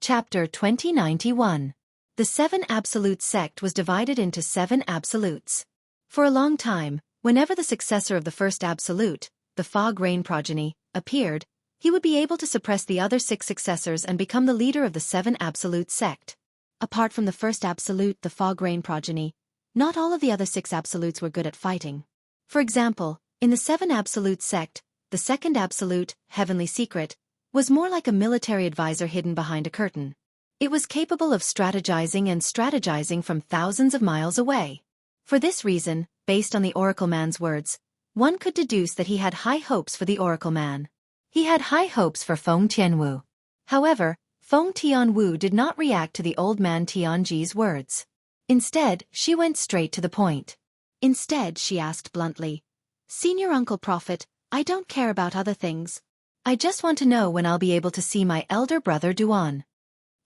Chapter 2091. The Seven Absolutes sect was divided into 7 absolutes. For a long time, whenever the successor of the first absolute, the Fog Rain progeny, appeared, he would be able to suppress the other 6 successors and become the leader of the 7 absolute sect. Apart from the first absolute, the Fog Rain progeny, not all of the other 6 absolutes were good at fighting. For example, in the 7 absolute sect, the second absolute, Heavenly Secret, was more like a military advisor hidden behind a curtain. It was capable of strategizing from thousands of miles away. For this reason, based on the Oracle Man's words, one could deduce that he had high hopes for the Oracle Man. He had high hopes for Feng Tianwu. However, Feng Tianwu did not react to the old man Tianji's words. Instead, she went straight to the point. Instead, she asked bluntly, "Senior Uncle Prophet, I don't care about other things. I just want to know when I'll be able to see my elder brother Duan."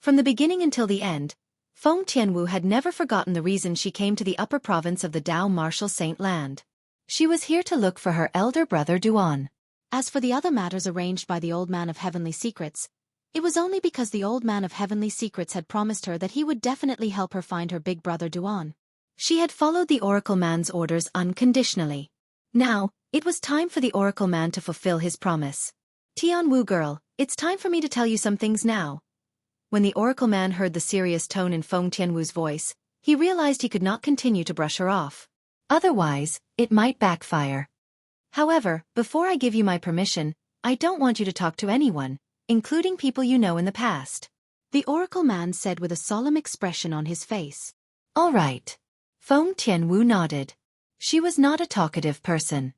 From the beginning until the end, Feng Tianwu had never forgotten the reason she came to the upper province of the Dao Martial Saint Land. She was here to look for her elder brother Duan. As for the other matters arranged by the Old Man of Heavenly Secrets, it was only because the Old Man of Heavenly Secrets had promised her that he would definitely help her find her big brother Duan. She had followed the Oracle Man's orders unconditionally. Now, it was time for the Oracle Man to fulfill his promise. "Tianwu girl, it's time for me to tell you some things now." When the Oracle Man heard the serious tone in Feng Tianwu's voice, he realized he could not continue to brush her off. Otherwise, it might backfire. "However, before I give you my permission, I don't want you to talk to anyone, including people you know in the past," the Oracle Man said with a solemn expression on his face. "All right." Feng Tianwu nodded. She was not a talkative person.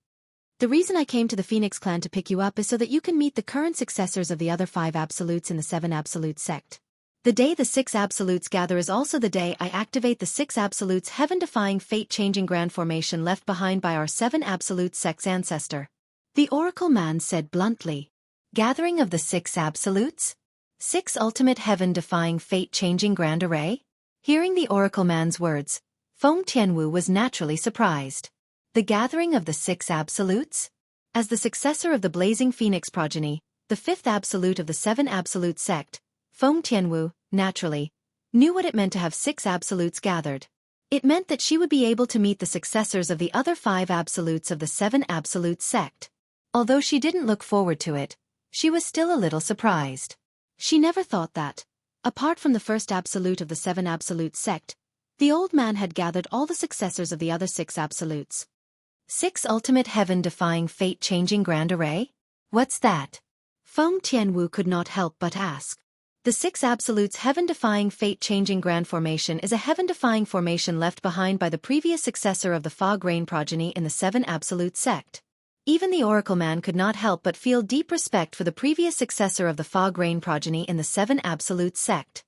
"The reason I came to the Phoenix clan to pick you up is so that you can meet the current successors of the other 5 absolutes in the 7 absolute sect. The day the 6 absolutes gather is also the day I activate the 6 absolutes heaven-defying fate-changing grand formation left behind by our 7 absolute sect's ancestor," the Oracle Man said bluntly. "Gathering of the 6 absolutes? 6 ultimate heaven-defying fate-changing grand array?" Hearing the Oracle Man's words, Feng Tianwu was naturally surprised. The gathering of the 6 absolutes? As the successor of the Blazing Phoenix progeny, the 5th absolute of the 7 absolute sect, Feng Tianwu, naturally, knew what it meant to have 6 absolutes gathered. It meant that she would be able to meet the successors of the other 5 absolutes of the 7 absolute sect. Although she didn't look forward to it, she was still a little surprised. She never thought that, apart from the first absolute of the 7 absolute sect, the old man had gathered all the successors of the other 6 absolutes. 6 ultimate heaven-defying fate-changing grand array? What's that? Feng Tianwu could not help but ask. The 6 absolutes heaven-defying fate-changing grand formation is a heaven-defying formation left behind by the previous successor of the Fog Rain progeny in the 7 absolute sect. Even the Oracle Man could not help but feel deep respect for the previous successor of the Fog Rain progeny in the 7 absolute sect.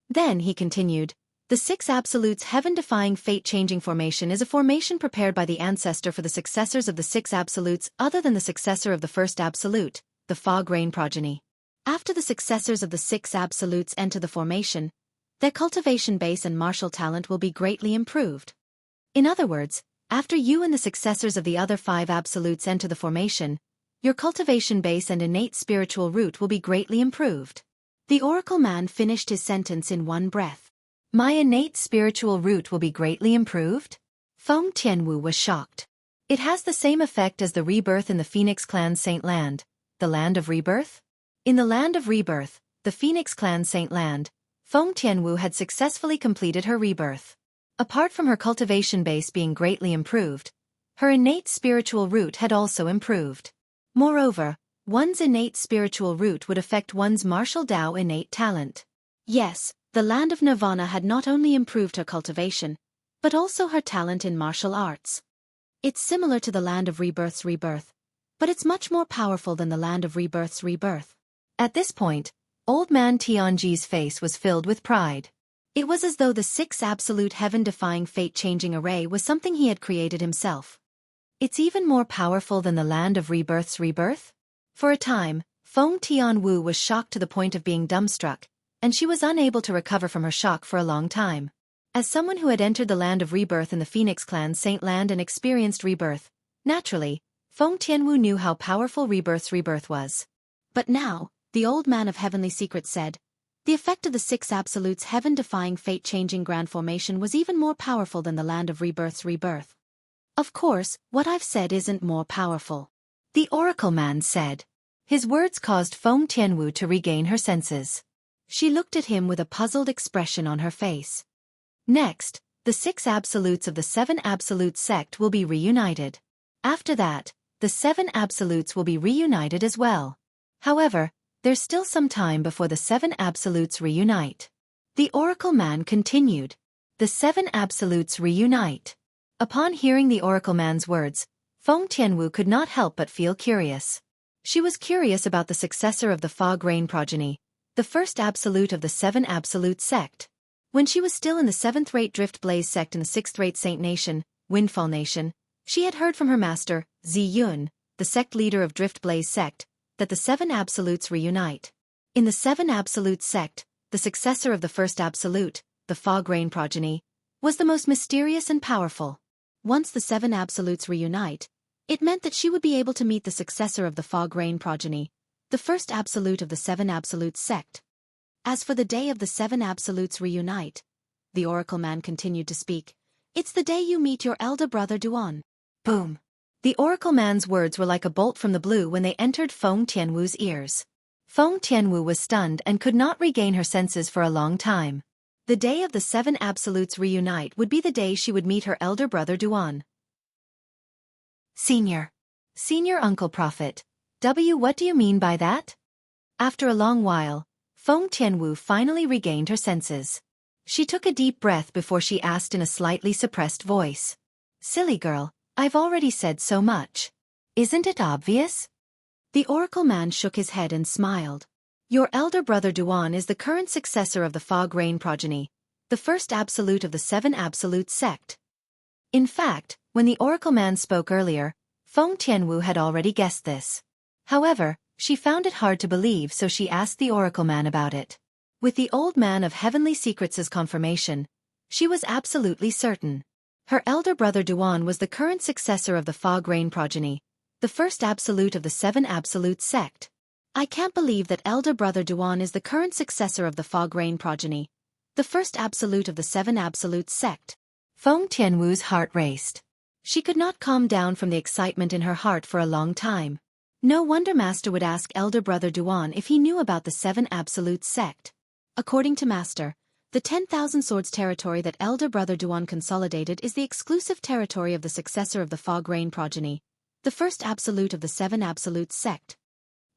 Then he continued, "The 6 absolutes heaven-defying fate-changing formation is a formation prepared by the ancestor for the successors of the 6 absolutes other than the successor of the first absolute, the Fog Rain progeny. After the successors of the 6 absolutes enter the formation, their cultivation base and martial talent will be greatly improved. In other words, after you and the successors of the other 5 absolutes enter the formation, your cultivation base and innate spiritual root will be greatly improved." The Oracle Man finished his sentence in one breath. "My innate spiritual root will be greatly improved?" Feng Tianwu was shocked. "It has the same effect as the rebirth in the Phoenix Clan Saint Land, the Land of Rebirth?" In the Land of Rebirth, the Phoenix Clan Saint Land, Feng Tianwu had successfully completed her rebirth. Apart from her cultivation base being greatly improved, her innate spiritual root had also improved. Moreover, one's innate spiritual root would affect one's martial Dao innate talent. Yes, the Land of Nirvana had not only improved her cultivation, but also her talent in martial arts. It's similar to the Land of Rebirth's rebirth, but it's much more powerful than the Land of Rebirth's rebirth. At this point, Old Man Tianji's face was filled with pride. It was as though the 6 absolute heaven-defying fate-changing array was something he had created himself. It's even more powerful than the Land of Rebirth's rebirth? For a time, Feng Tianwu was shocked to the point of being dumbstruck, and she was unable to recover from her shock for a long time. As someone who had entered the Land of Rebirth in the Phoenix Clan Saint Land and experienced rebirth, naturally, Feng Tianwu knew how powerful Rebirth's rebirth was. But now, the old man of heavenly secrets said, the effect of the six absolutes heaven-defying fate-changing grand formation was even more powerful than the land of rebirth's rebirth. Of course, what I've said isn't more powerful, the oracle man said. His words caused Feng Tianwu to regain her senses. She looked at him with a puzzled expression on her face. Next, the six absolutes of the seven absolute sect will be reunited. After that, the seven absolutes will be reunited as well. However, there's still some time before the seven absolutes reunite. The oracle man continued. The seven absolutes reunite. Upon hearing the oracle man's words, Feng Tianwu could not help but feel curious. She was curious about the successor of the fog rain progeny, the first absolute of the seven absolute sect. When she was still in the seventh-rate Drift Blaze sect in the sixth-rate Saint Nation, Windfall Nation, she had heard from her master, Ziyun, the sect leader of Drift Blaze sect, that the seven absolutes reunite. In the seven absolute sect, the successor of the first absolute, the fog rain progeny, was the most mysterious and powerful. Once the seven absolutes reunite, it meant that she would be able to meet the successor of the fog rain progeny, the first absolute of the seven absolute sect. As for the day of the seven absolutes reunite, the oracle man continued to speak, it's the day you meet your elder brother Duan. Boom! The oracle man's words were like a bolt from the blue when they entered Feng Tianwu's ears. Feng Tianwu was stunned and could not regain her senses for a long time. The day of the seven absolutes reunite would be the day she would meet her elder brother Duan. Senior Uncle Prophet. What do you mean by that? After a long while, Feng Tianwu finally regained her senses. She took a deep breath before she asked in a slightly suppressed voice. Silly girl, I've already said so much. Isn't it obvious? The oracle man shook his head and smiled. Your elder brother Duan is the current successor of the fog rain progeny, the first absolute of the seven absolute sect. In fact, when the oracle man spoke earlier, Feng Tianwu had already guessed this. However, she found it hard to believe, so she asked the oracle man about it. With the old man of heavenly secrets' confirmation, she was absolutely certain. Her elder brother Duan was the current successor of the fog rain progeny, the first absolute of the seven absolute sect. I can't believe that elder brother Duan is the current successor of the fog rain progeny, the first absolute of the seven absolute sect. Feng Tianwu's heart raced. She could not calm down from the excitement in her heart for a long time. No wonder Master would ask elder brother Duan if he knew about the seven absolute sect. According to Master, the 10,000 swords territory that elder brother Duan consolidated is the exclusive territory of the successor of the fog rain progeny, the first absolute of the seven absolute sect.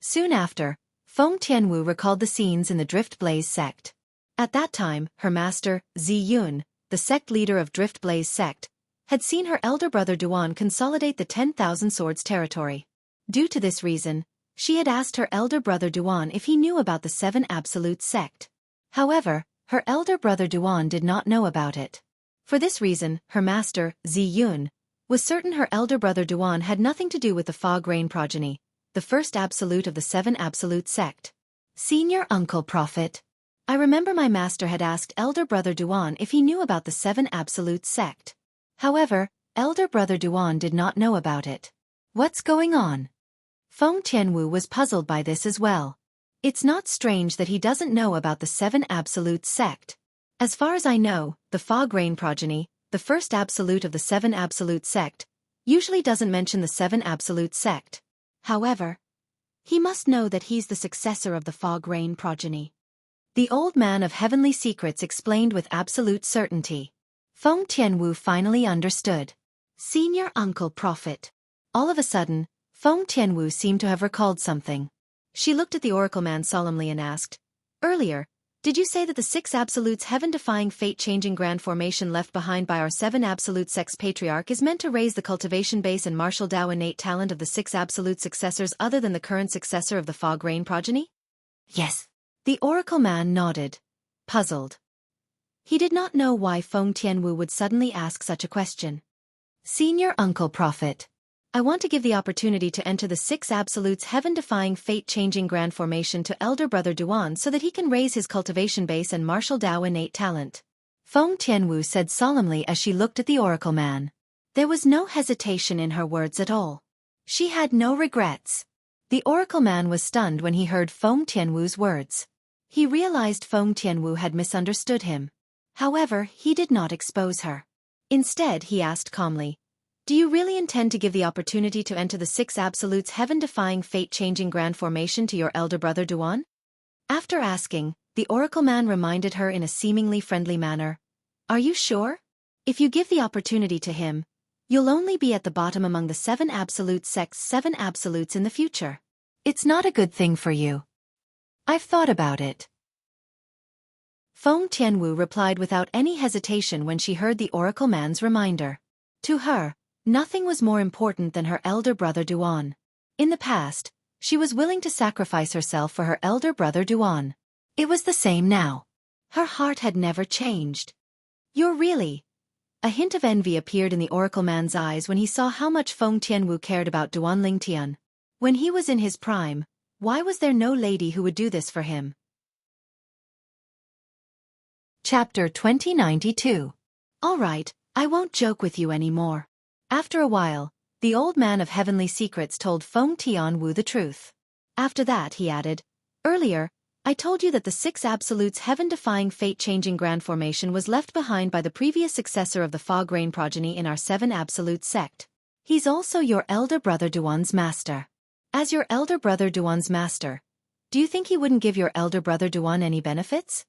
Soon after, Feng Tianwu recalled the scenes in the Drift Blaze sect. At that time, her master, Ziyun, the sect leader of Drift Blaze sect, had seen her elder brother Duan consolidate the 10,000 swords territory. Due to this reason, she had asked her elder brother Duan if he knew about the seven absolute sect. However, her elder brother Duan did not know about it. For this reason, her master, Ziyun, was certain her elder brother Duan had nothing to do with the fog rain progeny, the first absolute of the seven absolute sect. Senior Uncle Prophet. I remember my master had asked elder brother Duan if he knew about the seven absolute sect. However, elder brother Duan did not know about it. What's going on? Feng Tianwu was puzzled by this as well. It's not strange that he doesn't know about the seven absolute sect. As far as I know, the fog rain progeny, the first absolute of the seven absolute sect, usually doesn't mention the seven absolute sect. However, he must know that he's the successor of the fog rain progeny. The old man of heavenly secrets explained with absolute certainty. Feng Tianwu finally understood. Senior Uncle Prophet. All of a sudden, Feng Tianwu seemed to have recalled something. She looked at the oracle man solemnly and asked, earlier, did you say that the six absolutes heaven-defying fate-changing grand formation left behind by our seven absolute sect's patriarch is meant to raise the cultivation base and martial Dao innate talent of the six absolute successors other than the current successor of the fog rain progeny? Yes. The oracle man nodded, puzzled. He did not know why Feng Tianwu would suddenly ask such a question. Senior Uncle Prophet. I want to give the opportunity to enter the six absolutes heaven-defying fate-changing grand formation to elder brother Duan so that he can raise his cultivation base and martial Dao innate talent. Feng Tianwu said solemnly as she looked at the oracle man. There was no hesitation in her words at all. She had no regrets. The oracle man was stunned when he heard Feng Tianwu's words. He realized Feng Tianwu had misunderstood him. However, he did not expose her. Instead, he asked calmly, "Do you really intend to give the opportunity to enter the Six Absolutes heaven-defying fate-changing grand formation to your elder brother Duan?" After asking, the oracle man reminded her in a seemingly friendly manner, "Are you sure? If you give the opportunity to him, you'll only be at the bottom among the 7 absolute sects 7 absolutes in the future. It's not a good thing for you. I've thought about it." Feng Tianwu replied without any hesitation when she heard the oracle man's reminder. To her, nothing was more important than her elder brother Duan. In the past, she was willing to sacrifice herself for her elder brother Duan. It was the same now. Her heart had never changed. "You're really..." A hint of envy appeared in the oracle man's eyes when he saw how much Feng Tianwu cared about Duan Lingtian. When he was in his prime, why was there no lady who would do this for him? Chapter 2092. All right, I won't joke with you anymore. After a while, the old man of heavenly secrets told Feng Tianwu the truth. After that, he added, "Earlier, I told you that the 6 absolutes heaven-defying fate-changing grand formation was left behind by the previous successor of the fog rain progeny in our 7 absolute sect. He's also your elder brother Duan's master. As your elder brother Duan's master, do you think he wouldn't give your elder brother Duan any benefits?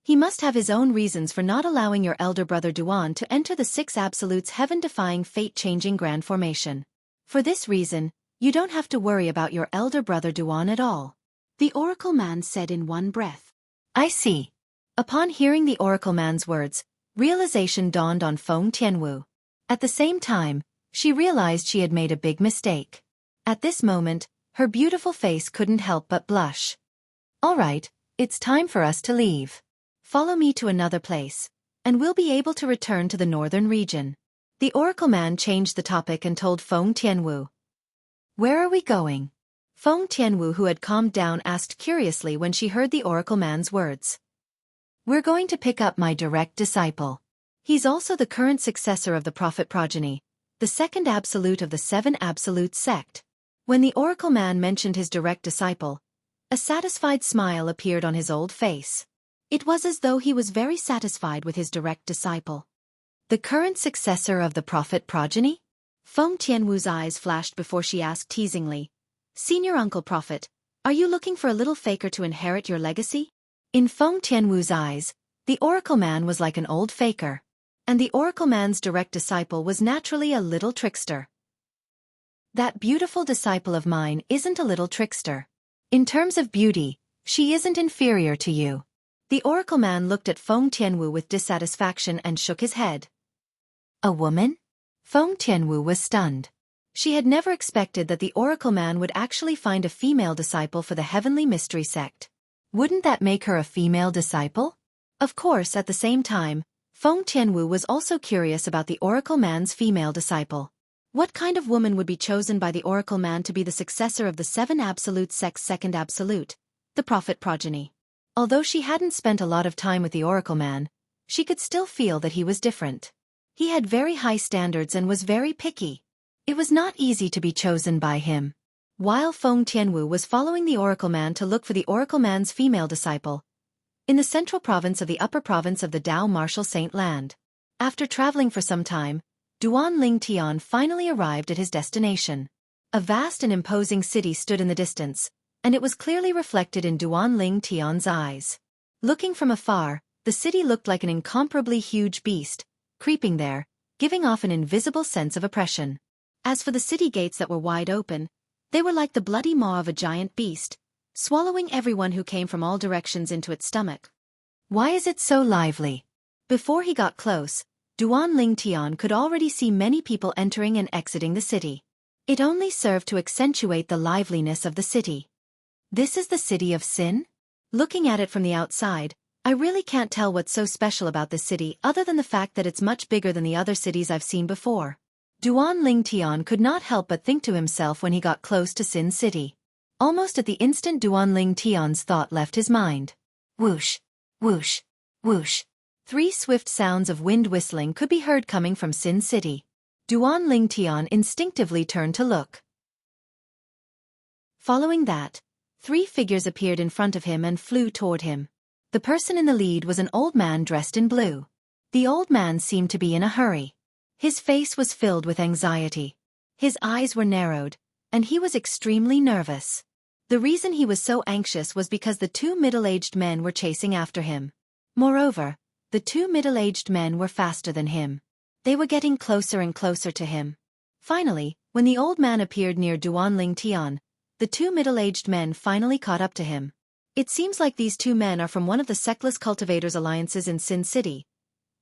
He must have his own reasons for not allowing your elder brother Duan to enter the 6 absolutes heaven-defying fate-changing grand formation. For this reason, you don't have to worry about your elder brother Duan at all," the oracle man said in one breath. "I see." Upon hearing the oracle man's words, realization dawned on Feng Tianwu. At the same time, she realized she had made a big mistake. At this moment, her beautiful face couldn't help but blush. "All right, it's time for us to leave. Follow me to another place, and we'll be able to return to the northern region." The oracle man changed the topic and told Feng Tianwu. "Where are we going?" Feng Tianwu, who had calmed down, asked curiously when she heard the oracle man's words. "We're going to pick up my direct disciple. He's also the current successor of the prophet progeny, the second absolute of the 7 absolute sect." When the oracle man mentioned his direct disciple, a satisfied smile appeared on his old face. It was as though he was very satisfied with his direct disciple. "The current successor of the prophet progeny?" Feng Tianwu's eyes flashed before she asked teasingly, "Senior Uncle Prophet, are you looking for a little faker to inherit your legacy?" In Feng Tianwu's eyes, the oracle man was like an old faker, and the oracle man's direct disciple was naturally a little trickster. "That beautiful disciple of mine isn't a little trickster. In terms of beauty, she isn't inferior to you." The oracle man looked at Feng Tianwu with dissatisfaction and shook his head. "A woman?" Feng Tianwu was stunned. She had never expected that the oracle man would actually find a female disciple for the heavenly mystery sect. Wouldn't that make her a female disciple? Of course, at the same time, Feng Tianwu was also curious about the oracle man's female disciple. What kind of woman would be chosen by the oracle man to be the successor of the 7 absolute sect's second absolute, the prophet progeny? Although she hadn't spent a lot of time with the oracle man, she could still feel that he was different. He had very high standards and was very picky. It was not easy to be chosen by him. While Feng Tianwu was following the oracle man to look for the oracle man's female disciple, in the central province of the upper province of the Dao Martial Saint Land, after traveling for some time, Duan Lingtian finally arrived at his destination. A vast and imposing city stood in the distance, and it was clearly reflected in Duan Lingtian's eyes. Looking from afar, the city looked like an incomparably huge beast, creeping there, giving off an invisible sense of oppression. As for the city gates that were wide open, they were like the bloody maw of a giant beast, swallowing everyone who came from all directions into its stomach. "Why is it so lively?" Before he got close, Duan Lingtian could already see many people entering and exiting the city. It only served to accentuate the liveliness of the city. "This is the city of Sin?" Looking at it from the outside, I really can't tell what's so special about this city other than the fact that it's much bigger than the other cities I've seen before. Duan Lingtian could not help but think to himself when he got close to Sin City. Almost at the instant Duan Lingtian's thought left his mind. Whoosh, whoosh, whoosh. 3 swift sounds of wind whistling could be heard coming from Sin City. Duan Lingtian instinctively turned to look. Following that, 3 figures appeared in front of him and flew toward him. The person in the lead was an old man dressed in blue. The old man seemed to be in a hurry. His face was filled with anxiety. His eyes were narrowed, and he was extremely nervous. The reason he was so anxious was because the 2 middle-aged men were chasing after him. Moreover, the 2 middle-aged men were faster than him. They were getting closer and closer to him. Finally, when the old man appeared near Duanling Tian, the 2 middle-aged men finally caught up to him. It seems like these 2 men are from one of the Sectless Cultivators Alliances in Sin City.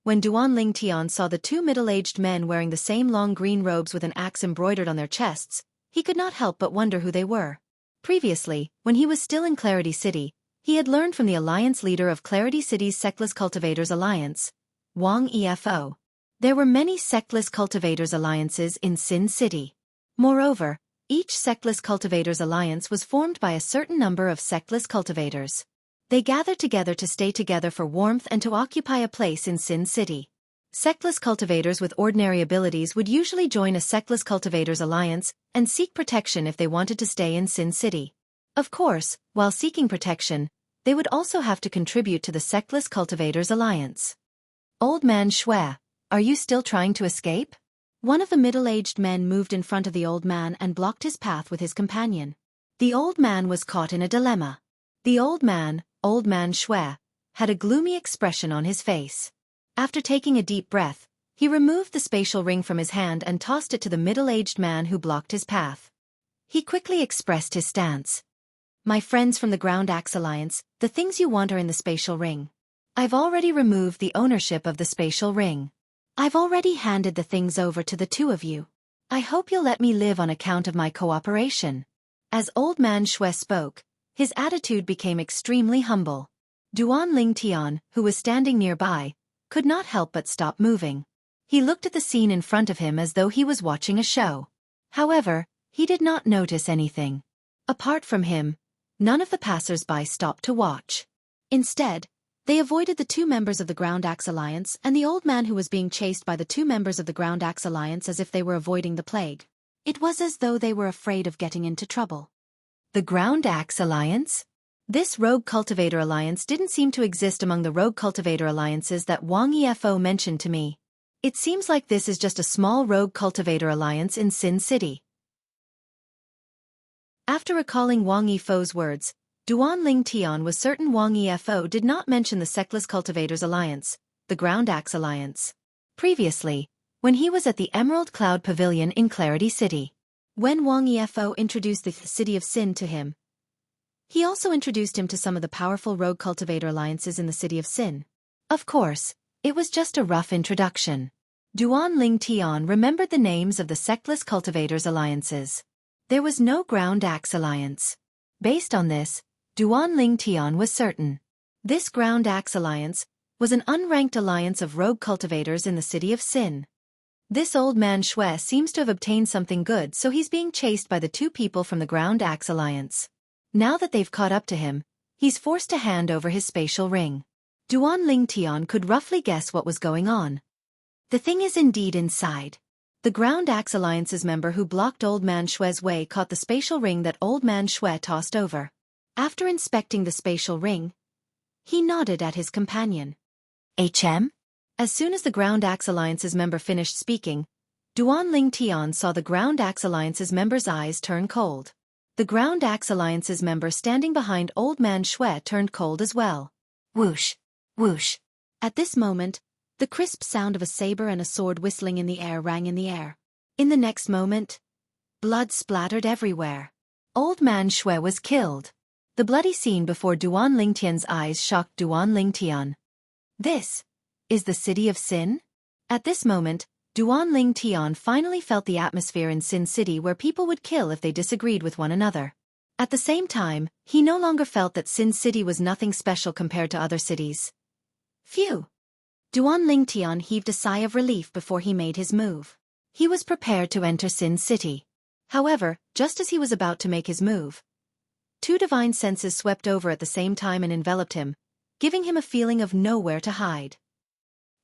When Duanling Tian saw the 2 middle-aged men wearing the same long green robes with an axe embroidered on their chests, he could not help but wonder who they were. Previously, when he was still in Clarity City, he had learned from the alliance leader of Clarity City's Sectless Cultivators Alliance, Wang Efo. There were many Sectless Cultivators Alliances in Sin City. Moreover, each Sectless Cultivators Alliance was formed by a certain number of Sectless Cultivators. They gathered together to stay together for warmth and to occupy a place in Sin City. Sectless cultivators with ordinary abilities would usually join a Sectless Cultivators Alliance and seek protection if they wanted to stay in Sin City. Of course, while seeking protection, they would also have to contribute to the Sectless Cultivators Alliance. Old man Shui, are you still trying to escape? One of the middle-aged men moved in front of the old man and blocked his path with his companion. The old man was caught in a dilemma. The old man Shui, had a gloomy expression on his face. After taking a deep breath, he removed the spatial ring from his hand and tossed it to the middle-aged man who blocked his path. He quickly expressed his stance. My friends from the Ground Axe Alliance, the things you want are in the spatial ring. I've already removed the ownership of the spatial ring. I've already handed the things over to the 2 of you. I hope you'll let me live on account of my cooperation. As old man Shui spoke, his attitude became extremely humble. Duanling Tian, who was standing nearby, could not help but stop moving. He looked at the scene in front of him as though he was watching a show. However, he did not notice anything. Apart from him, none of the passers-by stopped to watch. Instead, they avoided the 2 members of the Ground Axe Alliance and the old man who was being chased by the 2 members of the Ground Axe Alliance as if they were avoiding the plague. It was as though they were afraid of getting into trouble. The Ground Axe Alliance? This Rogue Cultivator Alliance didn't seem to exist among the Rogue Cultivator Alliances that Wang Efo mentioned to me. It seems like this is just a small Rogue Cultivator Alliance in Sin City. After recalling Wang Efo's words, Duanling Tian was certain Wang Efo did not mention the Sectless Cultivators Alliance, the Ground Axe Alliance. Previously, when he was at the Emerald Cloud Pavilion in Clarity City. When Wang Efo introduced the City of Sin to him, he also introduced him to some of the powerful Rogue Cultivator Alliances in the City of Sin. Of course, it was just a rough introduction. Duanling Tian remembered the names of the Sectless Cultivators Alliances. There was no Ground Axe Alliance. Based on this, Duanling Tian was certain. This Ground Axe Alliance was an unranked alliance of rogue cultivators in the City of Sin. This old man Shui seems to have obtained something good, so he's being chased by the 2 people from the Ground Axe Alliance. Now that they've caught up to him, he's forced to hand over his spatial ring. Duanling Tian could roughly guess what was going on. The thing is indeed inside. The Ground Axe Alliance's member who blocked old man Shui's way caught the spatial ring that old man Shui tossed over. After inspecting the spatial ring, he nodded at his companion. HM? As soon as the Ground Axe Alliance's member finished speaking, Duanling Tian saw the Ground Axe Alliance's member's eyes turn cold. The Ground Axe Alliance's member standing behind old man Shui turned cold as well. Whoosh! Whoosh! At this moment, the crisp sound of a saber and a sword whistling in the air rang in the air. In the next moment, blood splattered everywhere. Old man Shui was killed. The bloody scene before Duanling Tian's eyes shocked Duanling Tian. This is the City of Sin? At this moment, Duanling Tian finally felt the atmosphere in Sin City where people would kill if they disagreed with one another. At the same time, he no longer felt that Sin City was nothing special compared to other cities. Phew! Duanling Tian heaved a sigh of relief before he made his move. He was prepared to enter Sin City. However, just as he was about to make his move, 2 divine senses swept over at the same time and enveloped him, giving him a feeling of nowhere to hide.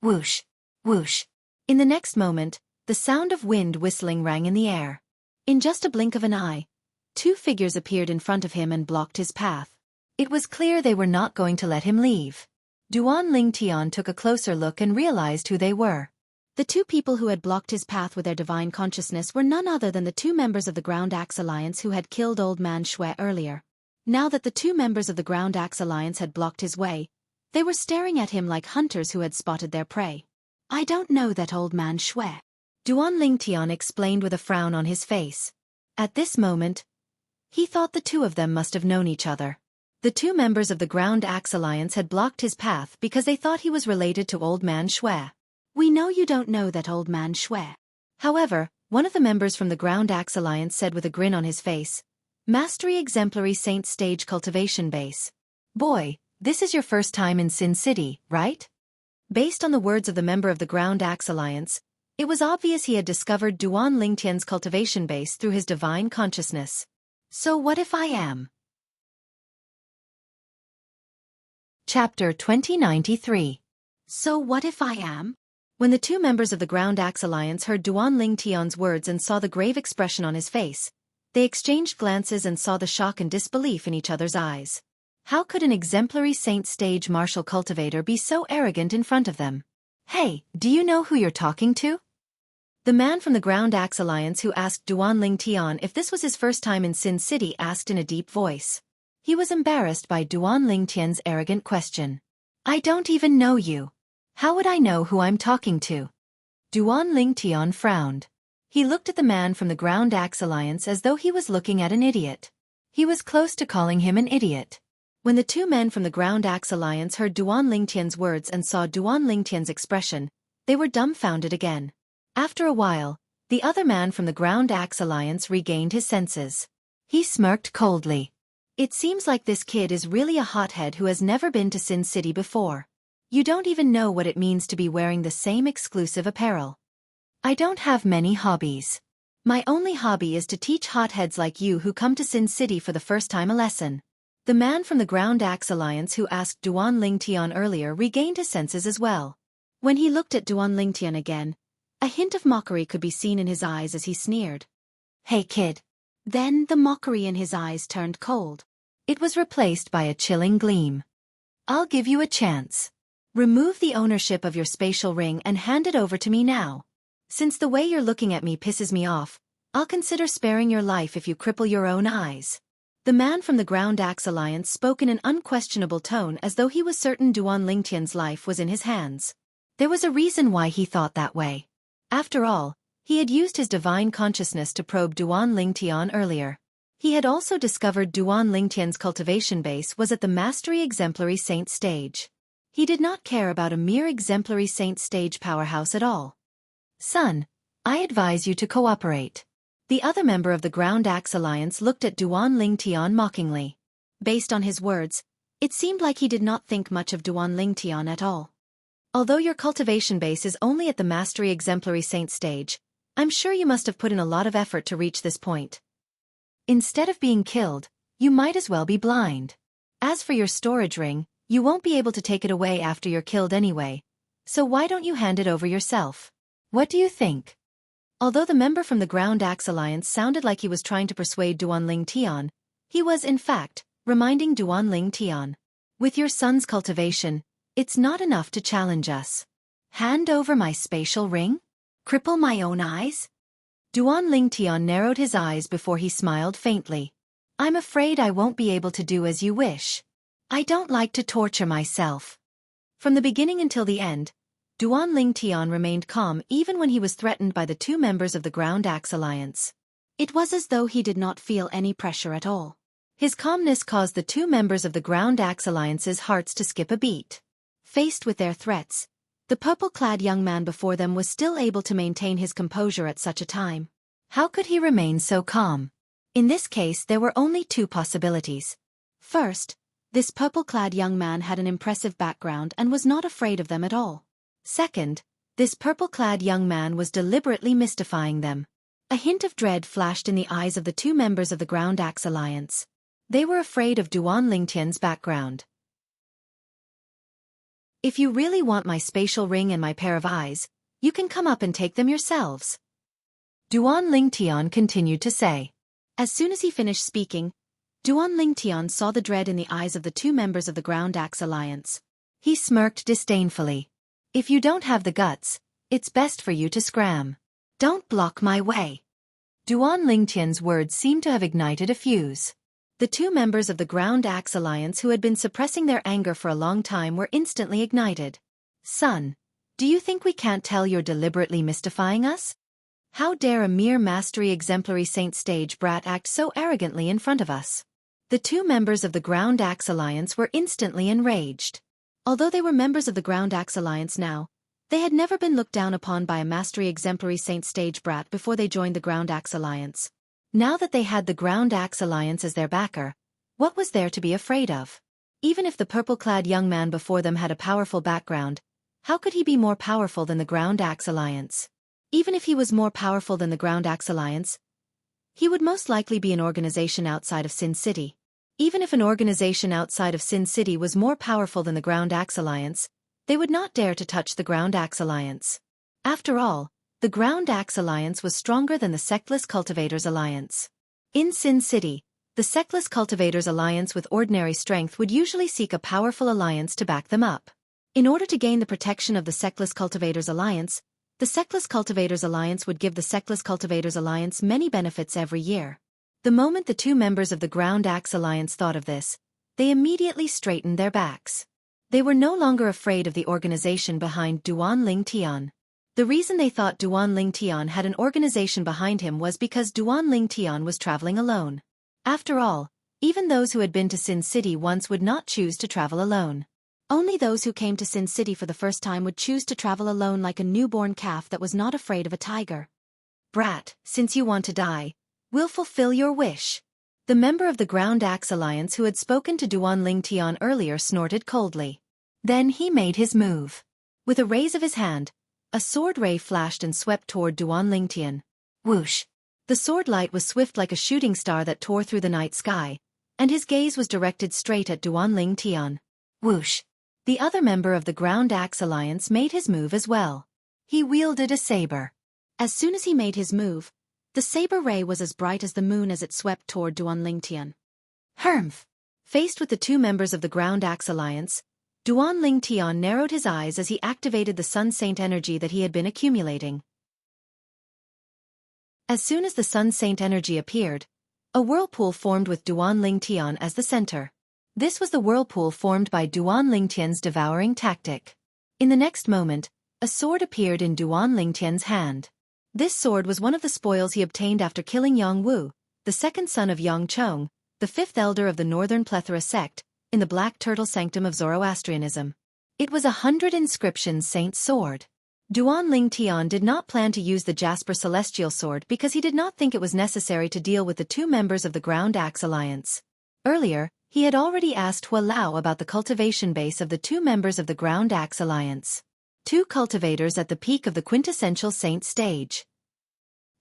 Whoosh! Whoosh! In the next moment, the sound of wind whistling rang in the air. In just a blink of an eye, Two figures appeared in front of him and blocked his path. It was clear they were not going to let him leave. Duan Lingtian took a closer look and realized who they were. The two people who had blocked his path with their divine consciousness were none other than the two members of the Ground Axe Alliance who had killed Old Man Shui earlier. Now that the two members of the Ground Axe Alliance had blocked his way, they were staring at him like hunters who had spotted their prey. "I don't know that Old Man Shui," Duan Lingtian explained with a frown on his face. At this moment, he thought the two of them must have known each other. The two members of the Ground Axe Alliance had blocked his path because they thought he was related to Old Man Shui. "We know you don't know that Old Man Shui." However, one of the members from the Ground Axe Alliance said with a grin on his face, "Mastery Exemplary Saint Stage Cultivation Base. Boy, this is your first time in Sin City, right?" Based on the words of the member of the Ground Axe Alliance, it was obvious he had discovered Duan Lingtian's cultivation base through his divine consciousness. "So what if I am?" Chapter 2093. So what if I am? When the two members of the Ground Axe Alliance heard Duan Lingtian's words and saw the grave expression on his face, they exchanged glances and saw the shock and disbelief in each other's eyes. How could an exemplary saint stage martial cultivator be so arrogant in front of them? "Hey, do you know who you're talking to?" The man from the Ground Axe Alliance who asked Duan Lingtian if this was his first time in Sin City asked in a deep voice. He was embarrassed by Duan Lingtian's arrogant question. "I don't even know you. How would I know who I'm talking to?" Duan Lingtian frowned. He looked at the man from the Ground Axe Alliance as though he was looking at an idiot. He was close to calling him an idiot. When the two men from the Ground Axe Alliance heard Duan Lingtian's words and saw Duan Lingtian's expression, they were dumbfounded again. After a while, the other man from the Ground Axe Alliance regained his senses. He smirked coldly. "It seems like this kid is really a hothead who has never been to Sin City before. You don't even know what it means to be wearing the same exclusive apparel." "I don't have many hobbies. My only hobby is to teach hotheads like you who come to Sin City for the first time a lesson." The man from the Ground Axe Alliance who asked Duan Lingtian earlier regained his senses as well. When he looked at Duan Lingtian again, a hint of mockery could be seen in his eyes as he sneered. "Hey kid." Then the mockery in his eyes turned cold. It was replaced by a chilling gleam. "I'll give you a chance. Remove the ownership of your spatial ring and hand it over to me now. Since the way you're looking at me pisses me off, I'll consider sparing your life if you cripple your own eyes." The man from the Ground Axe Alliance spoke in an unquestionable tone as though he was certain Duan Lingtian's life was in his hands. There was a reason why he thought that way. After all, he had used his divine consciousness to probe Duan Lingtian earlier. He had also discovered Duan Lingtian's cultivation base was at the Mastery Exemplary Saint stage. He did not care about a mere Exemplary Saint stage powerhouse at all. "Son, I advise you to cooperate." The other member of the Ground Axe Alliance looked at Duan Lingtian mockingly. Based on his words, it seemed like he did not think much of Duan Lingtian at all. "Although your cultivation base is only at the Mastery Exemplary Saint stage, I'm sure you must have put in a lot of effort to reach this point. Instead of being killed, you might as well be blind. As for your storage ring, you won't be able to take it away after you're killed anyway, so why don't you hand it over yourself? What do you think?" Although the member from the Ground Axe Alliance sounded like he was trying to persuade Duan Lingtian, he was in fact reminding Duan Lingtian, "With your son's cultivation, it's not enough to challenge us. Hand over my spatial ring? Cripple my own eyes?" Duan Lingtian narrowed his eyes before he smiled faintly. "I'm afraid I won't be able to do as you wish. I don't like to torture myself." From the beginning until the end, Duan Lingtian remained calm even when he was threatened by the two members of the Ground Axe Alliance. It was as though he did not feel any pressure at all. His calmness caused the two members of the Ground Axe Alliance's hearts to skip a beat. Faced with their threats, the purple-clad young man before them was still able to maintain his composure at such a time. How could he remain so calm? In this case there were only two possibilities. First, this purple-clad young man had an impressive background and was not afraid of them at all. Second, this purple-clad young man was deliberately mystifying them. A hint of dread flashed in the eyes of the two members of the Ground Axe Alliance. They were afraid of Duan Lingtian's background. "If you really want my spatial ring and my pair of eyes, you can come up and take them yourselves," Duan Lingtian continued to say. As soon as he finished speaking, Duan Lingtian saw the dread in the eyes of the two members of the Ground Axe Alliance. He smirked disdainfully. If you don't have the guts, it's best for you to scram. Don't block my way. Duan Lingtian's words seemed to have ignited a fuse. The two members of the Ground Axe Alliance who had been suppressing their anger for a long time were instantly ignited. Son, do you think we can't tell you're deliberately mystifying us? How dare a mere mastery exemplary saint stage brat act so arrogantly in front of us? The two members of the Ground Axe Alliance were instantly enraged. Although they were members of the Ground Axe Alliance now, they had never been looked down upon by a mastery exemplary saint stage brat before they joined the Ground Axe Alliance. Now that they had the Ground Axe Alliance as their backer, what was there to be afraid of? Even if the purple-clad young man before them had a powerful background, how could he be more powerful than the Ground Axe Alliance? Even if he was more powerful than the Ground Axe Alliance, he would most likely be an organization outside of Sin City. Even if an organization outside of Sin City was more powerful than the Ground Axe Alliance, they would not dare to touch the Ground Axe Alliance. After all, the Ground Axe Alliance was stronger than the Sectless Cultivators Alliance. In Sin City, the Sectless Cultivators Alliance with ordinary strength would usually seek a powerful alliance to back them up. In order to gain the protection of the Sectless Cultivators Alliance, the Sectless Cultivators Alliance would give the Sectless Cultivators Alliance many benefits every year. The moment the two members of the Ground Axe Alliance thought of this, they immediately straightened their backs. They were no longer afraid of the organization behind Duan Lingtian. The reason they thought Duan Lingtian had an organization behind him was because Duan Lingtian was traveling alone. After all, even those who had been to Sin City once would not choose to travel alone. Only those who came to Sin City for the first time would choose to travel alone like a newborn calf that was not afraid of a tiger. Brat, since you want to die, we'll fulfill your wish. The member of the Ground Axe Alliance who had spoken to Duan Lingtian earlier snorted coldly. Then he made his move. With a raise of his hand, a sword ray flashed and swept toward Duan Lingtian. Whoosh! The sword light was swift like a shooting star that tore through the night sky, and his gaze was directed straight at Duan Lingtian. Whoosh! The other member of the Ground Axe Alliance made his move as well. He wielded a saber. As soon as he made his move, the saber ray was as bright as the moon as it swept toward Duan Lingtian. Humph! Faced with the two members of the Ground Axe Alliance, Duan Lingtian narrowed his eyes as he activated the Sun Saint energy that he had been accumulating. As soon as the Sun Saint energy appeared, a whirlpool formed with Duan Lingtian as the center. This was the whirlpool formed by Duan Lingtian's devouring tactic. In the next moment, a sword appeared in Duan Lingtian's hand. This sword was one of the spoils he obtained after killing Jianghu, the second son of Yang Chong, the fifth elder of the Northern Plethora sect, in the Black Turtle Sanctum of Zoroastrianism. It was a 100 inscriptions saint sword. Duan Lingtian did not plan to use the Jasper Celestial Sword because he did not think it was necessary to deal with the two members of the Ground Axe Alliance. Earlier, he had already asked Hua Lao about the cultivation base of the two members of the Ground Axe Alliance. Two cultivators at the peak of the quintessential saint stage.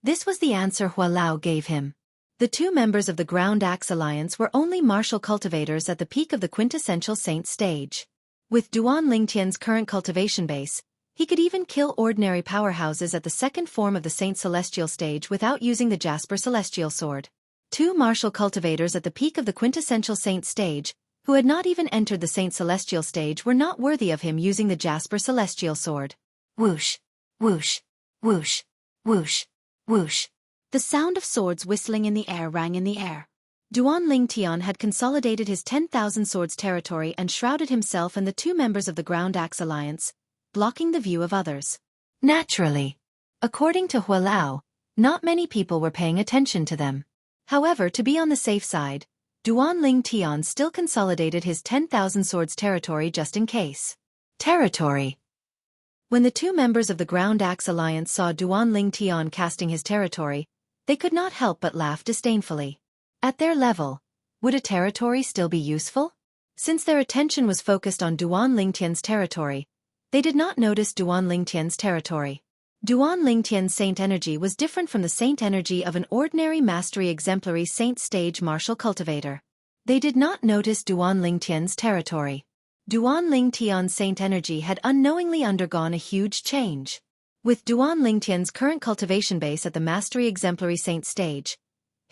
This was the answer Hua Lao gave him. The two members of the Ground Axe Alliance were only martial cultivators at the peak of the quintessential saint stage. With Duan Lingtian's current cultivation base, he could even kill ordinary powerhouses at the second form of the Saint Celestial stage without using the Jasper Celestial Sword. Two martial cultivators at the peak of the quintessential saint stage, who had not even entered the Saint Celestial stage, were not worthy of him using the Jasper Celestial Sword. Whoosh! Whoosh! Whoosh! Whoosh! Whoosh! The sound of swords whistling in the air rang in the air. Duan Lingtian had consolidated his 10,000 swords territory and shrouded himself and the two members of the Ground Axe Alliance, blocking the view of others. Naturally. According to Hua Lao, not many people were paying attention to them. However, to be on the safe side, Duan Lingtian still consolidated his 10,000 swords territory just in case. Territory. When the two members of the Ground Axe Alliance saw Duan Lingtian casting his territory, they could not help but laugh disdainfully. At their level, would a territory still be useful? Since their attention was focused on Duan Lingtian's territory, they did not notice Duan Lingtian's territory. Duan Lingtian's saint energy was different from the saint energy of an ordinary mastery exemplary saint stage martial cultivator. They did not notice Duan Lingtian's territory. Duan Lingtian's saint energy had unknowingly undergone a huge change. With Duan Lingtian's current cultivation base at the mastery exemplary saint stage,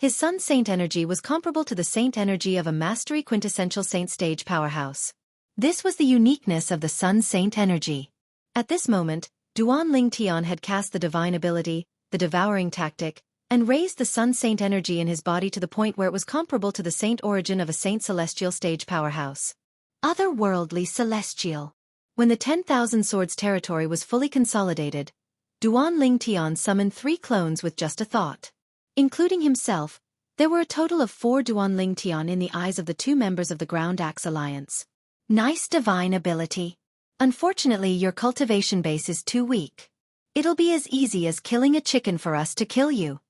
His Sun Saint energy was comparable to the Saint energy of a mastery quintessential Saint stage powerhouse. This was the uniqueness of the Sun Saint energy. At this moment, Duan Ling Tian had cast the divine ability, the devouring tactic, and raised the Sun Saint energy in his body to the point where it was comparable to the Saint origin of a Saint celestial stage powerhouse. Otherworldly celestial. When the 10,000 swords territory was fully consolidated, Duan Ling Tian summoned 3 clones with just a thought. Including himself, there were a total of 4 Duan Ling Tian in the eyes of the 2 members of the Ground Axe Alliance. Nice divine ability. Unfortunately, your cultivation base is too weak. It'll be as easy as killing a chicken for us to kill you.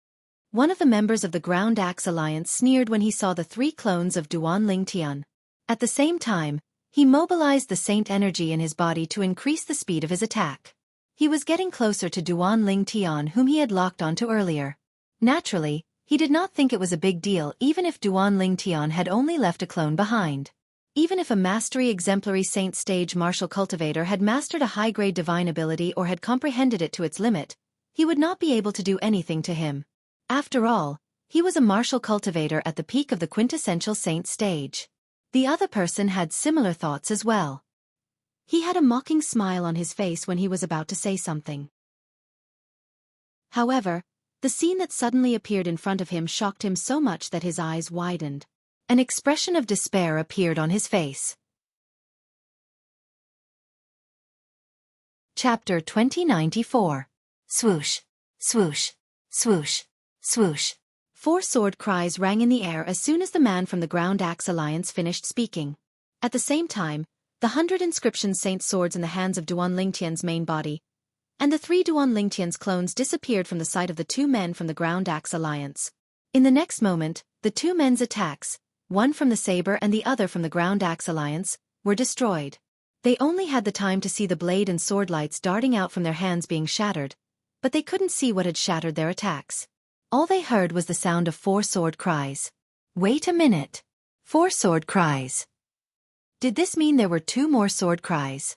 One of the members of the Ground Axe Alliance sneered when he saw the 3 clones of Duan Ling Tian. At the same time, he mobilized the Saint energy in his body to increase the speed of his attack. He was getting closer to Duan Ling Tian, whom he had locked onto earlier. Naturally, he did not think it was a big deal even if Duan Ling Tian had only left a clone behind. Even if a mastery exemplary Saint stage martial cultivator had mastered a high-grade divine ability or had comprehended it to its limit, he would not be able to do anything to him. After all, he was a martial cultivator at the peak of the quintessential Saint stage. The other person had similar thoughts as well. He had a mocking smile on his face when he was about to say something. However, the scene that suddenly appeared in front of him shocked him so much that his eyes widened. An expression of despair appeared on his face. Chapter 2094. Swoosh, swoosh, swoosh, swoosh. 4 sword cries rang in the air as soon as the man from the Ground Axe Alliance finished speaking. At the same time, the 100 inscription Saint swords in the hands of Duan Lingtian's main body, and the 3 Duan Lingtian's clones disappeared from the sight of the 2 men from the Ground Axe Alliance. In the next moment, the 2 men's attacks, one from the saber and the other from the Ground Axe Alliance, were destroyed. They only had the time to see the blade and sword lights darting out from their hands being shattered, but they couldn't see what had shattered their attacks. All they heard was the sound of 4 sword cries. Wait a minute. 4 sword cries. Did this mean there were 2 more sword cries?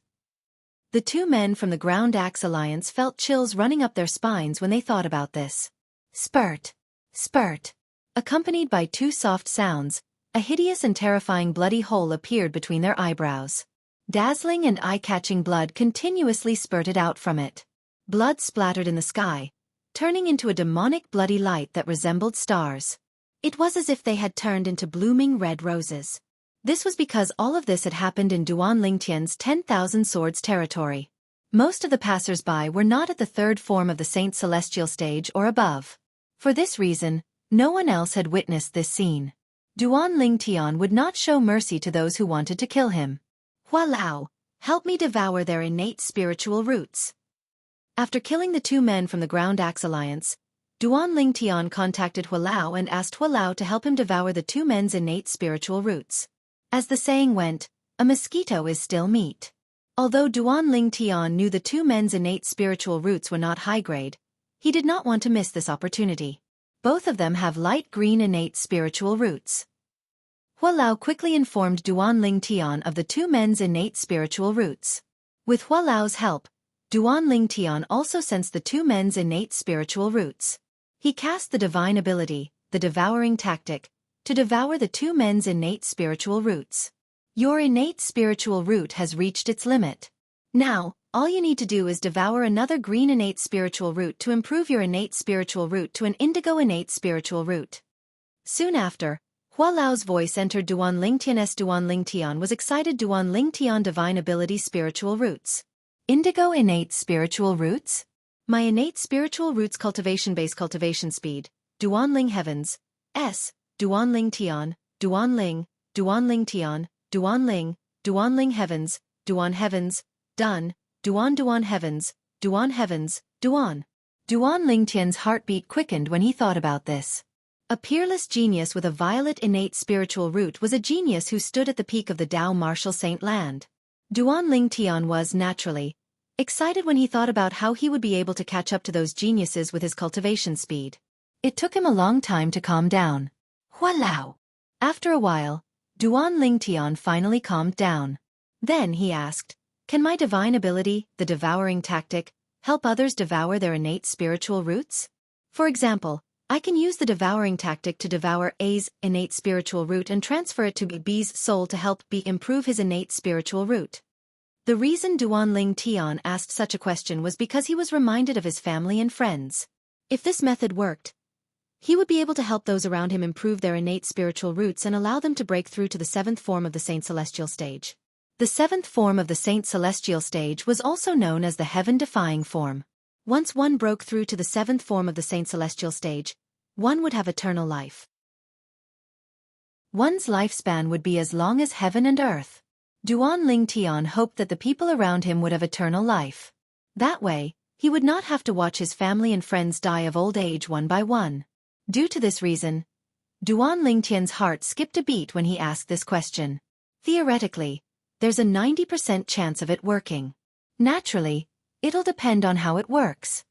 The 2 men from the Ground Axe Alliance felt chills running up their spines when they thought about this. Spurt. Spurt. Accompanied by 2 soft sounds, a hideous and terrifying bloody hole appeared between their eyebrows. Dazzling and eye-catching blood continuously spurted out from it. Blood splattered in the sky, turning into a demonic bloody light that resembled stars. It was as if they had turned into blooming red roses. This was because all of this had happened in Duan Lingtian's 10,000 swords territory. Most of the passers-by were not at the 3rd form of the Saint Celestial stage or above. For this reason, no one else had witnessed this scene. Duan Lingtian would not show mercy to those who wanted to kill him. Walao, help me devour their innate spiritual roots. After killing the 2 men from the Ground Axe Alliance, Duan Lingtian contacted Hualao and asked Hualao to help him devour the 2 men's innate spiritual roots. As the saying went, a mosquito is still meat. Although Duan Lingtian knew the 2 men's innate spiritual roots were not high-grade, he did not want to miss this opportunity. Both of them have light green innate spiritual roots. Hualao quickly informed Duan Lingtian of the 2 men's innate spiritual roots. With Hualao's help, Duan Lingtian also sensed the 2 men's innate spiritual roots. He cast the divine ability, the devouring tactic, to devour the 2 men's innate spiritual roots. Your innate spiritual root has reached its limit. Now, all you need to do is devour another green innate spiritual root to improve your innate spiritual root to an indigo innate spiritual root. Soon after, Hualao's voice entered Duan Lingtian's. Duan Lingtian was excited. Duan Lingtian divine ability spiritual roots. Indigo innate spiritual roots? My innate spiritual roots cultivation base cultivation speed. Duan Ling heavens. S. Duan Lingtian, Duan Ling, Duan Lingtian, Duan Ling, Duan Ling heavens, Duan heavens, done, Duan heavens, Duan heavens, Duan. Duan Lingtian's heartbeat quickened when he thought about this. A peerless genius with a violet innate spiritual root was a genius who stood at the peak of the Tao martial saint land. Duan Lingtian was, naturally, excited when he thought about how he would be able to catch up to those geniuses with his cultivation speed. It took him a long time to calm down. Walao! After a while, Duan Lingtian finally calmed down. Then he asked, "Can my divine ability, the devouring tactic, help others devour their innate spiritual roots? For example, I can use the devouring tactic to devour A's innate spiritual root and transfer it to B's soul to help B improve his innate spiritual root. The reason Duanling Tian asked such a question was because he was reminded of his family and friends. If this method worked, he would be able to help those around him improve their innate spiritual roots and allow them to break through to the seventh form of the Saint Celestial stage. The seventh form of the Saint Celestial stage was also known as the heaven-defying form. Once one broke through to the seventh form of the Saint Celestial stage, one would have eternal life. One's lifespan would be as long as heaven and earth. Duanling Tian hoped that the people around him would have eternal life. That way, he would not have to watch his family and friends die of old age one by one. Due to this reason, Duanling Tian's heart skipped a beat when he asked this question. Theoretically, there's a 90% chance of it working. Naturally, it'll depend on how it works.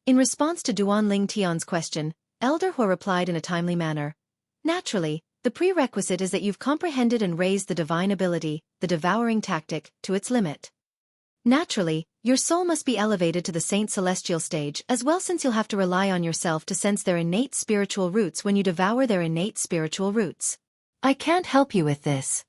In response to Duanling Tian's question, Elder Hua replied in a timely manner. Naturally, the prerequisite is that you've comprehended and raised the divine ability, the devouring tactic, to its limit. Naturally, your soul must be elevated to the Saint Celestial stage as well, since you'll have to rely on yourself to sense their innate spiritual roots when you devour their innate spiritual roots. I can't help you with this.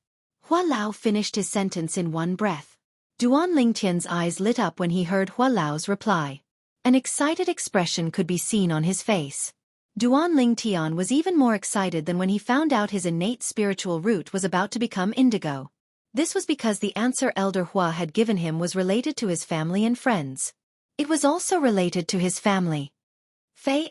Hua Lao finished his sentence in one breath. Duanling Tian's eyes lit up when he heard Hua Lao's reply. An excited expression could be seen on his face. Duanling Tian was even more excited than when he found out his innate spiritual root was about to become indigo. This was because the answer Elder Hua had given him was related to his family and friends. It was also related to his family. Fei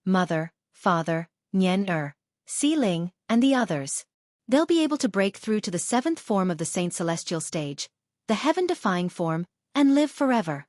mother, father, Nian Si Ling, and the others. They'll be able to break through to the seventh form of the Saint Celestial stage, the heaven-defying form, and live forever.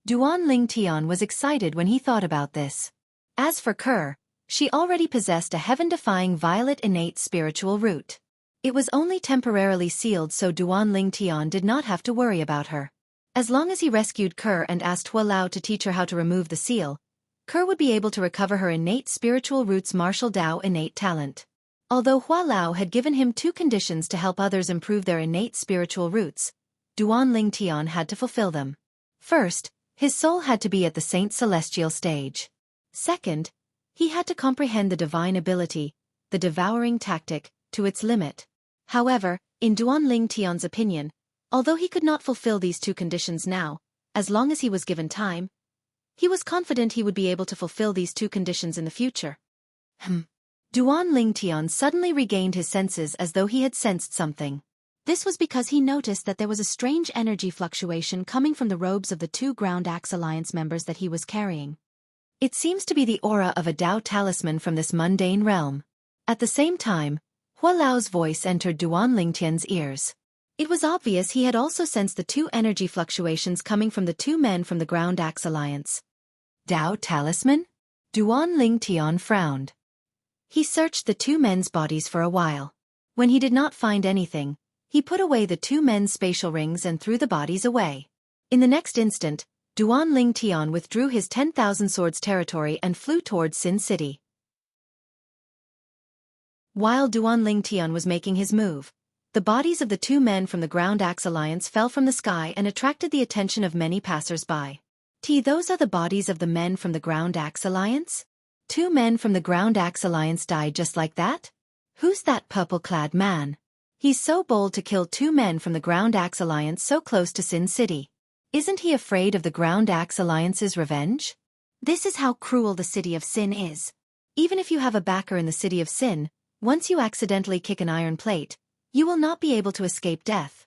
Duanling Tian was excited when he thought about this. As for Ker, she already possessed a heaven-defying violet innate spiritual root. It was only temporarily sealed, so Duanling Tian did not have to worry about her. As long as he rescued Ker and asked Hua Lao to teach her how to remove the seal, Ker would be able to recover her innate spiritual root's martial Dao innate talent. Although Hua Lao had given him 2 conditions to help others improve their innate spiritual roots, Duanling Tian had to fulfill them. First, his soul had to be at the Saint Celestial stage. Second, he had to comprehend the divine ability, the devouring tactic, to its limit. However, in Duanling Tian's opinion, although he could not fulfill these 2 conditions now, as long as he was given time, he was confident he would be able to fulfill these 2 conditions in the future. Duanling Tian suddenly regained his senses as though he had sensed something. This was because he noticed that there was a strange energy fluctuation coming from the robes of the 2 Ground Axe Alliance members that he was carrying. It seems to be the aura of a Dao talisman from this mundane realm. At the same time, Hua Lao's voice entered Duanling Tian's ears. It was obvious he had also sensed the 2 energy fluctuations coming from the 2 men from the Ground Axe Alliance. Dao talisman? Duanling Tian frowned. He searched the 2 men's bodies for a while. When he did not find anything, he put away the 2 men's spatial rings and threw the bodies away. In the next instant, Duanling Tian withdrew his 10,000 swords territory and flew towards Sin City. While Duanling Tian was making his move, the bodies of the 2 men from the Ground Axe Alliance fell from the sky and attracted the attention of many passers-by. Those are the bodies of the men from the Ground Axe Alliance? 2 men from the Ground Axe Alliance died just like that? Who's that purple-clad man? He's so bold to kill 2 men from the Ground Axe Alliance so close to Sin City. Isn't he afraid of the Ground Axe Alliance's revenge? This is how cruel the City of Sin is. Even if you have a backer in the City of Sin, once you accidentally kick an iron plate, you will not be able to escape death.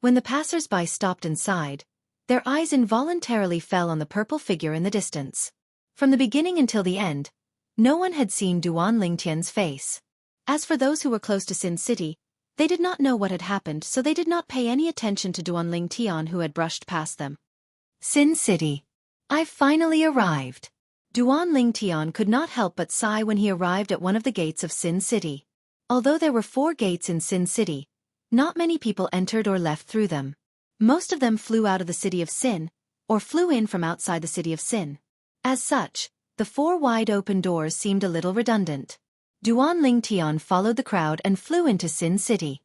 When the passers-by stopped and sighed, their eyes involuntarily fell on the purple figure in the distance. From the beginning until the end, no one had seen Duanling Tian's face. As for those who were close to Sin City, they did not know what had happened, so they did not pay any attention to Duanling Tian, who had brushed past them. Sin City. I've finally arrived. Duanling Tian could not help but sigh when he arrived at one of the gates of Sin City. Although there were 4 gates in Sin City, not many people entered or left through them. Most of them flew out of the City of Sin, or flew in from outside the City of Sin. As such, the 4 wide-open doors seemed a little redundant. Duanling Tian followed the crowd and flew into Sin City.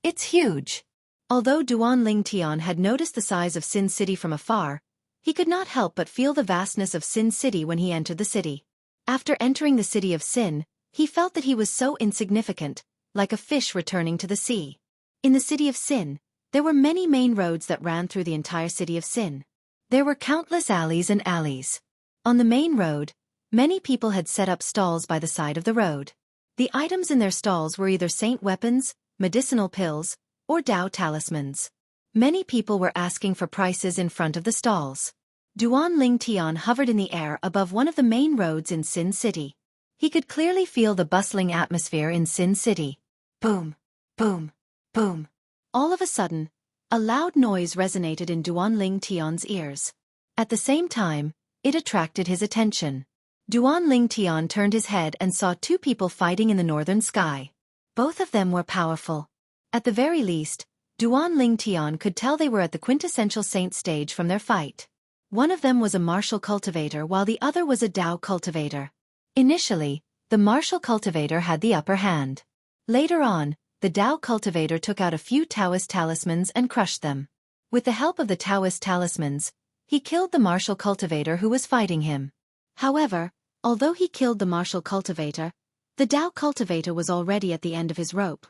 It's huge. Although Duanling Tian had noticed the size of Sin City from afar, he could not help but feel the vastness of Sin City when he entered the city. After entering the city of Sin, he felt that he was so insignificant, like a fish returning to the sea. In the city of Sin, there were many main roads that ran through the entire city of Sin. There were countless alleys and alleys. On the main road, many people had set up stalls by the side of the road. The items in their stalls were either saint weapons, medicinal pills, or Tao talismans. Many people were asking for prices in front of the stalls. Duan Ling Tian hovered in the air above one of the main roads in Sin City. He could clearly feel the bustling atmosphere in Sin City. Boom, boom, boom. All of a sudden, a loud noise resonated in Duan Ling Tian's ears. At the same time, it attracted his attention. Duan Ling Tian turned his head and saw two people fighting in the northern sky. Both of them were powerful. At the very least, Duan Ling Tian could tell they were at the quintessential saint stage from their fight. One of them was a martial cultivator while the other was a Tao cultivator. Initially, the martial cultivator had the upper hand. Later on, the Tao cultivator took out a few Taoist talismans and crushed them. With the help of the Taoist talismans, he killed the martial cultivator who was fighting him. However, although he killed the martial cultivator, the Tao cultivator was already at the end of his rope.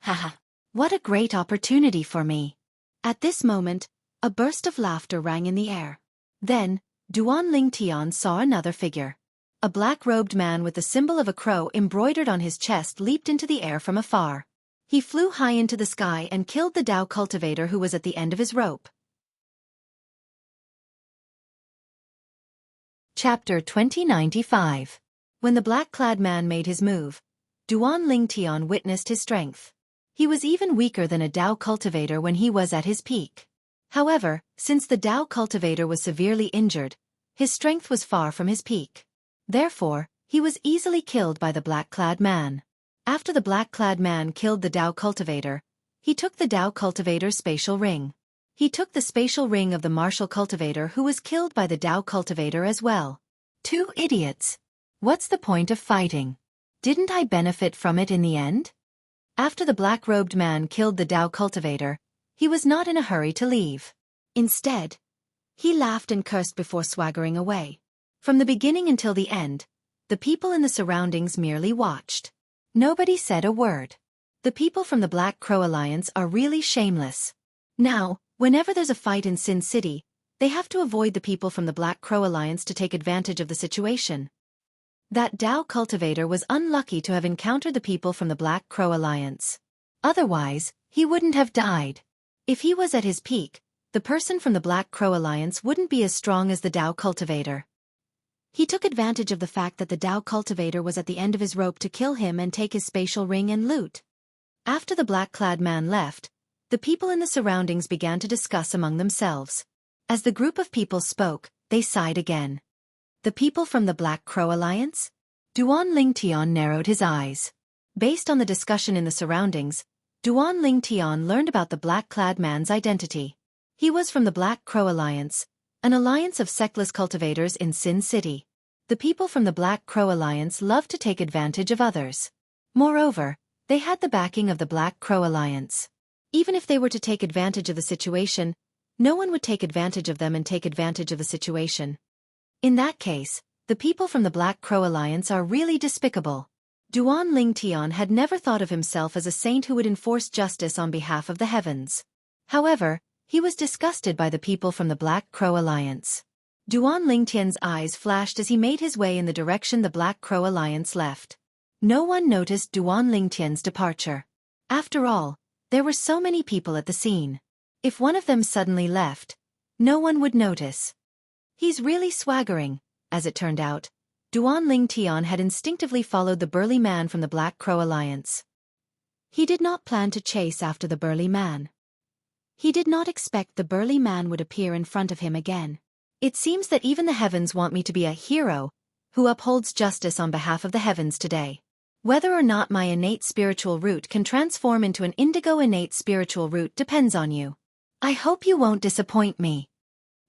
Haha, what a great opportunity for me. At this moment, a burst of laughter rang in the air. Then, Duan Ling Tian saw another figure. A black-robed man with the symbol of a crow embroidered on his chest leaped into the air from afar. He flew high into the sky and killed the Tao cultivator who was at the end of his rope. Chapter 2095. When the black-clad man made his move, Duan Ling Tian witnessed his strength. He was even weaker than a Tao cultivator when he was at his peak. However, since the Tao cultivator was severely injured, his strength was far from his peak. Therefore, he was easily killed by the black-clad man. After the black-clad man killed the Tao cultivator, he took the Tao cultivator's spatial ring. He took the spatial ring of the martial cultivator who was killed by the Tao cultivator as well. Two idiots. What's the point of fighting? Didn't I benefit from it in the end? After the black-robed man killed the Tao cultivator, he was not in a hurry to leave. Instead, he laughed and cursed before swaggering away. From the beginning until the end, the people in the surroundings merely watched. Nobody said a word. The people from the Black Crow Alliance are really shameless. Now, whenever there's a fight in Sin City, they have to avoid the people from the Black Crow Alliance to take advantage of the situation. That Tao cultivator was unlucky to have encountered the people from the Black Crow Alliance. Otherwise, he wouldn't have died. If he was at his peak, the person from the Black Crow Alliance wouldn't be as strong as the Tao cultivator. He took advantage of the fact that the Tao cultivator was at the end of his rope to kill him and take his spatial ring and loot. After the black-clad man left, the people in the surroundings began to discuss among themselves. As the group of people spoke, they sighed again. The people from the Black Crow Alliance? Duan Ling Tian narrowed his eyes. Based on the discussion in the surroundings, Duan Ling Tian learned about the black-clad man's identity. He was from the Black Crow Alliance, an alliance of sectless cultivators in Sin City. The people from the Black Crow Alliance loved to take advantage of others. Moreover, they had the backing of the Black Crow Alliance. Even if they were to take advantage of the situation, no one would take advantage of them and take advantage of the situation. In that case, the people from the Black Crow Alliance are really despicable. Duan Ling Tian had never thought of himself as a saint who would enforce justice on behalf of the heavens. However, he was disgusted by the people from the Black Crow Alliance. Duan Ling Tian's eyes flashed as he made his way in the direction the Black Crow Alliance left. No one noticed Duan Ling Tian's departure. After all, there were so many people at the scene. If one of them suddenly left, no one would notice. He's really swaggering. As it turned out, Duan Ling Tian had instinctively followed the burly man from the Black Crow Alliance. He did not plan to chase after the burly man. He did not expect the burly man would appear in front of him again. It seems that even the heavens want me to be a hero who upholds justice on behalf of the heavens today. Whether or not my innate spiritual root can transform into an indigo innate spiritual root depends on you. I hope you won't disappoint me.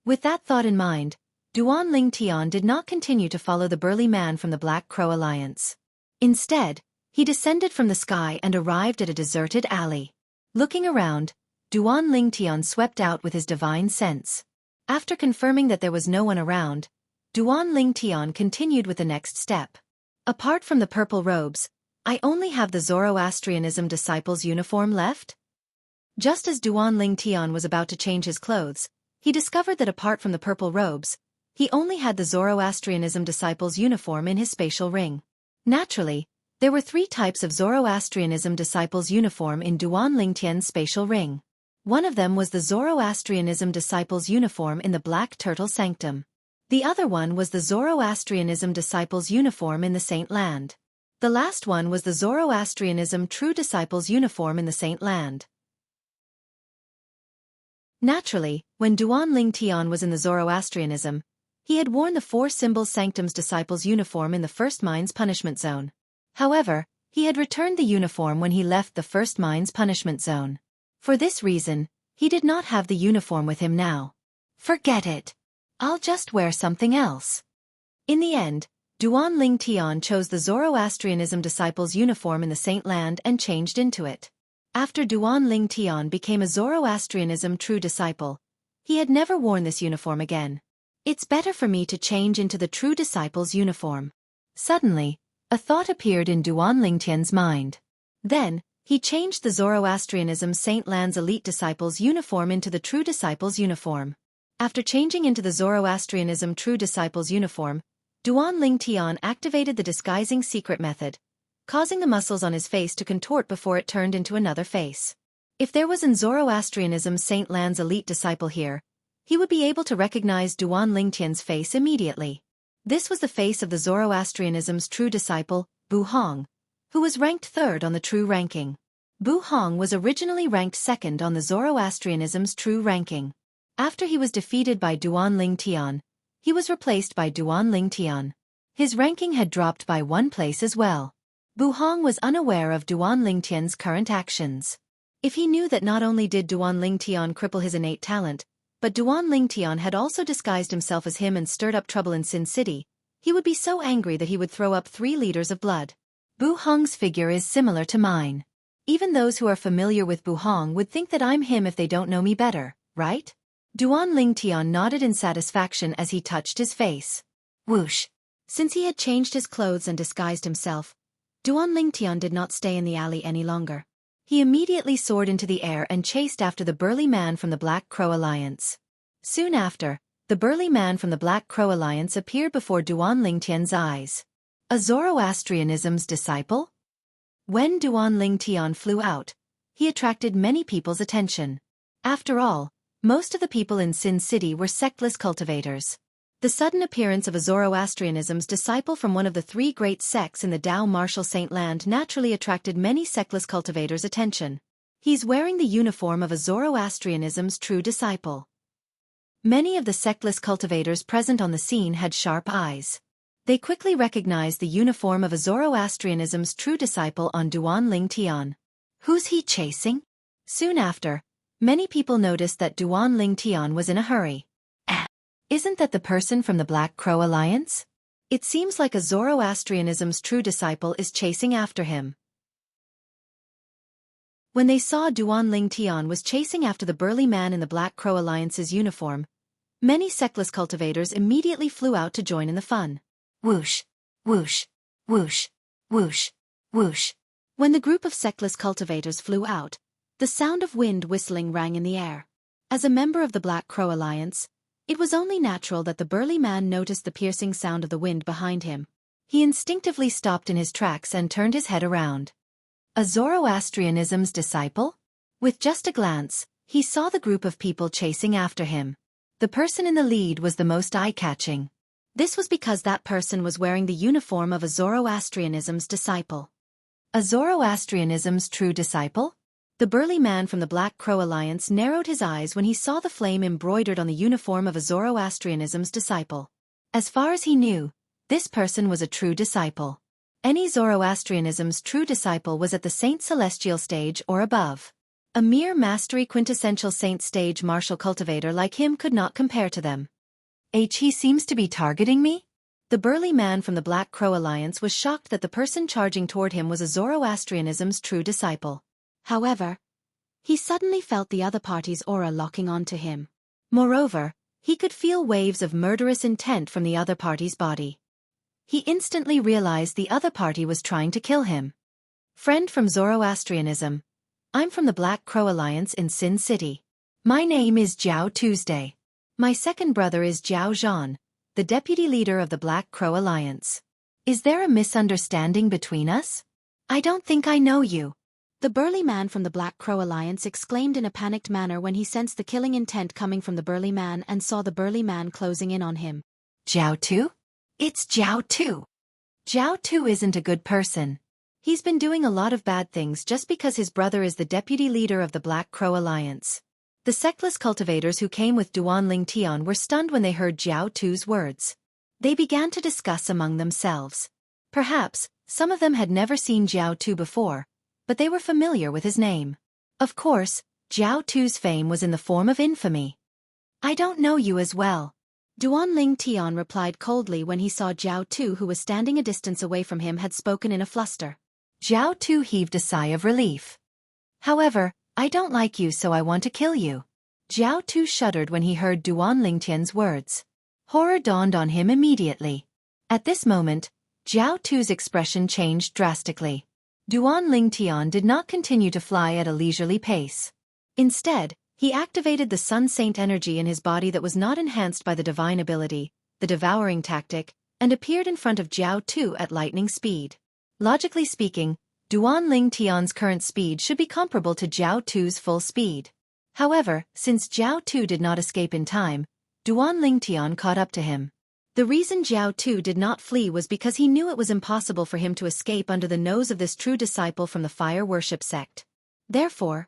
With that thought in mind, Duan Ling Tian did not continue to follow the burly man from the Black Crow Alliance. Instead, he descended from the sky and arrived at a deserted alley. Looking around, Duan Ling Tian swept out with his divine sense. After confirming that there was no one around, Duan Ling Tian continued with the next step. Apart from the purple robes, I only have the Zoroastrianism disciple's uniform left? Just as Duan Ling Tian was about to change his clothes, he discovered that apart from the purple robes, he only had the Zoroastrianism disciple's uniform in his spatial ring. Naturally, there were 3 types of Zoroastrianism disciple's uniform in Duan Ling Tian's spatial ring. One of them was the Zoroastrianism disciple's uniform in the Black Turtle Sanctum. The other one was the Zoroastrianism disciple's uniform in the Saint Land. The last one was the Zoroastrianism True Disciple's uniform in the Saint Land. Naturally, when Duan Ling Tian was in the Zoroastrianism, he had worn the 4 Symbols Sanctum's disciple's uniform in the First Mine's punishment zone. However, he had returned the uniform when he left the First Mine's punishment zone. For this reason, he did not have the uniform with him now. Forget it. I'll just wear something else. In the end, Duan Ling Tian chose the Zoroastrianism disciple's uniform in the Saint Land and changed into it. After Duan Ling Tian became a Zoroastrianism true disciple, he had never worn this uniform again. It's better for me to change into the true disciple's uniform. Suddenly, a thought appeared in Duan Ling Tian's mind. Then, he changed the Zoroastrianism Saint Land's elite disciple's uniform into the true disciple's uniform. After changing into the Zoroastrianism True Disciple's uniform, Duan Ling Tian activated the disguising secret method, causing the muscles on his face to contort before it turned into another face. If there was an Zoroastrianism Saint Land's elite disciple here, he would be able to recognize Duan Ling Tian's face immediately. This was the face of the Zoroastrianism's true disciple, Bu Hong, who was ranked 3rd on the true ranking. Bu Hong was originally ranked 2nd on the Zoroastrianism's true ranking. After he was defeated by Duan Ling Tian, he was replaced by Duan Ling Tian. His ranking had dropped by 1 place as well. Bu Hong was unaware of Duan Ling Tian's current actions. If he knew that not only did Duan Ling Tian cripple his innate talent, but Duan Ling Tian had also disguised himself as him and stirred up trouble in Sin City, he would be so angry that he would throw up 3 liters of blood. Bu Hong's figure is similar to mine. Even those who are familiar with Bu Hong would think that I'm him if they don't know me better, right? Duan Ling Tian nodded in satisfaction as he touched his face. Whoosh! Since he had changed his clothes and disguised himself, Duan Ling Tian did not stay in the alley any longer. He immediately soared into the air and chased after the burly man from the Black Crow Alliance. Soon after, the burly man from the Black Crow Alliance appeared before Duan Ling Tian's eyes. A Zoroastrianism's disciple? When Duan Ling Tian flew out, he attracted many people's attention. After all, most of the people in Sin City were sectless cultivators. The sudden appearance of a Zoroastrianism's disciple from one of the 3 great sects in the Dao Martial Saint Land naturally attracted many sectless cultivators' attention. He's wearing the uniform of a Zoroastrianism's true disciple. Many of the sectless cultivators present on the scene had sharp eyes. They quickly recognized the uniform of a Zoroastrianism's true disciple on Duan Ling Tian. Who's he chasing? Soon after, many people noticed that Duan Ling Tian was in a hurry. Isn't that the person from the Black Crow Alliance? It seems like a Zoroastrianism's true disciple is chasing after him. When they saw Duan Ling Tian was chasing after the burly man in the Black Crow Alliance's uniform, many sectless cultivators immediately flew out to join in the fun. Whoosh! Whoosh! Whoosh! Whoosh! Whoosh! When the group of sectless cultivators flew out, the sound of wind whistling rang in the air. As a member of the Black Crow Alliance, it was only natural that the burly man noticed the piercing sound of the wind behind him. He instinctively stopped in his tracks and turned his head around. A Zoroastrianism's disciple? With just a glance, he saw the group of people chasing after him. The person in the lead was the most eye-catching. This was because that person was wearing the uniform of a Zoroastrianism's disciple. A Zoroastrianism's true disciple? The burly man from the Black Crow Alliance narrowed his eyes when he saw the flame embroidered on the uniform of a Zoroastrianism's disciple. As far as he knew, this person was a true disciple. Any Zoroastrianism's true disciple was at the Saint Celestial stage or above. A mere mastery quintessential saint stage martial cultivator like him could not compare to them. He seems to be targeting me? The burly man from the Black Crow Alliance was shocked that the person charging toward him was a Zoroastrianism's true disciple. However, he suddenly felt the other party's aura locking onto him. Moreover, He could feel waves of murderous intent from the other party's body. He instantly realized the other party was trying to kill him. Friend from Zoroastrianism. I'm from the Black Crow Alliance in Sin City. My name is Jiao Tuesday. My second brother is Jiao Zhan, the deputy leader of the Black Crow Alliance. Is there a misunderstanding between us? I don't think I know you. The burly man from the Black Crow Alliance exclaimed in a panicked manner when he sensed the killing intent coming from the burly man and saw the burly man closing in on him. Jiao Tu? It's Jiao Tu. Jiao Tu isn't a good person. He's been doing a lot of bad things just because his brother is the deputy leader of the Black Crow Alliance. The sectless cultivators who came with Duan Ling Tian were stunned when they heard Jiao Tu's words. They began to discuss among themselves. Perhaps, some of them had never seen Jiao Tu before, but they were familiar with his name. Of course, Jiao Tu's fame was in the form of infamy. I don't know you as well. Duan Ling Tian replied coldly when he saw Jiao Tu, who was standing a distance away from him, had spoken in a fluster. Jiao Tu heaved a sigh of relief. However, I don't like you, so I want to kill you. Jiao Tu shuddered when he heard Duan Ling Tian's words. Horror dawned on him immediately. At this moment, Jiao Tu's expression changed drastically. Duan Ling Tian did not continue to fly at a leisurely pace. Instead, he activated the Sun Saint energy in his body that was not enhanced by the divine ability, the devouring tactic, and appeared in front of Jiao Tu at lightning speed. Logically speaking, Duan Ling Tian's current speed should be comparable to Jiao Tu's full speed. However, since Jiao Tu did not escape in time, Duan Ling Tian caught up to him. The reason Jiao Tu did not flee was because he knew it was impossible for him to escape under the nose of this true disciple from the fire worship sect. Therefore,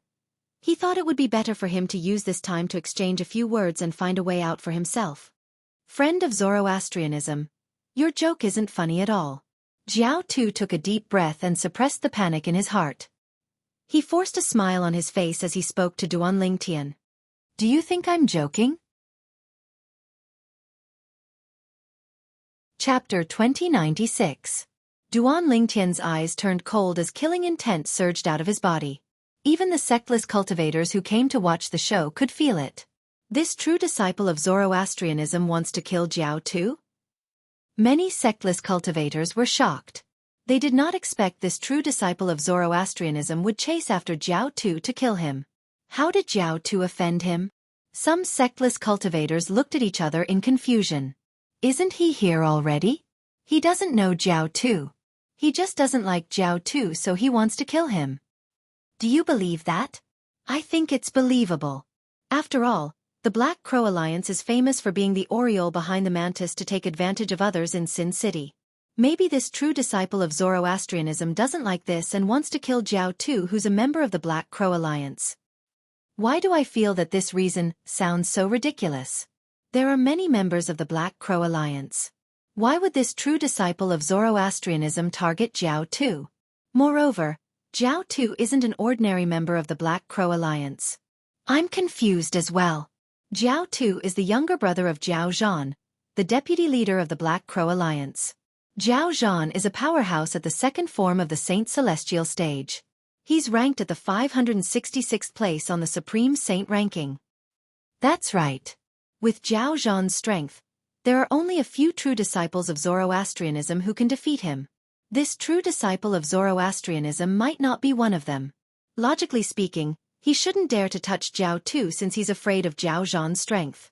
he thought it would be better for him to use this time to exchange a few words and find a way out for himself. Friend of Zoroastrianism, your joke isn't funny at all. Jiao Tu took a deep breath and suppressed the panic in his heart. He forced a smile on his face as he spoke to Duan Ling Tian. Do you think I'm joking? Chapter 2096. Duan Ling Tian's eyes turned cold as killing intent surged out of his body. Even the sectless cultivators who came to watch the show could feel it. This true disciple of Zoroastrianism wants to kill Jiao Tu? Many sectless cultivators were shocked. They did not expect this true disciple of Zoroastrianism would chase after Jiao Tu to kill him. How did Jiao Tu offend him? Some sectless cultivators looked at each other in confusion. Isn't he here already? He doesn't know Jiao Tu. He just doesn't like Jiao Tu, so he wants to kill him. Do you believe that? I think it's believable. After all, the Black Crow Alliance is famous for being the aureole behind the mantis to take advantage of others in Sin City. Maybe this true disciple of Zoroastrianism doesn't like this and wants to kill Jiao Tu, who's a member of the Black Crow Alliance. Why do I feel that this reason sounds so ridiculous? There are many members of the Black Crow Alliance. Why would this true disciple of Zoroastrianism target Jiao Tu? Moreover, Jiao Tu isn't an ordinary member of the Black Crow Alliance. I'm confused as well. Jiao Tu is the younger brother of Jiao Zhan, the deputy leader of the Black Crow Alliance. Jiao Zhan is a powerhouse at the second form of the Saint Celestial stage. He's ranked at the 566th place on the Supreme Saint ranking. That's right. With Jiao Zhan's strength, there are only a few true disciples of Zoroastrianism who can defeat him. This true disciple of Zoroastrianism might not be one of them. Logically speaking, he shouldn't dare to touch Jiao Tu since he's afraid of Jiao Zhan's strength.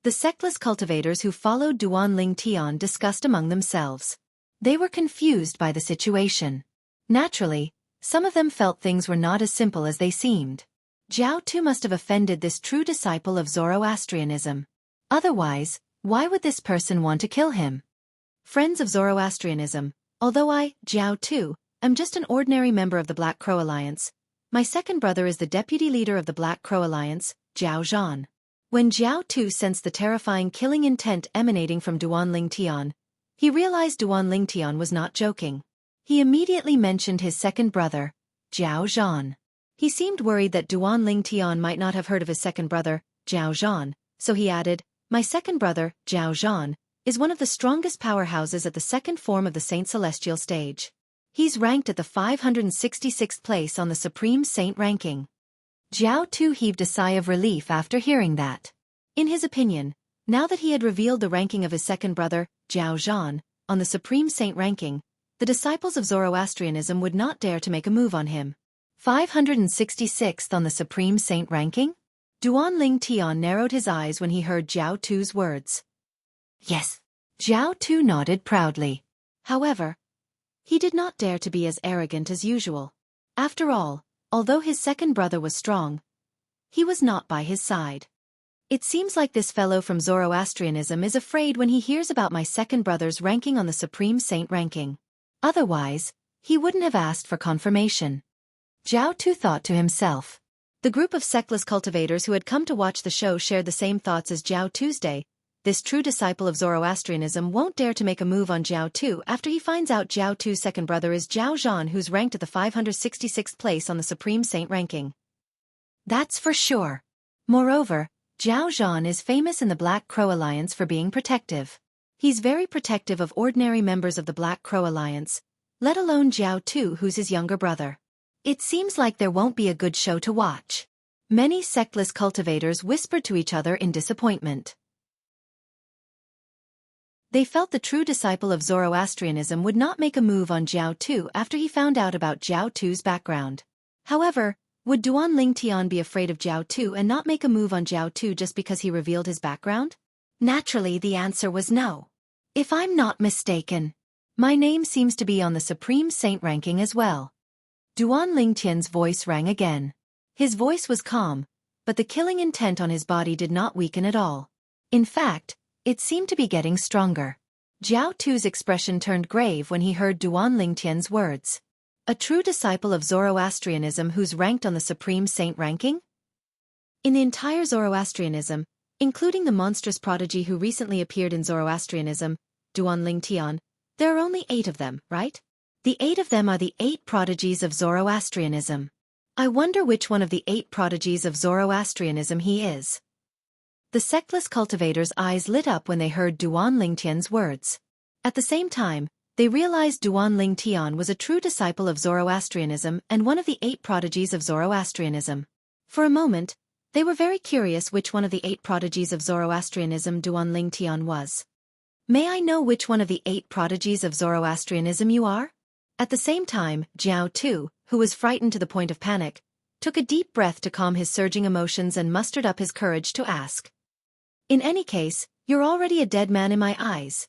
The sectless cultivators who followed Duan Ling Tian discussed among themselves. They were confused by the situation. Naturally, some of them felt things were not as simple as they seemed. Jiao Tu must have offended this true disciple of Zoroastrianism. Otherwise, why would this person want to kill him? Friends of Zoroastrianism, although I, Jiao Tu, am just an ordinary member of the Black Crow Alliance, my second brother is the deputy leader of the Black Crow Alliance, Jiao Zhan. When Jiao Tu sensed the terrifying killing intent emanating from Duan Ling Tian, he realized Duan Ling Tian was not joking. He immediately mentioned his second brother, Jiao Zhan. He seemed worried that Duan Ling Tian might not have heard of his second brother, Jiao Zhan, so he added, my second brother, Jiao Zhan, is one of the strongest powerhouses at the second form of the Saint Celestial stage. He's ranked at the 566th place on the Supreme Saint ranking. Jiao Tu heaved a sigh of relief after hearing that. In his opinion, now that he had revealed the ranking of his second brother, Zhao Zhan, on the Supreme Saint ranking, the disciples of Zoroastrianism would not dare to make a move on him. 566th on the Supreme Saint ranking? Duanling Tian narrowed his eyes when he heard Zhao Tu's words. Yes. Zhao Tu nodded proudly. However, he did not dare to be as arrogant as usual. After all, although his second brother was strong, he was not by his side. It seems like this fellow from Zoroastrianism is afraid when he hears about my second brother's ranking on the Supreme Saint ranking. Otherwise, he wouldn't have asked for confirmation. Zhao Tu thought to himself. The group of sectless cultivators who had come to watch the show shared the same thoughts as Zhao Tuesday. This true disciple of Zoroastrianism won't dare to make a move on Zhao Tu after he finds out Zhao Tu's second brother is Zhao Zhan, who's ranked at the 566th place on the Supreme Saint ranking. That's for sure. Moreover, Zhao Zhan is famous in the Black Crow Alliance for being protective. He's very protective of ordinary members of the Black Crow Alliance, let alone Zhao Tu, who's his younger brother. It seems like there won't be a good show to watch. Many sectless cultivators whispered to each other in disappointment. They felt the true disciple of Zoroastrianism would not make a move on Zhao Tu after he found out about Zhao Tu's background. However, would Duanling Tian be afraid of Zhao Tu and not make a move on Zhao Tu just because he revealed his background? Naturally, the answer was no. If I'm not mistaken, my name seems to be on the Supreme Saint ranking as well. Duanling Tian's voice rang again. His voice was calm, but the killing intent on his body did not weaken at all. In fact, it seemed to be getting stronger. Zhao Tu's expression turned grave when he heard Duanling Tian's words. A true disciple of Zoroastrianism who's ranked on the Supreme Saint ranking? In the entire Zoroastrianism, including the monstrous prodigy who recently appeared in Zoroastrianism, Duanling Tian, there are only 8 of them, right? The 8 of them are the 8 prodigies of Zoroastrianism. I wonder which one of the 8 prodigies of Zoroastrianism he is. The sectless cultivators' eyes lit up when they heard Duanling Tian's words. At the same time, they realized Duanling Tian was a true disciple of Zoroastrianism and one of the 8 prodigies of Zoroastrianism. For a moment, they were very curious which one of the 8 prodigies of Zoroastrianism Duanling Tian was. May I know which one of the 8 prodigies of Zoroastrianism you are? At the same time, Zhao Tu, who was frightened to the point of panic, took a deep breath to calm his surging emotions and mustered up his courage to ask. In any case, you're already a dead man in my eyes.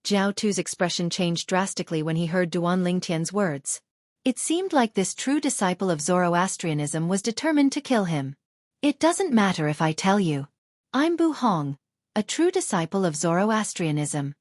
Zhao Tu's expression changed drastically when he heard Duanling Tian's words. It seemed like this true disciple of Zoroastrianism was determined to kill him. It doesn't matter if I tell you. I'm Bu Hong, a true disciple of Zoroastrianism.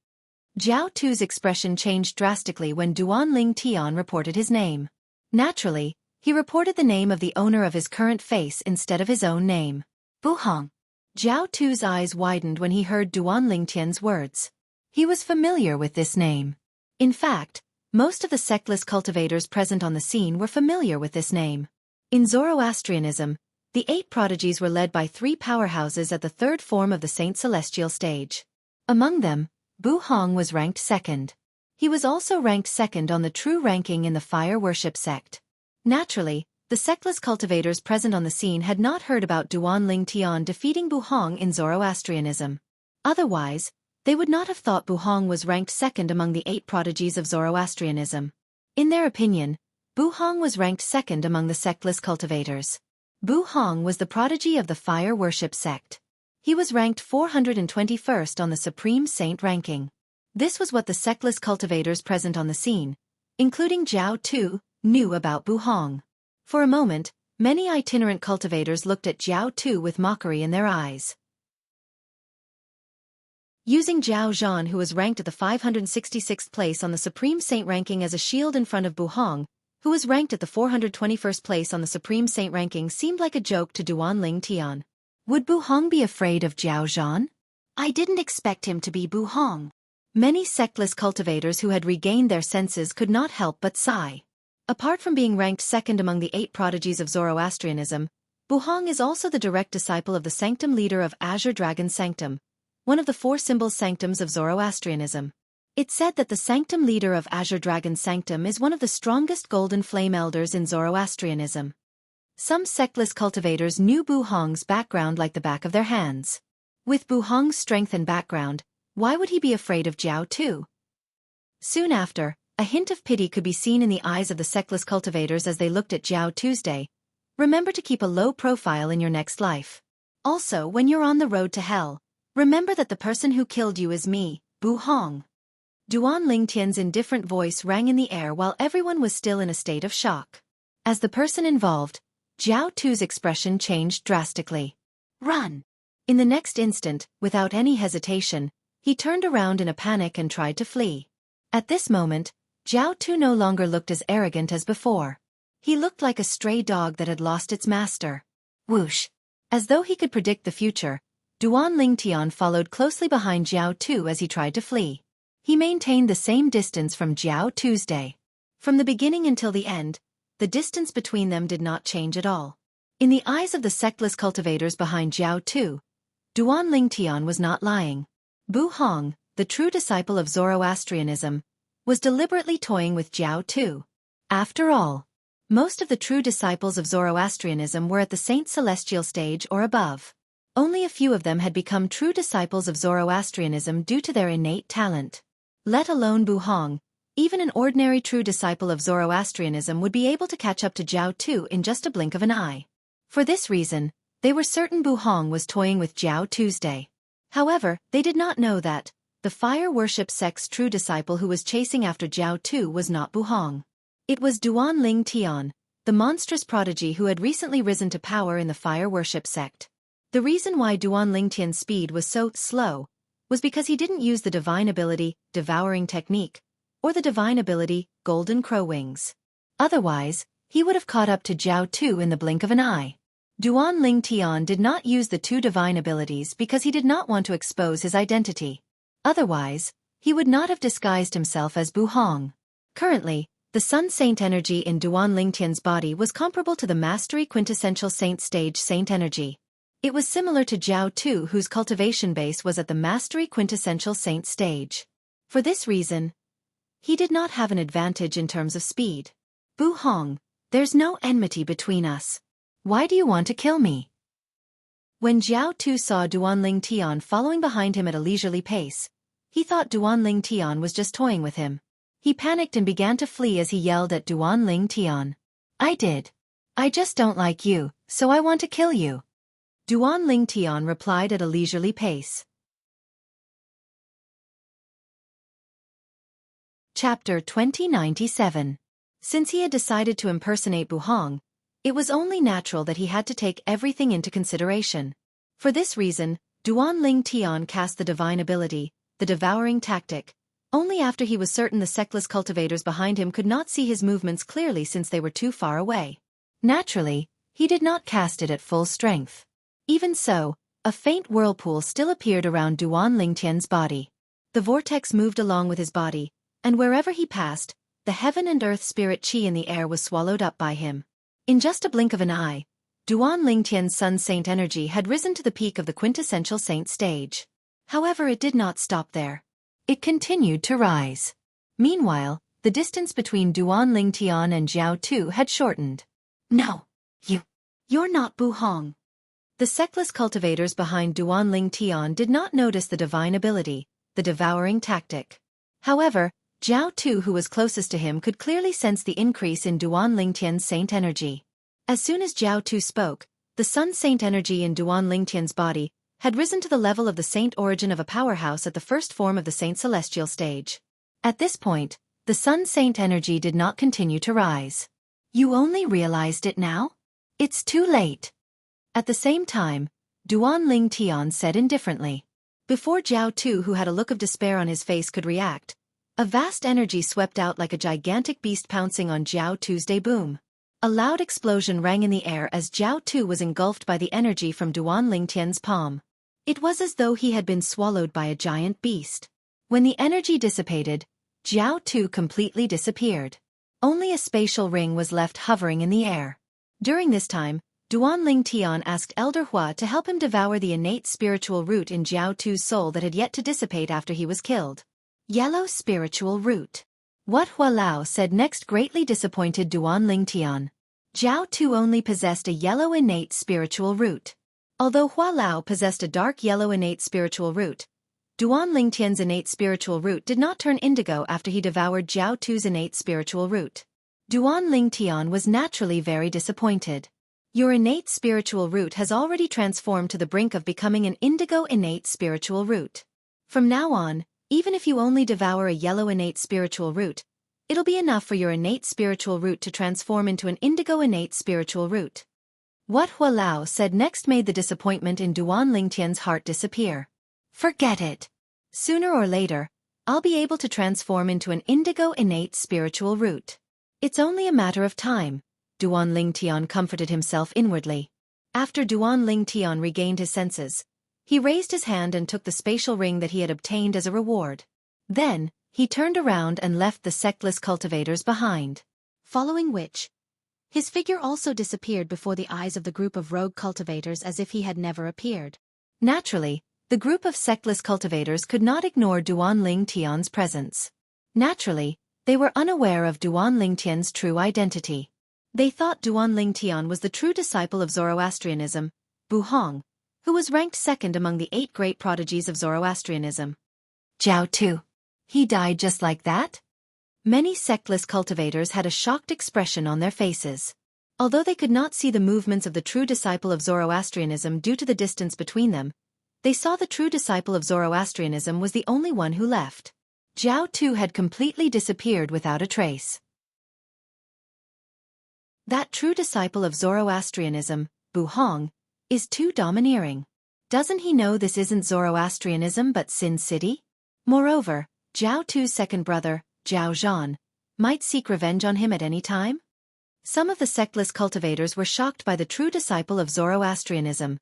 Zhao Tu's expression changed drastically when Duanling Tian reported his name. Naturally, he reported the name of the owner of his current face instead of his own name. Bu Hong. Zhao Tu's eyes widened when he heard Duanling Tian's words. He was familiar with this name. In fact, most of the sectless cultivators present on the scene were familiar with this name. In Zoroastrianism, the 8 prodigies were led by 3 powerhouses at the 3rd form of the Saint Celestial stage. Among them, Bu Hong was ranked 2nd. He was also ranked 2nd on the true ranking in the fire worship sect. Naturally, the sectless cultivators present on the scene had not heard about Duanling Tian defeating Bu Hong in Zoroastrianism. Otherwise, they would not have thought Bu Hong was ranked 2nd among the 8 prodigies of Zoroastrianism. In their opinion, Bu Hong was ranked 2nd among the sectless cultivators. Bu Hong was the prodigy of the fire worship sect. He was ranked 421st on the Supreme Saint ranking. This was what the sectless cultivators present on the scene, including Zhao Tu, knew about Bu Hong. For a moment, many itinerant cultivators looked at Zhao Tu with mockery in their eyes. Using Zhao Zhan, who was ranked at the 566th place on the Supreme Saint ranking, as a shield in front of Bu Hong, who was ranked at the 421st place on the Supreme Saint ranking, seemed like a joke to Duanling Tian. Would Bu Hong be afraid of Zhao Zhan? I didn't expect him to be Bu Hong. Many sectless cultivators who had regained their senses could not help but sigh. Apart from being ranked 2nd among the 8 prodigies of Zoroastrianism, Bu Hong is also the direct disciple of the sanctum leader of Azure Dragon Sanctum, one of the 4 symbol sanctums of Zoroastrianism. It's said that the sanctum leader of Azure Dragon Sanctum is one of the strongest golden flame elders in Zoroastrianism. Some sectless cultivators knew Bu Hong's background like the back of their hands. With Bu Hong's strength and background, why would he be afraid of Jiao Tu? Soon after, a hint of pity could be seen in the eyes of the sectless cultivators as they looked at Jiao Tuesday. Remember to keep a low profile in your next life. Also, when you're on the road to hell, remember that the person who killed you is me, Bu Hong. Duan Lingtian's indifferent voice rang in the air while everyone was still in a state of shock. As the person involved, Jiao Tu's expression changed drastically. Run! In the next instant, without any hesitation, he turned around in a panic and tried to flee. At this moment, Jiao Tu no longer looked as arrogant as before. He looked like a stray dog that had lost its master. Whoosh! As though he could predict the future, Duan Lingtian followed closely behind Jiao Tu as he tried to flee. He maintained the same distance from Jiao Tuesday. From the beginning until the end, the distance between them did not change at all. In the eyes of the sectless cultivators behind Jiao Tu, Duan Lingtian was not lying. Bu Hong, the true disciple of Zoroastrianism, was deliberately toying with Jiao Tu. After all, most of the true disciples of Zoroastrianism were at the Saint Celestial stage or above. Only a few of them had become true disciples of Zoroastrianism due to their innate talent. Let alone Bu Hong, even an ordinary true disciple of Zoroastrianism would be able to catch up to Jiao Tu in just a blink of an eye. For this reason, they were certain Bu Hong was toying with Jiao Tuesday. However, they did not know that the fire worship sect's true disciple who was chasing after Jiao Tu was not Bu Hong. It was Duan Ling Tian, the monstrous prodigy who had recently risen to power in the fire worship sect. The reason why Duan Lingtian's speed was so slow was because he didn't use the divine ability, devouring technique, or the divine ability, golden crow wings. Otherwise, he would have caught up to Jiao Tu in the blink of an eye. Duan Lingtian did not use the two divine abilities because he did not want to expose his identity. Otherwise, he would not have disguised himself as Bu Hong. Currently, the Sun Saint energy in Duan Lingtian's body was comparable to the Mastery Quintessential Saint Stage Saint energy. It was similar to Jiao Tu, whose cultivation base was at the Mastery Quintessential Saint stage. For this reason, he did not have an advantage in terms of speed. Bu Hong, there's no enmity between us. Why do you want to kill me? When Jiao Tu saw Duan Lingtian following behind him at a leisurely pace, he thought Duan Lingtian was just toying with him. He panicked and began to flee as he yelled at Duan Lingtian. I just don't like you, so I want to kill you. Duan Lingtian replied at a leisurely pace. Chapter 2097. Since he had decided to impersonate Bu Hong, it was only natural that he had to take everything into consideration. For this reason, Duan Lingtian cast the divine ability, the devouring tactic, only after he was certain the sectless cultivators behind him could not see his movements clearly since they were too far away. Naturally, he did not cast it at full strength. Even so, a faint whirlpool still appeared around Duan Lingtian's body. The vortex moved along with his body, and wherever he passed, the heaven and earth spirit chi in the air was swallowed up by him. In just a blink of an eye, Duan Lingtian's Sun Saint energy had risen to the peak of the quintessential saint stage. However, it did not stop there. It continued to rise. Meanwhile, the distance between Duan Lingtian and Jiao Tu had shortened. No, you're not Bu Hong. The sectless cultivators behind Duan Lingtian did not notice the divine ability, the devouring tactic. However, Jiao Tu, who was closest to him, could clearly sense the increase in Duan Lingtian's saint energy. As soon as Jiao Tu spoke, the Sun Saint energy in Duan Lingtian's body had risen to the level of the saint origin of a powerhouse at the first form of the Saint Celestial stage. At this point, the Sun Saint energy did not continue to rise. You only realized it now? It's too late. At the same time, Duan Lingtian said indifferently. Before Jiao Tu, who had a look of despair on his face, could react, a vast energy swept out like a gigantic beast pouncing on Jiao Tuesday. Boom! A loud explosion rang in the air as Jiao Tu was engulfed by the energy from Duan Lingtian's palm. It was as though he had been swallowed by a giant beast. When the energy dissipated, Jiao Tu completely disappeared. Only a spatial ring was left hovering in the air. During this time, Duan Lingtian asked Elder Hua to help him devour the innate spiritual root in Jiao Tu's soul that had yet to dissipate after he was killed. Yellow spiritual root. What Hua Lao said next greatly disappointed Duan Lingtian. Jiao Tu only possessed a yellow innate spiritual root. Although Hua Lao possessed a dark yellow innate spiritual root, Duan Lingtian's innate spiritual root did not turn indigo after he devoured Jiao Tu's innate spiritual root. Duan Lingtian was naturally very disappointed. Your innate spiritual root has already transformed to the brink of becoming an indigo innate spiritual root. From now on, even if you only devour a yellow innate spiritual root, it'll be enough for your innate spiritual root to transform into an indigo innate spiritual root. What Hua Lao said next made the disappointment in Duan Lingtian's heart disappear. Forget it. Sooner or later, I'll be able to transform into an indigo innate spiritual root. It's only a matter of time, Duan Lingtian comforted himself inwardly. After Duan Lingtian regained his senses, he raised his hand and took the spatial ring that he had obtained as a reward. Then, he turned around and left the sectless cultivators behind. Following which, his figure also disappeared before the eyes of the group of rogue cultivators as if he had never appeared. Naturally, the group of sectless cultivators could not ignore Duan Lingtian's presence. Naturally, they were unaware of Duan Lingtian's true identity. They thought Duan Lingtian was the true disciple of Zoroastrianism, Buhong, who was ranked second among the 8 great prodigies of Zoroastrianism. Jiao Tu. He died just like that? Many sectless cultivators had a shocked expression on their faces. Although they could not see the movements of the true disciple of Zoroastrianism due to the distance between them, they saw the true disciple of Zoroastrianism was the only one who left. Jiao Tu had completely disappeared without a trace. That true disciple of Zoroastrianism, Buhong, is too domineering. Doesn't he know this isn't Zoroastrianism but Sin City? Moreover, Jiao Tu's second brother, Jiao Zhan, might seek revenge on him at any time? Some of the sectless cultivators were shocked by the true disciple of Zoroastrianism,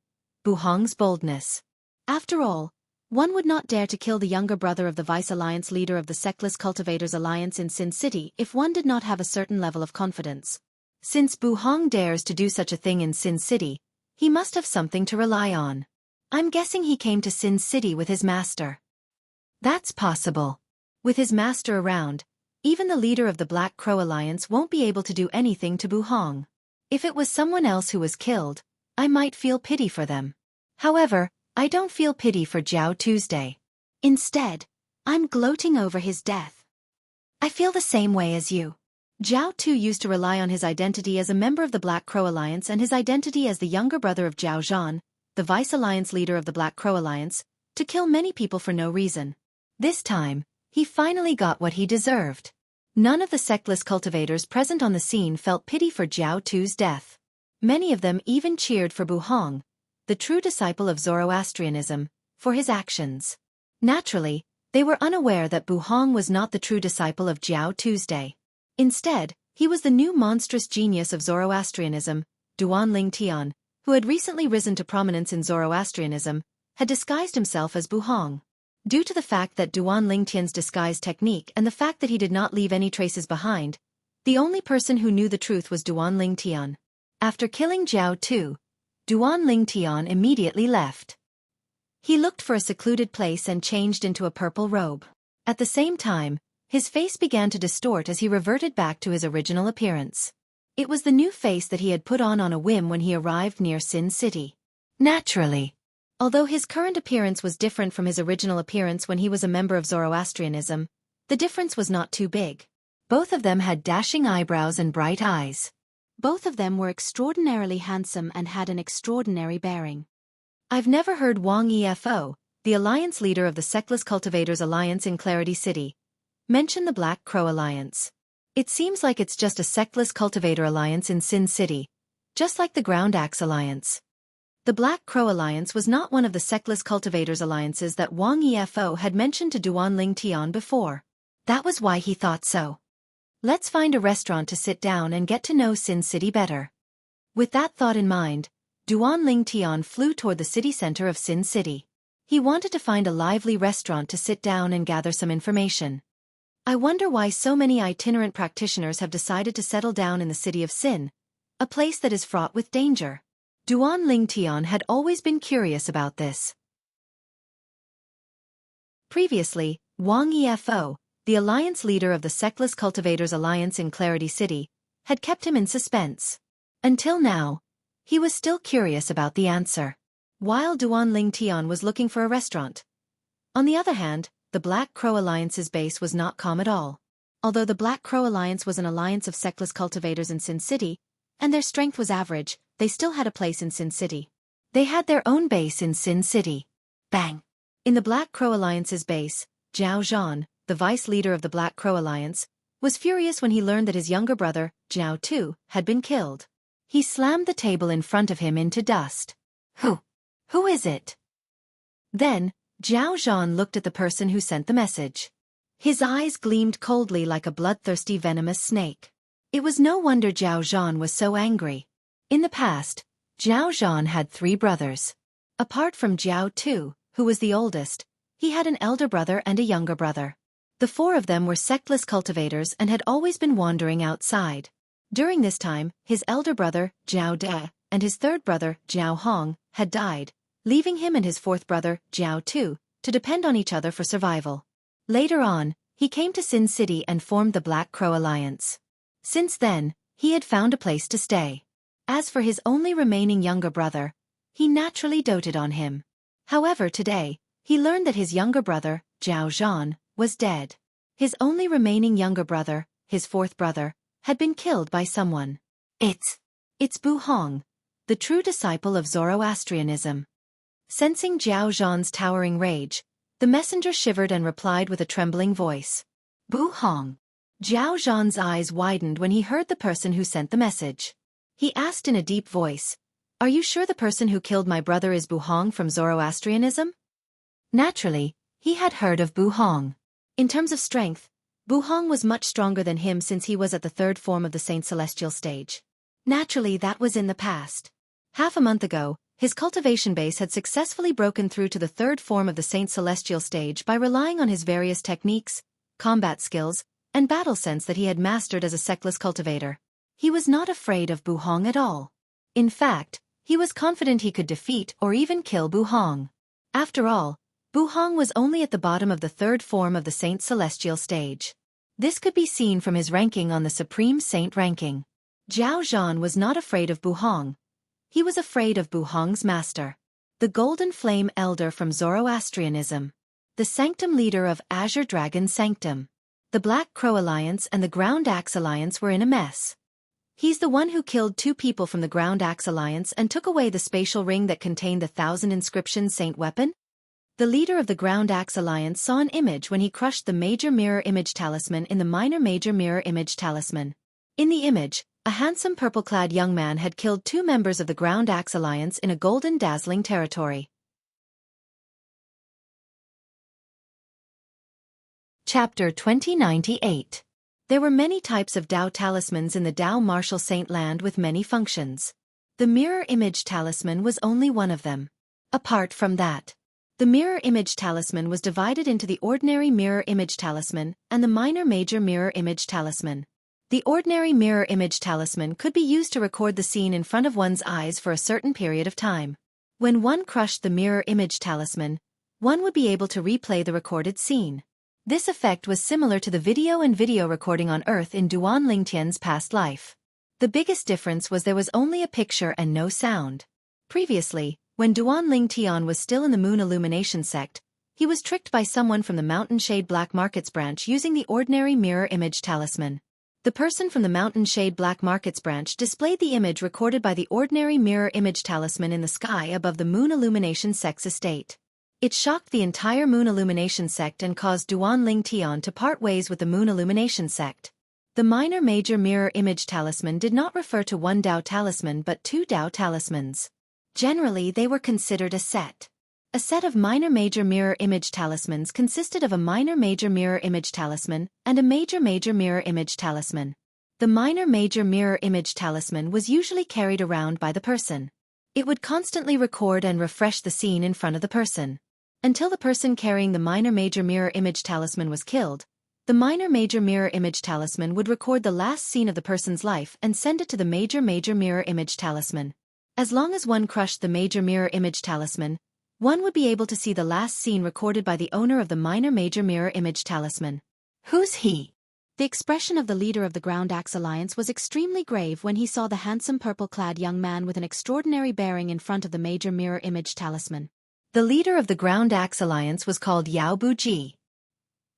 Buhong's boldness. After all, one would not dare to kill the younger brother of the Vice Alliance leader of the Sectless Cultivators Alliance in Sin City if one did not have a certain level of confidence. Since Buhong dares to do such a thing in Sin City, he must have something to rely on. I'm guessing he came to Sin City with his master. That's possible. With his master around, even the leader of the Black Crow Alliance won't be able to do anything to Buhong. If it was someone else who was killed, I might feel pity for them. However, I don't feel pity for Jiao Tuesday. Instead, I'm gloating over his death. I feel the same way as you. Jiao Tu used to rely on his identity as a member of the Black Crow Alliance and his identity as the younger brother of Jiao Zhan, the Vice Alliance leader of the Black Crow Alliance, to kill many people for no reason. This time, he finally got what he deserved. None of the sectless cultivators present on the scene felt pity for Jiao Tu's death. Many of them even cheered for Buhong, the true disciple of Zoroastrianism, for his actions. Naturally, they were unaware that Buhong was not the true disciple of Jiao Tuesday. Instead, he was the new monstrous genius of Zoroastrianism, Duan Lingtian, who had recently risen to prominence in Zoroastrianism, had disguised himself as Buhong. Due to the fact that Duan Lingtian's disguise technique and the fact that he did not leave any traces behind, the only person who knew the truth was Duan Lingtian. After killing Jiao Tu, Duan Lingtian immediately left. He looked for a secluded place and changed into a purple robe. At the same time, his face began to distort as he reverted back to his original appearance. It was the new face that he had put on a whim when he arrived near Sin City. Naturally. Although his current appearance was different from his original appearance when he was a member of Zoroastrianism, the difference was not too big. Both of them had dashing eyebrows and bright eyes. Both of them were extraordinarily handsome and had an extraordinary bearing. I've never heard Wang Efo, the alliance leader of the Sectless Cultivators Alliance in Clarity City, mention the Black Crow Alliance. It seems like it's just a Sectless Cultivator Alliance in Sin City, just like the Ground Axe Alliance. The Black Crow Alliance was not one of the Sectless Cultivators Alliances that Wang Efo had mentioned to Duan Lingtian before. That was why he thought so. Let's find a restaurant to sit down and get to know Sin City better. With that thought in mind, Duan Lingtian flew toward the city center of Sin City. He wanted to find a lively restaurant to sit down and gather some information. I wonder why so many itinerant practitioners have decided to settle down in the city of Sin, a place that is fraught with danger. Duan Lingtian had always been curious about this. Previously, Wang Efo, the alliance leader of the Sectless Cultivators Alliance in Clarity City, had kept him in suspense. Until now, he was still curious about the answer. while Duan Ling Tian was looking for a restaurant. On the other hand, the Black Crow Alliance's base was not calm at all. Although the Black Crow Alliance was an alliance of sectless cultivators in Sin City, and their strength was average, they still had a place in Sin City. They had their own base in Sin City. Bang! In the Black Crow Alliance's base, Zhao Zhan, the vice leader of the Black Crow Alliance, was furious when he learned that his younger brother, Zhao Tu, had been killed. He slammed the table in front of him into dust. Who is it? Then, Zhao Zhan looked at the person who sent the message. His eyes gleamed coldly like a bloodthirsty venomous snake. It was no wonder Zhao Zhan was so angry. In the past, Zhao Zhan had 3 brothers. Apart from Zhao Tu, who was the oldest, he had an elder brother and a younger brother. The 4 of them were sectless cultivators and had always been wandering outside. During this time, his elder brother, Zhao De, and his 3rd brother, Zhao Hong, had died, leaving him and his 4th brother, Zhao Tu, to depend on each other for survival. Later on, he came to Sin City and formed the Black Crow Alliance. Since then, he had found a place to stay. As for his only remaining younger brother, he naturally doted on him. However, today, he learned that his younger brother, Zhao Zhan, was dead. His only remaining younger brother, his 4th brother, had been killed by someone. It's Bu Hong, the true disciple of Zoroastrianism. Sensing Zhao Zhan's towering rage, the messenger shivered and replied with a trembling voice. Bu Hong. Zhao Zhan's eyes widened when he heard the person who sent the message. He asked in a deep voice, "Are you sure the person who killed my brother is Bu Hong from Zoroastrianism?" Naturally, he had heard of Bu Hong. In terms of strength, Bu Hong was much stronger than him since he was at the 3rd form of the Saint Celestial stage. Naturally, that was in the past. Half a month ago, his cultivation base had successfully broken through to the 3rd form of the Saint Celestial stage by relying on his various techniques, combat skills, and battle sense that he had mastered as a sectless cultivator. He was not afraid of Bu Hong at all. In fact, he was confident he could defeat or even kill Bu Hong. After all, Bu Hong was only at the bottom of the 3rd form of the Saint Celestial stage. This could be seen from his ranking on the Supreme Saint ranking. Zhao Zhan was not afraid of Bu Hong. He was afraid of Bu Hong's master, the Golden Flame Elder from Zoroastrianism, the Sanctum leader of Azure Dragon Sanctum. The Black Crow Alliance and the Ground Axe Alliance were in a mess. He's the one who killed 2 people from the Ground Axe Alliance and took away the spatial ring that contained the 1,000 inscriptions saint weapon? The leader of the Ground Axe Alliance saw an image when he crushed the Major Mirror Image Talisman in the Minor Major Mirror Image Talisman. In the image, a handsome purple-clad young man had killed 2 members of the Ground Axe Alliance in a golden dazzling territory. Chapter 2098. There were many types of Dao talismans in the Dao Martial Saint Land with many functions. The Mirror Image Talisman was only one of them. Apart from that, the Mirror Image Talisman was divided into the Ordinary Mirror Image Talisman and the Minor Major Mirror Image Talisman. The Ordinary Mirror Image Talisman could be used to record the scene in front of one's eyes for a certain period of time. When one crushed the Mirror Image Talisman, one would be able to replay the recorded scene. This effect was similar to the video and video recording on Earth in Duan Lingtian's past life. The biggest difference was there was only a picture and no sound. Previously, when Duan Lingtian was still in the Moon Illumination sect, he was tricked by someone from the Mountain Shade Black Markets branch using the Ordinary Mirror Image Talisman. The person from the Mountain Shade Black Markets branch displayed the image recorded by the Ordinary Mirror Image Talisman in the sky above the Moon Illumination sect's estate. It shocked the entire Moon Illumination sect and caused Duan Lingtian to part ways with the Moon Illumination sect. The Minor Major Mirror Image Talisman did not refer to one Dao talisman but 2 Dao talismans. Generally, they were considered a set. A set of Minor Major Mirror Image Talismans consisted of a Minor Major Mirror Image Talisman and a Major Major Mirror Image Talisman. The Minor Major Mirror Image Talisman was usually carried around by the person. It would constantly record and refresh the scene in front of the person. Until the person carrying the Minor Major Mirror Image Talisman was killed, the Minor Major Mirror Image Talisman would record the last scene of the person's life and send it to the Major Major Mirror Image Talisman. As long as one crushed the Major Mirror Image Talisman, one would be able to see the last scene recorded by the owner of the Minor Major Mirror Image Talisman. Who's he? The expression of the leader of the Ground Axe Alliance was extremely grave when he saw the handsome purple-clad young man with an extraordinary bearing in front of the major mirror image talisman. The leader of the Ground Axe Alliance was called Yao Buji.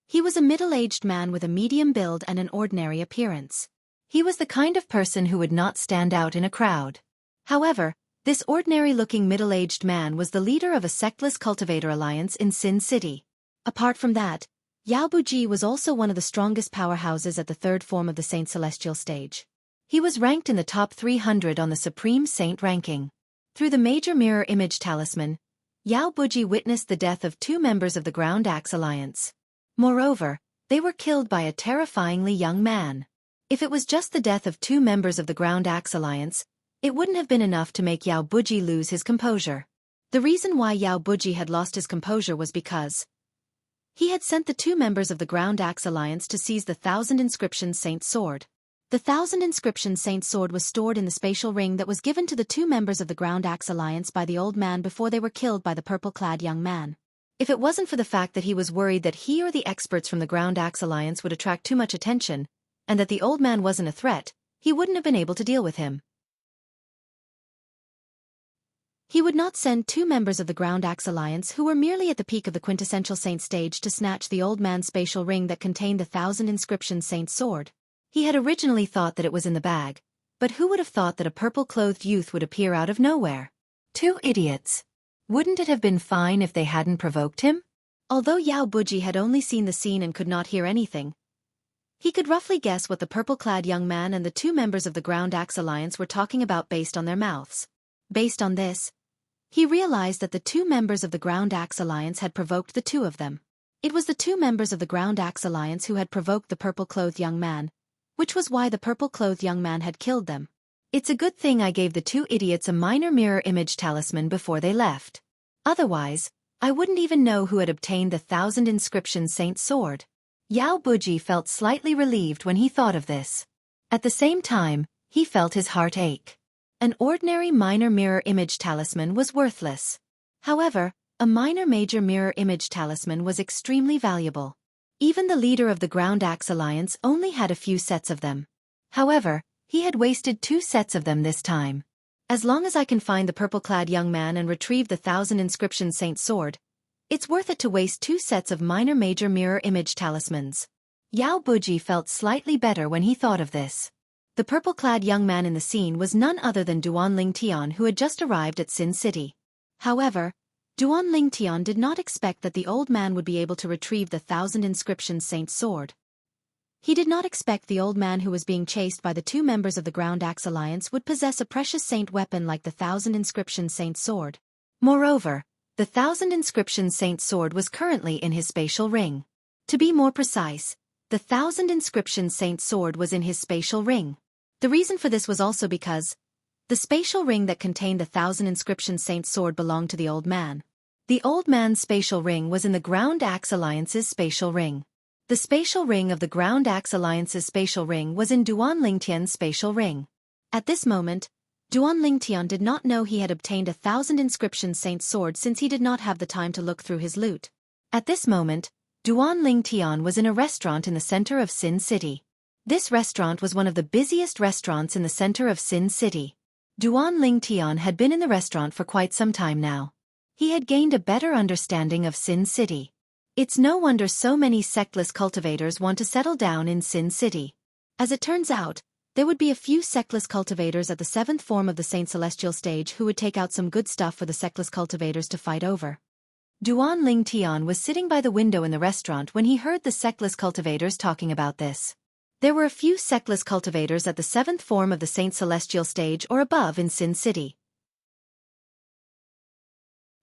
He was a middle-aged man with a medium build and an ordinary appearance. He was the kind of person who would not stand out in a crowd. However, this ordinary-looking middle-aged man was the leader of a sectless cultivator alliance in Sin City. Apart from that, Yao Buji was also one of the strongest powerhouses at the third form of the Saint Celestial stage. He was ranked in the top 300 on the Supreme Saint ranking. Through the major mirror image talisman, Yao Buji witnessed the death of 2 members of the Ground Axe Alliance. Moreover, they were killed by a terrifyingly young man. If it was just the death of 2 members of the Ground Axe Alliance, it wouldn't have been enough to make Yao Buji lose his composure. The reason why Yao Buji had lost his composure was because he had sent the 2 members of the Ground Axe Alliance to seize the 1,000 Inscription Saint Sword. The 1,000 Inscription Saint Sword was stored in the spatial ring that was given to the 2 members of the Ground Axe Alliance by the old man before they were killed by the purple-clad young man. If it wasn't for the fact that he was worried that he or the experts from the Ground Axe Alliance would attract too much attention, and that the old man wasn't a threat, he wouldn't have been able to deal with him. He would not send 2 members of the Ground Axe Alliance who were merely at the peak of the quintessential saint stage to snatch the old man's spatial ring that contained the 1,000 Inscription Saint Sword. He had originally thought that it was in the bag, but who would have thought that a purple-clothed youth would appear out of nowhere? 2 idiots. Wouldn't it have been fine if they hadn't provoked him? Although Yao Buji had only seen the scene and could not hear anything, he could roughly guess what the purple-clad young man and the 2 members of the Ground Axe Alliance were talking about based on their mouths. Based on this, he realized that the 2 members of the Ground Axe Alliance had provoked the 2 of them. It was the 2 members of the Ground Axe Alliance who had provoked the purple-clothed young man, which was why the purple-clothed young man had killed them. It's a good thing I gave the 2 idiots a minor mirror image talisman before they left. Otherwise, I wouldn't even know who had obtained the 1,000 Inscription Saint Sword. Yao Buji felt slightly relieved when he thought of this. At the same time, he felt his heart ache. An ordinary minor mirror image talisman was worthless. However, a minor major mirror image talisman was extremely valuable. Even the leader of the Ground Axe Alliance only had a few sets of them. However, he had wasted 2 sets of them this time. As long as I can find the purple-clad young man and retrieve the 1,000 Inscription Saint Sword, it's worth it to waste 2 sets of minor major mirror image talismans. Yao Buji felt slightly better when he thought of this. The purple-clad young man in the scene was none other than Duan Lingtian, who had just arrived at Sin City. However, Duan Lingtian did not expect that the old man would be able to retrieve the 1,000 Inscription Saint Sword. He did not expect the old man who was being chased by the 2 members of the Ground Axe Alliance would possess a precious saint weapon like the 1,000 Inscription Saint Sword. Moreover, the 1,000 Inscription Saint Sword was currently in his spatial ring. To be more precise, the 1,000 Inscription Saint Sword was in his spatial ring. The reason for this was also because the spatial ring that contained the 1,000 Inscription Saint Sword belonged to the old man. The old man's spatial ring was in the Ground Axe Alliance's spatial ring. The spatial ring of the Ground Axe Alliance's spatial ring was in Duan Lingtian's spatial ring. At this moment, Duan Lingtian did not know he had obtained a 1,000 Inscription Saint Sword since he did not have the time to look through his loot. At this moment, Duan Lingtian was in a restaurant in the center of Sin City. This restaurant was one of the busiest restaurants in the center of Sin City. Duan Lingtian had been in the restaurant for quite some time now. He had gained a better understanding of Sin City. It's no wonder so many sectless cultivators want to settle down in Sin City. As it turns out, there would be a few sectless cultivators at the 7th form of the Saint Celestial stage who would take out some good stuff for the sectless cultivators to fight over. Duan Lingtian was sitting by the window in the restaurant when he heard the sectless cultivators talking about this. There were a few sectless cultivators at the 7th form of the Saint Celestial stage or above in Sin City.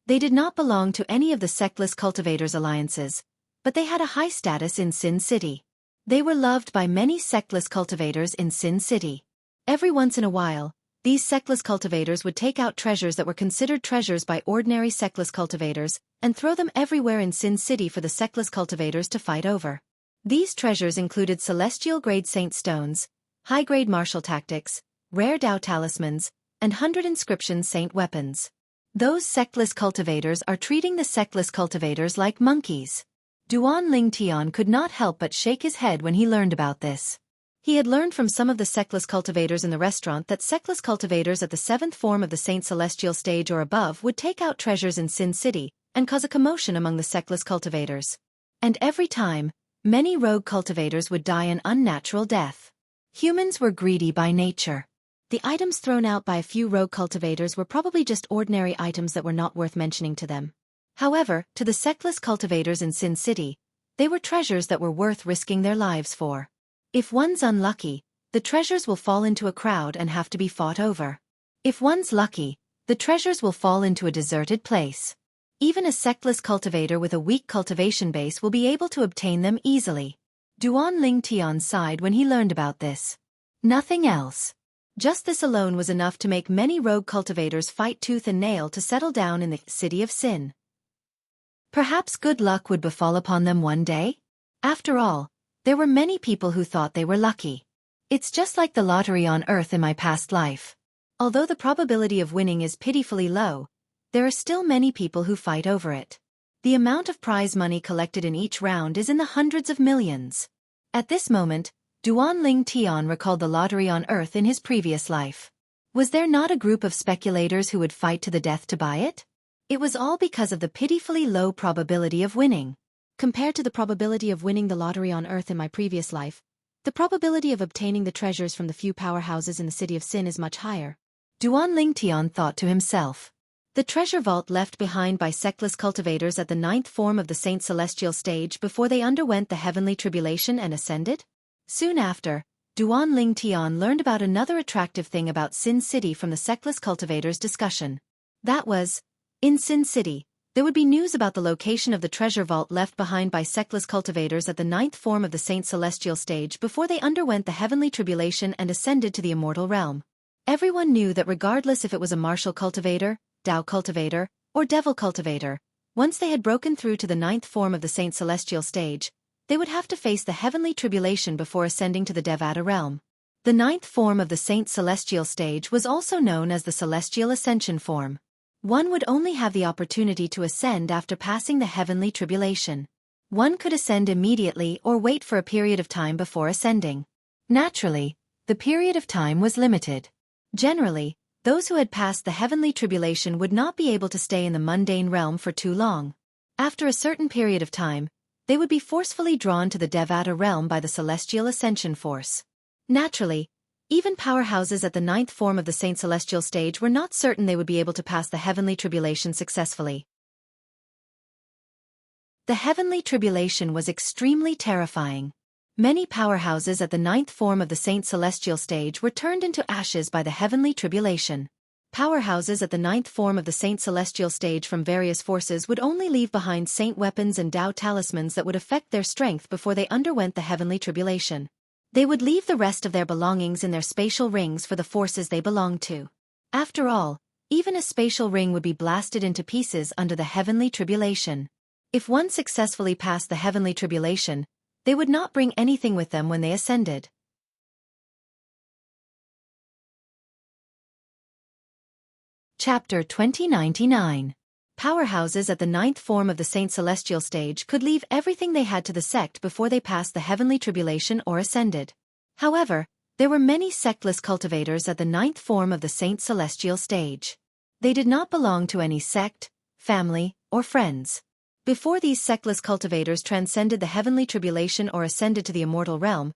They did not belong to any of the sectless cultivators' alliances, but they had a high status in Sin City. They were loved by many sectless cultivators in Sin City. Every once in a while, these sectless cultivators would take out treasures that were considered treasures by ordinary sectless cultivators and throw them everywhere in Sin City for the sectless cultivators to fight over. These treasures included celestial-grade saint stones, high-grade martial tactics, rare Dao talismans, and 100 inscription saint weapons. Those sectless cultivators are treating the sectless cultivators like monkeys. Duan Ling Tian could not help but shake his head when he learned about this. He had learned from some of the sectless cultivators in the restaurant that sectless cultivators at the 7th form of the Saint Celestial stage or above would take out treasures in Sin City and cause a commotion among the sectless cultivators. And every time, many rogue cultivators would die an unnatural death. Humans were greedy by nature. The items thrown out by a few rogue cultivators were probably just ordinary items that were not worth mentioning to them. However, to the sectless cultivators in Sin City, they were treasures that were worth risking their lives for. If one's unlucky, the treasures will fall into a crowd and have to be fought over. If one's lucky, the treasures will fall into a deserted place. Even a sectless cultivator with a weak cultivation base will be able to obtain them easily. Duan Ling Tian sighed when he learned about this. Nothing else. Just this alone was enough to make many rogue cultivators fight tooth and nail to settle down in the city of Sin. Perhaps good luck would befall upon them one day? After all, there were many people who thought they were lucky. It's just like the lottery on Earth in my past life. Although the probability of winning is pitifully low, there are still many people who fight over it. The amount of prize money collected in each round is in the hundreds of millions. At this moment, Duan Ling Tian recalled the lottery on Earth in his previous life. Was there not a group of speculators who would fight to the death to buy it? It was all because of the pitifully low probability of winning. Compared to the probability of winning the lottery on Earth in my previous life, the probability of obtaining the treasures from the few powerhouses in the city of Sin is much higher. Duan Ling Tian thought to himself. The treasure vault left behind by sectless cultivators at the 9th form of the Saint Celestial stage before they underwent the heavenly tribulation and ascended? Soon after, Duan Ling Tian learned about another attractive thing about Sin City from the sectless cultivators' discussion. That was, in Sin City, there would be news about the location of the treasure vault left behind by sectless cultivators at the 9th form of the Saint Celestial stage before they underwent the heavenly tribulation and ascended to the immortal realm. Everyone knew that regardless if it was a martial cultivator, Tao cultivator, or devil cultivator, once they had broken through to the 9th form of the Saint Celestial stage, they would have to face the heavenly tribulation before ascending to the Devata realm. The 9th form of the Saint Celestial stage was also known as the Celestial Ascension form. One would only have the opportunity to ascend after passing the heavenly tribulation. One could ascend immediately or wait for a period of time before ascending. Naturally, the period of time was limited. Generally, those who had passed the heavenly tribulation would not be able to stay in the mundane realm for too long. After a certain period of time, they would be forcefully drawn to the Devata realm by the celestial ascension force. Naturally, even powerhouses at the 9th form of the Saint Celestial stage were not certain they would be able to pass the heavenly tribulation successfully. The heavenly tribulation was extremely terrifying. Many powerhouses at the 9th form of the Saint Celestial stage were turned into ashes by the heavenly tribulation. Powerhouses at the 9th form of the Saint Celestial stage from various forces would only leave behind saint weapons and Tao talismans that would affect their strength before they underwent the heavenly tribulation. They would leave the rest of their belongings in their spatial rings for the forces they belonged to. After all, even a spatial ring would be blasted into pieces under the heavenly tribulation. If one successfully passed the heavenly tribulation, they would not bring anything with them when they ascended. Chapter 2099. Powerhouses at the 9th form of the Saint Celestial stage could leave everything they had to the sect before they passed the heavenly tribulation or ascended. However, there were many sectless cultivators at the 9th form of the Saint Celestial stage. They did not belong to any sect, family, or friends. Before these sectless cultivators transcended the heavenly tribulation or ascended to the immortal realm,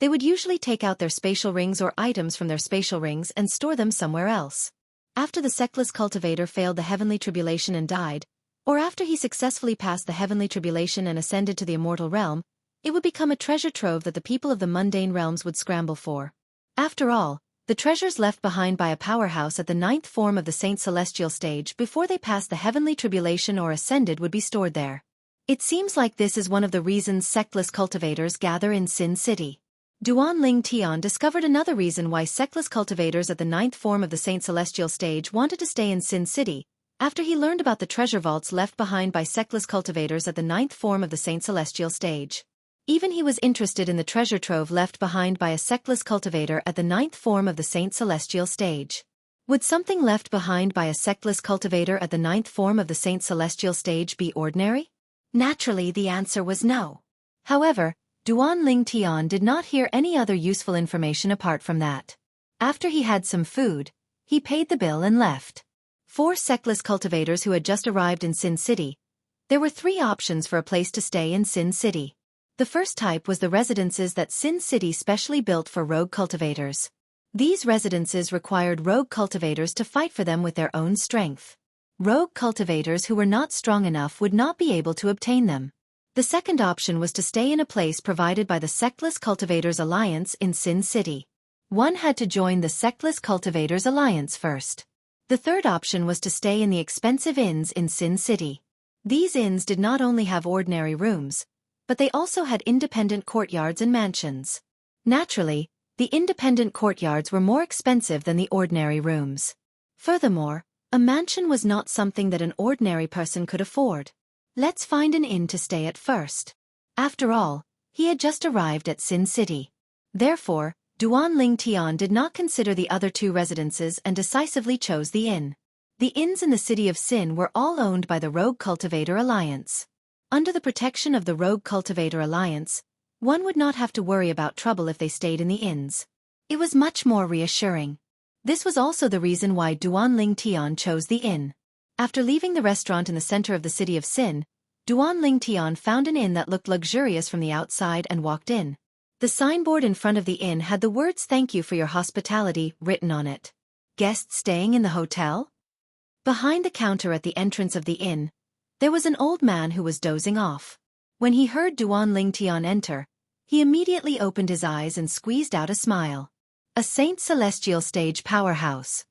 they would usually take out their spatial rings or items from their spatial rings and store them somewhere else. After the sectless cultivator failed the heavenly tribulation and died, or after he successfully passed the heavenly tribulation and ascended to the immortal realm, it would become a treasure trove that the people of the mundane realms would scramble for. After all, the treasures left behind by a powerhouse at the 9th form of the Saint Celestial stage before they passed the heavenly tribulation or ascended would be stored there. It seems like this is one of the reasons sectless cultivators gather in Sin City. Duan Ling Tian discovered another reason why sectless cultivators at the 9th form of the Saint Celestial stage wanted to stay in Sin City, after he learned about the treasure vaults left behind by sectless cultivators at the 9th form of the Saint Celestial stage. Even he was interested in the treasure trove left behind by a sectless cultivator at the 9th form of the Saint Celestial stage. Would something left behind by a sectless cultivator at the 9th form of the Saint Celestial stage be ordinary? Naturally, the answer was no. However, Duan Ling Tian did not hear any other useful information apart from that. After he had some food, he paid the bill and left. 4 sectless cultivators who had just arrived in Sin City. There were 3 options for a place to stay in Sin City. The first type was the residences that Sin City specially built for rogue cultivators. These residences required rogue cultivators to fight for them with their own strength. Rogue cultivators who were not strong enough would not be able to obtain them. The second option was to stay in a place provided by the Sectless Cultivators Alliance in Sin City. One had to join the Sectless Cultivators Alliance first. The third option was to stay in the expensive inns in Sin City. These inns did not only have ordinary rooms, but they also had independent courtyards and mansions. Naturally, the independent courtyards were more expensive than the ordinary rooms. Furthermore, a mansion was not something that an ordinary person could afford. Let's find an inn to stay at first. After all, he had just arrived at Sin City. Therefore, Duan Ling Tian did not consider the other 2 residences and decisively chose the inn. The inns in the city of Sin were all owned by the Rogue Cultivator Alliance. Under the protection of the Rogue Cultivator Alliance, one would not have to worry about trouble if they stayed in the inns. It was much more reassuring. This was also the reason why Duan Ling Tian chose the inn. After leaving the restaurant in the center of the city of Sin, Duan Ling Tian found an inn that looked luxurious from the outside and walked in. The signboard in front of the inn had the words "Thank you for your hospitality" written on it. Guests staying in the hotel? Behind the counter at the entrance of the inn, there was an old man who was dozing off. When he heard Duan Ling Tian enter, he immediately opened his eyes and squeezed out a smile. A Saint Celestial stage powerhouse.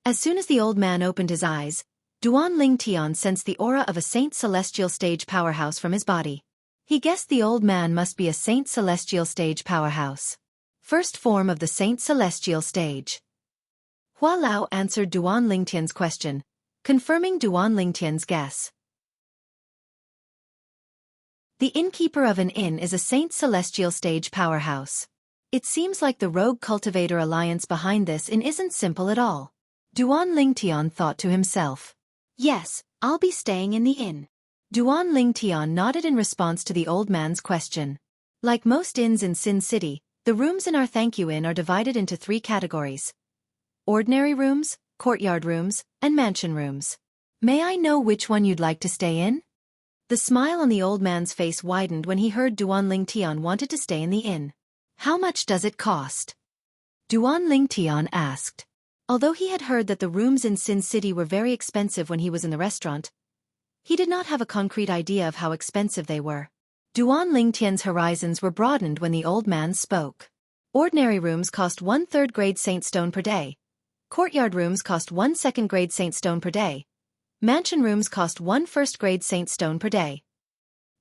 As soon as the old man opened his eyes, Duan Ling Tian sensed the aura of a Saint Celestial stage powerhouse from his body. He guessed the old man must be a Saint Celestial stage powerhouse. First form of the Saint Celestial stage. Hua Lao answered Duan Ling Tian's question, confirming Duan Ling Tian's guess. The innkeeper of an inn is a Saint Celestial stage powerhouse. It seems like the Rogue Cultivator Alliance behind this inn isn't simple at all. Duan Ling Tian thought to himself. Yes, I'll be staying in the inn. Duan Ling Tian nodded in response to the old man's question. Like most inns in Sin City, the rooms in our Thank You Inn are divided into 3 categories. Ordinary rooms, courtyard rooms, and mansion rooms. May I know which one you'd like to stay in? The smile on the old man's face widened when he heard Duan Ling Tian wanted to stay in the inn. How much does it cost? Duan Ling Tian asked. Although he had heard that the rooms in Sin City were very expensive when he was in the restaurant, he did not have a concrete idea of how expensive they were. Duan Ling Tian's horizons were broadened when the old man spoke. Ordinary rooms cost 1/3 grade Saint Stone per day. Courtyard rooms cost 1 2nd grade Saint Stone per day. Mansion rooms cost 1 1st grade Saint Stone per day.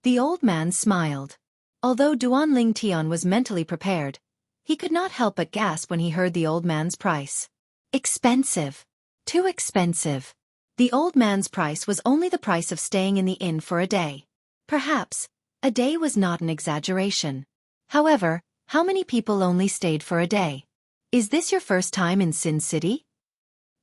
The old man smiled. Although Duan Ling Tian was mentally prepared, he could not help but gasp when he heard the old man's price. Expensive. Too expensive. The old man's price was only the price of staying in the inn for a day. Perhaps, a day was not an exaggeration. However, how many people only stayed for a day? Is this your first time in Sin City?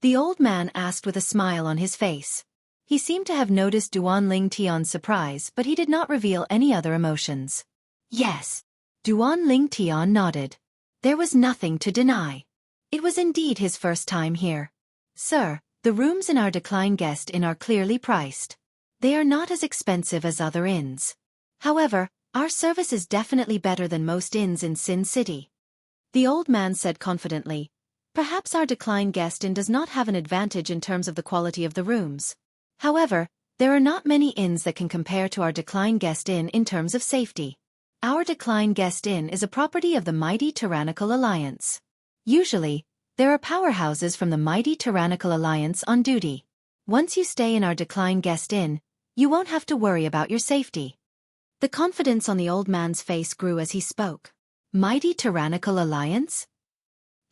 The old man asked with a smile on his face. He seemed to have noticed Duan Ling Tian's surprise, but he did not reveal any other emotions. Yes. Duan Ling Tian nodded. There was nothing to deny. It was indeed his first time here. Sir, the rooms in our Decline Guest Inn are clearly priced. They are not as expensive as other inns. However, our service is definitely better than most inns in Sin City. The old man said confidently. Perhaps our Decline Guest Inn does not have an advantage in terms of the quality of the rooms. However, there are not many inns that can compare to our Decline Guest Inn in terms of safety. Our Decline Guest Inn is a property of the mighty Tyrannical Alliance. Usually, there are powerhouses from the mighty Tyrannical Alliance on duty. Once you stay in our Decline Guest Inn, you won't have to worry about your safety. The confidence on the old man's face grew as he spoke. Mighty Tyrannical Alliance?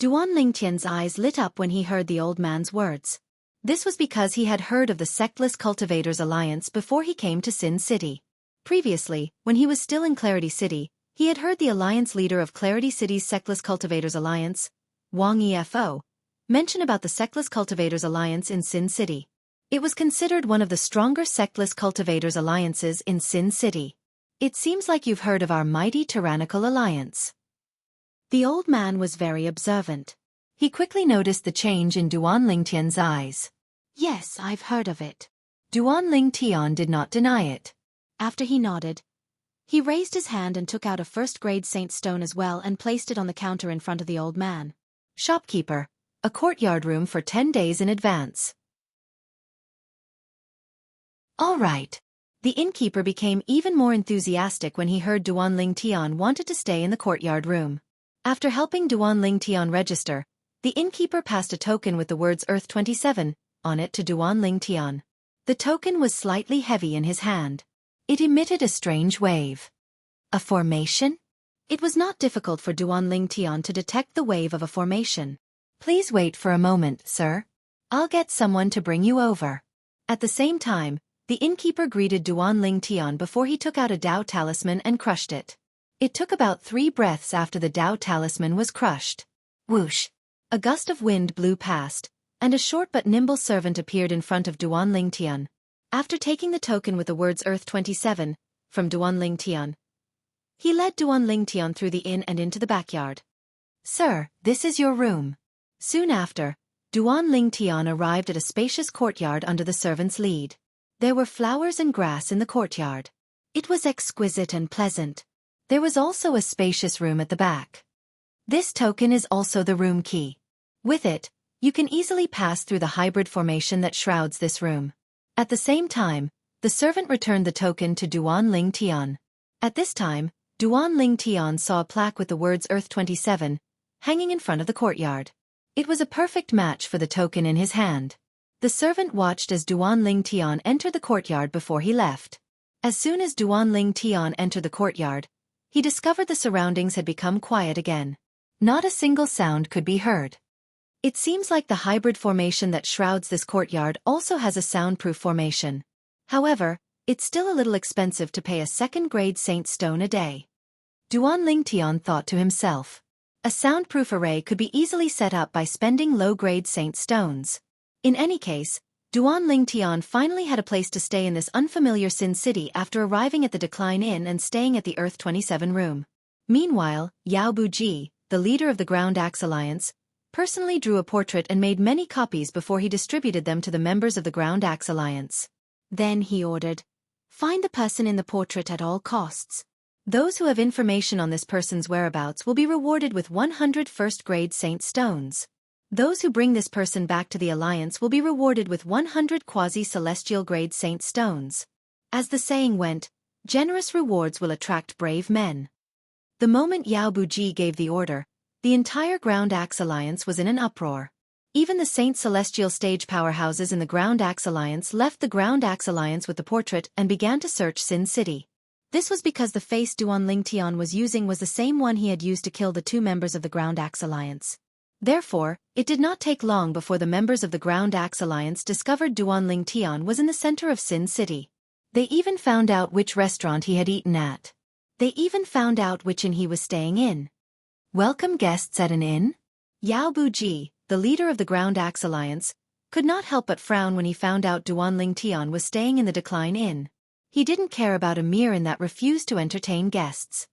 Duan Ling Tian's eyes lit up when he heard the old man's words. This was because he had heard of the Sectless Cultivators Alliance before he came to Sin City. Previously, when he was still in Clarity City, he had heard the alliance leader of Clarity City's Sectless Cultivators Alliance, Wang Efo, mention about the Sectless Cultivators Alliance in Sin City. It was considered one of the stronger sectless cultivators alliances in Sin City. It seems like you've heard of our mighty tyrannical alliance. The old man was very observant. He quickly noticed the change in Duan Lingtian's eyes. Yes, I've heard of it. Duan Lingtian did not deny it. After he nodded, he raised his hand and took out a first-grade saint stone as well and placed it on the counter in front of the old man. Shopkeeper, a courtyard room for 10 days in advance. All right. The innkeeper became even more enthusiastic when he heard Duan Lingtian wanted to stay in the courtyard room. After helping Duan Lingtian register, the innkeeper passed a token with the words Earth 27 on it to Duan Lingtian. The token was slightly heavy in his hand. It emitted a strange wave. A formation? It was not difficult for Duan Lingtian to detect the wave of a formation. Please wait for a moment, sir. I'll get someone to bring you over. At the same time, the innkeeper greeted Duan Lingtian before he took out a Dao talisman and crushed it. It took about 3 breaths after the Dao talisman was crushed. Whoosh! A gust of wind blew past, and a short but nimble servant appeared in front of Duan Lingtian. After taking the token with the words Earth 27 from Duan Lingtian, he led Duan Lingtian through the inn and into the backyard. Sir, this is your room. Soon after, Duan Lingtian arrived at a spacious courtyard under the servant's lead. There were flowers and grass in the courtyard. It was exquisite and pleasant. There was also a spacious room at the back. This token is also the room key. With it, you can easily pass through the hybrid formation that shrouds this room. At the same time, the servant returned the token to Duan Lingtian. At this time, Duan Lingtian saw a plaque with the words Earth 27 hanging in front of the courtyard. It was a perfect match for the token in his hand. The servant watched as Duan Lingtian entered the courtyard before he left. As soon as Duan Lingtian entered the courtyard, he discovered the surroundings had become quiet again. Not a single sound could be heard. It seems like the hybrid formation that shrouds this courtyard also has a soundproof formation. However, it's still a little expensive to pay a second-grade saint stone a day. Duan Lingtian thought to himself. A soundproof array could be easily set up by spending low-grade saint stones. In any case, Duan Lingtian finally had a place to stay in this unfamiliar Sin City after arriving at the Decline Inn and staying at the Earth 27 room. Meanwhile, Yao Buji, the leader of the Ground Axe Alliance, personally drew a portrait and made many copies before he distributed them to the members of the Ground Axe Alliance. Then he ordered, "Find the person in the portrait at all costs. Those who have information on this person's whereabouts will be rewarded with 100 first-grade saint stones. Those who bring this person back to the Alliance will be rewarded with 100 quasi-celestial grade saint stones." As the saying went, generous rewards will attract brave men. The moment Yao Buji gave the order, the entire Ground Axe Alliance was in an uproar. Even the Saint Celestial stage powerhouses in the Ground Axe Alliance left the Ground Axe Alliance with the portrait and began to search Sin City. This was because the face Duan Lingtian was using was the same one he had used to kill the 2 members of the Ground Axe Alliance. Therefore, it did not take long before the members of the Ground Axe Alliance discovered Duan Lingtian was in the center of Sin City. They even found out which restaurant he had eaten at. They even found out which inn he was staying in. Welcome guests at an inn? Yao Buji, the leader of the Ground Axe Alliance, could not help but frown when he found out Duan Lingtian was staying in the Decline Inn. He didn't care about a mere inn that refused to entertain guests.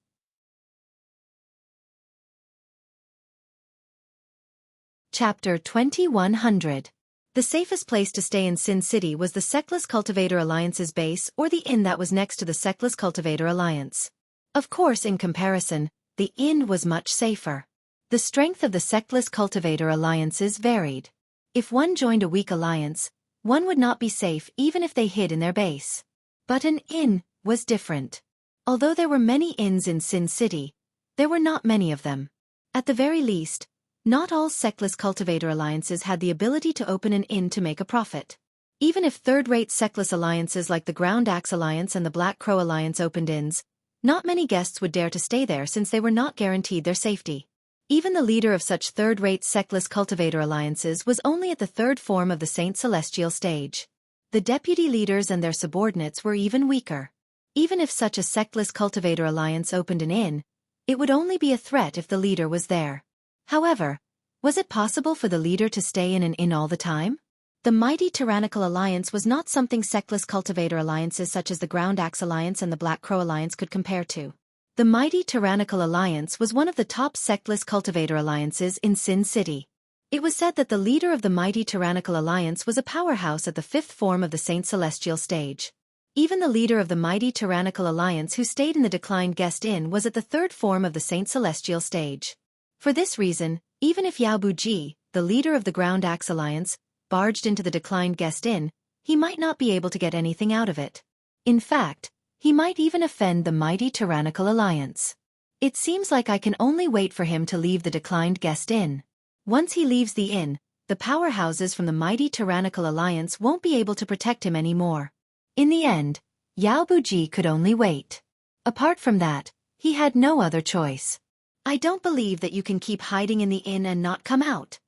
Chapter 2100. The safest place to stay in Sin City was the Sectless Cultivator Alliance's base or the inn that was next to the Sectless Cultivator Alliance. Of course, in comparison, the inn was much safer. The strength of the Sectless Cultivator Alliances varied. If one joined a weak alliance, one would not be safe even if they hid in their base. But an inn was different. Although there were many inns in Sin City, there were not many of them. At the very least, not all Sectless Cultivator Alliances had the ability to open an inn to make a profit. Even if third-rate Sectless alliances like the Ground Axe Alliance and the Black Crow Alliance opened inns, not many guests would dare to stay there since they were not guaranteed their safety. Even the leader of such third-rate Sectless Cultivator Alliances was only at the 3rd form of the Saint Celestial stage. The deputy leaders and their subordinates were even weaker. Even if such a Sectless Cultivator Alliance opened an inn, it would only be a threat if the leader was there. However, was it possible for the leader to stay in an inn all the time? The mighty tyrannical alliance was not something sectless cultivator alliances such as the Ground Axe Alliance and the Black Crow Alliance could compare to. The mighty tyrannical alliance was one of the top sectless cultivator alliances in Sin City. It was said that the leader of the mighty tyrannical alliance was a powerhouse at the fifth form of the Saint Celestial stage. Even the leader of the mighty tyrannical alliance who stayed in the declined guest inn was at the third form of the Saint Celestial stage. For this reason, even if Yao Buji, the leader of the Ground Axe Alliance, barged into the declined guest inn, he might not be able to get anything out of it. In fact, he might even offend the mighty tyrannical alliance. It seems like I can only wait for him to leave the declined guest inn. Once he leaves the inn, the powerhouses from the mighty tyrannical alliance won't be able to protect him anymore. In the end, Yao Buji could only wait. Apart from that, he had no other choice. I don't believe that you can keep hiding in the inn and not come out,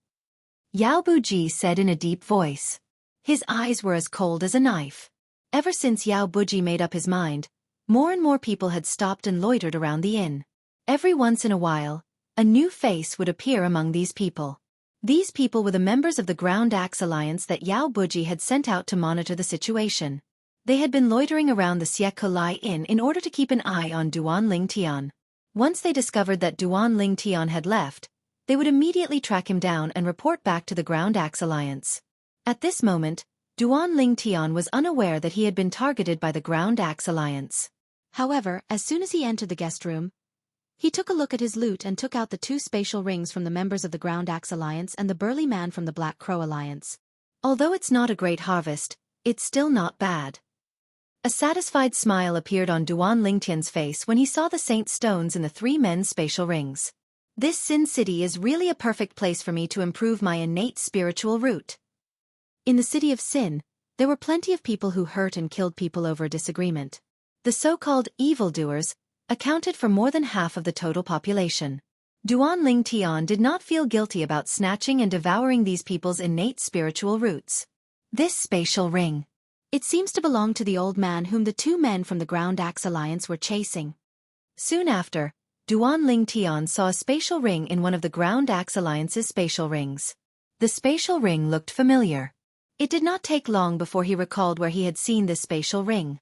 Yao Buji said in a deep voice. His eyes were as cold as a knife. Ever since Yao Buji made up his mind, more and more people had stopped and loitered around the inn. Every once in a while, a new face would appear among these people. These people were the members of the Ground Axe Alliance that Yao Buji had sent out to monitor the situation. They had been loitering around the Xiekolai Inn in order to keep an eye on Duan Ling Tian. Once they discovered that Duan Ling Tian had left, they would immediately track him down and report back to the Ground Axe Alliance. At this moment, Duan Ling Tian was unaware that he had been targeted by the Ground Axe Alliance. However, as soon as he entered the guest room, he took a look at his loot and took out the 2 spatial rings from the members of the Ground Axe Alliance and the burly man from the Black Crow Alliance. Although it's not a great harvest, it's still not bad. A satisfied smile appeared on Duan Ling Tian's face when he saw the saint stones in the 3 men's spatial rings. This Sin City is really a perfect place for me to improve my innate spiritual root. In the city of Sin, there were plenty of people who hurt and killed people over disagreement. The so-called evildoers accounted for more than half of the total population. Duan Ling Tian did not feel guilty about snatching and devouring these people's innate spiritual roots. This spatial ring. It seems to belong to the old man whom the 2 men from the Ground Axe Alliance were chasing. Soon after, Duan Ling Tian saw a spatial ring in one of the Ground Axe Alliance's spatial rings. The spatial ring looked familiar. It did not take long before he recalled where he had seen this spatial ring.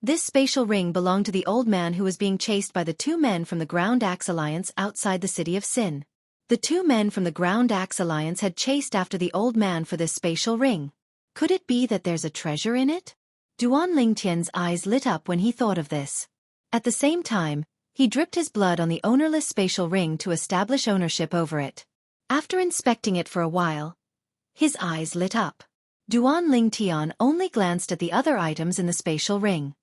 This spatial ring belonged to the old man who was being chased by the 2 men from the Ground Axe Alliance outside the city of Sin. The 2 men from the Ground Axe Alliance had chased after the old man for this spatial ring. Could it be that there's a treasure in it? Duan Ling Tian's eyes lit up when he thought of this. At the same time, he dripped his blood on the ownerless spatial ring to establish ownership over it. After inspecting it for a while, his eyes lit up. Duan Ling Tian only glanced at the other items in the spatial ring.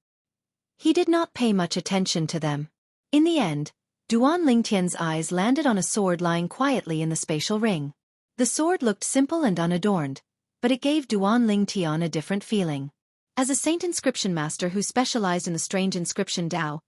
He did not pay much attention to them. In the end, Duan Ling Tian's eyes landed on a sword lying quietly in the spatial ring. The sword looked simple and unadorned, but it gave Duan Ling Tian a different feeling. As a saint inscription master who specialized in the strange inscription Dao,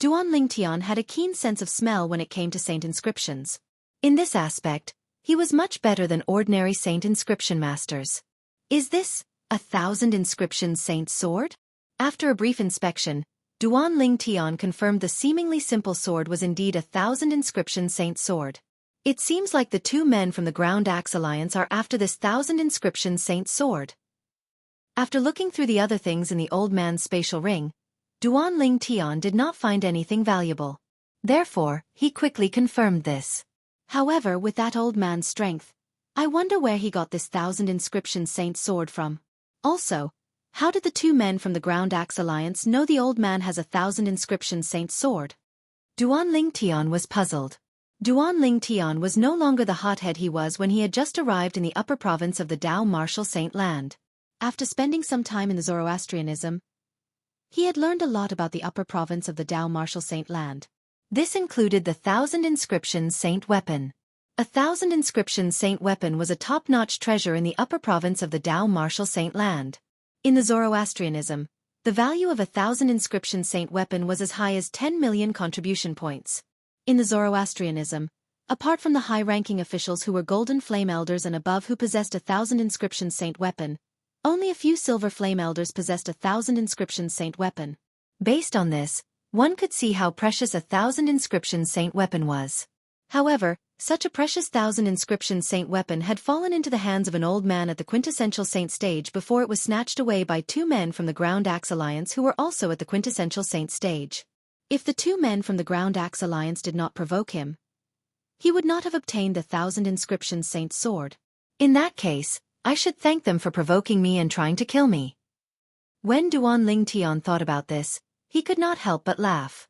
Duan Ling Tian had a keen sense of smell when it came to saint inscriptions. In this aspect, he was much better than ordinary saint inscription masters. Is this 1,000 inscription saint sword? After a brief inspection, Duan Ling Tian confirmed the seemingly simple sword was indeed 1,000 inscription saint sword. It seems like the 2 men from the Ground Axe Alliance are after this 1,000 inscription saint sword. After looking through the other things in the old man's spatial ring, Duan Ling Tian did not find anything valuable. Therefore, he quickly confirmed this. However, with that old man's strength, I wonder where he got this 1,000 inscription saint sword from. Also, how did the 2 men from the Ground Axe Alliance know the old man has 1,000 inscription saint sword? Duan Ling Tian was puzzled. Duan Ling Tian was no longer the hothead he was when he had just arrived in the upper province of the Dao Martial Saint Land. After spending some time in the Zoroastrianism, he had learned a lot about the upper province of the Dao Martial Saint Land. This included the 1,000 inscription saint weapon. 1,000 inscription saint weapon was a top-notch treasure in the upper province of the Dao Martial Saint Land. In the Zoroastrianism, the value of 1,000 inscription saint weapon was as high as 10 million contribution points. In the Zoroastrianism, apart from the high-ranking officials who were golden flame elders and above who possessed 1,000 inscription saint weapon, only a few silver flame elders possessed 1,000 inscription saint weapon. Based on this, one could see how precious 1,000 inscription saint weapon was. However, Such a precious 1,000 inscription saint weapon had fallen into the hands of an old man at the quintessential saint stage before it was snatched away by two men from the Ground Axe Alliance who were also at the quintessential saint stage. If the two men from the Ground Axe Alliance did not provoke him, he would not have obtained the 1,000 inscription saint sword. In that case, I should thank them for provoking me and trying to kill me. When Duan Ling Tian thought about this, he could not help but laugh.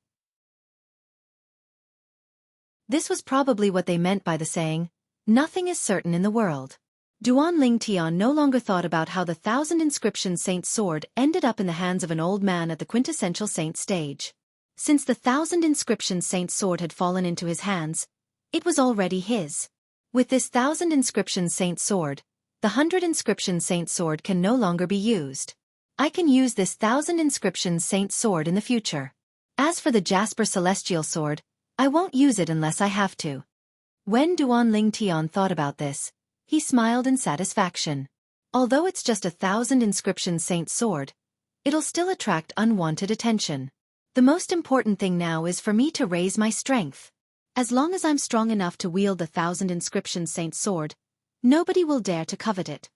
This was probably what they meant by the saying, "Nothing is certain in the world." Duan Ling Tian no longer thought about how the 1,000 inscription saint sword ended up in the hands of an old man at the quintessential saint stage. Since the 1,000 inscription saint sword had fallen into his hands, it was already his. With this 1,000 inscription saint sword, the 100 inscription saint sword can no longer be used. I can use this 1,000 inscription saint sword in the future. As for the Jasper celestial sword, I won't use it unless I have to. When Duan Ling Tian thought about this, he smiled in satisfaction. Although it's just a 1,000 inscription saint sword, it'll still attract unwanted attention. The most important thing now is for me to raise my strength. As long as I'm strong enough to wield the 1,000 inscription saint sword, nobody will dare to covet it.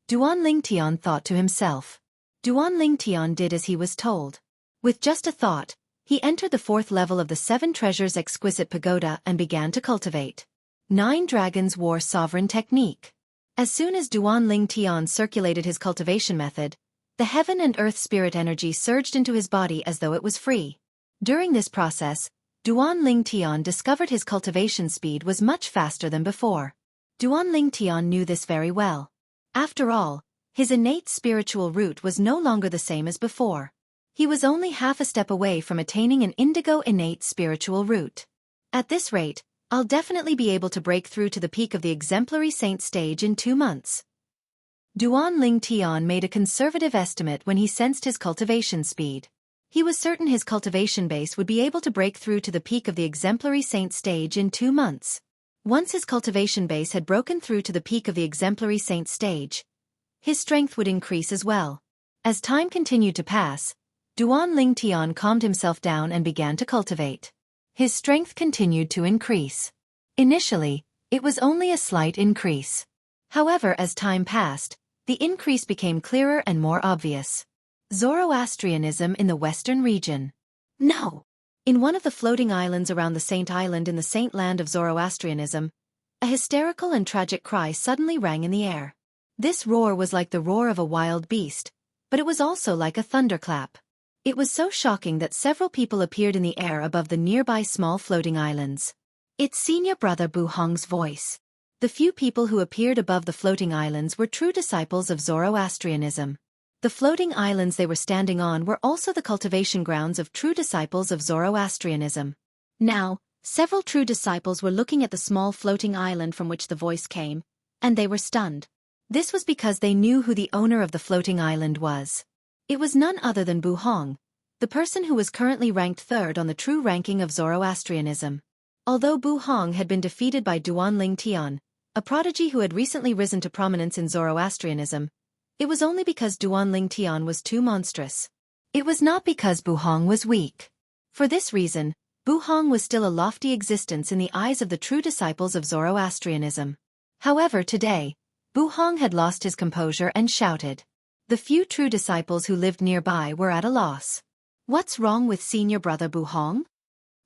Duan Ling Tian thought to himself. Duan Ling Tian did as he was told. With just a thought, he entered the 4th level of the 7 Treasures Exquisite Pagoda and began to cultivate 9 Dragons War Sovereign Technique. As soon as Duan Ling Tian circulated his cultivation method, the heaven and earth spirit energy surged into his body as though it was free. During this process, Duan Ling Tian discovered his cultivation speed was much faster than before. Duan Ling Tian knew this very well. After all, his innate spiritual root was no longer the same as before. He was only half a step away from attaining an indigo innate spiritual root. At this rate, I'll definitely be able to break through to the peak of the exemplary saint stage in 2 months. Duan Ling Tian made a conservative estimate when he sensed his cultivation speed. He was certain his cultivation base would be able to break through to the peak of the exemplary saint stage in 2 months. Once his cultivation base had broken through to the peak of the exemplary saint stage, his strength would increase as well. As time continued to pass, Duan Ling Tian calmed himself down and began to cultivate. His strength continued to increase. Initially, it was only a slight increase. However, as time passed, the increase became clearer and more obvious. Zoroastrianism in the Western region. No! In one of the floating islands around the Saint Island in the Saint Land of Zoroastrianism, a hysterical and tragic cry suddenly rang in the air. This roar was like the roar of a wild beast, but it was also like a thunderclap. It was so shocking that several people appeared in the air above the nearby small floating islands. It's senior brother Bu Hong's voice. The few people who appeared above the floating islands were true disciples of Zoroastrianism. The floating islands they were standing on were also the cultivation grounds of true disciples of Zoroastrianism. Now, several true disciples were looking at the small floating island from which the voice came, and they were stunned. This was because they knew who the owner of the floating island was. It was none other than Bu Hong, the person who was currently ranked 3rd on the true ranking of Zoroastrianism. Although Bu Hong had been defeated by Duan Ling Tian, a prodigy who had recently risen to prominence in Zoroastrianism, it was only because Duan Ling Tian was too monstrous. It was not because Bu Hong was weak. For this reason, Bu Hong was still a lofty existence in the eyes of the true disciples of Zoroastrianism. However, today, Bu Hong had lost his composure and shouted. The few true disciples who lived nearby were at a loss. What's wrong with senior brother Bu Hong?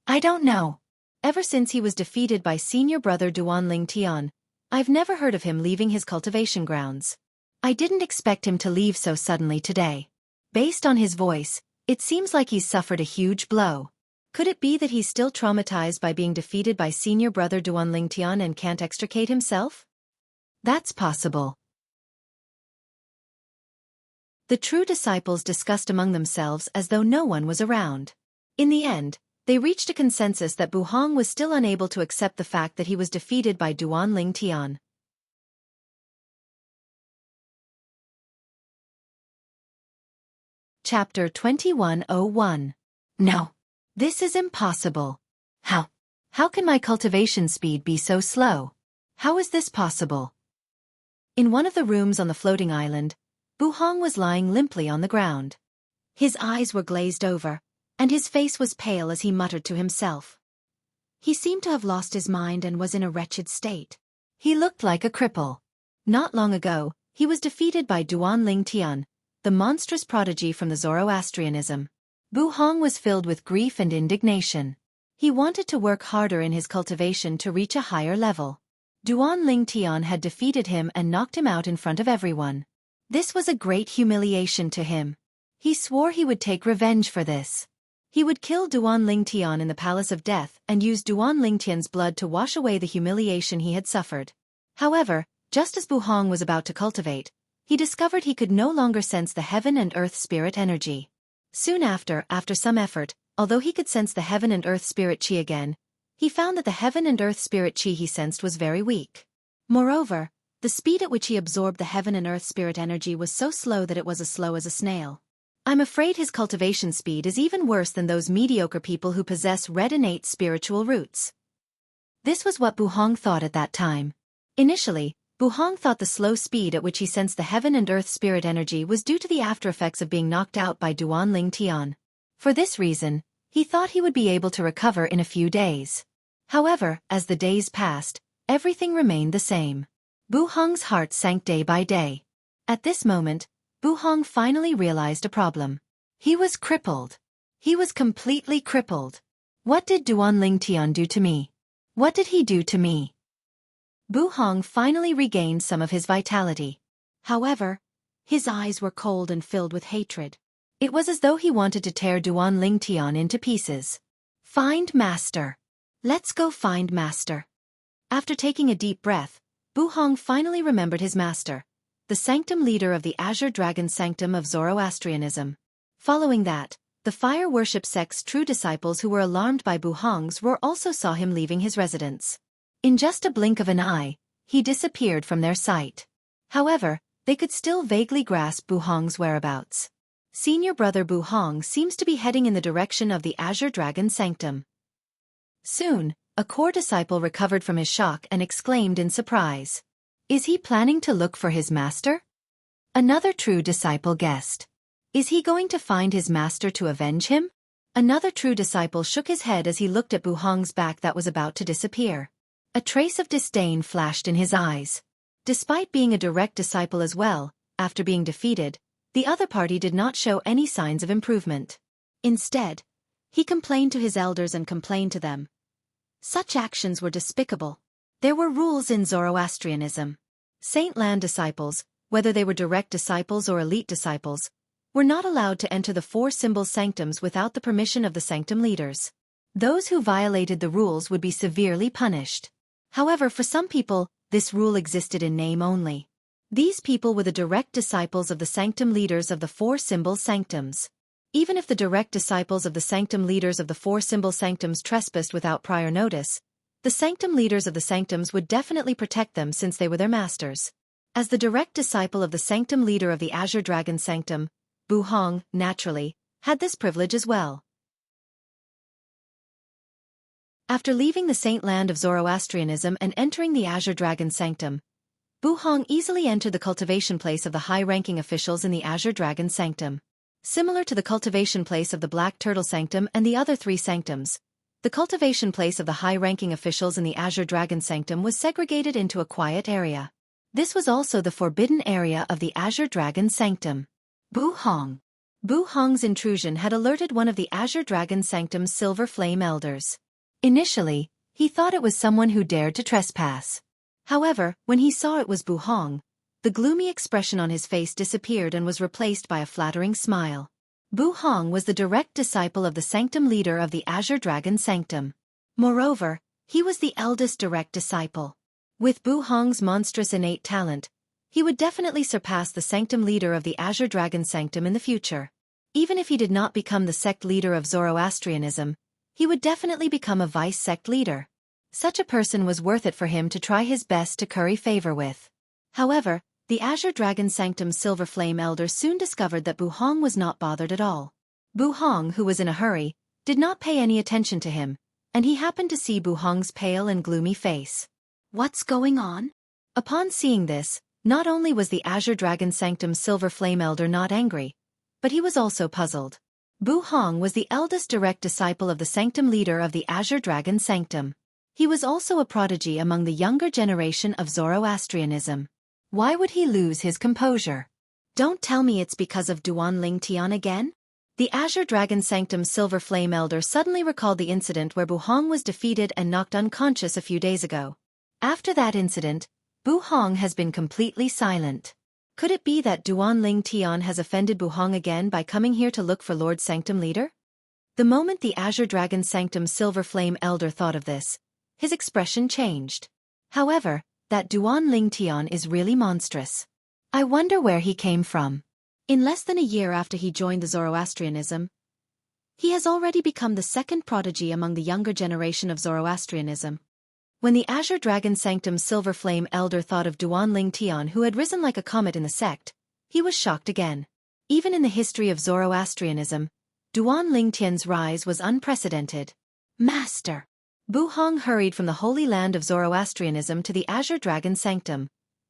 I don't know. Ever since he was defeated by senior brother Duan Ling Tian, I've never heard of him leaving his cultivation grounds. I didn't expect him to leave so suddenly today. Based on his voice, it seems like he's suffered a huge blow. Could it be that he's still traumatized by being defeated by senior brother Duan Ling Tian and can't extricate himself? That's possible. The true disciples discussed among themselves as though no one was around. In the end, they reached a consensus that Bu Hong was still unable to accept the fact that he was defeated by Duan Ling Tian. Chapter 2101. No. This is impossible. How can my cultivation speed be so slow? How is this possible? In one of the rooms on the floating island, Bu Hong was lying limply on the ground. His eyes were glazed over, and his face was pale as he muttered to himself. He seemed to have lost his mind and was in a wretched state. He looked like a cripple. Not long ago, he was defeated by Duan Ling Tian, the monstrous prodigy from the Zoroastrianism. Bu Hong was filled with grief and indignation. He wanted to work harder in his cultivation to reach a higher level. Duan Ling Tian had defeated him and knocked him out in front of everyone. This was a great humiliation to him. He swore he would take revenge for this. He would kill Duan Ling Tian in the Palace of Death and use Duan Ling Tian's blood to wash away the humiliation he had suffered. However, just as Bu Hong was about to cultivate, he discovered he could no longer sense the heaven and earth spirit energy. Soon after some effort, although he could sense the heaven and earth spirit chi again, he found that the heaven and earth spirit chi he sensed was very weak. Moreover, the speed at which he absorbed the heaven and earth spirit energy was so slow that it was as slow as a snail. I'm afraid his cultivation speed is even worse than those mediocre people who possess red innate spiritual roots. This was what Bu Hong thought at that time. Initially, Bu Hong thought the slow speed at which he sensed the heaven and earth spirit energy was due to the aftereffects of being knocked out by Duan Ling Tian. For this reason, he thought he would be able to recover in a few days. However, as the days passed, everything remained the same. Bu Hong's heart sank day by day. At this moment, Bu Hong finally realized a problem. He was crippled. He was completely crippled. What did Duan Ling Tian do to me? What did he do to me? Bu Hong finally regained some of his vitality. However, his eyes were cold and filled with hatred. It was as though he wanted to tear Duan Ling Tian into pieces. Find Master. Let's go find Master. After taking a deep breath, Bu Hong finally remembered his master, the sanctum leader of the Azure Dragon Sanctum of Zoroastrianism. Following that, the fire worship sect's true disciples who were alarmed by Bu Hong's roar also saw him leaving his residence. In just a blink of an eye, he disappeared from their sight. However, they could still vaguely grasp Bu Hong's whereabouts. Senior brother Bu Hong seems to be heading in the direction of the Azure Dragon Sanctum. Soon, a core disciple recovered from his shock and exclaimed in surprise. Is he planning to look for his master? Another true disciple guessed. Is he going to find his master to avenge him? Another true disciple shook his head as he looked at Bu Hong's back that was about to disappear. A trace of disdain flashed in his eyes. Despite being a direct disciple as well, after being defeated, the other party did not show any signs of improvement. Instead, he complained to his elders and complained to them. Such actions were despicable. There were rules in Zoroastrianism. Saint Land disciples, whether they were direct disciples or elite disciples, were not allowed to enter the four symbol sanctums without the permission of the sanctum leaders. Those who violated the rules would be severely punished. However, for some people, this rule existed in name only. These people were the direct disciples of the sanctum leaders of the four symbol sanctums. Even if the direct disciples of the sanctum leaders of the four symbol sanctums trespassed without prior notice, the sanctum leaders of the sanctums would definitely protect them since they were their masters. As the direct disciple of the sanctum leader of the Azure Dragon Sanctum, Bu Hong, naturally, had this privilege as well. After leaving the saint land of Zoroastrianism and entering the Azure Dragon Sanctum, Bu Hong easily entered the cultivation place of the high-ranking officials in the Azure Dragon Sanctum. Similar to the cultivation place of the Black Turtle Sanctum and the other three sanctums, the cultivation place of the high-ranking officials in the Azure Dragon Sanctum was segregated into a quiet area. This was also the forbidden area of the Azure Dragon Sanctum. Bu Hong's intrusion had alerted one of the Azure Dragon Sanctum's Silver Flame Elders. Initially, he thought it was someone who dared to trespass. However, when he saw it was Bu Hong, the gloomy expression on his face disappeared and was replaced by a flattering smile. Bu Hong was the direct disciple of the sanctum leader of the Azure Dragon Sanctum. Moreover, he was the eldest direct disciple. With Bu Hong's monstrous innate talent, he would definitely surpass the sanctum leader of the Azure Dragon Sanctum in the future. Even if he did not become the sect leader of Zoroastrianism, he would definitely become a vice-sect leader. Such a person was worth it for him to try his best to curry favor with. However, the Azure Dragon Sanctum's Silver Flame Elder soon discovered that Bu Hong was not bothered at all. Bu Hong, who was in a hurry, did not pay any attention to him, and he happened to see Bu Hong's pale and gloomy face. What's going on? Upon seeing this, not only was the Azure Dragon Sanctum's Silver Flame Elder not angry, but he was also puzzled. Bu Hong was the eldest direct disciple of the sanctum leader of the Azure Dragon Sanctum. He was also a prodigy among the younger generation of Zoroastrianism. Why would he lose his composure? Don't tell me it's because of Duan Ling Tian again? The Azure Dragon Sanctum's Silver Flame Elder suddenly recalled the incident where Bu Hong was defeated and knocked unconscious a few days ago. After that incident, Bu Hong has been completely silent. Could it be that Duan Ling Tian has offended Bu Hong again by coming here to look for Lord Sanctum Leader? The moment the Azure Dragon Sanctum's Silver Flame Elder thought of this, his expression changed. However, that Duan Ling Tian is really monstrous. I wonder where he came from. In less than a year after he joined the Zoroastrianism, he has already become the second prodigy among the younger generation of Zoroastrianism. When the Azure Dragon Sanctum's Silver Flame Elder thought of Duan Ling Tian, who had risen like a comet in the sect, he was shocked again. Even in the history of Zoroastrianism, Duan Ling Tian's rise was unprecedented. Master! Bu Hong hurried from the holy land of Zoroastrianism to the Azure Dragon Sanctum,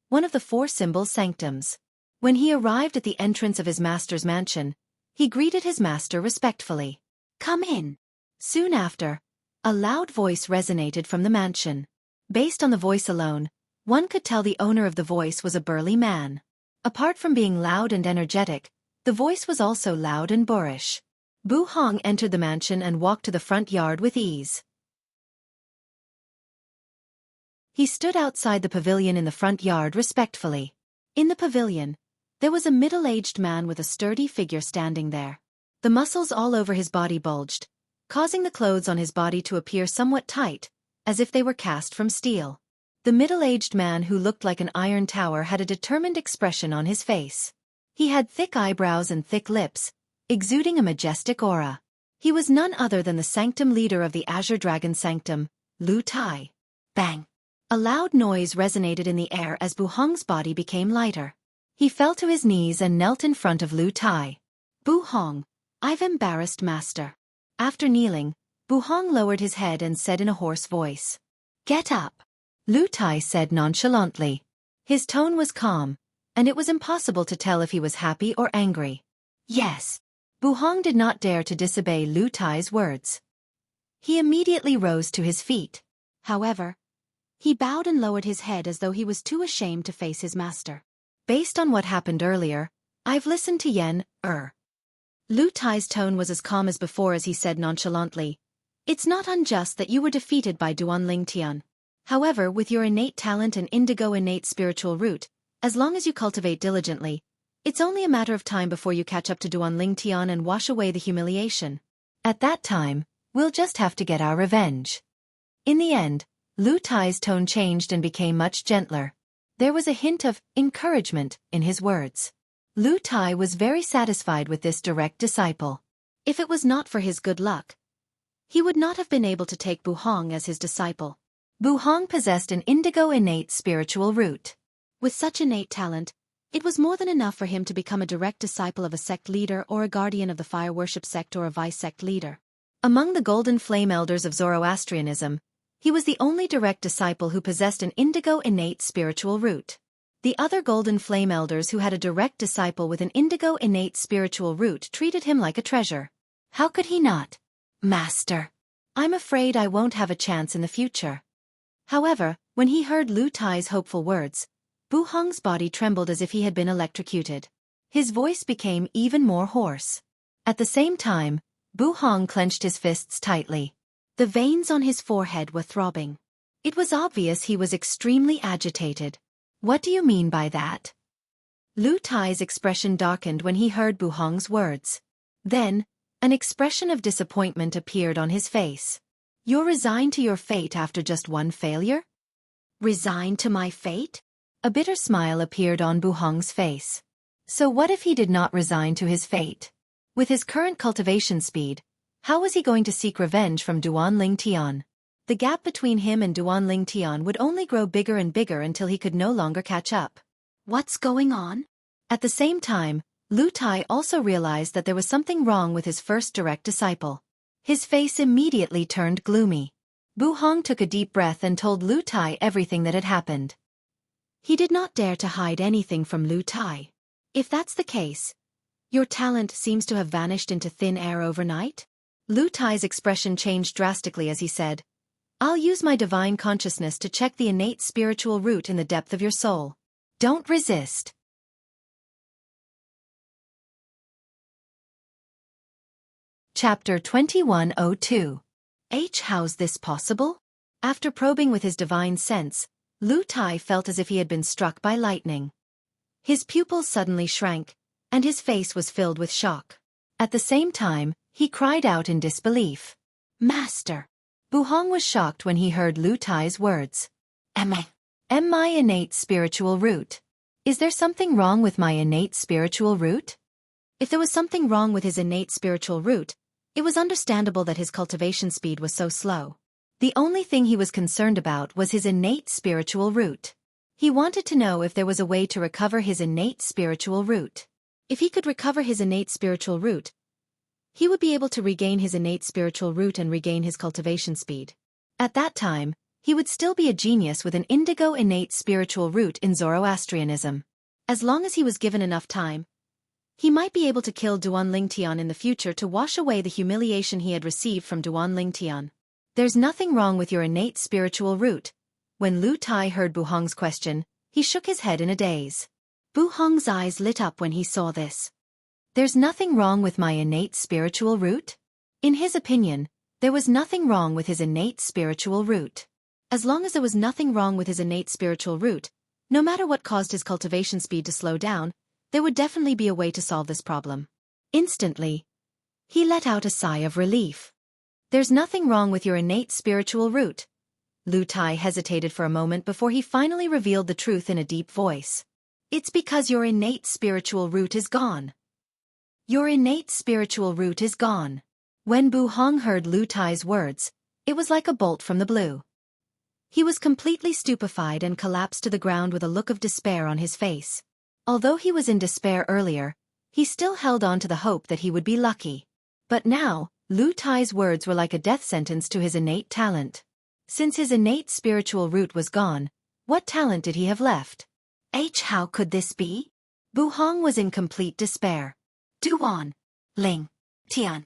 one of the four symbol sanctums. When he arrived at the entrance of his master's mansion, he greeted his master respectfully. Come in. Soon after, a loud voice resonated from the mansion. Based on the voice alone, one could tell the owner of the voice was a burly man. Apart from being loud and energetic, the voice was also loud and boorish. Bu Hong entered the mansion and walked to the front yard with ease. He stood outside the pavilion in the front yard respectfully. In the pavilion, there was a middle-aged man with a sturdy figure standing there. The muscles all over his body bulged, causing the clothes on his body to appear somewhat tight, as if they were cast from steel. The middle-aged man, who looked like an iron tower, had a determined expression on his face. He had thick eyebrows and thick lips, exuding a majestic aura. He was none other than the sanctum leader of the Azure Dragon Sanctum, Lu Tai. Bang! A loud noise resonated in the air as Bu Hong's body became lighter. He fell to his knees and knelt in front of Lu Tai. Bu Hong, I've embarrassed master. After kneeling, Bu Hong lowered his head and said in a hoarse voice. Get up. Lu Tai said nonchalantly. His tone was calm, and it was impossible to tell if he was happy or angry. Yes. Bu Hong did not dare to disobey Lu Tai's words. He immediately rose to his feet. However, he bowed and lowered his head as though he was too ashamed to face his master. Based on what happened earlier, I've listened to Yen. Lu Tai's tone was as calm as before as he said nonchalantly, it's not unjust that you were defeated by Duan Ling Tian. However, with your innate talent and indigo innate spiritual root, as long as you cultivate diligently, it's only a matter of time before you catch up to Duan Ling Tian and wash away the humiliation. At that time, we'll just have to get our revenge. In the end, Lu Tai's tone changed and became much gentler. There was a hint of encouragement in his words. Lu Tai was very satisfied with this direct disciple. If it was not for his good luck, he would not have been able to take Bu Hong as his disciple. Bu Hong possessed an indigo innate spiritual root. With such innate talent, it was more than enough for him to become a direct disciple of a sect leader or a guardian of the fire worship sect or a vice-sect leader. Among the Golden Flame Elders of Zoroastrianism, he was the only direct disciple who possessed an indigo innate spiritual root. The other Golden Flame Elders who had a direct disciple with an indigo innate spiritual root treated him like a treasure. How could he not? Master, I'm afraid I won't have a chance in the future. However, when he heard Lu Tai's hopeful words, Bu Hong's body trembled as if he had been electrocuted. His voice became even more hoarse. At the same time, Bu Hong clenched his fists tightly. The veins on his forehead were throbbing. It was obvious he was extremely agitated. What do you mean by that? Lu Tai's expression darkened when he heard Bu Hong's words. Then, an expression of disappointment appeared on his face. You're resigned to your fate after just one failure? Resigned to my fate? A bitter smile appeared on Bu Hong's face. So what if he did not resign to his fate? With his current cultivation speed, how was he going to seek revenge from Duan Ling Tian? The gap between him and Duan Ling Tian would only grow bigger and bigger until he could no longer catch up. What's going on? At the same time, Lu Tai also realized that there was something wrong with his first direct disciple. His face immediately turned gloomy. Bu Hong took a deep breath and told Lu Tai everything that had happened. He did not dare to hide anything from Lu Tai. If that's the case, Your talent seems to have vanished into thin air overnight? Lu Tai's expression changed drastically as he said, I'll use my divine consciousness to check the innate spiritual root in the depth of your soul. Don't resist. Chapter 2102. How's this possible? After probing with his divine sense, Lu Tai felt as if he had been struck by lightning. His pupils suddenly shrank, and his face was filled with shock. At the same time, he cried out in disbelief. Master! Buhong was shocked when he heard Lu Tai's words. Am my innate spiritual root? Is there something wrong with my innate spiritual root? If there was something wrong with his innate spiritual root, it was understandable that his cultivation speed was so slow. The only thing he was concerned about was his innate spiritual root. He wanted to know if there was a way to recover his innate spiritual root. If he could recover his innate spiritual root, he would be able to regain his innate spiritual root and regain his cultivation speed. At that time, he would still be a genius with an indigo innate spiritual root in Zoroastrianism. As long as he was given enough time, he might be able to kill Duan Lingtian in the future to wash away the humiliation he had received from Duan Lingtian. There's nothing wrong with your innate spiritual root. When Lu Tai heard Buhong's question, he shook his head in a daze. Buhong's eyes lit up when he saw this. There's nothing wrong with my innate spiritual root? In his opinion, there was nothing wrong with his innate spiritual root. As long as there was nothing wrong with his innate spiritual root, no matter what caused his cultivation speed to slow down, there would definitely be a way to solve this problem. Instantly, he let out a sigh of relief. There's nothing wrong with your innate spiritual root. Lu Tai hesitated for a moment before he finally revealed the truth in a deep voice. It's because your innate spiritual root is gone. Your innate spiritual root is gone. When Buhong heard Lu Tai's words, it was like a bolt from the blue. He was completely stupefied and collapsed to the ground with a look of despair on his face. Although he was in despair earlier, he still held on to the hope that he would be lucky. But now, Lu Tai's words were like a death sentence to his innate talent. Since his innate spiritual root was gone, what talent did he have left? How could this be? Buhong was in complete despair. Duan Lingtian.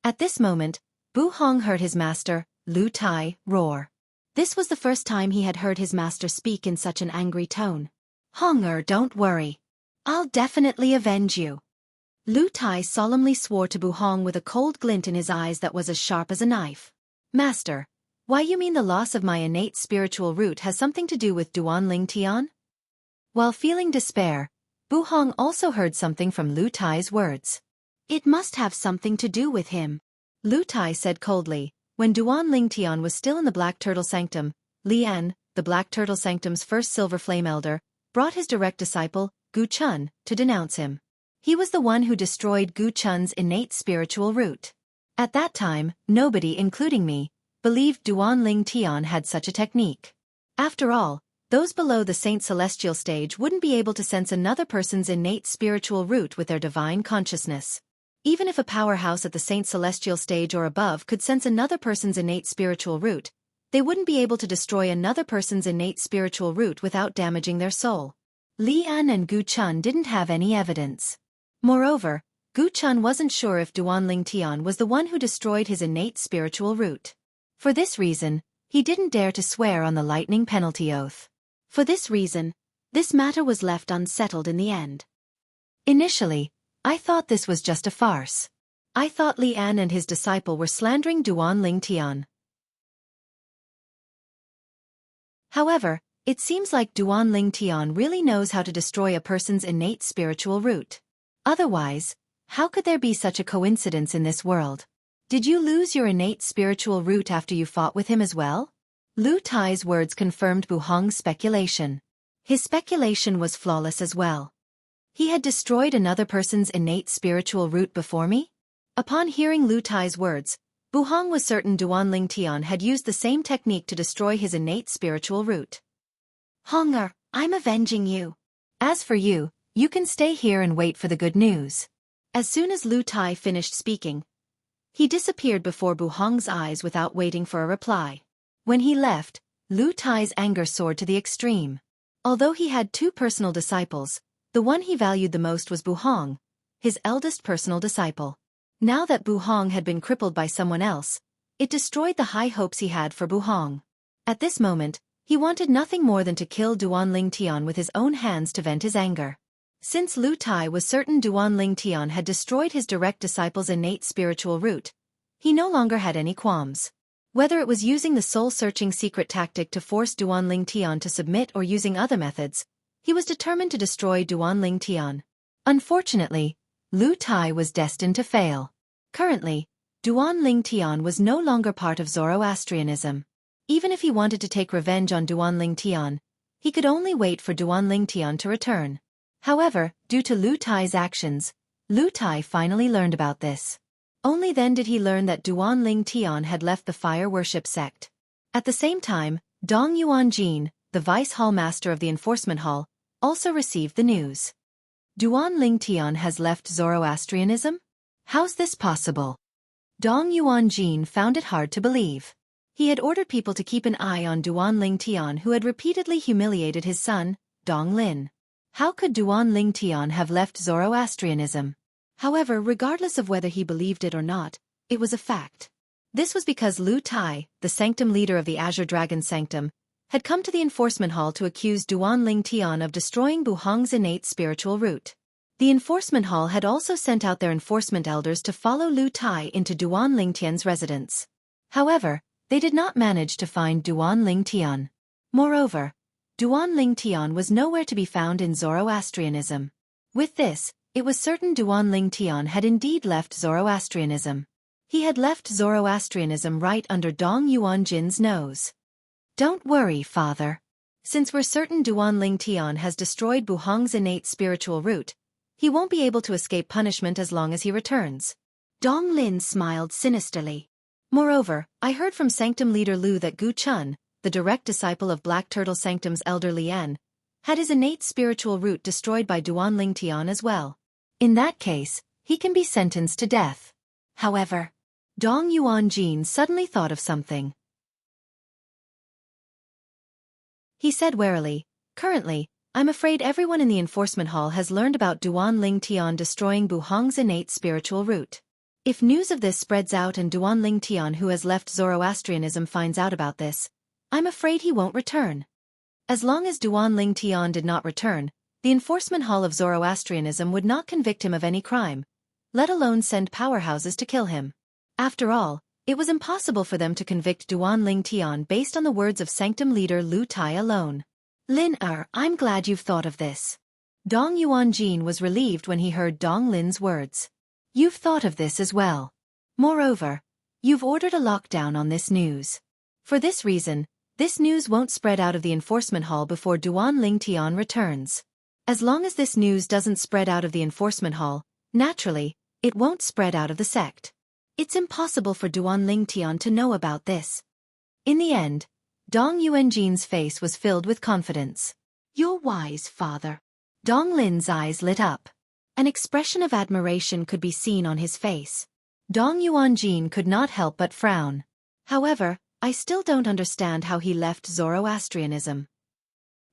At this moment, Buhong heard his master, Lu Tai, roar. This was the first time he had heard his master speak in such an angry tone. Honger, don't worry. I'll definitely avenge you. Lu Tai solemnly swore to Buhong with a cold glint in his eyes that was as sharp as a knife. Master, why you mean the loss of my innate spiritual root has something to do with Duan Lingtian? While feeling despair, Buhong also heard something from Lu Tai's words. It must have something to do with him. Lu Tai said coldly. When Duan Lingtian was still in the Black Turtle Sanctum, Lian, the Black Turtle Sanctum's first Silver Flame Elder, brought his direct disciple, Gu Chun, to denounce him. He was the one who destroyed Gu Chun's innate spiritual root. At that time, nobody, including me, believed Duan Lingtian had such a technique. After all, those below the Saint Celestial stage wouldn't be able to sense another person's innate spiritual root with their divine consciousness. Even if a powerhouse at the Saint Celestial stage or above could sense another person's innate spiritual root, they wouldn't be able to destroy another person's innate spiritual root without damaging their soul. Lian and Gu Chun didn't have any evidence. Moreover, Gu Chun wasn't sure if Duan Lingtian was the one who destroyed his innate spiritual root. For this reason, he didn't dare to swear on the lightning penalty oath. For this reason, this matter was left unsettled in the end. Initially, I thought this was just a farce. I thought Lian and his disciple were slandering Duan Lingtian. However, it seems like Duan Lingtian really knows how to destroy a person's innate spiritual root. Otherwise, how could there be such a coincidence in this world? Did you lose your innate spiritual root after you fought with him as well? Lu Tai's words confirmed Buhong's speculation. His speculation was flawless as well. He had destroyed another person's innate spiritual root before me? Upon hearing Lu Tai's words, Buhong was certain Duan Lingtian had used the same technique to destroy his innate spiritual root. Honger, I'm avenging you. As for you, you can stay here and wait for the good news. As soon as Lu Tai finished speaking, he disappeared before Buhong's eyes without waiting for a reply. When he left, Lu Tai's anger soared to the extreme. Although he had two personal disciples, the one he valued the most was Buhong. his eldest personal disciple. Now that Bu Hong had been crippled by someone else, it destroyed the high hopes he had for Bu Hong. At this moment, he wanted nothing more than to kill Duan Ling Tian with his own hands to vent his anger. Since Lu Tai was certain Duan Ling Tian had destroyed his direct disciple's innate spiritual root, he no longer had any qualms. Whether it was using the soul-searching secret tactic to force Duan Ling Tian to submit or using other methods, he was determined to destroy Duan Ling Tian. Unfortunately, Lu Tai was destined to fail. Currently, Duan Ling Tian was no longer part of Zoroastrianism. Even if he wanted to take revenge on Duan Ling Tian, he could only wait for Duan Ling Tian to return. However, due to Lu Tai's actions, Lu Tai finally learned about this. Only then did he learn that Duan Ling Tian had left the fire worship sect. At the same time, Dong Yuanjin, the vice hall master of the enforcement hall, also received the news. Duan Ling Tian has left Zoroastrianism? How's this possible? Dong Yuanjin found it hard to believe. He had ordered people to keep an eye on Duan Ling Tian, who had repeatedly humiliated his son, Dong Lin. How could Duan Ling Tian have left Zoroastrianism? However, regardless of whether he believed it or not, it was a fact. This was because Lu Tai, the sanctum leader of the Azure Dragon Sanctum, had come to the enforcement hall to accuse Duan Ling Tian of destroying Bu Hong's innate spiritual root. The enforcement hall had also sent out their enforcement elders to follow Lu Tai into Duan Ling Tian's residence. However, they did not manage to find Duan Ling Tian. Moreover, Duan Ling Tian was nowhere to be found in Zoroastrianism. With this, it was certain Duan Ling Tian had indeed left Zoroastrianism. He had left Zoroastrianism right under Dong Yuanjin's nose. Don't worry, father. Since we're certain Duan Ling Tian has destroyed Bu Hong's innate spiritual root, he won't be able to escape punishment as long as he returns. Dong Lin smiled sinisterly. Moreover, I heard from Sanctum leader Lu that Gu Chun, the direct disciple of Black Turtle Sanctum's elder Lian, had his innate spiritual root destroyed by Duan Ling Tian as well. In that case, he can be sentenced to death. However, Dong Yuanjin suddenly thought of something. He said warily, "Currently, I'm afraid everyone in the enforcement hall has learned about Duan Ling Tian destroying Bu Hong's innate spiritual root. If news of this spreads out and Duan Ling Tian, who has left Zoroastrianism, finds out about this, I'm afraid he won't return." As long as Duan Ling Tian did not return, the enforcement hall of Zoroastrianism would not convict him of any crime, let alone send powerhouses to kill him. After all, it was impossible for them to convict Duan Ling Tian based on the words of Sanctum leader Lu Tai alone. Lin I'm glad you've thought of this. Dong Yuanjin was relieved when he heard Dong Lin's words. You've thought of this as well. Moreover, you've ordered a lockdown on this news. For this reason, this news won't spread out of the enforcement hall before Duan Ling Tian returns. As long as this news doesn't spread out of the enforcement hall, naturally, it won't spread out of the sect. It's impossible for Duan Ling Tian to know about this. In the end, Dong Yuanjin's face was filled with confidence. You're wise, father. Dong Lin's eyes lit up. An expression of admiration could be seen on his face. Dong Yuanjin could not help but frown. However, I still don't understand how he left Zoroastrianism.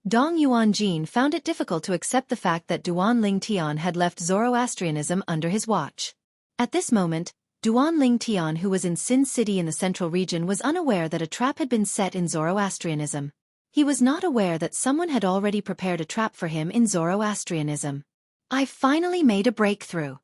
Dong Yuanjin found it difficult to accept the fact that Duan Ling Tian had left Zoroastrianism under his watch. At this moment, Duan Ling Tian, who was in Sin City in the central region, was unaware that a trap had been set in Zoroastrianism. He was not aware that someone had already prepared a trap for him in Zoroastrianism. I've finally made a breakthrough.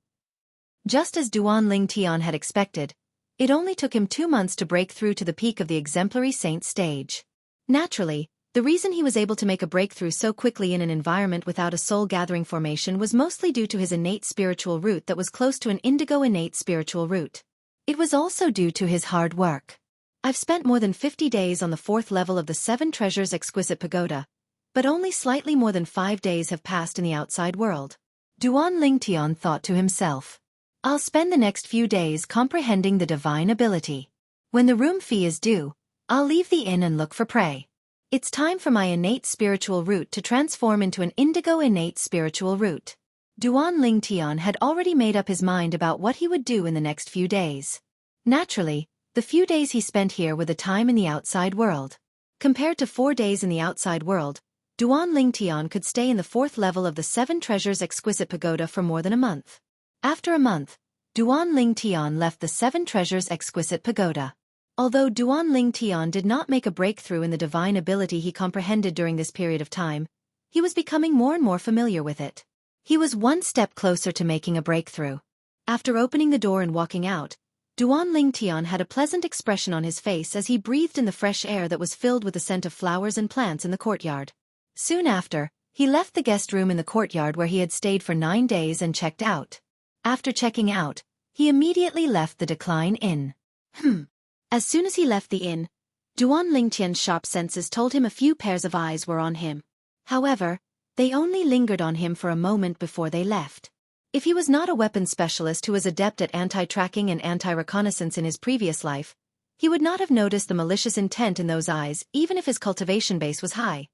Just as Duan Ling Tian had expected, it only took him 2 months to break through to the peak of the exemplary saint stage. Naturally, the reason he was able to make a breakthrough so quickly in an environment without a soul-gathering formation was mostly due to his innate spiritual root that was close to an indigo innate spiritual root. It was also due to his hard work. I've spent more than 50 days on the 4th level of the 7 Treasures Exquisite Pagoda, but only slightly more than 5 days have passed in the outside world. Duan Ling Tian thought to himself. I'll spend the next few days comprehending the divine ability. When the room fee is due, I'll leave the inn and look for prey. It's time for my innate spiritual root to transform into an indigo innate spiritual root. Duan Ling Tian had already made up his mind about what he would do in the next few days. Naturally, the few days he spent here were the time in the outside world. Compared to 4 days in the outside world, Duan Ling Tian could stay in the 4th level of the 7 Treasures Exquisite Pagoda for more than a month. After a month, Duan Ling Tian left the Seven Treasures Exquisite Pagoda. Although Duan Ling Tian did not make a breakthrough in the divine ability he comprehended during this period of time, he was becoming more and more familiar with it. He was one step closer to making a breakthrough. After opening the door and walking out, Duan Ling Tian had a pleasant expression on his face as he breathed in the fresh air that was filled with the scent of flowers and plants in the courtyard. Soon after, he left the guest room in the courtyard where he had stayed for 9 days and checked out. After checking out, he immediately left the Decline Inn. As soon as he left the inn, Duan Lingtian's sharp senses told him a few pairs of eyes were on him. However, they only lingered on him for a moment before they left. If he was not a weapons specialist who was adept at anti-tracking and anti-reconnaissance in his previous life, he would not have noticed the malicious intent in those eyes even if his cultivation base was high.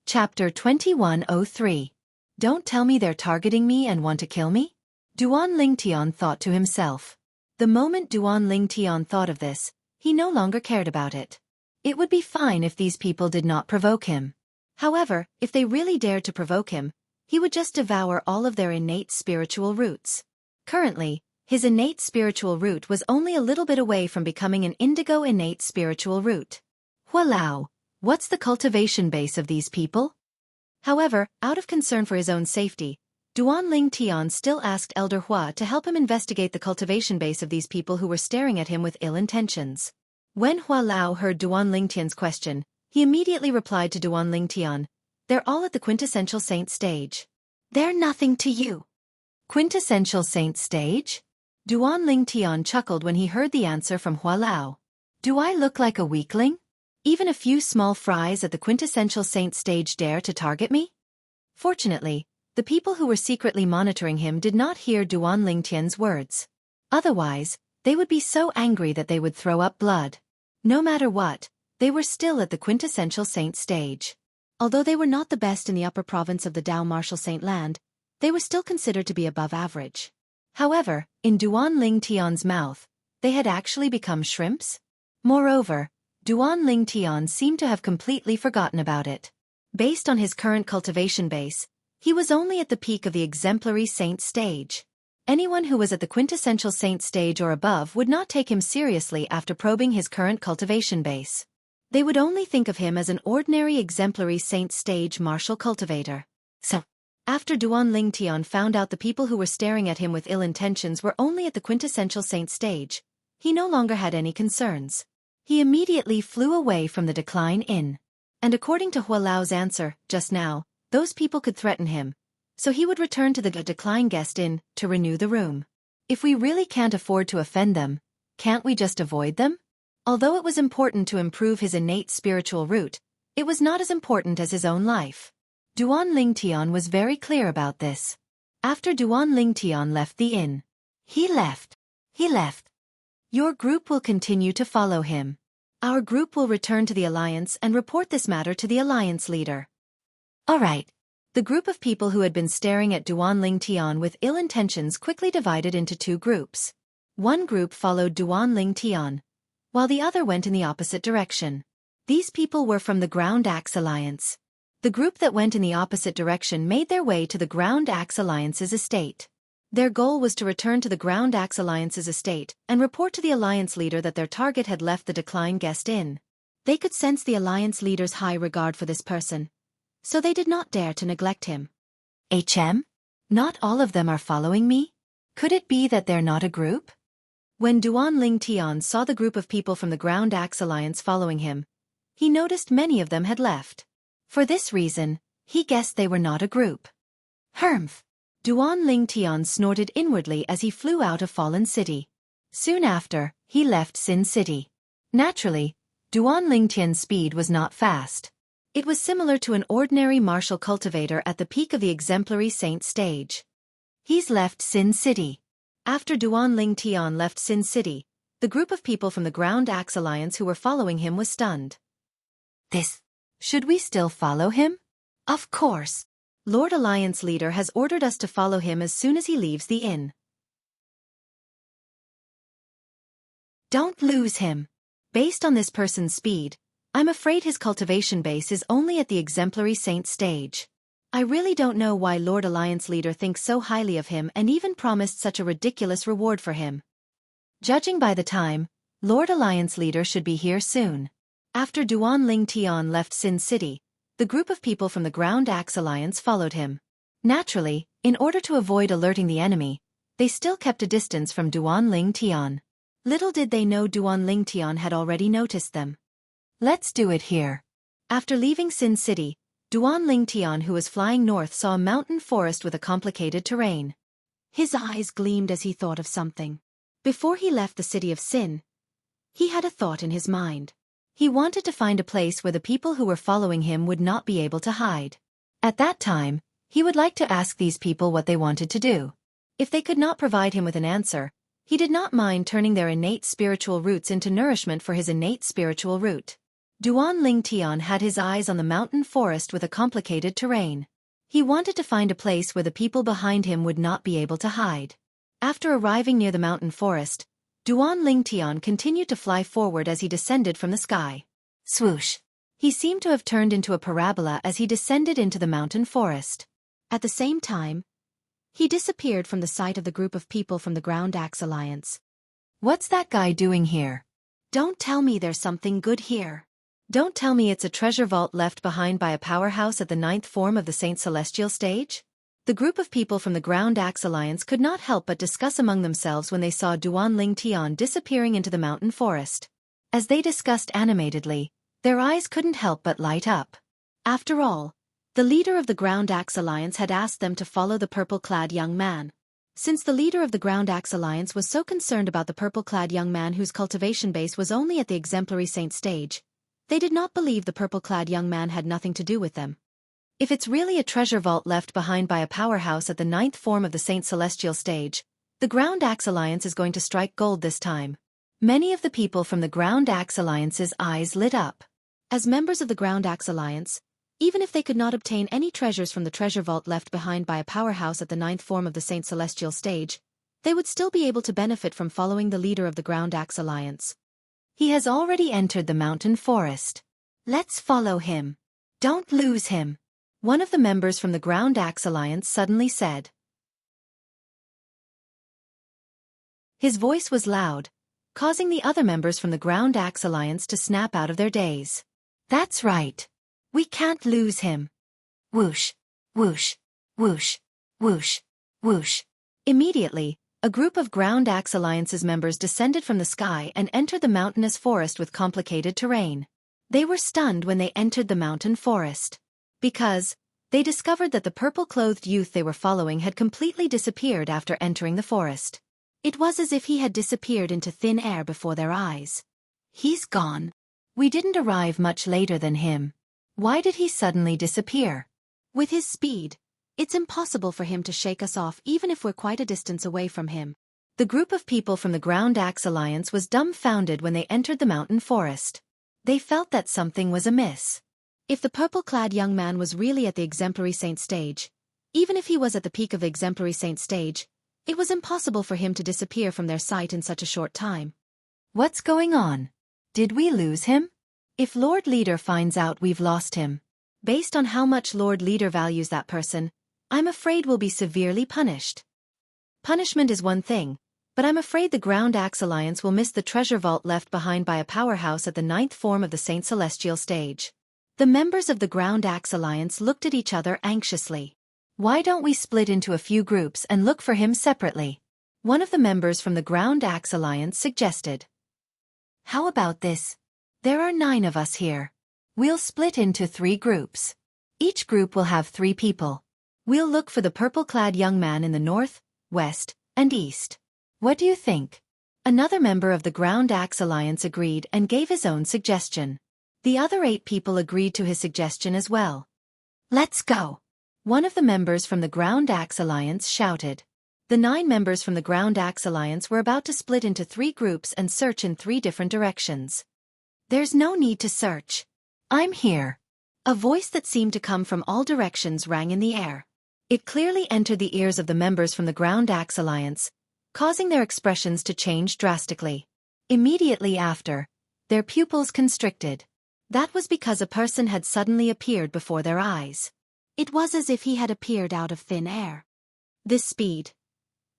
Chapter 2103. Don't tell me they're targeting me and want to kill me? Duan Lingtian thought to himself. The moment Duan Lingtian thought of this, he no longer cared about it. It would be fine if these people did not provoke him. However, if they really dared to provoke him, he would just devour all of their innate spiritual roots. Currently, his innate spiritual root was only a little bit away from becoming an indigo innate spiritual root. Walao, what's the cultivation base of these people? However, out of concern for his own safety, Duan Ling Tian still asked Elder Hua to help him investigate the cultivation base of these people who were staring at him with ill intentions. When Hua Lao heard Duan Ling Tian's question, he immediately replied to Duan Ling Tian, "They're all at the quintessential saint stage. They're nothing to you." Quintessential saint stage? Duan Ling Tian chuckled when he heard the answer from Hua Lao. Do I look like a weakling? Even a few small fries at the quintessential saint stage dare to target me? Fortunately, the people who were secretly monitoring him did not hear Duan Ling Tian's words. Otherwise, they would be so angry that they would throw up blood. No matter what, they were still at the quintessential saint stage. Although they were not the best in the upper province of the Dao Martial Saint Land, they were still considered to be above average. However, in Duan Ling Tian's mouth, they had actually become shrimps. Moreover, Duan Ling Tian seemed to have completely forgotten about it. Based on his current cultivation base, he was only at the peak of the exemplary saint stage. Anyone who was at the quintessential saint stage or above would not take him seriously after probing his current cultivation base. They would only think of him as an ordinary exemplary saint stage martial cultivator. So, after Duan Ling Tian found out the people who were staring at him with ill intentions were only at the quintessential saint stage, he no longer had any concerns. He immediately flew away from the Decline Inn. And according to Hua Lao's answer, just now, those people could threaten him, so he would return to the Decline Guest Inn to renew the room. If we really can't afford to offend them, can't we just avoid them? Although it was important to improve his innate spiritual root, it was not as important as his own life. Duan Ling Tian was very clear about this. After Duan Ling Tian left the inn, he left. Your group will continue to follow him. Our group will return to the Alliance and report this matter to the Alliance leader. Alright. The group of people who had been staring at Duan Ling Tian with ill intentions quickly divided into 2 groups. One group followed Duan Ling Tian, while the other went in the opposite direction. These people were from the Ground Axe Alliance. The group that went in the opposite direction made their way to the Ground Axe Alliance's estate. Their goal was to return to the Ground Axe Alliance's estate and report to the Alliance leader that their target had left the Decline Guest Inn. They could sense the Alliance leader's high regard for this person, so they did not dare to neglect him. Not all of them are following me? Could it be that they're not a group? When Duan Ling Tian saw the group of people from the Ground Axe Alliance following him, he noticed many of them had left. For this reason, he guessed they were not a group. Humph! Duan Ling Tian snorted inwardly as he flew out of Fallen City. Soon after, he left Sin City. Naturally, Duan Ling Tian's speed was not fast. It was similar to an ordinary martial cultivator at the peak of the exemplary saint stage. He's left Sin City. After Duan Ling Tian left Sin City, the group of people from the Ground Axe Alliance who were following him was stunned. Should we still follow him? Of course. Lord Alliance leader has ordered us to follow him as soon as he leaves the inn. Don't lose him. Based on this person's speed, I'm afraid his cultivation base is only at the exemplary saint stage. I really don't know why Lord Alliance leader thinks so highly of him and even promised such a ridiculous reward for him. Judging by the time, Lord Alliance leader should be here soon. After Duan Ling Tian left Sin City, the group of people from the Ground Axe Alliance followed him. Naturally, in order to avoid alerting the enemy, they still kept a distance from Duan Ling Tian. Little did they know Duan Ling Tian had already noticed them. Let's do it here. After leaving Sin City, Duan Ling Tian, who was flying north, saw a mountain forest with a complicated terrain. His eyes gleamed as he thought of something. Before he left the city of Sin, he had a thought in his mind. He wanted to find a place where the people who were following him would not be able to hide. At that time, he would like to ask these people what they wanted to do. If they could not provide him with an answer, he did not mind turning their innate spiritual roots into nourishment for his innate spiritual root. Duan Ling Tian had his eyes on the mountain forest with a complicated terrain. He wanted to find a place where the people behind him would not be able to hide. After arriving near the mountain forest, Duan Ling Tian continued to fly forward as he descended from the sky. Swoosh! He seemed to have turned into a parabola as he descended into the mountain forest. At the same time, he disappeared from the sight of the group of people from the Ground Axe Alliance. What's that guy doing here? Don't tell me there's something good here. Don't tell me it's a treasure vault left behind by a powerhouse at the 9th form of the Saint Celestial stage? The group of people from the Ground Axe Alliance could not help but discuss among themselves when they saw Duan Ling Tian disappearing into the mountain forest. As they discussed animatedly, their eyes couldn't help but light up. After all, the leader of the Ground Axe Alliance had asked them to follow the purple-clad young man. Since the leader of the Ground Axe Alliance was so concerned about the purple-clad young man whose cultivation base was only at the exemplary saint stage, they did not believe the purple-clad young man had nothing to do with them. If it's really a treasure vault left behind by a powerhouse at the 9th form of the Saint Celestial stage, the Ground Axe Alliance is going to strike gold this time. Many of the people from the Ground Axe Alliance's eyes lit up. As members of the Ground Axe Alliance, even if they could not obtain any treasures from the treasure vault left behind by a powerhouse at the 9th form of the Saint Celestial stage, they would still be able to benefit from following the leader of the Ground Axe Alliance. He has already entered the mountain forest. Let's follow him. Don't lose him. One of the members from the Ground Axe Alliance suddenly said. His voice was loud, causing the other members from the Ground Axe Alliance to snap out of their daze. That's right. We can't lose him. Whoosh, whoosh, whoosh, whoosh, whoosh. Immediately, a group of Ground Axe Alliance's members descended from the sky and entered the mountainous forest with complicated terrain. They were stunned when they entered the mountain forest. Because they discovered that the purple-clothed youth they were following had completely disappeared after entering the forest. It was as if he had disappeared into thin air before their eyes. He's gone. We didn't arrive much later than him. Why did he suddenly disappear? With his speed, it's impossible for him to shake us off even if we're quite a distance away from him. The group of people from the Ground Axe Alliance was dumbfounded when they entered the mountain forest. They felt that something was amiss. If the purple-clad young man was really at the exemplary saint stage, even if he was at the peak of the exemplary saint stage, it was impossible for him to disappear from their sight in such a short time. What's going on? Did we lose him? If Lord Leader finds out we've lost him, based on how much Lord Leader values that person, I'm afraid we'll be severely punished. Punishment is one thing, but I'm afraid the Ground Axe Alliance will miss the treasure vault left behind by a powerhouse at the 9th form of the Saint Celestial stage. The members of the Ground Axe Alliance looked at each other anxiously. Why don't we split into a few groups and look for him separately? One of the members from the Ground Axe Alliance suggested. How about this? There are 9 of us here. We'll split into 3 groups. Each group will have 3 people. We'll look for the purple-clad young man in the north, west, and east. What do you think? Another member of the Ground Axe Alliance agreed and gave his own suggestion. The other 8 people agreed to his suggestion as well. Let's go! One of the members from the Ground Axe Alliance shouted. The 9 members from the Ground Axe Alliance were about to split into 3 groups and search in 3 different directions. There's no need to search. I'm here. A voice that seemed to come from all directions rang in the air. It clearly entered the ears of the members from the Ground Axe Alliance, causing their expressions to change drastically. Immediately after, their pupils constricted. That was because a person had suddenly appeared before their eyes. It was as if he had appeared out of thin air. This speed.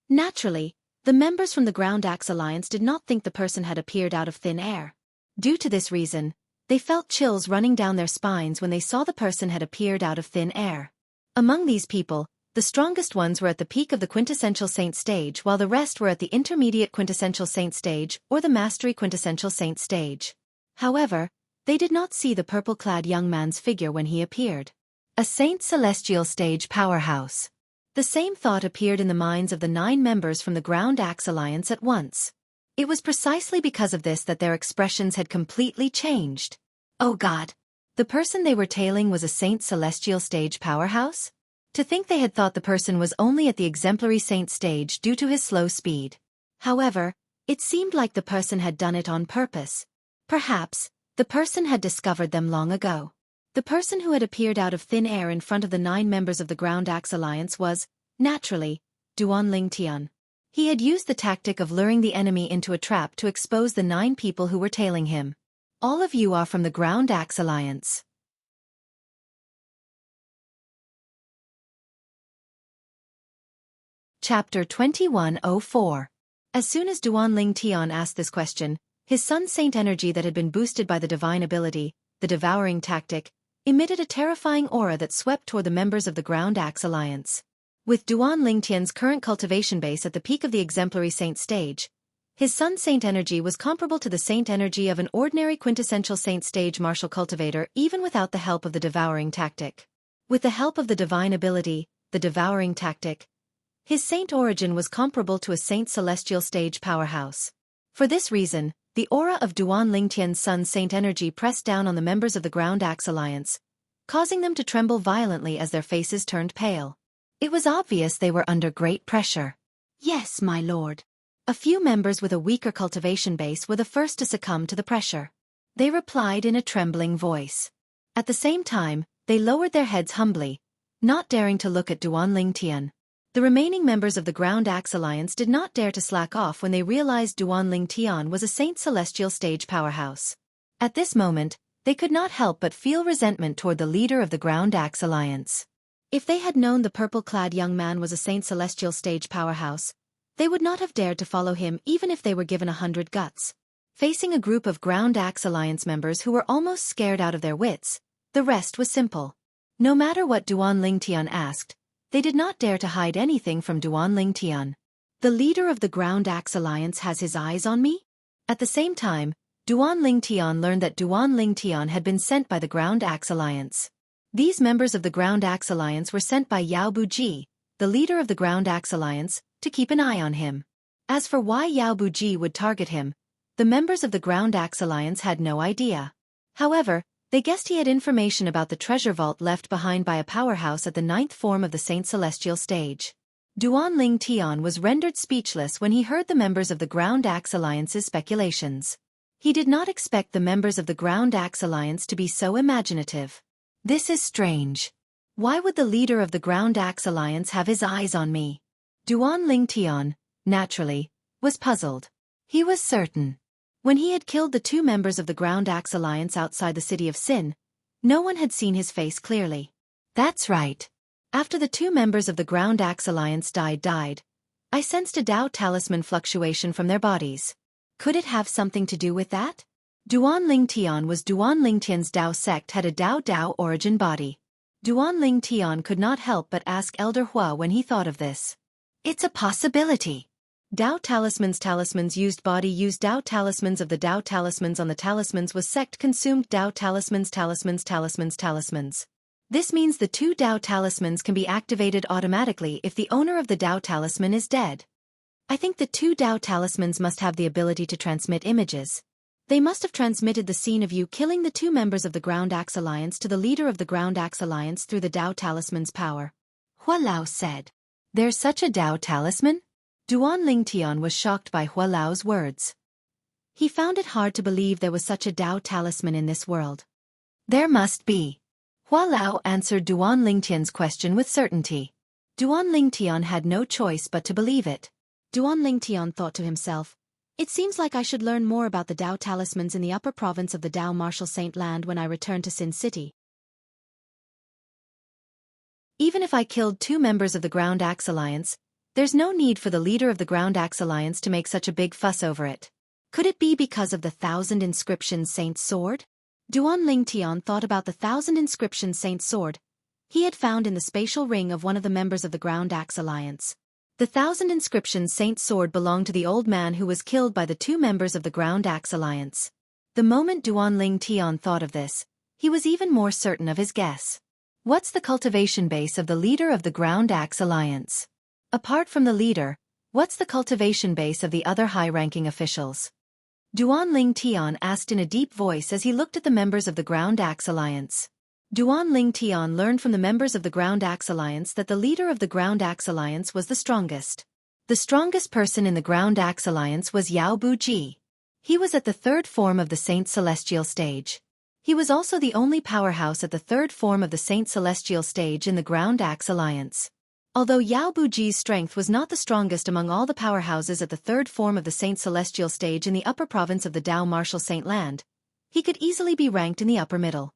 Naturally, the members from the Ground Axe Alliance did not think the person had appeared out of thin air. Due to this reason, they felt chills running down their spines when they saw the person had appeared out of thin air. Among these people, the strongest ones were at the peak of the quintessential saint stage while the rest were at the intermediate quintessential saint stage or the mastery quintessential saint stage. However, they did not see the purple-clad young man's figure when he appeared. A saint celestial stage powerhouse. The same thought appeared in the minds of the 9 members from the Ground Axe Alliance at once. It was precisely because of this that their expressions had completely changed. Oh God! The person they were tailing was a saint celestial stage powerhouse? To think they had thought the person was only at the exemplary saint stage due to his slow speed. However, it seemed like the person had done it on purpose. Perhaps, the person had discovered them long ago. The person who had appeared out of thin air in front of the 9 members of the Ground Axe Alliance was, naturally, Duan Tian. He had used the tactic of luring the enemy into a trap to expose the 9 people who were tailing him. All of you are from the Ground Axe Alliance. Chapter 2104. As soon as Duan Tian asked this question, his son's saint energy that had been boosted by the divine ability, the devouring tactic, emitted a terrifying aura that swept toward the members of the Ground Axe Alliance. With Duan Tian's current cultivation base at the peak of the exemplary saint stage, his son's saint energy was comparable to the saint energy of an ordinary quintessential saint stage martial cultivator even without the help of the devouring tactic. With the help of the divine ability, the devouring tactic, his saint origin was comparable to a saint celestial stage powerhouse. For this reason, the aura of Duan Tian's son's saint energy pressed down on the members of the Ground Axe Alliance, causing them to tremble violently as their faces turned pale. It was obvious they were under great pressure. Yes, my lord. A few members with a weaker cultivation base were the first to succumb to the pressure. They replied in a trembling voice. At the same time, they lowered their heads humbly, not daring to look at Duan Tian. The remaining members of the Ground Axe Alliance did not dare to slack off when they realized Duan Tian was a saint celestial stage powerhouse. At this moment, they could not help but feel resentment toward the leader of the Ground Axe Alliance. If they had known the purple-clad young man was a saint celestial stage powerhouse, they would not have dared to follow him even if they were given 100 guts. Facing a group of Ground Axe Alliance members who were almost scared out of their wits, the rest was simple. No matter what Duan Tian asked, they did not dare to hide anything from Duan Tian. The leader of the Ground Axe Alliance has his eyes on me? At the same time, Duan Tian learned that Duan Tian had been sent by the Ground Axe Alliance. These members of the Ground Axe Alliance were sent by Yao Buji, the leader of the Ground Axe Alliance, to keep an eye on him. As for why Yao Buji would target him, the members of the Ground Axe Alliance had no idea. However, they guessed he had information about the treasure vault left behind by a powerhouse at the 9th form of the Saint Celestial stage. Duan Tian was rendered speechless when he heard the members of the Ground Axe Alliance's speculations. He did not expect the members of the Ground Axe Alliance to be so imaginative. This is strange. Why would the leader of the Ground Axe Alliance have his eyes on me? Duan Tian, naturally, was puzzled. He was certain. When he had killed the 2 members of the Ground Axe Alliance outside the city of Sin, no one had seen his face clearly. That's right. After the 2 members of the Ground Axe Alliance died, I sensed a Dao talisman fluctuation from their bodies. Could it have something to do with that? Duan Tian was Duan Tian's Dao sect had a Dao origin body. Duan Tian could not help but ask Elder Hua when he thought of this. It's a possibility. Dao talismans used body used Dao talismans of the Dao talismans on the talismans was sect consumed Dao talismans. This means the 2 Dao talismans can be activated automatically if the owner of the Dao talisman is dead. I think the 2 Dao talismans must have the ability to transmit images. They must have transmitted the scene of you killing the 2 members of the Ground Axe Alliance to the leader of the Ground Axe Alliance through the Dao talisman's power. Hua Lao said. There's such a Dao talisman? Duan Tian was shocked by Hua Lao's words. He found it hard to believe there was such a Dao talisman in this world. There must be. Hua Lao answered Duan Tian's question with certainty. Duan Tian had no choice but to believe it. Duan Tian thought to himself, It seems like I should learn more about the Dao talismans in the upper province of the Dao Martial Saint Land when I return to Sin City. Even if I killed 2 members of the Ground Axe Alliance, there's no need for the leader of the Ground Axe Alliance to make such a big fuss over it. Could it be because of the 1,000 inscription Saint's sword? Duan Ling Tian thought about the 1,000 inscription Saint's sword he had found in the spatial ring of one of the members of the Ground Axe Alliance. The 1,000 inscription Saint's sword belonged to the old man who was killed by the 2 members of the Ground Axe Alliance. The moment Duan Ling Tian thought of this, he was even more certain of his guess. What's the cultivation base of the leader of the Ground Axe Alliance? Apart from the leader, what's the cultivation base of the other high-ranking officials? Duan Ling Tian asked in a deep voice as he looked at the members of the Ground Axe Alliance. Duan Ling Tian learned from the members of the Ground Axe Alliance that the leader of the Ground Axe Alliance was the strongest. The strongest person in the Ground Axe Alliance was Yao Buji. He was at the 3rd form of the Saint Celestial stage. He was also the only powerhouse at the 3rd form of the Saint Celestial stage in the Ground Axe Alliance. Although Yao Buji's strength was not the strongest among all the powerhouses at the 3rd form of the Saint Celestial stage in the upper province of the Dao Martial Saint Land, he could easily be ranked in the upper middle.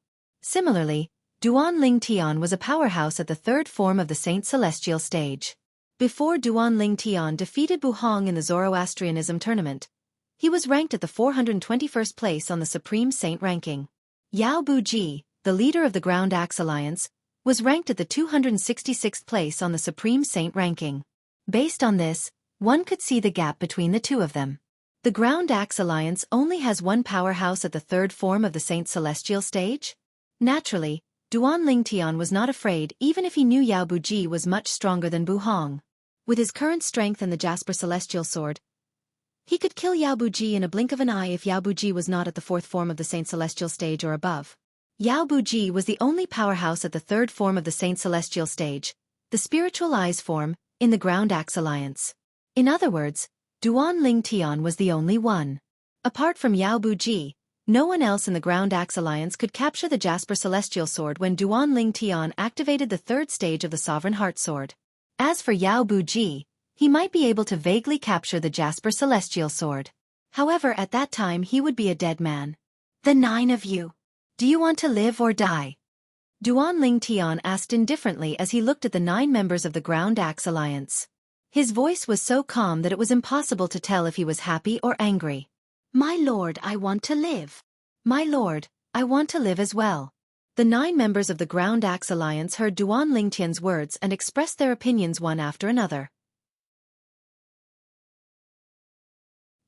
Similarly, Duan Ling Tian was a powerhouse at the 3rd form of the Saint Celestial stage. Before Duan Ling Tian defeated Bu Hong in the Zoroastrianism tournament, he was ranked at the 421st place on the Supreme Saint ranking. Yao Buji, the leader of the Ground Axe Alliance, was ranked at the 266th place on the Supreme Saint ranking. Based on this, one could see the gap between the two of them. The Ground Axe Alliance only has one powerhouse at the 3rd form of the Saint Celestial stage? Naturally, Duan Ling Tian was not afraid even if he knew Yao Buji was much stronger than Bu Hong. With his current strength and the Jasper Celestial Sword, he could kill Yao Buji in a blink of an eye if Yao Buji was not at the 4th form of the Saint Celestial stage or above. Yao Buji was the only powerhouse at the 3rd form of the Saint Celestial stage, the Spiritual Eyes form, in the Ground Axe Alliance. In other words, Duan Ling Tian was the only one. Apart from Yao Buji, no one else in the Ground Axe Alliance could capture the Jasper Celestial Sword when Duan Ling Tian activated the 3rd stage of the Sovereign Heart Sword. As for Yao Buji, he might be able to vaguely capture the Jasper Celestial Sword. However, at that time he would be a dead man. The 9 of you. Do you want to live or die? Duan Ling Tian asked indifferently as he looked at the 9 members of the Ground Axe Alliance. His voice was so calm that it was impossible to tell if he was happy or angry. My lord, I want to live. My lord, I want to live as well. The 9 members of the Ground Axe Alliance heard Duan Ling Tian's words and expressed their opinions one after another.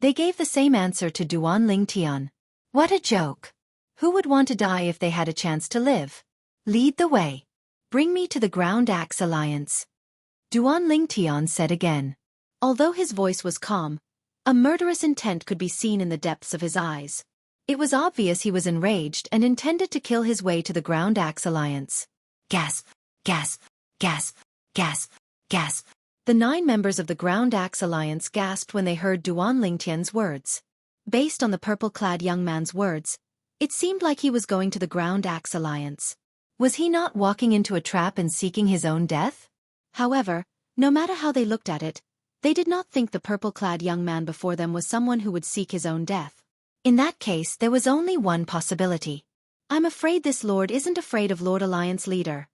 They gave the same answer to Duan Ling Tian. What a joke! Who would want to die if they had a chance to live? Lead the way. Bring me to the Ground Axe Alliance. Duan Ling Tian said again. Although his voice was calm, a murderous intent could be seen in the depths of his eyes. It was obvious he was enraged and intended to kill his way to the Ground Axe Alliance. Gasp, gasp, gasp, gasp, gasp. The 9 members of the Ground Axe Alliance gasped when they heard Duan Ling Tian's words. Based on the purple-clad young man's words, it seemed like he was going to the Ground Axe Alliance. Was he not walking into a trap and seeking his own death? However, no matter how they looked at it, they did not think the purple-clad young man before them was someone who would seek his own death. In that case, there was only one possibility. I'm afraid this lord isn't afraid of Lord Alliance leader.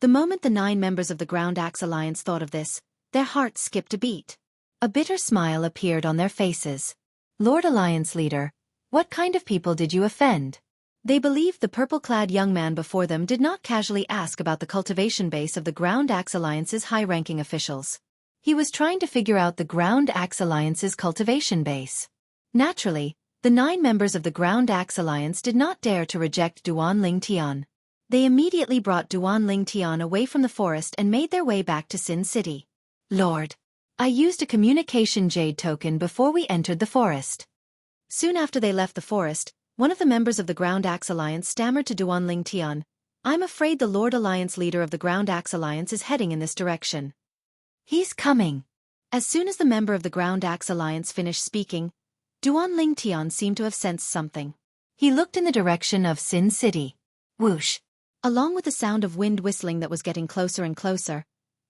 The moment the 9 members of the Ground Axe Alliance thought of this, their hearts skipped a beat. A bitter smile appeared on their faces. Lord Alliance leader, what kind of people did you offend? They believed the purple-clad young man before them did not casually ask about the cultivation base of the Ground Axe Alliance's high-ranking officials. He was trying to figure out the Ground Axe Alliance's cultivation base. Naturally, the 9 members of the Ground Axe Alliance did not dare to reject Duan Ling Tian. They immediately brought Duan Ling Tian away from the forest and made their way back to Sin City. Lord, I used a communication jade token before we entered the forest. Soon after they left the forest, one of the members of the Ground Axe Alliance stammered to Duan Ling Tian, I'm afraid the Lord Alliance leader of the Ground Axe Alliance is heading in this direction. He's coming. As soon as the member of the Ground Axe Alliance finished speaking, Duan Ling Tian seemed to have sensed something. He looked in the direction of Sin City. Whoosh! Along with the sound of wind whistling that was getting closer and closer,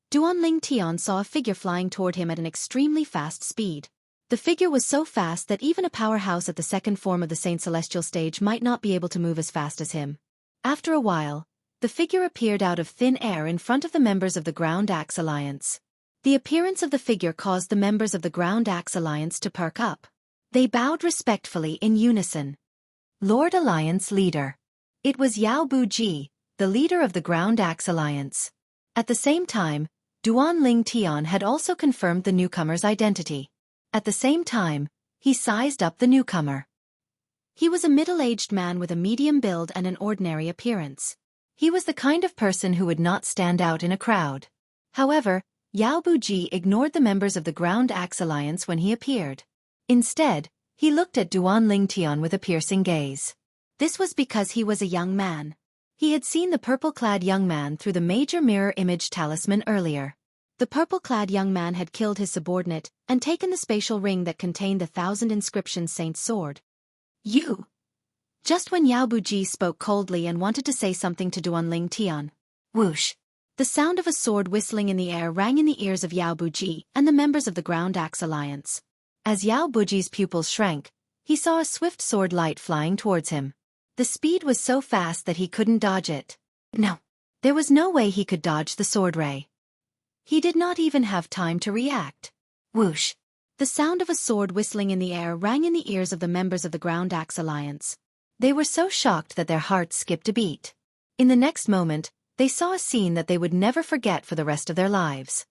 Duan Ling Tian saw a figure flying toward him at an extremely fast speed. The figure was so fast that even a powerhouse at the second form of the Saint Celestial stage might not be able to move as fast as him. After a while, the figure appeared out of thin air in front of the members of the Ground Axe Alliance. The appearance of the figure caused the members of the Ground Axe Alliance to perk up. They bowed respectfully in unison. Lord Alliance Leader. It was Yao Buji, the leader of the Ground Axe Alliance. At the same time, Duan Ling Tian had also confirmed the newcomer's identity. At the same time, he sized up the newcomer. He was a middle-aged man with a medium build and an ordinary appearance. He was the kind of person who would not stand out in a crowd. However, Yao Buji ignored the members of the Ground Axe Alliance when he appeared. Instead, he looked at Duan Ling Tian with a piercing gaze. This was because he was a young man. He had seen the purple-clad young man through the major mirror image talisman earlier. The purple-clad young man had killed his subordinate and taken the spatial ring that contained the 1,000 inscriptions saint's sword. You! Just when Yao Buji spoke coldly and wanted to say something to Duan Ling Tian. Whoosh! The sound of a sword whistling in the air rang in the ears of Yao Buji and the members of the Ground Axe Alliance. As Yao Buji's pupils shrank, he saw a swift sword light flying towards him. The speed was so fast that he couldn't dodge it. No. There was no way he could dodge the sword ray. He did not even have time to react. Whoosh! The sound of a sword whistling in the air rang in the ears of the members of the Ground Axe Alliance. They were so shocked that their hearts skipped a beat. In the next moment, they saw a scene that they would never forget for the rest of their lives.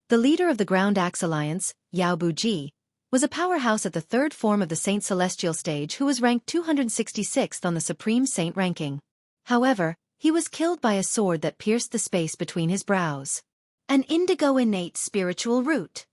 The leader of the Ground Axe Alliance, Yao Buji, was a powerhouse at the third form of the Saint Celestial stage who was ranked 266th on the Supreme Saint ranking. However, he was killed by a sword that pierced the space between his brows. An indigo innate spiritual root.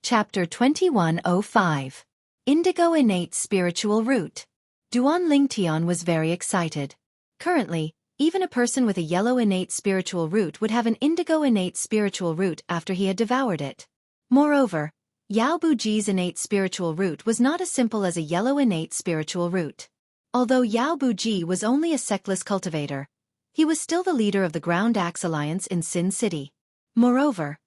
Chapter 2105. Indigo Innate Spiritual Root. Duan Ling Tian was very excited. Currently, even a person with a yellow innate spiritual root would have an indigo innate spiritual root after he had devoured it. Moreover, Yao Buji's innate spiritual root was not as simple as a yellow innate spiritual root. Although Yao Buji was only a sectless cultivator, he was still the leader of the Ground Axe Alliance in Sin City. Moreover,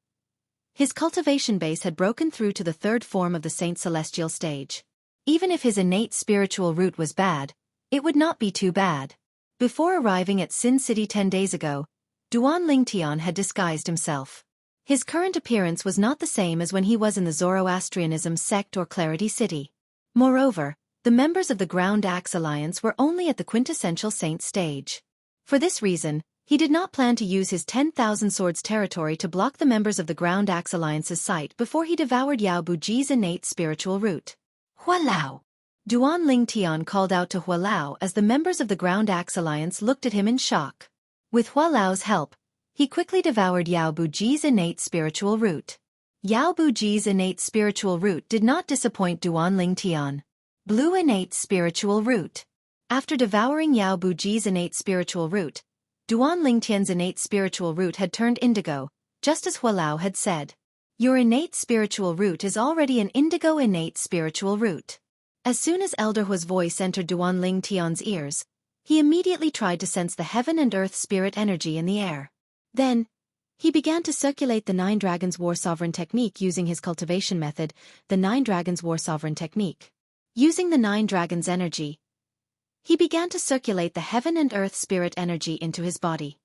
his cultivation base had broken through to the third form of the Saint Celestial stage. Even if his innate spiritual root was bad, it would not be too bad. Before arriving at Sin City 10 days ago, Duan Ling Tian had disguised himself. His current appearance was not the same as when he was in the Zoroastrianism sect or Clarity City. Moreover, the members of the Ground Axe Alliance were only at the quintessential saint stage. For this reason, he did not plan to use his 10,000 swords territory to block the members of the Ground Axe Alliance's sight before he devoured Yao Buji's innate spiritual root. Hualao! Duan Ling Tian called out to Hualao as the members of the Ground Axe Alliance looked at him in shock. With Hualao's help, he quickly devoured Yao Buji's innate spiritual root. Yao Buji's innate spiritual root did not disappoint Duan Ling Tian. Blue innate spiritual root. After devouring Yao Buji's innate spiritual root, Duan Ling Tian's innate spiritual root had turned indigo, just as Hualao had said. Your innate spiritual root is already an indigo innate spiritual root. As soon as Elder Hua's voice entered Duan Ling Tian's ears, he immediately tried to sense the heaven and earth spirit energy in the air. Then, he began to circulate the 9 Dragons War Sovereign technique using his cultivation method, the 9 Dragons War Sovereign technique. Using the 9 Dragons energy, he began to circulate the heaven and earth spirit energy into his body.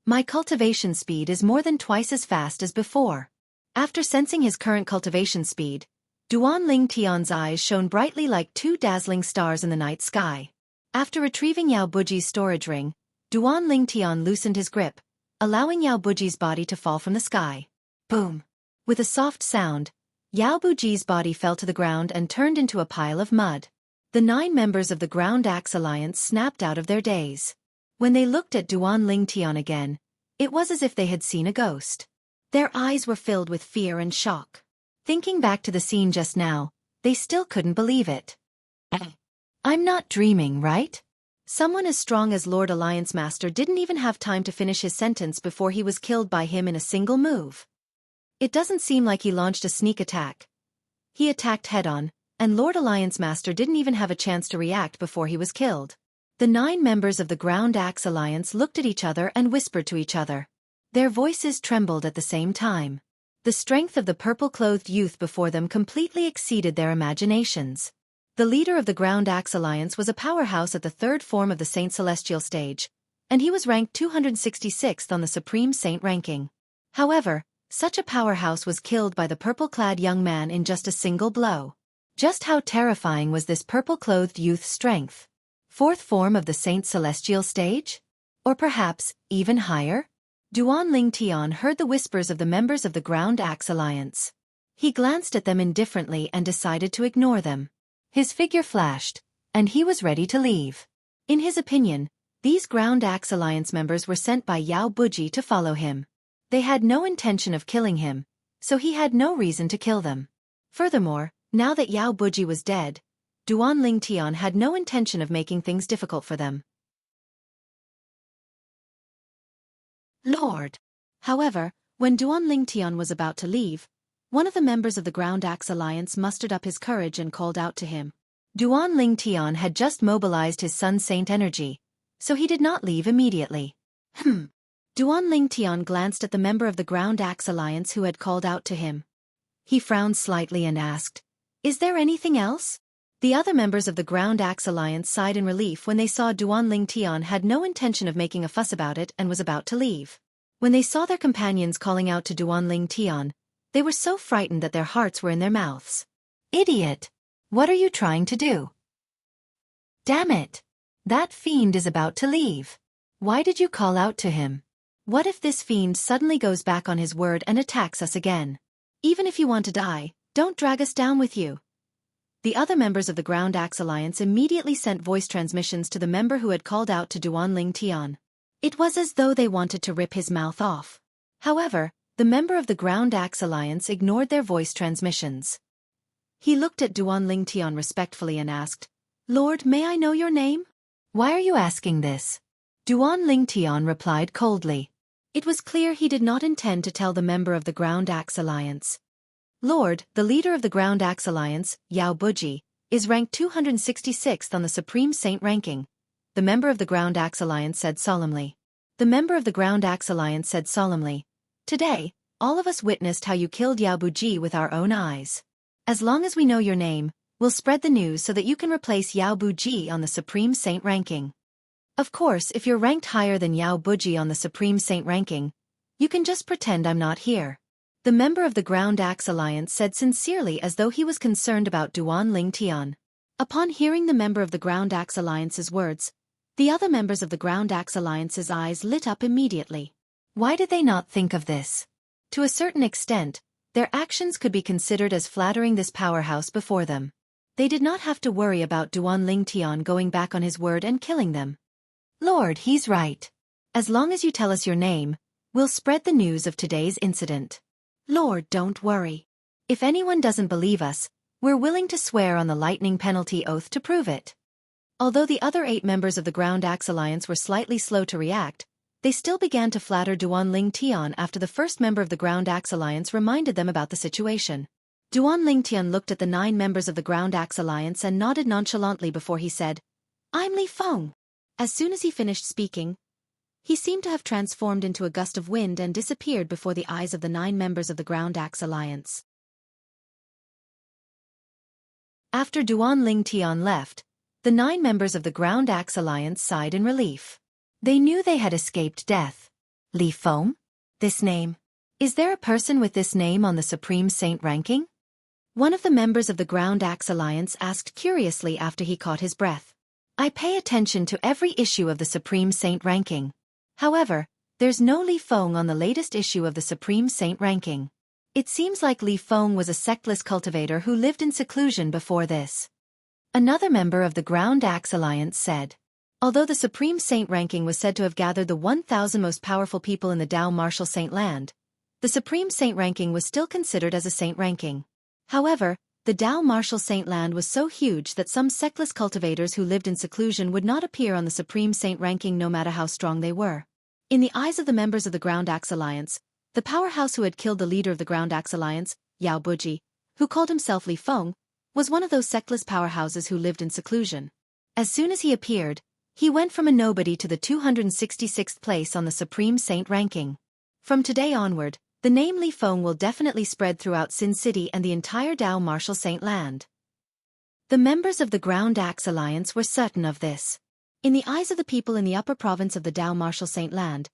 My cultivation speed is more than twice as fast as before. After sensing his current cultivation speed, Duan Ling Tian's eyes shone brightly like 2 dazzling stars in the night sky. After retrieving Yao Buji's storage ring, Duan Ling Tian loosened his grip, allowing Yao Buji's body to fall from the sky. Boom! With a soft sound, Yao Buji's body fell to the ground and turned into a pile of mud. The 9 members of the Ground Axe Alliance snapped out of their daze. When they looked at Duan Ling Tian again, it was as if they had seen a ghost. Their eyes were filled with fear and shock. Thinking back to the scene just now, they still couldn't believe it. I'm not dreaming, right? Someone as strong as Lord Alliance Master didn't even have time to finish his sentence before he was killed by him in a single move. It doesn't seem like he launched a sneak attack. He attacked head-on, and Lord Alliance Master didn't even have a chance to react before he was killed. The 9 members of the Ground Axe Alliance looked at each other and whispered to each other. Their voices trembled at the same time. The strength of the purple-clothed youth before them completely exceeded their imaginations. The leader of the Ground Axe Alliance was a powerhouse at the 3rd form of the Saint Celestial stage, and he was ranked 266th on the Supreme Saint ranking. However, such a powerhouse was killed by the purple-clad young man in just a single blow. Just how terrifying was this purple-clothed youth's strength? 4th form of the Saint Celestial stage? Or perhaps, even higher? Duan Lingtian heard the whispers of the members of the Ground Axe Alliance. He glanced at them indifferently and decided to ignore them. His figure flashed, and he was ready to leave. In his opinion, these Ground Axe Alliance members were sent by Yao Buji to follow him. They had no intention of killing him, so he had no reason to kill them. Furthermore, now that Yao Buji was dead, Duan Lingtian had no intention of making things difficult for them. Lord! However, when Duan Lingtian was about to leave, one of the members of the Ground Axe Alliance mustered up his courage and called out to him. Duan Lingtian had just mobilized his Sun Saint energy, so he did not leave immediately. Duan Lingtian glanced at the member of the Ground Axe Alliance who had called out to him. He frowned slightly and asked, "Is there anything else?" The other members of the Ground Axe Alliance sighed in relief when they saw Duan Lingtian had no intention of making a fuss about it and was about to leave. When they saw their companions calling out to Duan Lingtian, they were so frightened that their hearts were in their mouths. "Idiot! What are you trying to do? Damn it! That fiend is about to leave. Why did you call out to him? What if this fiend suddenly goes back on his word and attacks us again? Even if you want to die, don't drag us down with you." The other members of the Ground Axe Alliance immediately sent voice transmissions to the member who had called out to Duan Lingtian. It was as though they wanted to rip his mouth off. However, the member of the Ground Axe Alliance ignored their voice transmissions. He looked at Duan Lingtian respectfully and asked, "Lord, may I know your name?" "Why are you asking this?" Duan Lingtian replied coldly. It was clear he did not intend to tell the member of the Ground Axe Alliance. "Lord, the leader of the Ground Axe Alliance, Yao Buji, is ranked 266th on the Supreme Saint ranking," the member of the Ground Axe Alliance said solemnly. The member of the Ground Axe Alliance said solemnly, "Today, all of us witnessed how you killed Yao Buji with our own eyes. As long as we know your name, we'll spread the news so that you can replace Yao Buji on the Supreme Saint ranking. Of course, if you're ranked higher than Yao Buji on the Supreme Saint ranking, you can just pretend I'm not here." The member of the Ground Axe Alliance said sincerely as though he was concerned about Duan Lingtian. Upon hearing the member of the Ground Axe Alliance's words, the other members of the Ground Axe Alliance's eyes lit up immediately. Why did they not think of this? To a certain extent, their actions could be considered as flattering this powerhouse before them. They did not have to worry about Duan Lingtian going back on his word and killing them. "Lord, he's right. As long as you tell us your name, we'll spread the news of today's incident. Lord, don't worry. If anyone doesn't believe us, we're willing to swear on the lightning penalty oath to prove it." Although the other 8 members of the Ground Axe Alliance were slightly slow to react, they still began to flatter Duan Lingtian after the first member of the Ground Axe Alliance reminded them about the situation. Duan Lingtian looked at the 9 members of the Ground Axe Alliance and nodded nonchalantly before he said, "I'm Li Feng." As soon as he finished speaking, he seemed to have transformed into a gust of wind and disappeared before the eyes of the 9 members of the Ground Axe Alliance. After Duan Lingtian left, the 9 members of the Ground Axe Alliance sighed in relief. They knew they had escaped death. Li Feng? This name. Is there a person with this name on the Supreme Saint ranking? One of the members of the Ground Axe Alliance asked curiously after he caught his breath. "I pay attention to every issue of the Supreme Saint ranking. However, there's no Li Feng on the latest issue of the Supreme Saint ranking. It seems like Li Feng was a sectless cultivator who lived in seclusion before this." Another member of the Ground Axe Alliance said. Although the Supreme Saint ranking was said to have gathered the 1,000 most powerful people in the Dao Martial Saint land, the Supreme Saint ranking was still considered as a saint ranking. However, the Dao Martial Saint land was so huge that some sectless cultivators who lived in seclusion would not appear on the Supreme Saint ranking no matter how strong they were. In the eyes of the members of the Ground Axe Alliance, the powerhouse who had killed the leader of the Ground Axe Alliance, Yao Buji, who called himself Li Feng, was one of those sectless powerhouses who lived in seclusion. As soon as he appeared, He went from a nobody to the 266th place on the Supreme Saint ranking. From today onward, the name Li Feng will definitely spread throughout Sin City and the entire Dao Martial Saint land. The members of the Ground Axe Alliance were certain of this. In the eyes of the people in the upper province of the Dao Martial Saint land,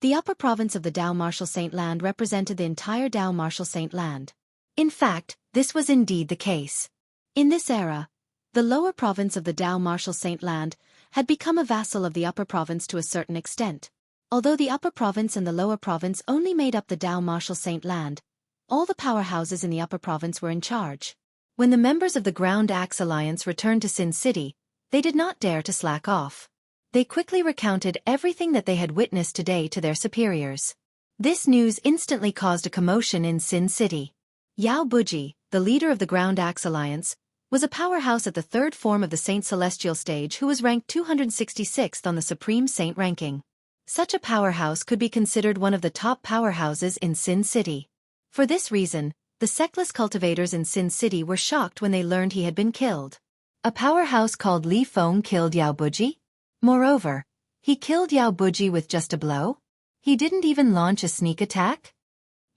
the upper province of the Dao Martial Saint land represented the entire Dao Martial Saint land. In fact, this was indeed the case. In this era, the lower province of the Dao Martial Saint land had become a vassal of the upper province to a certain extent. Although the upper province and the lower province only made up the Dao Martial Saint land, all the powerhouses in the upper province were in charge. When the members of the Ground Axe Alliance returned to Sin City, they did not dare to slack off. They quickly recounted everything that they had witnessed today to their superiors. This news instantly caused a commotion in Sin City. Yao Buji, the leader of the Ground Axe Alliance, was a powerhouse at the third form of the Saint Celestial stage who was ranked 266th on the Supreme Saint ranking. Such a powerhouse could be considered one of the top powerhouses in Sin City. For this reason, the sectless cultivators in Sin City were shocked when they learned he had been killed. A powerhouse called Li Feng killed Yao Buji? Moreover, he killed Yao Buji with just a blow? He didn't even launch a sneak attack?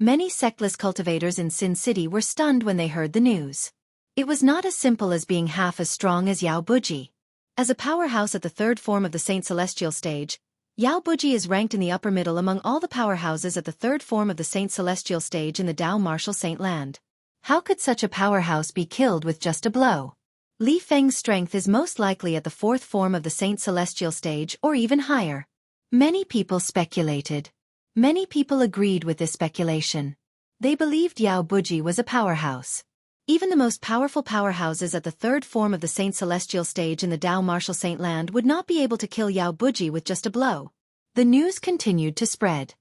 Many sectless cultivators in Sin City were stunned when they heard the news. It was not as simple as being half as strong as Yao Buji. As a powerhouse at the third form of the Saint Celestial stage, Yao Buji is ranked in the upper middle among all the powerhouses at the third form of the Saint Celestial stage in the Dao Martial Saint land. How could such a powerhouse be killed with just a blow? Li Feng's strength is most likely at the fourth form of the Saint Celestial stage or even higher. Many people speculated. Many people agreed with this speculation. They believed Yao Buji was a powerhouse. Even the most powerful powerhouses at the third form of the Saint Celestial stage in the Dao Martial Saint land would not be able to kill Yao Buji with just a blow. The news continued to spread.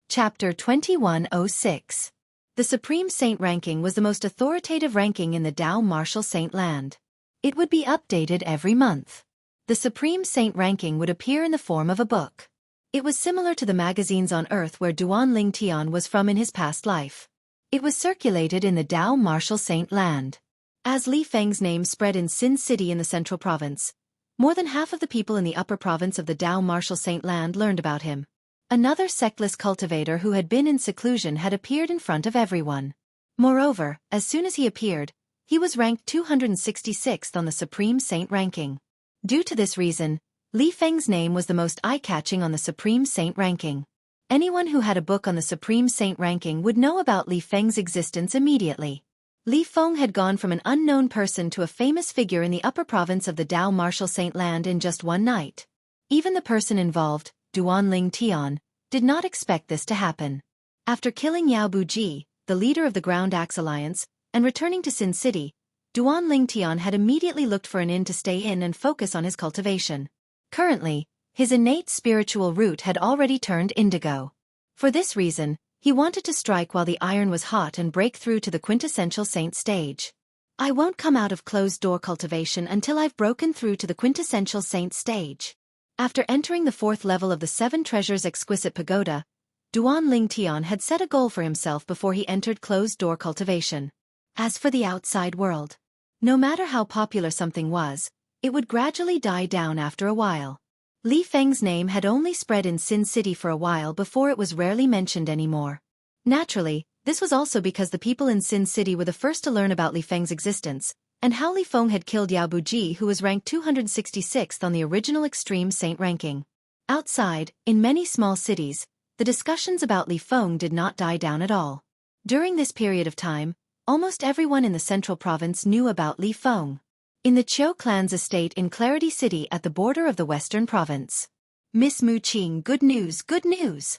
Chapter 2106. The Supreme Saint ranking was the most authoritative ranking in the Dao Martial Saint land. It would be updated every month. The Supreme Saint ranking would appear in the form of a book. It was similar to the magazines on Earth where Duan Ling Tian was from in his past life. It was circulated in the Dao Martial Saint land. As Li Feng's name spread in Sin City in the central province, more than half of the people in the upper province of the Dao Martial Saint land learned about him. Another sectless cultivator who had been in seclusion had appeared in front of everyone. Moreover, as soon as he appeared, he was ranked 266th on the Supreme Saint ranking. Due to this reason, Li Feng's name was the most eye-catching on the Supreme Saint ranking. Anyone who had a book on the Supreme Saint ranking would know about Li Feng's existence immediately. Li Feng had gone from an unknown person to a famous figure in the upper province of the Dao Martial Saint land in just one night. Even the person involved, Duan Ling Tian, did not expect this to happen. After killing Yao Buji, the leader of the Ground Axe Alliance, and returning to Sin City, Duan Ling Tian had immediately looked for an inn to stay in and focus on his cultivation. Currently, his innate spiritual root had already turned indigo. For this reason, he wanted to strike while the iron was hot and break through to the quintessential saint stage. I won't come out of closed-door cultivation until I've broken through to the quintessential saint stage. After entering the fourth level of the Seven Treasures Exquisite Pagoda, Duan Ling Tian had set a goal for himself before he entered closed-door cultivation. As for the outside world, no matter how popular something was, it would gradually die down after a while. Li Feng's name had only spread in Sin City for a while before it was rarely mentioned anymore. Naturally, this was also because the people in Sin City were the first to learn about Li Feng's existence, and how Li Feng had killed Yao Buji, who was ranked 266th on the original Extreme Saint ranking. Outside, in many small cities, the discussions about Li Feng did not die down at all. During this period of time, almost everyone in the central province knew about Li Feng. In the Qiu clan's estate in Clarity City at the border of the western province. Miss Mu Qing, good news, good news!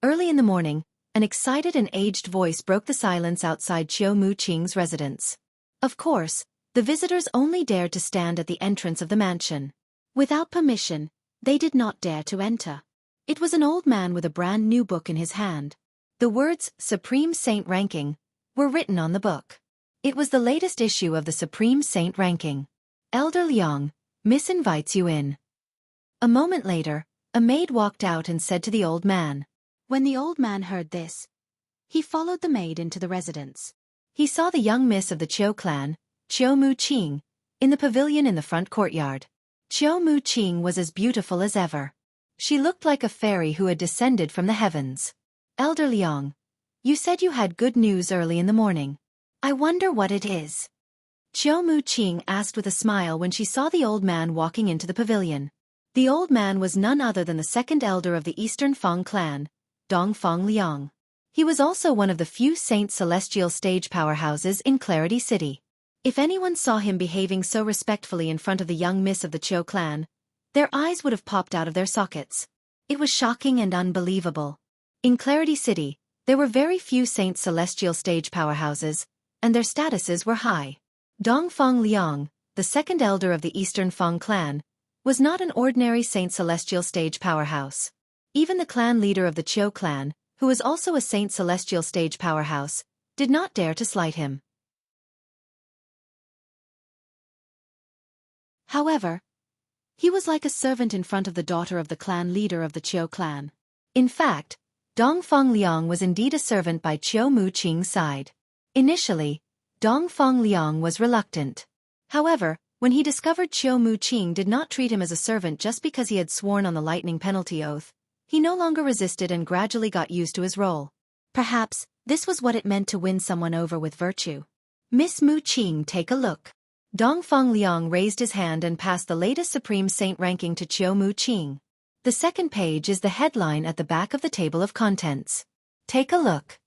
Early in the morning, an excited and aged voice broke the silence outside Qiu Mu Qing's residence. Of course, the visitors only dared to stand at the entrance of the mansion. Without permission, they did not dare to enter. It was an old man with a brand new book in his hand. The words, Supreme Saint Ranking, were written on the book. It was the latest issue of the Supreme Saint ranking. Elder Liang, Miss invites you in. A moment later, a maid walked out and said to the old man. When the old man heard this, he followed the maid into the residence. He saw the young miss of the Qiu clan, Qiu Muqing, in the pavilion in the front courtyard. Qiu Muqing was as beautiful as ever. She looked like a fairy who had descended from the heavens. Elder Liang, you said you had good news early in the morning. I wonder what it is. Qiu Muqing asked with a smile when she saw the old man walking into the pavilion. The old man was none other than the second elder of the Eastern Fang clan, Dongfang Liang. He was also one of the few Saint Celestial stage powerhouses in Clarity City. If anyone saw him behaving so respectfully in front of the young miss of the Qiu clan, their eyes would have popped out of their sockets. It was shocking and unbelievable. In Clarity City, there were very few Saint Celestial stage powerhouses, and their statuses were high. Dongfang Liang, the second elder of the Eastern Fang clan, was not an ordinary Saint Celestial stage powerhouse. Even the clan leader of the Qiu clan, who was also a Saint Celestial stage powerhouse, did not dare to slight him. However, he was like a servant in front of the daughter of the clan leader of the Qiu clan. In fact, Dongfang Liang was indeed a servant by Qiu Muqing's side. Initially, Dongfang Liang was reluctant. However, when he discovered Qiu Muqing did not treat him as a servant just because he had sworn on the lightning penalty oath, he no longer resisted and gradually got used to his role. Perhaps, this was what it meant to win someone over with virtue. Miss Muqing, take a look. Dongfang Liang raised his hand and passed the latest Supreme Saint ranking to Qiu Muqing. The second page is the headline at the back of the table of contents. Take a look.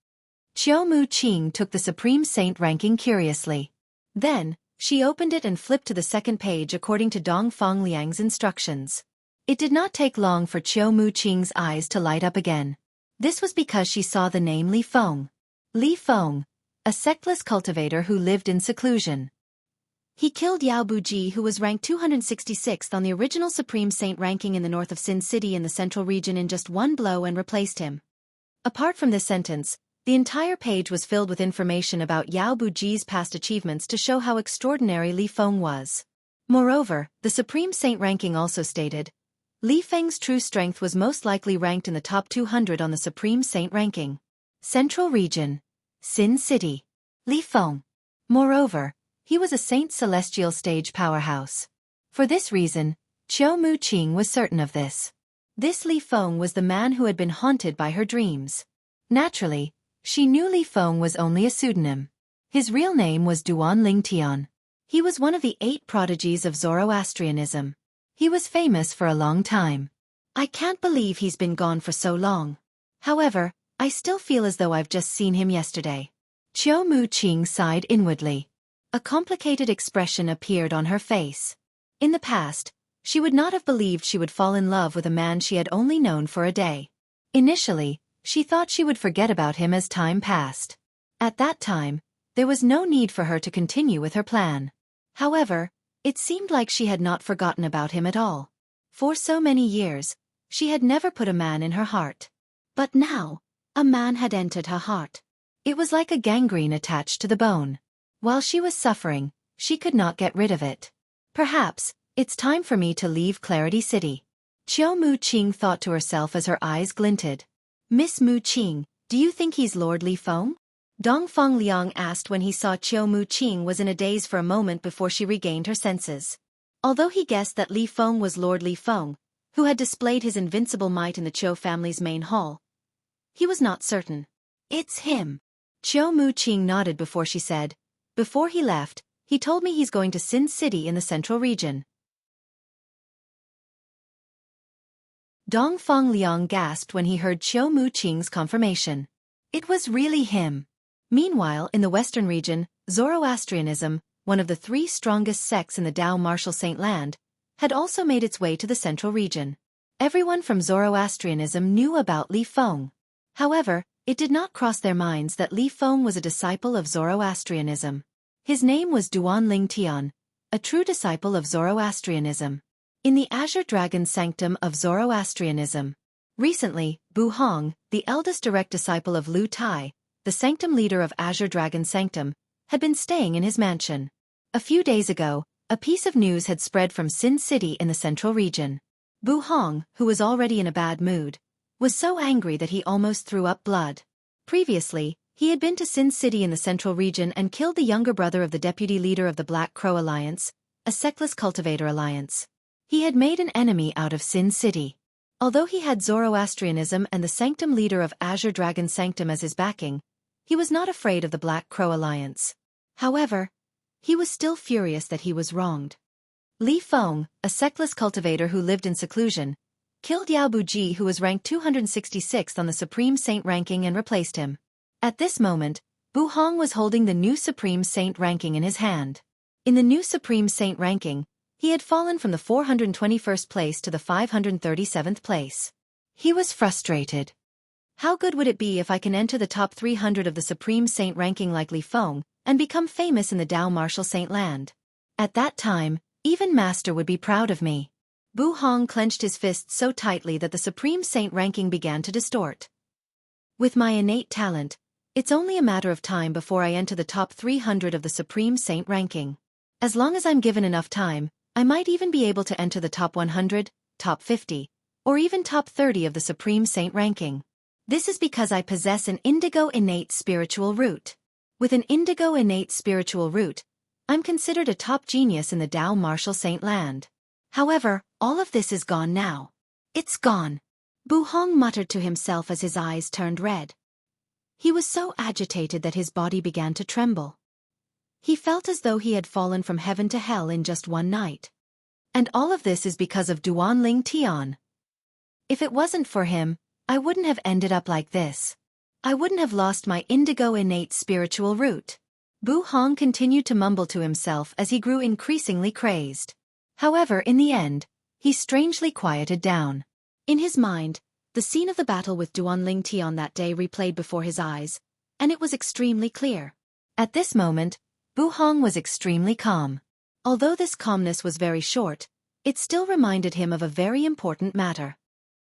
Qiu Muqing took the Supreme Saint ranking curiously. Then, she opened it and flipped to the second page according to Dongfang Liang's instructions. It did not take long for Qiu Muqing's eyes to light up again. This was because she saw the name Li Feng. Li Feng, a sectless cultivator who lived in seclusion. He killed Yao Buji, who was ranked 266th on the original Supreme Saint ranking in the north of Sin City in the central region in just one blow and replaced him. Apart from this sentence, the entire page was filled with information about Yao Buji's past achievements to show how extraordinary Li Feng was. Moreover, the Supreme Saint ranking also stated, Li Feng's true strength was most likely ranked in the top 200 on the Supreme Saint ranking. Central Region. Sin City. Li Feng. Moreover, he was a Saint Celestial stage powerhouse. For this reason, Qiu Muqing was certain of this. This Li Feng was the man who had been haunted by her dreams. Naturally, she knew Li Feng was only a pseudonym. His real name was Duan Lingtian. He was one of the 8 prodigies of Zoroastrianism. He was famous for a long time. I can't believe he's been gone for so long. However, I still feel as though I've just seen him yesterday. Qiu Muqing sighed inwardly. A complicated expression appeared on her face. In the past, she would not have believed she would fall in love with a man she had only known for a day. Initially, she thought she would forget about him as time passed. At that time, there was no need for her to continue with her plan. However, it seemed like she had not forgotten about him at all. For so many years, she had never put a man in her heart. But now, a man had entered her heart. It was like a gangrene attached to the bone. While she was suffering, she could not get rid of it. Perhaps, it's time for me to leave Clarity City. Qiu Muqing thought to herself as her eyes glinted. Miss Muqing, do you think he's Lord Li Feng? Dongfang Liang asked when he saw Qiu Muqing was in a daze for a moment before she regained her senses. Although he guessed that Li Feng was Lord Li Feng, who had displayed his invincible might in the Qiu family's main hall, he was not certain. It's him. Qiu Muqing nodded before she said, before he left, he told me he's going to Sin City in the central region. Dongfang Liang gasped when he heard Qiu Muqing's confirmation. It was really him. Meanwhile, in the western region, Zoroastrianism, one of the 3 strongest sects in the Tao Martial Saint Land, had also made its way to the central region. Everyone from Zoroastrianism knew about Li Feng. However, it did not cross their minds that Li Feng was a disciple of Zoroastrianism. His name was Duan Lingtian, a true disciple of Zoroastrianism. In the Azure Dragon Sanctum of Zoroastrianism. Recently, Bu Hong, the eldest direct disciple of Lu Tai, the sanctum leader of Azure Dragon Sanctum, had been staying in his mansion. A few days ago, a piece of news had spread from Sin City in the central region. Bu Hong, who was already in a bad mood, was so angry that he almost threw up blood. Previously, He had been to Sin City in the central region and killed the younger brother of the deputy leader of the Black Crow Alliance, a sectless cultivator alliance. He had made an enemy out of Sin City. Although he had Zoroastrianism and the Sanctum leader of Azure Dragon Sanctum as his backing, he was not afraid of the Black Crow Alliance. However, he was still furious that he was wronged. Li Feng, a sectless cultivator who lived in seclusion, killed Yao Buji, who was ranked 266th on the Supreme Saint ranking, and replaced him. At this moment, Bu Hong was holding the new Supreme Saint ranking in his hand. In the new Supreme Saint ranking, he had fallen from the 421st place to the 537th place. He was frustrated. How good would it be if I can enter the top 300 of the Supreme Saint ranking like Li Feng, and become famous in the Dao Martial Saint land? At that time, even Master would be proud of me. Bu Hong clenched his fists so tightly that the Supreme Saint ranking began to distort. With my innate talent, it's only a matter of time before I enter the top 300 of the Supreme Saint ranking. As long as I'm given enough time, I might even be able to enter the top 100, top 50, or even top 30 of the Supreme Saint ranking. This is because I possess an indigo innate spiritual root. With an indigo innate spiritual root, I'm considered a top genius in the Dao Martial Saint land. However, all of this is gone now. It's gone. Bu Hong muttered to himself as his eyes turned red. He was so agitated that his body began to tremble. He felt as though he had fallen from heaven to hell in just one night. And all of this is because of Duan Ling Tian. If it wasn't for him, I wouldn't have ended up like this. I wouldn't have lost my indigo innate spiritual root. Bu Hong continued to mumble to himself as he grew increasingly crazed. However, in the end, he strangely quieted down. In his mind, the scene of the battle with Duan Ling Tian that day replayed before his eyes, and it was extremely clear. At this moment, Bu Hong was extremely calm. Although this calmness was very short, it still reminded him of a very important matter.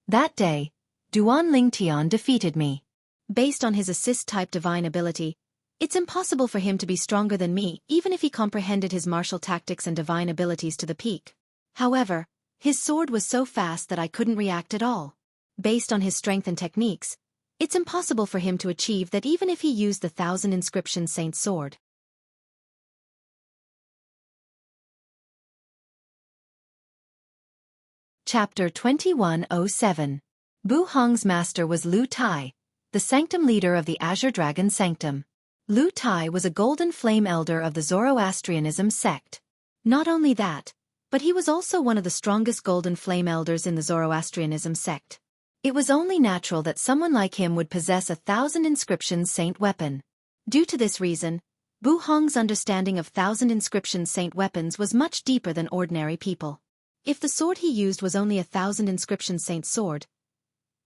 That day, Duan Ling Tian defeated me. Based on his assist-type divine ability, it's impossible for him to be stronger than me even if he comprehended his martial tactics and divine abilities to the peak. However, his sword was so fast that I couldn't react at all. Based on his strength and techniques, it's impossible for him to achieve that even if he used the 1,000 inscription Saint sword. Chapter 2107. Bu Hong's master was Lu Tai, the Sanctum leader of the Azure Dragon Sanctum. Lu Tai was a golden flame elder of the Zoroastrianism sect. Not only that, but he was also one of the strongest golden flame elders in the Zoroastrianism sect. It was only natural that someone like him would possess 1,000 inscription Saint weapon. Due to this reason, Bu Hong's understanding of 1,000 inscription Saint weapons was much deeper than ordinary people. If the sword he used was only 1,000 inscription Saint sword,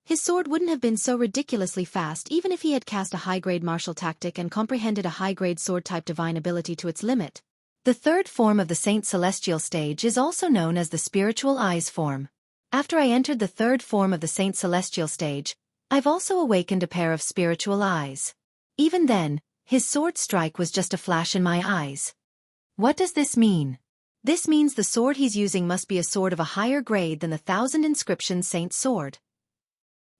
his sword wouldn't have been so ridiculously fast even if he had cast a high-grade martial tactic and comprehended a high-grade sword-type divine ability to its limit. The third form of the Saint Celestial stage is also known as the Spiritual Eyes form. After I entered the third form of the Saint Celestial stage, I've also awakened a pair of spiritual eyes. Even then, his sword strike was just a flash in my eyes. What does this mean? This means the sword he's using must be a sword of a higher grade than the 1,000 inscription Saint sword.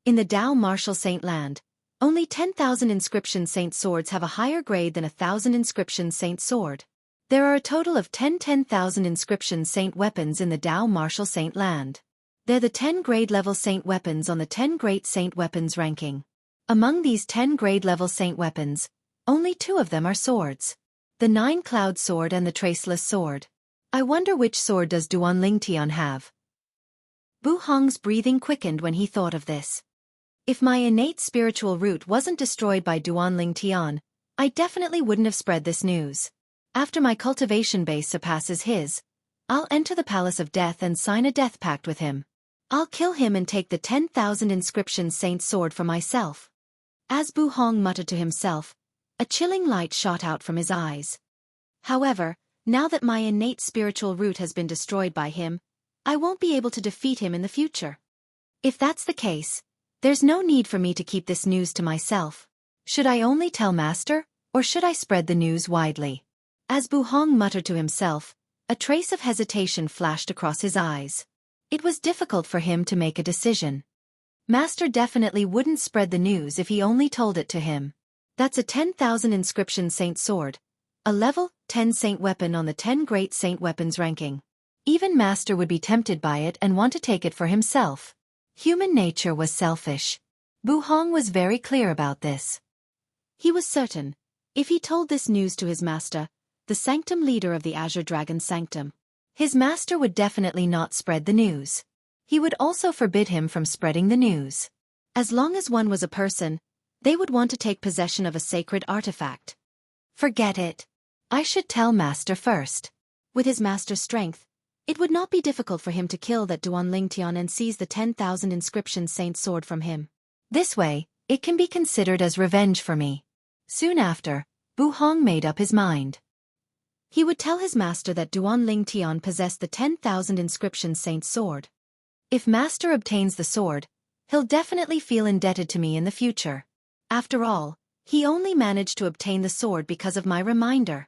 In the Dao Martial Saint land, only 10,000 inscription Saint swords have a higher grade than 1,000 inscription Saint sword. There are a total of 10,000 inscription Saint weapons in the Dao Martial Saint land. They're the 10 grade level Saint weapons on the 10 Great Saint Weapons ranking. Among these 10 grade level Saint weapons, only 2 of them are swords. The 9 Cloud Sword and the Traceless Sword. I wonder which sword does Duan Ling Tian have? Bu Hong's breathing quickened when he thought of this. If my innate spiritual root wasn't destroyed by Duan Ling Tian, I definitely wouldn't have spread this news. After my cultivation base surpasses his, I'll enter the Palace of Death and sign a death pact with him. I'll kill him and take the 10,000 inscription Saint sword for myself. As Bu Hong muttered to himself, a chilling light shot out from his eyes. However, now that my innate spiritual root has been destroyed by him, I won't be able to defeat him in the future. If that's the case, there's no need for me to keep this news to myself. Should I only tell Master, or should I spread the news widely? As Bu Hong muttered to himself, a trace of hesitation flashed across his eyes. It was difficult for him to make a decision. Master definitely wouldn't spread the news if he only told it to him. That's a 10,000 inscription saint sword. A level 10 saint weapon on the 10 great saint weapons ranking. Even Master would be tempted by it and want to take it for himself. Human nature was selfish. Bu Hong was very clear about this. He was certain, if he told this news to his master, the sanctum leader of the Azure Dragon Sanctum, his master would definitely not spread the news. He would also forbid him from spreading the news. As long as one was a person, they would want to take possession of a sacred artifact. Forget it. I should tell Master first. With his master's strength, it would not be difficult for him to kill that Duanling Tian and seize the 10,000 inscription saint sword from him. This way, it can be considered as revenge for me. Soon after, Bu Hong made up his mind. He would tell his master that Duanling Tian possessed the 10,000 inscription saint sword. If Master obtains the sword, he'll definitely feel indebted to me in the future. After all, he only managed to obtain the sword because of my reminder.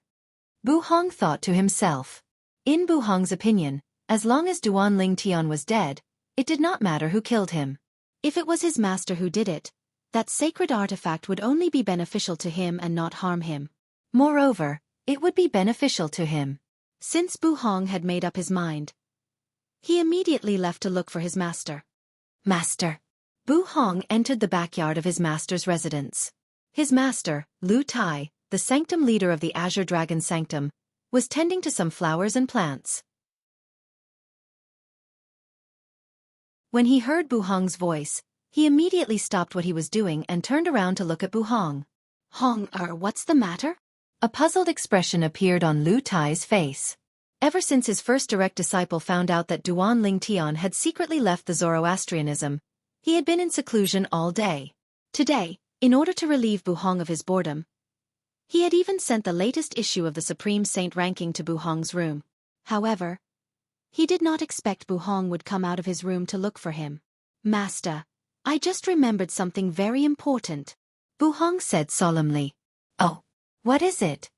Bu Hong thought to himself. In Bu Hong's opinion, as long as Duanling Tian was dead, it did not matter who killed him. If it was his master who did it, that sacred artifact would only be beneficial to him and not harm him. Moreover, it would be beneficial to him. Since Bu Hong had made up his mind, he immediately left to look for his master. Master. Bu Hong entered the backyard of his master's residence. His master, Lu Tai, the sanctum leader of the Azure Dragon Sanctum, was tending to some flowers and plants. When he heard Bu Hong's voice, he immediately stopped what he was doing and turned around to look at Bu Hong. What's the matter? A puzzled expression appeared on Lu Tai's face. Ever since his first direct disciple found out that Duanling Tian had secretly left the Zoroastrianism, he had been in seclusion all day. Today, in order to relieve Bu Hong of his boredom, he had even sent the latest issue of the Supreme Saint ranking to Bu Hong's room. However, he did not expect Bu Hong would come out of his room to look for him. Master, I just remembered something very important, Bu Hong said solemnly. Oh, what is it?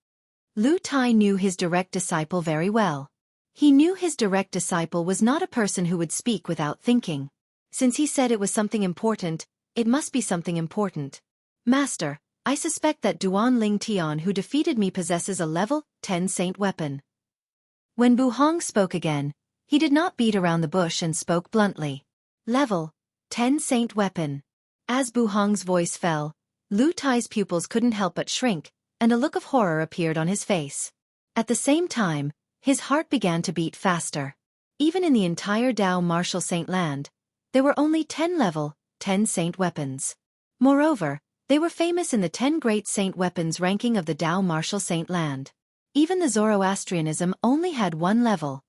Lu Tai knew his direct disciple very well. He knew his direct disciple was not a person who would speak without thinking. Since he said it was something important, it must be something important. Master, I suspect that Duanling Tian who defeated me possesses a level 10 saint weapon. When Bu Hong spoke again, he did not beat around the bush and spoke bluntly. Level 10 saint weapon. As Bu Hong's voice fell, Lu Tai's pupils couldn't help but shrink, and a look of horror appeared on his face. At the same time, his heart began to beat faster. Even in the entire Dao Martial Saint Land, there were only 10 level 10 saint weapons. Moreover, they were famous in the 10 great saint weapons ranking of the Dao Martial Saint Land. Even the Zoroastrianism only had one level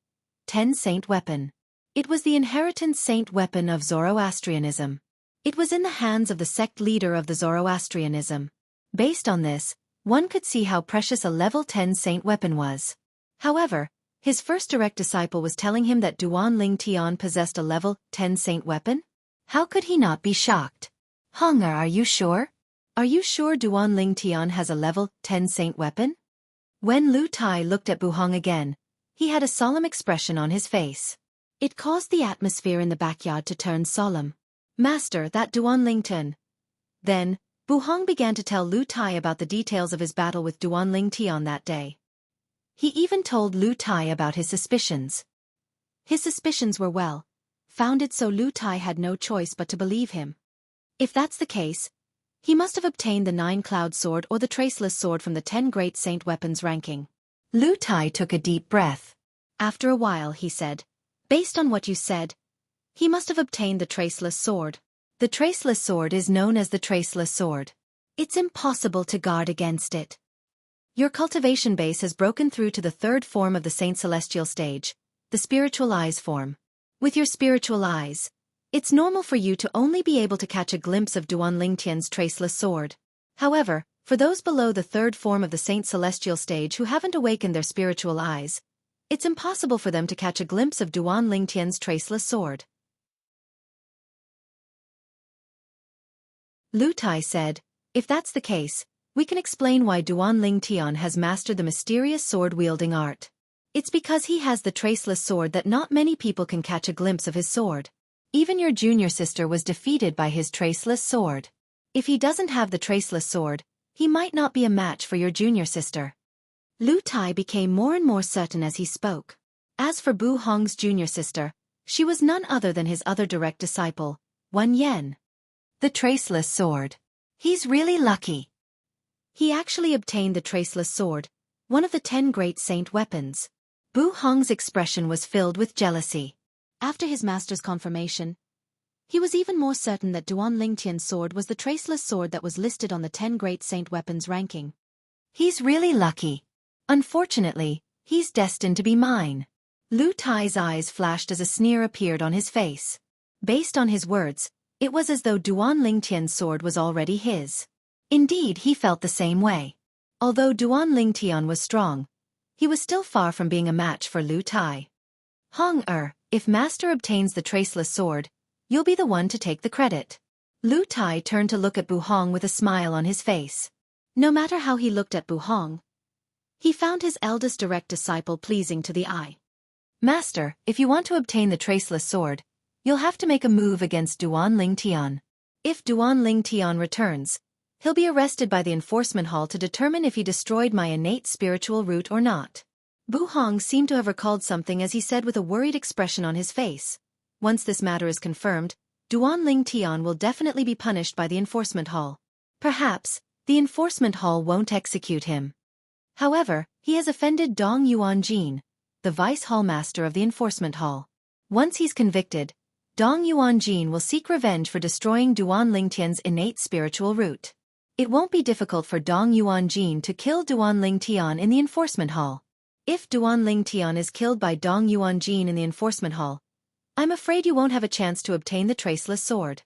10 saint weapon. It was the inheritance saint weapon of Zoroastrianism. It was in the hands of the sect leader of the Zoroastrianism. Based on this, one could see how precious a level 10 saint weapon was. However, his first direct disciple was telling him that Duanling Tian possessed a level 10 saint weapon? How could he not be shocked? Hong, are you sure? Are you sure Duanling Tian has a level 10 saint weapon? When Lu Tai looked at Bu Hong again, he had a solemn expression on his face. It caused the atmosphere in the backyard to turn solemn. Master, that Duanling Tian. Then, Bu Hong began to tell Lu Tai about the details of his battle with Duanling Tian that day. He even told Lu Tai about his suspicions. His suspicions were well founded, so Lu Tai had no choice but to believe him. If that's the case, he must have obtained the 9-cloud sword or the traceless sword from the 10 great saint weapons ranking. Lu Tai took a deep breath. After a while he said, based on what you said, he must have obtained the traceless sword. The traceless sword is known as the traceless sword. It's impossible to guard against it. Your cultivation base has broken through to the 3rd form of the Saint Celestial stage, the spiritual eyes form. With your spiritual eyes, it's normal for you to only be able to catch a glimpse of Duanling Tian's traceless sword. However, for those below the 3rd form of the Saint Celestial stage who haven't awakened their spiritual eyes, it's impossible for them to catch a glimpse of Duanling Tian's traceless sword. Lu Tai said, if that's the case, we can explain why Duanling Tian has mastered the mysterious sword-wielding art. It's because he has the traceless sword that not many people can catch a glimpse of his sword. Even your junior sister was defeated by his traceless sword. If he doesn't have the traceless sword, He might not be a match for your junior sister. Lu Tai became more and more certain as he spoke. As for Bu Hong's junior sister, she was none other than his other direct disciple, Wan Yen. The Traceless Sword. He's really lucky. He actually obtained the Traceless Sword, one of the 10 great saint weapons. Bu Hong's expression was filled with jealousy. After his master's confirmation, he was even more certain that Duan Lingtian's sword was the Traceless Sword that was listed on the 10 great saint weapons ranking. He's really lucky. Unfortunately, he's destined to be mine. Lu Tai's eyes flashed as a sneer appeared on his face. Based on his words, it was as though Duan Lingtian's sword was already his. Indeed, he felt the same way. Although Duan Lingtian was strong, he was still far from being a match for Lu Tai. If Master obtains the Traceless Sword, you'll be the one to take the credit. Lu Tai turned to look at Bu Hong with a smile on his face. No matter how he looked at Bu Hong, he found his eldest direct disciple pleasing to the eye. Master, if you want to obtain the Traceless Sword, you'll have to make a move against Duan Lingtian. If Duan Lingtian returns, he'll be arrested by the Enforcement Hall to determine if he destroyed my innate spiritual root or not. Bu Hong seemed to have recalled something as he said with a worried expression on his face. Once this matter is confirmed, Duan Lingtian will definitely be punished by the Enforcement Hall. Perhaps, the Enforcement Hall won't execute him. However, he has offended Dong Yuanjin, the Vice Hallmaster of the Enforcement Hall. Once he's convicted, Dong Yuanjin will seek revenge for destroying Duan Lingtian's innate spiritual root. It won't be difficult for Dong Yuanjin to kill Duan Lingtian in the Enforcement Hall. If Duan Lingtian is killed by Dong Yuanjin in the Enforcement Hall, I'm afraid you won't have a chance to obtain the Traceless Sword.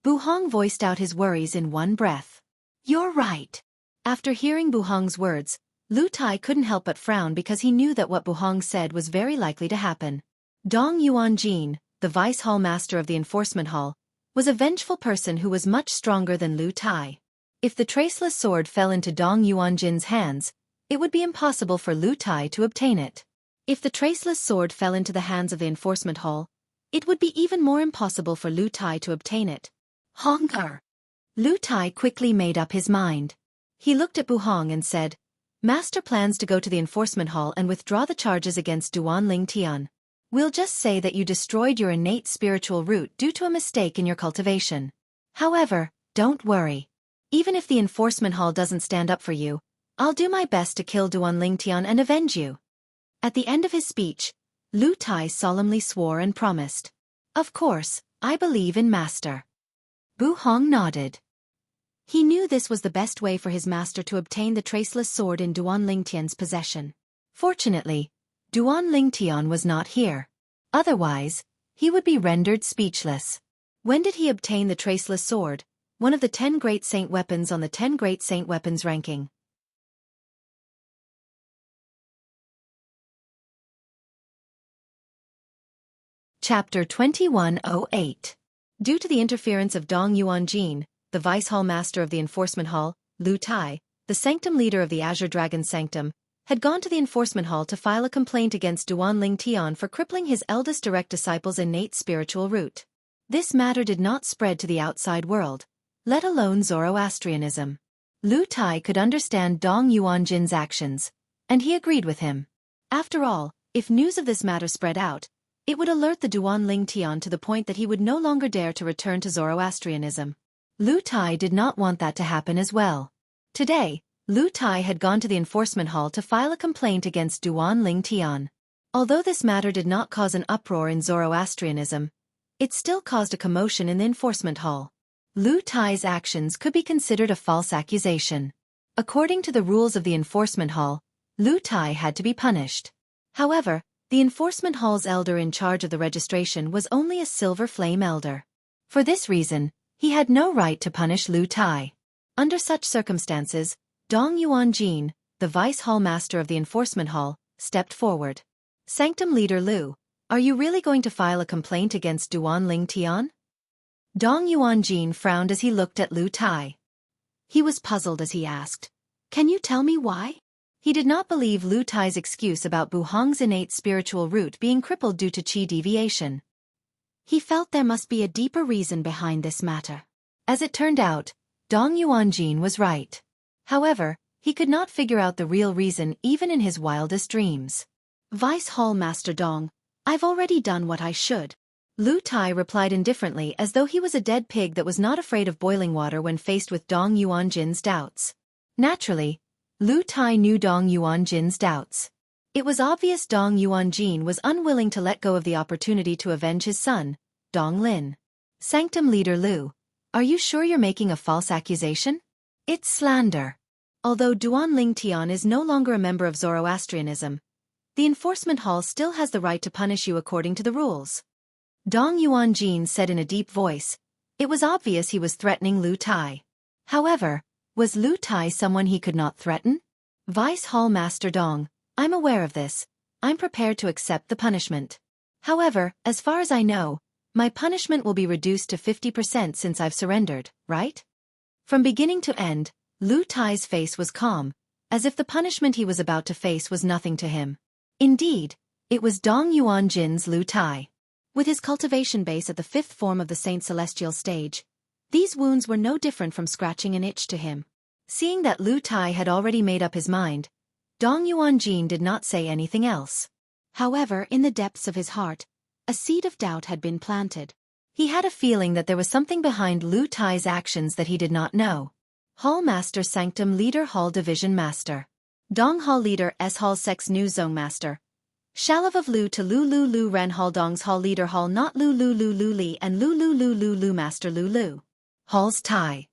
Bu Hong voiced out his worries in one breath. You're right. After hearing Bu Hong's words, Lu Tai couldn't help but frown because he knew that what Bu Hong said was very likely to happen. Dong Yuanjin, the Vice Hallmaster of the Enforcement Hall, was a vengeful person who was much stronger than Lu Tai. If the Traceless Sword fell into Dong Yuanjin's hands, it would be impossible for Lu Tai to obtain it. If the Traceless Sword fell into the hands of the Enforcement Hall, it would be even more impossible for Lu Tai to obtain it. Conqueror. Lu Tai quickly made up his mind. He looked at Bu Hong and said, Master plans to go to the Enforcement Hall and withdraw the charges against Duan Lingtian. We'll just say that you destroyed your innate spiritual root due to a mistake in your cultivation. However, don't worry. Even if the Enforcement Hall doesn't stand up for you, I'll do my best to kill Duan Lingtian and avenge you. At the end of his speech, Lu Tai solemnly swore and promised. Of course, I believe in Master. Bu Hong nodded. He knew this was the best way for his master to obtain the Traceless Sword in Duan Lingtian's possession. Fortunately, Duan Lingtian was not here. Otherwise, he would be rendered speechless. When did he obtain the Traceless Sword, one of the 10 great saint weapons on the 10 great saint weapons ranking? Chapter 2108. Due to the interference of Dong Yuanjin, the Vice Hallmaster of the Enforcement Hall, Lu Tai, the Sanctum Leader of the Azure Dragon Sanctum, had gone to the Enforcement Hall to file a complaint against Duan Lingtian for crippling his eldest direct disciple's innate spiritual root. This matter did not spread to the outside world, let alone Zoroastrianism. Lu Tai could understand Dong Yuanjin's actions, and he agreed with him. After all, if news of this matter spread out, it would alert the Duan Lingtian to the point that he would no longer dare to return to Zoroastrianism. Lu Tai did not want that to happen as well. Today, Lu Tai had gone to the Enforcement Hall to file a complaint against Duan Lingtian. Although this matter did not cause an uproar in Zoroastrianism, it still caused a commotion in the Enforcement Hall. Lu Tai's actions could be considered a false accusation. According to the rules of the Enforcement Hall, Lu Tai had to be punished. However, the Enforcement Hall's elder in charge of the registration was only a Silver Flame elder. For this reason, he had no right to punish Lu Tai. Under such circumstances, Dong Yuanjin, the Vice Hallmaster of the Enforcement Hall, stepped forward. Sanctum Leader Lu, are you really going to file a complaint against Duan Lingtian? Dong Yuanjin frowned as he looked at Lu Tai. He was puzzled as he asked, Can you tell me why? He did not believe Lu Tai's excuse about Bu Hong's innate spiritual root being crippled due to qi deviation. He felt there must be a deeper reason behind this matter. As it turned out, Dong Yuanjin was right. However, he could not figure out the real reason even in his wildest dreams. Vice Hall Master Dong, I've already done what I should. Lu Tai replied indifferently as though he was a dead pig that was not afraid of boiling water when faced with Dong Yuanjin's doubts. Naturally, Lu Tai knew Dong Yuanjin's doubts. It was obvious Dong Yuanjin was unwilling to let go of the opportunity to avenge his son, Dong Lin. Sanctum Leader Lu, are you sure you're making a false accusation? It's slander. Although Duan Ling Tian is no longer a member of Zoroastrianism, the enforcement hall still has the right to punish you according to the rules. Dong Yuanjin said in a deep voice. It was obvious he was threatening Lu Tai. However, was Lu Tai someone he could not threaten? Vice Hall Master Dong, I'm aware of this. I'm prepared to accept the punishment. However, as far as I know, my punishment will be reduced to 50% since I've surrendered, right? From beginning to end, Lu Tai's face was calm, as if the punishment he was about to face was nothing to him. Indeed, it was Dong Yuanjin's Lu Tai. With his cultivation base at the 5th form of the Saint Celestial stage, these wounds were no different from scratching an itch to him. Seeing that Lu Tai had already made up his mind, Dong Yuanjin did not say anything else. However, in the depths of his heart, a seed of doubt had been planted. He had a feeling that there was something behind Lu Tai's actions that he did not know. Hall Master Sanctum Leader Hall Division Master. Dong Hall Leader S Hall Sex News Zone Master. Shalav of Lu to Lu Lu Lu Ren Hall Dong's Hall Leader Hall Not Lu Lu Lu Lu Li and Lu Lu Lu Lu Lu Master Lu Lu. Hall's Tai.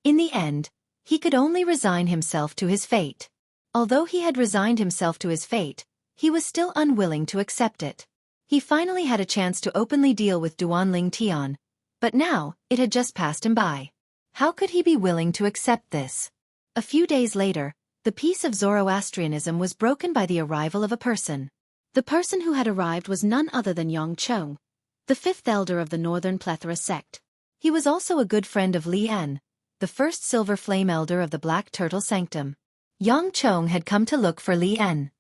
In the end, he could only resign himself to his fate. Although he had resigned himself to his fate, he was still unwilling to accept it. He finally had a chance to openly deal with Duan Ling Tian, but now, it had just passed him by. How could he be willing to accept this? A few days later, the peace of Zoroastrianism was broken by the arrival of a person. The person who had arrived was none other than Yang Chong, the 5th elder of the Northern Plethora sect. He was also a good friend of Li An, the first Silver Flame elder of the Black Turtle Sanctum. Yang Chong had come to look for Li An.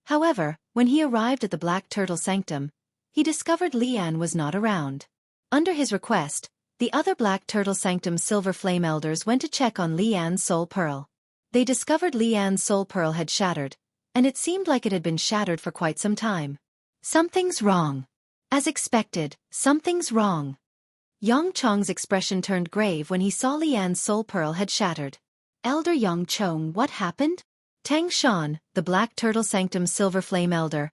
However, when he arrived at the Black Turtle Sanctum, he discovered Li An was not around. Under his request, the other Black Turtle Sanctum Silver Flame Elders went to check on Li An's soul pearl. They discovered Li An's soul pearl had shattered, and it seemed like it had been shattered for quite some time. Something's wrong. As expected, something's wrong. Yang Chong's expression turned grave when he saw Li An's soul pearl had shattered. Elder Yang Chong, what happened? Tang Shan, the Black Turtle Sanctum Silver Flame Elder,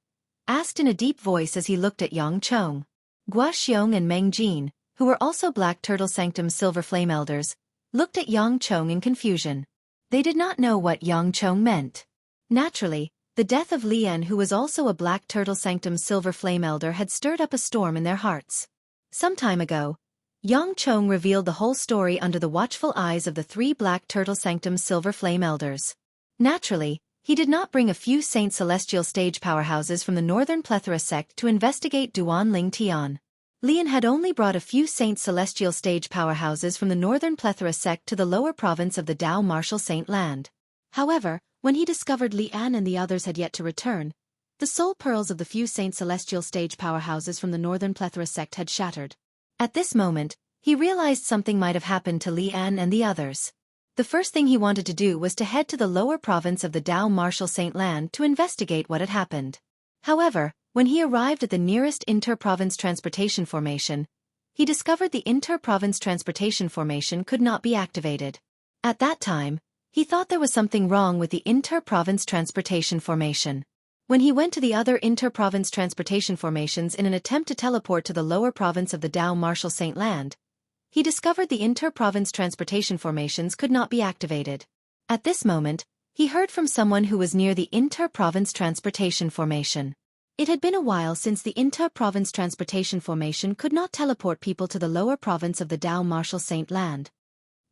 asked in a deep voice as he looked at Yang Chong. Gua Xiong and Meng Jin, who were also Black Turtle Sanctum Silver Flame Elders, looked at Yang Chong in confusion. They did not know what Yang Chong meant. Naturally, the death of Li An, who was also a Black Turtle Sanctum Silver Flame Elder, had stirred up a storm in their hearts. Some time ago, Yang Chong revealed the whole story under the watchful eyes of the 3 Black Turtle Sanctum Silver Flame Elders. Naturally, he did not bring a few Saint Celestial stage powerhouses from the Northern Plethora sect to investigate Duan Ling Tian. Lian had only brought a few Saint Celestial stage powerhouses from the Northern Plethora sect to the lower province of the Dao Martial Saint Land. However, when he discovered Li An and the others had yet to return, the soul pearls of the few Saint Celestial stage powerhouses from the Northern Plethora sect had shattered. At this moment, he realized something might have happened to Li An and the others. The first thing he wanted to do was to head to the lower province of the Dao Martial Saint Land to investigate what had happened. However, when he arrived at the nearest inter-province transportation formation, he discovered the inter-province transportation formation could not be activated. At that time, he thought there was something wrong with the inter-province transportation formation. When he went to the other inter-province transportation formations in an attempt to teleport to the lower province of the Dao Martial Saint Land, he discovered the inter-province transportation formations could not be activated. At this moment, he heard from someone who was near the inter-province transportation formation. It had been a while since the inter-province transportation formation could not teleport people to the lower province of the Dao Martial Saint Land.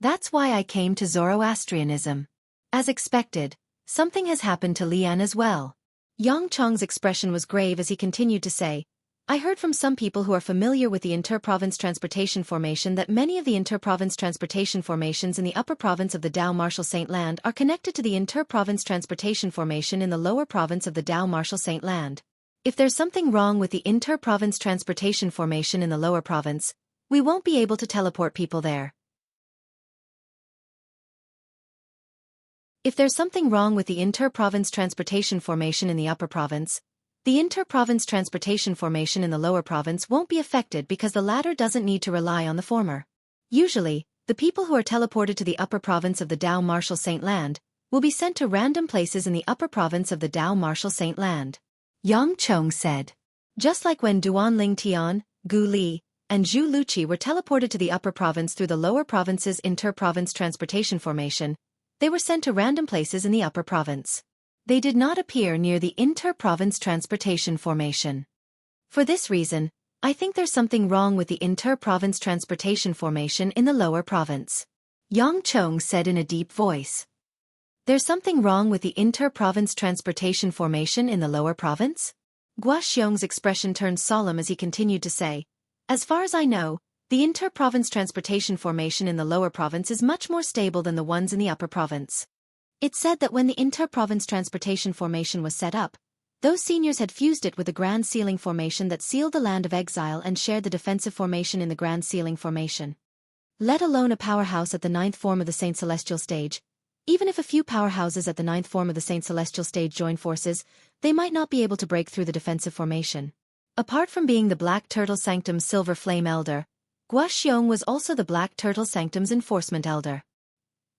That's why I came to Zoroastrianism. As expected, something has happened to Lian as well. Yang Chong's expression was grave as he continued to say, I heard from some people who are familiar with the inter-province transportation formation that many of the inter-province transportation formations in the upper province of the Dao Martial Saint Land are connected to the inter-province transportation formation in the lower province of the Dao Martial Saint Land. If there's something wrong with the inter-province transportation formation in the lower province, we won't be able to teleport people there. If there's something wrong with the inter-province transportation formation in the upper province, the inter-province transportation formation in the lower province won't be affected because the latter doesn't need to rely on the former. Usually, the people who are teleported to the upper province of the Dao Martial Saint Land will be sent to random places in the upper province of the Dao Martial Saint Land. Yang Chong said. Just like when Duan Ling Tian, Gu Li, and Zhu Luqi were teleported to the upper province through the lower province's inter-province transportation formation, they were sent to random places in the upper province. They did not appear near the inter-province transportation formation. For this reason, I think there's something wrong with the inter-province transportation formation in the lower province. Yang Chong said in a deep voice. There's something wrong with the inter-province transportation formation in the lower province? Guo Xiong's expression turned solemn as he continued to say, as far as I know, the inter-province transportation formation in the lower province is much more stable than the ones in the upper province. It's said that when the inter-province transportation formation was set up, those seniors had fused it with the Grand Sealing formation that sealed the land of exile and shared the defensive formation in the Grand Sealing formation. Let alone a powerhouse at the 9th form of the Saint Celestial stage. Even if a few powerhouses at the 9th form of the Saint Celestial stage join forces, they might not be able to break through the defensive formation. Apart from being the Black Turtle Sanctum's Silver Flame Elder, Guo Xiong was also the Black Turtle Sanctum's Enforcement Elder.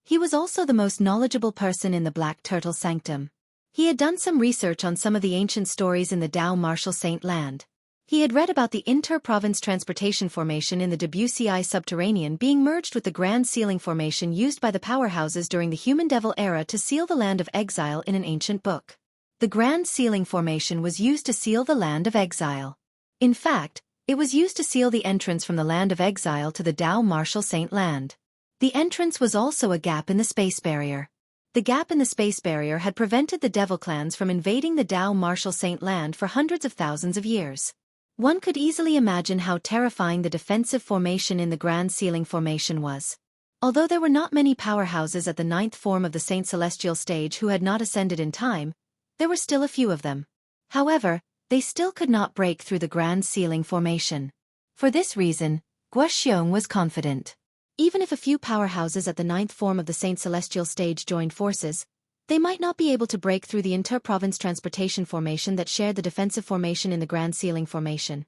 He was also the most knowledgeable person in the Black Turtle Sanctum. He had done some research on some of the ancient stories in the Dao Martial Saint Land. He had read about the inter-province transportation formation in the Debussy subterranean being merged with the Grand Sealing formation used by the powerhouses during the Human Devil era to seal the land of exile in an ancient book. The Grand Sealing formation was used to seal the land of exile. In fact, it was used to seal the entrance from the land of exile to the Dao Martial Saint Land. The entrance was also a gap in the space barrier. The gap in the space barrier had prevented the Devil clans from invading the Dao Martial Saint Land for hundreds of thousands of years. One could easily imagine how terrifying the defensive formation in the Grand Sealing formation was. Although there were not many powerhouses at the 9th form of the Saint Celestial stage who had not ascended in time, there were still a few of them. However, they still could not break through the Grand Sealing formation. For this reason, Guo Xiong was confident. Even if a few powerhouses at the 9th form of the Saint Celestial stage joined forces, they might not be able to break through the inter-province transportation formation that shared the defensive formation in the Grand Sealing formation.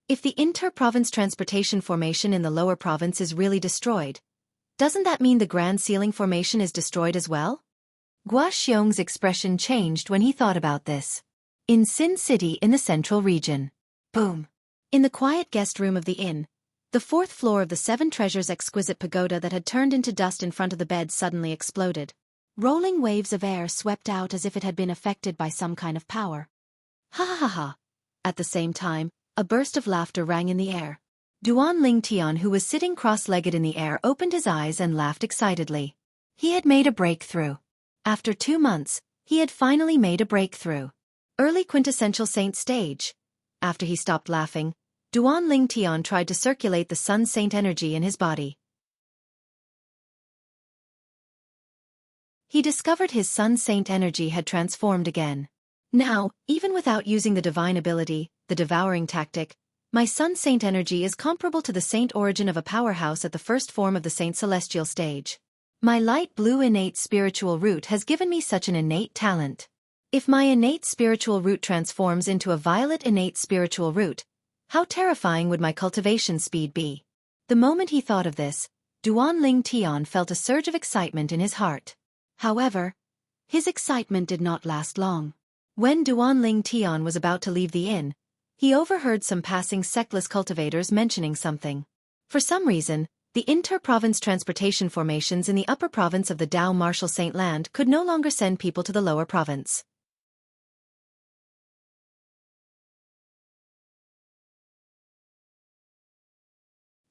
If the inter-province transportation formation in the lower province is really destroyed, doesn't that mean the Grand Sealing formation is destroyed as well? Guo Xiong's expression changed when he thought about this. In Sin City in the central region. Boom. In the quiet guest room of the inn, the 4th floor of the Seven Treasures exquisite pagoda that had turned into dust in front of the bed suddenly exploded. Rolling waves of air swept out as if it had been affected by some kind of power. Ha ha ha ha. At the same time, a burst of laughter rang in the air. Duan Ling Tian, who was sitting cross-legged in the air, opened his eyes and laughed excitedly. He had made a breakthrough. After 2 months, he had finally made a breakthrough. Early quintessential saint stage. After he stopped laughing, Duan Ling Tian tried to circulate the Sun Saint energy in his body. He discovered his Sun Saint energy had transformed again. Now, even without using the divine ability, the devouring tactic, my Sun Saint energy is comparable to the saint origin of a powerhouse at the 1st form of the Saint Celestial stage. My light blue innate spiritual root has given me such an innate talent. If my innate spiritual root transforms into a violet innate spiritual root, how terrifying would my cultivation speed be? The moment he thought of this, Duan Ling Tian felt a surge of excitement in his heart. However, his excitement did not last long. When Duan Ling Tian was about to leave the inn, he overheard some passing sectless cultivators mentioning something. For some reason, the inter-province transportation formations in the upper province of the Dao Martial Saint Land could no longer send people to the lower province.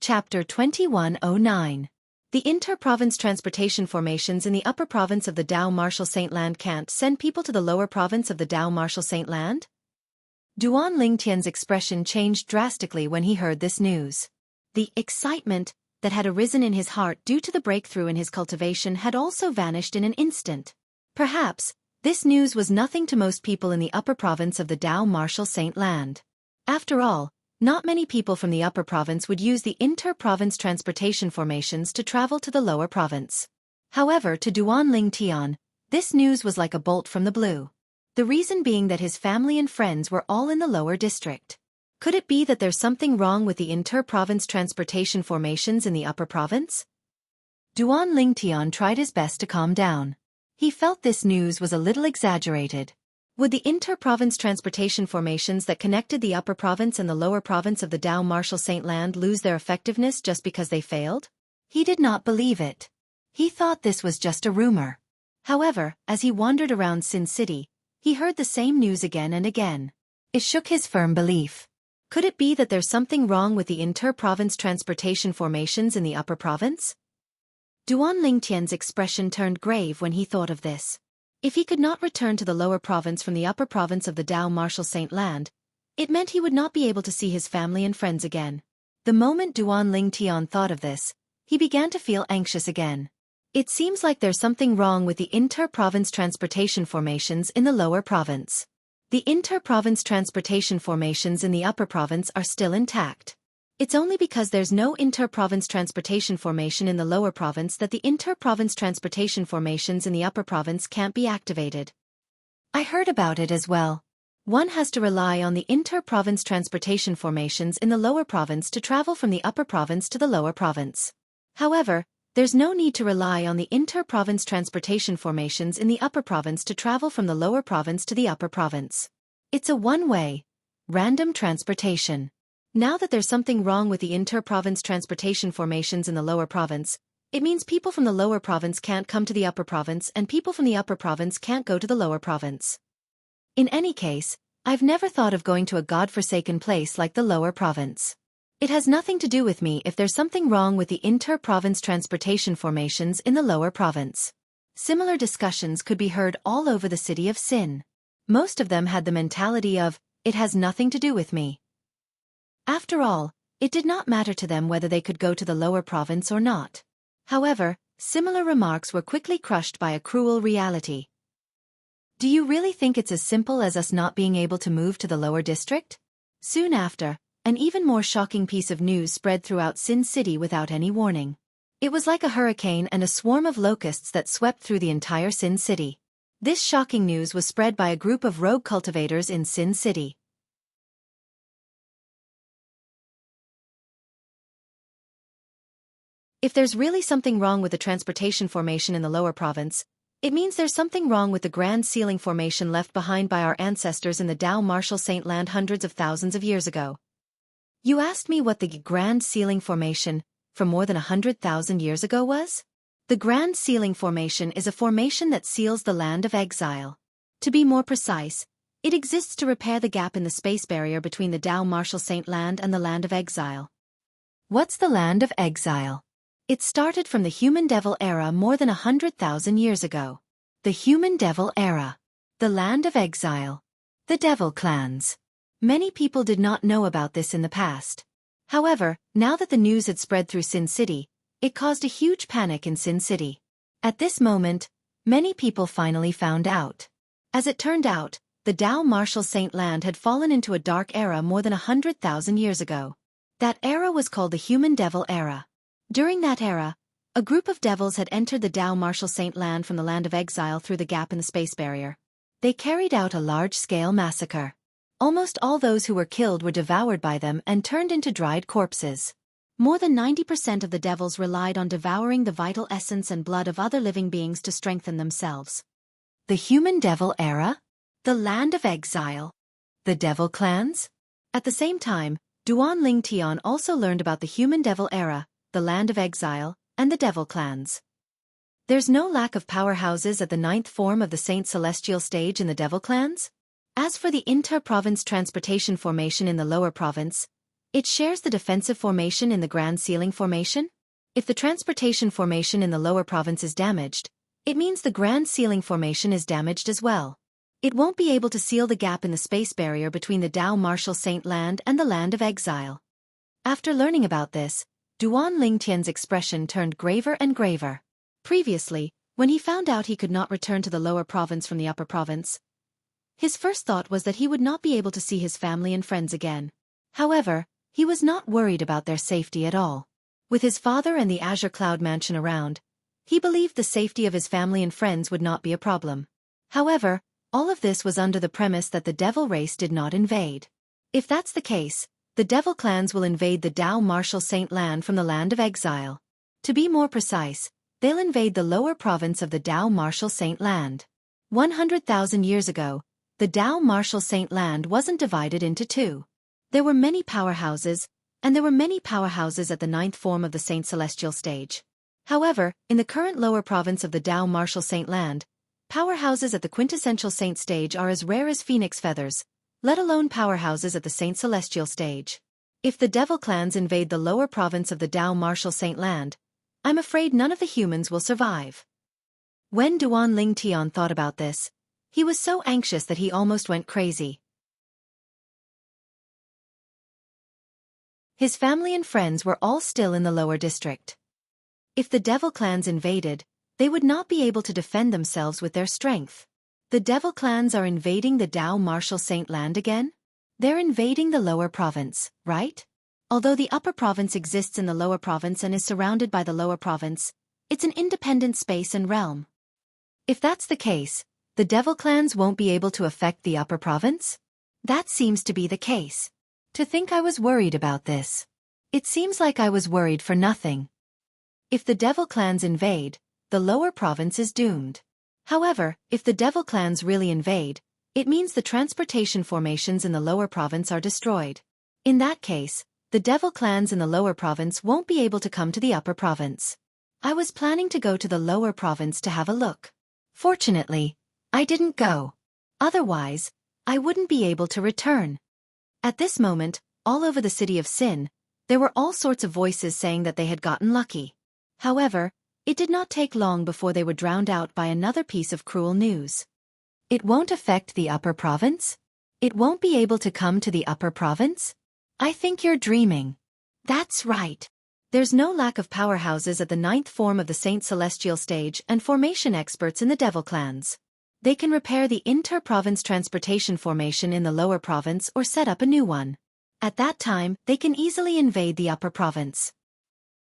Chapter 2109. The inter-province transportation formations in the upper province of the Dao Martial Saint Land can't send people to the lower province of the Dao Martial Saint Land? Duan Ling Tian's expression changed drastically when he heard this news. The excitement that had arisen in his heart due to the breakthrough in his cultivation had also vanished in an instant. Perhaps, this news was nothing to most people in the upper province of the Dao Martial Saint Land. After all, not many people from the upper province would use the inter-province transportation formations to travel to the lower province. However, to Duan Ling Tian, This news was like a bolt from the blue. The reason being that his family and friends were all in the lower district. Could it be that there's something wrong with the inter-province transportation formations in the upper province? Duan Lingtian tried his best to calm down. He felt this news was a little exaggerated. Would the inter-province transportation formations that connected the upper province and the lower province of the Dao Marshal Saint Land lose their effectiveness just because they failed? He did not believe it. He thought this was just a rumor. However, as he wandered around Sin City, he heard the same news again and again. It shook his firm belief. Could it be that there's something wrong with the inter-province transportation formations in the upper province? Duan Lingtian's expression turned grave when he thought of this. If he could not return to the lower province from the upper province of the Dao Marshal Saint Land, it meant he would not be able to see his family and friends again. The moment Duan Lingtian thought of this, he began to feel anxious again. It seems like there's something wrong with the inter-province transportation formations in the lower province. The inter-province transportation formations in the upper province are still intact. It's only because there's no inter-province transportation formation in the lower province that the inter-province transportation formations in the upper province can't be activated. I heard about it as well. One has to rely on the inter-province transportation formations in the lower province to travel from the upper province to the lower province. However, there's no need to rely on the inter-province transportation formations in the upper province to travel from the lower province to the upper province. It's a one-way, random transportation. Now that there's something wrong with the inter-province transportation formations in the lower province, it means people from the lower province can't come to the upper province and people from the upper province can't go to the lower province. In any case, I've never thought of going to a godforsaken place like the lower province. It has nothing to do with me if there's something wrong with the inter-province transportation formations in the lower province. Similar discussions could be heard all over the city of Sin. Most of them had the mentality of, it has nothing to do with me. After all, it did not matter to them whether they could go to the lower province or not. However, similar remarks were quickly crushed by a cruel reality. Do you really think it's as simple as us not being able to move to the lower district? Soon after, an even more shocking piece of news spread throughout Sin City without any warning. It was like a hurricane and a swarm of locusts that swept through the entire Sin City. This shocking news was spread by a group of rogue cultivators in Sin City. If there's really something wrong with the transportation formation in the lower province, it means there's something wrong with the Grand Sealing formation left behind by our ancestors in the Dao Marshal Saint Land hundreds of thousands of years ago. You asked me what the Grand Sealing formation, from more than 100,000 years ago was? The Grand Sealing formation is a formation that seals the land of exile. To be more precise, it exists to repair the gap in the space barrier between the Dao Marshal Saint Land and the land of exile. What's the land of exile? It started from the human-devil era more than 100,000 years ago. The human-devil era. The land of exile. The devil clans. Many people did not know about this in the past. However, now that the news had spread through Sin City, it caused a huge panic in Sin City. At this moment, many people finally found out. As it turned out, the Dao Marshal Saint Land had fallen into a dark era more than 100,000 years ago. That era was called the human-devil era. During that era, a group of devils had entered the Dao Marshal Saint Land from the land of exile through the gap in the space barrier. They carried out a large-scale massacre. Almost all those who were killed were devoured by them and turned into dried corpses. More than 90% of the devils relied on devouring the vital essence and blood of other living beings to strengthen themselves. The human-devil era? The land of exile? The devil clans? At the same time, Duan Lingtian also learned about the human-devil era, the land of exile, and the devil clans. There's no lack of powerhouses at the 9th form of the Saint Celestial stage in the devil clans. As for the inter-province transportation formation in the lower province, it shares the defensive formation in the Grand Sealing formation. If the transportation formation in the lower province is damaged, it means the Grand Sealing formation is damaged as well. It won't be able to seal the gap in the space barrier between the Dao Marshal Saint Land and the land of exile. After learning about this, Duan Lingtian's expression turned graver and graver. Previously, when he found out he could not return to the lower province from the upper province, his first thought was that he would not be able to see his family and friends again. However, he was not worried about their safety at all. With his father and the Azure Cloud Mansion around, He believed the safety of his family and friends would not be a problem. However, all of this was under the premise that the devil race did not invade. If that's the case, the devil clans will invade the Dao Martial Saint land from the land of exile. To be more precise, they'll invade the lower province of the Dao Martial Saint land. 100,000 years ago, the Dao Martial Saint land wasn't divided into two. There were many powerhouses, and there were many powerhouses at the ninth form of the Saint Celestial stage. However, in the current lower province of the Dao Martial Saint land, powerhouses at the quintessential Saint stage are as rare as phoenix feathers, let alone powerhouses at the Saint Celestial stage. If the devil clans invade the lower province of the Dao Martial Saint land, I'm afraid none of the humans will survive. When Duan Ling Tian thought about this, he was so anxious that he almost went crazy. His family and friends were all still in the lower district. If the devil clans invaded, they would not be able to defend themselves with their strength. The devil clans are invading the Dao Martial Saint land again? They're invading the lower province, right? Although the upper province exists in the lower province and is surrounded by the lower province, it's an independent space and realm. If that's the case, the devil clans won't be able to affect the upper province? That seems to be the case. To think I was worried about this. It seems like I was worried for nothing. If the devil clans invade, the lower province is doomed. However, if the devil clans really invade, it means the transportation formations in the lower province are destroyed. In that case, the devil clans in the lower province won't be able to come to the upper province. I was planning to go to the lower province to have a look. Fortunately, I didn't go. Otherwise, I wouldn't be able to return. At this moment, all over the city of Sin, there were all sorts of voices saying that they had gotten lucky. However, it did not take long before they were drowned out by another piece of cruel news. It won't affect the upper province? It won't be able to come to the upper province? I think you're dreaming. That's right. There's no lack of powerhouses at the ninth form of the Saint Celestial stage and formation experts in the devil clans. They can repair the inter-province transportation formation in the lower province or set up a new one. At that time, they can easily invade the upper province.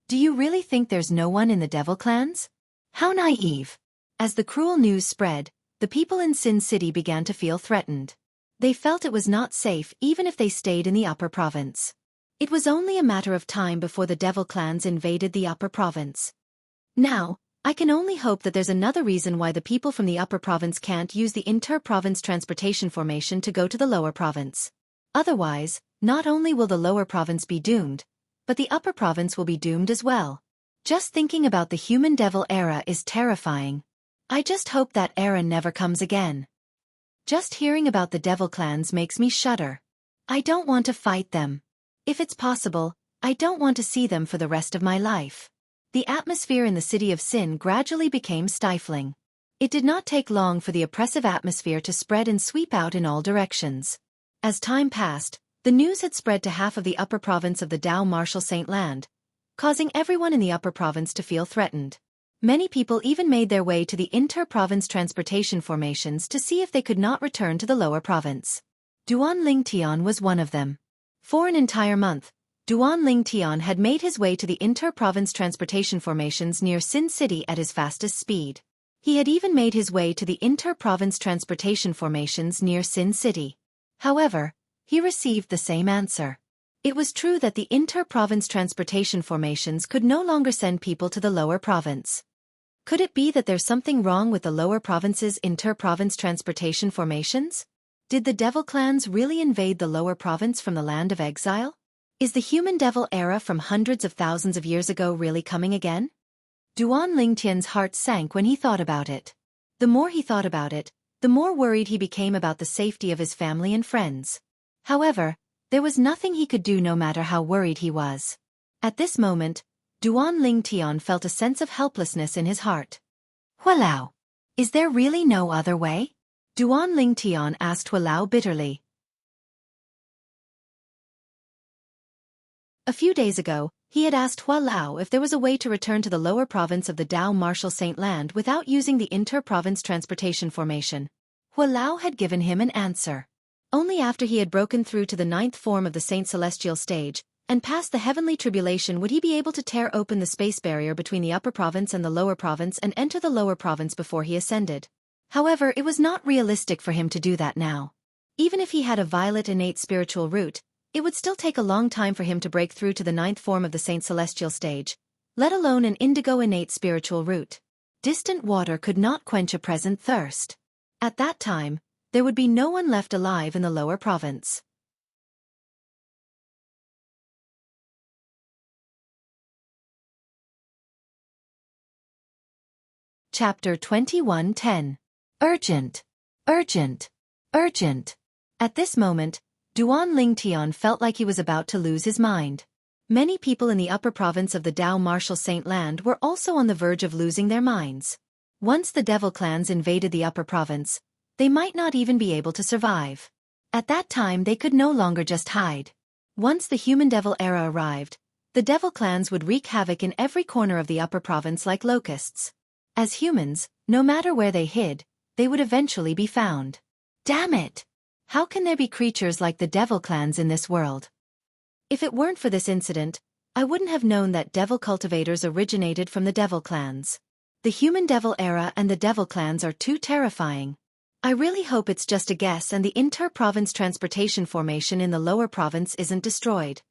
Do you really think there's no one in the devil clans? How naive. As the cruel news spread, the people in Sin City began to feel threatened. They felt it was not safe even if they stayed in the upper province. It was only a matter of time before the devil clans invaded the upper province. Now, I can only hope that there's another reason why the people from the upper province can't use the inter-province transportation formation to go to the lower province. Otherwise, not only will the lower province be doomed, but the upper province will be doomed as well. Just thinking about the human devil era is terrifying. I just hope that era never comes again. Just hearing about the devil clans makes me shudder. I don't want to fight them. If it's possible, I don't want to see them for the rest of my life. The atmosphere in the city of Sin gradually became stifling. It did not take long for the oppressive atmosphere to spread and sweep out in all directions. As time passed, the news had spread to half of the upper province of the Dao Martial Saint land, causing everyone in the upper province to feel threatened. Many people even made their way to the inter-province transportation formations to see if they could not return to the lower province. Duan Ling Tian was one of them. For an entire month, Duan Ling Tian had made his way to the inter-province transportation formations near Sin City at his fastest speed. He had even made his way to the inter-province transportation formations near Sin City. However, he received the same answer. It was true that the inter-province transportation formations could no longer send people to the lower province. Could it be that there's something wrong with the lower province's inter-province transportation formations? Did the devil clans really invade the lower province from the land of exile? Is the human devil era from hundreds of thousands of years ago really coming again? Duan Lingtian's heart sank when he thought about it. The more he thought about it, the more worried he became about the safety of his family and friends. However, there was nothing he could do no matter how worried he was. At this moment, Duan Lingtian felt a sense of helplessness in his heart. Hualao. Is there really no other way? Duan Lingtian asked Hualao bitterly. A few days ago, he had asked Hualao if there was a way to return to the lower province of the Dao Martial Saint land without using the inter-province transportation formation. Hualao had given him an answer. Only after he had broken through to the ninth form of the Saint Celestial stage, And past the heavenly tribulation, would he be able to tear open the space barrier between the upper province and the lower province and enter the lower province before he ascended? However, it was not realistic for him to do that now. Even if he had a violet innate spiritual root, it would still take a long time for him to break through to the 9th form of the Saint Celestial stage, let alone an indigo innate spiritual root. Distant water could not quench a present thirst. At that time, there would be no one left alive in the lower province. Chapter 21:10. Urgent. Urgent. Urgent. At this moment, Duan Lingtian felt like he was about to lose his mind. Many people in the upper province of the Dao Martial Saint Land were also on the verge of losing their minds. Once the devil clans invaded the upper province, they might not even be able to survive. At that time they could no longer just hide. Once the human-devil era arrived, the devil clans would wreak havoc in every corner of the upper province like locusts. As humans, no matter where they hid, they would eventually be found. Damn it! How can there be creatures like the devil clans in this world? If it weren't for this incident, I wouldn't have known that devil cultivators originated from the devil clans. The human-devil era and the devil clans are too terrifying. I really hope it's just a guess and the inter-province transportation formation in the lower province isn't destroyed.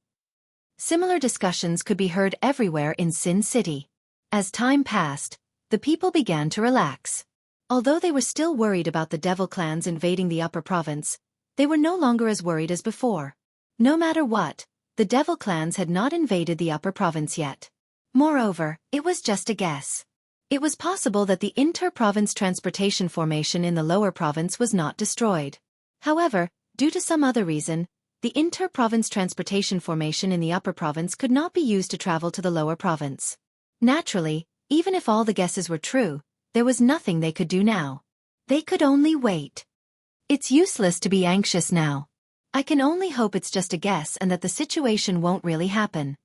Similar discussions could be heard everywhere in Sin City. As time passed, the people began to relax. Although they were still worried about the devil clans invading the upper province, they were no longer as worried as before. No matter what, the devil clans had not invaded the upper province yet. Moreover, it was just a guess. It was possible that the inter-province transportation formation in the lower province was not destroyed. However, due to some other reason, the inter-province transportation formation in the upper province could not be used to travel to the lower province. Naturally, even if all the guesses were true, there was nothing they could do now. They could only wait. It's useless to be anxious now. I can only hope it's just a guess and that the situation won't really happen.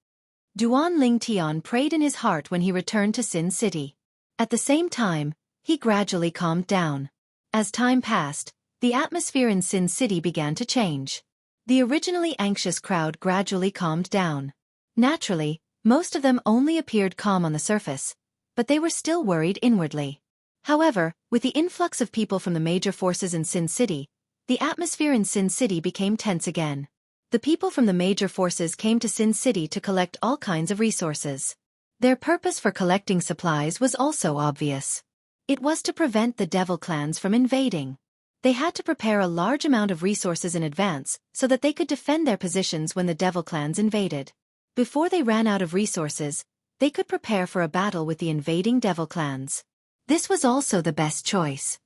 Duan Lingtian prayed in his heart when he returned to Sin City. At the same time, he gradually calmed down. As time passed, the atmosphere in Sin City began to change. The originally anxious crowd gradually calmed down. Naturally, most of them only appeared calm on the surface, but they were still worried inwardly. However, with the influx of people from the major forces in Sin City, the atmosphere in Sin City became tense again. The people from the major forces came to Sin City to collect all kinds of resources. Their purpose for collecting supplies was also obvious. It was to prevent the devil clans from invading. They had to prepare a large amount of resources in advance so that they could defend their positions when the devil clans invaded. Before they ran out of resources, they could prepare for a battle with the invading devil clans. This was also the best choice.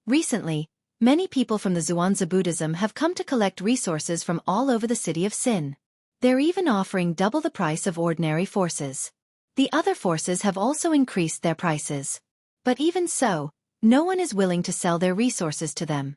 Recently, many people from the Xianxia Buddhism have come to collect resources from all over the city of Sin. They're even offering double the price of ordinary forces. The other forces have also increased their prices. But even so, no one is willing to sell their resources to them.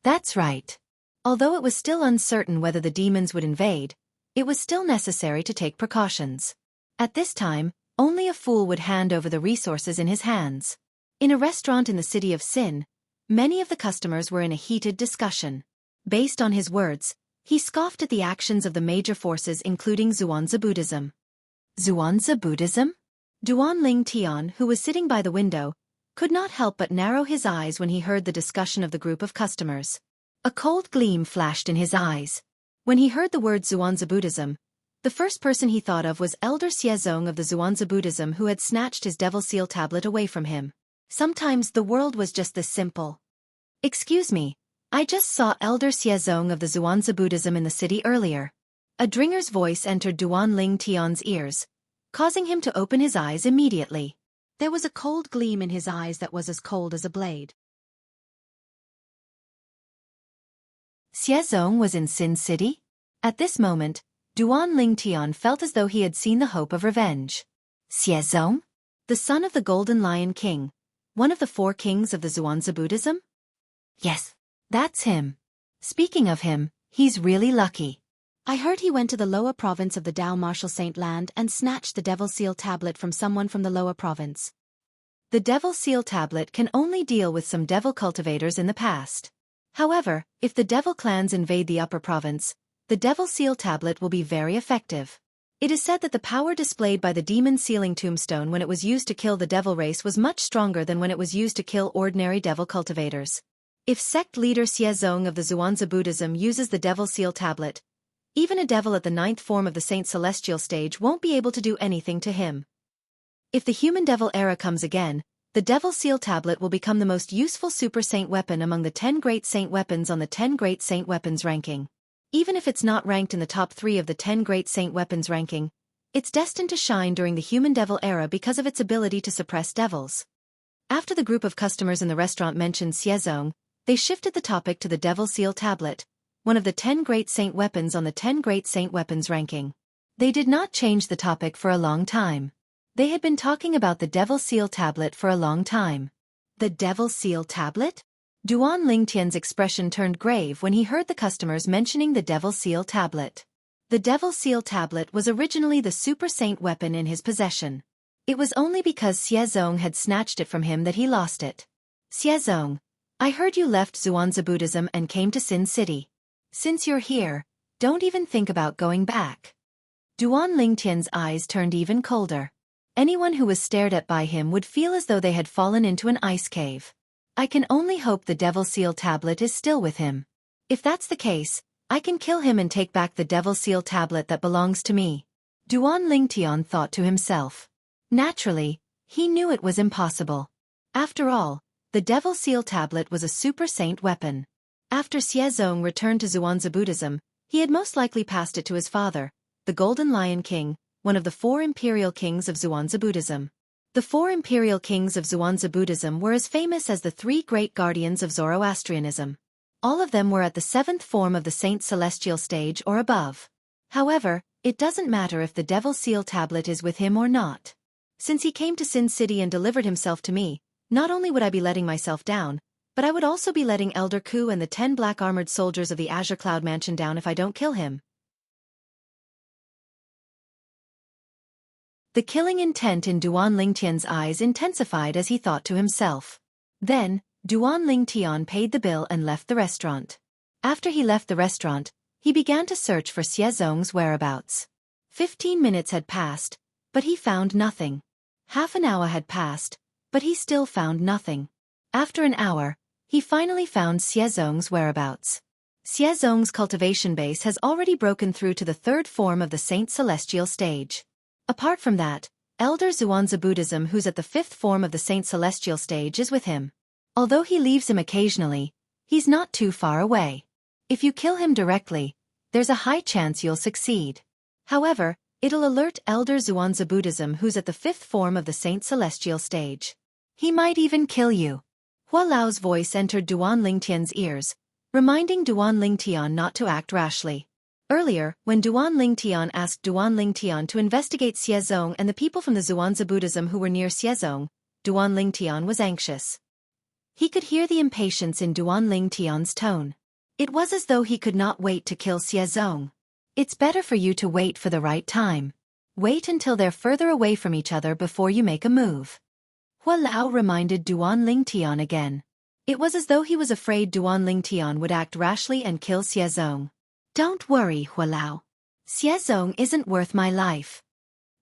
That's right. Although it was still uncertain whether the demons would invade, it was still necessary to take precautions. At this time, only a fool would hand over the resources in his hands. In a restaurant in the city of Sin, many of the customers were in a heated discussion. Based on his words, he scoffed at the actions of the major forces including Xianxia Buddhism. Xianxia Buddhism? Duan Lingtian, who was sitting by the window, could not help but narrow his eyes when he heard the discussion of the group of customers. A cold gleam flashed in his eyes. When he heard the word Xianxia Buddhism, the first person he thought of was Elder Xiezong of the Xianxia Buddhism who had snatched his Devil Seal tablet away from him. Sometimes the world was just this simple. Excuse me, I just saw Elder Xiezong of the Xianxia Buddhism in the city earlier. A dringer's voice entered Duan Lingtian's ears, causing him to open his eyes immediately. There was a cold gleam in his eyes that was as cold as a blade. Xiezong was in Sin City? At this moment, Duan Lingtian felt as though he had seen the hope of revenge. Xiezong? The son of the Golden Lion King, one of the 4 kings of the Xianxia Buddhism? Yes, that's him. Speaking of him, he's really lucky. I heard he went to the lower province of the Dao Martial Saint Land and snatched the Devil Seal tablet from someone from the lower province. The Devil Seal tablet can only deal with some devil cultivators in the past. However, if the devil clans invade the upper province, the Devil Seal Tablet will be very effective. It is said that the power displayed by the demon sealing tombstone when it was used to kill the devil race was much stronger than when it was used to kill ordinary devil cultivators. If sect leader Xiezong of the Zhuangzi Buddhism uses the Devil Seal Tablet, even a devil at the 9th form of the Saint Celestial stage won't be able to do anything to him. If the human devil era comes again, the Devil Seal Tablet will become the most useful super saint weapon among the 10 great saint weapons on the 10 great saint weapons ranking. Even if it's not ranked in the top 3 of the 10 great saint weapons ranking, it's destined to shine during the human devil era because of its ability to suppress devils. After the group of customers in the restaurant mentioned Xiezong, they shifted the topic to the Devil Seal Tablet, one of the 10 great saint weapons on the 10 great saint weapons ranking. They did not change the topic for a long time. They had been talking about the Devil Seal Tablet for a long time. The Devil Seal Tablet? Duan Lingtian's expression turned grave when he heard the customers mentioning the Devil Seal Tablet. The Devil Seal Tablet was originally the super saint weapon in his possession. It was only because Xiezong had snatched it from him that he lost it. Xiezong, I heard you left Zhuangzi Buddhism and came to Sin City. Since you're here, don't even think about going back. Duan Lingtian's eyes turned even colder. Anyone who was stared at by him would feel as though they had fallen into an ice cave. I can only hope the Devil Seal Tablet is still with him. If that's the case, I can kill him and take back the Devil Seal Tablet that belongs to me. Duan Lingtian thought to himself. Naturally, he knew it was impossible. After all, the Devil Seal Tablet was a super saint weapon. After Xiezong returned to Zhuangzi Buddhism, he had most likely passed it to his father, the Golden Lion King, one of the 4 imperial kings of Zhuangzi Buddhism. The 4 imperial kings of Zhuangzi Buddhism were as famous as the 3 great guardians of Zoroastrianism. All of them were at the 7th form of the Saint Celestial stage or above. However, it doesn't matter if the Devil Seal Tablet is with him or not. Since he came to Sin City and delivered himself to me, not only would I be letting myself down, but I would also be letting Elder Ku and the 10 black armored soldiers of the Azure Cloud Mansion down if I don't kill him. The killing intent in Duan Lingtian's eyes intensified as he thought to himself. Then, Duan Lingtian paid the bill and left the restaurant. After he left the restaurant, he began to search for Xiezong's whereabouts. 15 minutes had passed, but he found nothing. Half an hour had passed, but he still found nothing. After an hour, he finally found Xiezong's whereabouts. Xiezong's cultivation base has already broken through to the 3rd form of the Saint Celestial stage. Apart from that, Elder Zhuangzi Buddhism who's at the 5th form of the Saint Celestial stage is with him. Although he leaves him occasionally, he's not too far away. If you kill him directly, there's a high chance you'll succeed. However, it'll alert Elder Zhuangzi Buddhism who's at the 5th form of the Saint Celestial stage. He might even kill you. Hua Lao's voice entered Duan Lingtian's ears, reminding Duan Lingtian not to act rashly. Earlier, when Duan Lingtian asked Duan Lingtian to investigate Xiezong and the people from the Zhuangzi Buddhism who were near Xiezong, Duan Lingtian was anxious. He could hear the impatience in Duan Lingtian's tone. It was as though he could not wait to kill Xiezong. It's better for you to wait for the right time. Wait until they're further away from each other before you make a move. Hua Lao reminded Duan Lingtian again. It was as though he was afraid Duan Lingtian would act rashly and kill Xiezong. Don't worry, Hua Lao. Xiezong isn't worth my life.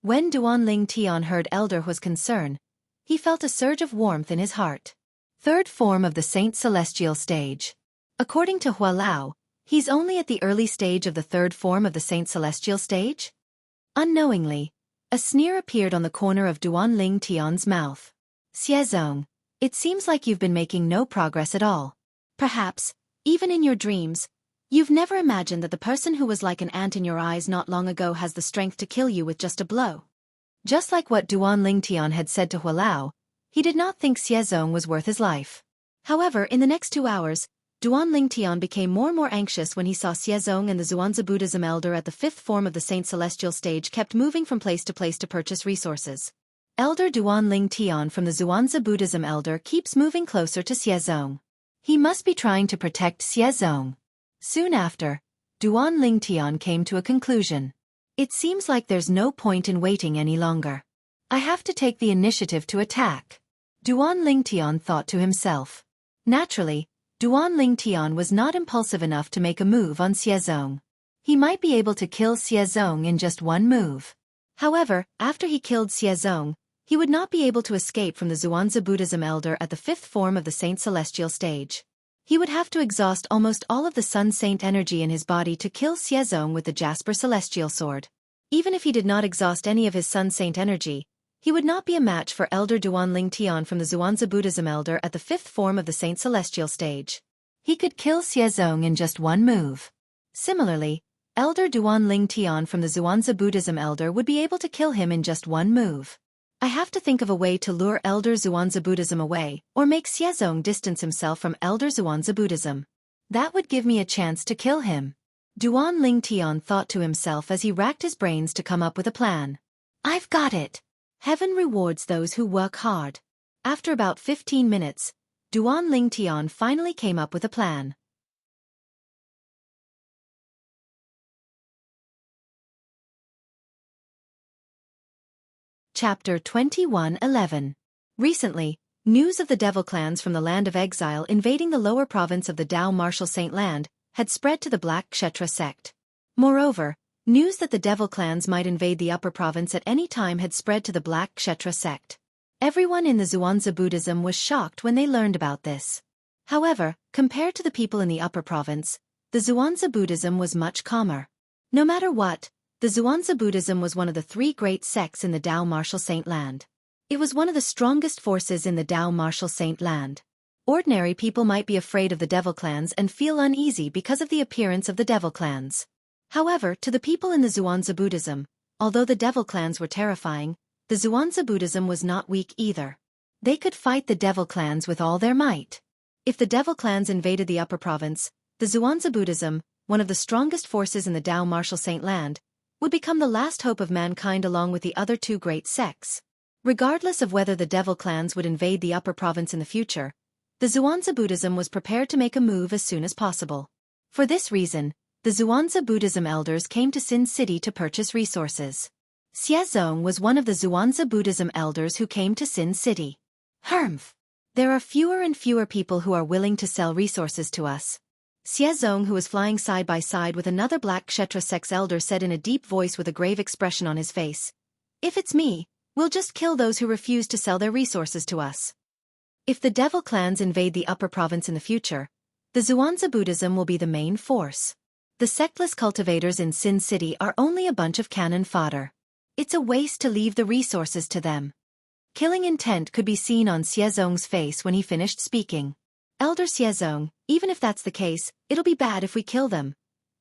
When Duan Lingtian heard Elder Hua's concern, he felt a surge of warmth in his heart. 3rd form of the Saint Celestial stage. According to Hua Lao, he's only at the early stage of the 3rd form of the Saint Celestial stage? Unknowingly, a sneer appeared on the corner of Duan Lingtian's mouth. Xiezong, it seems like you've been making no progress at all. Perhaps, even in your dreams, you've never imagined that the person who was like an ant in your eyes not long ago has the strength to kill you with just a blow. Just like what Duan Lingtian had said to Hua Lao, he did not think Xiezong was worth his life. However, in the next 2 hours, Duan Lingtian became more and more anxious when he saw Xiezong and the Zhuangzi Buddhism elder at the 5th form of the Saint Celestial stage kept moving from place to place to purchase resources. Elder Duan Lingtian from the Zhuangzi Buddhism elder keeps moving closer to Xiezong. He must be trying to protect Xiezong. Soon after, Duan Lingtian came to a conclusion. It seems like there's no point in waiting any longer. I have to take the initiative to attack. Duan Lingtian thought to himself. Naturally, Duan Lingtian was not impulsive enough to make a move on Xiezong. He might be able to kill Xiezong in just one move. However, after he killed Xiezong, he would not be able to escape from the Zhuangzi Buddhism elder at the fifth form of the Saint Celestial stage. He would have to exhaust almost all of the Sun Saint energy in his body to kill Xiezong with the Jasper Celestial Sword. Even if he did not exhaust any of his Sun Saint energy, he would not be a match for Elder Duanling Tian from the Zhuangzi Buddhism elder at the fifth form of the Saint Celestial stage. He could kill Xiezong in just one move. Similarly, Elder Duanling Tian from the Zhuangzi Buddhism elder would be able to kill him in just one move. I have to think of a way to lure Elder Zhuangzi Buddhism away, or make Xiezong distance himself from Elder Zhuangzi Buddhism. That would give me a chance to kill him. Duanling Tian thought to himself as he racked his brains to come up with a plan. I've got it! Heaven rewards those who work hard. After about 15 minutes, Duanling Tian finally came up with a plan. Chapter 21:11. Recently, news of the devil clans from the land of exile invading the lower province of the Dao Martial Saint Land had spread to the Black Kshetra sect. Moreover, news that the devil clans might invade the upper province at any time had spread to the Black Kshetra sect. Everyone in the Zhuangzi Buddhism was shocked when they learned about this. However, compared to the people in the upper province, the Zhuangzi Buddhism was much calmer. No matter what, the Zhuangzi Buddhism was one of the three great sects in the Dao Martial Saint Land. It was one of the strongest forces in the Dao Martial Saint Land. Ordinary people might be afraid of the devil clans and feel uneasy because of the appearance of the devil clans. However, to the people in the Zhuangzi Buddhism, although the devil clans were terrifying, the Zhuangzi Buddhism was not weak either. They could fight the devil clans with all their might. If the devil clans invaded the upper province, the Zhuangzi Buddhism, one of the strongest forces in the Dao Martial Saint Land, would become the last hope of mankind along with the other two great sects. Regardless of whether the devil clans would invade the upper province in the future, the Zhuangzi Buddhism was prepared to make a move as soon as possible. For this reason, the Zhuangzi Buddhism elders came to Sin City to purchase resources. Xiezong was one of the Zhuangzi Buddhism elders who came to Sin City. Humph! There are fewer and fewer people who are willing to sell resources to us. Xiezong, who was flying side by side with another Black Kshetra sect's elder, said in a deep voice with a grave expression on his face, "If it's me, we'll just kill those who refuse to sell their resources to us." If the devil clans invade the upper province in the future, the Zhuangzi Buddhism will be the main force. The sectless cultivators in Sin City are only a bunch of cannon fodder. It's a waste to leave the resources to them. Killing intent could be seen on Xiezong's face when he finished speaking. Elder Xiezong, even if that's the case, it'll be bad if we kill them.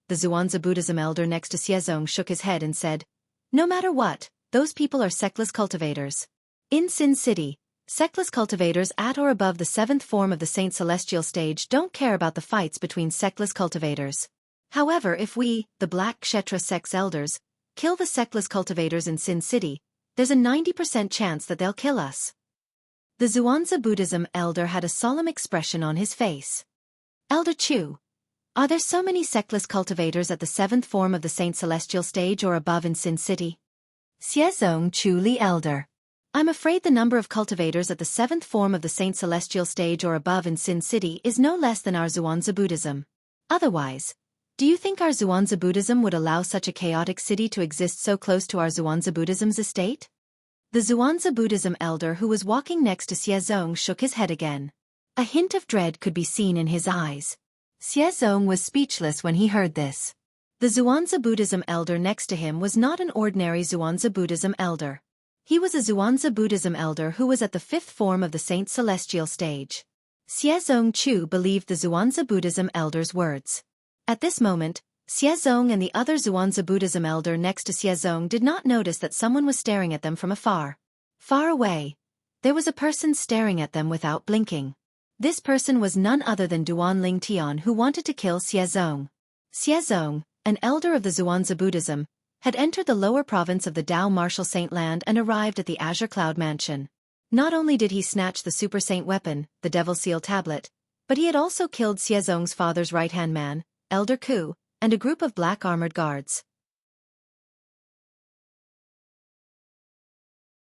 The Zhuangzi Buddhism elder next to Xiezong shook his head and said, "No matter what, those people are sectless cultivators. In Sin City, sectless cultivators at or above the seventh form of the Saint Celestial stage don't care about the fights between sectless cultivators. However, if we, the Black Kshetra sect's elders, kill the sectless cultivators in Sin City, there's a 90% chance that they'll kill us." The Zhuangzi Buddhism elder had a solemn expression on his face. "Elder Chu, are there so many sectless cultivators at the seventh form of the Saint Celestial stage or above in Sin City?" Xiezong Chu Li elder. "I'm afraid the number of cultivators at the seventh form of the Saint Celestial stage or above in Sin City is no less than our Zhuangzi Buddhism. Otherwise, do you think our Zhuangzi Buddhism would allow such a chaotic city to exist so close to our Zhuangzi Buddhism's estate?" The Zhuangzi Buddhism elder who was walking next to Xiezong shook his head again. A hint of dread could be seen in his eyes. Xiezong was speechless when he heard this. The Zhuangzi Buddhism elder next to him was not an ordinary Zhuangzi Buddhism elder. He was a Zhuangzi Buddhism elder who was at the fifth form of the Saint Celestial stage. Xiezong Chu believed the Zhuangzi Buddhism elder's words. At this moment, Xiezong and the other Zhuangzi Buddhism elder next to Xiezong did not notice that someone was staring at them from afar. Far away, there was a person staring at them without blinking. This person was none other than Duanling Tian, who wanted to kill Xiezong. Xiezong, an elder of the Zhuangzi Buddhism, had entered the lower province of the Dao Martial Saint Land and arrived at the Azure Cloud Mansion. Not only did he snatch the Super Saint weapon, the Devil Seal Tablet, but he had also killed Xiezong's father's right-hand man, Elder Ku, and a group of black armored guards.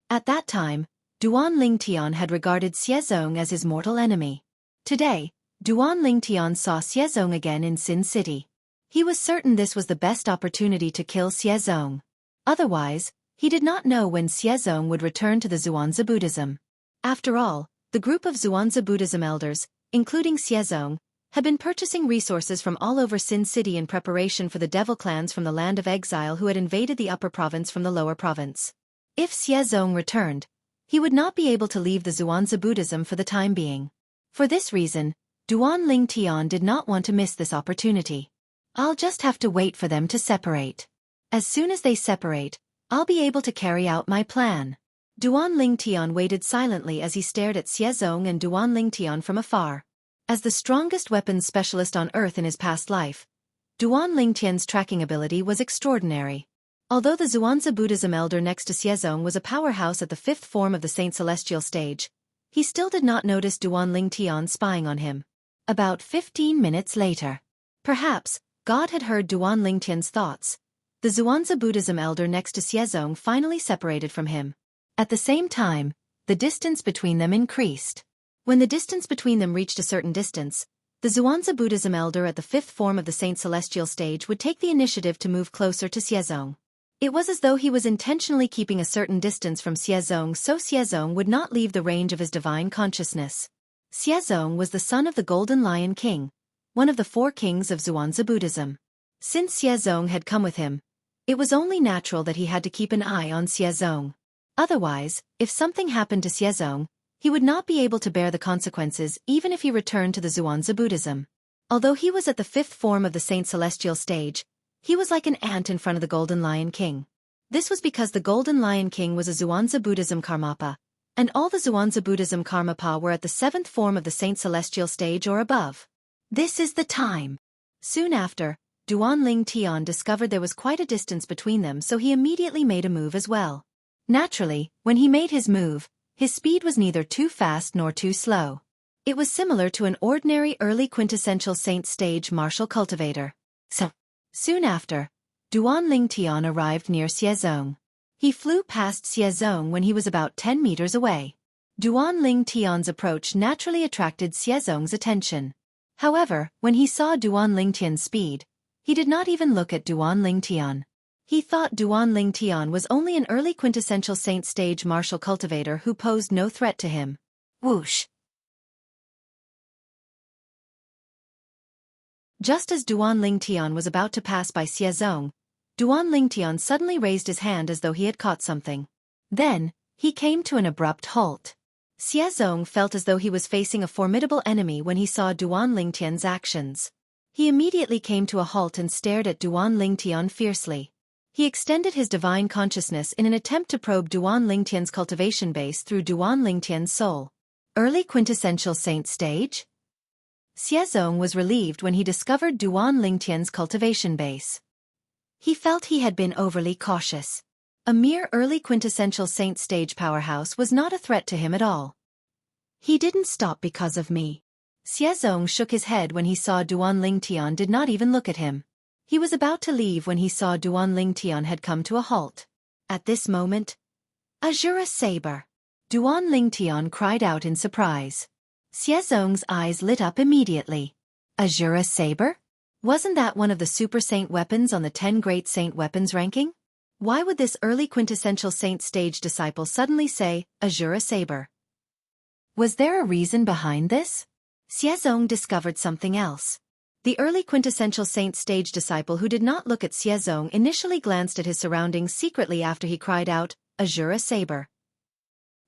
At that time, Duanling Tian had regarded Xiezong as his mortal enemy. Today, Duanling Tian saw Xiezong again in Sin City. He was certain this was the best opportunity to kill Xiezong. Otherwise, he did not know when Xiezong would return to the Zhuangzi Buddhism. After all, the group of Zhuangzi Buddhism elders, including Xiezong, had been purchasing resources from all over Sin City in preparation for the devil clans from the land of exile who had invaded the upper province from the lower province. If Xiezong returned, he would not be able to leave the Zhuangzi Buddhism for the time being. For this reason, Duan Ling Tian did not want to miss this opportunity. I'll just have to wait for them to separate. As soon as they separate, I'll be able to carry out my plan. Duan Ling Tian waited silently as he stared at Xiezong and Duan Ling Tian from afar. As the strongest weapons specialist on Earth in his past life, Duan Ling Tian's tracking ability was extraordinary. Although the Zhuangzi Buddhism elder next to Xiezong was a powerhouse at the fifth form of the Saint Celestial stage, he still did not notice Duan Ling Tian spying on him. About 15 minutes later. Perhaps, God had heard Duan Ling Tian's thoughts. The Zhuangzi Buddhism elder next to Xiezong finally separated from him. At the same time, the distance between them increased. When the distance between them reached a certain distance, the Zhuangzi Buddhism elder at the fifth form of the Saint Celestial stage would take the initiative to move closer to Xiezong. It was as though he was intentionally keeping a certain distance from Xiezong so Xiezong would not leave the range of his divine consciousness. Xiezong was the son of the Golden Lion King, one of the four kings of Zhuangzi Buddhism. Since Xiezong had come with him, it was only natural that he had to keep an eye on Xiezong. Otherwise, if something happened to Xiezong, he would not be able to bear the consequences even if he returned to the Zhuangzi Buddhism. Although he was at the fifth form of the Saint Celestial stage, he was like an ant in front of the Golden Lion King. This was because the Golden Lion King was a Zhuangzi Buddhism Karmapa, and all the Zhuangzi Buddhism Karmapa were at the seventh form of the Saint Celestial stage or above. This is the time. Soon after, Duan Ling Tian discovered there was quite a distance between them so he immediately made a move as well. Naturally, when he made his move, his speed was neither too fast nor too slow. It was similar to an ordinary early quintessential saint stage martial cultivator. Soon after, Duan Ling Tian arrived near Xiezong. He flew past Xiezong when he was about 10 meters away. Duan Ling Tian's approach naturally attracted Xiezong's attention. However, when he saw Duan Ling Tian's speed, he did not even look at Duan Ling Tian. He thought Duan Ling Tian was only an early quintessential saint stage martial cultivator who posed no threat to him. Whoosh! Just as Duan Ling Tian was about to pass by Xiezong, Duan Ling Tian suddenly raised his hand as though he had caught something. Then, he came to an abrupt halt. Xiezong felt as though he was facing a formidable enemy when he saw Duan Ling Tian's actions. He immediately came to a halt and stared at Duan Ling Tian fiercely. He extended his divine consciousness in an attempt to probe Duan Ling Tian's cultivation base through Duan Ling Tian's soul. Early quintessential saint stage? Xiezong was relieved when he discovered Duan Ling Tian's cultivation base. He felt he had been overly cautious. A mere early quintessential saint stage powerhouse was not a threat to him at all. He didn't stop because of me. Xiezong shook his head when he saw Duan Ling Tian did not even look at him. He was about to leave when he saw Duan Ling Tian had come to a halt. At this moment, Azura Saber! Duan Ling Tian cried out in surprise. Xiezong's eyes lit up immediately. Azura Saber? Wasn't that one of the super saint weapons on the 10 great saint weapons ranking? Why would this early quintessential saint stage disciple suddenly say, Azura Saber? Was there a reason behind this? Xiezong discovered something else. The early quintessential saint stage disciple who did not look at Xiezong initially glanced at his surroundings secretly after he cried out, Azura Saber.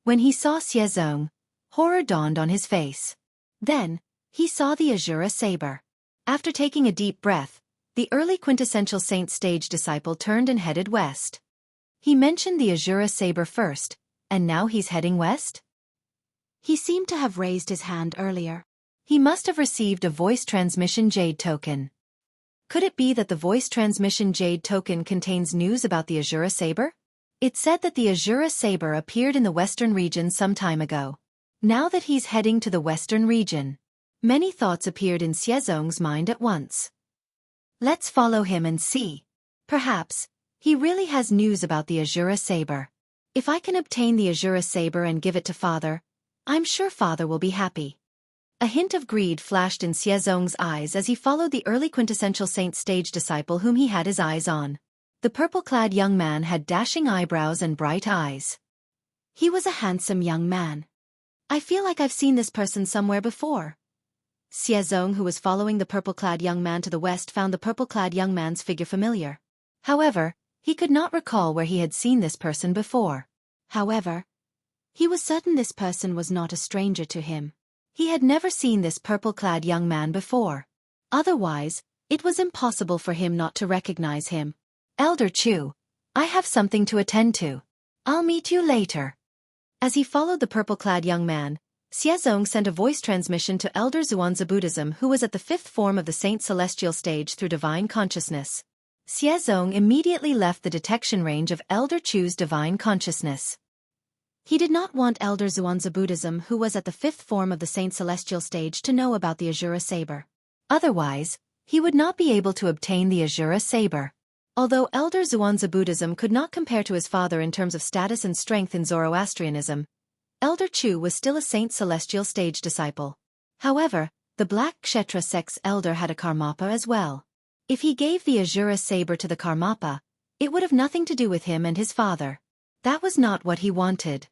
When he saw Xiezong, horror dawned on his face. Then, he saw the Azura Saber. After taking a deep breath, the early quintessential saint stage disciple turned and headed west. He mentioned the Azura Saber first, and now he's heading west? He seemed to have raised his hand earlier. He must have received a voice transmission jade token. Could it be that the voice transmission jade token contains news about the Azura Saber? It said that the Azura Saber appeared in the western region some time ago. Now that he's heading to the western region, many thoughts appeared in Xiezong's mind at once. Let's follow him and see. Perhaps, he really has news about the Azura Saber. If I can obtain the Azura Saber and give it to Father, I'm sure Father will be happy. A hint of greed flashed in Xiezong's eyes as he followed the early quintessential saint stage disciple whom he had his eyes on. The purple-clad young man had dashing eyebrows and bright eyes. He was a handsome young man. I feel like I've seen this person somewhere before. Xiezong, who was following the purple-clad young man to the west, found the purple-clad young man's figure familiar. However, he could not recall where he had seen this person before. However, he was certain this person was not a stranger to him. He had never seen this purple-clad young man before. Otherwise, it was impossible for him not to recognize him. Elder Chu, I have something to attend to. I'll meet you later. As he followed the purple-clad young man, Xiezong sent a voice transmission to Elder Zhuanzi Buddhism, who was at the fifth form of the Saint Celestial stage through divine consciousness. Xiezong immediately left the detection range of Elder Chu's divine consciousness. He did not want Elder Zhuanzi Buddhism, who was at the fifth form of the Saint Celestial stage, to know about the Azura Saber. Otherwise, he would not be able to obtain the Azura Saber. Although Elder Zhuanzi Buddhism could not compare to his father in terms of status and strength in Zoroastrianism, Elder Chu was still a Saint Celestial stage disciple. However, the Black Kshetra sect's elder had a Karmapa as well. If he gave the Azura Saber to the Karmapa, it would have nothing to do with him and his father. That was not what he wanted.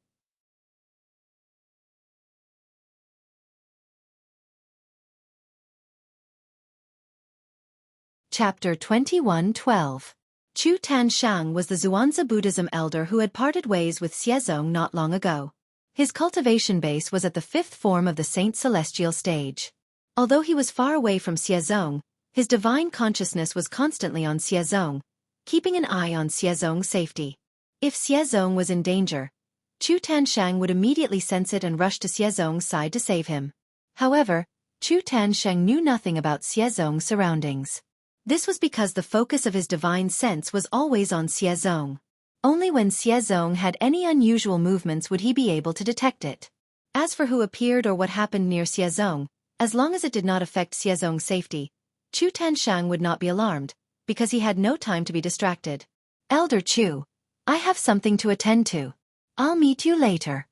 Chapter 21:12. Chu Tanshang was the Zhuanzi Buddhism elder who had parted ways with Xiezong not long ago. His cultivation base was at the fifth form of the Saint Celestial stage. Although he was far away from Xiezong, his divine consciousness was constantly on Xiezong, keeping an eye on Xiezong's safety. If Xiezong was in danger, Chu Tanshang would immediately sense it and rush to Xiezong's side to save him. However, Chu Tanshang knew nothing about Xiezong's surroundings. This was because the focus of his divine sense was always on Xiezong. Only when Xiezong had any unusual movements would he be able to detect it. As for who appeared or what happened near Xiezong, as long as it did not affect Xiezong's safety, Chu Tanshang would not be alarmed, because he had no time to be distracted. Elder Chu, I have something to attend to. I'll meet you later.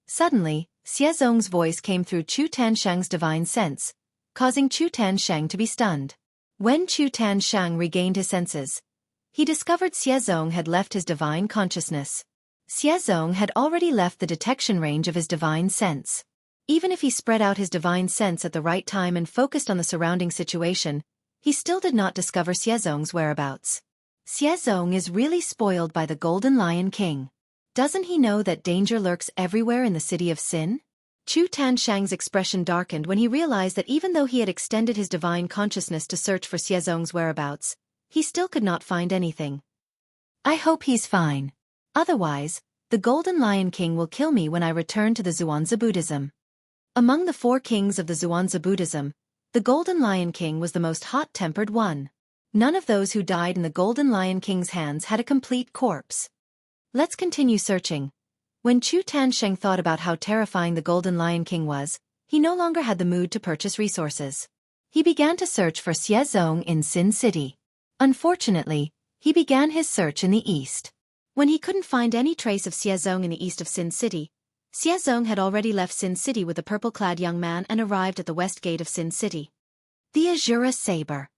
Suddenly, Xiezong's voice came through Chu Tanshang's divine sense, causing Chu Tanshang to be stunned. When Chu Tanshang regained his senses, he discovered Xiezong had left his divine consciousness. Xiezong had already left the detection range of his divine sense. Even if he spread out his divine sense at the right time and focused on the surrounding situation, he still did not discover Xiezong's whereabouts. Xiezong is really spoiled by the Golden Lion King. Doesn't he know that danger lurks everywhere in the city of sin? Chu Tanshang's expression darkened when he realized that even though he had extended his divine consciousness to search for Xiezong's whereabouts, he still could not find anything. I hope he's fine. Otherwise, the Golden Lion King will kill me when I return to the Zhuanzi Buddhism. Among the four kings of the Zhuanzi Buddhism, the Golden Lion King was the most hot-tempered one. None of those who died in the Golden Lion King's hands had a complete corpse. Let's continue searching. When Chu Tanshang thought about how terrifying the Golden Lion King was, he no longer had the mood to purchase resources. He began to search for Xiezong in Sin City. Unfortunately, he began his search in the east. When he couldn't find any trace of Xiezong in the east of Sin City, Xiezong had already left Sin City with a purple-clad young man and arrived at the west gate of Sin City. The Azura Saber.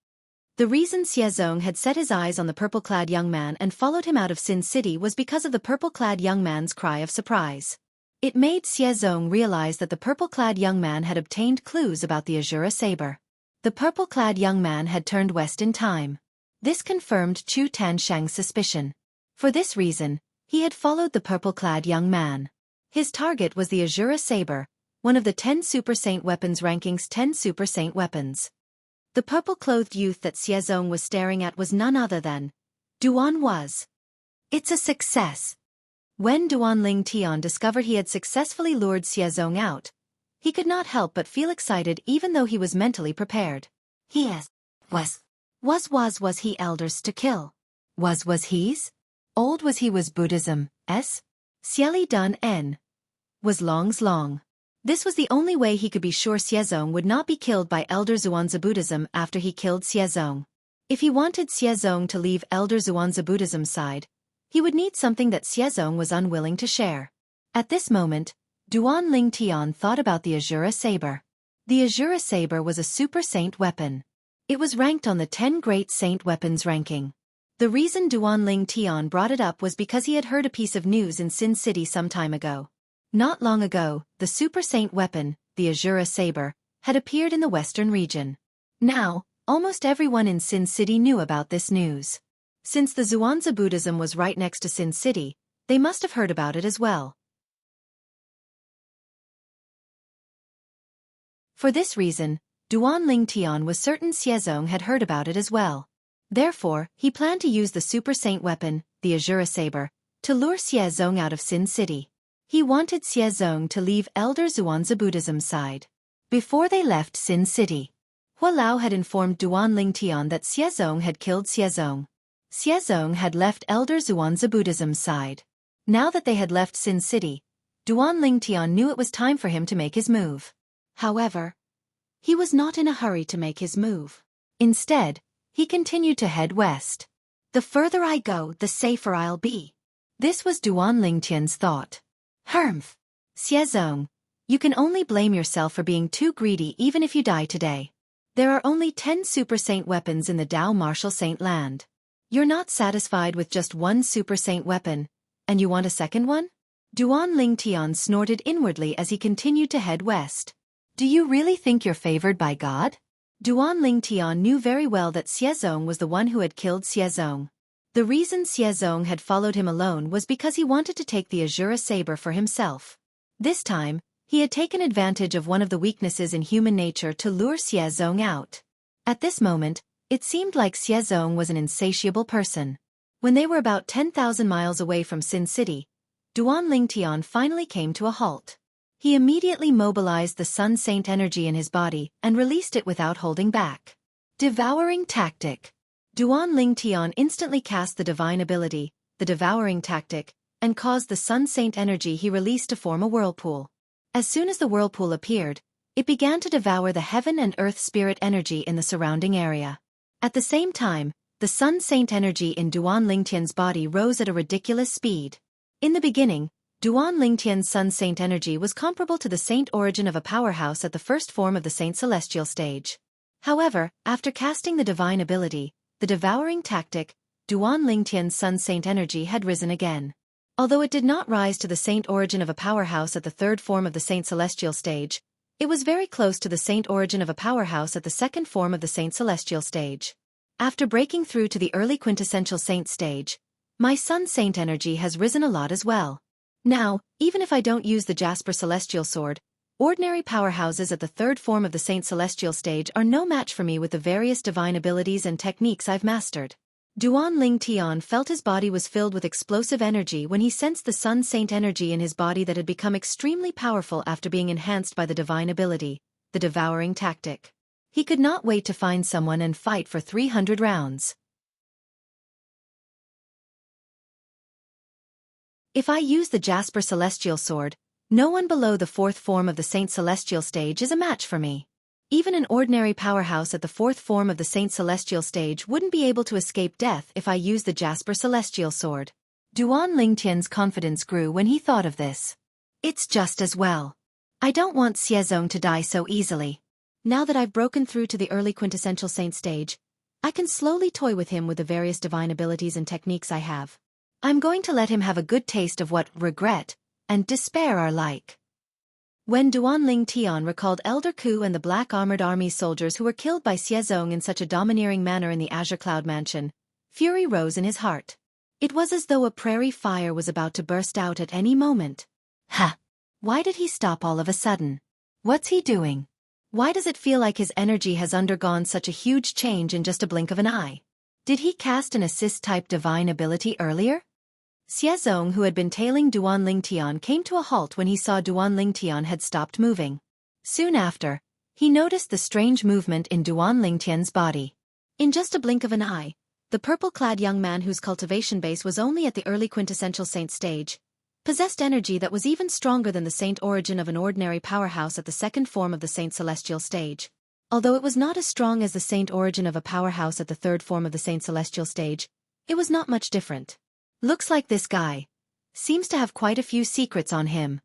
The reason Xiezong had set his eyes on the purple-clad young man and followed him out of Sin City was because of the purple-clad young man's cry of surprise. It made Xiezong realize that the purple-clad young man had obtained clues about the Azura Saber. The purple-clad young man had turned west in time. This confirmed Chu Tanshang's suspicion. For this reason, he had followed the purple-clad young man. His target was the Azura Saber, one of the 10 Super Saint Weapons ranking's 10 Super Saint Weapons. The purple-clothed youth that Xiezong was staring at was none other than Duan was. It's a success. When Duan Ling Tian discovered he had successfully lured Xiezong out, he could not help but feel excited even though he was mentally prepared. Was he elders to kill? Was he's? Old was he was Buddhism, s? Xieli Dun N. Was Long's long. This was the only way he could be sure Xiezong would not be killed by Elder Zhuanzi Buddhism after he killed Xiezong. If he wanted Xiezong to leave Elder Zhuanzi Buddhism's side, he would need something that Xiezong was unwilling to share. At this moment, Duan Ling Tian thought about the Azura Saber. The Azura saber was a super saint weapon. It was ranked on the 10 great saint weapons ranking. The reason Duanling Tian brought it up was because he had heard a piece of news in Sin City some time ago. Not long ago, the super saint weapon, the Azura saber, had appeared in the western region. Now, almost everyone in Sin City knew about this news. Since the Xuanzi Buddhism was right next to Sin City, they must have heard about it as well. For this reason, Duanling Tian was certain Xiezong had heard about it as well. Therefore, he planned to use the super saint weapon, the Azura saber, to lure Xiezong out of Sin City. He wanted Xiezong to leave Elder Xuanzi Buddhism's side. Before they left Sin City, Hualao had informed Duanling Tian that Xiezong had killed Xiezong. Xiezong had left Elder Xuanzi Buddhism's side. Now that they had left Sin City, Duanling Tian knew it was time for him to make his move. However, he was not in a hurry to make his move. Instead, he continued to head west. The further I go, the safer I'll be. This was Duanling Tian's thought. Humph! Xiezong, you can only blame yourself for being too greedy even if you die today. There are only 10 super saint weapons in the Dao Martial Saint land. You're not satisfied with just one super saint weapon, and you want a second one? Duanling Tian snorted inwardly as he continued to head west. Do you really think you're favored by God? Duanling Tian knew very well that Xiezong was the one who had killed Xiezong. The reason Xiezong had followed him alone was because he wanted to take the Azura saber for himself. This time, he had taken advantage of one of the weaknesses in human nature to lure Xiezong out. At this moment, it seemed like Xiezong was an insatiable person. When they were about 10,000 miles away from Sin City, Duanling Tian finally came to a halt. He immediately mobilized the Sun Saint energy in his body and released it without holding back. Devouring Tactic. Duanling Tian instantly cast the divine ability, the Devouring Tactic, and caused the Sun Saint energy he released to form a whirlpool. As soon as the whirlpool appeared, it began to devour the heaven and earth spirit energy in the surrounding area. At the same time, the Sun Saint energy in Duanling Tian's body rose at a ridiculous speed. In the beginning, Duanling Tian's Sun Saint energy was comparable to the saint origin of a powerhouse at the first form of the Saint Celestial stage. However, after casting the divine ability, the Devouring Tactic, Duanling Tian's Sun Saint energy had risen again. Although it did not rise to the saint origin of a powerhouse at the third form of the Saint Celestial stage, it was very close to the saint origin of a powerhouse at the second form of the Saint Celestial stage. After breaking through to the early quintessential saint stage, my Sun Saint energy has risen a lot as well. Now, even if I don't use the Jasper Celestial Sword, ordinary powerhouses at the third form of the Saint Celestial stage are no match for me with the various divine abilities and techniques I've mastered. Duanling Tian felt his body was filled with explosive energy when he sensed the Sun Saint energy in his body that had become extremely powerful after being enhanced by the divine ability, the Devouring Tactic. He could not wait to find someone and fight for 300 rounds. If I use the Jasper Celestial Sword, no one below the fourth form of the Saint Celestial stage is a match for me. Even an ordinary powerhouse at the fourth form of the Saint Celestial stage wouldn't be able to escape death if I use the Jasper Celestial Sword. Duanling Tian's confidence grew when he thought of this. It's just as well. I don't want Xiezong to die so easily. Now that I've broken through to the early quintessential saint stage, I can slowly toy with him with the various divine abilities and techniques I have. I'm going to let him have a good taste of what regret and despair are like. When Duanling Tian recalled Elder Ku and the black armored army soldiers who were killed by Xiezong in such a domineering manner in the Azure Cloud Mansion, fury rose in his heart. It was as though a prairie fire was about to burst out at any moment. Ha! Why did he stop all of a sudden? What's he doing? Why does it feel like his energy has undergone such a huge change in just a blink of an eye? Did he cast an assist-type divine ability earlier? Xiezong, who had been tailing Duanling Tian, came to a halt when he saw Duanling Tian had stopped moving. Soon after, he noticed the strange movement in Duanling Tian's body. In just a blink of an eye, the purple-clad young man whose cultivation base was only at the early quintessential saint stage, possessed energy that was even stronger than the saint origin of an ordinary powerhouse at the second form of the Saint Celestial stage. Although it was not as strong as the saint origin of a powerhouse at the third form of the Saint Celestial stage, it was not much different. Looks like this guy seems to have quite a few secrets on him.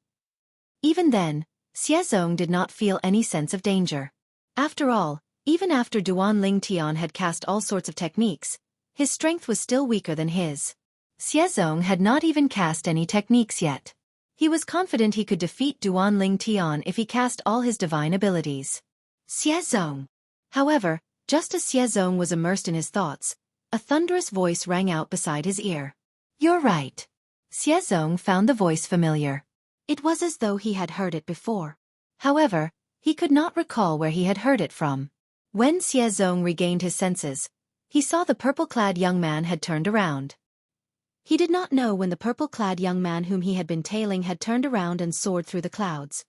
Even then, Xiezong did not feel any sense of danger. After all, even after Duan Lingtian had cast all sorts of techniques, his strength was still weaker than his. Xiezong had not even cast any techniques yet. He was confident he could defeat Duan Lingtian if he cast all his divine abilities. Xiezong. However, just as Xiezong was immersed in his thoughts, a thunderous voice rang out beside his ear. You're right. Xiezong found the voice familiar. It was as though he had heard it before. However, he could not recall where he had heard it from. When Xiezong regained his senses, he saw the purple-clad young man had turned around. He did not know when the purple-clad young man whom he had been tailing had turned around and soared through the clouds.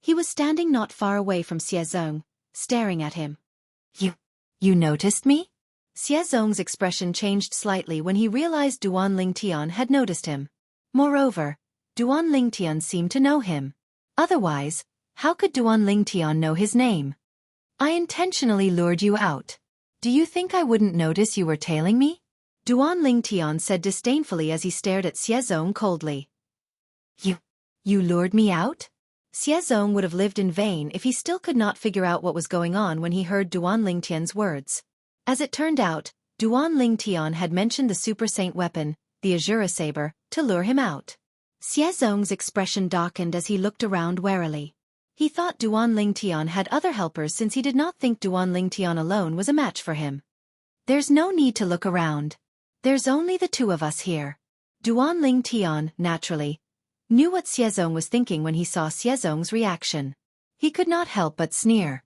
He was standing not far away from Xiezong, staring at him. You noticed me? Xiezong's expression changed slightly when he realized Duan Lingtian had noticed him. Moreover, Duan Lingtian seemed to know him. Otherwise, how could Duan Lingtian know his name? I intentionally lured you out. Do you think I wouldn't notice you were tailing me? Duan Lingtian said disdainfully as he stared at Xiezong coldly. You lured me out? Xiezong would have lived in vain if he still could not figure out what was going on when he heard Duan Lingtian's words. As it turned out, Duan Lingtian had mentioned the super saint weapon, the Azura saber, to lure him out. Xiezong's expression darkened as he looked around warily. He thought Duan Lingtian had other helpers since he did not think Duan Lingtian alone was a match for him. There's no need to look around. There's only the two of us here. Duan Lingtian, naturally, knew what Xiezong was thinking when he saw Xiezong's reaction. He could not help but sneer.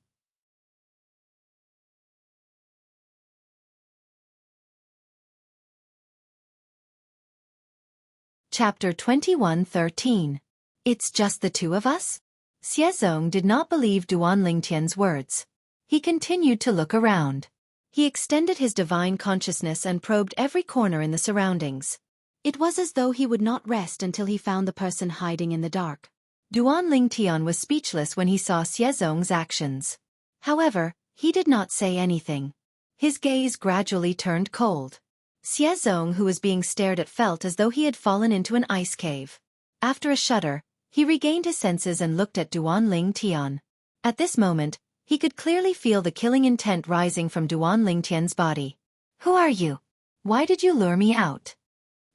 Chapter 21:13. It's just the two of us? Xiezong did not believe Duan Lingtian's words. He continued to look around. He extended his divine consciousness and probed every corner in the surroundings. It was as though he would not rest until he found the person hiding in the dark. Duan Lingtian was speechless when he saw Xiezong's actions. However, he did not say anything. His gaze gradually turned cold. Xiezong, who was being stared at, felt as though he had fallen into an ice cave. After a shudder, he regained his senses and looked at Duan Lingtian. At this moment, he could clearly feel the killing intent rising from Duan Lingtian's body. Who are you? Why did you lure me out?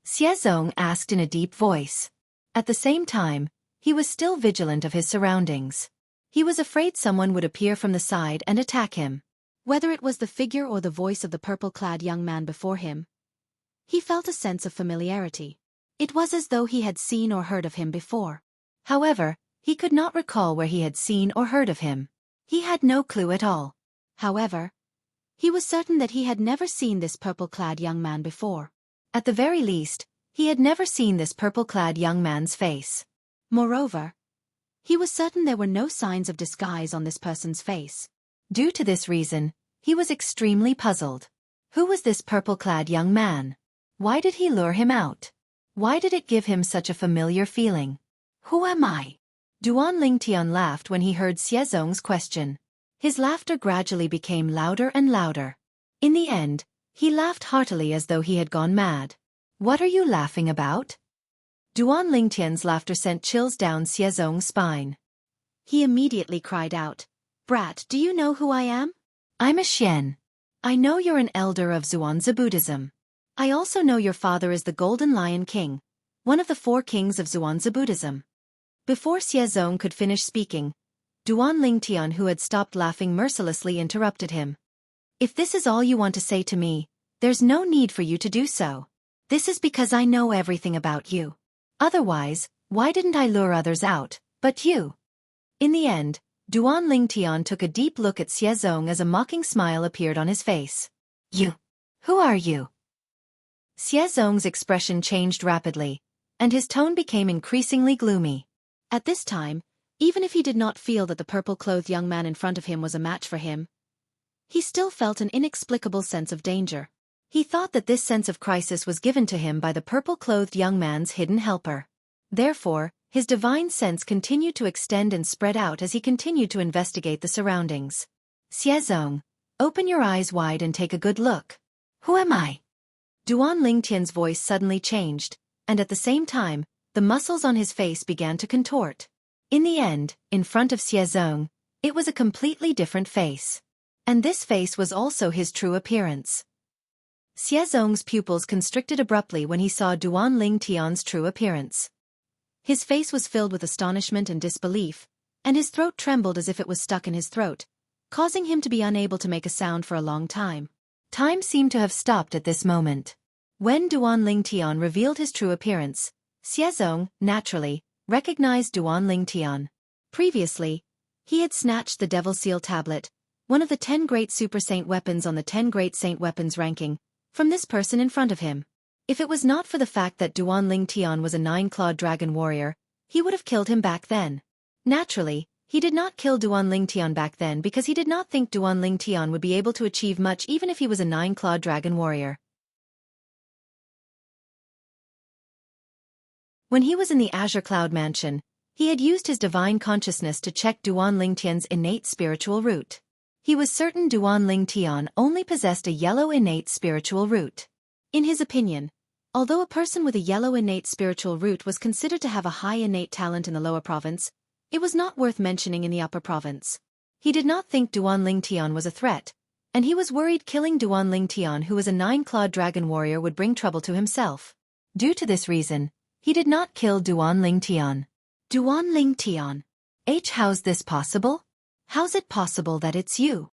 Xiezong asked in a deep voice. At the same time, he was still vigilant of his surroundings. He was afraid someone would appear from the side and attack him. Whether it was the figure or the voice of the purple-clad young man before him, he felt a sense of familiarity. It was as though he had seen or heard of him before. However, he could not recall where he had seen or heard of him. He had no clue at all. However, he was certain that he had never seen this purple-clad young man before. At the very least, he had never seen this purple-clad young man's face. Moreover, he was certain there were no signs of disguise on this person's face. Due to this reason, he was extremely puzzled. Who was this purple-clad young man? Why did he lure him out? Why did it give him such a familiar feeling? Who am I? Duan Lingtian laughed when he heard Xiezong's question. His laughter gradually became louder and louder. In the end, he laughed heartily as though he had gone mad. What are you laughing about? Duan Lingtian's laughter sent chills down Xiezong's spine. He immediately cried out, Brat, do you know who I am? I'm a Xian. I know you're an elder of Zhuangzi Buddhism. I also know your father is the Golden Lion King, one of the 4 kings of Zhuangzi Buddhism. Before Xiezong could finish speaking, Duan Lingtian, who had stopped laughing mercilessly, interrupted him. If this is all you want to say to me, there's no need for you to do so. This is because I know everything about you. Otherwise, why didn't I lure others out, but you? In the end, Duan Lingtian took a deep look at Xiezong as a mocking smile appeared on his face. You? Who are you? Xiezong's expression changed rapidly, and his tone became increasingly gloomy. At this time, even if he did not feel that the purple-clothed young man in front of him was a match for him, he still felt an inexplicable sense of danger. He thought that this sense of crisis was given to him by the purple-clothed young man's hidden helper. Therefore, his divine sense continued to extend and spread out as he continued to investigate the surroundings. Xiezong, open your eyes wide and take a good look. Who am I? Duan Lingtian's voice suddenly changed, and at the same time, the muscles on his face began to contort. In the end, in front of Xiezong, it was a completely different face. And this face was also his true appearance. Xiezong's pupils constricted abruptly when he saw Duan Ling Tian's true appearance. His face was filled with astonishment and disbelief, and his throat trembled as if it was stuck in his throat, causing him to be unable to make a sound for a long time. Time seemed to have stopped at this moment. When Duan Ling Tian revealed his true appearance, Xiezong, naturally, recognized Duan Ling Tian. Previously, he had snatched the Devil Seal Tablet, one of the 10 great Super Saint weapons on the 10 great Saint weapons ranking, from this person in front of him. If it was not for the fact that Duan Ling Tian was a 9-clawed dragon warrior, he would have killed him back then. Naturally, he did not kill Duan Ling Tian back then because he did not think Duan Ling Tian would be able to achieve much even if he was a 9-clawed dragon warrior. When he was in the Azure Cloud Mansion, he had used his divine consciousness to check Duan Ling Tian's innate spiritual root. He was certain Duan Ling Tian only possessed a yellow innate spiritual root. In his opinion, although a person with a yellow innate spiritual root was considered to have a high innate talent in the lower province, it was not worth mentioning in the upper province. He did not think Duan Ling Tian was a threat, and he was worried killing Duan Ling Tian, who was a 9-clawed dragon warrior, would bring trouble to himself. Due to this reason, he did not kill Duan Ling Tian. Duan Ling Tian. How's this possible? How's it possible that it's you?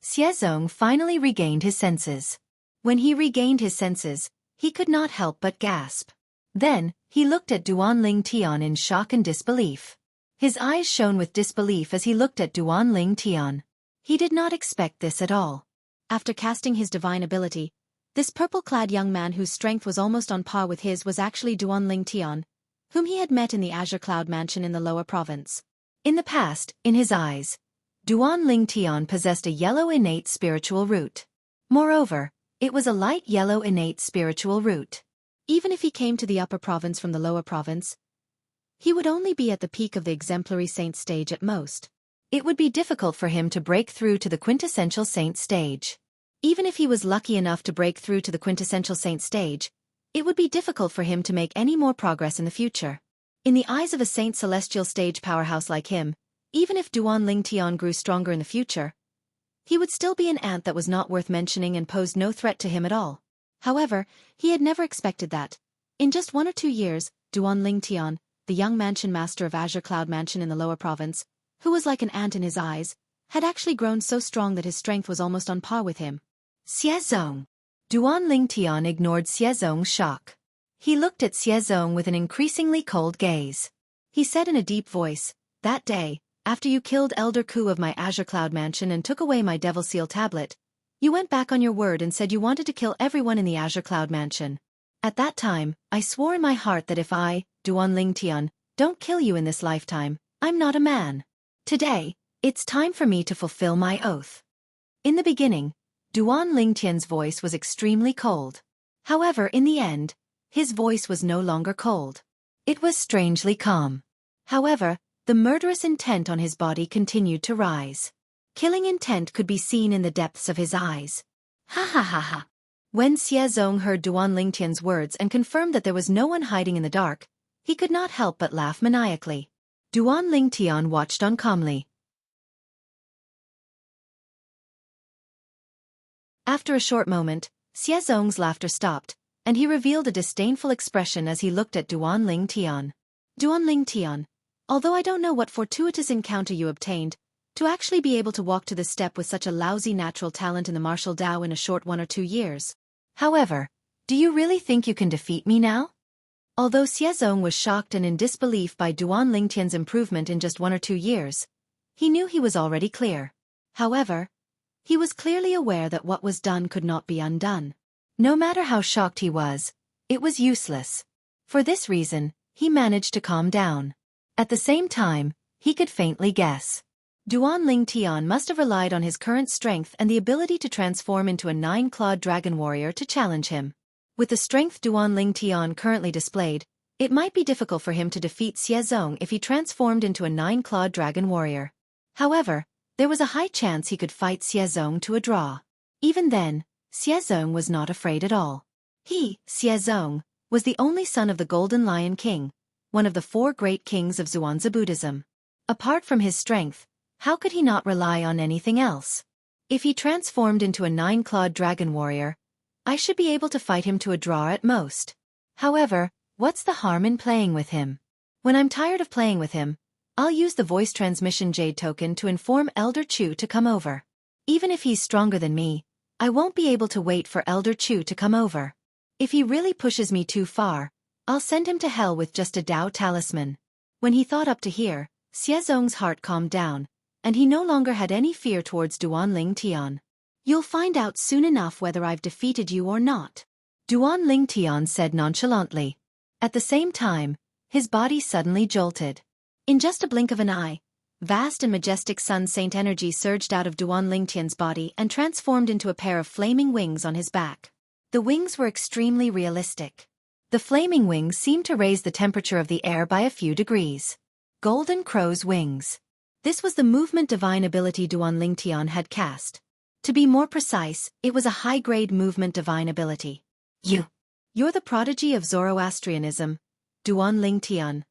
Xiezong finally regained his senses. When he regained his senses, he could not help but gasp. Then, he looked at Duan Ling Tian in shock and disbelief. His eyes shone with disbelief as he looked at Duan Ling Tian. He did not expect this at all. After casting his divine ability, this purple-clad young man whose strength was almost on par with his was actually Duan Ling Tian, whom he had met in the Azure Cloud Mansion in the lower province. In the past, in his eyes, Duan Ling Tian possessed a yellow innate spiritual root. Moreover, it was a light yellow innate spiritual root. Even if he came to the upper province from the lower province, he would only be at the peak of the exemplary saint stage at most. It would be difficult for him to break through to the quintessential saint stage. Even if he was lucky enough to break through to the quintessential saint stage, it would be difficult for him to make any more progress in the future. In the eyes of a saint celestial stage powerhouse like him, even if Duan Ling Tian grew stronger in the future, he would still be an ant that was not worth mentioning and posed no threat to him at all. However, he had never expected that. In just 1 or 2 years, Duan Ling Tian, the young mansion master of Azure Cloud Mansion in the lower province, who was like an ant in his eyes, had actually grown so strong that his strength was almost on par with him. Xiezong. Duan Ling Tian ignored Xiezong's shock. He looked at Xiezong with an increasingly cold gaze. He said in a deep voice, "That day, after you killed Elder Ku of my Azure Cloud Mansion and took away my Devil Seal Tablet, you went back on your word and said you wanted to kill everyone in the Azure Cloud Mansion. At that time, I swore in my heart that if I, Duan Ling Tian, don't kill you in this lifetime, I'm not a man. Today, it's time for me to fulfill my oath." In the beginning, Duan Ling Tian's voice was extremely cold. However, in the end, his voice was no longer cold. It was strangely calm. However, the murderous intent on his body continued to rise. Killing intent could be seen in the depths of his eyes. Ha ha ha ha. When Xiezong heard Duan Ling Tian's words and confirmed that there was no one hiding in the dark, he could not help but laugh maniacally. Duan Ling Tian watched on calmly. After a short moment, Xiezong's laughter stopped, and he revealed a disdainful expression as he looked at Duan Ling Tian. Duan Ling Tian, although I don't know what fortuitous encounter you obtained, to actually be able to walk to this step with such a lousy natural talent in the martial Dao in a short 1 or 2 years. However, do you really think you can defeat me now? Although Xiezong was shocked and in disbelief by Duan Ling Tian's improvement in just 1 or 2 years, he knew he was already clear. However, he was clearly aware that what was done could not be undone. No matter how shocked he was, it was useless. For this reason, he managed to calm down. At the same time, he could faintly guess. Duan Ling Tian must have relied on his current strength and the ability to transform into a 9-clawed dragon warrior to challenge him. With the strength Duan Ling Tian currently displayed, it might be difficult for him to defeat Xiezong if he transformed into a 9-clawed dragon warrior. However, there was a high chance he could fight Xiezong to a draw. Even then, Xiezong was not afraid at all. He, Xiezong, was the only son of the Golden Lion King, one of the four great kings of Zhuangzi Buddhism. Apart from his strength, how could he not rely on anything else? If he transformed into a 9-clawed dragon warrior, I should be able to fight him to a draw at most. However, what's the harm in playing with him? When I'm tired of playing with him, I'll use the voice transmission jade token to inform Elder Chu to come over. Even if he's stronger than me, I won't be able to wait for Elder Chu to come over. If he really pushes me too far, I'll send him to hell with just a Dao talisman. When he thought up to here, Xiezong's heart calmed down, and he no longer had any fear towards Duanling Tian. You'll find out soon enough whether I've defeated you or not, Duanling Tian said nonchalantly. At the same time, his body suddenly jolted. In just a blink of an eye, vast and majestic sun saint energy surged out of Duanling Tian's body and transformed into a pair of flaming wings on his back. The wings were extremely realistic. The flaming wings seemed to raise the temperature of the air by a few degrees. Golden Crow's wings. This was the movement divine ability Duanling Tian had cast. To be more precise, it was a high-grade movement divine ability. You're the prodigy of Zoroastrianism, Duanling Tian.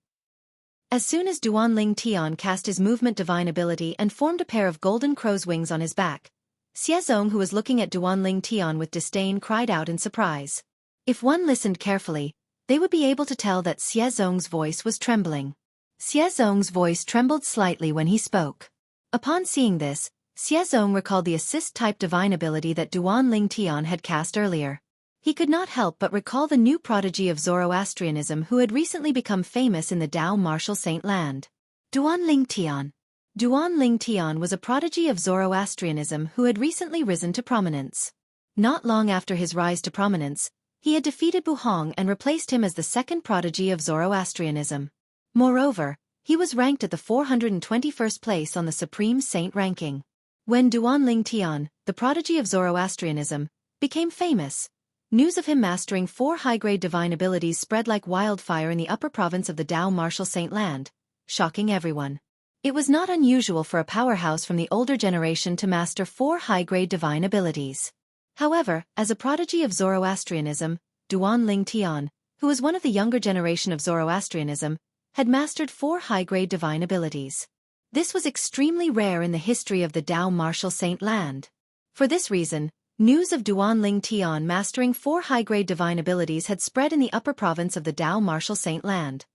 As soon as Duanling Tian cast his movement divine ability and formed a pair of golden crow's wings on his back, Xiezong, who was looking at Duanling Tian with disdain, cried out in surprise. If one listened carefully, they would be able to tell that Xiezong's voice was trembling. Xiezong's voice trembled slightly when he spoke. Upon seeing this, Xiezong recalled the assist-type divine ability that Duanling Tian had cast earlier. He could not help but recall the new prodigy of Zoroastrianism who had recently become famous in the Dao martial saint land. Duanling Tian. Duanling Tian was a prodigy of Zoroastrianism who had recently risen to prominence. Not long after his rise to prominence, he had defeated Buhong and replaced him as the second prodigy of Zoroastrianism. Moreover, he was ranked at the 421st place on the Supreme Saint ranking. When Duanling Tian, the prodigy of Zoroastrianism, became famous, news of him mastering 4 high-grade divine abilities spread like wildfire in the upper province of the Dao martial saint land, shocking everyone. It was not unusual for a powerhouse from the older generation to master 4 high-grade divine abilities. However, as a prodigy of Zoroastrianism, Duanling Tian, who was one of the younger generation of Zoroastrianism, had mastered 4 high-grade divine abilities. This was extremely rare in the history of the Dao martial saint land. For this reason, news of Duanling Tian mastering 4 high-grade divine abilities had spread in the upper province of the Dao martial saint land.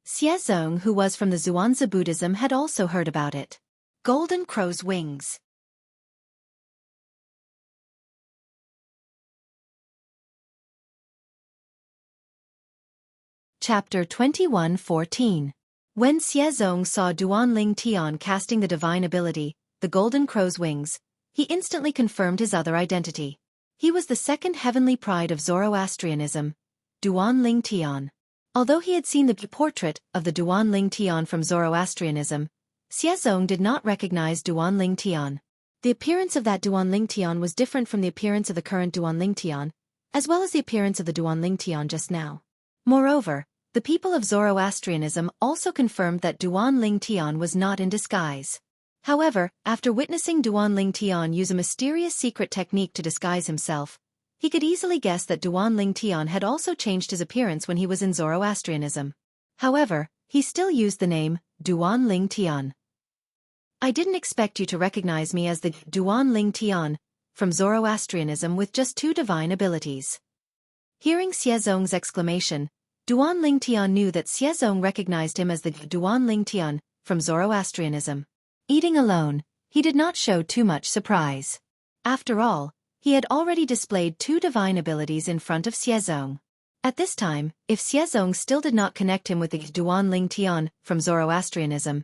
Xiezong, who was from the Zhuangzi Buddhism, had also heard about it. Golden Crow's wings. Chapter 21:14. When Xiezong saw Duanling Tian casting the divine ability, the Golden Crow's wings, he instantly confirmed his other identity. He was the second heavenly pride of Zoroastrianism, Duanling Tian. Although he had seen the portrait of the Duanling Tian from Zoroastrianism, Xiezong did not recognize Duanling Tian. The appearance of that Duanling Tian was different from the appearance of the current Duanling Tian, as well as the appearance of the Duanling Tian just now. Moreover, the people of Zoroastrianism also confirmed that Duanling Tian was not in disguise. However, after witnessing Duanling Tian use a mysterious secret technique to disguise himself, he could easily guess that Duanling Tian had also changed his appearance when he was in Zoroastrianism. However, he still used the name Duanling Tian. I didn't expect you to recognize me as the Duanling Tian from Zoroastrianism with just 2 divine abilities. Hearing Xiezong's exclamation, Duanling Tian knew that Xiezong recognized him as the Duanling Tian from Zoroastrianism. Eating alone, he did not show too much surprise. After all, he had already displayed 2 divine abilities in front of Xiezong. At this time, if Xiezong still did not connect him with the Duanling Tian from Zoroastrianism,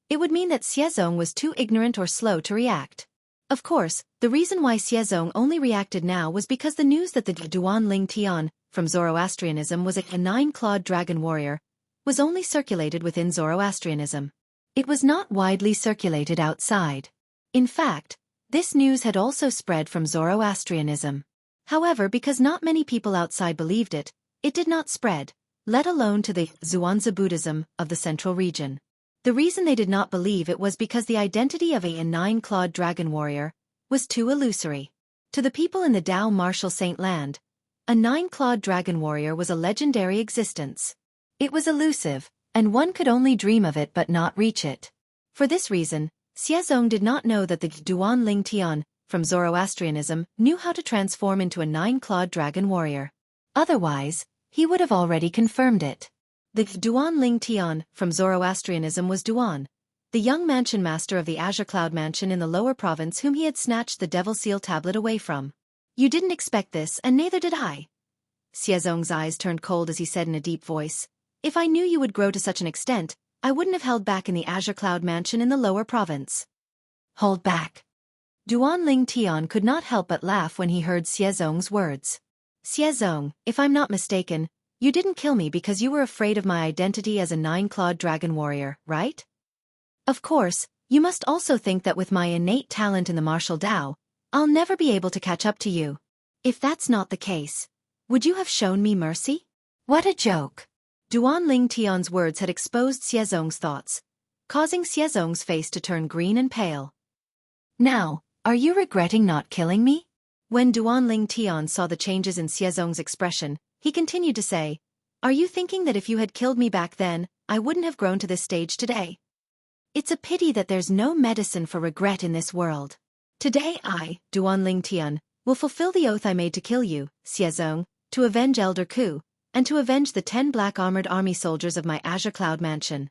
it would mean that Xiezong was too ignorant or slow to react. Of course, the reason why Xiezong only reacted now was because the news that the Duanling Tian from Zoroastrianism was a 9-clawed dragon warrior was only circulated within Zoroastrianism. It was not widely circulated outside. In fact, this news had also spread from Zoroastrianism. However, because not many people outside believed it, it did not spread, let alone to the Zhuangzi Buddhism of the central region. The reason they did not believe it was because the identity of a 9-clawed dragon warrior was too illusory. To the people in the Dao martial saint land, a nine-clawed dragon warrior was a legendary existence. It was elusive, and one could only dream of it but not reach it. For this reason, Xiezong did not know that the Duan Ling Tian, from Zoroastrianism, knew how to transform into a nine-clawed dragon warrior. Otherwise, he would have already confirmed it. The Duan Ling Tian, from Zoroastrianism, was Duan, the young mansion master of the Azure Cloud Mansion in the lower province whom he had snatched the Devil Seal tablet away from. You didn't expect this, and neither did I. Xiezong's eyes turned cold as he said in a deep voice, if I knew you would grow to such an extent, I wouldn't have held back in the Azure Cloud Mansion in the lower province. Hold back. Duan Ling Tian could not help but laugh when he heard Xiezong's words. Xiezong, if I'm not mistaken, you didn't kill me because you were afraid of my identity as a nine-clawed dragon warrior, right? Of course, you must also think that with my innate talent in the martial Dao, I'll never be able to catch up to you. If that's not the case, would you have shown me mercy? What a joke. Duan Ling Tian's words had exposed Xiezong's thoughts, causing Xiezong's face to turn green and pale. Now, are you regretting not killing me? When Duan Ling Tian saw the changes in Xiezong's expression, he continued to say, are you thinking that if you had killed me back then, I wouldn't have grown to this stage today? It's a pity that there's no medicine for regret in this world. Today I, Duan Ling Tian, will fulfill the oath I made to kill you, Xiezong, to avenge Elder Ku, and to avenge the 10 black armored army soldiers of my Azure Cloud Mansion.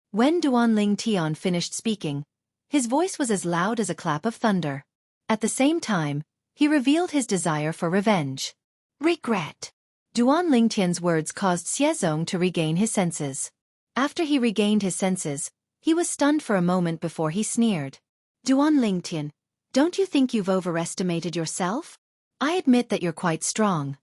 When Duan Ling Tian finished speaking, his voice was as loud as a clap of thunder. At the same time, he revealed his desire for revenge. Regret. Duan Ling Tian's words caused Xiezong to regain his senses. After he regained his senses, he was stunned for a moment before he sneered. Duan Ling Tian, don't you think you've overestimated yourself? I admit that you're quite strong.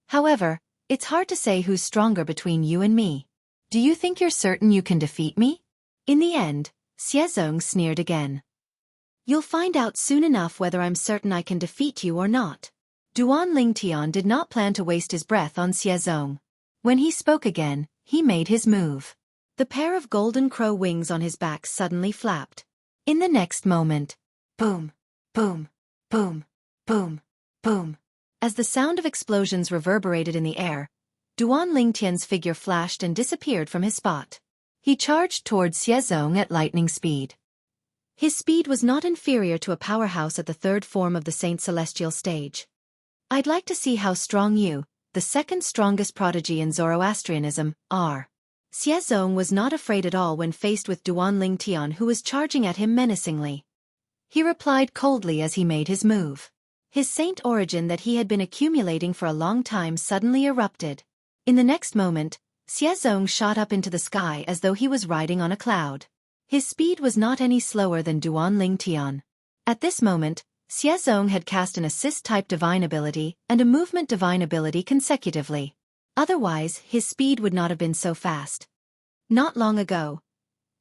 However, it's hard to say who's stronger between you and me. Do you think you're certain you can defeat me? In the end, Xiezong sneered again. You'll find out soon enough whether I'm certain I can defeat you or not. Duan Ling Tian did not plan to waste his breath on Xiezong. When he spoke again, he made his move. The pair of golden crow wings on his back suddenly flapped. In the next moment, boom, boom, boom, boom, boom. As the sound of explosions reverberated in the air, Duan Ling Tian's figure flashed and disappeared from his spot. He charged towards Xiezong at lightning speed. His speed was not inferior to a powerhouse at the third form of the Saint Celestial stage. I'd like to see how strong you, the second strongest prodigy in Zoroastrianism, are. Xiezong was not afraid at all when faced with Duan Ling Tian, who was charging at him menacingly. He replied coldly as he made his move. His saint origin that he had been accumulating for a long time suddenly erupted. In the next moment, Xiezong shot up into the sky as though he was riding on a cloud. His speed was not any slower than Duan Ling Tian. At this moment, Xiezong had cast an assist-type divine ability and a movement divine ability consecutively. Otherwise, his speed would not have been so fast. Not long ago,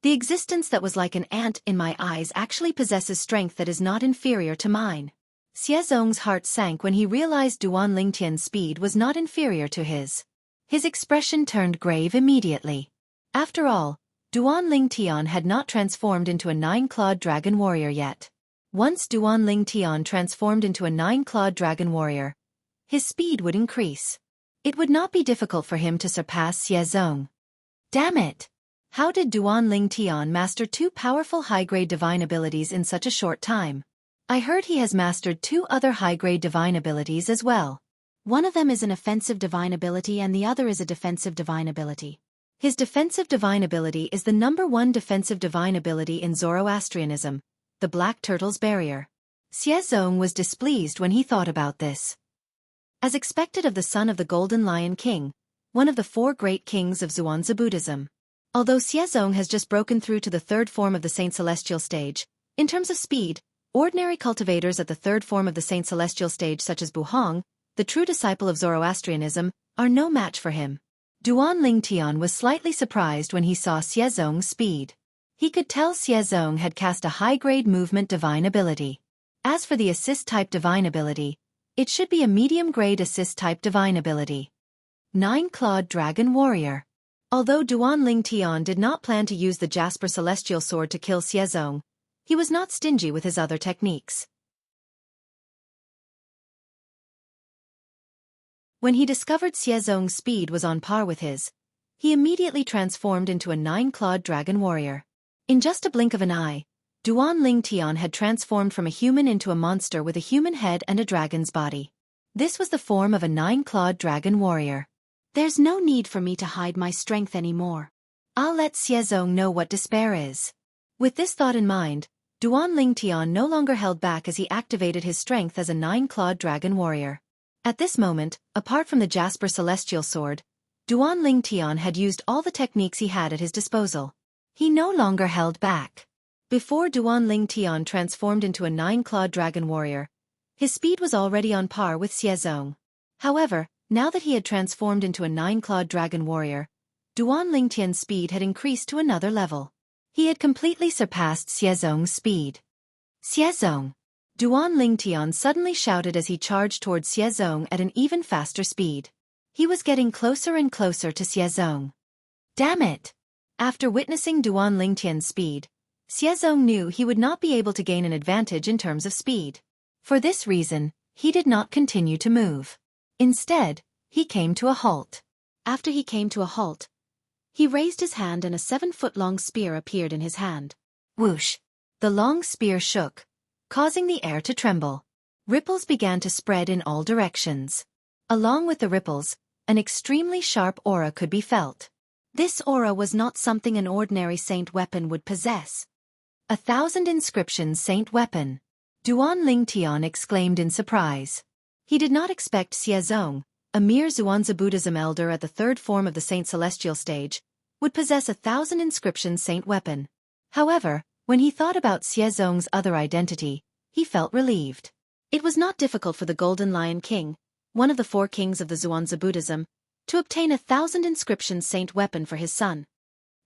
the existence that was like an ant in my eyes actually possesses strength that is not inferior to mine. Xiezong's heart sank when he realized Duan Ling Tian's speed was not inferior to his. His expression turned grave immediately. After all, Duan Ling Tian had not transformed into a nine-clawed dragon warrior yet. Once Duan Ling Tian transformed into a nine-clawed dragon warrior, his speed would increase. It would not be difficult for him to surpass Xiezong. Damn it! How did Duan Ling Tian master two powerful high-grade divine abilities in such a short time? I heard he has mastered two other high-grade divine abilities as well. One of them is an offensive divine ability and the other is a defensive divine ability. His defensive divine ability is the #1 defensive divine ability in Zoroastrianism, the Black Turtle's Barrier. Xiezong was displeased when he thought about this. As expected of the son of the Golden Lion King, one of the 4 great kings of Zhuangzi Buddhism. Although Xiezong has just broken through to the third form of the Saint Celestial stage, in terms of speed, ordinary cultivators at the third form of the Saint Celestial stage such as Buhong, the true disciple of Zoroastrianism, are no match for him. Duan Ling Tian was slightly surprised when he saw Xiezong's speed. He could tell Xiezong had cast a high-grade movement divine ability. As for the assist-type divine ability, it should be a medium-grade assist-type divine ability. Nine-clawed dragon warrior. Although Duan Ling Tian did not plan to use the Jasper Celestial Sword to kill Xiezong, he was not stingy with his other techniques. When he discovered Xiezong's speed was on par with his, he immediately transformed into a 9-clawed dragon warrior. In just a blink of an eye, Duan Lingtian had transformed from a human into a monster with a human head and a dragon's body. This was the form of a 9-clawed dragon warrior. There's no need for me to hide my strength anymore. I'll let Xiezong know what despair is. With this thought in mind, Duan Lingtian no longer held back as he activated his strength as a 9-clawed dragon warrior. At this moment, apart from the Jasper Celestial Sword, Duan Lingtian had used all the techniques he had at his disposal. He no longer held back. Before Duan Lingtian transformed into a 9-clawed dragon warrior, his speed was already on par with Xiezong. However, now that he had transformed into a 9-clawed dragon warrior, Duan Lingtian's speed had increased to another level. He had completely surpassed Xiezong's speed. Xiezong! Duan Lingtian suddenly shouted as he charged towards Xiezong at an even faster speed. He was getting closer and closer to Xiezong. Damn it! After witnessing Duan Lingtian's speed, Xiezong knew he would not be able to gain an advantage in terms of speed. For this reason, he did not continue to move. Instead, he came to a halt. After he came to a halt, he raised his hand and a 7-foot-long spear appeared in his hand. Whoosh! The long spear shook, causing the air to tremble. Ripples began to spread in all directions. Along with the ripples, an extremely sharp aura could be felt. This aura was not something an ordinary saint weapon would possess. 1,000 inscriptions saint weapon. Duan Lingtian exclaimed in surprise. He did not expect Xiezong, a mere Xuanzi Buddhism elder at the 3rd form of the Saint Celestial stage, would possess 1,000 inscriptions saint weapon. However, when he thought about Xiezong's other identity, he felt relieved. It was not difficult for the Golden Lion King, one of the 4 kings of the Xuanzi Buddhism, to obtain 1,000 inscriptions saint weapon for his son.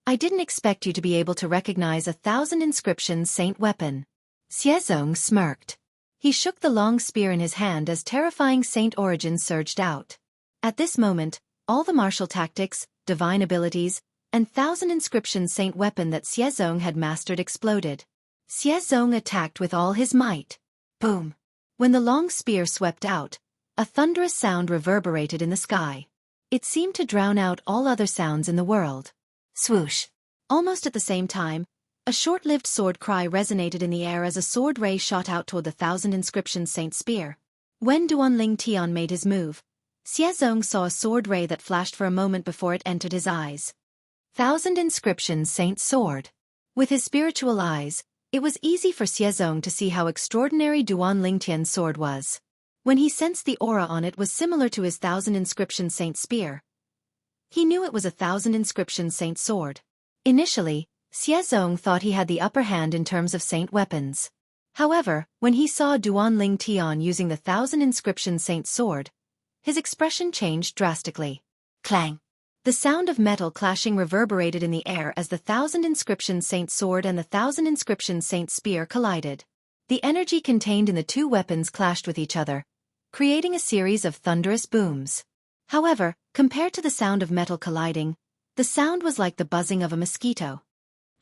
I didn't expect you to be able to recognize 1,000 inscriptions saint weapon. Xiezong smirked. He shook the long spear in his hand as terrifying saint origins surged out. At this moment, all the martial tactics, divine abilities, and 1,000 inscriptions saint weapon that Xiezong had mastered exploded. Xiezong attacked with all his might. Boom! When the long spear swept out, a thunderous sound reverberated in the sky. It seemed to drown out all other sounds in the world. Swoosh! Almost at the same time, a short-lived sword cry resonated in the air as a sword ray shot out toward the 1,000 inscriptions saint spear. When Duan Lingtian made his move, Xiezong saw a sword ray that flashed for a moment before it entered his eyes. 1,000 inscriptions saint sword. With his spiritual eyes, it was easy for Xiezong to see how extraordinary Duan Lingtian's sword was. When he sensed the aura on it was similar to his 1,000 inscriptions saint spear, he knew it was 1,000 inscriptions saint sword. Initially, Xiezong thought he had the upper hand in terms of saint weapons. However, when he saw Duan Lingtian using the 1,000 inscriptions saint sword, his expression changed drastically. Clang! The sound of metal clashing reverberated in the air as the 1,000 inscriptions saint sword and the 1,000 inscriptions saint spear collided. The energy contained in the 2 weapons clashed with each other, creating a series of thunderous booms. However, compared to the sound of metal colliding, the sound was like the buzzing of a mosquito.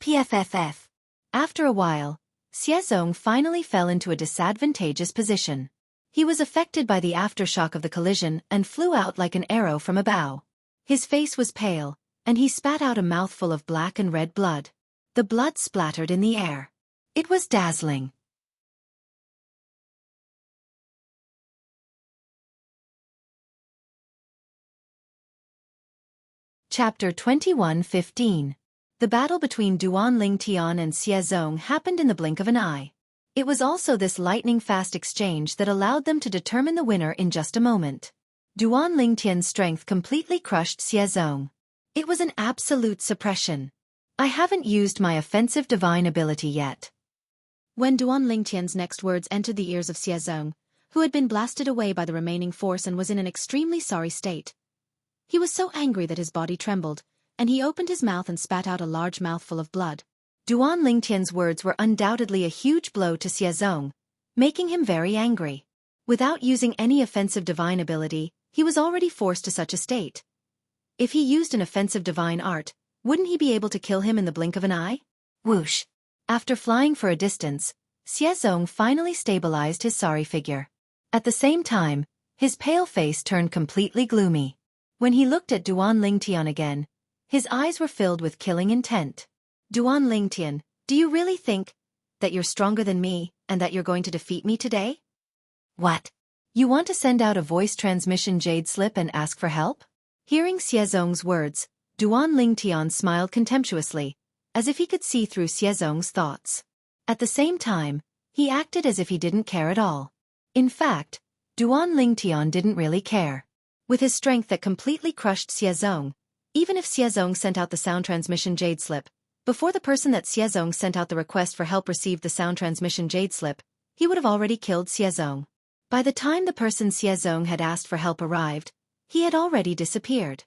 PFFF. After a while, Xiezong finally fell into a disadvantageous position. He was affected by the aftershock of the collision and flew out like an arrow from a bow. His face was pale, and he spat out a mouthful of black and red blood. The blood splattered in the air. It was dazzling. Chapter 21:15. The battle between Duan Lingtian and Xiezong happened in the blink of an eye. It was also this lightning-fast exchange that allowed them to determine the winner in just a moment. Duan Lingtian's strength completely crushed Xiezong. It was an absolute suppression. I haven't used my offensive divine ability yet. When Duan Lingtian's next words entered the ears of Xiezong, who had been blasted away by the remaining force and was in an extremely sorry state, he was so angry that his body trembled, and he opened his mouth and spat out a large mouthful of blood. Duan Lingtian's words were undoubtedly a huge blow to Xiezong, making him very angry. Without using any offensive divine ability, he was already forced to such a state. If he used an offensive divine art, wouldn't he be able to kill him in the blink of an eye? Whoosh! After flying for a distance, Xiezong finally stabilized his sorry figure. At the same time, His pale face turned completely gloomy. When he looked at Duan Lingtian again, his eyes were filled with killing intent. Duan Lingtian, do you really think that you're stronger than me and that you're going to defeat me today? What? You want to send out a voice transmission jade slip and ask for help? Hearing Xiezong's words, Duan Lingtian smiled contemptuously, as if he could see through Xiezong's thoughts. At the same time, he acted as if he didn't care at all. In fact, Duan Lingtian didn't really care. With his strength that completely crushed Xiezong, even if Xiezong sent out the sound transmission jade slip, before the person that Xiezong sent out the request for help received the sound transmission jade slip, he would have already killed Xiezong. By the time the person Xiezong had asked for help arrived, he had already disappeared.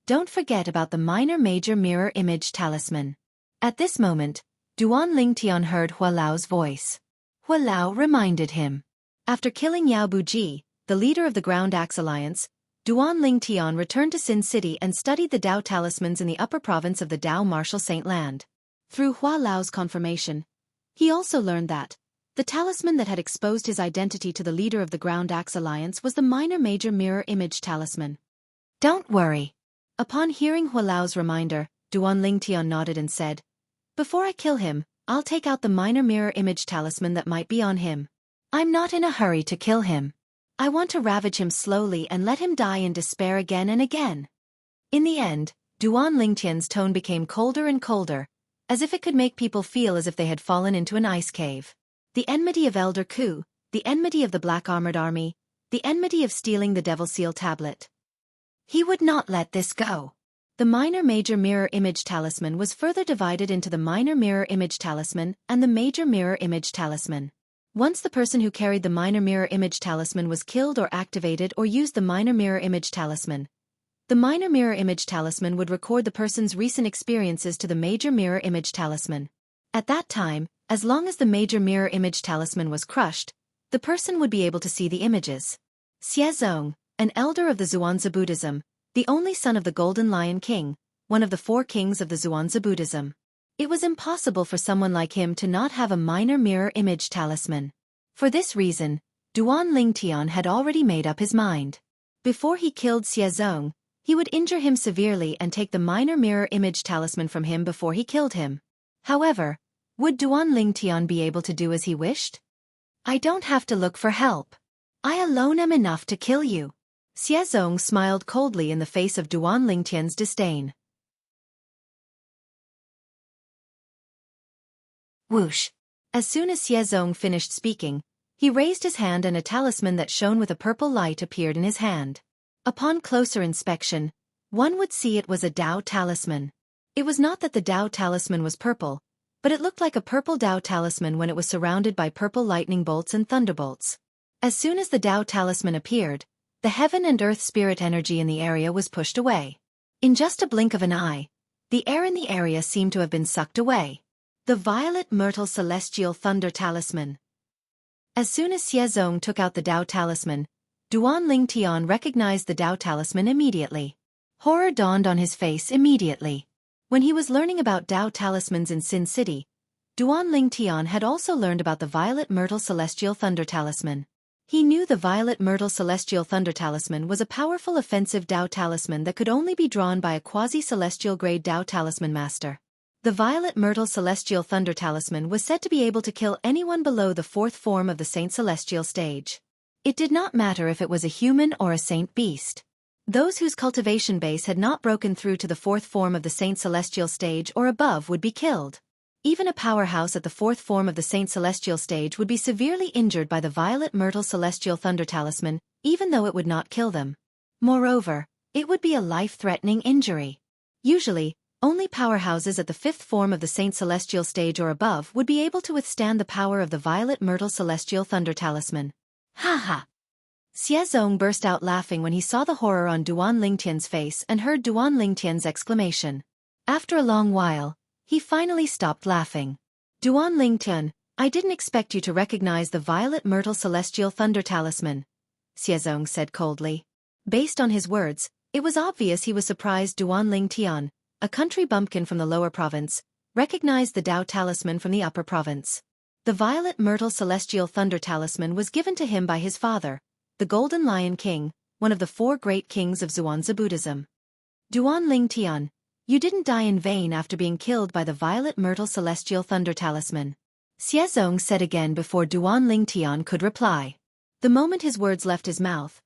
Don't forget about the minor-major mirror image talisman. At this moment, Duan Lingtian heard Hua Lao's voice. Hua Lao reminded him. After killing Yao Buji, the leader of the Ground Axe Alliance, Duan Lingtian returned to Sin City and studied the Dao talismans in the upper province of the Dao Martial Saint Land. Through Hua Lao's confirmation, he also learned that the talisman that had exposed his identity to the leader of the Ground Axe Alliance was the minor-major mirror image talisman. Don't worry. Upon hearing Hua Lao's reminder, Duan Lingtian nodded and said, Before I kill him, I'll take out the minor mirror image talisman that might be on him. I'm not in a hurry to kill him. I want to ravage him slowly and let him die in despair again and again. In the end, Duan Lingtian's tone became colder and colder, as if it could make people feel as if they had fallen into an ice cave. The enmity of Elder Ku, the enmity of the Black Armored Army, the enmity of stealing the Devil Seal tablet. He would not let this go. The minor-major mirror image talisman was further divided into the minor mirror image talisman and the major mirror image talisman. Once the person who carried the minor mirror image talisman was killed or activated or used the minor mirror image talisman, the minor mirror image talisman would record the person's recent experiences to the major mirror image talisman. At that time, as long as the major mirror image talisman was crushed, the person would be able to see the images. Xiezong, an elder of the Zhuangzi Buddhism, the only son of the Golden Lion King, one of the 4 kings of the Zhuangzi Buddhism. It was impossible for someone like him to not have a minor mirror image talisman. For this reason, Duan Lingtian had already made up his mind. Before he killed Xiezong, he would injure him severely and take the minor mirror image talisman from him before he killed him. However, would Duan Lingtian be able to do as he wished? I don't have to look for help. I alone am enough to kill you. Xiezong smiled coldly in the face of Duan Lingtian's disdain. Whoosh! As soon as Xiezong finished speaking, he raised his hand and a talisman that shone with a purple light appeared in his hand. Upon closer inspection, one would see it was a Dao talisman. It was not that the Dao talisman was purple, but it looked like a purple Dao talisman when it was surrounded by purple lightning bolts and thunderbolts. As soon as the Dao talisman appeared, the heaven and earth spirit energy in the area was pushed away. In just a blink of an eye, the air in the area seemed to have been sucked away. The Violet Myrtle Celestial Thunder Talisman. As soon as Xiezong took out the Dao talisman, Duan Lingtian recognized the Dao talisman immediately. Horror dawned on his face immediately. When he was learning about Dao talismans in Sin City, Duan Lingtian had also learned about the Violet Myrtle Celestial Thunder Talisman. He knew the Violet Myrtle Celestial Thunder Talisman was a powerful offensive Dao talisman that could only be drawn by a quasi-celestial grade Dao talisman master. The Violet Myrtle Celestial Thunder Talisman was said to be able to kill anyone below the 4th form of the Saint Celestial stage. It did not matter if it was a human or a saint beast. Those whose cultivation base had not broken through to the 4th form of the Saint Celestial stage or above would be killed. Even a powerhouse at the 4th form of the Saint Celestial stage would be severely injured by the Violet Myrtle Celestial Thunder Talisman, even though it would not kill them. Moreover, it would be a life-threatening injury. Usually, only powerhouses at the 5th form of the Saint Celestial stage or above would be able to withstand the power of the Violet Myrtle Celestial Thunder Talisman. Ha ha! Xiezong burst out laughing when he saw the horror on Duan Lingtian's face and heard Duan Lingtian's exclamation. After a long while, he finally stopped laughing. Duan Lingtian, I didn't expect you to recognize the Violet Myrtle Celestial Thunder Talisman, Xiezong said coldly. Based on his words, it was obvious he was surprised Duan Lingtian, a country bumpkin from the lower province, recognized the Dao talisman from the upper province. The Violet Myrtle Celestial Thunder Talisman was given to him by his father, the Golden Lion King, one of the four great kings of Zhuangzi Buddhism. Duan Ling Tian, you didn't die in vain after being killed by the Violet Myrtle Celestial Thunder Talisman. Xiezong said again before Duan Ling Tian could reply. The moment his words left his mouth,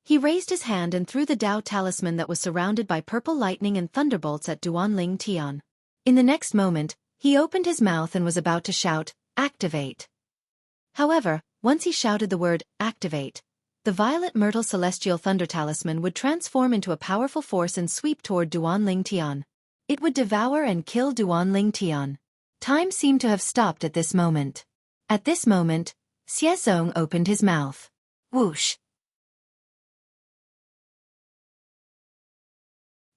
he raised his hand and threw the Dao talisman that was surrounded by purple lightning and thunderbolts at Duan Ling Tian. In the next moment, he opened his mouth and was about to shout, "Activate." However, once he shouted the word, "Activate," the Violet Myrtle Celestial Thunder Talisman would transform into a powerful force and sweep toward Duan Ling Tian. It would devour and kill Duan Ling Tian. Time seemed to have stopped at this moment. At this moment, Xiezong opened his mouth. Whoosh!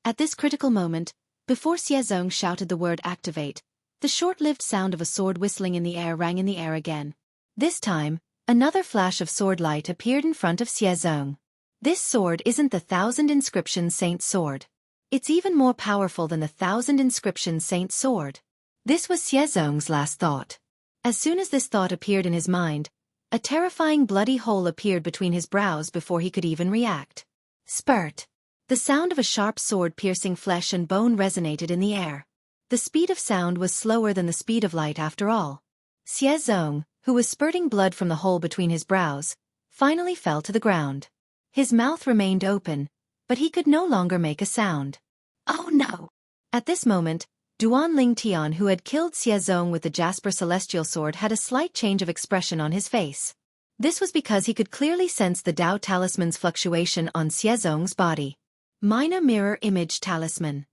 At this critical moment, before Xiezong shouted the word "Activate," the short-lived sound of a sword whistling in the air rang in the air again. This time, another flash of sword light appeared in front of Xiezong. This sword isn't the 1,000 Inscription Saint sword. It's even more powerful than the 1,000 Inscription Saint sword. This was Xiezong's last thought. As soon as this thought appeared in his mind, a terrifying bloody hole appeared between his brows before he could even react. Spurt! The sound of a sharp sword piercing flesh and bone resonated in the air. The speed of sound was slower than the speed of light after all. Xiezong, who was spurting blood from the hole between his brows, finally fell to the ground. His mouth remained open, but he could no longer make a sound. Oh no! At this moment, Duan Ling Tian, who had killed Xiezong with the Jasper Celestial Sword, had a slight change of expression on his face. This was because he could clearly sense the Dao Talisman's fluctuation on Xiezong's body. Minor Mirror Image Talisman.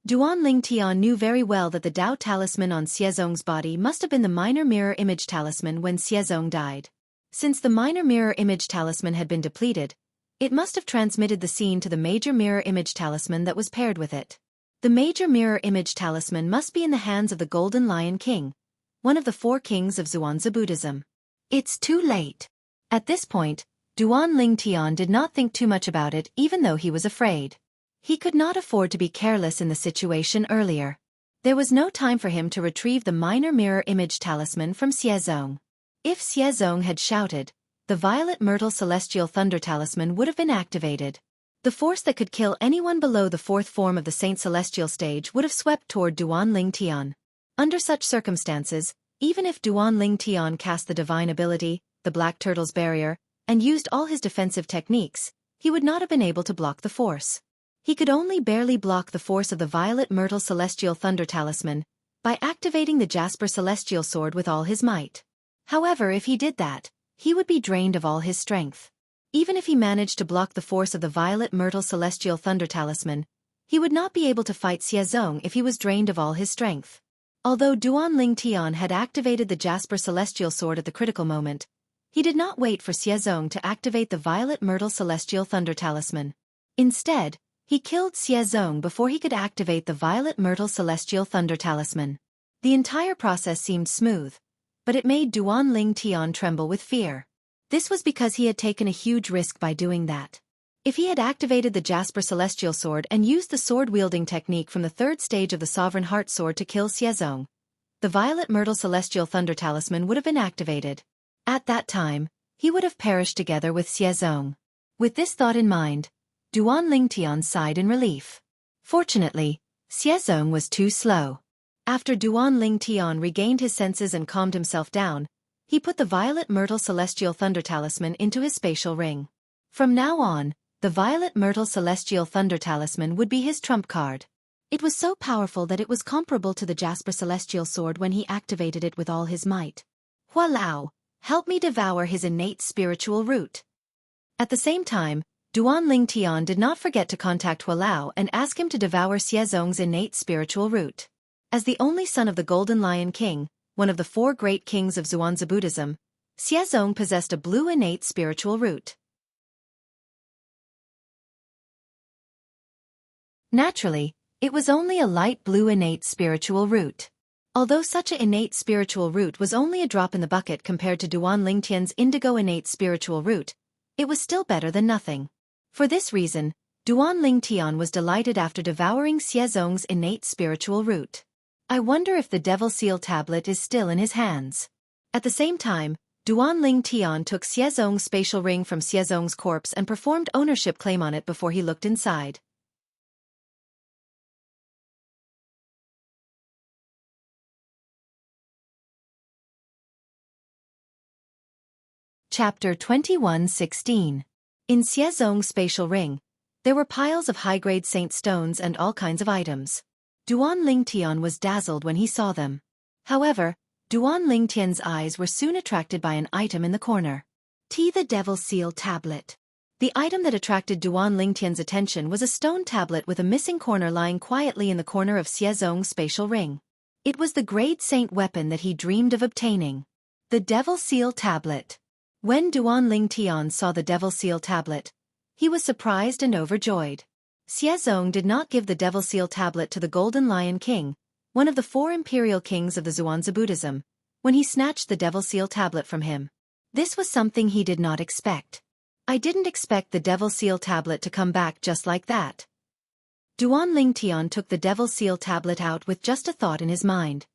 Duan Ling Tian knew very well that the Dao Talisman on Xiezong's body must have been the Minor Mirror Image Talisman when Xiezong died. Since the Minor Mirror Image Talisman had been depleted, it must have transmitted the scene to the Major Mirror Image Talisman that was paired with it. The Major Mirror Image Talisman must be in the hands of the Golden Lion King, one of the four kings of Zhuangzi Buddhism. It's too late. At this point, Duan Ling Tian did not think too much about it, even though he was afraid. He could not afford to be careless in the situation earlier. There was no time for him to retrieve the Minor Mirror Image Talisman from Xiezong. If Xiezong had shouted, the Violet Myrtle Celestial Thunder Talisman would have been activated. The force that could kill anyone below the fourth form of the Saint Celestial stage would have swept toward Duan Ling Tian. Under such circumstances, even if Duan Ling Tian cast the divine ability, the Black Turtle's Barrier, and used all his defensive techniques, he would not have been able to block the force. He could only barely block the force of the Violet Myrtle Celestial Thunder Talisman by activating the Jasper Celestial Sword with all his might. However, if he did that, he would be drained of all his strength. Even if he managed to block the force of the Violet Myrtle Celestial Thunder Talisman, he would not be able to fight Xiezong if he was drained of all his strength. Although Duan Ling Tian had activated the Jasper Celestial Sword at the critical moment, he did not wait for Xiezong to activate the Violet Myrtle Celestial Thunder Talisman. Instead, he killed Xiezong before he could activate the Violet Myrtle Celestial Thunder Talisman. The entire process seemed smooth, but it made Duan Ling Tian tremble with fear. This was because he had taken a huge risk by doing that. If he had activated the Jasper Celestial Sword and used the sword-wielding technique from the third stage of the Sovereign Heart Sword to kill Xiezong, the Violet Myrtle Celestial Thunder Talisman would have been activated. At that time, he would have perished together with Xiezong. With this thought in mind, Duan Ling Tian sighed in relief. Fortunately, Xiezong was too slow. After Duan Ling Tian regained his senses and calmed himself down, he put the Violet Myrtle Celestial Thunder Talisman into his spatial ring. From now on, the Violet Myrtle Celestial Thunder Talisman would be his trump card. It was so powerful that it was comparable to the Jasper Celestial Sword when he activated it with all his might. Hualao, help me devour his innate spiritual root. At the same time, Duan Ling Tian did not forget to contact Hualao and ask him to devour Xiezong's innate spiritual root. As the only son of the Golden Lion King, one of the four great kings of Zhuangzi Buddhism, Xiezong possessed a blue innate spiritual root. Naturally, it was only a light blue innate spiritual root. Although such an innate spiritual root was only a drop in the bucket compared to Duan Ling Tian's indigo innate spiritual root, it was still better than nothing. For this reason, Duan Ling Tian was delighted after devouring Xiezong's innate spiritual root. I wonder if the Devil Seal tablet is still in his hands. At the same time, Duan Tian took Xiezong's spatial ring from Xiezong's corpse and performed ownership claim on it before he looked inside. Chapter 21:16. In Xiezong's spatial ring, there were piles of high-grade saint stones and all kinds of items. Duan Tian was dazzled when he saw them. However, Duan Tian's eyes were soon attracted by an item in the corner. The Devil Seal Tablet. The item that attracted Duan Tian's attention was a stone tablet with a missing corner lying quietly in the corner of Xiezong's spatial ring. It was the great saint weapon that he dreamed of obtaining. The Devil Seal Tablet. When Duan Tian saw the Devil Seal Tablet, he was surprised and overjoyed. Xiezong did not give the Devil Seal Tablet to the Golden Lion King, one of the 4 imperial kings of the Zhuangzi Buddhism, when he snatched the Devil Seal Tablet from him. This was something he did not expect. I didn't expect the Devil Seal Tablet to come back just like that. Duan Tian took the Devil Seal Tablet out with just a thought in his mind.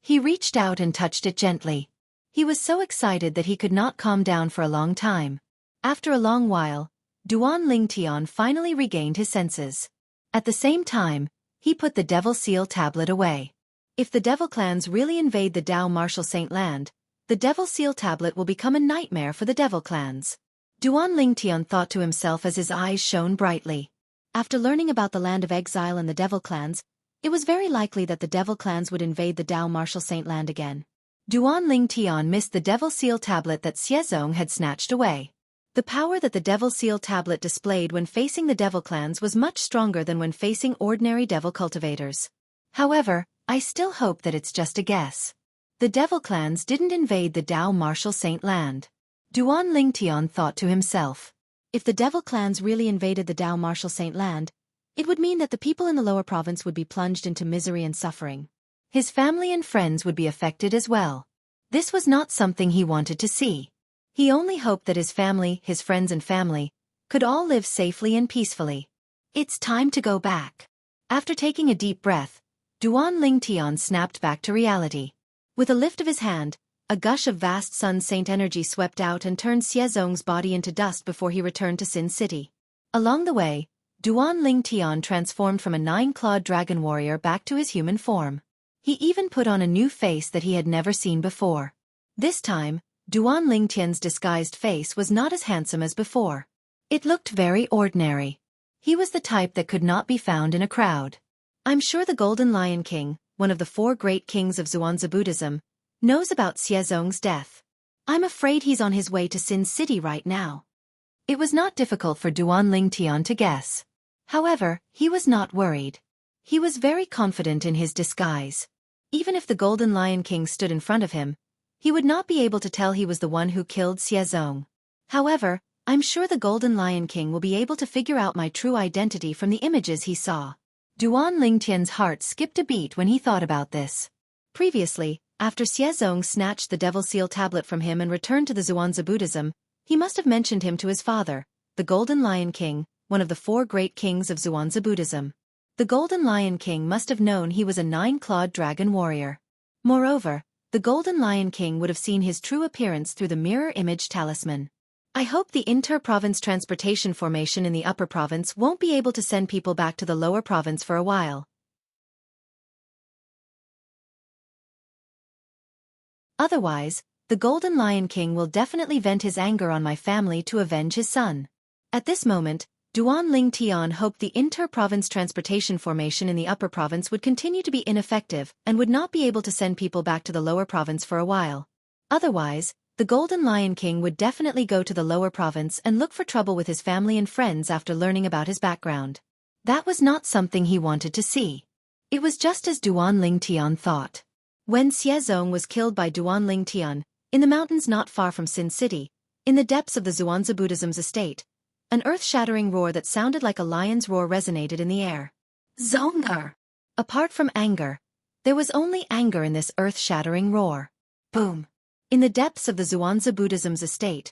He reached out and touched it gently. He was so excited that he could not calm down for a long time. After a long while, Duan Tian finally regained his senses. At the same time, he put the Devil Seal Tablet away. If the Devil clans really invade the Dao Martial Saint Land, the Devil Seal Tablet will become a nightmare for the Devil clans. Duan Tian thought to himself as his eyes shone brightly. After learning about the Land of Exile and the Devil clans, it was very likely that the Devil clans would invade the Dao Martial Saint Land again. Duan Tian missed the Devil Seal Tablet that Xiezong had snatched away. The power that the Devil Seal Tablet displayed when facing the Devil clans was much stronger than when facing ordinary Devil cultivators. However, I still hope that it's just a guess. The Devil clans didn't invade the Dao Martial Saint Land. Duan Tian thought to himself. If the Devil clans really invaded the Dao Martial Saint Land, it would mean that the people in the lower province would be plunged into misery and suffering. His family and friends would be affected as well. This was not something he wanted to see. He only hoped that his family, his friends and family, could all live safely and peacefully. It's time to go back. After taking a deep breath, Duan Tian snapped back to reality. With a lift of his hand, a gush of vast Sun Saint energy swept out and turned Xiezong's body into dust before he returned to Sin City. Along the way, Duan Tian transformed from a 9-clawed dragon warrior back to his human form. He even put on a new face that he had never seen before. This time, Duan Tian's disguised face was not as handsome as before. It looked very ordinary. He was the type that could not be found in a crowd. I'm sure the Golden Lion King, one of the 4 great kings of Zhuangzi Buddhism, knows about Xiezong's death. I'm afraid he's on his way to Sin City right now. It was not difficult for Duan Tian to guess. However, he was not worried. He was very confident in his disguise. Even if the Golden Lion King stood in front of him, he would not be able to tell he was the one who killed Xiezong. However, I'm sure the Golden Lion King will be able to figure out my true identity from the images he saw. Duan Tian's heart skipped a beat when he thought about this. Previously, after Xiezong snatched the Devil Seal Tablet from him and returned to the Zhuangzi Buddhism, he must have mentioned him to his father, the Golden Lion King, one of the 4 great kings of Zhuangzi Buddhism. The Golden Lion King must have known he was a 9-clawed dragon warrior. Moreover, the Golden Lion King would have seen his true appearance through the mirror image talisman. I hope the inter-province transportation formation in the upper province won't be able to send people back to the lower province for a while. Otherwise, the Golden Lion King will definitely vent his anger on my family to avenge his son. At this moment, Duan Tian hoped the inter-province transportation formation in the upper province would continue to be ineffective and would not be able to send people back to the lower province for a while. Otherwise, the Golden Lion King would definitely go to the lower province and look for trouble with his family and friends after learning about his background. That was not something he wanted to see. It was just as Duan Tian thought. When Xiezong was killed by Duan Tian, in the mountains not far from Sin City, in the depths of the Zhuangzi Buddhism's estate, an earth-shattering roar that sounded like a lion's roar resonated in the air. Zonger! Apart from anger, there was only anger in this earth-shattering roar. Boom! In the depths of the Zhuangzi Buddhism's estate,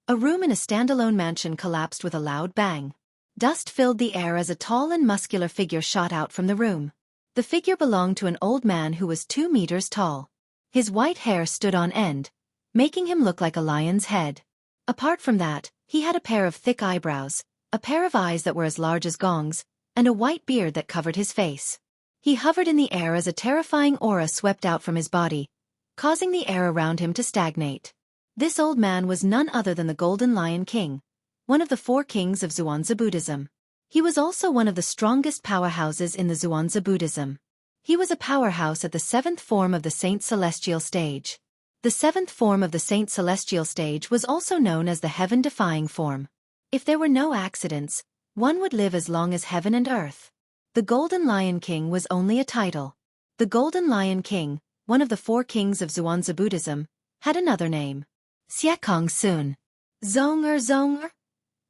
a room in a standalone mansion collapsed with a loud bang. Dust filled the air as a tall and muscular figure shot out from the room. The figure belonged to an old man who was 2 meters tall. His white hair stood on end, making him look like a lion's head. Apart from that, he had a pair of thick eyebrows, a pair of eyes that were as large as gongs, and a white beard that covered his face. He hovered in the air as a terrifying aura swept out from his body, causing the air around him to stagnate. This old man was none other than the Golden Lion King, one of the 4 kings of Zhuangzi Buddhism. He was also one of the strongest powerhouses in the Zhuangzi Buddhism. He was a powerhouse at the 7th form of the Saint Celestial stage. The 7th form of the Saint Celestial stage was also known as the heaven-defying form. If there were no accidents, one would live as long as heaven and earth. The Golden Lion King was only a title. The Golden Lion King, one of the 4 kings of Zhuangzi Buddhism, had another name. Xiekong Sun. Zonger.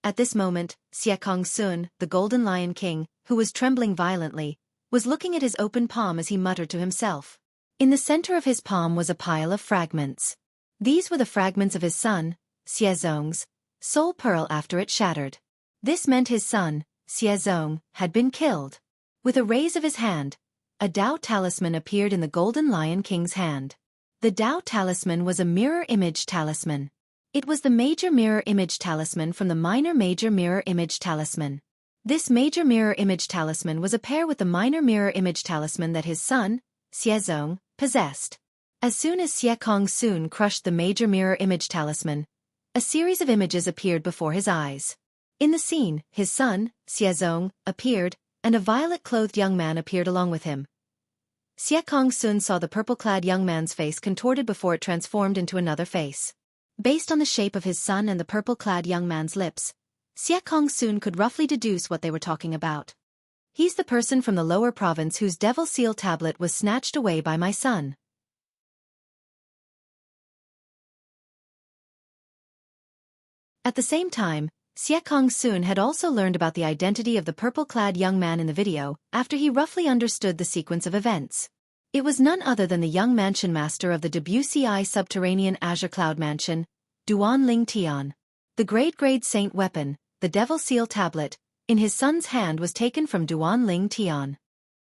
At this moment, Xiekong Sun, the Golden Lion King, who was trembling violently, was looking at his open palm as he muttered to himself. In the center of his palm was a pile of fragments. These were the fragments of his son, Xiezong's, soul pearl after it shattered. This meant his son, Xiezong, had been killed. With a raise of his hand, a Dao talisman appeared in the Golden Lion King's hand. The Dao talisman was a mirror image talisman. It was the major mirror image talisman from the minor major mirror image talisman. This major mirror image talisman was a pair with the minor mirror image talisman that his son, Xiezong, possessed. As soon as Xiekong Sun crushed the major mirror image talisman, a series of images appeared before his eyes. In the scene, his son, Xiezong, appeared, and a violet-clothed young man appeared along with him. Xiekong Sun saw the purple-clad young man's face contorted before it transformed into another face. Based on the shape of his son and the purple-clad young man's lips, Xiekong Sun could roughly deduce what they were talking about. He's the person from the lower province whose devil seal tablet was snatched away by my son. At the same time, Xiekong Sun had also learned about the identity of the purple-clad young man in the video after he roughly understood the sequence of events. It was none other than the young mansion master of the WCI subterranean Azure Cloud Mansion, Duan Ling Tian. The grade saint weapon, the devil seal tablet, in his son's hand was taken from Duan Ling Tian.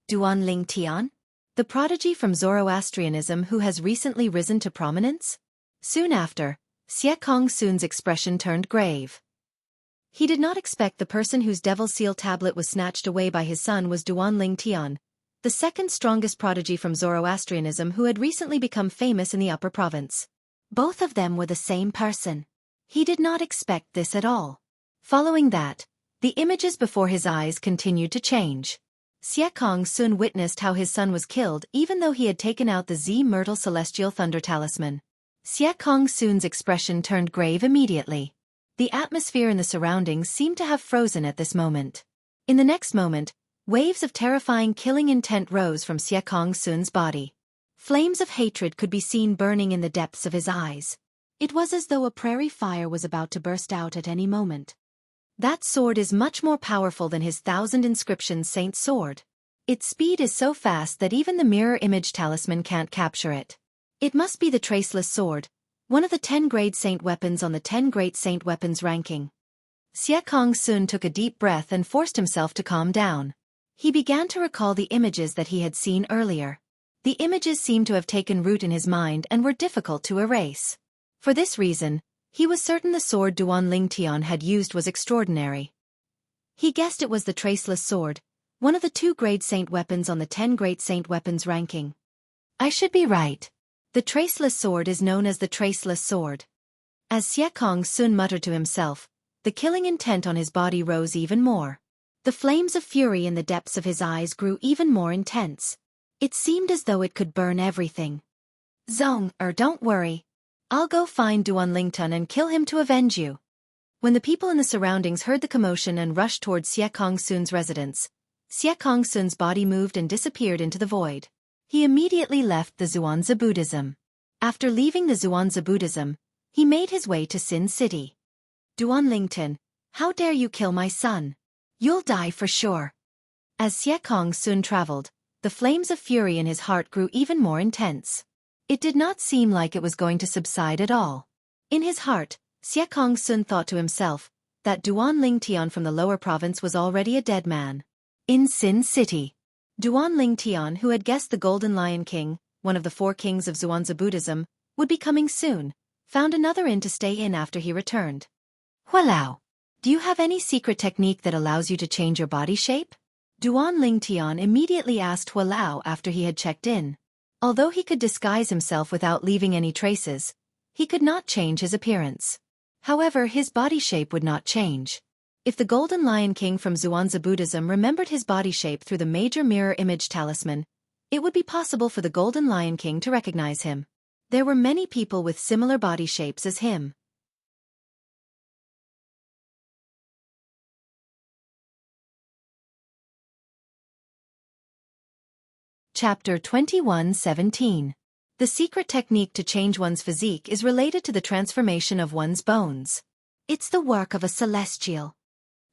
Duan Ling Tian? The prodigy from Zoroastrianism who has recently risen to prominence? Soon after, Xiekong Sun's expression turned grave. He did not expect the person whose devil seal tablet was snatched away by his son was Duan Ling Tian, the second strongest prodigy from Zoroastrianism who had recently become famous in the upper province. Both of them were the same person. He did not expect this at all. Following that, the images before his eyes continued to change. Xiekong Sun witnessed how his son was killed even though he had taken out the Z Myrtle Celestial Thunder Talisman. Xiekong Sun's expression turned grave immediately. The atmosphere in the surroundings seemed to have frozen at this moment. In the next moment, waves of terrifying killing intent rose from Xiekong Sun's body. Flames of hatred could be seen burning in the depths of his eyes. It was as though a prairie fire was about to burst out at any moment. That sword is much more powerful than his 1,000 inscriptions saint sword. Its speed is so fast that even the mirror image talisman can't capture it. It must be the traceless sword, one of the 10 grade saint weapons on the 10 great saint weapons ranking. Xiekong Sun took a deep breath and forced himself to calm down. He began to recall the images that he had seen earlier. The images seemed to have taken root in his mind and were difficult to erase. For this reason, he was certain the sword Duan Ling Tian had used was extraordinary. He guessed it was the traceless sword, one of the 2 grade saint weapons on the 10 great saint weapons ranking. I should be right. The traceless sword is known as the traceless sword. As Xiekong Sun muttered to himself, the killing intent on his body rose even more. The flames of fury in the depths of his eyes grew even more intense. It seemed as though it could burn everything. Don't worry. I'll go find Duan Lington and kill him to avenge you. When the people in the surroundings heard the commotion and rushed towards Xiekong Sun's residence, Xiekong Sun's body moved and disappeared into the void. He immediately left the Zhuangzi Buddhism. After leaving the Zhuangzi Buddhism, he made his way to Sin City. Duan Lington, how dare you kill my son? You'll die for sure. As Xiekong Sun traveled, the flames of fury in his heart grew even more intense. It did not seem like it was going to subside at all. In his heart, Xiekong Sun thought to himself that Duan Ling Tian from the lower province was already a dead man. In Sin City, Duan Ling Tian, who had guessed the Golden Lion King, one of the 4 kings of Zhuangzi Buddhism, would be coming soon, found another inn to stay in after he returned. Hualao, do you have any secret technique that allows you to change your body shape? Duan Lingtian immediately asked Hualao after he had checked in. Although he could disguise himself without leaving any traces, he could not change his appearance. However, his body shape would not change. If the Golden Lion King from Zhuangzi Buddhism remembered his body shape through the major mirror image talisman, it would be possible for the Golden Lion King to recognize him. There were many people with similar body shapes as him. Chapter 21:17. The secret technique to change one's physique is related to the transformation of one's bones. It's the work of a celestial.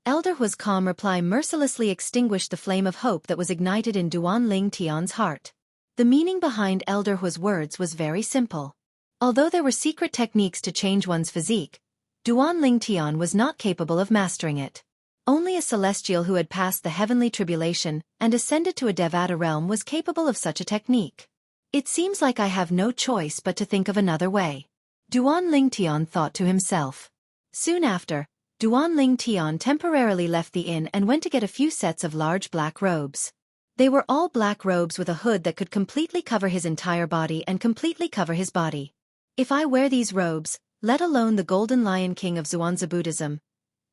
Elder Hua's calm reply mercilessly extinguished the flame of hope that was ignited in Duan Ling Tian's heart. The meaning behind Elder Hua's words was very simple. Although there were secret techniques to change one's physique, Duan Ling Tian was not capable of mastering it. Only a celestial who had passed the heavenly tribulation and ascended to a Devata realm was capable of such a technique. It seems like I have no choice but to think of another way, Duan Ling Tian thought to himself. Soon after, Duan Ling Tian temporarily left the inn and went to get a few sets of large black robes. They were all black robes with a hood that could completely cover his entire body and completely cover his body. If I wear these robes, let alone the Golden Lion King of Zhuangzi Buddhism,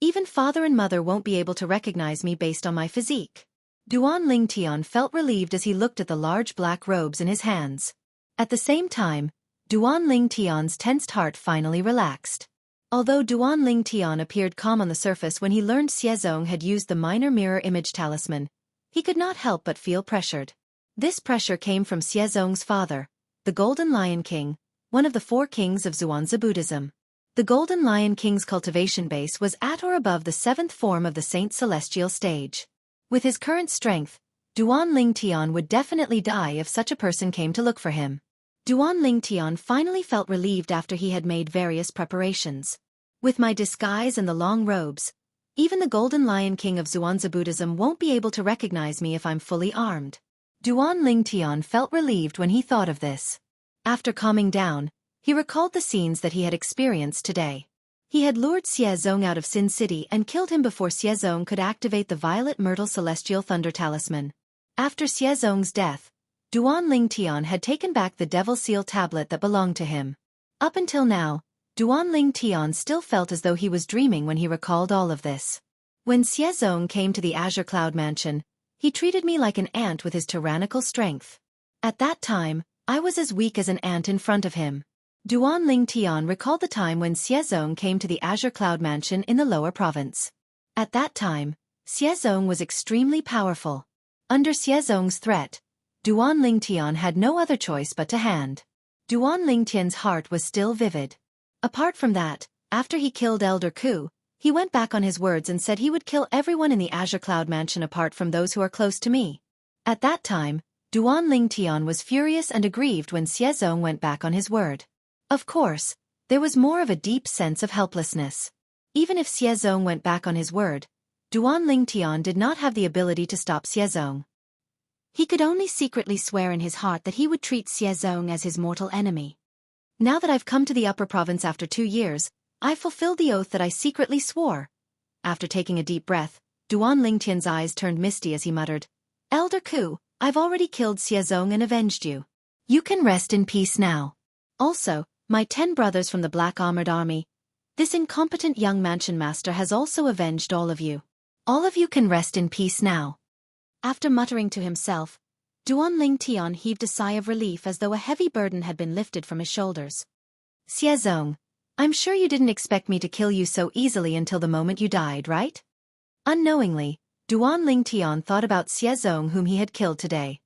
even father and mother won't be able to recognize me based on my physique. Duan Ling Tian felt relieved as he looked at the large black robes in his hands. At the same time, Duan Ling Tian's tensed heart finally relaxed. Although Duan Ling Tian appeared calm on the surface when he learned Xiezong had used the minor mirror image talisman, he could not help but feel pressured. This pressure came from Xiezong's father, the Golden Lion King, one of the 4 kings of Zhuangzi Buddhism. The Golden Lion King's cultivation base was at or above the 7th form of the Saint Celestial stage. With his current strength, Duan Ling Tian would definitely die if such a person came to look for him. Duan Ling Tian finally felt relieved after he had made various preparations. With my disguise and the long robes, even the Golden Lion King of Zhuangzi Buddhism won't be able to recognize me if I'm fully armed. Duan Ling Tian felt relieved when he thought of this. After calming down, he recalled the scenes that he had experienced today. He had lured Xiezong out of Sin City and killed him before Xiezong could activate the Violet Myrtle Celestial Thunder Talisman. After Xiezong's death, Duan Ling Tian had taken back the Devil Seal tablet that belonged to him. Up until now, Duan Ling Tian still felt as though he was dreaming when he recalled all of this. When Xiezong came to the Azure Cloud Mansion, he treated me like an ant with his tyrannical strength. At that time, I was as weak as an ant in front of him. Duan Ling Tian recalled the time when Xiezong came to the Azure Cloud Mansion in the lower province. At that time, Xiezong was extremely powerful. Under Xiezong's threat, Duan Ling Tian had no other choice but to hand. Duan Ling Tian's heart was still vivid. Apart from that, after he killed Elder Ku, he went back on his words and said he would kill everyone in the Azure Cloud Mansion apart from those who are close to me. At that time, Duan Ling Tian was furious and aggrieved when Xiezong went back on his word. Of course, there was more of a deep sense of helplessness. Even if Xiezong went back on his word, Duan Ling Tian did not have the ability to stop Xiezong. He could only secretly swear in his heart that he would treat Xiezong as his mortal enemy. Now that I've come to the upper province after 2 years, I've fulfilled the oath that I secretly swore. After taking a deep breath, Duan Ling Tian's eyes turned misty as he muttered, Elder Ku, I've already killed Xiezong and avenged you. You can rest in peace now. Also, my 10 brothers from the Black Armored Army, this incompetent young mansion master has also avenged all of you. All of you can rest in peace now. After muttering to himself, Duan Ling Tian heaved a sigh of relief as though a heavy burden had been lifted from his shoulders. Xiezong, I'm sure you didn't expect me to kill you so easily until the moment you died, right? Unknowingly, Duan Ling Tian thought about Xiezong whom he had killed today.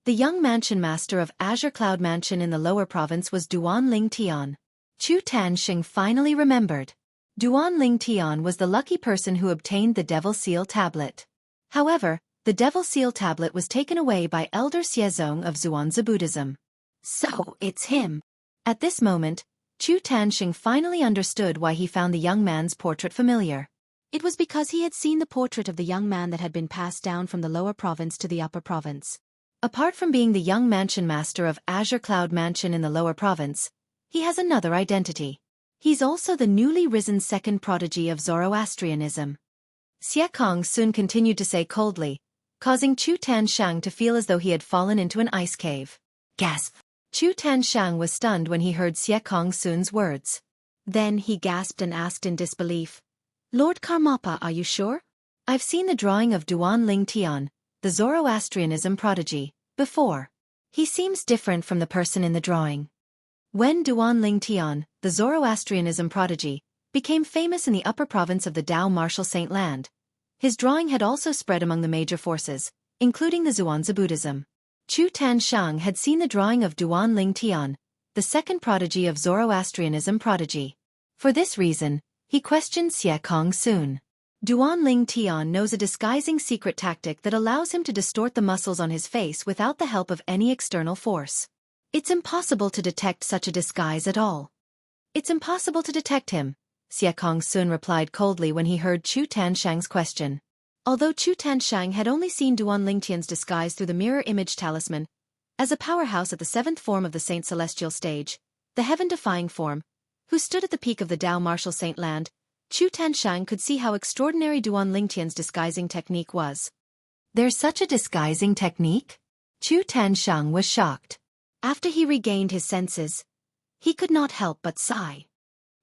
The young mansion master of Azure Cloud Mansion in the lower province was Duan Ling Tian. Chu Tanxing finally remembered. Duan Ling Tian was the lucky person who obtained the Devil Seal tablet. However, the Devil Seal tablet was taken away by Elder Xiezong of Zhuangzi Buddhism. So, it's him. At this moment, Chu Tanxing finally understood why he found the young man's portrait familiar. It was because he had seen the portrait of the young man that had been passed down from the lower province to the upper province. Apart from being the young mansion master of Azure Cloud Mansion in the lower province, he has another identity. He's also the newly risen second prodigy of Zoroastrianism. Xianxia soon continued to say coldly, causing Chu Tanshang to feel as though he had fallen into an ice cave. Gasp! Chu Tanshang was stunned when he heard Xianxia soon's words. Then he gasped and asked in disbelief, "Lord Karmapa, are you sure? I've seen the drawing of Duan Ling Tian, the Zoroastrianism prodigy, before. He seems different from the person in the drawing." When Duan Ling Tian, the Zoroastrianism prodigy, became famous in the upper province of the Dao Martial Saint Land, his drawing had also spread among the major forces, including the Zhuangzi Buddhism. Chu Tanshang had seen the drawing of Duan Ling Tian, the second prodigy of Zoroastrianism prodigy. For this reason, he questioned Xianxia soon. Duan Ling Tian knows a disguising secret tactic that allows him to distort the muscles on his face without the help of any external force. It's impossible to detect such a disguise at all. It's impossible to detect him, Xianxia soon replied coldly when he heard Chu Tanshang's question. Although Chu Tanshang had only seen Duan Ling Tian's disguise through the mirror image talisman, as a powerhouse at the seventh form of the Saint Celestial stage, the heaven-defying form, who stood at the peak of the Dao Martial Saint Land, Chu Tanshang could see how extraordinary Duan Ling Tian's disguising technique was. There's such a disguising technique? Chu Tanshang was shocked. After he regained his senses, he could not help but sigh.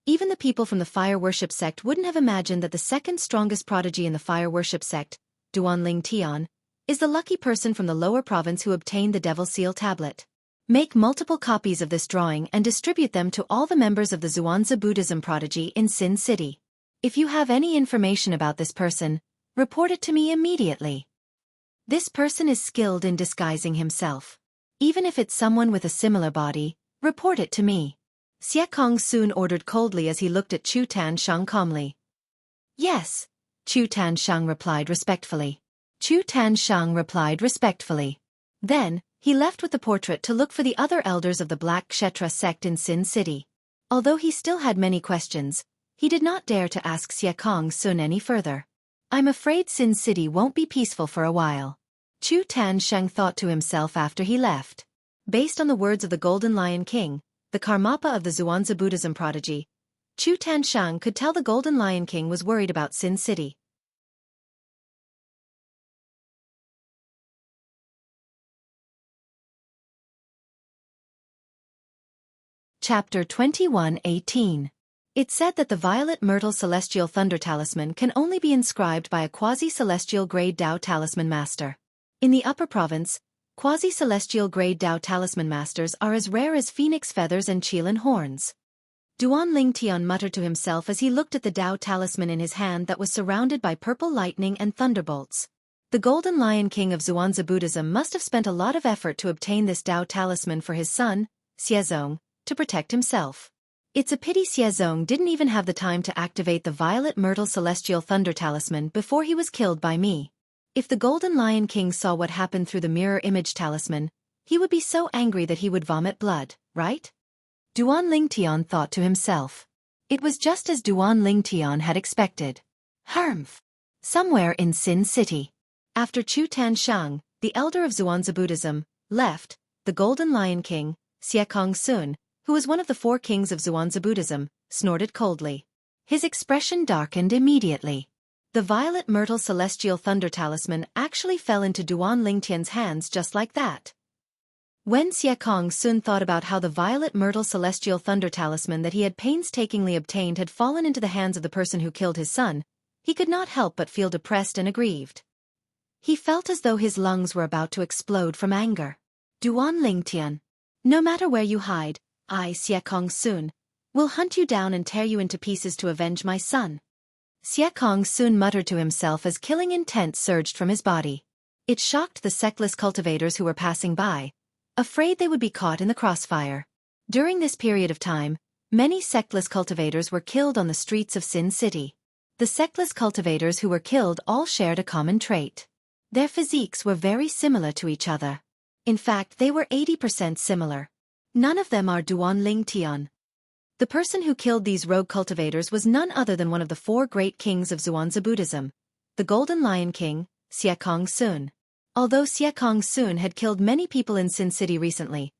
Even the people from the fire worship sect wouldn't have imagined that the second strongest prodigy in the fire worship sect, Duan Ling Tian, is the lucky person from the lower province who obtained the Devil Seal tablet. Make multiple copies of this drawing and distribute them to all the members of the Zhuangzi Buddhism prodigy in Sin City. If you have any information about this person, report it to me immediately. This person is skilled in disguising himself. Even if it's someone with a similar body, report it to me. Xianxia soon ordered coldly as he looked at Chu Tanshang calmly. Yes, Chu Tanshang replied respectfully. Then, he left with the portrait to look for the other elders of the Black Kshetra sect in Sin City. Although he still had many questions, he did not dare to ask Xianxia soon any further. I'm afraid Sin City won't be peaceful for a while, Chu Tanshang thought to himself after he left. Based on the words of the Golden Lion King, the Karmapa of the Zhuangzi Buddhism prodigy, Chu Tanshang could tell the Golden Lion King was worried about Sin City. Chapter 21:18. It's said that the Violet Myrtle Celestial Thunder Talisman can only be inscribed by a quasi-celestial grade Dao Talisman Master. In the upper province, quasi-celestial grade Dao Talisman Masters are as rare as phoenix feathers and Qilin horns. Duan Ling Tian muttered to himself as he looked at the Dao Talisman in his hand that was surrounded by purple lightning and thunderbolts. The Golden Lion King of Zhuangzi Buddhism must have spent a lot of effort to obtain this Dao Talisman for his son, Xiezong, to protect himself. It's a pity Xiezong didn't even have the time to activate the Violet Myrtle Celestial Thunder Talisman before he was killed by me. If the Golden Lion King saw what happened through the mirror image talisman, he would be so angry that he would vomit blood, right? Duan Ling Tian thought to himself. It was just as Duan Ling Tian had expected. Humph! Somewhere in Sin City. After Chu Tanshang, the elder of Zhuangzi Buddhism, left, the Golden Lion King, Xianxia soon, who was one of the four kings of Zhuangzi Buddhism, snorted coldly. His expression darkened immediately. The Violet Myrtle Celestial Thunder Talisman actually fell into Duan Ling Tian's hands just like that. When Xianxia soon thought about how the Violet Myrtle Celestial Thunder Talisman that he had painstakingly obtained had fallen into the hands of the person who killed his son, he could not help but feel depressed and aggrieved. He felt as though his lungs were about to explode from anger. Duan Ling Tian, no matter where you hide, I, Xianxia soon, will hunt you down and tear you into pieces to avenge my son. Xianxia soon muttered to himself as killing intent surged from his body. It shocked the sectless cultivators who were passing by, afraid they would be caught in the crossfire. During this period of time, many sectless cultivators were killed on the streets of Sin City. The sectless cultivators who were killed all shared a common trait. Their physiques were very similar to each other. In fact, they were 80% similar. None of them are Duan Ling Tian. The person who killed these rogue cultivators was none other than one of the four great kings of Zhuangzi Buddhism, the Golden Lion King, Xianxia. Although Xianxia had killed many people in Sin City recently,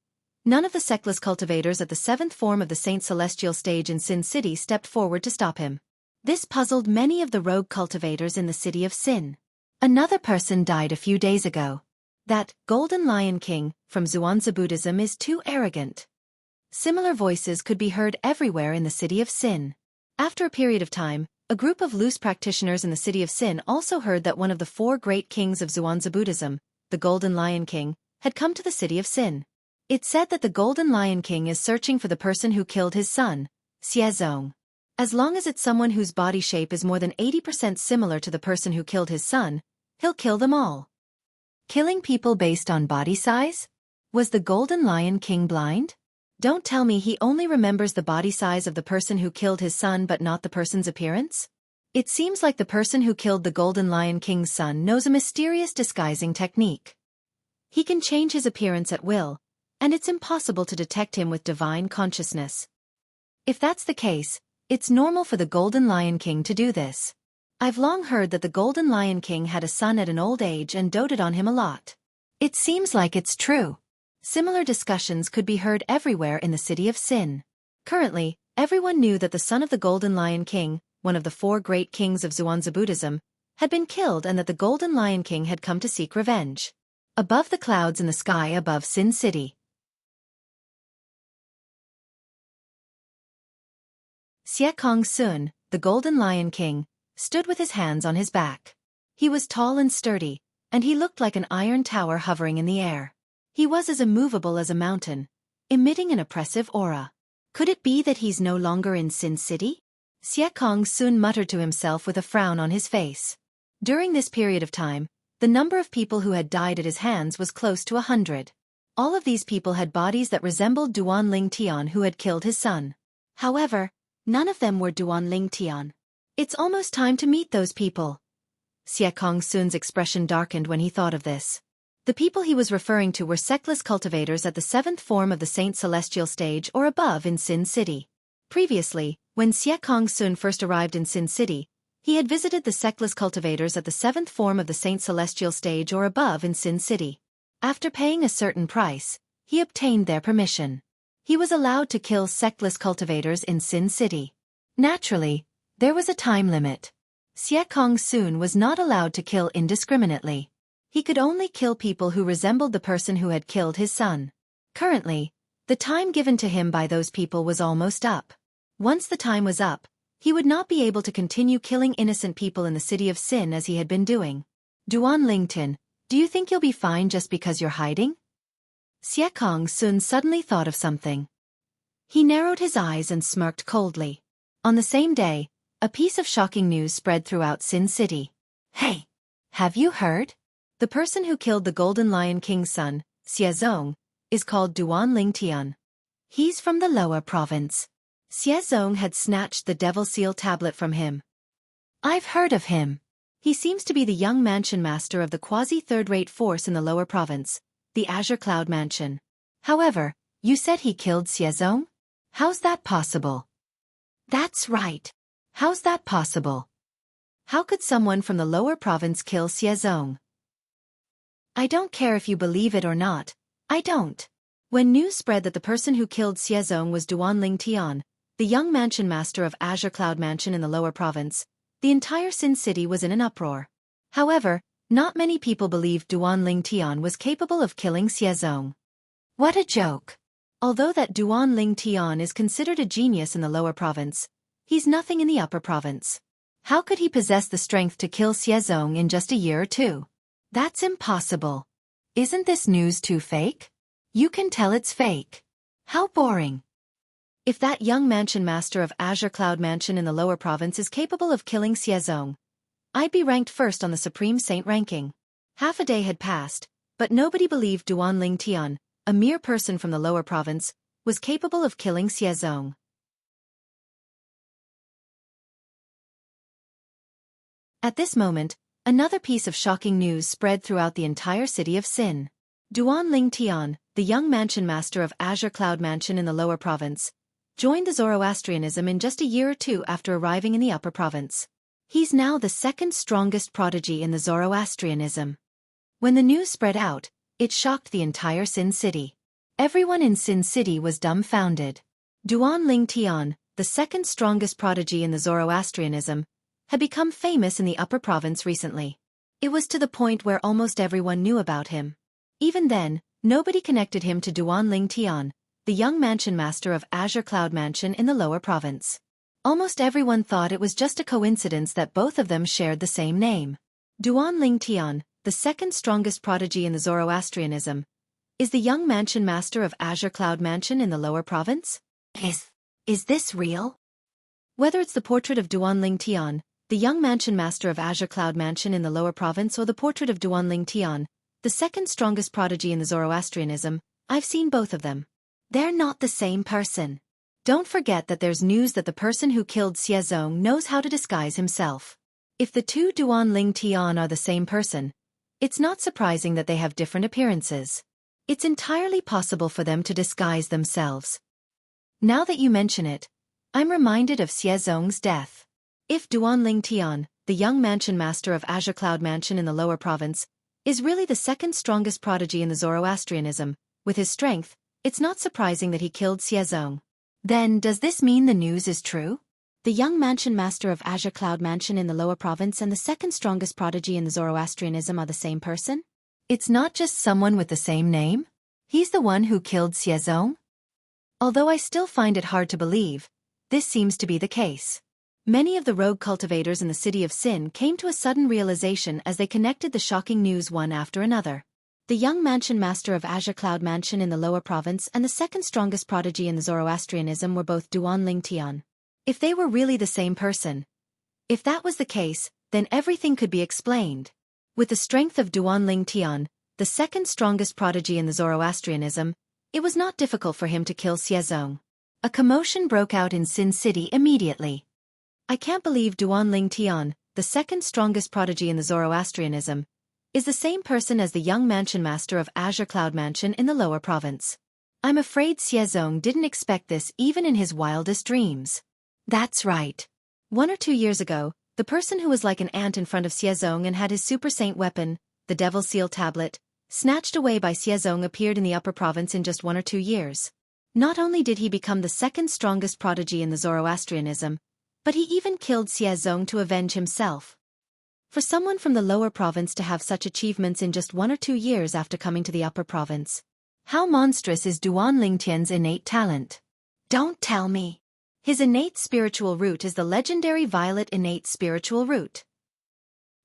none of the sectless cultivators at the seventh form of the Saint Celestial stage in Sin City stepped forward to stop him. This puzzled many of the rogue cultivators in the city of Sin. Another person died a few days ago. That Golden Lion King from Zhuangzi Buddhism is too arrogant. Similar voices could be heard everywhere in the city of Sin. After a period of time, a group of loose practitioners in the city of Sin also heard that one of the four great kings of Zhuangzi Buddhism, the Golden Lion King, had come to the city of Sin. It said that the Golden Lion King is searching for the person who killed his son, Xianxia. As long as it's someone whose body shape is more than 80% similar to the person who killed his son, he'll kill them all. Killing people based on body size? Was the Golden Lion King blind? Don't tell me he only remembers the body size of the person who killed his son but not the person's appearance? It seems like the person who killed the Golden Lion King's son knows a mysterious disguising technique. He can change his appearance at will, and it's impossible to detect him with divine consciousness. If that's the case, it's normal for the Golden Lion King to do this. I've long heard that the Golden Lion King had a son at an old age and doted on him a lot. It seems like it's true. Similar discussions could be heard everywhere in the city of Sin. Currently, everyone knew that the son of the Golden Lion King, one of the four great kings of Zhuangzi Buddhism, had been killed and that the Golden Lion King had come to seek revenge. Above the clouds in the sky above Sin City, Xianxia, the Golden Lion King, stood with his hands on his back. He was tall and sturdy, and he looked like an iron tower hovering in the air. He was as immovable as a mountain, emitting an oppressive aura. Could it be that he's no longer in Sin City? Xianxia muttered to himself with a frown on his face. During this period of time, the number of people who had died at his hands was close to 100. All of these people had bodies that resembled Duan Ling Tian who had killed his son. However, none of them were Duan Ling Tian. It's almost time to meet those people. Xianxia's expression darkened when he thought of this. The people he was referring to were sectless cultivators at the seventh form of the Saint Celestial stage or above in Sin City. Previously, when Xianxia first arrived in Sin City, he had visited the sectless cultivators at the seventh form of the Saint Celestial stage or above in Sin City. After paying a certain price, he obtained their permission. He was allowed to kill sectless cultivators in Sin City. Naturally, there was a time limit. Xianxia was not allowed to kill indiscriminately. He could only kill people who resembled the person who had killed his son. Currently, the time given to him by those people was almost up. Once the time was up, he would not be able to continue killing innocent people in the city of Sin as he had been doing. Duan Lingtin, do you think you'll be fine just because you're hiding? Xianxia suddenly thought of something. He narrowed his eyes and smirked coldly. On the same day, a piece of shocking news spread throughout Sin City. Hey! Have you heard? The person who killed the Golden Lion King's son, Xianxia, is called Duan Ling Tian. He's from the lower province. Xianxia had snatched the Devil Seal tablet from him. I've heard of him. He seems to be the young mansion master of the quasi-third-rate force in the lower province, the Azure Cloud Mansion. However, you said he killed Xianxia? How's that possible? That's right. How's that possible? How could someone from the lower province kill Xianxia? I don't care if you believe it or not, I don't. When news spread that the person who killed Xianxia was Duan Ling Tian, the young mansion master of Azure Cloud Mansion in the lower province, the entire Sin City was in an uproar. However, not many people believed Duan Ling Tian was capable of killing Xianxia. What a joke! Although that Duan Ling Tian is considered a genius in the lower province, he's nothing in the upper province. How could he possess the strength to kill Xianxia in just a year or two? That's impossible. Isn't this news too fake? You can tell it's fake. How boring. If that young mansion master of Azure Cloud Mansion in the lower province is capable of killing Xianxia, I'd be ranked first on the Supreme Saint ranking. Half a day had passed, but nobody believed Duan Ling Tian, a mere person from the lower province, was capable of killing Xianxia. At this moment, another piece of shocking news spread throughout the entire city of Sin. Duan Ling Tian, the young mansion master of Azure Cloud Mansion in the lower province, joined the Zoroastrianism in just a year or two after arriving in the upper province. He's now the second strongest prodigy in the Zoroastrianism. When the news spread out, it shocked the entire Sin City. Everyone in Sin City was dumbfounded. Duan Ling Tian, the second strongest prodigy in the Zoroastrianism, had become famous in the upper province recently. It was to the point where almost everyone knew about him. Even then, nobody connected him to Duan Ling Tian, the young mansion master of Azure Cloud Mansion in the lower province. Almost everyone thought it was just a coincidence that both of them shared the same name. Duan Ling Tian, the second strongest prodigy in the Zoroastrianism, is the young mansion master of Azure Cloud Mansion in the lower province? Is this real? Whether it's the portrait of Duan Ling Tian, the young mansion master of Azure Cloud Mansion in the lower province, or the portrait of Duan Ling Tian, the second strongest prodigy in the Zoroastrianism, I've seen both of them. They're not the same person. Don't forget that there's news that the person who killed Xiezong knows how to disguise himself. If the two Duan Ling Tian are the same person, it's not surprising that they have different appearances. It's entirely possible for them to disguise themselves. Now that you mention it, I'm reminded of Xiezong's death. If Duan Ling Tian, the young mansion master of Azure Cloud Mansion in the lower province, is really the second strongest prodigy in the Zoroastrianism, with his strength, it's not surprising that he killed Xiezong. Then does this mean the news is true? The young mansion master of Azure Cloud Mansion in the lower province and the second strongest prodigy in the Zoroastrianism are the same person? It's not just someone with the same name? He's the one who killed Xiezong? Although I still find it hard to believe, this seems to be the case. Many of the rogue cultivators in the city of Sin came to a sudden realization as they connected the shocking news one after another. The young mansion master of Azure Cloud Mansion in the lower province and the second strongest prodigy in the Zoroastrianism were both Duan Ling Tian. If they were really the same person, if that was the case, then everything could be explained. With the strength of Duan Ling Tian, the second strongest prodigy in the Zoroastrianism, it was not difficult for him to kill Xiezong. A commotion broke out in Sin City immediately. I can't believe Duan Ling Tian, the second strongest prodigy in the Zoroastrianism, is the same person as the young mansion master of Azure Cloud Mansion in the lower province. I'm afraid Xiezong didn't expect this even in his wildest dreams. That's right. 1 or 2 years ago, the person who was like an ant in front of Xiezong and had his super saint weapon, the Devil Seal Tablet, snatched away by Xiezong appeared in the upper province in just 1 or 2 years. Not only did he become the second strongest prodigy in the Zoroastrianism, but he even killed Xiezong to avenge himself. For someone from the lower province to have such achievements in just 1 or 2 years after coming to the upper province. How monstrous is Duan Ling Tian's innate talent? Don't tell me. His innate spiritual root is the legendary violet innate spiritual root.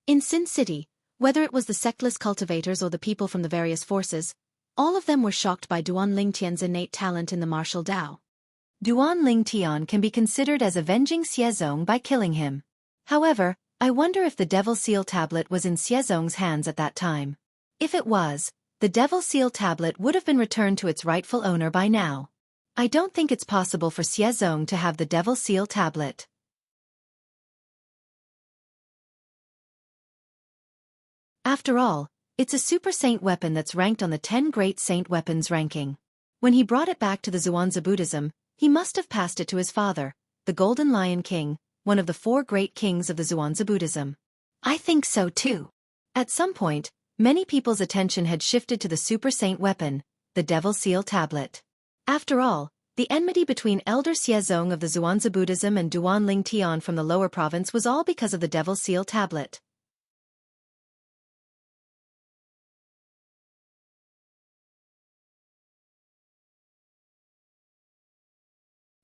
In Sin City, whether it was the sectless cultivators or the people from the various forces, all of them were shocked by Duan Ling Tian's innate talent in the martial Dao. Duan Ling Tian can be considered as avenging Xiezong by killing him. However, I wonder if the Devil Seal Tablet was in Xiezong's hands at that time. If it was, the Devil Seal Tablet would have been returned to its rightful owner by now. I don't think it's possible for Xiezong to have the Devil Seal Tablet. After all, it's a super saint weapon that's ranked on the 10 great saint weapons ranking. When he brought it back to the Zhuangzi Buddhism, he must have passed it to his father, the Golden Lion King, one of the 4 great kings of the Zhuangzi Buddhism. I think so too. At some point, many people's attention had shifted to the super saint weapon, the Devil Seal Tablet. After all, the enmity between Elder Xiezong of the Zhuangzi Buddhism and Duan Ling Tian from the lower province was all because of the Devil Seal Tablet.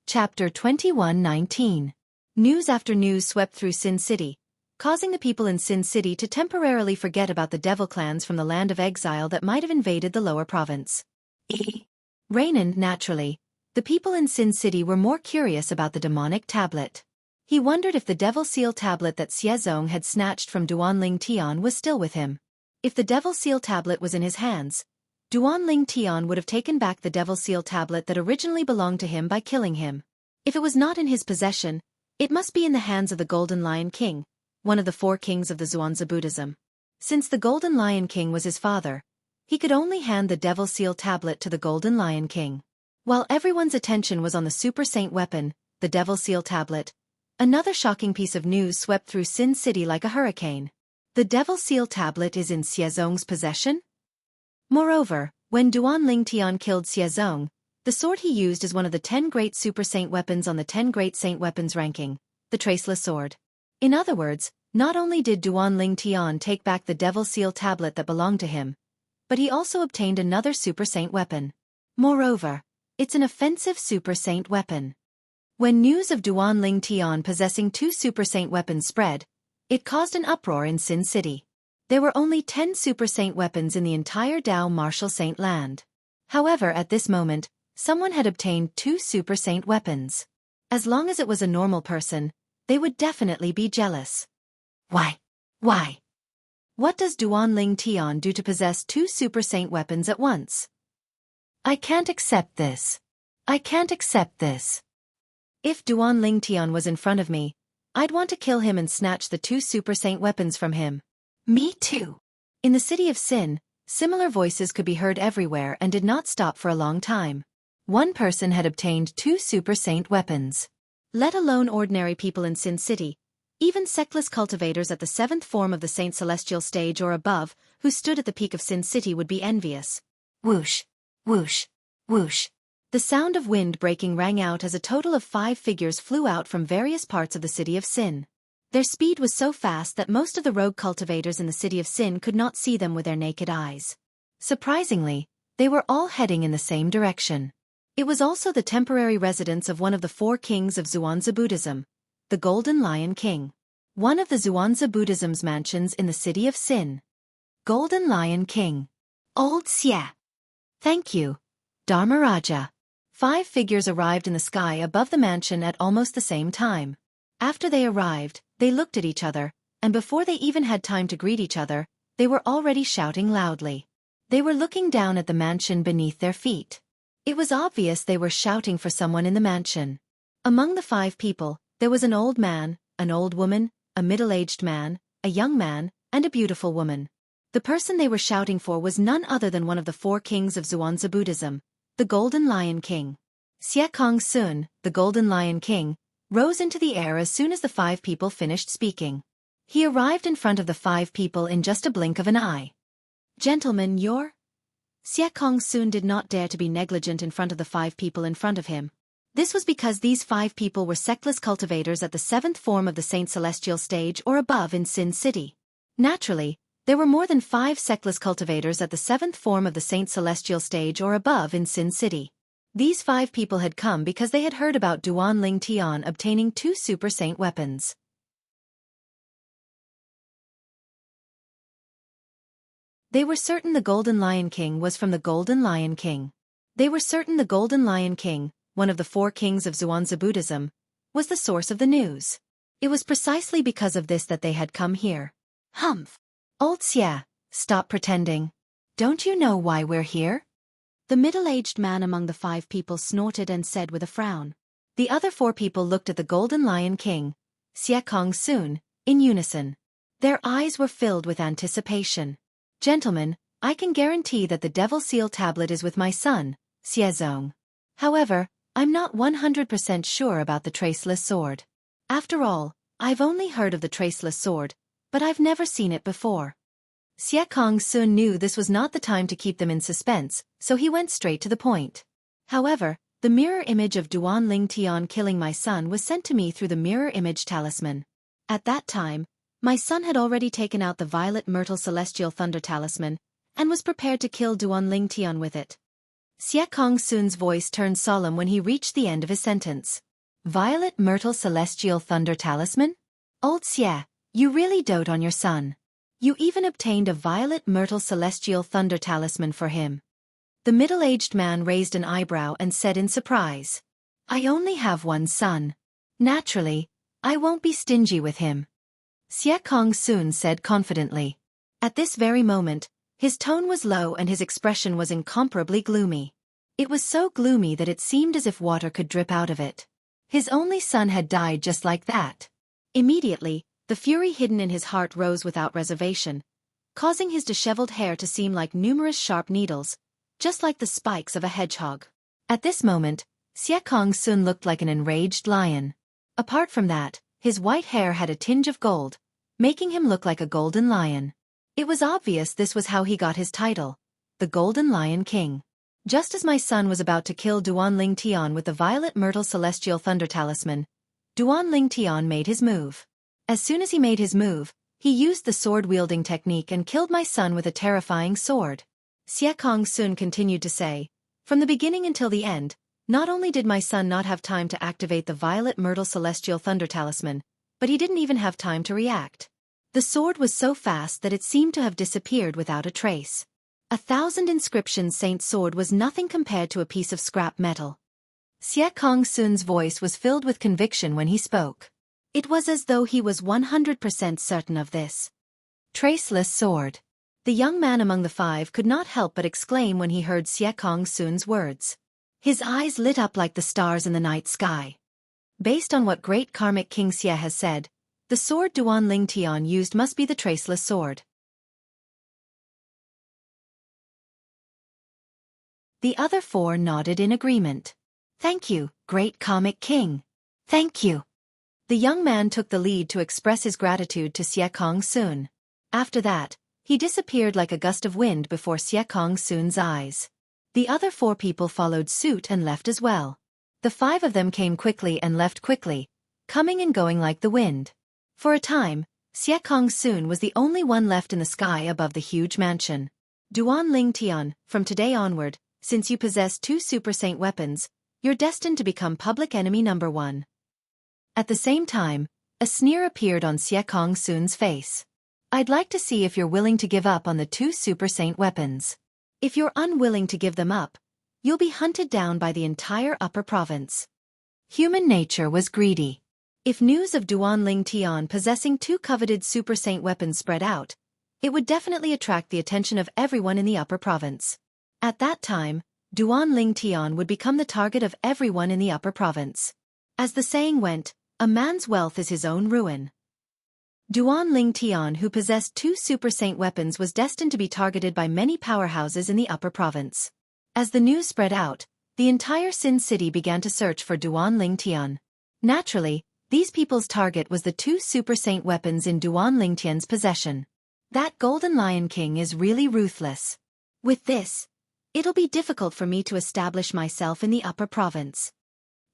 Chapter 21:19. News after news swept through Sin City, causing the people in Sin City to temporarily forget about the devil clans from the land of exile that might have invaded the lower province. Rainan, naturally, the people in Sin City were more curious about the demonic tablet. He wondered if the Devil Seal Tablet that Xiezong had snatched from Duan Ling Tian was still with him. If the Devil Seal Tablet was in his hands, Duan Ling Tian would have taken back the Devil Seal Tablet that originally belonged to him by killing him. If it was not in his possession, it must be in the hands of the Golden Lion King, one of the 4 kings of the Zhuangzi Buddhism. Since the Golden Lion King was his father, he could only hand the Devil Seal Tablet to the Golden Lion King. While everyone's attention was on the super saint weapon, the Devil Seal Tablet, another shocking piece of news swept through Sin City like a hurricane. The Devil Seal Tablet is in Xiaozong's possession? Moreover, when Duan Ling Tian killed Xiaozong, the sword he used is one of the 10 great super saint weapons on the 10 great saint weapons ranking, the Traceless Sword. In other words, not only did Duan Ling Tian take back the Devil Seal Tablet that belonged to him, but he also obtained another super saint weapon. Moreover, it's an offensive super saint weapon. When news of Duan Ling Tian possessing 2 super saint weapons spread, it caused an uproar in Sin City. There were only 10 super saint weapons in the entire Dao Martial Saint land. However, at this moment, someone had obtained 2 super saint weapons. As long as it was a normal person, they would definitely be jealous. Why? Why? What does Duan Ling Tian do to possess 2 super saint weapons at once? I can't accept this. I can't accept this. If Duan Ling Tian was in front of me, I'd want to kill him and snatch the 2 super saint weapons from him. Me too. In the city of Sin, similar voices could be heard everywhere and did not stop for a long time. One person had obtained 2 super saint weapons. Let alone ordinary people in Sin City, even sectless cultivators at the 7th form of the Saint Celestial stage or above, who stood at the peak of Sin City, would be envious. Whoosh, whoosh, whoosh. The sound of wind breaking rang out as a total of 5 figures flew out from various parts of the city of Sin. Their speed was so fast that most of the rogue cultivators in the city of Sin could not see them with their naked eyes. Surprisingly, they were all heading in the same direction. It was also the temporary residence of one of the 4 kings of Xuanzi Buddhism, the Golden Lion King. One of the Xuanzi Buddhism's mansions in the city of Sin. Golden Lion King. Old Xia. Thank you, Dharmaraja. 5 figures arrived in the sky above the mansion at almost the same time. After they arrived, they looked at each other, and before they even had time to greet each other, they were already shouting loudly. They were looking down at the mansion beneath their feet. It was obvious they were shouting for someone in the mansion. Among the 5 people, there was an old man, an old woman, a middle-aged man, a young man, and a beautiful woman. The person they were shouting for was none other than one of the 4 kings of Xuanzi Buddhism, the Golden Lion King. Xianxia, the Golden Lion King, rose into the air as soon as the 5 people finished speaking. He arrived in front of the 5 people in just a blink of an eye. Gentlemen, you're... Xianxia did not dare to be negligent in front of the 5 people in front of him. This was because these 5 people were sectless cultivators at the 7th form of the Saint Celestial stage or above in Sin City. Naturally, there were more than 5 sectless cultivators at the 7th form of the Saint Celestial stage or above in Sin City. These 5 people had come because they had heard about Duan Ling Tian obtaining 2 super saint weapons. They were certain the Golden Lion King was from the Golden Lion King. They were certain the Golden Lion King, one of the 4 kings of Xuanzi Buddhism, was the source of the news. It was precisely because of this that they had come here. Humph! Old Xia, stop pretending. Don't you know why we're here? The middle-aged man among the 5 people snorted and said with a frown. The other 4 people looked at the Golden Lion King, Xianxia, in unison. Their eyes were filled with anticipation. Gentlemen, I can guarantee that the Devil Seal Tablet is with my son, Xiaozong. However, I'm not 100% sure about the Traceless Sword. After all, I've only heard of the Traceless Sword, but I've never seen it before. Xianxia knew this was not the time to keep them in suspense, so he went straight to the point. However, the mirror image of Duan Ling Tian killing my son was sent to me through the mirror image talisman. At that time, my son had already taken out the Violet Myrtle Celestial Thunder Talisman, and was prepared to kill Duan Ling Tian with it. Xianxia's voice turned solemn when he reached the end of his sentence. Violet Myrtle Celestial Thunder Talisman? Old Xia, you really dote on your son. You even obtained a Violet Myrtle Celestial Thunder Talisman for him. The middle-aged man raised an eyebrow and said in surprise. I only have one son. Naturally, I won't be stingy with him. Xianxia said confidently. At this very moment, his tone was low and his expression was incomparably gloomy. It was so gloomy that it seemed as if water could drip out of it. His only son had died just like that. Immediately, the fury hidden in his heart rose without reservation, causing his disheveled hair to seem like numerous sharp needles, just like the spikes of a hedgehog. At this moment, Xianxia looked like an enraged lion. Apart from that, his white hair had a tinge of gold, making him look like a golden lion. It was obvious this was how he got his title, the Golden Lion King. Just as my son was about to kill Duan Ling Tian with the Violet Myrtle Celestial Thunder Talisman, Duan Ling Tian made his move. As soon as he made his move, he used the sword-wielding technique and killed my son with a terrifying sword. Xianxia continued to say, from the beginning until the end, not only did my son not have time to activate the Violet Myrtle Celestial Thunder Talisman, but he didn't even have time to react. The sword was so fast that it seemed to have disappeared without a trace. 1,000 inscriptions Saint's sword was nothing compared to a piece of scrap metal. Xianxia's voice was filled with conviction when he spoke. It was as though he was 100% certain of this. Traceless sword. The young man among the five could not help but exclaim when he heard Xianxia's words. His eyes lit up like the stars in the night sky. Based on what great karmic King Xie has said, the sword Duan Ling Tian used must be the traceless sword. The other four nodded in agreement. Thank you, great karmic king. Thank you. The young man took the lead to express his gratitude to Xianxia. After that, he disappeared like a gust of wind before Xianxia's eyes. The other four people followed suit and left as well. The five of them came quickly and left quickly, coming and going like the wind. For a time, Xianxia was the only one left in the sky above the huge mansion. Duan Ling Tian, from today onward, since you possess 2 Super Saint weapons, you're destined to become public enemy number 1. At the same time, a sneer appeared on Xianxia's face. I'd like to see if you're willing to give up on the 2 Super Saint weapons. If you're unwilling to give them up, you'll be hunted down by the entire upper province. Human nature was greedy. If news of Duan Ling Tian possessing 2 coveted Super Saint weapons spread out, it would definitely attract the attention of everyone in the upper province. At that time, Duan Ling Tian would become the target of everyone in the upper province. As the saying went, a man's wealth is his own ruin. Duan Ling Tian, who possessed 2 Super Saint weapons, was destined to be targeted by many powerhouses in the upper province. As the news spread out, the entire Sin City began to search for Duan Ling Tian. Naturally, these people's target was the 2 Super Saint weapons in Duan Ling Tian's possession. That Golden Lion King is really ruthless. With this, it'll be difficult for me to establish myself in the upper province.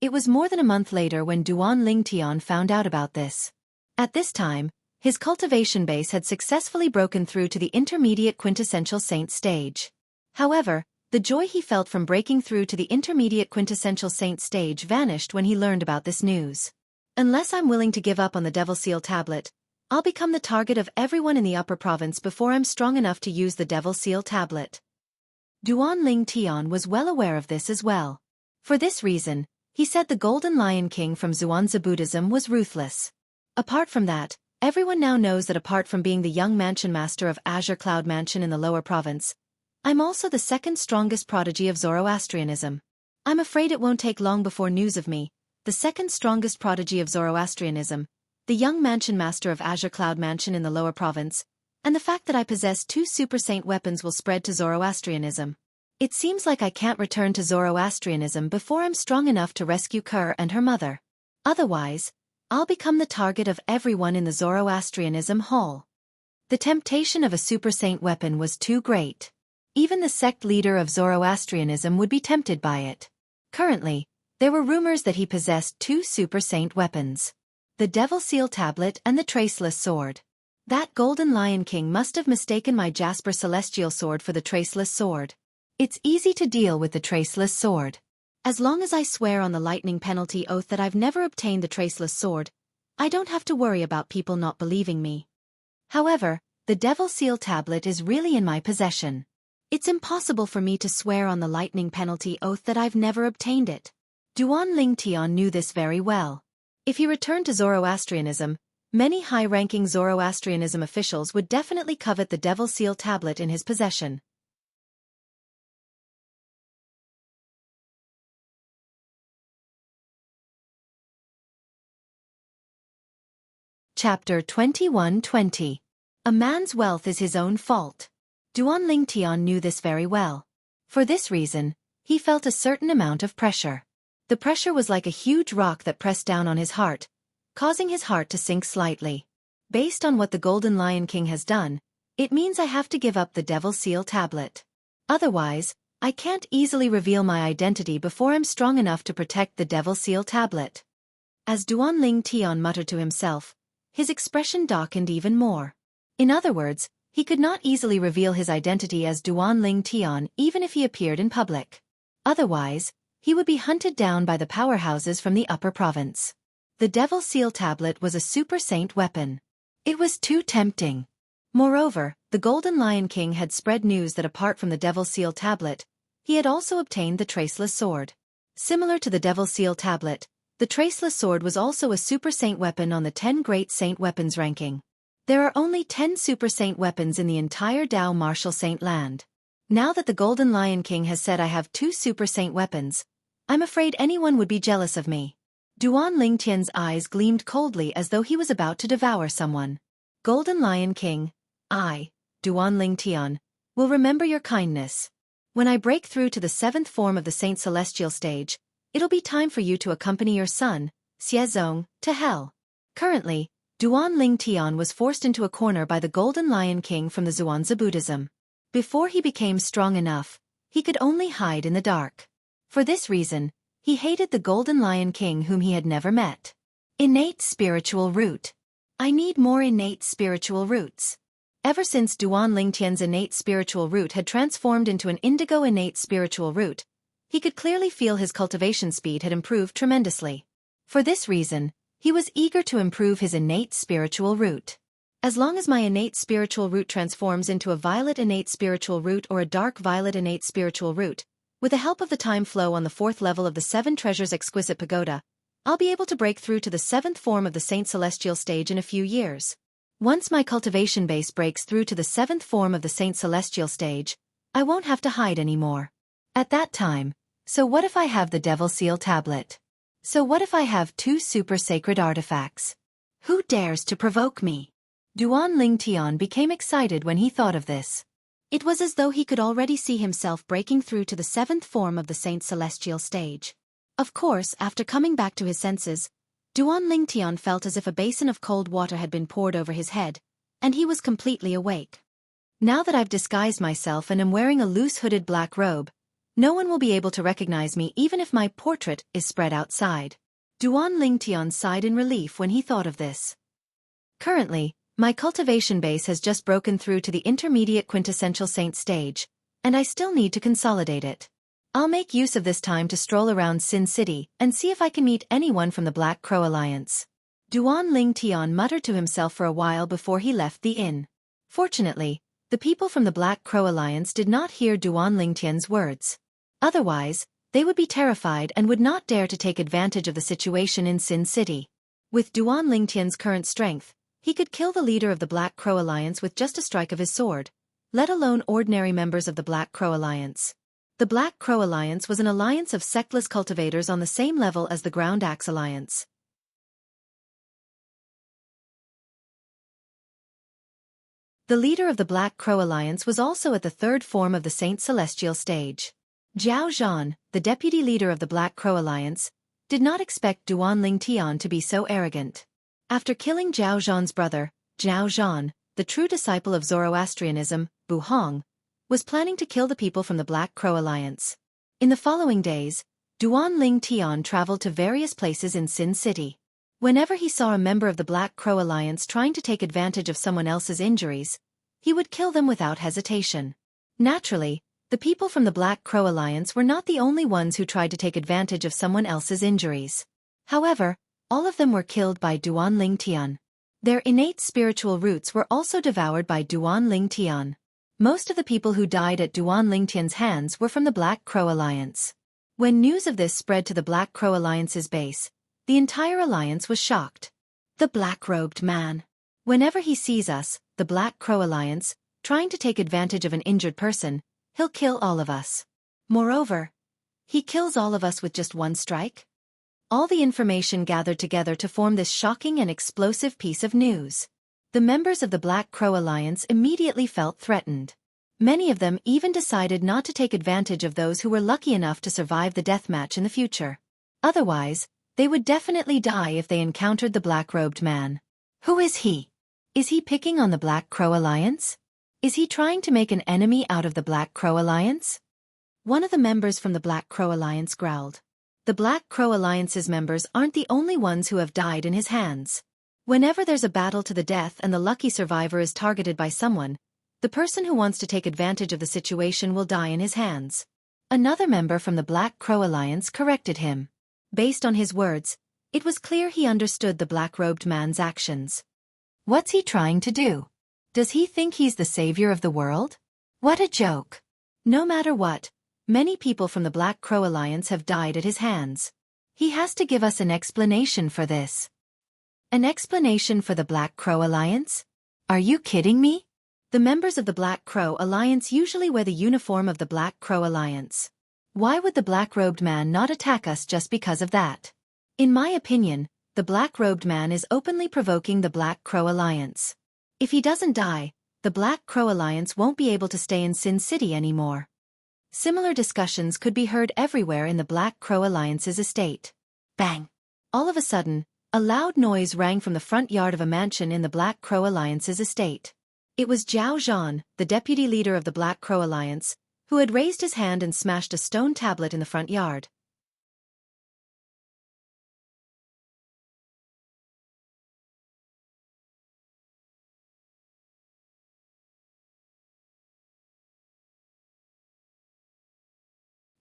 It was more than a month later when Duan Ling Tian found out about this. At this time, his cultivation base had successfully broken through to the intermediate quintessential saint stage. However, the joy he felt from breaking through to the intermediate quintessential saint stage vanished when he learned about this news. Unless I'm willing to give up on the Devil Seal tablet, I'll become the target of everyone in the upper province before I'm strong enough to use the Devil Seal tablet. Duan Ling Tian was well aware of this as well. For this reason, he said the Golden Lion King from Zhuangzi Buddhism was ruthless. Apart from that, everyone now knows that apart from being the young mansion master of Azure Cloud Mansion in the lower province, I'm also the second strongest prodigy of Zoroastrianism. I'm afraid it won't take long before news of me, the second strongest prodigy of Zoroastrianism, the young mansion master of Azure Cloud Mansion in the lower province, and the fact that I possess 2 Super Saint weapons will spread to Zoroastrianism. It seems like I can't return to Zoroastrianism before I'm strong enough to rescue Ker and her mother. Otherwise, I'll become the target of everyone in the Zoroastrianism hall. The temptation of a Super Saint weapon was too great. Even the sect leader of Zoroastrianism would be tempted by it. Currently, there were rumors that he possessed 2 Super Saint weapons: the Devil Seal tablet and the Traceless sword. That Golden Lion King must have mistaken my Jasper Celestial sword for the Traceless sword. It's easy to deal with the Traceless sword. As long as I swear on the lightning penalty oath that I've never obtained the Traceless sword, I don't have to worry about people not believing me. However, the Devil Seal tablet is really in my possession. It's impossible for me to swear on the lightning penalty oath that I've never obtained it. Duan Ling Tian knew this very well. If he returned to Zoroastrianism, many high-ranking Zoroastrianism officials would definitely covet the Devil Seal tablet in his possession. Chapter 21:20. A man's wealth is his own fault. Duan Ling Tian knew this very well. For this reason, he felt a certain amount of pressure. The pressure was like a huge rock that pressed down on his heart, causing his heart to sink slightly. Based on what the Golden Lion King has done, it means I have to give up the Devil Seal tablet. Otherwise, I can't easily reveal my identity before I'm strong enough to protect the Devil Seal tablet. As Duanling Tian muttered to himself, his expression darkened even more. In other words, he could not easily reveal his identity as Duanling Tian even if he appeared in public. Otherwise, he would be hunted down by the powerhouses from the upper province. The Devil Seal tablet was a super saint weapon. It was too tempting. Moreover, the Golden Lion King had spread news that apart from the Devil Seal tablet, he had also obtained the Traceless Sword. Similar to the Devil Seal tablet, the Traceless Sword was also a Super Saint weapon on the 10 Great Saint Weapons ranking. There are only 10 Super Saint weapons in the entire Dao Martial Saint land. Now that the Golden Lion King has said I have 2 Super Saint weapons, I'm afraid anyone would be jealous of me. Duan Lingtian's eyes gleamed coldly as though he was about to devour someone. Golden Lion King, I, Duan Lingtian, will remember your kindness. When I break through to the 7th form of the Saint Celestial stage, it'll be time for you to accompany your son, Xiezong, to hell. Currently, Duan Lingtian was forced into a corner by the Golden Lion King from the Zhuangzi Buddhism. Before he became strong enough, he could only hide in the dark. For this reason, he hated the Golden Lion King whom he had never met. Innate spiritual root. I need more innate spiritual roots. Ever since Duan Lingtian's innate spiritual root had transformed into an indigo innate spiritual root, he could clearly feel his cultivation speed had improved tremendously. For this reason, he was eager to improve his innate spiritual root. As long as my innate spiritual root transforms into a violet innate spiritual root or a dark violet innate spiritual root, with the help of the time flow on the 4th level of the 7 Treasures Exquisite Pagoda, I'll be able to break through to the 7th form of the Saint Celestial stage in a few years. Once my cultivation base breaks through to the 7th form of the Saint Celestial stage, I won't have to hide anymore. At that time, so what if I have the Devil Seal tablet? So what if I have 2 super sacred artifacts? Who dares to provoke me? Duan Lingtian became excited when he thought of this. It was as though he could already see himself breaking through to the 7th form of the Saint Celestial stage. Of course, after coming back to his senses, Duan Lingtian felt as if a basin of cold water had been poured over his head, and he was completely awake. Now that I've disguised myself and am wearing a loose hooded black robe, no one will be able to recognize me even if my portrait is spread outside. Duan Lingtian sighed in relief when he thought of this. Currently, my cultivation base has just broken through to the intermediate quintessential saint stage, and I still need to consolidate it. I'll make use of this time to stroll around Sin City and see if I can meet anyone from the Black Crow Alliance. Duan Lingtian muttered to himself for a while before he left the inn. Fortunately, the people from the Black Crow Alliance did not hear Duan Lingtian's words. Otherwise, they would be terrified and would not dare to take advantage of the situation in Sin City. With Duan Lingtian's current strength, he could kill the leader of the Black Crow Alliance with just a strike of his sword, let alone ordinary members of the Black Crow Alliance. The Black Crow Alliance was an alliance of sectless cultivators on the same level as the Ground Axe Alliance. The leader of the Black Crow Alliance was also at the 3rd form of the Saint Celestial stage. Zhao Zhan, the deputy leader of the Black Crow Alliance, did not expect Duan Lingtian to be so arrogant. After killing Zhao Zhan's brother, Zhao Zhan, the true disciple of Zoroastrianism, Bu Hong, was planning to kill the people from the Black Crow Alliance. In the following days, Duan Lingtian traveled to various places in Sin City. Whenever he saw a member of the Black Crow Alliance trying to take advantage of someone else's injuries, he would kill them without hesitation. Naturally, the people from the Black Crow Alliance were not the only ones who tried to take advantage of someone else's injuries. However, all of them were killed by Duan Lingtian. Their innate spiritual roots were also devoured by Duan Lingtian. Most of the people who died at Duan Lingtian's hands were from the Black Crow Alliance. When news of this spread to the Black Crow Alliance's base, the entire alliance was shocked. The black-robed man. Whenever he sees us, the Black Crow Alliance, trying to take advantage of an injured person, he'll kill all of us. Moreover, he kills all of us with just one strike? All the information gathered together to form this shocking and explosive piece of news. The members of the Black Crow Alliance immediately felt threatened. Many of them even decided not to take advantage of those who were lucky enough to survive the deathmatch in the future. Otherwise, they would definitely die if they encountered the black-robed man. Who is he? Is he picking on the Black Crow Alliance? Is he trying to make an enemy out of the Black Crow Alliance? One of the members from the Black Crow Alliance growled. The Black Crow Alliance's members aren't the only ones who have died in his hands. Whenever there's a battle to the death and the lucky survivor is targeted by someone, the person who wants to take advantage of the situation will die in his hands. Another member from the Black Crow Alliance corrected him. Based on his words, it was clear he understood the black-robed man's actions. What's he trying to do? Does he think he's the savior of the world? What a joke. No matter what, many people from the Black Crow Alliance have died at his hands. He has to give us an explanation for this. An explanation for the Black Crow Alliance? Are you kidding me? The members of the Black Crow Alliance usually wear the uniform of the Black Crow Alliance. Why would the black-robed man not attack us just because of that? In my opinion, the black-robed man is openly provoking the Black Crow Alliance. If he doesn't die, the Black Crow Alliance won't be able to stay in Sin City anymore. Similar discussions could be heard everywhere in the Black Crow Alliance's estate. Bang! All of a sudden, a loud noise rang from the front yard of a mansion in the Black Crow Alliance's estate. It was Zhao Zhan, the deputy leader of the Black Crow Alliance, who had raised his hand and smashed a stone tablet in the front yard.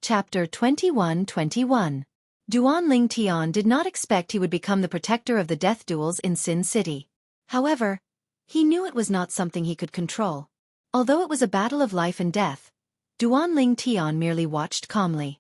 Chapter 21-21. Duan Ling Tian did not expect he would become the protector of the death duels in Sin City. However, he knew it was not something he could control. Although it was a battle of life and death, Duan Ling Tian merely watched calmly.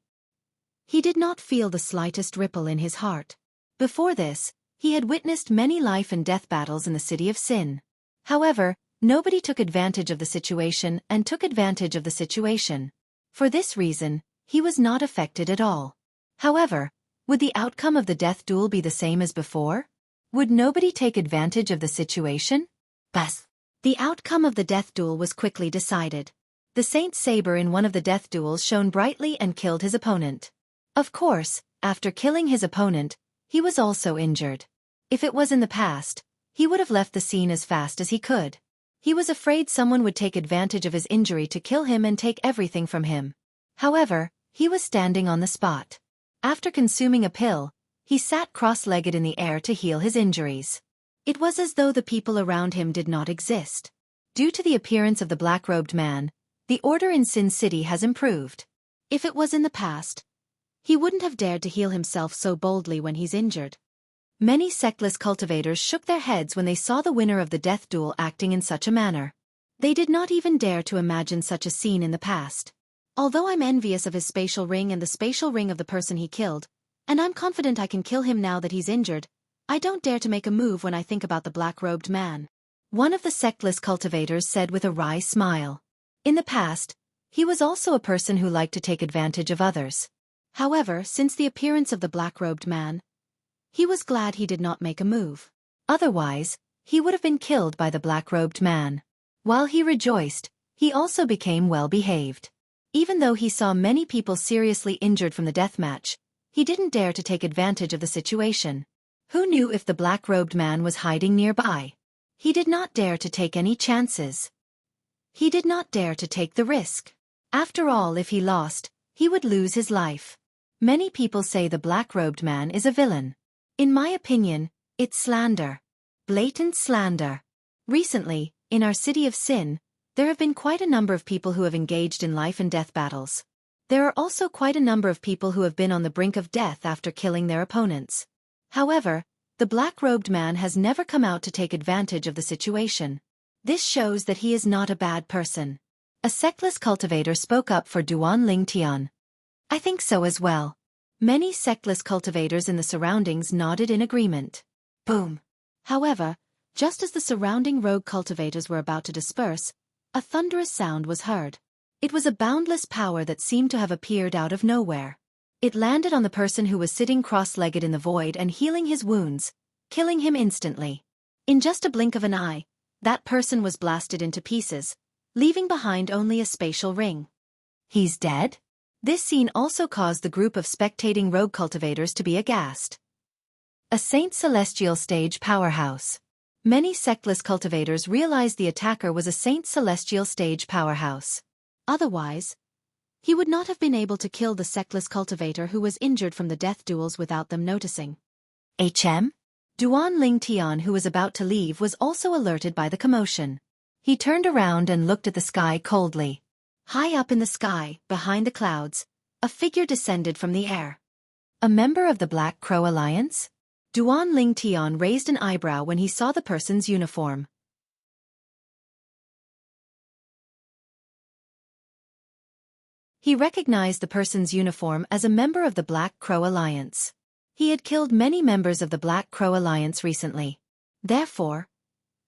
He did not feel the slightest ripple in his heart. Before this, he had witnessed many life and death battles in the city of Sin. However, nobody took advantage of the situation and took advantage of the situation. For this reason, he was not affected at all. However, would the outcome of the death duel be the same as before? Would nobody take advantage of the situation? Bas. The outcome of the death duel was quickly decided. The Saint Saber in one of the death duels shone brightly and killed his opponent. Of course, after killing his opponent, he was also injured. If it was in the past, he would have left the scene as fast as he could. He was afraid someone would take advantage of his injury to kill him and take everything from him. However, he was standing on the spot. After consuming a pill, he sat cross-legged in the air to heal his injuries. It was as though the people around him did not exist. Due to the appearance of the black-robed man, the order in Sin City has improved. If it was in the past, he wouldn't have dared to heal himself so boldly when he's injured. Many sectless cultivators shook their heads when they saw the winner of the death duel acting in such a manner. They did not even dare to imagine such a scene in the past. Although I'm envious of his spatial ring and the spatial ring of the person he killed, and I'm confident I can kill him now that he's injured, I don't dare to make a move when I think about the black-robed man. One of the sectless cultivators said with a wry smile. In the past, he was also a person who liked to take advantage of others. However, since the appearance of the black-robed man, he was glad he did not make a move. Otherwise, he would have been killed by the black-robed man. While he rejoiced, he also became well-behaved. Even though he saw many people seriously injured from the deathmatch, he didn't dare to take advantage of the situation. Who knew if the black-robed man was hiding nearby? He did not dare to take any chances. He did not dare to take the risk. After all, if he lost, he would lose his life. Many people say the black-robed man is a villain. In my opinion, it's slander. Blatant slander. Recently, in our city of Sin, there have been quite a number of people who have engaged in life and death battles. There are also quite a number of people who have been on the brink of death after killing their opponents. However, the black-robed man has never come out to take advantage of the situation. This shows that he is not a bad person. A sectless cultivator spoke up for Duan Ling Tian. I think so as well. Many sectless cultivators in the surroundings nodded in agreement. Boom. However, just as the surrounding rogue cultivators were about to disperse, a thunderous sound was heard. It was a boundless power that seemed to have appeared out of nowhere. It landed on the person who was sitting cross-legged in the void and healing his wounds, killing him instantly. In just a blink of an eye, that person was blasted into pieces, leaving behind only a spatial ring. He's dead? This scene also caused the group of spectating rogue cultivators to be aghast. A Saint Celestial stage powerhouse. Many sectless cultivators realized the attacker was a Saint Celestial stage powerhouse. Otherwise, he would not have been able to kill the sectless cultivator who was injured from the death duels without them noticing. Duan Ling Tian, who was about to leave, was also alerted by the commotion. He turned around and looked at the sky coldly. High up in the sky, behind the clouds, a figure descended from the air. A member of the Black Crow Alliance? Duan Ling Tian raised an eyebrow when he saw the person's uniform. He recognized the person's uniform as a member of the Black Crow Alliance. He had killed many members of the Black Crow Alliance recently. Therefore,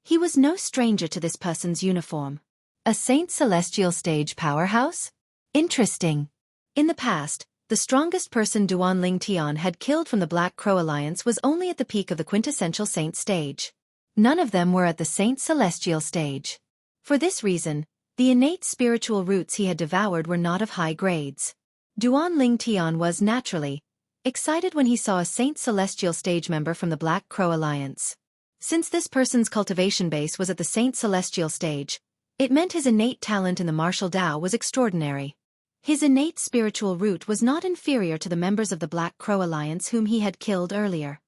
he was no stranger to this person's uniform. A Saint Celestial stage powerhouse? Interesting. In the past, the strongest person Duan Ling Tian had killed from the Black Crow Alliance was only at the peak of the quintessential saint stage. None of them were at the Saint Celestial stage. For this reason, the innate spiritual roots he had devoured were not of high grades. Duan Ling Tian was, naturally, excited when he saw a Saint Celestial stage member from the Black Crow Alliance. Since this person's cultivation base was at the Saint Celestial stage, it meant his innate talent in the martial Tao was extraordinary. His innate spiritual root was not inferior to the members of the Black Crow Alliance whom he had killed earlier.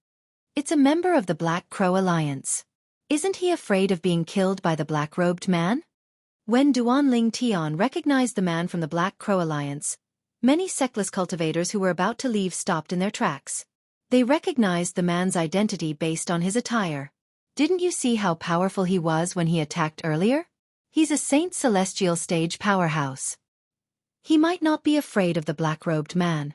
It's a member of the Black Crow Alliance. Isn't he afraid of being killed by the black-robed man? When Duan Ling Tian recognized the man from the Black Crow Alliance, many sectless cultivators who were about to leave stopped in their tracks. They recognized the man's identity based on his attire. Didn't you see how powerful he was when he attacked earlier? He's a Saint Celestial stage powerhouse. He might not be afraid of the black-robed man.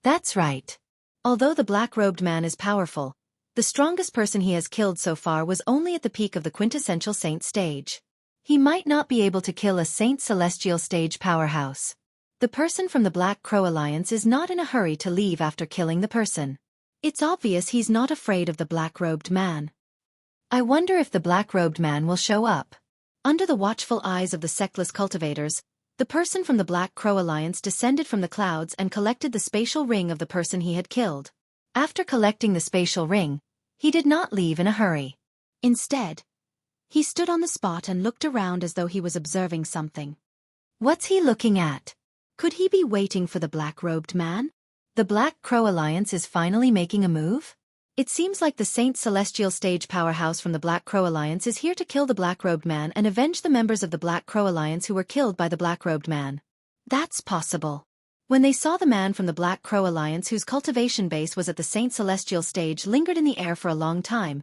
That's right. Although the black-robed man is powerful, the strongest person he has killed so far was only at the peak of the quintessential saint stage. He might not be able to kill a Saint Celestial stage powerhouse. The person from the Black Crow Alliance is not in a hurry to leave after killing the person. It's obvious he's not afraid of the black-robed man. I wonder if the black-robed man will show up. Under the watchful eyes of the sectless cultivators, the person from the Black Crow Alliance descended from the clouds and collected the spatial ring of the person he had killed. After collecting the spatial ring, he did not leave in a hurry. Instead, he stood on the spot and looked around as though he was observing something. What's he looking at? Could he be waiting for the black-robed man? The Black Crow Alliance is finally making a move? It seems like the Saint Celestial stage powerhouse from the Black Crow Alliance is here to kill the black-robed man and avenge the members of the Black Crow Alliance who were killed by the black-robed man. That's possible. When they saw the man from the Black Crow Alliance whose cultivation base was at the Saint Celestial stage lingered in the air for a long time,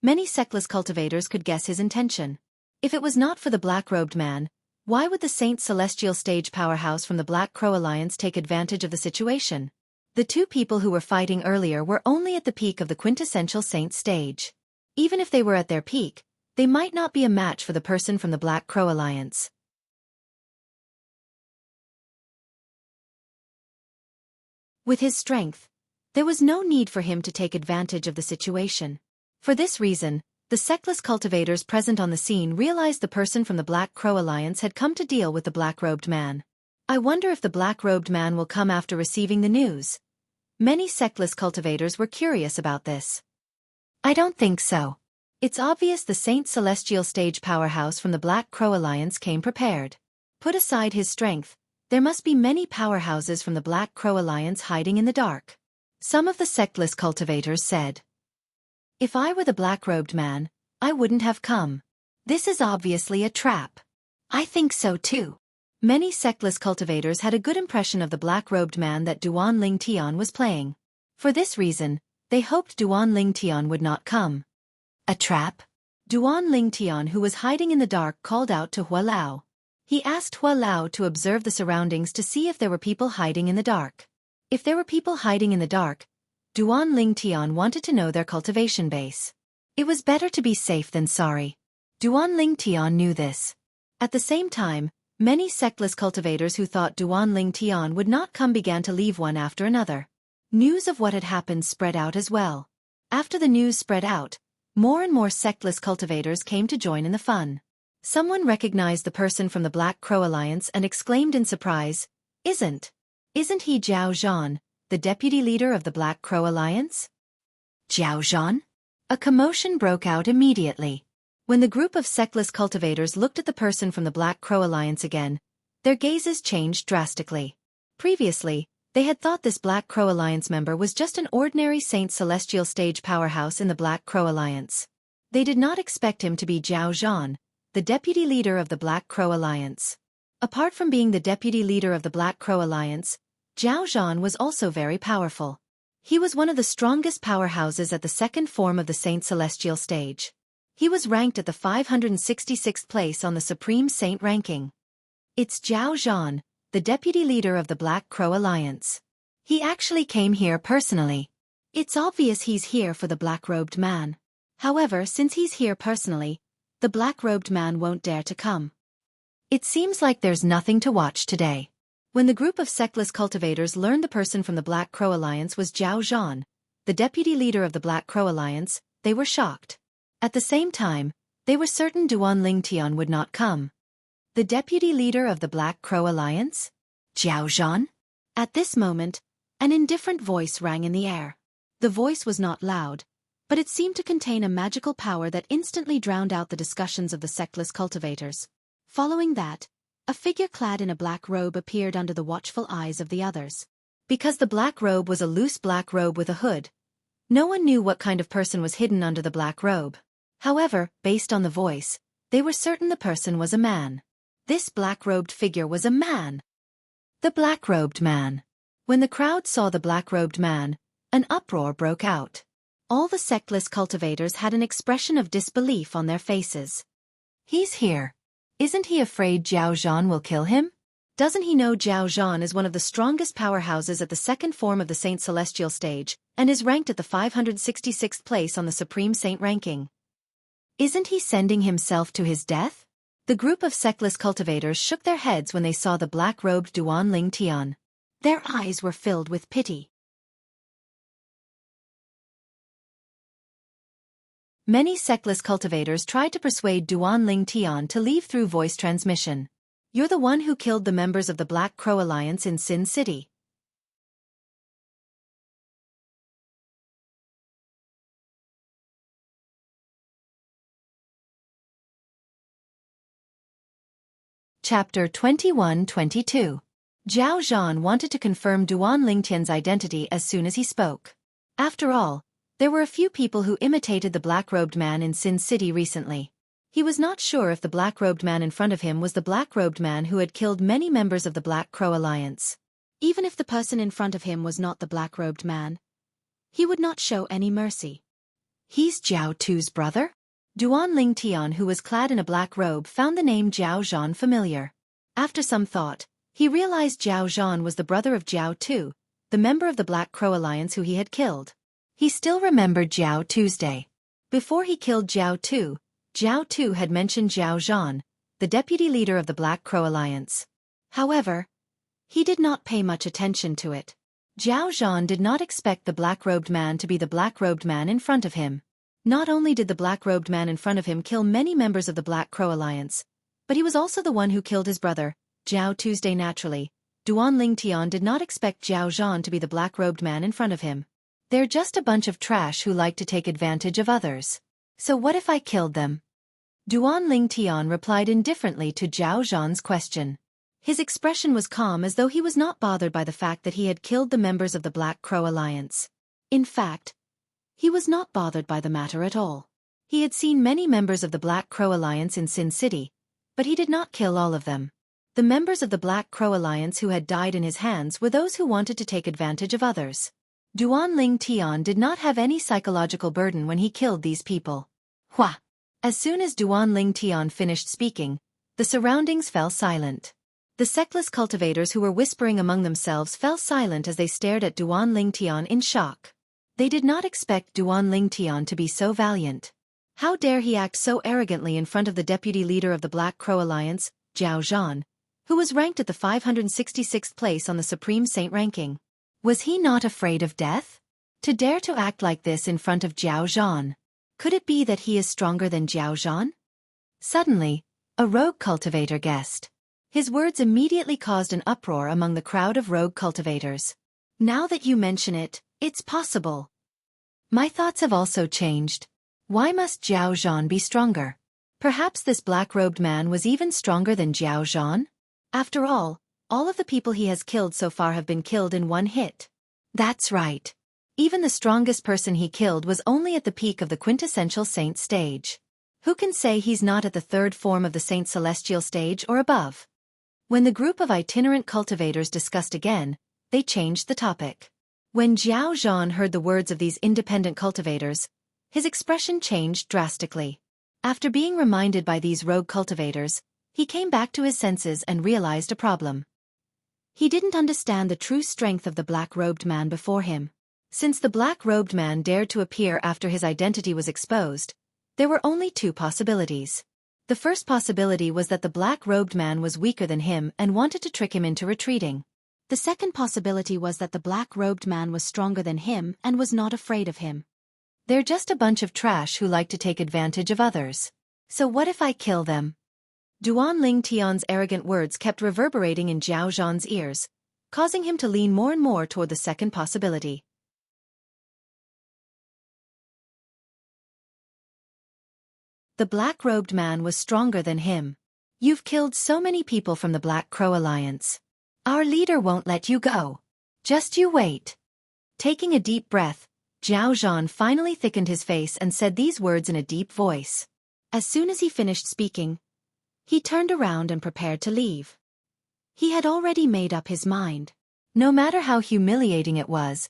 many sectless cultivators could guess his intention. If it was not for the black-robed man, why would the Saint Celestial stage powerhouse from the Black Crow Alliance take advantage of the situation? The two people who were fighting earlier were only at the peak of the quintessential saint stage. Even if they were at their peak, they might not be a match for the person from the Black Crow Alliance. With his strength, there was no need for him to take advantage of the situation. For this reason, the sectless cultivators present on the scene realized the person from the Black Crow Alliance had come to deal with the black-robed man. I wonder if the black-robed man will come after receiving the news. Many sectless cultivators were curious about this. I don't think so. It's obvious the Saint Celestial stage powerhouse from the Black Crow Alliance came prepared. Put aside his strength, there must be many powerhouses from the Black Crow Alliance hiding in the dark. Some of the sectless cultivators said. If I were the black-robed man, I wouldn't have come. This is obviously a trap. I think so too. Many sectless cultivators had a good impression of the black-robed man that Duan Ling Tian was playing. For this reason, they hoped Duan Ling Tian would not come. A trap? Duan Ling Tian, who was hiding in the dark, called out to Hua Lao. He asked Hua Lao to observe the surroundings to see if there were people hiding in the dark. If there were people hiding in the dark, Duan Ling Tian wanted to know their cultivation base. It was better to be safe than sorry. Duan Ling Tian knew this. At the same time, many sectless cultivators who thought Duan Ling Tian would not come began to leave one after another. News of what had happened spread out as well. After the news spread out, more and more sectless cultivators came to join in the fun. Someone recognized the person from the Black Crow Alliance and exclaimed in surprise, Isn't he Zhao Zhan, the deputy leader of the Black Crow Alliance? Zhao Zhan? A commotion broke out immediately. When the group of sectless cultivators looked at the person from the Black Crow Alliance again, their gazes changed drastically. Previously, they had thought this Black Crow Alliance member was just an ordinary Saint Celestial stage powerhouse in the Black Crow Alliance. They did not expect him to be Zhao Zhan, the deputy leader of the Black Crow Alliance. Apart from being the deputy leader of the Black Crow Alliance, Zhao Zhan was also very powerful. He was one of the strongest powerhouses at the second form of the Saint Celestial stage. He was ranked at the 566th place on the Supreme Saint ranking. It's Zhao Zhan, the deputy leader of the Black Crow Alliance. He actually came here personally. It's obvious he's here for the black-robed man. However, since he's here personally, the black-robed man won't dare to come. It seems like there's nothing to watch today. When the group of sectless cultivators learned the person from the Black Crow Alliance was Zhao Zhan, the deputy leader of the Black Crow Alliance, they were shocked. At the same time, they were certain Duan Lingtian would not come. The deputy leader of the Black Crow Alliance? Zhao Zhan? At this moment, an indifferent voice rang in the air. The voice was not loud, but it seemed to contain a magical power that instantly drowned out the discussions of the sectless cultivators. Following that, a figure clad in a black robe appeared under the watchful eyes of the others. Because the black robe was a loose black robe with a hood, no one knew what kind of person was hidden under the black robe. However, based on the voice, they were certain the person was a man. This black-robed figure was a man. The black-robed man. When the crowd saw the black-robed man, an uproar broke out. All the sectless cultivators had an expression of disbelief on their faces. He's here. Isn't he afraid Zhao Zhan will kill him? Doesn't he know Zhao Zhan is one of the strongest powerhouses at the second form of the Saint Celestial stage, and is ranked at the 566th place on the Supreme Saint ranking? Isn't he sending himself to his death? The group of sectless cultivators shook their heads when they saw the black-robed Duan Lingtian. Their eyes were filled with pity. Many sectless cultivators tried to persuade Duan Lingtian to leave through voice transmission. You're the one who killed the members of the Black Crow Alliance in Sin City. Chapter 21-22. Zhao Zhan wanted to confirm Duan Lingtian's identity as soon as he spoke. After all, there were a few people who imitated the black-robed man in Sin City recently. He was not sure if the black-robed man in front of him was the black-robed man who had killed many members of the Black Crow Alliance. Even if the person in front of him was not the black-robed man, he would not show any mercy. He's Zhao Tu's brother? Duan Lingtian, who was clad in a black robe, found the name Zhao Zhan familiar. After some thought, he realized Zhao Zhan was the brother of Zhao Tu, the member of the Black Crow Alliance who he had killed. He still remembered Zhao Tuesday. Before he killed Zhao Tu had mentioned Zhao Zhan, the deputy leader of the Black Crow Alliance. However, he did not pay much attention to it. Zhao Zhan did not expect the black-robed man to be the black-robed man in front of him. Not only did the black-robed man in front of him kill many members of the Black Crow Alliance, but he was also the one who killed his brother, Zhao Tuesday. Naturally, Duan Lingtian did not expect Zhao Zhan to be the black-robed man in front of him. They're just a bunch of trash who like to take advantage of others. So what if I killed them? Duan Lingtian replied indifferently to Zhao Zhan's question. His expression was calm, as though he was not bothered by the fact that he had killed the members of the Black Crow Alliance. In fact, he was not bothered by the matter at all. He had seen many members of the Black Crow Alliance in Sin City, but he did not kill all of them. The members of the Black Crow Alliance who had died in his hands were those who wanted to take advantage of others. Duan Lingtian did not have any psychological burden when he killed these people. Hua! As soon as Duan Lingtian finished speaking, the surroundings fell silent. The sectless cultivators who were whispering among themselves fell silent as they stared at Duan Lingtian in shock. They did not expect Duan Lingtian to be so valiant. How dare he act so arrogantly in front of the deputy leader of the Black Crow Alliance, Zhao Zhan, who was ranked at the 566th place on the Supreme Saint ranking. Was he not afraid of death? To dare to act like this in front of Zhao Zhan. Could it be that he is stronger than Zhao Zhan? Suddenly, A rogue cultivator guessed. His words immediately caused an uproar among the crowd of rogue cultivators. Now that you mention it, it's possible. My thoughts have also changed. Why must Jiao Zhan be stronger? Perhaps this black-robed man was even stronger than Jiao Zhan? After all of the people he has killed so far have been killed in one hit. That's right. Even the strongest person he killed was only at the peak of the quintessential saint stage. Who can say he's not at the third form of the saint celestial stage or above? When the group of itinerant cultivators discussed again, they changed the topic. When Jiao Zhan heard the words of these independent cultivators, his expression changed drastically. After being reminded by these rogue cultivators, he came back to his senses and realized a problem. He didn't understand the true strength of the black-robed man before him. Since the black-robed man dared to appear after his identity was exposed, there were only two possibilities. The first possibility was that the black-robed man was weaker than him and wanted to trick him into retreating. The second possibility was that the black-robed man was stronger than him and was not afraid of him. They're just a bunch of trash who like to take advantage of others. So what if I kill them? Duan Ling Tian's arrogant words kept reverberating in Jiao Zhan's ears, causing him to lean more and more toward the second possibility. The black-robed man was stronger than him. You've killed so many people from the Black Crow Alliance. Our leader won't let you go. Just you wait. Taking a deep breath, Jiao Zhan finally thickened his face and said these words in a deep voice. As soon as he finished speaking, he turned around and prepared to leave. He had already made up his mind. No matter how humiliating it was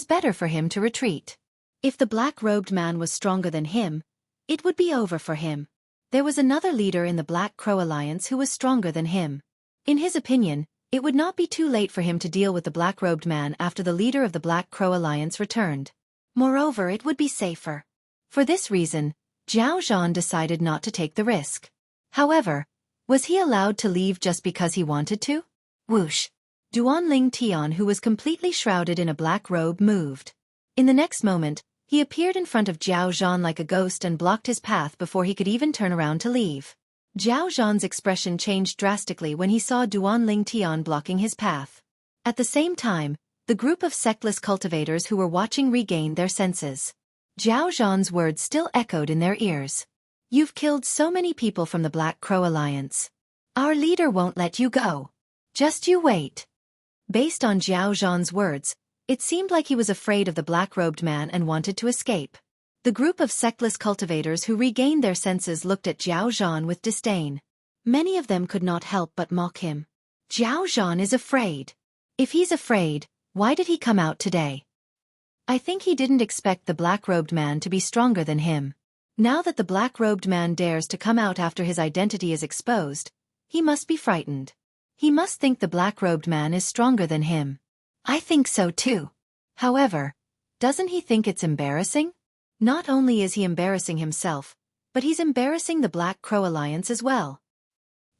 better for him to retreat. If the black-robed man was stronger than him, it would be over for him. There was another leader in the Black Crow Alliance who was stronger than him. In his opinion, it would not be too late for him to deal with the black-robed man after the leader of the Black Crow Alliance returned. Moreover, it would be safer. For this reason, Jiao Zhan decided not to take the risk. However, was he allowed to leave just because he wanted to? Whoosh! Duan Ling Tian, who was completely shrouded in a black robe, moved. In the next moment, he appeared in front of Jiao Zhan like a ghost and blocked his path before he could even turn around to leave. Jiao Zhan's expression changed drastically when he saw Duan Ling Tian blocking his path. At the same time, the group of sectless cultivators who were watching regained their senses. Jiao Zhan's words still echoed in their ears. You've killed so many people from the Black Crow Alliance. Our leader won't let you go. Just you wait. Based on Jiao Zhan's words, it seemed like he was afraid of the black-robed man and wanted to escape. The group of sectless cultivators who regained their senses looked at Jiao Zhan with disdain. Many of them could not help but mock him. Jiao Zhan is afraid. If he's afraid, why did he come out today? I think he didn't expect the black-robed man to be stronger than him. Now that the black-robed man dares to come out after his identity is exposed, he must be frightened. He must think the black-robed man is stronger than him. I think so too. However, doesn't he think it's embarrassing? Not only is he embarrassing himself, but he's embarrassing the Black Crow Alliance as well.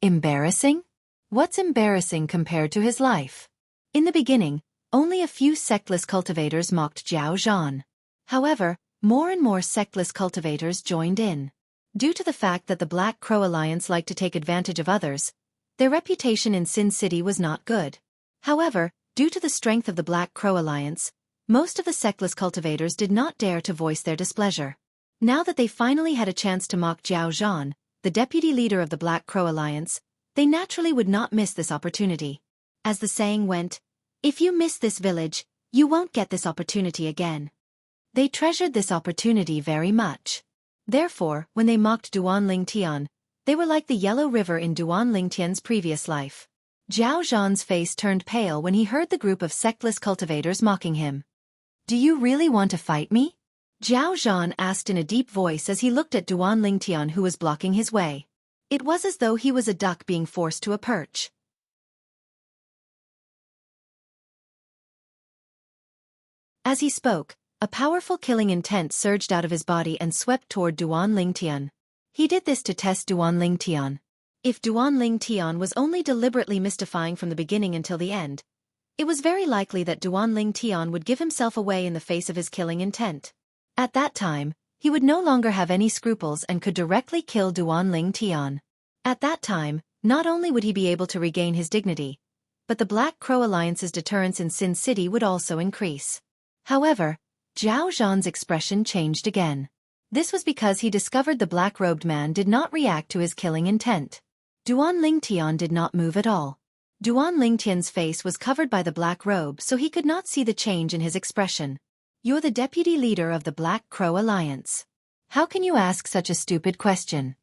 Embarrassing? What's embarrassing compared to his life? In the beginning, only a few sectless cultivators mocked Jiao Zhan. However, more and more sectless cultivators joined in. Due to the fact that the Black Crow Alliance liked to take advantage of others, their reputation in Sin City was not good. However, due to the strength of the Black Crow Alliance, most of the sectless cultivators did not dare to voice their displeasure. Now that they finally had a chance to mock Jiao Zhan, the deputy leader of the Black Crow Alliance, they naturally would not miss this opportunity. As the saying went, if you miss this village, you won't get this opportunity again. They treasured this opportunity very much. Therefore, when they mocked Duan Ling Tian, they were like the Yellow River in Duan Ling Tian's previous life. Jiao Zhan's face turned pale when he heard the group of sectless cultivators mocking him. Do you really want to fight me? Jiao Zhan asked in a deep voice as he looked at Duan Ling Tian, who was blocking his way. It was as though he was a duck being forced to a perch. As he spoke, a powerful killing intent surged out of his body and swept toward Duan Ling Tian. He did this to test Duan Ling Tian. If Duan Ling Tian was only deliberately mystifying from the beginning until the end, it was very likely that Duan Ling Tian would give himself away in the face of his killing intent. At that time, he would no longer have any scruples and could directly kill Duan Ling Tian. At that time, not only would he be able to regain his dignity, but the Black Crow Alliance's deterrence in Sin City would also increase. However, Zhao Zhan's expression changed again. This was because he discovered the black-robed man did not react to his killing intent. Duan Lingtian did not move at all. Duan Lingtian's face was covered by the black robe, so he could not see the change in his expression. "You're the deputy leader of the Black Crow Alliance. How can you ask such a stupid question?"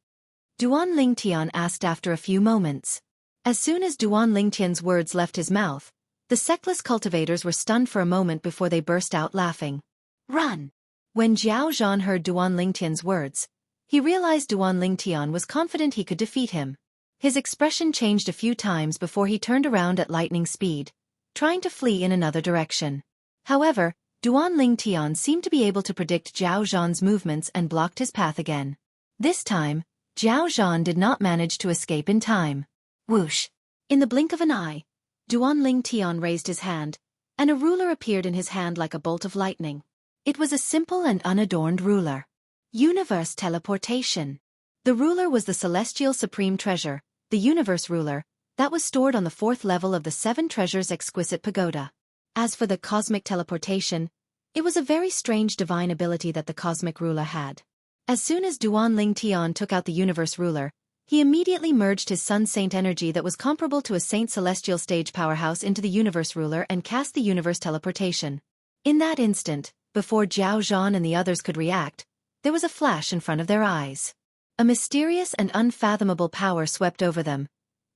Duan Lingtian asked after a few moments. As soon as Duan Lingtian's words left his mouth, the sectless cultivators were stunned for a moment before they burst out laughing. "Run!" When Zhao Zhan heard Duan Lingtian's words, he realized Duan Lingtian was confident he could defeat him. His expression changed a few times before he turned around at lightning speed, trying to flee in another direction. However, Duan Lingtian seemed to be able to predict Zhao Zhan's movements and blocked his path again. This time, Zhao Zhan did not manage to escape in time. Whoosh! In the blink of an eye, Duan Lingtian raised his hand, and a ruler appeared in his hand like a bolt of lightning. It was a simple and unadorned ruler. Universe teleportation. The ruler was the celestial supreme treasure, the universe ruler, that was stored on the 4th level of the 7 treasures exquisite pagoda. As for the cosmic teleportation, it was a very strange divine ability that the cosmic ruler had. As soon as Duan Lingtian took out the universe ruler, he immediately merged his sun saint energy that was comparable to a saint celestial stage powerhouse into the universe ruler and cast the universe teleportation. In that instant, before Zhao Zhan and the others could react, there was a flash in front of their eyes. A mysterious and unfathomable power swept over them,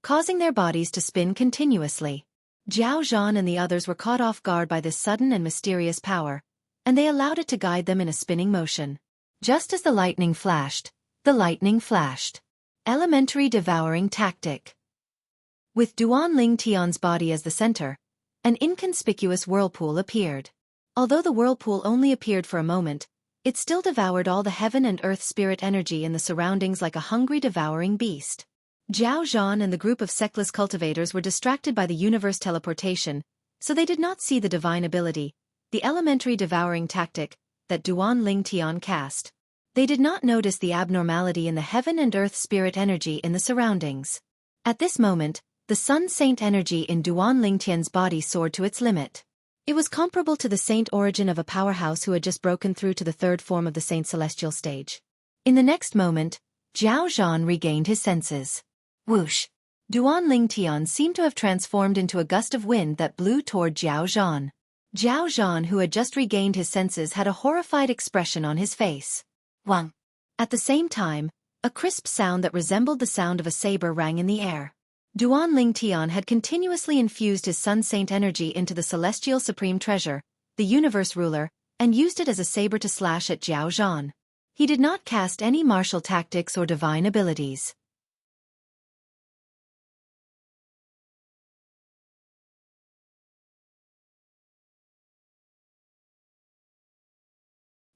causing their bodies to spin continuously. Zhao Zhan and the others were caught off guard by this sudden and mysterious power, and they allowed it to guide them in a spinning motion. Just as the lightning flashed. Elementary devouring tactic. With Duan Lingtian's body as the center, an inconspicuous whirlpool appeared. Although the whirlpool only appeared for a moment, it still devoured all the heaven and earth spirit energy in the surroundings like a hungry devouring beast. Zhao Zhan and the group of sectless cultivators were distracted by the universe teleportation, so they did not see the divine ability, the elementary devouring tactic, that Duan Lingtian cast. They did not notice the abnormality in the heaven and earth spirit energy in the surroundings. At this moment, the sun saint energy in Duan Lingtian's body soared to its limit. It was comparable to the saint origin of a powerhouse who had just broken through to the 3rd form of the saint celestial stage. In the next moment, Zhao Zhan regained his senses. Whoosh! Duan Lingtian seemed to have transformed into a gust of wind that blew toward Zhao Zhan. Zhao Zhan, who had just regained his senses, had a horrified expression on his face. Wang! At the same time, a crisp sound that resembled the sound of a saber rang in the air. Duan Lingtian had continuously infused his sun saint energy into the celestial supreme treasure, the universe ruler, and used it as a saber to slash at Zhao Zhan. He did not cast any martial tactics or divine abilities.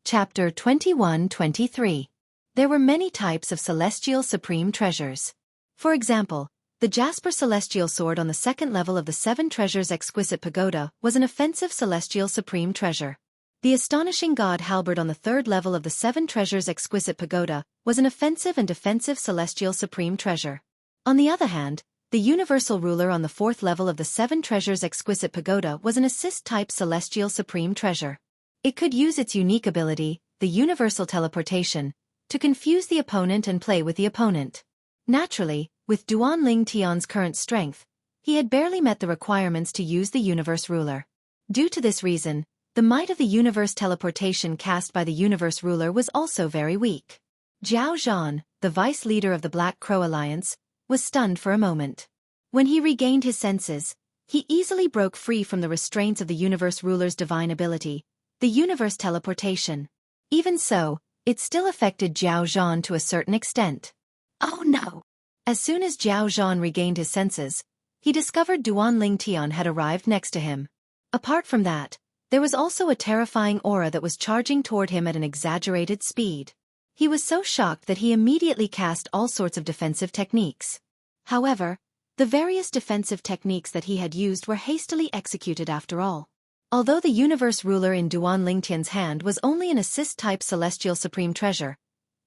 Chapter 21-23. There were many types of celestial supreme treasures. For example, the Jasper Celestial Sword on the 2nd level of the 7 Treasures Exquisite Pagoda was an offensive celestial supreme treasure. The Astonishing God Halberd on the 3rd level of the 7 Treasures Exquisite Pagoda was an offensive and defensive celestial supreme treasure. On the other hand, the Universal Ruler on the 4th level of the 7 Treasures Exquisite Pagoda was an assist-type celestial supreme treasure. It could use its unique ability, the universal teleportation, to confuse the opponent and play with the opponent. Naturally, with Duan Lingtian's current strength, he had barely met the requirements to use the universe ruler. Due to this reason, the might of the universe teleportation cast by the universe ruler was also very weak. Zhao Zhan, the vice leader of the Black Crow Alliance, was stunned for a moment. When he regained his senses, he easily broke free from the restraints of the universe ruler's divine ability, the universe teleportation. Even so, it still affected Zhao Zhan to a certain extent. Oh no! As soon as Zhao Zhan regained his senses, he discovered Duan Lingtian had arrived next to him. Apart from that, there was also a terrifying aura that was charging toward him at an exaggerated speed. He was so shocked that he immediately cast all sorts of defensive techniques. However, the various defensive techniques that he had used were hastily executed after all. Although the universe ruler in Duan Lingtian's hand was only an assist-type celestial supreme treasure,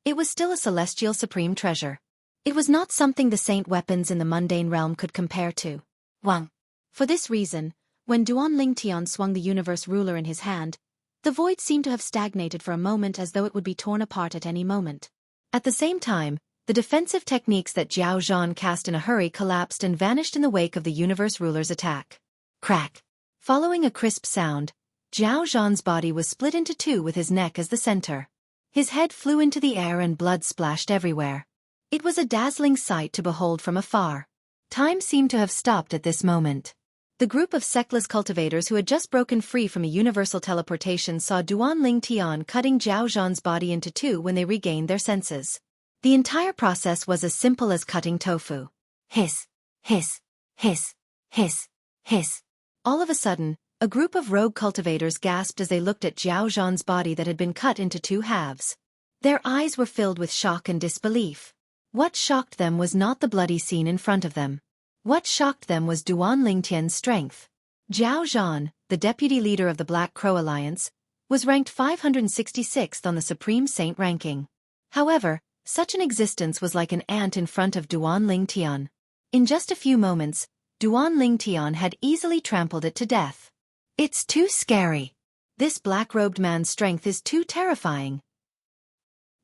it was still a celestial supreme treasure. It was not something the saint weapons in the mundane realm could compare to. Wang. For this reason, when Duan Lingtian swung the universe ruler in his hand, the void seemed to have stagnated for a moment as though it would be torn apart at any moment. At the same time, the defensive techniques that Zhao Zhan cast in a hurry collapsed and vanished in the wake of the universe ruler's attack. Crack. Following a crisp sound, Zhao Zhan's body was split into two with his neck as the center. His head flew into the air and blood splashed everywhere. It was a dazzling sight to behold from afar. Time seemed to have stopped at this moment. The group of sectless cultivators who had just broken free from a universal teleportation saw Duan Lingtian cutting Zhao Zhan's body into two when they regained their senses. The entire process was as simple as cutting tofu. Hiss, hiss, hiss, hiss, hiss. All of a sudden, a group of rogue cultivators gasped as they looked at Zhao Zhan's body that had been cut into two halves. Their eyes were filled with shock and disbelief. What shocked them was not the bloody scene in front of them. What shocked them was Duan Lingtian's strength. Zhao Zhan, the deputy leader of the Black Crow Alliance, was ranked 566th on the Supreme Saint ranking. However, such an existence was like an ant in front of Duan Lingtian. In just a few moments, Duan Lingtian had easily trampled it to death. It's too scary. This black-robed man's strength is too terrifying.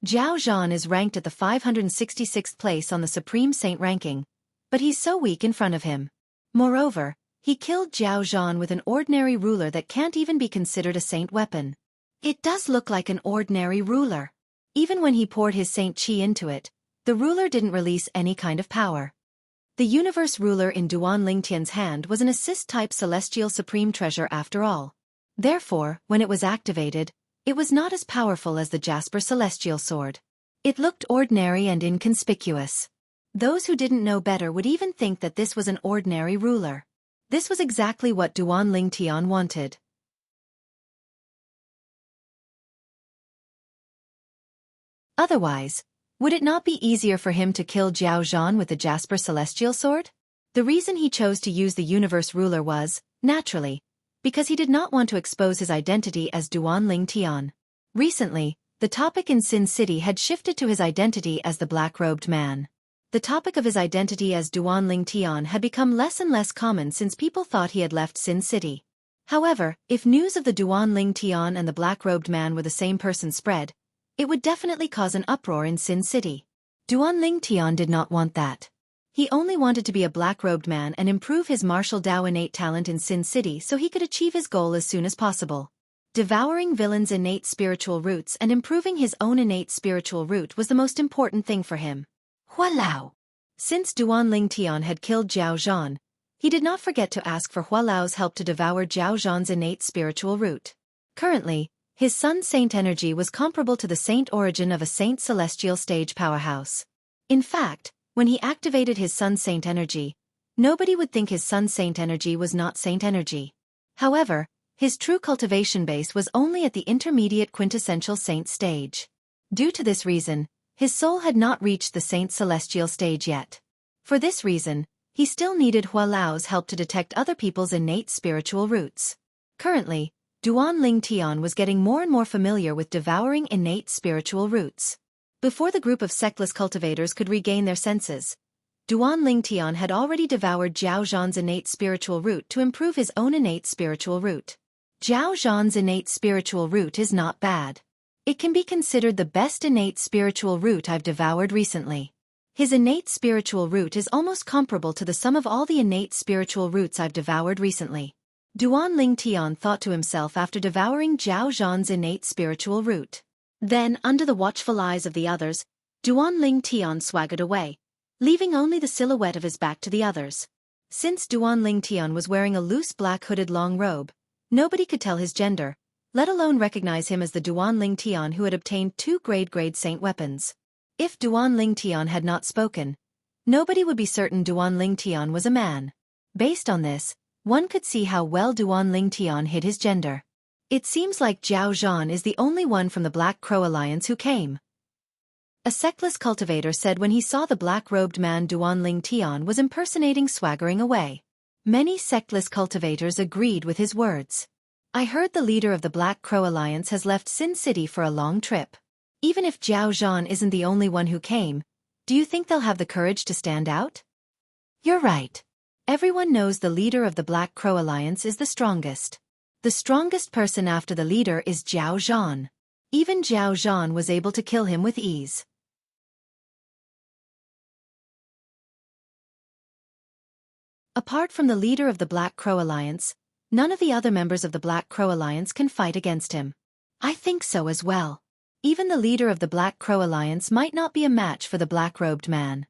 Zhao Zhan is ranked at the 566th place on the Supreme Saint ranking, but he's so weak in front of him. Moreover, he killed Zhao Zhan with an ordinary ruler that can't even be considered a saint weapon. It does look like an ordinary ruler. Even when he poured his saint chi into it, the ruler didn't release any kind of power. The universe ruler in Duan Lingtian's hand was an assist-type celestial supreme treasure after all. Therefore, when it was activated, it was not as powerful as the Jasper celestial sword. It looked ordinary and inconspicuous. Those who didn't know better would even think that this was an ordinary ruler. This was exactly what Duan Lingtian wanted. Otherwise, would it not be easier for him to kill Zhao Zhan with the Jasper celestial sword? The reason he chose to use the universe ruler was, naturally, because he did not want to expose his identity as Duan Lingtian. Recently, the topic in Sin City had shifted to his identity as the black-robed man. The topic of his identity as Duan Lingtian had become less and less common since people thought he had left Sin City. However, if news of the Duan Lingtian and the black-robed man were the same person spread, it would definitely cause an uproar in Sin City. Duan Lingtian did not want that. He only wanted to be a black-robed man and improve his martial Dao innate talent in Sin City so he could achieve his goal as soon as possible. Devouring villains' innate spiritual roots and improving his own innate spiritual root was the most important thing for him. Hualao. Since Duan Lingtian had killed Zhao Zhan, he did not forget to ask for Hualao's help to devour Zhao Zhan's innate spiritual root. Currently, his Sun Saint energy was comparable to the saint origin of a Saint Celestial stage powerhouse. In fact, when he activated his Sun Saint energy, nobody would think his Sun Saint energy was not Saint energy. However, his true cultivation base was only at the intermediate quintessential Saint stage. Due to this reason, his soul had not reached the Saint Celestial stage yet. For this reason, he still needed Hualao's help to detect other people's innate spiritual roots. Currently, Duan Lingtian was getting more and more familiar with devouring innate spiritual roots. Before the group of sectless cultivators could regain their senses, Duan Lingtian had already devoured Zhao Zhan's innate spiritual root to improve his own innate spiritual root. Zhao Zhan's innate spiritual root is not bad. It can be considered the best innate spiritual root I've devoured recently. His innate spiritual root is almost comparable to the sum of all the innate spiritual roots I've devoured recently. Duan Lingtian thought to himself after devouring Zhao Zhan's innate spiritual root. Then, under the watchful eyes of the others, Duan Lingtian swaggered away, leaving only the silhouette of his back to the others. Since Duan Lingtian was wearing a loose black hooded long robe, nobody could tell his gender, let alone recognize him as the Duan Lingtian who had obtained 2 grade saint weapons. If Duan Lingtian had not spoken, nobody would be certain Duan Lingtian was a man. Based on this, one could see how well Duan Lingtian hid his gender. It seems like Zhao Zhan is the only one from the Black Crow Alliance who came. A sectless cultivator said when he saw the black-robed man Duan Lingtian was impersonating swaggering away. Many sectless cultivators agreed with his words. I heard the leader of the Black Crow Alliance has left Sin City for a long trip. Even if Zhao Zhan isn't the only one who came, Do you think they'll have the courage to stand out? You're right. Everyone knows the leader of the Black Crow Alliance is the strongest. The strongest person after the leader is Zhao Zhan. Even Zhao Zhan was able to kill him with ease. Apart from the leader of the Black Crow Alliance, none of the other members of the Black Crow Alliance can fight against him. I think so as well. Even the leader of the Black Crow Alliance might not be a match for the black-robed man.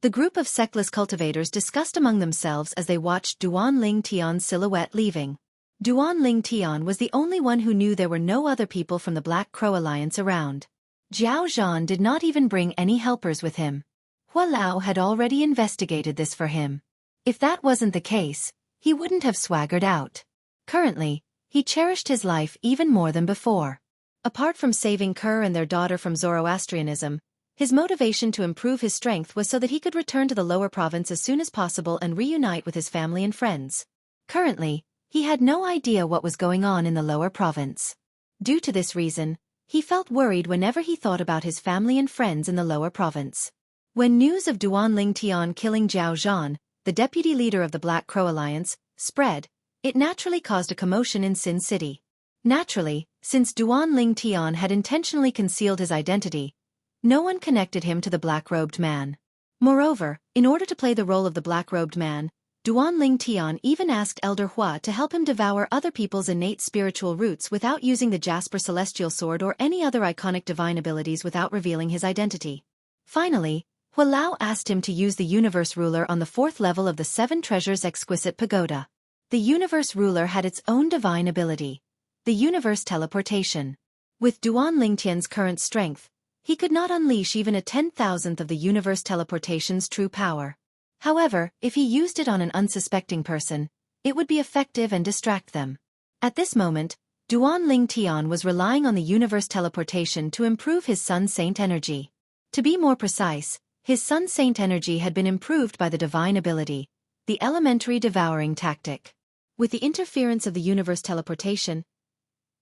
The group of sectless cultivators discussed among themselves as they watched Duan Ling Tian's silhouette leaving. Duan Ling Tian was the only one who knew there were no other people from the Black Crow Alliance around. Zhao Zhan did not even bring any helpers with him. Hua Lao had already investigated this for him. If that wasn't the case, he wouldn't have swaggered out. Currently, he cherished his life even more than before. Apart from saving Kerr and their daughter from Zoroastrianism, his motivation to improve his strength was so that he could return to the lower province as soon as possible and reunite with his family and friends. Currently, he had no idea what was going on in the lower province. Due to this reason, he felt worried whenever he thought about his family and friends in the lower province. When news of Duan Ling Tian killing Zhao Zhan, the deputy leader of the Black Crow Alliance, spread, it naturally caused a commotion in Sin City. Naturally, since Duan Ling Tian had intentionally concealed his identity, no one connected him to the black-robed man. Moreover, in order to play the role of the black-robed man, Duan Ling Tian even asked Elder Hua to help him devour other people's innate spiritual roots without using the Jasper Celestial Sword or any other iconic divine abilities without revealing his identity. Finally, Hua Lao asked him to use the Universe Ruler on the 4th level of the 7 Treasures Exquisite Pagoda. The Universe Ruler had its own divine ability, the Universe Teleportation. With Duan Lingtian's current strength, he could not unleash even a 10,000th of the Universe Teleportation's true power. However, if he used it on an unsuspecting person, it would be effective and distract them. At this moment, Duan Ling Tian was relying on the Universe Teleportation to improve his Sun Saint energy. To be more precise, his Sun Saint energy had been improved by the divine ability, the Elementary Devouring Tactic. With the interference of the Universe Teleportation,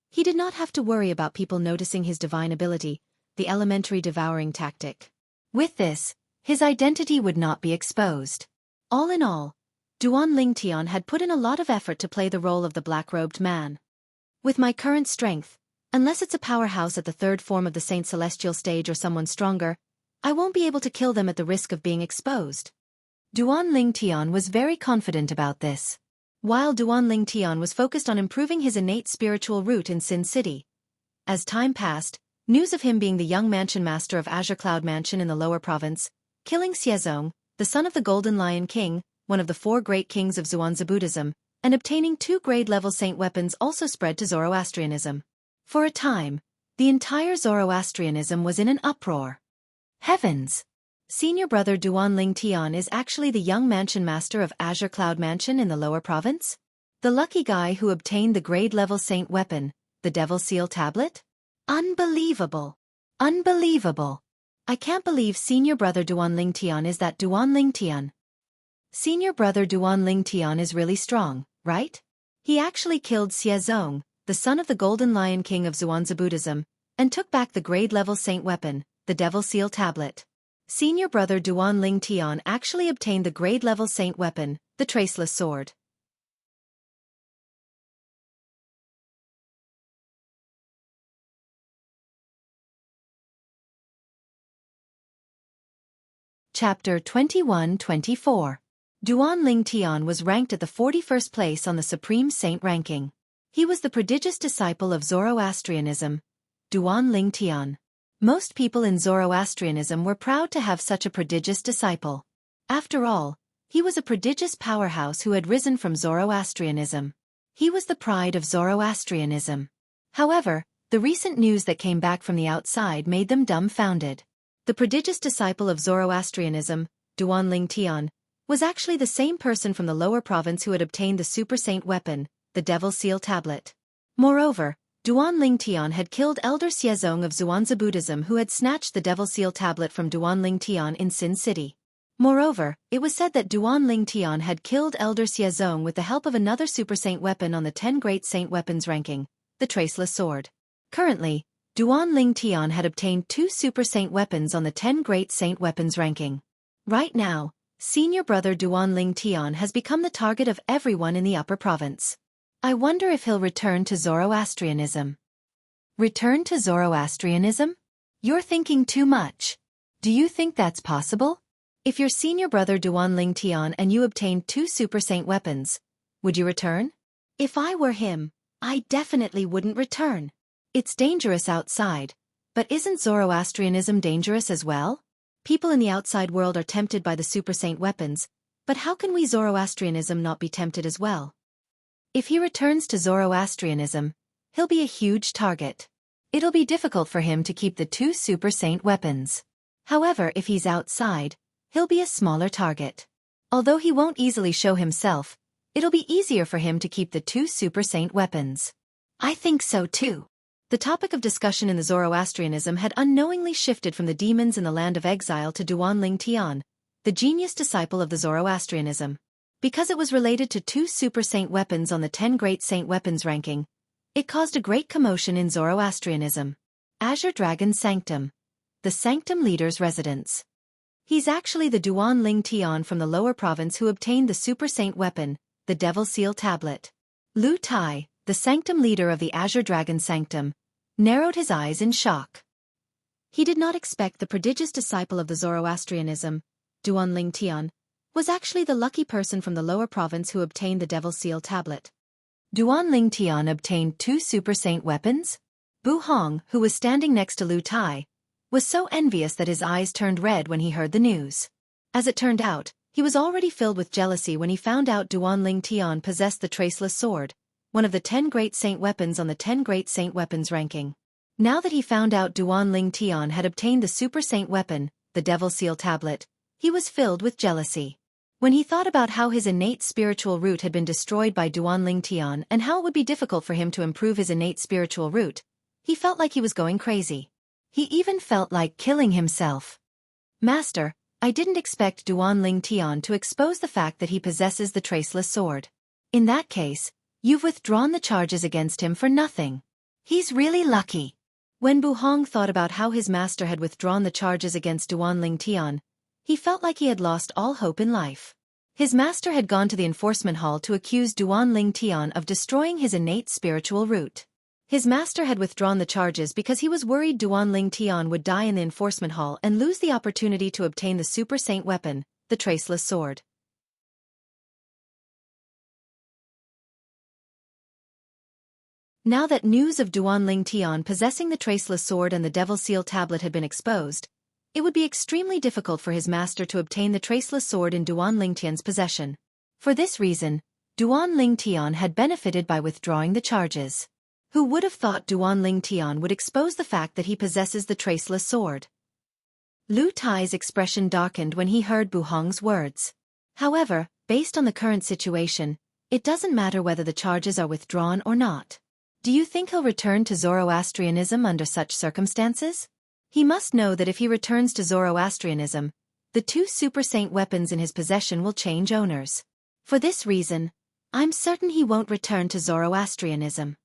he did not have to worry about people noticing his divine ability, the Elementary Devouring Tactic. With this, his identity would not be exposed. All in all, Duan Ling Tian had put in a lot of effort to play the role of the black-robed man. With my current strength, unless it's a powerhouse at the 3rd form of the Saint Celestial stage or someone stronger, I won't be able to kill them at the risk of being exposed. Duan Ling Tian was very confident about this. While Duan Ling Tian was focused on improving his innate spiritual root in Sin City. As time passed, news of him being the young mansion master of Azure Cloud Mansion in the lower province, killing Xiezong, the son of the Golden Lion King, one of the 4 great kings of Zhuangzi Buddhism, and obtaining 2 grade-level saint weapons also spread to Zoroastrianism. For a time, the entire Zoroastrianism was in an uproar. Heavens! Senior brother Duan Ling Tian is actually the young mansion master of Azure Cloud Mansion in the lower province? The lucky guy who obtained the grade-level saint weapon, the Devil Seal Tablet? Unbelievable! Unbelievable! I can't believe senior brother Duan Ling Tian is that Duan Ling Tian. Senior brother Duan Ling Tian is really strong, right? He actually killed Xiezong, the son of the Golden Lion King of Zhuangzi Buddhism, and took back the grade-level saint weapon, the Devil Seal Tablet. Senior brother Duan Ling Tian actually obtained the grade-level saint weapon, the Traceless Sword. Chapter 21-24. Duan Ling Tian was ranked at the 41st place on the Supreme Saint ranking. He was the prodigious disciple of Zoroastrianism, Duan Ling Tian. Most people in Zoroastrianism were proud to have such a prodigious disciple. After all, he was a prodigious powerhouse who had risen from Zoroastrianism. He was the pride of Zoroastrianism. However, the recent news that came back from the outside made them dumbfounded. The prodigious disciple of Zoroastrianism, Duan Ling Tian, was actually the same person from the lower province who had obtained the Super Saint weapon, the Devil Seal Tablet. Moreover, Duan Ling Tian had killed Elder Xiezong of Zhuangzi Buddhism who had snatched the Devil Seal Tablet from Duan Ling Tian in Sin City. Moreover, it was said that Duan Ling Tian had killed Elder Xiezong with the help of another Super Saint weapon on the 10 Great Saint Weapons ranking, the Traceless Sword. Currently, Duan Ling Tian had obtained 2 Super Saint weapons on the 10 Great Saint Weapons ranking. Right now, senior brother Duan Ling Tian has become the target of everyone in the Upper Province. I wonder if he'll return to Zoroastrianism. Return to Zoroastrianism? You're thinking too much. Do you think that's possible? If your senior brother Duan Ling Tian and you obtained 2 Super Saint weapons, would you return? If I were him, I definitely wouldn't return. It's dangerous outside, but isn't Zoroastrianism dangerous as well? People in the outside world are tempted by the Super Saint weapons, but how can we Zoroastrianism not be tempted as well? If he returns to Zoroastrianism, he'll be a huge target. It'll be difficult for him to keep the 2 Super Saint weapons. However, if he's outside, he'll be a smaller target. Although he won't easily show himself, it'll be easier for him to keep the 2 Super Saint weapons. I think so too. The topic of discussion in the Zoroastrianism had unknowingly shifted from the demons in the land of exile to Duan Ling Tian, the genius disciple of the Zoroastrianism. Because it was related to 2 Super Saint weapons on the 10 Great Saint Weapons ranking, it caused a great commotion in Zoroastrianism. Azure Dragon Sanctum. The Sanctum Leader's residence. He's actually the Duan Ling Tian from the lower province who obtained the Super Saint weapon, the Devil Seal Tablet. Lu Tai, the Sanctum Leader of the Azure Dragon Sanctum, narrowed his eyes in shock. He did not expect the prodigious disciple of the Zoroastrianism, Duan Ling Tian, was actually the lucky person from the lower province who obtained the Devil Seal Tablet. Duan Ling Tian obtained 2 Super Saint weapons? Bu Hong, who was standing next to Lu Tai, was so envious that his eyes turned red when he heard the news. As it turned out, he was already filled with jealousy when he found out Duan Ling Tian possessed the Traceless Sword, one of the 10 Great Saint weapons on the 10 Great Saint Weapons ranking. Now that he found out Duan Ling Tian had obtained the Super Saint weapon, the Devil Seal Tablet, he was filled with jealousy. When he thought about how his innate spiritual root had been destroyed by Duan Ling Tian and how it would be difficult for him to improve his innate spiritual root, he felt like he was going crazy. He even felt like killing himself. Master, I didn't expect Duan Ling Tian to expose the fact that he possesses the Traceless Sword. In that case, you've withdrawn the charges against him for nothing. He's really lucky. When Bu Hong thought about how his master had withdrawn the charges against Duan Ling Tian, he felt like he had lost all hope in life. His master had gone to the enforcement hall to accuse Duan Ling Tian of destroying his innate spiritual root. His master had withdrawn the charges because he was worried Duan Ling Tian would die in the enforcement hall and lose the opportunity to obtain the Super Saint weapon, the Traceless Sword. Now that news of Duan Ling Tian possessing the Traceless Sword and the Devil Seal Tablet had been exposed, it would be extremely difficult for his master to obtain the Traceless Sword in Duan Ling Tian's possession. For this reason, Duan Ling Tian had benefited by withdrawing the charges. Who would have thought Duan Ling Tian would expose the fact that he possesses the Traceless Sword? Lu Tai's expression darkened when he heard Bu Hong's words. However, based on the current situation, it doesn't matter whether the charges are withdrawn or not. Do you think he'll return to Zoroastrianism under such circumstances? He must know that if he returns to Zoroastrianism, the 2 Super Saint weapons in his possession will change owners. For this reason, I'm certain he won't return to Zoroastrianism.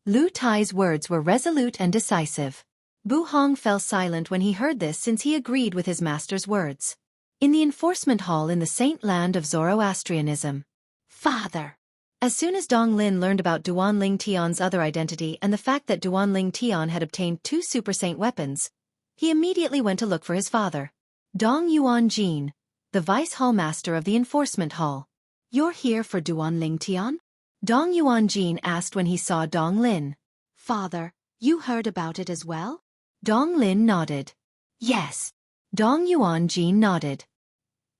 Lu Tai's words were resolute and decisive. Bu Hong fell silent when he heard this since he agreed with his master's words. In the enforcement hall in the Saint Land of Zoroastrianism. Father! As soon as Dong Lin learned about Duan Ling Tian's other identity and the fact that Duan Ling Tian had obtained 2 Super Saint weapons, he immediately went to look for his father. Dong Yuan Jin, the Vice Hall Master of the Enforcement Hall. You're here for Duan Ling Tian? Dong Yuan Jin asked when he saw Dong Lin. Father, you heard about it as well? Dong Lin nodded. Yes. Dong Yuan Jin nodded.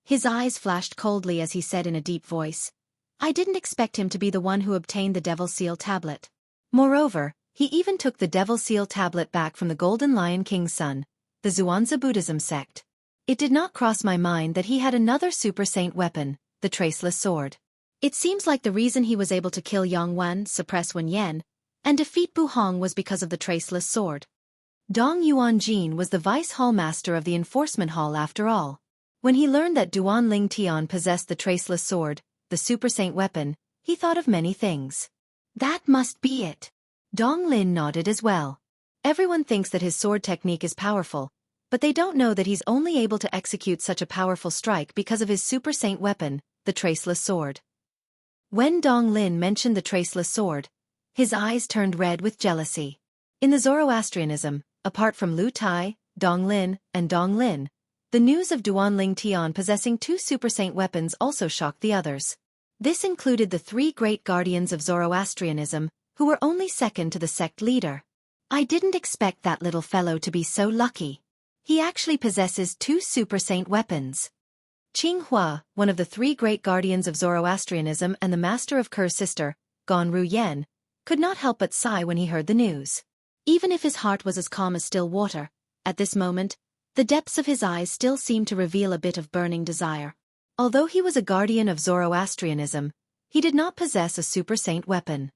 His eyes flashed coldly as he said in a deep voice, I didn't expect him to be the one who obtained the Devil Seal Tablet. Moreover, he even took the Devil Seal Tablet back from the Golden Lion King's son, the Zhuangzi Buddhism sect. It did not cross my mind that he had another Super Saint weapon, the Traceless Sword. It seems like the reason he was able to kill Yang Wen, suppress Wen Yan, and defeat Bu Hong was because of the Traceless Sword. Dong Yuan Jin was the Vice Hall Master of the Enforcement Hall after all. When he learned that Duan Ling Tian possessed the Traceless Sword, the Super Saint weapon, he thought of many things. That must be it. Dong Lin nodded as well. Everyone thinks that his sword technique is powerful, but they don't know that he's only able to execute such a powerful strike because of his super saint weapon, the traceless sword. When Dong Lin mentioned the traceless sword, his eyes turned red with jealousy. In the Zoroastrianism, apart from Lu Tai, Dong Lin, and Dong Lin, the news of Duanling Tian possessing two super saint weapons also shocked the others. This included the three great guardians of Zoroastrianism, who were only second to the sect leader. I didn't expect that little fellow to be so lucky. He actually possesses two super saint weapons. Qing Hua, one of the three great guardians of Zoroastrianism and the master of Ker's sister, Gan Ru Yen, could not help but sigh when he heard the news. Even if his heart was as calm as still water, at this moment, the depths of his eyes still seemed to reveal a bit of burning desire. Although he was a guardian of Zoroastrianism, he did not possess a super saint weapon.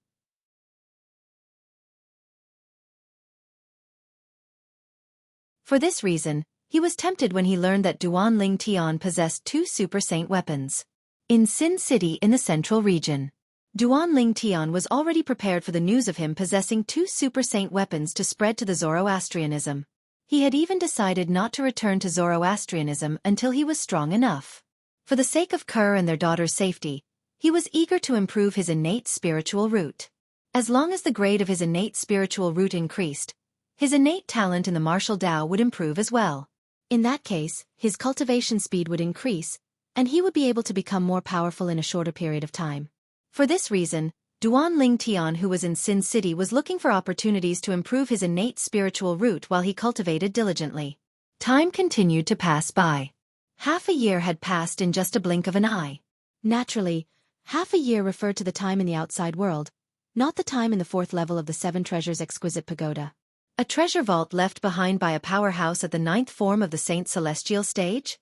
For this reason, he was tempted when he learned that Duanling Tian possessed two super saint weapons. In Sin City in the central region, Duanling Tian was already prepared for the news of him possessing two super saint weapons to spread to the Zoroastrianism. He had even decided not to return to Zoroastrianism until he was strong enough. For the sake of Ker and their daughter's safety, he was eager to improve his innate spiritual root. As long as the grade of his innate spiritual root increased, his innate talent in the martial Tao would improve as well. In that case, his cultivation speed would increase, and he would be able to become more powerful in a shorter period of time. For this reason, Duanling Tian, who was in Sin City, was looking for opportunities to improve his innate spiritual root while he cultivated diligently. Time continued to pass by. Half a year had passed in just a blink of an eye. Naturally, half a year referred to the time in the outside world, not the time in the fourth level of the Seven Treasures Exquisite Pagoda. A treasure vault left behind by a powerhouse at the ninth form of the Saint Celestial stage?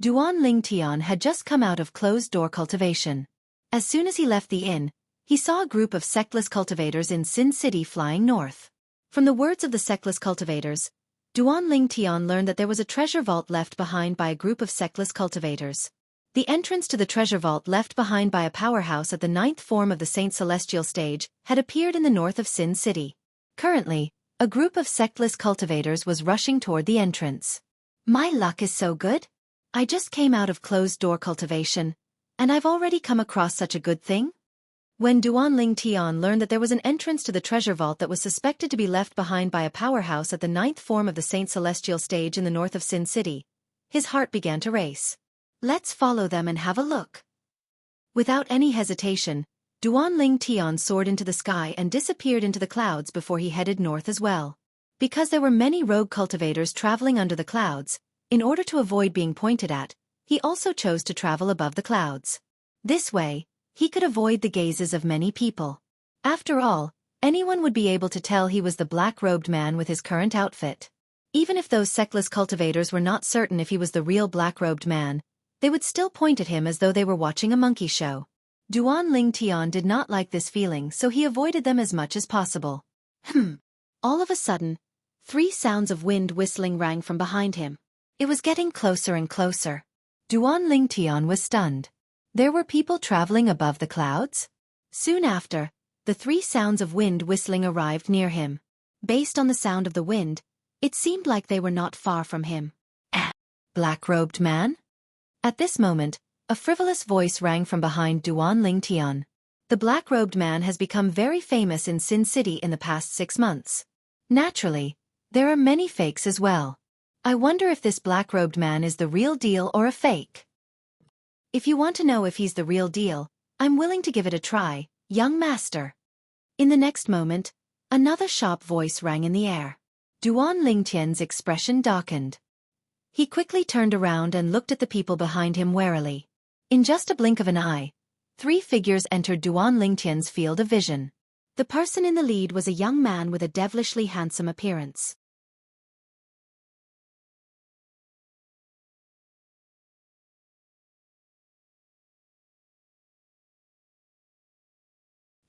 Duanling Tian had just come out of closed-door cultivation. As soon as he left the inn, he saw a group of sectless cultivators in Sin City flying north. From the words of the sectless cultivators, Duanling Tian learned that there was a treasure vault left behind by a group of sectless cultivators. The entrance to the treasure vault left behind by a powerhouse at the ninth form of the Saint Celestial stage had appeared in the north of Sin City. Currently, a group of sectless cultivators was rushing toward the entrance. My luck is so good. I just came out of closed-door cultivation, and I've already come across such a good thing? When Duanling Tian learned that there was an entrance to the treasure vault that was suspected to be left behind by a powerhouse at the ninth form of the Saint Celestial stage in the north of Sin City, his heart began to race. Let's follow them and have a look. Without any hesitation, Duanling Tian soared into the sky and disappeared into the clouds before he headed north as well. Because there were many rogue cultivators traveling under the clouds, in order to avoid being pointed at, he also chose to travel above the clouds. This way, he could avoid the gazes of many people. After all, anyone would be able to tell he was the black-robed man with his current outfit. Even if those sectless cultivators were not certain if he was the real black-robed man, they would still point at him as though they were watching a monkey show. Duanling Tian did not like this feeling, so he avoided them as much as possible. All of a sudden, 3 sounds of wind whistling rang from behind him. It was getting closer and closer. Duanling Tian was stunned. There were people traveling above the clouds? Soon after, the 3 sounds of wind whistling arrived near him. Based on the sound of the wind, it seemed like they were not far from him. Black-robed man? At this moment, a frivolous voice rang from behind Duanling Tian. The black-robed man has become very famous in Sin City in the past 6 months. Naturally, there are many fakes as well. I wonder if this black-robed man is the real deal or a fake. If you want to know if he's the real deal, I'm willing to give it a try, young master. In the next moment, another sharp voice rang in the air. Duanling Tian's expression darkened. He quickly turned around and looked at the people behind him warily. In just a blink of an eye, 3 figures entered Duanling Tian's field of vision. The person in the lead was a young man with a devilishly handsome appearance.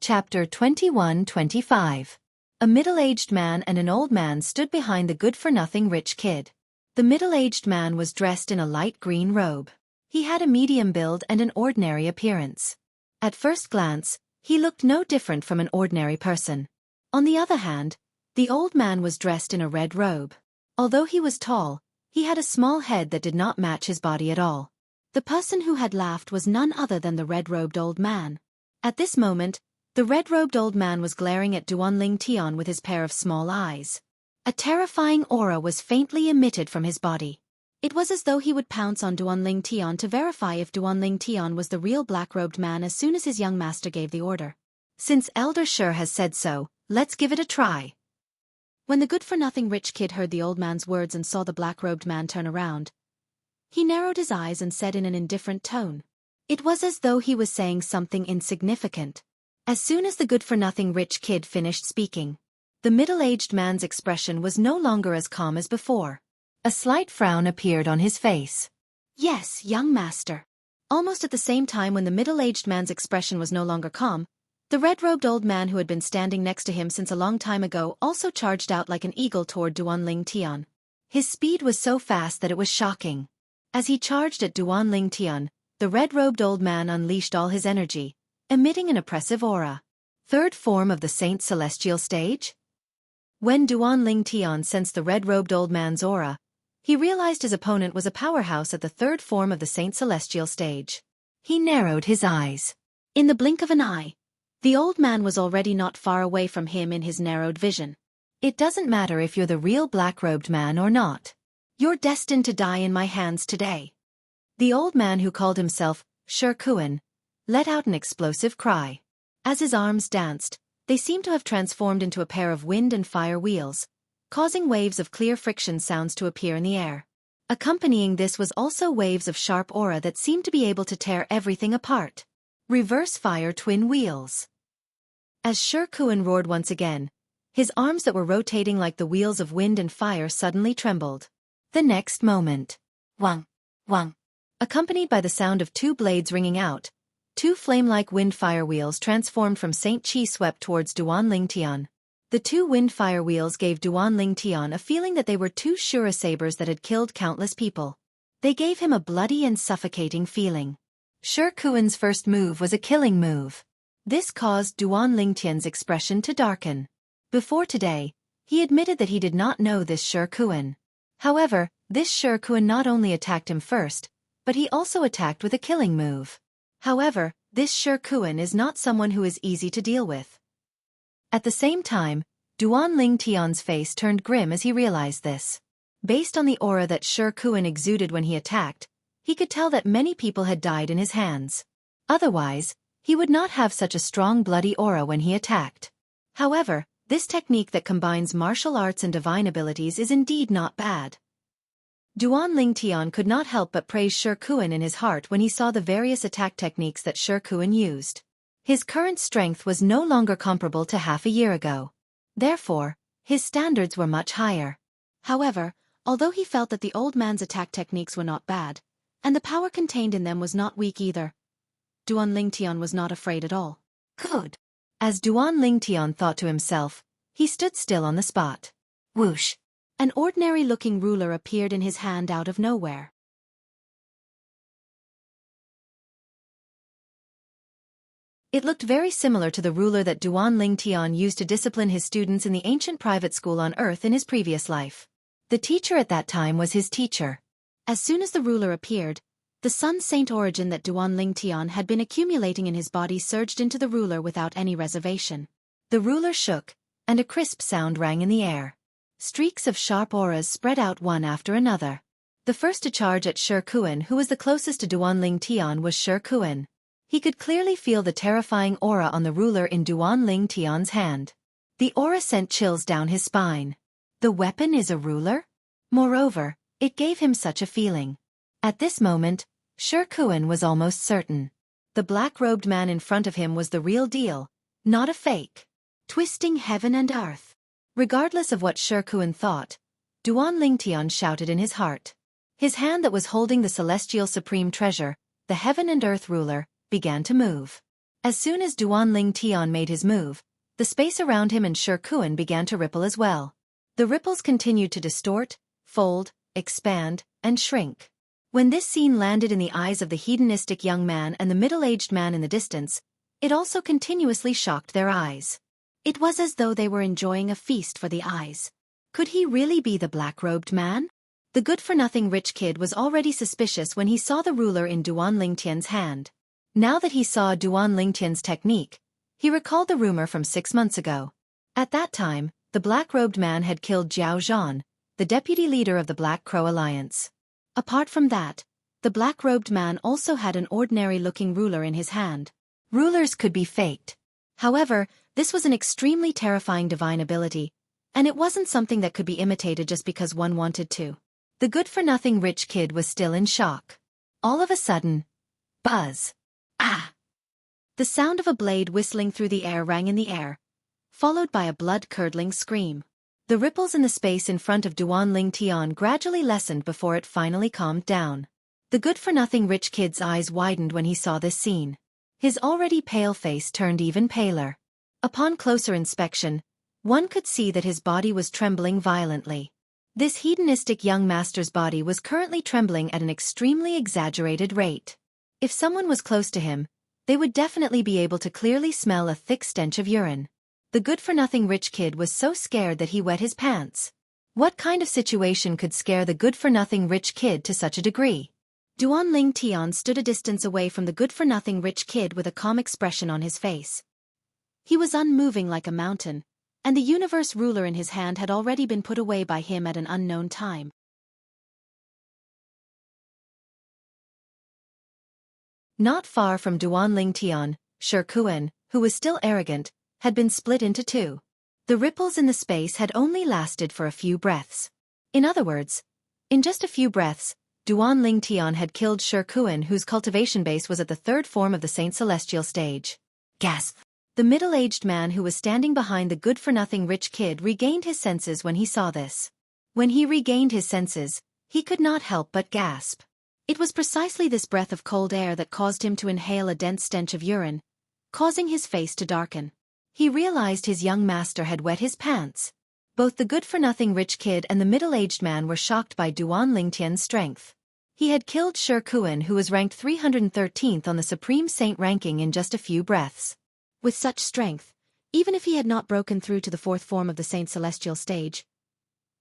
Chapter 21-25. A middle-aged man and an old man stood behind the good-for-nothing rich kid. The middle-aged man was dressed in a light green robe. He had a medium build and an ordinary appearance. At first glance, he looked no different from an ordinary person. On the other hand, The old man was dressed in a red robe. Although he was tall, he had a small head that did not match his body at all. The person who had laughed was none other than the red-robed old man. At this moment, the red-robed old man was glaring at Duanling Tian with his pair of small eyes. A terrifying aura was faintly emitted from his body. It was as though he would pounce on Duanling Tian to verify if Duanling Tian was the real black-robed man as soon as his young master gave the order. Since Elder Shi has said so, let's give it a try. When the good-for-nothing rich kid heard the old man's words and saw the black-robed man turn around, he narrowed his eyes and said in an indifferent tone. It was as though he was saying something insignificant. As soon as the good-for-nothing rich kid finished speaking, the middle-aged man's expression was no longer as calm as before. A slight frown appeared on his face. Yes, young master. Almost at the same time when the middle-aged man's expression was no longer calm, the red-robed old man who had been standing next to him since a long time ago also charged out like an eagle toward Duanling Tian. His speed was so fast that it was shocking. As he charged at Duanling Tian, the red-robed old man unleashed all his energy, emitting an oppressive aura. Third form of the Saint's celestial stage? When Duanling Tian sensed the red-robed old man's aura, he realized his opponent was a powerhouse at the third form of the Saint's celestial stage. He narrowed his eyes. In the blink of an eye, the old man was already not far away from him in his narrowed vision. It doesn't matter if you're the real black-robed man or not. You're destined to die in my hands today. The old man who called himself Shi let out an explosive cry. As his arms danced, they seemed to have transformed into a pair of wind and fire wheels, causing waves of clear friction sounds to appear in the air. Accompanying this was also waves of sharp aura that seemed to be able to tear everything apart. Reverse fire twin wheels. As Shi roared once again, his arms that were rotating like the wheels of wind and fire suddenly trembled. The next moment, wang, wang, accompanied by the sound of two blades ringing out, two flame-like wind-fire wheels transformed from Saint Qi swept towards Duanling Tian. The two wind-fire wheels gave Duanling Tian a feeling that they were two Shura sabers that had killed countless people. They gave him a bloody and suffocating feeling. Shi first move was a killing move. This caused Duanling Tian's expression to darken. Before today, he admitted that he did not know this Shi. However, this Shi not only attacked him first, but he also attacked with a killing move. However, this Shi is not someone who is easy to deal with. At the same time, Duanling Tian's face turned grim as he realized this. Based on the aura that Shi exuded when he attacked, he could tell that many people had died in his hands. Otherwise, he would not have such a strong bloody aura when he attacked. However, this technique that combines martial arts and divine abilities is indeed not bad. Duanling Tian could not help but praise Shi in his heart when he saw the various attack techniques that Shi used. His current strength was no longer comparable to half a year ago. Therefore, his standards were much higher. However, although he felt that the old man's attack techniques were not bad, and the power contained in them was not weak either, Duanling Tian was not afraid at all. Good. As Duanling Tian thought to himself, he stood still on the spot. Whoosh! An ordinary-looking ruler appeared in his hand out of nowhere. It looked very similar to the ruler that Duanling Tian used to discipline his students in the ancient private school on Earth in his previous life. The teacher at that time was his teacher. As soon as the ruler appeared, the Sun Saint origin that Duanling Tian had been accumulating in his body surged into the ruler without any reservation. The ruler shook, and a crisp sound rang in the air. Streaks of sharp auras spread out one after another. The first to charge at Shi, who was the closest to Duanling Tian, was Shi. He could clearly feel the terrifying aura on the ruler in Duanling Tian's hand. The aura sent chills down his spine. The weapon is a ruler? Moreover, it gave him such a feeling. At this moment, Shi was almost certain. The black-robed man in front of him was the real deal, not a fake. Twisting heaven and earth. Regardless of what Shi thought, Duanling Tian shouted in his heart. His hand that was holding the celestial supreme treasure, the heaven and earth ruler, began to move. As soon as Duanling Tian made his move, the space around him and Shi began to ripple as well. The ripples continued to distort, fold, expand, and shrink. When this scene landed in the eyes of the hedonistic young man and the middle-aged man in the distance, it also continuously shocked their eyes. It was as though they were enjoying a feast for the eyes. Could he really be the black-robed man? The good-for-nothing rich kid was already suspicious when he saw the ruler in Duan Lingtian's hand. Now that he saw Duan Lingtian's technique, he recalled the rumor from 6 months ago. At that time, the black-robed man had killed Jiao Zhan, the deputy leader of the Black Crow Alliance. Apart from that, the black-robed man also had an ordinary-looking ruler in his hand. Rulers could be faked. However, this was an extremely terrifying divine ability, and it wasn't something that could be imitated just because one wanted to. The good-for-nothing rich kid was still in shock. All of a sudden, buzz. Ah! The sound of a blade whistling through the air rang in the air, followed by a blood-curdling scream. The ripples in the space in front of Duan Lingtian gradually lessened before it finally calmed down. The good-for-nothing rich kid's eyes widened when he saw this scene. His already pale face turned even paler. Upon closer inspection, one could see that his body was trembling violently. This hedonistic young master's body was currently trembling at an extremely exaggerated rate. If someone was close to him, they would definitely be able to clearly smell a thick stench of urine. The good-for-nothing rich kid was so scared that he wet his pants. What kind of situation could scare the good-for-nothing rich kid to such a degree? Duan Lingtian stood a distance away from the good-for-nothing rich kid with a calm expression on his face. He was unmoving like a mountain, and the universe ruler in his hand had already been put away by him at an unknown time. Not far from Duan Lingtian, Shikuan, who was still arrogant, had been split into two. The ripples in the space had only lasted for a few breaths. In other words, in just a few breaths, Duan Lingtian had killed Shikuan, whose cultivation base was at the third form of the Saint Celestial stage. Gasp! The middle-aged man who was standing behind the good-for-nothing rich kid regained his senses when he saw this. When he regained his senses, he could not help but gasp. It was precisely this breath of cold air that caused him to inhale a dense stench of urine, causing his face to darken. He realized his young master had wet his pants. Both the good-for-nothing rich kid and the middle-aged man were shocked by Duan Lingtian's strength. He had killed Shikuan, who was ranked 313th on the Supreme Saint ranking, in just a few breaths. With such strength, even if he had not broken through to the fourth form of the Saint Celestial stage,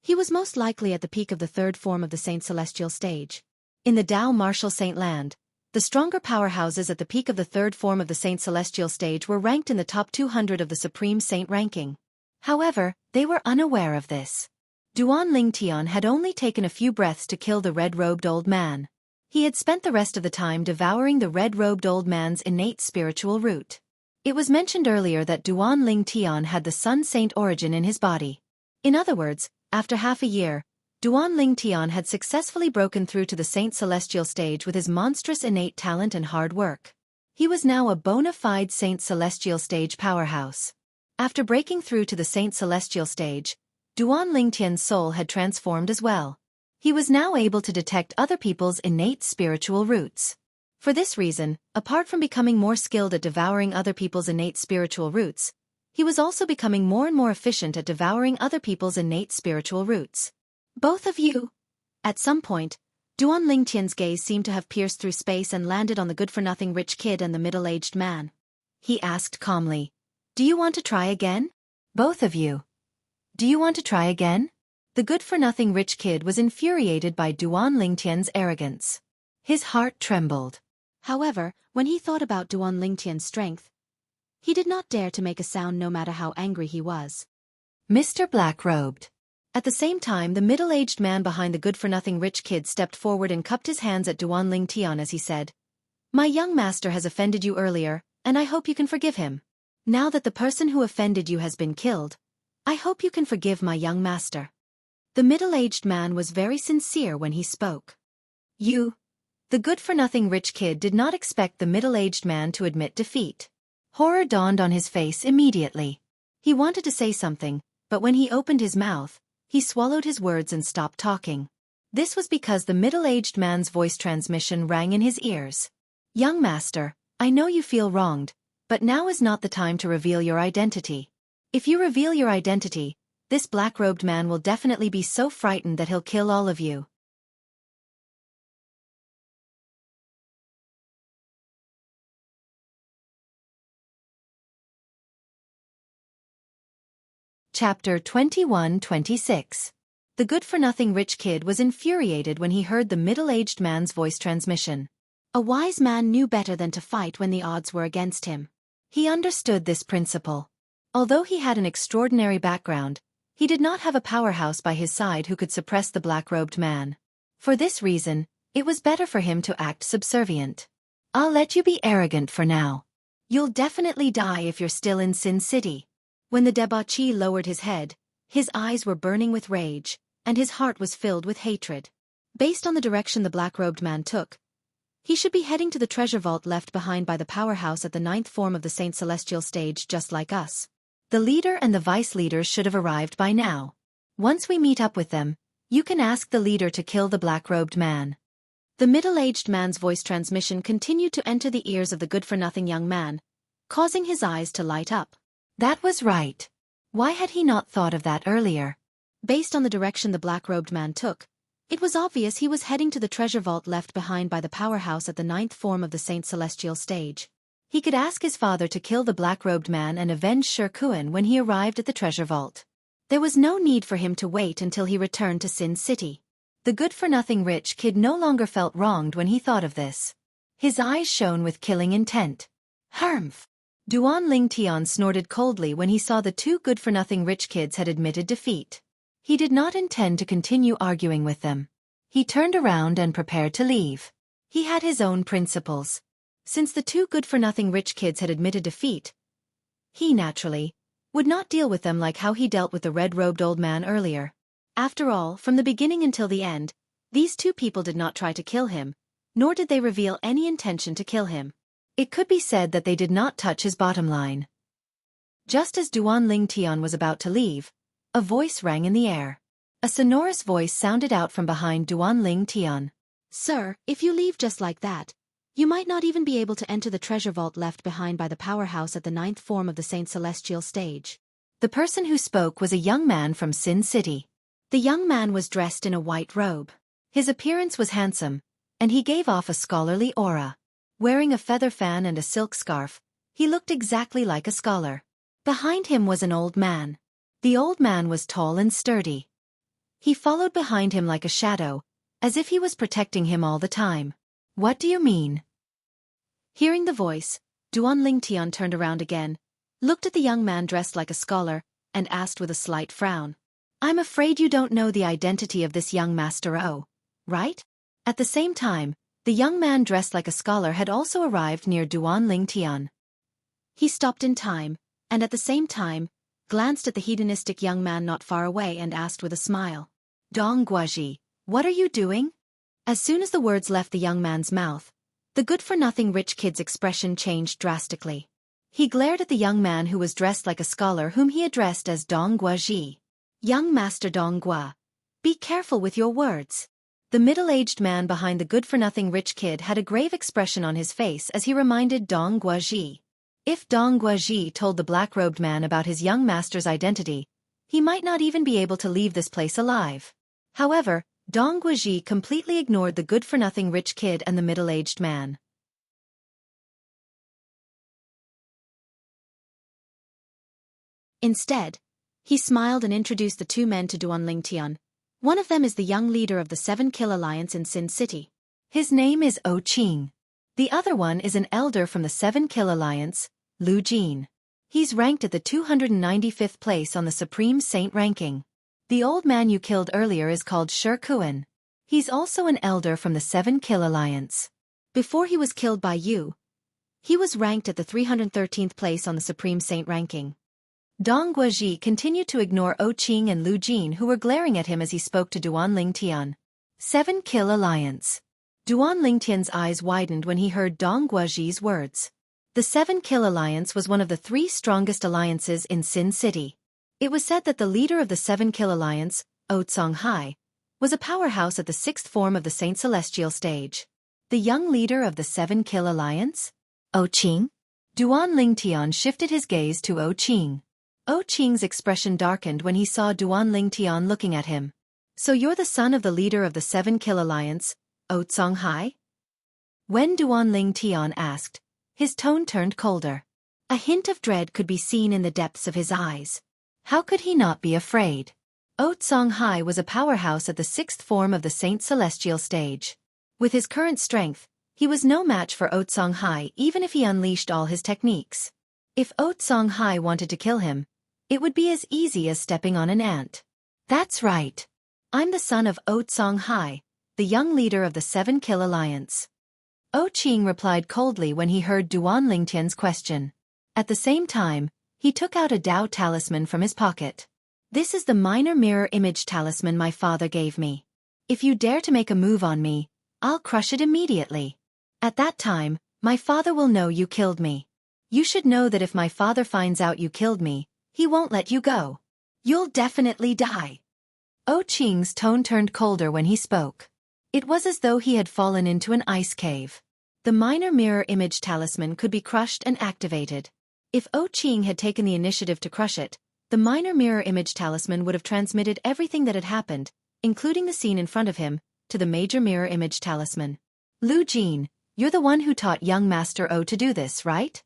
he was most likely at the peak of the third form of the Saint Celestial stage. In the Dao Martial Saint Land, the stronger powerhouses at the peak of the third form of the Saint Celestial stage were ranked in the top 200 of the Supreme Saint ranking. However, they were unaware of this. Duan Lingtian had only taken a few breaths to kill the red-robed old man. He had spent the rest of the time devouring the red-robed old man's innate spiritual root. It was mentioned earlier that Duan Lingtian had the Sun Saint origin in his body. In other words, after half a year, Duan Lingtian had successfully broken through to the Saint Celestial stage with his monstrous innate talent and hard work. He was now a bona fide Saint Celestial stage powerhouse. After breaking through to the Saint Celestial stage, Duan Lingtian's soul had transformed as well. He was now able to detect other people's innate spiritual roots. For this reason, apart from becoming more skilled at devouring other people's innate spiritual roots, he was also becoming more and more efficient at devouring other people's innate spiritual roots. Both of you? At some point, Duan Lingtian's gaze seemed to have pierced through space and landed on the good-for-nothing rich kid and the middle-aged man. He asked calmly, "Do you want to try again? Both of you. Do you want to try again?" The good-for-nothing rich kid was infuriated by Duan Lingtian's arrogance. His heart trembled. However, when he thought about Duan Lingtian's strength, he did not dare to make a sound no matter how angry he was. Mr. Black-robed. At the same time, the middle-aged man behind the good-for-nothing rich kid stepped forward and cupped his hands at Duan Lingtian as he said, "My young master has offended you earlier, and I hope you can forgive him. Now that the person who offended you has been killed, I hope you can forgive my young master." The middle-aged man was very sincere when he spoke. The good-for-nothing rich kid did not expect the middle-aged man to admit defeat. Horror dawned on his face immediately. He wanted to say something, but when he opened his mouth, he swallowed his words and stopped talking. This was because the middle-aged man's voice transmission rang in his ears. "Young master, I know you feel wronged, but now is not the time to reveal your identity. If you reveal your identity, this black-robed man will definitely be so frightened that he'll kill all of you." Chapter 21-26. The good-for-nothing rich kid was infuriated when he heard the middle-aged man's voice transmission. A wise man knew better than to fight when the odds were against him. He understood this principle. Although he had an extraordinary background, he did not have a powerhouse by his side who could suppress the black-robed man. For this reason, it was better for him to act subservient. I'll let you be arrogant for now. You'll definitely die if you're still in Sin City. When the debauchee lowered his head, his eyes were burning with rage, and his heart was filled with hatred. Based on the direction the black-robed man took, he should be heading to the treasure vault left behind by the powerhouse at the 9th form of the Saint Celestial stage, just like us. The leader and the vice-leaders should have arrived by now. Once we meet up with them, you can ask the leader to kill the black-robed man. The middle-aged man's voice transmission continued to enter the ears of the good-for-nothing young man, causing his eyes to light up. That was right. Why had he not thought of that earlier? Based on the direction the black-robed man took, it was obvious he was heading to the treasure vault left behind by the powerhouse at the 9th form of the Saint Celestial stage. He could ask his father to kill the black-robed man and avenge Xianxia when he arrived at the treasure vault. There was no need for him to wait until he returned to Sin City. The good-for-nothing rich kid no longer felt wronged when he thought of this. His eyes shone with killing intent. Humph! Duan Ling Tian snorted coldly when he saw the two good-for-nothing rich kids had admitted defeat. He did not intend to continue arguing with them. He turned around and prepared to leave. He had his own principles. Since the two good-for-nothing rich kids had admitted defeat, he, naturally, would not deal with them like how he dealt with the red-robed old man earlier. After all, from the beginning until the end, these two people did not try to kill him, nor did they reveal any intention to kill him. It could be said that they did not touch his bottom line. Just as Duan Ling Tian was about to leave, a voice rang in the air. A sonorous voice sounded out from behind Duan Ling Tian. Sir, if you leave just like that, you might not even be able to enter the treasure vault left behind by the powerhouse at the 9th form of the Saint Celestial stage. The person who spoke was a young man from Sin City. The young man was dressed in a white robe. His appearance was handsome, and he gave off a scholarly aura. Wearing a feather fan and a silk scarf, he looked exactly like a scholar. Behind him was an old man. The old man was tall and sturdy. He followed behind him like a shadow, as if he was protecting him all the time. What do you mean? Hearing the voice, Duan Ling Tian turned around again, looked at the young man dressed like a scholar, and asked with a slight frown. I'm afraid you don't know the identity of this young Master O, right? At the same time, the young man dressed like a scholar had also arrived near Duan Ling Tian. He stopped in time, and at the same time, glanced at the hedonistic young man not far away and asked with a smile. Dong Guaji, what are you doing? As soon as the words left the young man's mouth, the good-for-nothing rich kid's expression changed drastically. He glared at the young man who was dressed like a scholar whom he addressed as Dong Guaji. Young Master Dong Gua, be careful with your words. The middle-aged man behind the good-for-nothing rich kid had a grave expression on his face as he reminded Dong Guaji. If Dong Guaji told the black-robed man about his young master's identity, he might not even be able to leave this place alive. However, Dong Guaji completely ignored the good-for-nothing rich kid and the middle-aged man. Instead, he smiled and introduced the two men to Duan Ling Tian. One of them is the young leader of the 7 Kill Alliance in Sin City. His name is O Qing. The other one is an elder from the 7 Kill Alliance, Lu Jin. He's ranked at the 295th place on the Supreme Saint ranking. The old man you killed earlier is called Xianxia. He's also an elder from the 7 Kill Alliance. Before he was killed by you, he was ranked at the 313th place on the Supreme Saint ranking. Dong Guaji continued to ignore O Qing and Lu Jin, who were glaring at him as he spoke to Duan Ling Tian. 7 Kill Alliance. Duan Ling Tian's eyes widened when he heard Dong Guaji's words. The 7 Kill Alliance was one of the 3 strongest alliances in Sin City. It was said that the leader of the 7 Kill Alliance, O Xianxia, was a powerhouse at the 6th form of the Saint Celestial stage. The young leader of the 7 Kill Alliance? O Qing? Duan Ling Tian shifted his gaze to O Qing. O Qing's expression darkened when he saw Duan Ling Tian looking at him. So you're the son of the leader of the 7 Kill Alliance, O Xianxia? When Duan Ling Tian asked, his tone turned colder. A hint of dread could be seen in the depths of his eyes. How could he not be afraid? Xianxia was a powerhouse at the sixth form of the Saint Celestial stage. With his current strength, he was no match for Xianxia even if he unleashed all his techniques. If Xianxia wanted to kill him, it would be as easy as stepping on an ant. That's right. I'm the son of Xianxia, the young leader of the Seven Kill Alliance. Qing replied coldly when he heard Duan Lingtian's question. At the same time, he took out a Dao talisman from his pocket. This is the minor mirror image talisman my father gave me. If you dare to make a move on me, I'll crush it immediately. At that time, my father will know you killed me. You should know that if my father finds out you killed me, he won't let you go. You'll definitely die. Qing's tone turned colder when he spoke. It was as though he had fallen into an ice cave. The minor mirror image talisman could be crushed and activated. If Qing had taken the initiative to crush it, the minor mirror image talisman would have transmitted everything that had happened, including the scene in front of him, to the major mirror image talisman. Lu Jin, you're the one who taught young Master O to do this, right?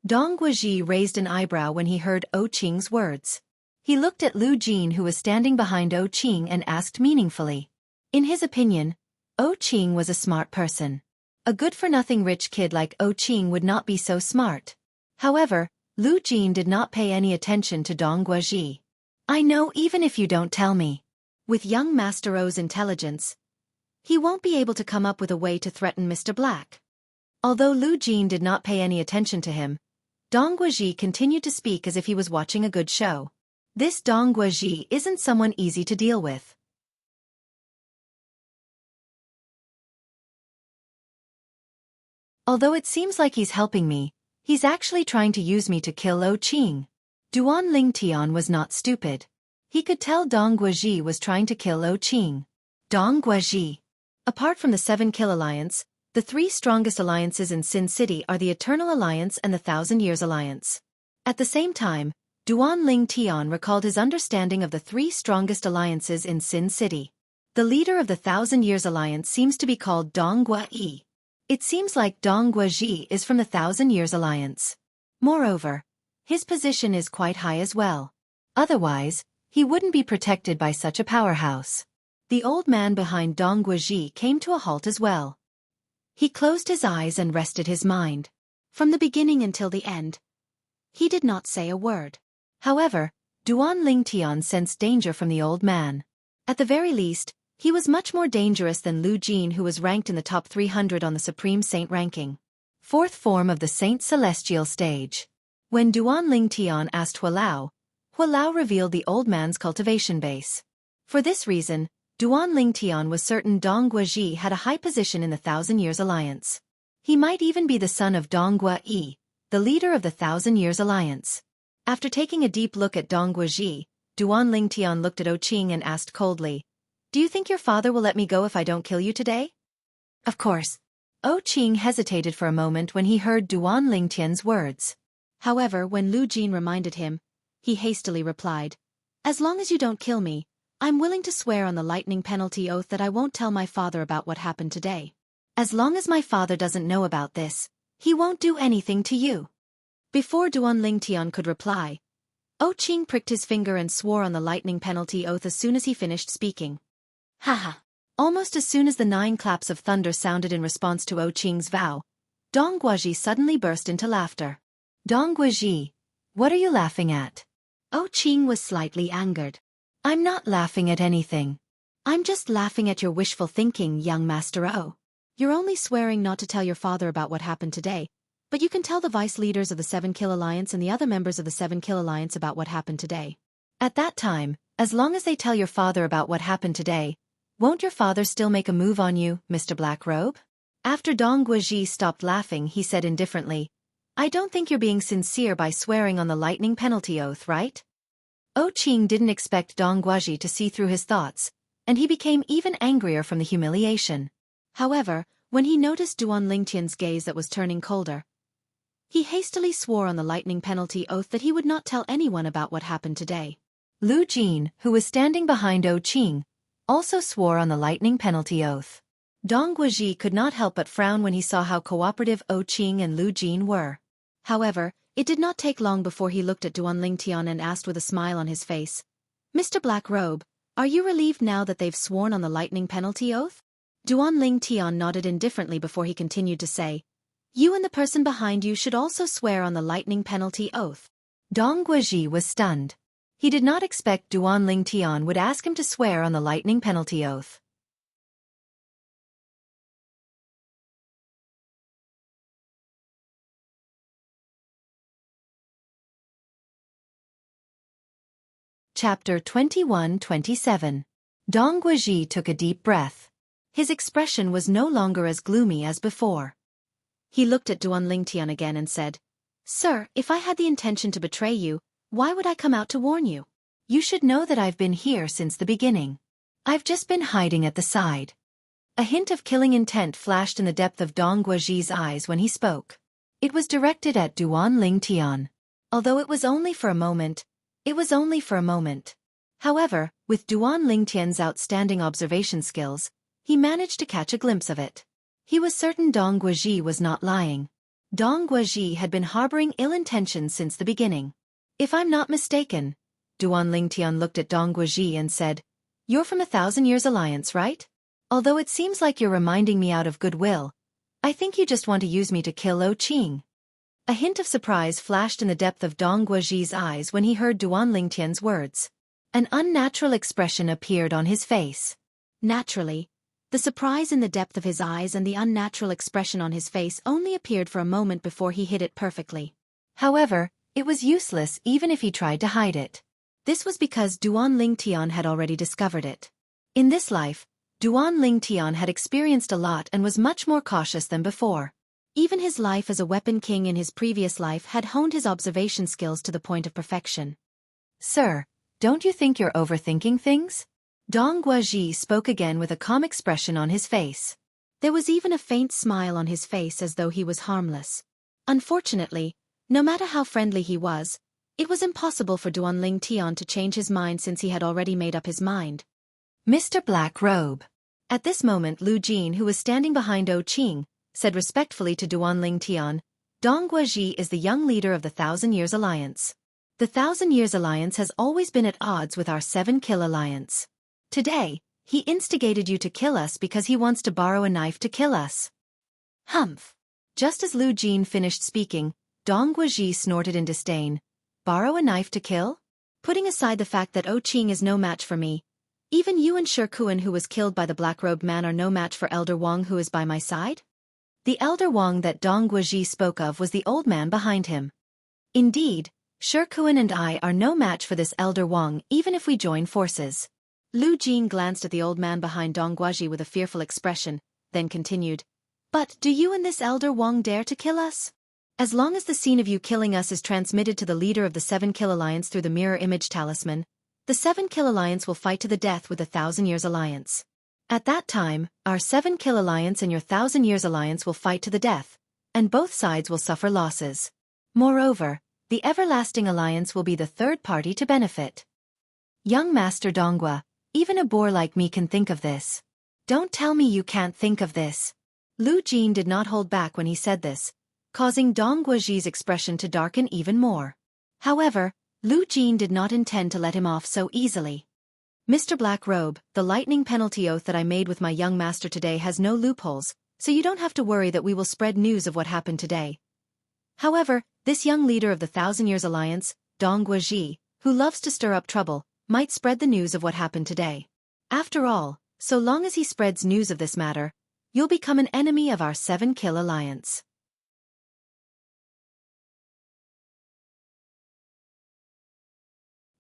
Dong Guoji raised an eyebrow when he heard Qing's words. He looked at Lu Jin who was standing behind Qing and asked meaningfully. In his opinion, Qing was a smart person. A good-for-nothing rich kid like Qing would not be so smart. However, Lu Jin did not pay any attention to Dong Guoji. I know even if you don't tell me. With young Master O's intelligence, he won't be able to come up with a way to threaten Mr. Black. Although Lu Jin did not pay any attention to him, Dong Guoji continued to speak as if he was watching a good show. This Dong Guoji isn't someone easy to deal with. Although it seems like he's helping me, he's actually trying to use me to kill Qing. Duan Lingtian was not stupid. He could tell Dong Guoji was trying to kill Qing. Dong Guoji. Apart from the Seven Kill Alliance, the three strongest alliances in Sin City are the Eternal Alliance and the Thousand Years Alliance. At the same time, Duan Lingtian recalled his understanding of the three strongest alliances in Sin City. The leader of the Thousand Years Alliance seems to be called Dong Guoyi. It seems like Dong Guoji is from the Thousand Years Alliance. Moreover, his position is quite high as well. Otherwise, he wouldn't be protected by such a powerhouse. The old man behind Dong Guoji came to a halt as well. He closed his eyes and rested his mind. From the beginning until the end, he did not say a word. However, Duan Lingtian sensed danger from the old man. At the very least, he was much more dangerous than Lu Jin, who was ranked in the top 300 on the Supreme Saint ranking. Fourth form of the Saint Celestial stage. When Duan Lingtian asked Hualao revealed the old man's cultivation base. For this reason, Duan Lingtian was certain Dong Guoji had a high position in the Thousand Years Alliance. He might even be the son of Dong Guoyi, the leader of the Thousand Years Alliance. After taking a deep look at Dong Guoji, Duan Lingtian looked at Qing and asked coldly, "Do you think your father will let me go if I don't kill you today?" Of course. Qing hesitated for a moment when he heard Duan Lingtian's words. However, when Lu Jin reminded him, he hastily replied, "As long as you don't kill me, I'm willing to swear on the lightning penalty oath that I won't tell my father about what happened today. As long as my father doesn't know about this, he won't do anything to you." Before Duan Lingtian could reply, Qing pricked his finger and swore on the lightning penalty oath as soon as he finished speaking. Haha. Almost as soon as the 9 claps of thunder sounded in response to Qing's vow, Dong Guoji suddenly burst into laughter. Dong Guoji, what are you laughing at? Qing was slightly angered. I'm not laughing at anything. I'm just laughing at your wishful thinking, young Master O. You're only swearing not to tell your father about what happened today, but you can tell the vice leaders of the Seven Kill Alliance and the other members of the Seven Kill Alliance about what happened today. At that time, as long as they tell your father about what happened today, won't your father still make a move on you, Mr. Blackrobe? After Dong Guoji stopped laughing, he said indifferently, I don't think you're being sincere by swearing on the lightning penalty oath, right? Qing didn't expect Dong Guoji to see through his thoughts, and he became even angrier from the humiliation. However, when he noticed Duan Lingtian's gaze that was turning colder, he hastily swore on the lightning penalty oath that he would not tell anyone about what happened today. Lu Jin, who was standing behind Qing, also swore on the lightning penalty oath. Dong Guoji could not help but frown when he saw how cooperative Qing and Lu Jin were. However, It did not take long before he looked at Duan Tian and asked with a smile on his face, "Mr. Black Robe, are you relieved now that they've sworn on the lightning penalty oath?" Duan Tian nodded indifferently before he continued to say, "You and the person behind you should also swear on the lightning penalty oath." Dong Guoji was stunned. He did not expect Duan Tian would ask him to swear on the lightning penalty oath. Chapter 21-27. Dong Guoji took a deep breath. His expression was no longer as gloomy as before. He looked at Duan Tian again and said, "Sir, if I had the intention to betray you, why would I come out to warn you? You should know that I've been here since the beginning. I've just been hiding at the side." A hint of killing intent flashed in the depth of Dong Guoji's eyes when he spoke. It was directed at Duan Tian. Although it was only for a moment. However, with Duan Tian's outstanding observation skills, he managed to catch a glimpse of it. He was certain Dong Guoji was not lying. Dong Guoji had been harboring ill intentions since the beginning. "If I'm not mistaken," Duan Tian looked at Dong Guoji and said, "You're from 1,000 Years Alliance, right? Although it seems like you're reminding me out of goodwill, I think you just want to use me to kill Qing." A hint of surprise flashed in the depth of Dong Guoji's eyes when he heard Duan Tian's words. An unnatural expression appeared on his face. Naturally, the surprise in the depth of his eyes and the unnatural expression on his face only appeared for a moment before he hid it perfectly. However, it was useless even if he tried to hide it. This was because Duan Tian had already discovered it. In this life, Duan Tian had experienced a lot and was much more cautious than before. Even his life as a weapon king in his previous life had honed his observation skills to the point of perfection. "Sir, don't you think you're overthinking things?" Dong Guoji spoke again with a calm expression on his face. There was even a faint smile on his face as though he was harmless. Unfortunately, no matter how friendly he was, it was impossible for Duan Tian to change his mind since he had already made up his mind. "Mr. Black Robe." At this moment Lu Jin, who was standing behind Qing, said respectfully to Duan Tian, "Dong Guoji is the young leader of the 1,000 Years Alliance. The 1,000 Years Alliance has always been at odds with our 7-Kill Alliance. Today, he instigated you to kill us because he wants to borrow a knife to kill us." Humph. Just as Lu Jin finished speaking, Dong Guoji snorted in disdain. "Borrow a knife to kill? Putting aside the fact that Qing is no match for me, even you and Shikuan, who was killed by the black-robed man, are no match for Elder Wang, who is by my side?" The Elder Wang that Dong Guoji spoke of was the old man behind him. "Indeed, Shikuan and I are no match for this Elder Wang even if we join forces." Lu Jin glanced at the old man behind Dong Guoji with a fearful expression, then continued, "But do you and this Elder Wang dare to kill us? As long as the scene of you killing us is transmitted to the leader of the 7-Kill Alliance through the mirror image talisman, the 7-Kill Alliance will fight to the death with the 1,000 Years Alliance. At that time, our 7-Kill Alliance and your 1,000 Years Alliance will fight to the death, and both sides will suffer losses. Moreover, the Everlasting Alliance will be the third party to benefit. Young Master Donghua, even a boor like me can think of this. Don't tell me you can't think of this." Lu Jin did not hold back when he said this, causing Dong Guoji's expression to darken even more. However, Lu Jin did not intend to let him off so easily. "Mr. Black Robe, the lightning penalty oath that I made with my young master today has no loopholes, so you don't have to worry that we will spread news of what happened today. However, this young leader of the 1,000 Years Alliance, Dong Guoji, who loves to stir up trouble, might spread the news of what happened today. After all, so long as he spreads news of this matter, you'll become an enemy of our 7-Kill Alliance."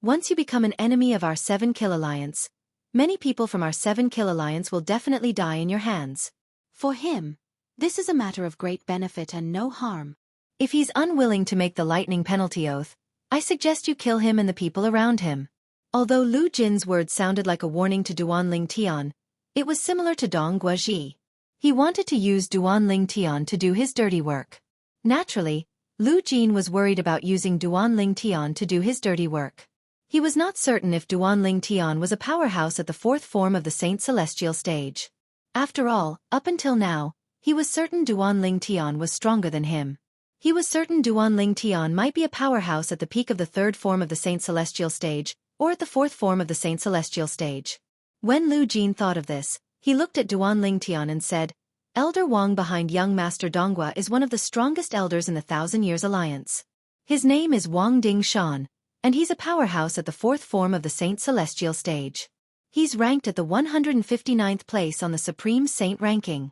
Once you become an enemy of our 7-Kill Alliance, many people from our 7-Kill Alliance will definitely die in your hands. For him, this is a matter of great benefit and no harm. If he's unwilling to make the lightning penalty oath, I suggest you kill him and the people around him. Although Lu Jin's words sounded like a warning to Duan Tian, it was similar to Dong Guoji. He wanted to use Duan Tian to do his dirty work. Naturally, Lu Jin was worried about using Duan Tian to do his dirty work. He was not certain if Duan Tian was a powerhouse at the 4th form of the Saint Celestial stage. After all, up until now, he was certain Duan Tian was stronger than him. He was certain Duan Ling Tian might be a powerhouse at the peak of the third form of the Saint Celestial stage, or at the fourth form of the Saint Celestial stage. When Lu Jin thought of this, he looked at Duan Ling Tian and said, Elder Wang behind young Master Donghua is one of the strongest elders in the Thousand Years Alliance. His name is Wang Dingshan, and he's a powerhouse at the fourth form of the Saint Celestial stage. He's ranked at the 159th place on the Supreme Saint ranking.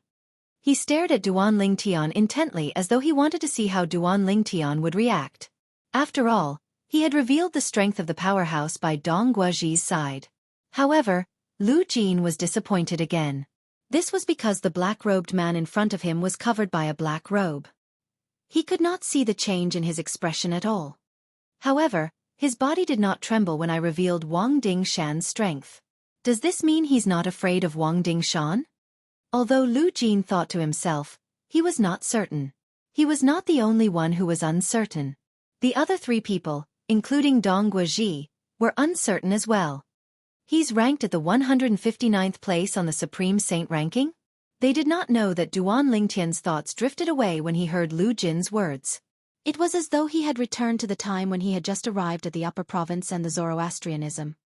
He stared at Duan Ling Tian intently as though he wanted to see how Duan Ling Tian would react. After all, he had revealed the strength of the powerhouse by Dong Guaji's side. However, Lu Jin was disappointed again. This was because the black-robed man in front of him was covered by a black robe. He could not see the change in his expression at all. However, his body did not tremble when I revealed Wang Dingshan's strength. Does this mean he's not afraid of Wang Dingshan? Although Lu Jin thought to himself, he was not certain. He was not the only one who was uncertain. The other three people, including Dong Guaji, were uncertain as well. He's ranked at the 159th place on the Supreme Saint ranking? They did not know that Duan Lingtian's thoughts drifted away when he heard Lu Jin's words. It was as though he had returned to the time when he had just arrived at the Upper Province and the Zoroastrianism.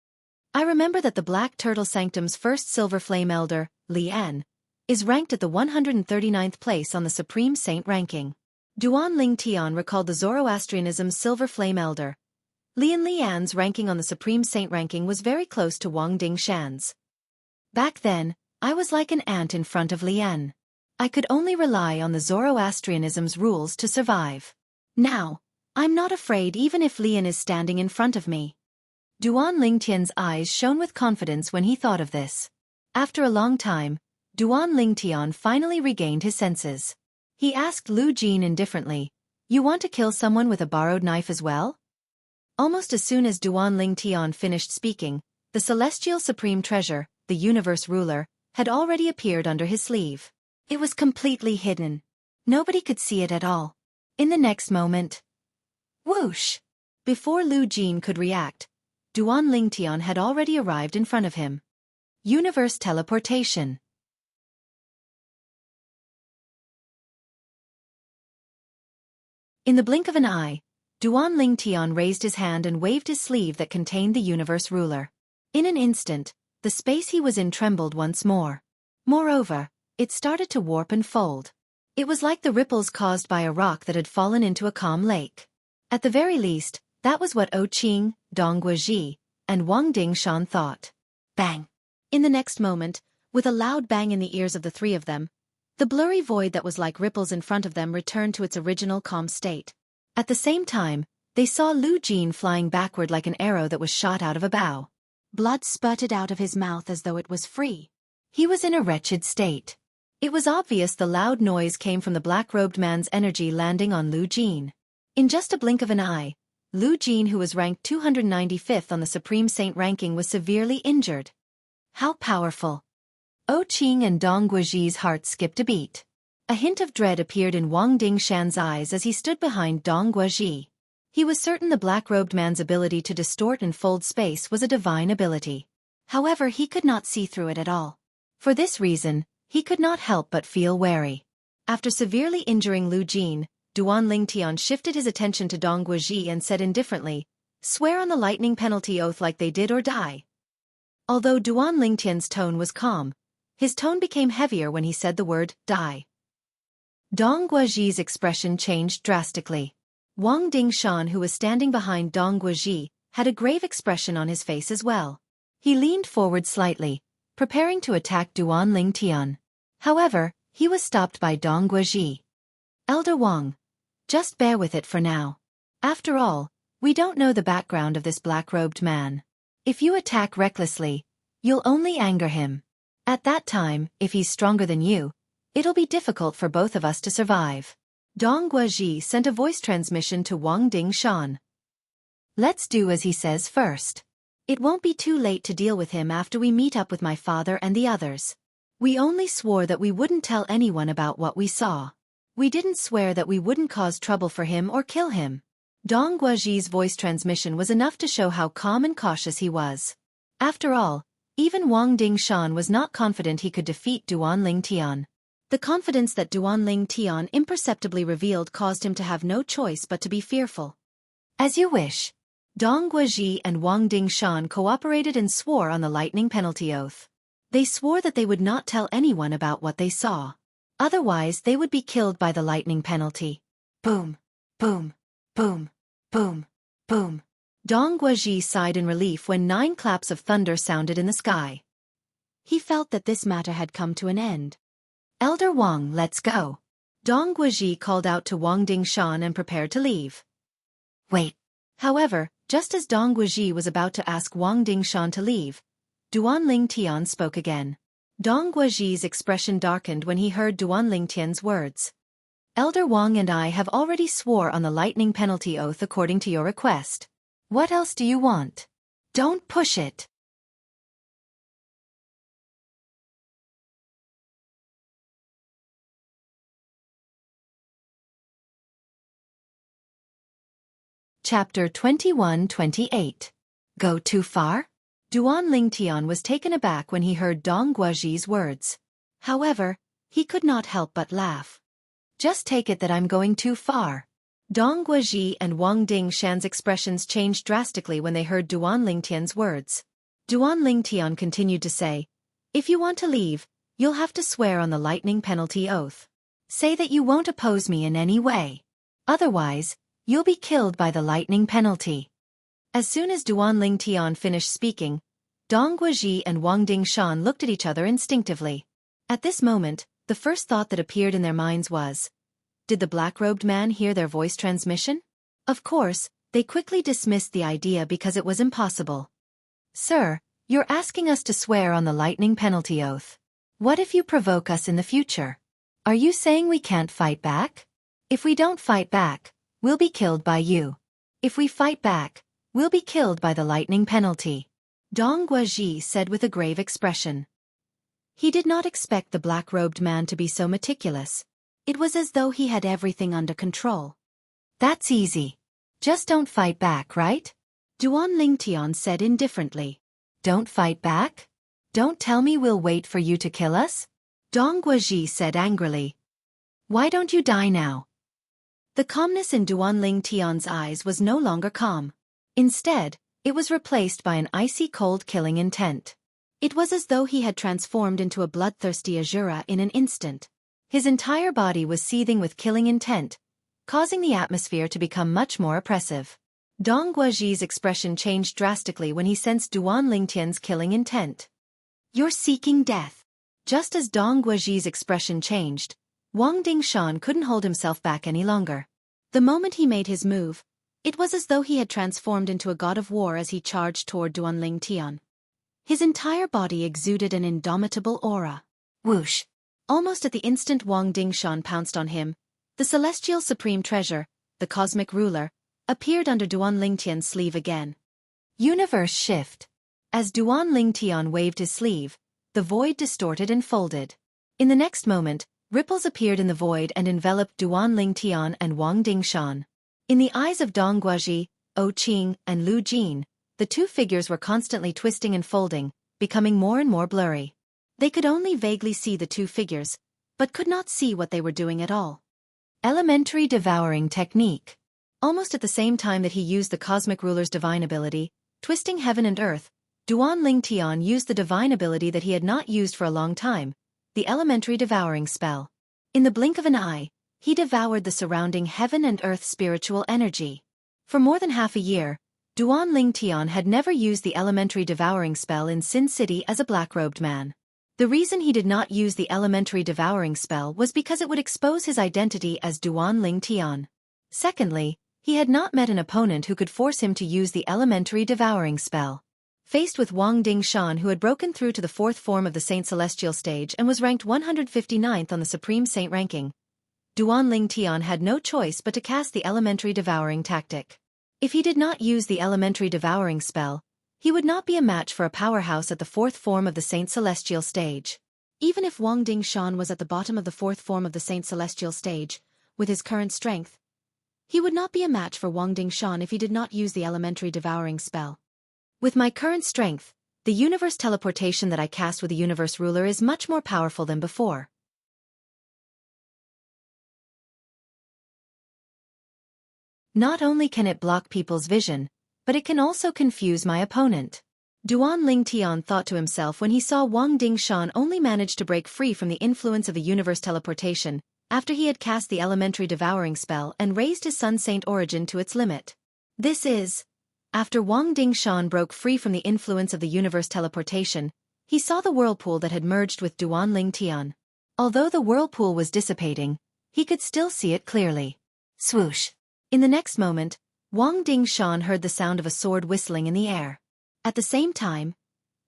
I remember that the Black Turtle Sanctum's first Silver Flame Elder, Lian, is ranked at the 139th place on the Supreme Saint ranking. Duan Ling Tian recalled the Zoroastrianism's Silver Flame Elder. Lian's ranking on the Supreme Saint ranking was very close to Wang Dingshan's. Back then, I was like an ant in front of Lian. I could only rely on the Zoroastrianism's rules to survive. Now, I'm not afraid even if Lian is standing in front of me. Duan Lingtian's eyes shone with confidence when he thought of this. After a long time, Duan Lingtian finally regained his senses. He asked Lu Jin indifferently, "You want to kill someone with a borrowed knife as well?" Almost as soon as Duan Lingtian finished speaking, the Celestial Supreme Treasure, the Universe Ruler, had already appeared under his sleeve. It was completely hidden. Nobody could see it at all. In the next moment, whoosh! Before Lu Jin could react, Duan Lingtian had already arrived in front of him. Universe Teleportation. In the blink of an eye, Duan Lingtian raised his hand and waved his sleeve that contained the Universe Ruler. In an instant, the space he was in trembled once more. Moreover, it started to warp and fold. It was like the ripples caused by a rock that had fallen into a calm lake. At the very least, that was what O Qing, Dong Guaji, and Wang Dingshan thought. Bang! In the next moment, with a loud bang in the ears of the three of them, the blurry void that was like ripples in front of them returned to its original calm state. At the same time, they saw Lu Jin flying backward like an arrow that was shot out of a bow. Blood spurted out of his mouth as though it was free. He was in a wretched state. It was obvious the loud noise came from the black-robed man's energy landing on Lu Jin. In just a blink of an eye, Lu Jin, who was ranked 295th on the Supreme Saint ranking, was severely injured. How powerful! O Qing and Dong Guaji's hearts skipped a beat. A hint of dread appeared in Wang Dingshan's eyes as he stood behind Dong Guaji. He was certain the black-robed man's ability to distort and fold space was a divine ability. However, he could not see through it at all. For this reason, he could not help but feel wary. After severely injuring Lu Jin, Duan Lingtian shifted his attention to Dong Guaji and said indifferently, "Swear on the lightning penalty oath like they did or die." Although Duan Lingtian's tone was calm, his tone became heavier when he said the word, "die." Dong Guaji's expression changed drastically. Wang Dingshan, who was standing behind Dong Guaji, had a grave expression on his face as well. He leaned forward slightly, preparing to attack Duan Lingtian. However, he was stopped by Dong Guaji. "Elder Wang, just bear with it for now. After all, we don't know the background of this black-robed man. If you attack recklessly, you'll only anger him. At that time, if he's stronger than you, it'll be difficult for both of us to survive." Dong Guaji sent a voice transmission to Wang Dingshan. "Let's do as he says first. It won't be too late to deal with him after we meet up with my father and the others. We only swore that we wouldn't tell anyone about what we saw. We didn't swear that we wouldn't cause trouble for him or kill him." Dong Guaji's voice transmission was enough to show how calm and cautious he was. After all, even Wang Dingshan was not confident he could defeat Duan Lingtian. The confidence that Duanling Tian imperceptibly revealed caused him to have no choice but to be fearful. As you wish. Dong Guozhi and Wang Dingshan cooperated and swore on the lightning penalty oath. They swore that they would not tell anyone about what they saw. Otherwise they would be killed by the lightning penalty. Boom, boom, boom, boom, boom. Dong Guozhi sighed in relief when 9 claps of thunder sounded in the sky. He felt that this matter had come to an end. Elder Wang, let's go. Dong Guozhi called out to Wang Dingshan and prepared to leave. Wait. However, just as Dong Guozhi was about to ask Wang Dingshan to leave, Duanling Tian spoke again. Dong Guozhi's expression darkened when he heard Duanling Tian's words. Elder Wang and I have already swore on the lightning penalty oath according to your request. What else do you want? Don't push it. Chapter 21-28. Go too far? Duanling Tian was taken aback when he heard Dong Guozhi's words. However, he could not help but laugh. Just take it that I'm going too far. Dong Guozhi and Wang Dingshan's expressions changed drastically when they heard Duanling Tian's words. Duanling Tian continued to say, if you want to leave, you'll have to swear on the lightning penalty oath. Say that you won't oppose me in any way. Otherwise, you'll be killed by the lightning penalty. As soon as Duanling Tian finished speaking, Dong Guozhi and Wang Dingshan looked at each other instinctively. At this moment, the first thought that appeared in their minds was, did the black-robed man hear their voice transmission? Of course, they quickly dismissed the idea because it was impossible. Sir, you're asking us to swear on the lightning penalty oath. What if you provoke us in the future? Are you saying we can't fight back? If we don't fight back, we'll be killed by you. If we fight back, we'll be killed by the lightning penalty. Dong Guozhi said with a grave expression. He did not expect the black-robed man to be so meticulous. It was as though he had everything under control. That's easy. Just don't fight back, right? Duanling Tian said indifferently. Don't fight back? Don't tell me we'll wait for you to kill us? Dong Guozhi said angrily. Why don't you die now? The calmness in Duanling Tian's eyes was no longer calm. Instead, it was replaced by an icy cold killing intent. It was as though he had transformed into a bloodthirsty Azura in an instant. His entire body was seething with killing intent, causing the atmosphere to become much more oppressive. Dong Guozhi's expression changed drastically when he sensed Duanling Tian's killing intent. You're seeking death. Just as Dong Guozhi's expression changed, Wang Dingshan couldn't hold himself back any longer. The moment he made his move, it was as though he had transformed into a god of war as he charged toward Duanling Tian. His entire body exuded an indomitable aura. Whoosh! Almost at the instant Wang Dingshan pounced on him, the celestial supreme treasure, the cosmic ruler, appeared under Duanling Tian's sleeve again. Universe shift. As Duanling Tian waved his sleeve, the void distorted and folded. In the next moment, ripples appeared in the void and enveloped Duanling Tian and Wang Dingshan. In the eyes of Dong Guozhi, O Qing, and Lu Jin, the two figures were constantly twisting and folding, becoming more and more blurry. They could only vaguely see the two figures, but could not see what they were doing at all. Elementary devouring technique. Almost at the same time that he used the cosmic ruler's divine ability, twisting heaven and earth, Duanling Tian used the divine ability that he had not used for a long time, the elementary devouring spell. In the blink of an eye, he devoured the surrounding heaven and earth spiritual energy. For more than half a year, Duanling Tian had never used the elementary devouring spell in Sin City as a black-robed man. The reason he did not use the elementary devouring spell was because it would expose his identity as Duanling Tian. Secondly, he had not met an opponent who could force him to use the elementary devouring spell. Faced with Wang Dingshan, who had broken through to the 4th form of the Saint Celestial stage and was ranked 159th on the Supreme Saint ranking, Duanling Tian had no choice but to cast the elementary devouring tactic. If he did not use the elementary devouring spell, he would not be a match for a powerhouse at the 4th form of the Saint Celestial stage. Even if Wang Dingshan was at the bottom of the 4th form of the Saint Celestial stage, with his current strength, he would not be a match for Wang Dingshan if he did not use the elementary devouring spell. With my current strength, the universe teleportation that I cast with the universe ruler is much more powerful than before. Not only can it block people's vision, but it can also confuse my opponent. Duan Lingtian thought to himself when he saw Wang Dingshan only manage to break free from the influence of the universe teleportation, after he had cast the elementary devouring spell and raised his Sun Saint origin to its limit. This is... After Wang Dingshan broke free from the influence of the universe teleportation, he saw the whirlpool that had merged with Duan Lingtian. Although the whirlpool was dissipating, he could still see it clearly. Swoosh! In the next moment, Wang Dingshan heard the sound of a sword whistling in the air. At the same time,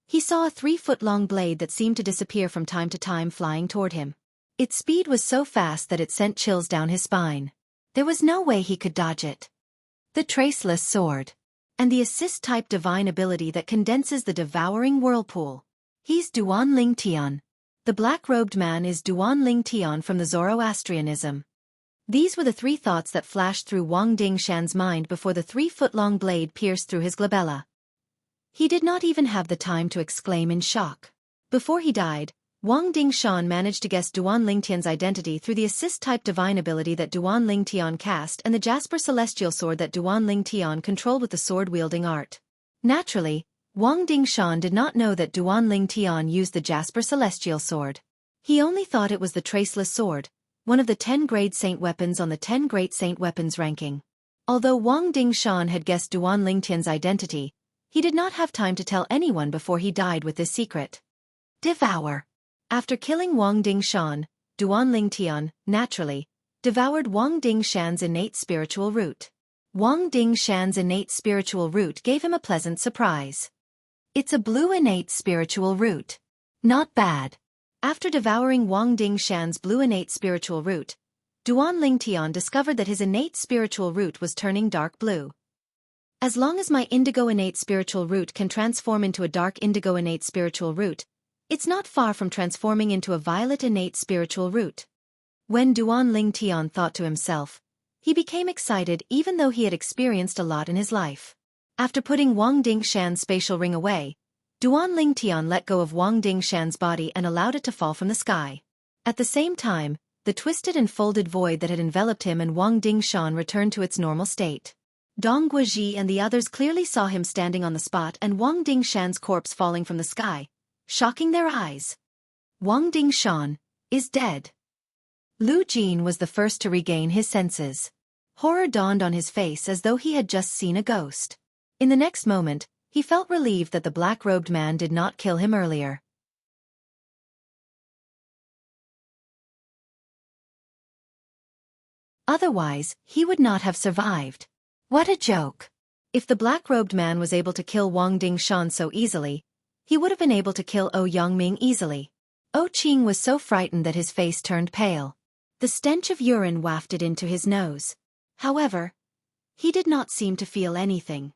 he saw a 3-foot-long blade that seemed to disappear from time to time flying toward him. Its speed was so fast that it sent chills down his spine. There was no way he could dodge it. The Traceless Sword. And the assist-type divine ability that condenses the devouring whirlpool. He's Duan Lingtian. The black-robed man is Duan Lingtian from the Zoroastrianism. These were the 3 thoughts that flashed through Wang Dingshan's mind before the 3-foot-long blade pierced through his glabella. He did not even have the time to exclaim in shock. Before he died, Wang Dingshan managed to guess Duan Lingtian's identity through the assist-type divine ability that Duan Lingtian cast and the Jasper Celestial Sword that Duan Lingtian controlled with the sword-wielding art. Naturally, Wang Dingshan did not know that Duan Lingtian used the Jasper Celestial Sword. He only thought it was the Traceless Sword, one of the 10 grade saint weapons on the 10 great saint weapons ranking. Although Wang Dingshan had guessed Duan Lingtian's identity, he did not have time to tell anyone before he died with this secret. Devour. After killing Wang Dingshan, Duan Lingtian, naturally, devoured Wang Dingshan's innate spiritual root. Wang Dingshan's innate spiritual root gave him a pleasant surprise. It's a blue innate spiritual root. Not bad. After devouring Wang Dingshan's blue innate spiritual root, Duan Lingtian discovered that his innate spiritual root was turning dark blue. As long as my indigo innate spiritual root can transform into a dark indigo innate spiritual root, it's not far from transforming into a violet innate spiritual root. When Duan Lingtian thought to himself, he became excited even though he had experienced a lot in his life. After putting Wang Dingshan's spatial ring away, Duan Lingtian let go of Wang Dingshan's body and allowed it to fall from the sky. At the same time, the twisted and folded void that had enveloped him and Wang Dingshan returned to its normal state. Dong Guoji and the others clearly saw him standing on the spot and Wang Dingshan's corpse falling from the sky, shocking their eyes. Wang Dingshan is dead. Lu Jin was the first to regain his senses. Horror dawned on his face as though he had just seen a ghost. In the next moment, he felt relieved that the black-robed man did not kill him earlier. Otherwise, he would not have survived. What a joke. If the black-robed man was able to kill Wang Dingshan so easily, he would have been able to kill O Yangming easily. O Qing was so frightened that his face turned pale. The stench of urine wafted into his nose. However, he did not seem to feel anything.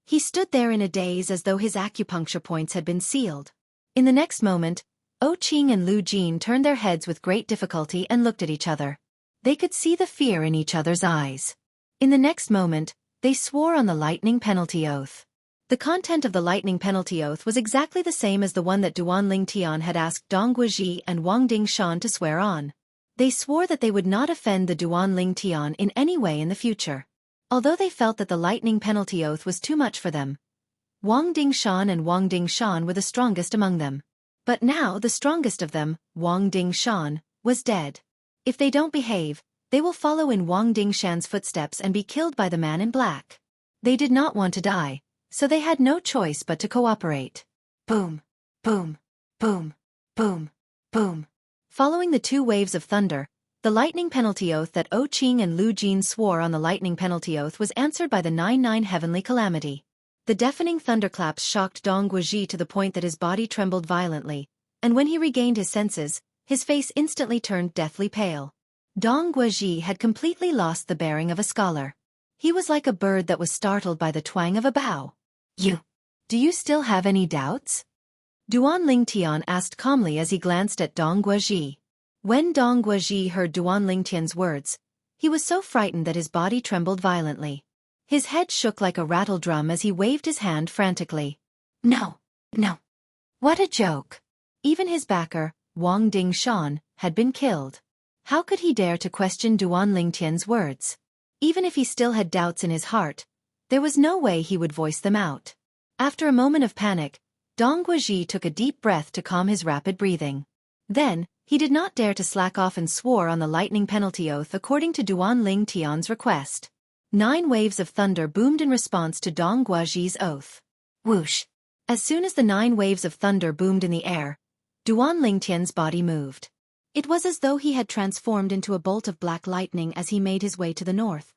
He stood there in a daze as though his acupuncture points had been sealed. In the next moment, O Qing and Lu Jin turned their heads with great difficulty and looked at each other. They could see the fear in each other's eyes. In the next moment, they swore on the lightning penalty oath. The content of the lightning penalty oath was exactly the same as the one that Duan Lingtian had asked Dong Guoji and Wang Dingshan to swear on. They swore that they would not offend the Duan Lingtian in any way in the future. Although they felt that the lightning penalty oath was too much for them, Wang Dingshan and Wang Dingshan were the strongest among them. But now the strongest of them, Wang Dingshan, was dead. If they don't behave, they will follow in Wang Dingshan's footsteps and be killed by the man in black. They did not want to die, so they had no choice but to cooperate. Boom, boom, boom, boom, boom. Following the 2 waves of thunder, the lightning penalty oath that O Qing and Lu Jin swore on the lightning penalty oath was answered by the 9-9 heavenly calamity. The deafening thunderclaps shocked Dong Guoji to the point that his body trembled violently, and when he regained his senses, his face instantly turned deathly pale. Dong Guoji had completely lost the bearing of a scholar. He was like a bird that was startled by the twang of a bow. Do you still have any doubts? Duan Lingtian asked calmly as he glanced at Dong Guoji. When Dong Guoji heard Duan Lingtian's words, he was so frightened that his body trembled violently. His head shook like a rattle drum as he waved his hand frantically. No. What a joke. Even his backer, Wang Dingshan, had been killed. How could he dare to question Duan Lingtian's words? Even if he still had doubts in his heart, there was no way he would voice them out. After a moment of panic, Dong Guozhi took a deep breath to calm his rapid breathing. Then, he did not dare to slack off and swore on the lightning penalty oath according to Duan Ling Tian's request. 9 waves of thunder boomed in response to Dong Guozhi's oath. Whoosh! As soon as the 9 waves of thunder boomed in the air, Duan Ling Tian's body moved. It was as though he had transformed into a bolt of black lightning as he made his way to the north.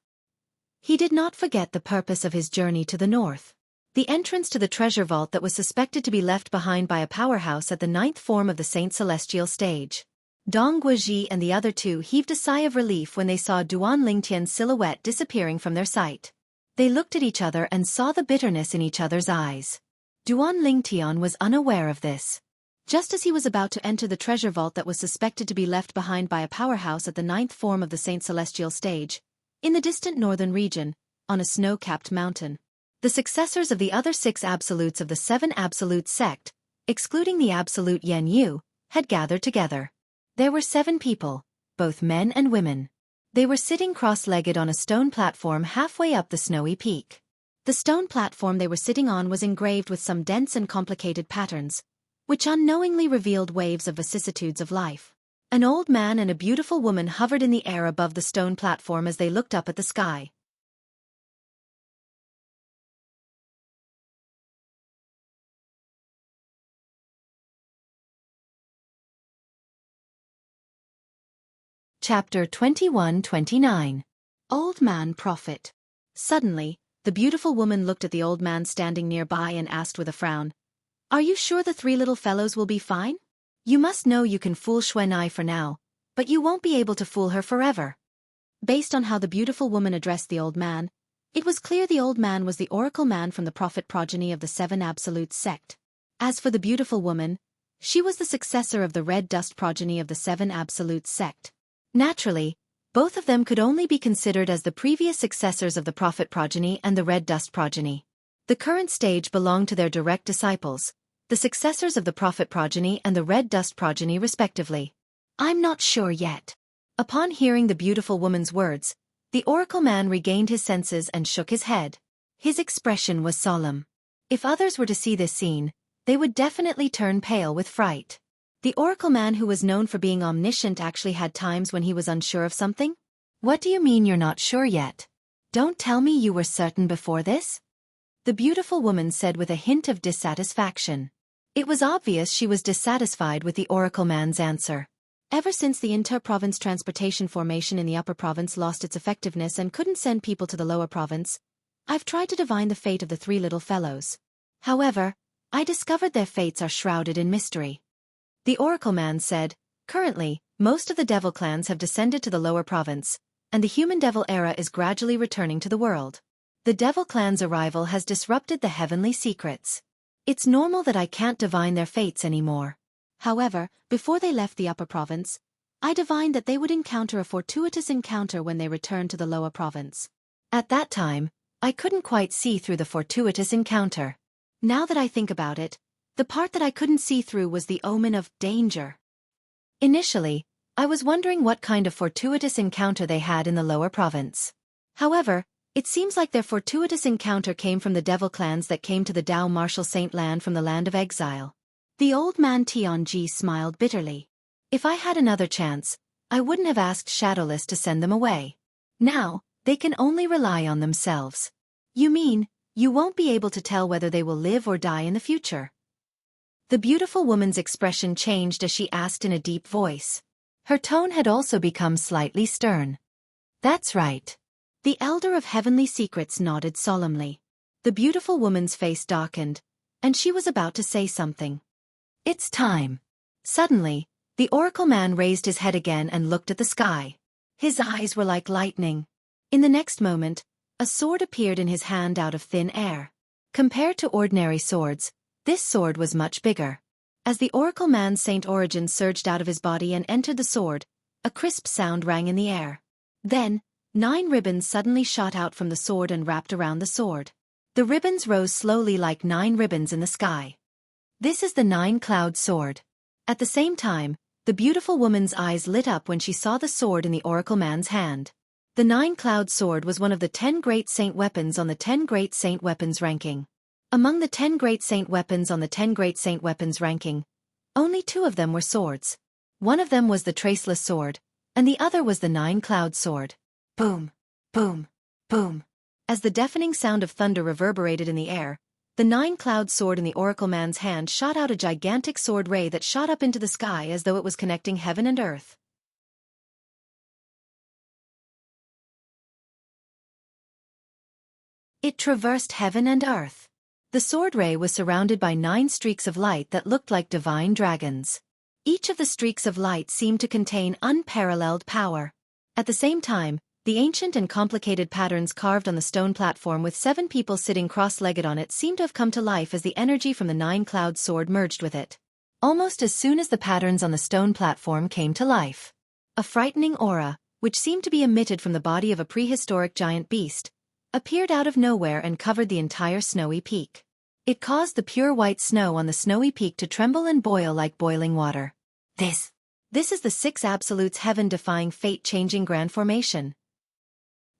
He did not forget the purpose of his journey to the north. The entrance to the treasure vault that was suspected to be left behind by a powerhouse at the 9th form of the Saint Celestial stage. Dong Guozhi and the other two heaved a sigh of relief when they saw Duan Lingtian's silhouette disappearing from their sight. They looked at each other and saw the bitterness in each other's eyes. Duan Lingtian was unaware of this. Just as he was about to enter the treasure vault that was suspected to be left behind by a powerhouse at the 9th form of the Saint Celestial stage, in the distant northern region, on a snow-capped mountain, the successors of the other 6 absolutes of the 7 absolute sect, excluding the absolute Yan Yu, had gathered together. There were 7 people, both men and women. They were sitting cross-legged on a stone platform halfway up the snowy peak. The stone platform they were sitting on was engraved with some dense and complicated patterns, which unknowingly revealed waves of vicissitudes of life. An old man and a beautiful woman hovered in the air above the stone platform as they looked up at the sky. Chapter 21-29. Old Man Prophet. Suddenly, the beautiful woman looked at the old man standing nearby and asked with a frown, "Are you sure the 3 little fellows will be fine? You must know you can fool Xuanai for now, but you won't be able to fool her forever." Based on how the beautiful woman addressed the old man, it was clear the old man was the oracle man from the prophet progeny of the 7 absolute sect. As for the beautiful woman, she was the successor of the red dust progeny of the 7 absolute sect. Naturally, both of them could only be considered as the previous successors of the prophet progeny and the red dust progeny. The current stage belonged to their direct disciples, the successors of the prophet progeny and the red dust progeny respectively. "I'm not sure yet." Upon hearing the beautiful woman's words, the oracle man regained his senses and shook his head. His expression was solemn. If others were to see this scene, they would definitely turn pale with fright. The oracle man who was known for being omniscient actually had times when he was unsure of something? "What do you mean you're not sure yet? Don't tell me you were certain before this?" The beautiful woman said with a hint of dissatisfaction. It was obvious she was dissatisfied with the oracle man's answer. Ever since the inter-province transportation formation in the upper province lost its effectiveness and couldn't send people to the lower province, I've tried to divine the fate of the 3 little fellows. However, I discovered their fates are shrouded in mystery. The oracle man said, "Currently, most of the devil clans have descended to the lower province, and the human-devil era is gradually returning to the world. The devil clan's arrival has disrupted the heavenly secrets. It's normal that I can't divine their fates anymore. However, before they left the upper province, I divined that they would encounter a fortuitous encounter when they returned to the lower province. At that time, I couldn't quite see through the fortuitous encounter. Now that I think about it, the part that I couldn't see through was the omen of danger. Initially, I was wondering what kind of fortuitous encounter they had in the lower province. However, it seems like their fortuitous encounter came from the devil clans that came to the Dao Martial Saint land from the land of exile." The old man Tianji smiled bitterly. "If I had another chance, I wouldn't have asked Shadowless to send them away. Now, they can only rely on themselves." "You mean, you won't be able to tell whether they will live or die in the future?" The beautiful woman's expression changed as she asked in a deep voice. Her tone had also become slightly stern. "That's right." The elder of heavenly secrets nodded solemnly. The beautiful woman's face darkened, and she was about to say something. "It's time." Suddenly, the oracle man raised his head again and looked at the sky. His eyes were like lightning. In the next moment, a sword appeared in his hand out of thin air. Compared to ordinary swords, this sword was much bigger. As the oracle man's Saint Origin surged out of his body and entered the sword, a crisp sound rang in the air. Then, 9 ribbons suddenly shot out from the sword and wrapped around the sword. The ribbons rose slowly like 9 ribbons in the sky. "This is the 9-cloud sword." At the same time, the beautiful woman's eyes lit up when she saw the sword in the oracle man's hand. The Nine-Cloud Sword was one of the 10 Great Saint Weapons on the 10 Great Saint Weapons ranking. Among the 10 Great Saint Weapons on the 10 Great Saint Weapons ranking, only 2 of them were swords. One of them was the Traceless Sword, and the other was the Nine-Cloud Sword. Boom, boom, boom. As the deafening sound of thunder reverberated in the air, the Nine-Cloud Sword in the Oracle Man's hand shot out a gigantic sword ray that shot up into the sky as though it was connecting heaven and earth. It traversed heaven and earth. The sword ray was surrounded by 9 streaks of light that looked like divine dragons. Each of the streaks of light seemed to contain unparalleled power. At the same time, the ancient and complicated patterns carved on the stone platform with 7 people sitting cross-legged on it seemed to have come to life as the energy from the Nine-Cloud Sword merged with it. Almost as soon as the patterns on the stone platform came to life, a frightening aura, which seemed to be emitted from the body of a prehistoric giant beast, appeared out of nowhere and covered the entire snowy peak. It caused the pure white snow on the snowy peak to tremble and boil like boiling water. This is the 6 Absolutes heaven-defying fate-changing grand formation.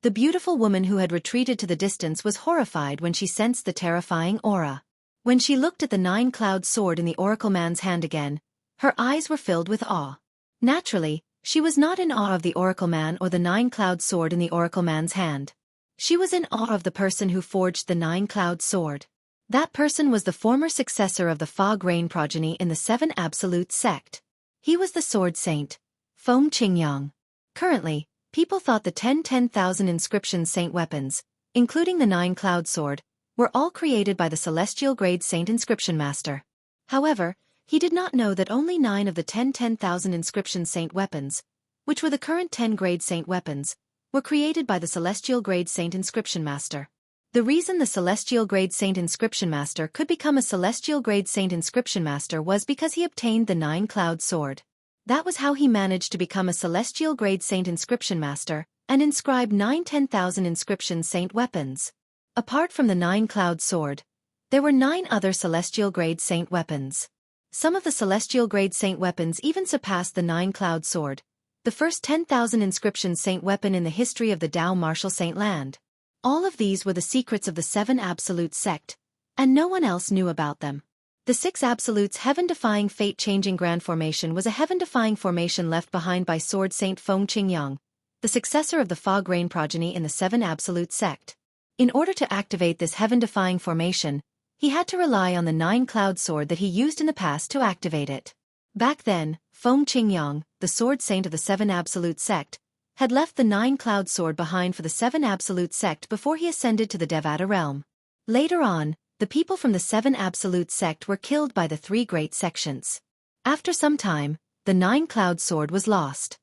The beautiful woman who had retreated to the distance was horrified when she sensed the terrifying aura. When she looked at the Nine-Cloud Sword in the Oracle Man's hand again, her eyes were filled with awe. Naturally, she was not in awe of the Oracle Man or the Nine-Cloud Sword in the Oracle Man's hand. She was in awe of the person who forged the Nine-Cloud Sword. That person was the former successor of the Fog Rain progeny in the 7 Absolute sect. He was the Sword Saint, Feng Qingyang. Currently, people thought the 10,000 inscription saint weapons, including the Nine-Cloud Sword, were all created by the Celestial Grade Saint Inscription Master. However, he did not know that only 9 of the 10,000 inscription saint weapons, which were the current 10 Grade Saint weapons, were created by the Celestial Grade Saint Inscription Master. The reason the Celestial Grade Saint Inscription Master could become a Celestial Grade Saint Inscription Master was because he obtained the Nine-Cloud Sword. That was how he managed to become a Celestial Grade Saint Inscription Master and inscribe 10,000 inscription saint weapons. Apart from the Nine-Cloud Sword, there were 9 other Celestial Grade Saint weapons. Some of the Celestial Grade Saint weapons even surpassed the Nine-Cloud Sword, the first 10,000 inscription saint weapon in the history of the Dao Martial Saint Land. All of these were the secrets of the 7 Absolute sect, and no one else knew about them. The 6 Absolutes heaven-defying fate-changing grand formation was a heaven-defying formation left behind by Sword Saint Feng Qingyang, the successor of the Fog Rain progeny in the 7 Absolute sect. In order to activate this heaven-defying formation, he had to rely on the Nine-Cloud Sword that he used in the past to activate it. Back then, Feng Qingyang, the Sword Saint of the 7 Absolute sect, had left the Nine-Cloud Sword behind for the 7 Absolute sect before he ascended to the Devata realm. Later on, the people from the 7 Absolute sect were killed by the 3 great sections. After some time, the Nine-Cloud Sword was lost.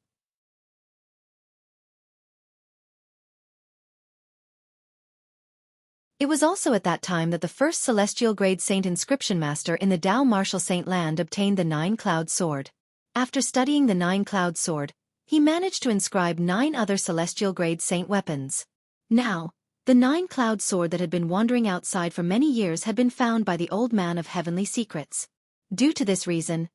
It was also at that time that the first Celestial Grade Saint Inscription Master in the Dao Martial Saint Land obtained the Nine-Cloud Sword. After studying the Nine-Cloud Sword, he managed to inscribe 9 other Celestial Grade Saint weapons. Now, the Nine-Cloud Sword that had been wandering outside for many years had been found by the Old Man of Heavenly Secrets. Due to this reason,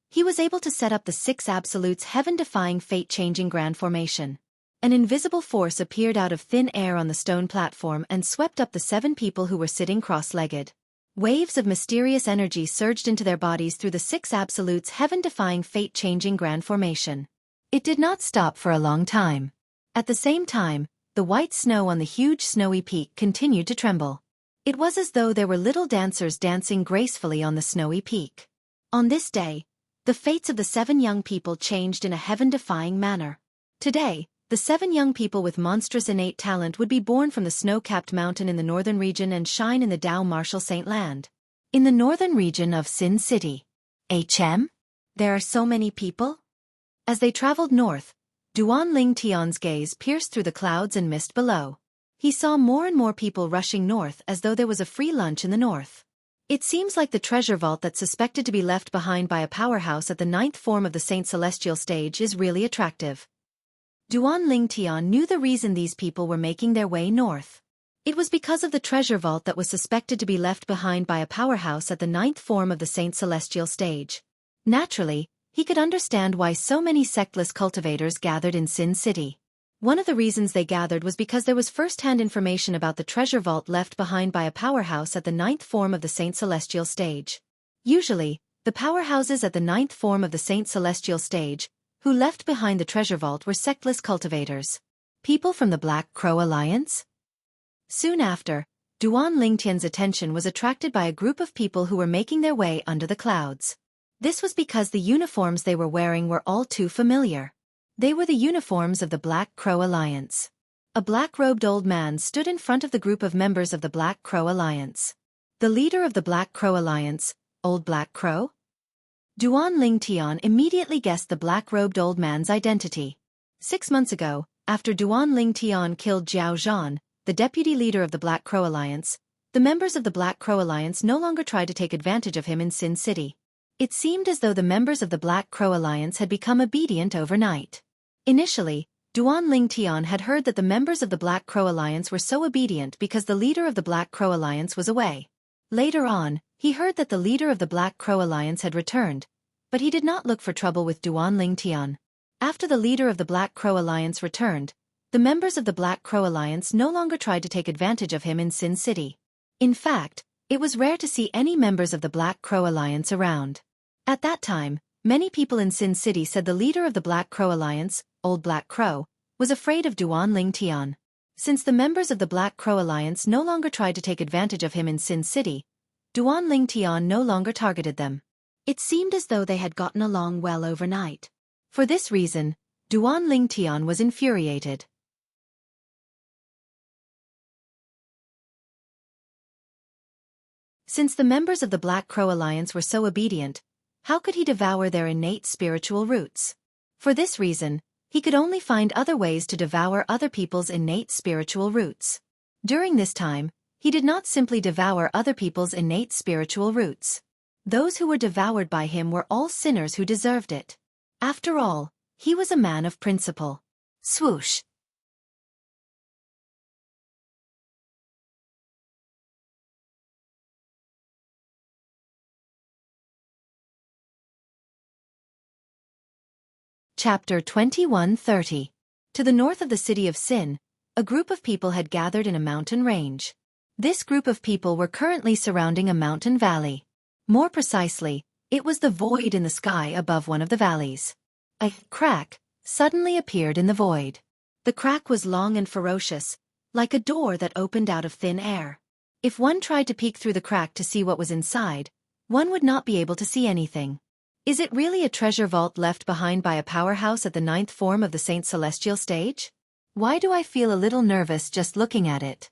he was able to set up the 6 Absolutes heaven-defying fate-changing grand formation. An invisible force appeared out of thin air on the stone platform and swept up the 7 people who were sitting cross-legged. Waves of mysterious energy surged into their bodies through the 6 Absolutes heaven-defying fate-changing grand formation. It did not stop for a long time. At the same time, the white snow on the huge snowy peak continued to tremble. It was as though there were little dancers dancing gracefully on the snowy peak. On this day, the fates of the 7 young people changed in a heaven-defying manner. Today, the 7 young people with monstrous innate talent would be born from the snow-capped mountain in the northern region and shine in the Dao Martial Saint Land. In the northern region of Sin City. There are so many people? As they traveled north, Duan Ling Tian's gaze pierced through the clouds and mist below. He saw more and more people rushing north as though there was a free lunch in the north. It seems like the treasure vault that's suspected to be left behind by a powerhouse at the 9th form of the Saint Celestial stage is really attractive. Duan Ling Tian knew the reason these people were making their way north. It was because of the treasure vault that was suspected to be left behind by a powerhouse at the 9th form of the Saint Celestial stage. Naturally, he could understand why so many sectless cultivators gathered in Sin City. One of the reasons they gathered was because there was first-hand information about the treasure vault left behind by a powerhouse at the 9th form of the Saint Celestial stage. Usually, the powerhouses at the 9th form of the Saint Celestial stage, who left behind the treasure vault, were sectless cultivators. People from the Black Crow Alliance? Soon after, Duan Lingtian's attention was attracted by a group of people who were making their way under the clouds. This was because the uniforms they were wearing were all too familiar. They were the uniforms of the Black Crow Alliance. A black-robed old man stood in front of the group of members of the Black Crow Alliance. The leader of the Black Crow Alliance, Old Black Crow? Duan Lingtian immediately guessed the black-robed old man's identity. 6 months ago, after Duan Lingtian killed Jiao Zhan, the deputy leader of the Black Crow Alliance, the members of the Black Crow Alliance no longer tried to take advantage of him in Sin City. It seemed as though the members of the Black Crow Alliance had become obedient overnight. Initially, Duan Lingtian had heard that the members of the Black Crow Alliance were so obedient because the leader of the Black Crow Alliance was away. Later on, he heard that the leader of the Black Crow Alliance had returned, but he did not look for trouble with Duan Lingtian. After the leader of the Black Crow Alliance returned, the members of the Black Crow Alliance no longer tried to take advantage of him in Sin City. In fact, it was rare to see any members of the Black Crow Alliance around. At that time, many people in Sin City said the leader of the Black Crow Alliance, Old Black Crow, was afraid of Duan Lingtian. Since the members of the Black Crow Alliance no longer tried to take advantage of him in Sin City, Duan Lingtian no longer targeted them. It seemed as though they had gotten along well overnight. For this reason, Duan Lingtian was infuriated. Since the members of the Black Crow Alliance were so obedient, how could he devour their innate spiritual roots? For this reason, he could only find other ways to devour other people's innate spiritual roots. During this time, he did not simply devour other people's innate spiritual roots. Those who were devoured by him were all sinners who deserved it. After all, he was a man of principle. Swoosh! Chapter 21:30. To the north of the city of Sin, a group of people had gathered in a mountain range. This group of people were currently surrounding a mountain valley. More precisely, it was the void in the sky above one of the valleys. A crack suddenly appeared in the void. The crack was long and ferocious, like a door that opened out of thin air. If one tried to peek through the crack to see what was inside, one would not be able to see anything. Is it really a treasure vault left behind by a powerhouse at the 9th form of the Saint Celestial stage? Why do I feel a little nervous just looking at it?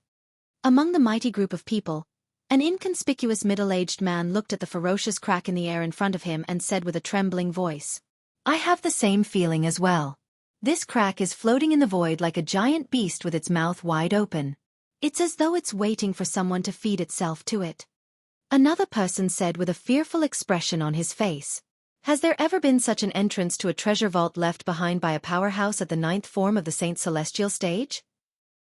Among the mighty group of people, an inconspicuous middle-aged man looked at the ferocious crack in the air in front of him and said with a trembling voice, "I have the same feeling as well. This crack is floating in the void like a giant beast with its mouth wide open. It's as though it's waiting for someone to feed itself to it." Another person said with a fearful expression on his face, "Has there ever been such an entrance to a treasure vault left behind by a powerhouse at the 9th form of the Saint Celestial stage?"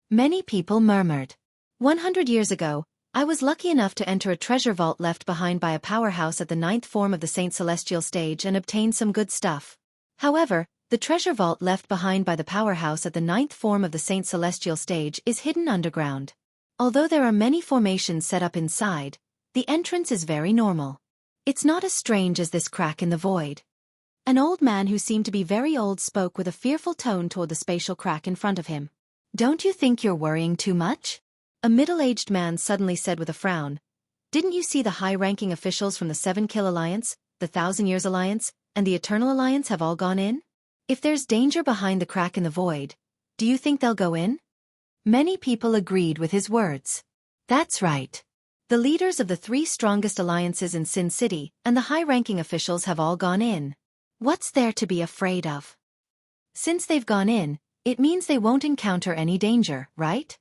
Many people murmured. 100 years ago, I was lucky enough to enter a treasure vault left behind by a powerhouse at the 9th form of the Saint Celestial stage and obtain some good stuff. However, the treasure vault left behind by the powerhouse at the 9th form of the Saint Celestial stage is hidden underground. Although there are many formations set up inside, the entrance is very normal. It's not as strange as this crack in the void. An old man who seemed to be very old spoke with a fearful tone toward the spatial crack in front of him. "Don't you think you're worrying too much?" A middle-aged man suddenly said with a frown. "Didn't you see the high-ranking officials from the 7-Kill Alliance, the 1,000 Years Alliance, and the Eternal Alliance have all gone in? If there's danger behind the crack in the void, do you think they'll go in?" Many people agreed with his words. That's right. The leaders of the 3 strongest alliances in Sin City and the high-ranking officials have all gone in. What's there to be afraid of? Since they've gone in, it means they won't encounter any danger, right?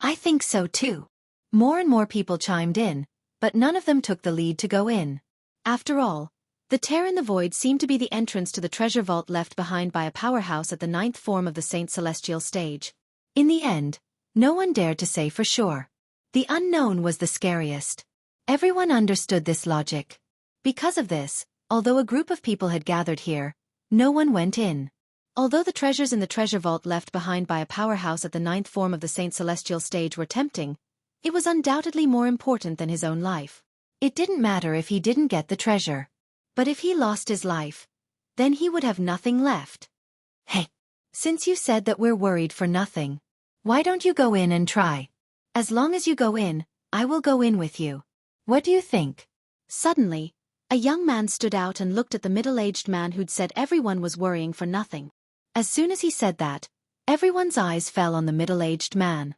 I think so too. More and more people chimed in, but none of them took the lead to go in. After all, the tear in the void seemed to be the entrance to the treasure vault left behind by a powerhouse at the 9th form of the Saint Celestial stage. In the end, no one dared to say for sure. The unknown was the scariest. Everyone understood this logic. Because of this, although a group of people had gathered here, no one went in. Although the treasures in the treasure vault left behind by a powerhouse at the ninth form of the Saint Celestial stage were tempting, it was undoubtedly more important than his own life. It didn't matter if he didn't get the treasure. But if he lost his life, then he would have nothing left. Hey, since you said that we're worried for nothing, why don't you go in and try? As long as you go in, I will go in with you. What do you think? Suddenly, a young man stood out and looked at the middle-aged man who'd said everyone was worrying for nothing. As soon as he said that, everyone's eyes fell on the middle-aged man.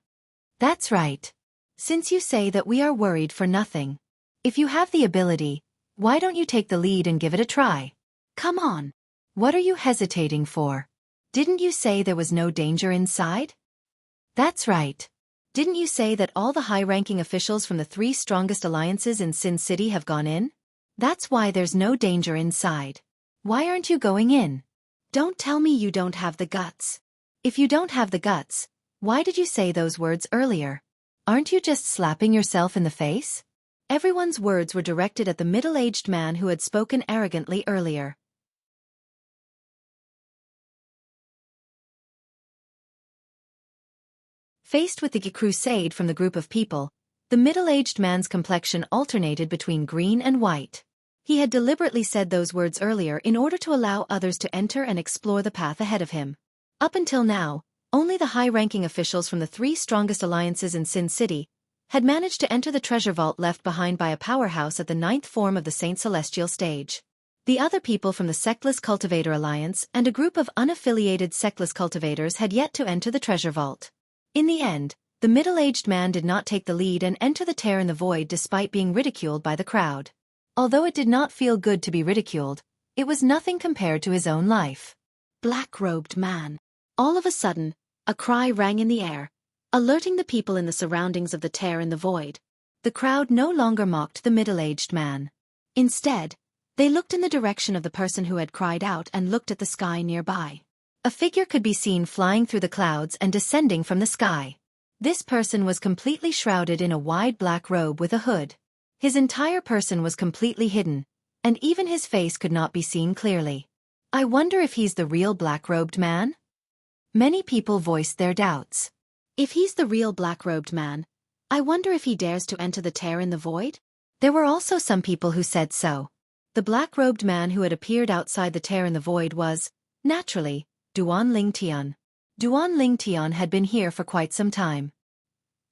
That's right. Since you say that we are worried for nothing, if you have the ability, why don't you take the lead and give it a try? Come on. What are you hesitating for? Didn't you say there was no danger inside? That's right. Didn't you say that all the high-ranking officials from the 3 strongest alliances in Sin City have gone in? That's why there's no danger inside. Why aren't you going in? Don't tell me you don't have the guts. If you don't have the guts, why did you say those words earlier? Aren't you just slapping yourself in the face? Everyone's words were directed at the middle-aged man who had spoken arrogantly earlier. Faced with the crusade from the group of people, the middle-aged man's complexion alternated between green and white. He had deliberately said those words earlier in order to allow others to enter and explore the path ahead of him. Up until now, only the high-ranking officials from the 3 strongest alliances in Sin City had managed to enter the treasure vault left behind by a powerhouse at the 9th form of the Saint Celestial stage. The other people from the Sectless Cultivator Alliance and a group of unaffiliated Sectless Cultivators had yet to enter the treasure vault. In the end, the middle-aged man did not take the lead and enter the tear in the void despite being ridiculed by the crowd. Although it did not feel good to be ridiculed, it was nothing compared to his own life. Black-robed man. All of a sudden, a cry rang in the air, alerting the people in the surroundings of the tear in the void. The crowd no longer mocked the middle-aged man. Instead, they looked in the direction of the person who had cried out and looked at the sky nearby. A figure could be seen flying through the clouds and descending from the sky. This person was completely shrouded in a wide black robe with a hood. His entire person was completely hidden, and even his face could not be seen clearly. I wonder if he's the real black-robed man? Many people voiced their doubts. If he's the real black-robed man, I wonder if he dares to enter the tear in the void? There were also some people who said so. The black-robed man who had appeared outside the tear in the void was, naturally, Duan Lingtian. Duan Lingtian had been here for quite some time.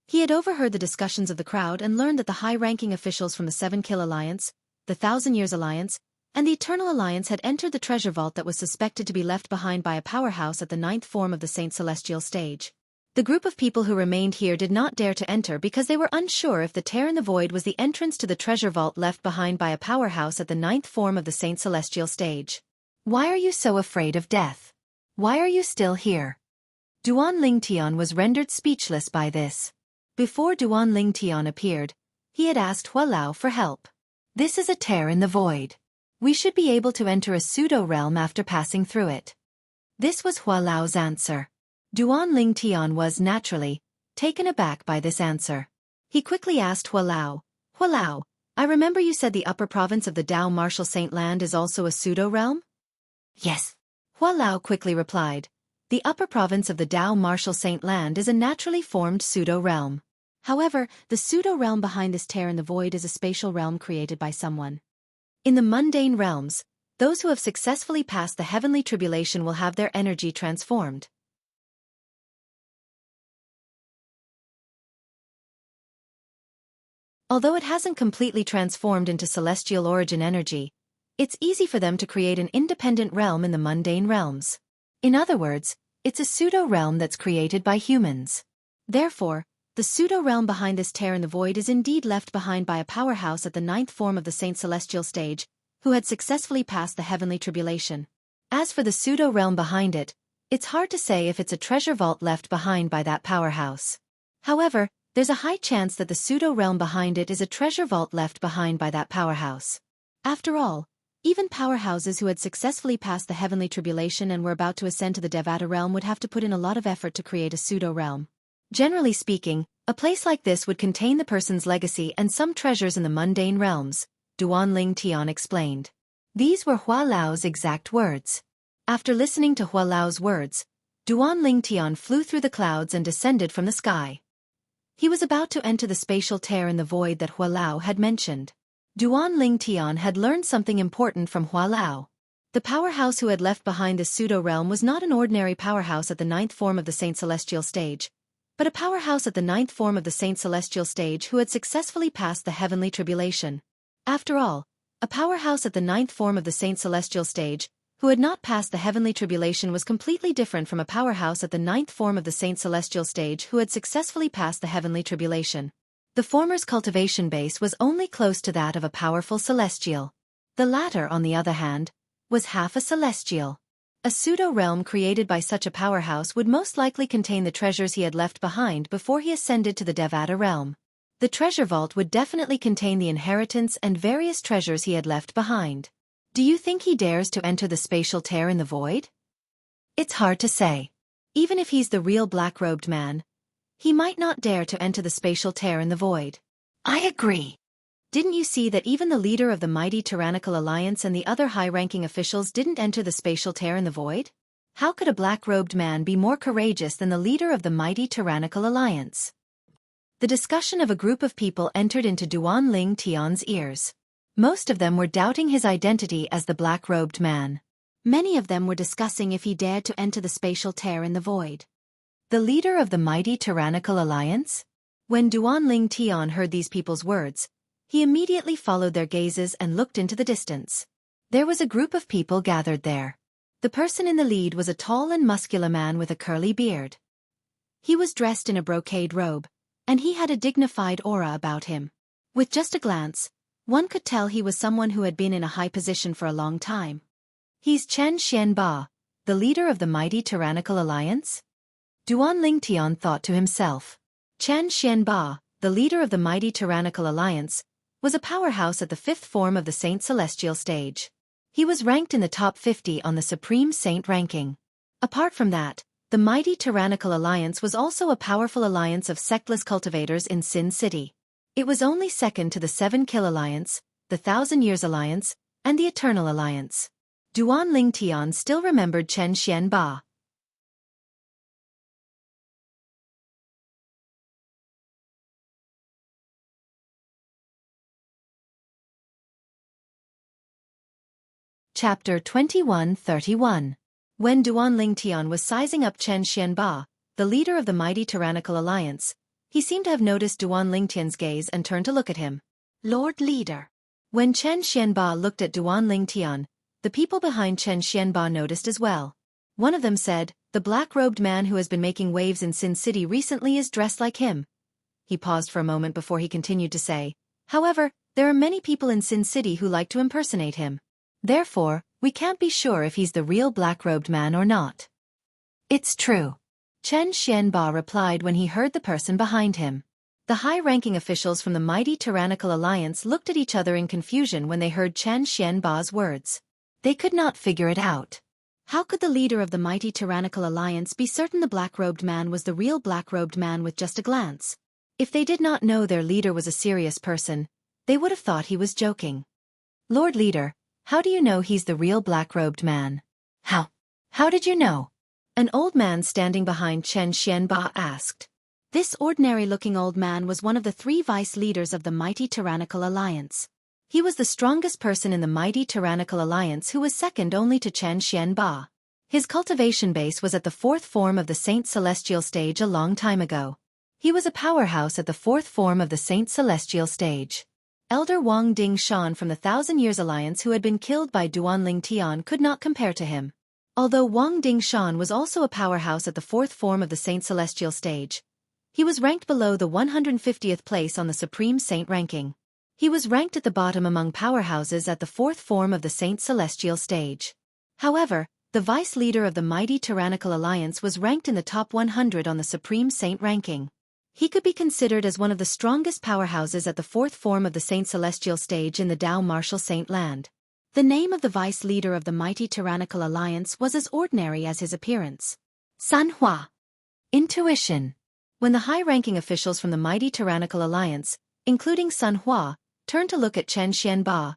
He had overheard the discussions of the crowd and learned that the high-ranking officials from the 7-Kill Alliance, the 1,000 Years Alliance, and the Eternal Alliance had entered the treasure vault that was suspected to be left behind by a powerhouse at the 9th form of the Saint Celestial stage. The group of people who remained here did not dare to enter because they were unsure if the tear in the void was the entrance to the treasure vault left behind by a powerhouse at the 9th form of the Saint Celestial stage. Why are you so afraid of death? Why are you still here? Duan Lingtian was rendered speechless by this. Before Duan Lingtian appeared, he had asked Hua Lao for help. This is a tear in the void. We should be able to enter a pseudo-realm after passing through it. This was Hua Lao's answer. Duan Lingtian was, naturally, taken aback by this answer. He quickly asked Hua Lao, I remember you said the upper province of the Dao Martial Saint Land is also a pseudo-realm? Yes. Hua Lao quickly replied. The upper province of the Dao Martial Saint Land is a naturally formed pseudo-realm. However, the pseudo-realm behind this tear in the void is a spatial realm created by someone. In the mundane realms, those who have successfully passed the heavenly tribulation will have their energy transformed. Although it hasn't completely transformed into celestial origin energy, it's easy for them to create an independent realm in the mundane realms. In other words, it's a pseudo-realm that's created by humans. Therefore, the pseudo-realm behind this tear in the void is indeed left behind by a powerhouse at the 9th form of the Saint Celestial stage, who had successfully passed the heavenly tribulation. As for the pseudo-realm behind it, it's hard to say if it's a treasure vault left behind by that powerhouse. However, there's a high chance that the pseudo-realm behind it is a treasure vault left behind by that powerhouse. After all, even powerhouses who had successfully passed the heavenly tribulation and were about to ascend to the Devata realm would have to put in a lot of effort to create a pseudo-realm. Generally speaking, a place like this would contain the person's legacy and some treasures in the mundane realms, Duan Lingtian explained. These were Hua Lao's exact words. After listening to Hua Lao's words, Duan Lingtian flew through the clouds and descended from the sky. He was about to enter the spatial tear in the void that Hua Lao had mentioned. Duan Lingtian had learned something important from Hua Lao. The powerhouse who had left behind this pseudo-realm was not an ordinary powerhouse at the 9th form of the Saint Celestial stage, but a powerhouse at the 9th form of the Saint Celestial stage who had successfully passed the heavenly tribulation. After all, a powerhouse at the 9th form of the Saint Celestial stage, who had not passed the heavenly tribulation, was completely different from a powerhouse at the 9th form of the Saint Celestial stage who had successfully passed the heavenly tribulation. The former's cultivation base was only close to that of a powerful celestial. The latter, on the other hand, was half a celestial. A pseudo-realm created by such a powerhouse would most likely contain the treasures he had left behind before he ascended to the Devata realm. The treasure vault would definitely contain the inheritance and various treasures he had left behind. Do you think he dares to enter the spatial tear in the void? It's hard to say. Even if he's the real black-robed man, he might not dare to enter the spatial tear in the void. I agree. Didn't you see that even the leader of the mighty tyrannical alliance and the other high-ranking officials didn't enter the spatial tear in the void? How could a black-robed man be more courageous than the leader of the mighty tyrannical alliance? The discussion of a group of people entered into Duan Ling Tian's ears. Most of them were doubting his identity as the black-robed man. Many of them were discussing if he dared to enter the spatial tear in the void. The leader of the mighty tyrannical alliance? When Duan Ling Tian heard these people's words, he immediately followed their gazes and looked into the distance. There was a group of people gathered there. The person in the lead was a tall and muscular man with a curly beard. He was dressed in a brocade robe, and he had a dignified aura about him. With just a glance, one could tell he was someone who had been in a high position for a long time. He's Chen Xianba, the leader of the mighty tyrannical alliance? Duan Lingtian thought to himself. Chen Xianba, the leader of the mighty tyrannical alliance, was a powerhouse at the 5th form of the Saint Celestial stage. He was ranked in the top 50 on the Supreme Saint ranking. Apart from that, the mighty tyrannical alliance was also a powerful alliance of sectless cultivators in Sin City. It was only second to the 7 Kill Alliance, the 1,000 Years Alliance, and the Eternal Alliance. Duan Lingtian still remembered Chen Xianba. Chapter 21:31. When Duan Lingtian was sizing up Chen Xianba, the leader of the mighty tyrannical alliance, he seemed to have noticed Duan Lingtian's gaze and turned to look at him. Lord Leader. When Chen Xianba looked at Duan Lingtian, the people behind Chen Xianba noticed as well. One of them said, "The black-robed man who has been making waves in Sin City recently is dressed like him." He paused for a moment before he continued to say, "However, there are many people in Sin City who like to impersonate him. Therefore, we can't be sure if he's the real black-robed man or not." It's true. Chen Xianba replied when he heard the person behind him. The high-ranking officials from the mighty tyrannical alliance looked at each other in confusion when they heard Chen Xianba's words. They could not figure it out. How could the leader of the mighty tyrannical alliance be certain the black-robed man was the real black-robed man with just a glance? If they did not know their leader was a serious person, they would have thought he was joking. Lord Leader, how do you know he's the real black-robed man? How did you know? An old man standing behind Chen Xianba asked. This ordinary-looking old man was one of the 3 vice leaders of the mighty tyrannical alliance. He was the strongest person in the mighty tyrannical alliance who was second only to Chen Xianba. His cultivation base was at the 4th form of the Saint Celestial stage a long time ago. He was a powerhouse at the 4th form of the Saint Celestial stage. Elder Wang Dingshan from the 1,000 Years Alliance who had been killed by Duan Lingtian could not compare to him. Although Wang Dingshan was also a powerhouse at the 4th form of the Saint Celestial stage, he was ranked below the 150th place on the Supreme Saint ranking. He was ranked at the bottom among powerhouses at the 4th form of the Saint Celestial stage. However, the vice leader of the mighty tyrannical alliance was ranked in the top 100 on the Supreme Saint ranking. He could be considered as one of the strongest powerhouses at the 4th form of the Saint Celestial stage in the Dao Martial Saint land. The name of the vice leader of the mighty tyrannical alliance was as ordinary as his appearance. Sanhua. Intuition. When the high-ranking officials from the mighty tyrannical alliance, including Sanhua, turned to look at Chen Xianba,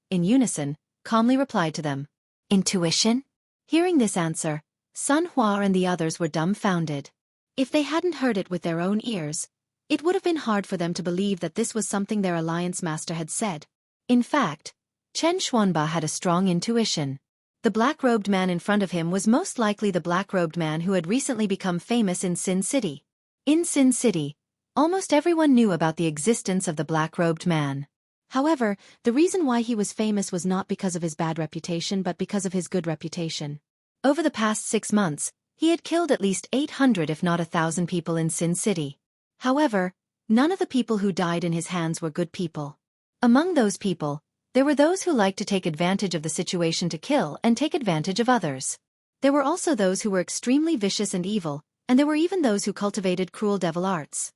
in unison, calmly replied to them. Intuition? Hearing this answer, Sun Hua and the others were dumbfounded. If they hadn't heard it with their own ears, it would have been hard for them to believe that this was something their alliance master had said. In fact, Chen Xuanba had a strong intuition. The black-robed man in front of him was most likely the black-robed man who had recently become famous in Sin City. In Sin City, almost everyone knew about the existence of the black-robed man. However, the reason why he was famous was not because of his bad reputation but because of his good reputation. Over the past 6 months, he had killed at least 800 if not 1,000 people in Sin City. However, none of the people who died in his hands were good people. Among those people, there were those who liked to take advantage of the situation to kill and take advantage of others. There were also those who were extremely vicious and evil, and there were even those who cultivated cruel devil arts.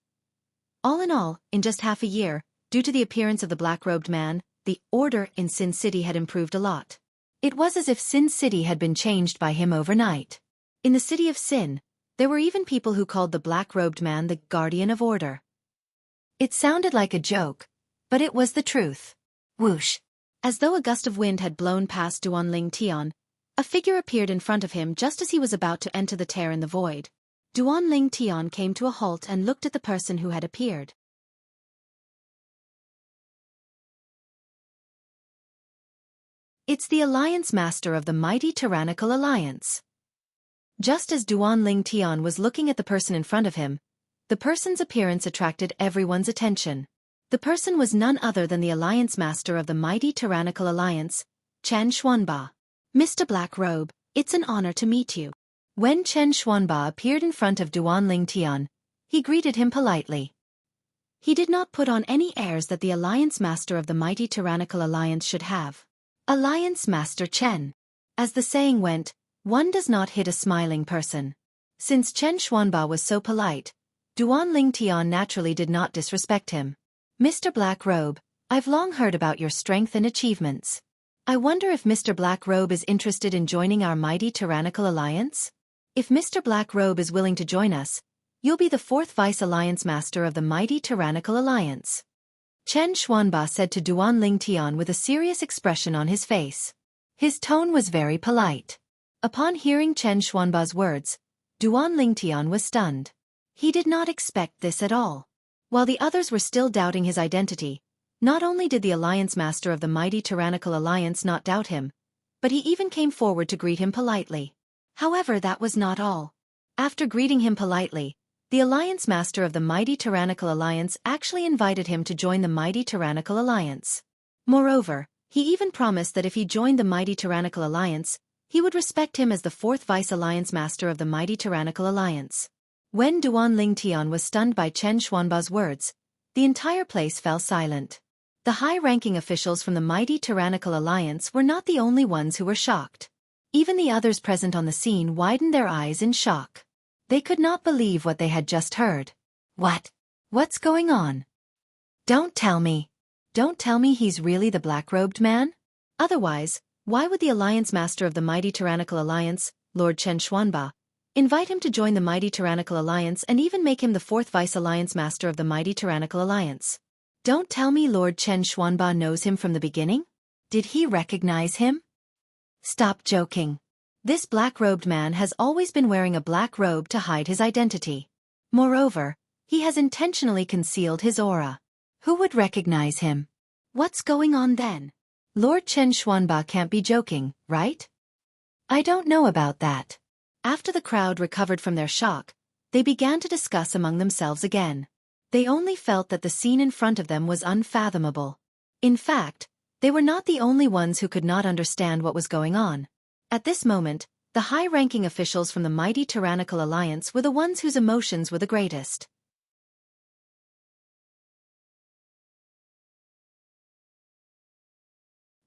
All in all, in just half a year, due to the appearance of the black-robed man, the order in Sin City had improved a lot. It was as if Sin City had been changed by him overnight. In the city of Sin, there were even people who called the black-robed man the guardian of order. It sounded like a joke, but it was the truth. Whoosh! As though a gust of wind had blown past Duanling Tian, a figure appeared in front of him just as he was about to enter the tear in the void. Duanling Tian came to a halt and looked at the person who had appeared. It's the Alliance Master of the mighty tyrannical alliance. Just as Duanling Tian was looking at the person in front of him, the person's appearance attracted everyone's attention. The person was none other than the Alliance Master of the mighty tyrannical alliance, Chen Xuanba. Mr. Blackrobe, it's an honor to meet you. When Chen Xuanba appeared in front of Duanling Tian, he greeted him politely. He did not put on any airs that the Alliance Master of the mighty tyrannical alliance should have. Alliance Master Chen. As the saying went, one does not hit a smiling person. Since Chen Xuanba was so polite, Duanling Tian naturally did not disrespect him. Mr. Blackrobe, I've long heard about your strength and achievements. I wonder if Mr. Blackrobe is interested in joining our mighty tyrannical alliance? If Mr. Blackrobe is willing to join us, you'll be the 4th Vice Alliance Master of the mighty tyrannical alliance. Chen Xuanba said to Duanling Tian with a serious expression on his face. His tone was very polite. Upon hearing Chen Xuanba's words, Duanling Tian was stunned. He did not expect this at all. While the others were still doubting his identity, not only did the Alliance Master of the mighty tyrannical alliance not doubt him, but he even came forward to greet him politely. However, that was not all. After greeting him politely, the Alliance Master of the mighty tyrannical alliance actually invited him to join the mighty tyrannical alliance. Moreover, he even promised that if he joined the mighty tyrannical alliance, he would respect him as the 4th Vice Alliance Master of the mighty tyrannical alliance. When Duanling Tian was stunned by Chen Xuanba's words, the entire place fell silent. The high-ranking officials from the mighty tyrannical alliance were not the only ones who were shocked. Even the others present on the scene widened their eyes in shock. They could not believe what they had just heard. What? What's going on? Don't tell me. Don't tell me he's really the black-robed man? Otherwise, why would the Alliance Master of the mighty tyrannical alliance, Lord Chen Xuanba, invite him to join the mighty tyrannical alliance and even make him the 4th Vice Alliance Master of the mighty tyrannical alliance? Don't tell me Lord Chen Xuanba knows him from the beginning? Did he recognize him? Stop joking. This black-robed man has always been wearing a black robe to hide his identity. Moreover, he has intentionally concealed his aura. Who would recognize him? What's going on then? Lord Chen Xuanba can't be joking, right? I don't know about that. After the crowd recovered from their shock, they began to discuss among themselves again. They only felt that the scene in front of them was unfathomable. In fact, they were not the only ones who could not understand what was going on. At this moment, the high-ranking officials from the mighty tyrannical alliance were the ones whose emotions were the greatest.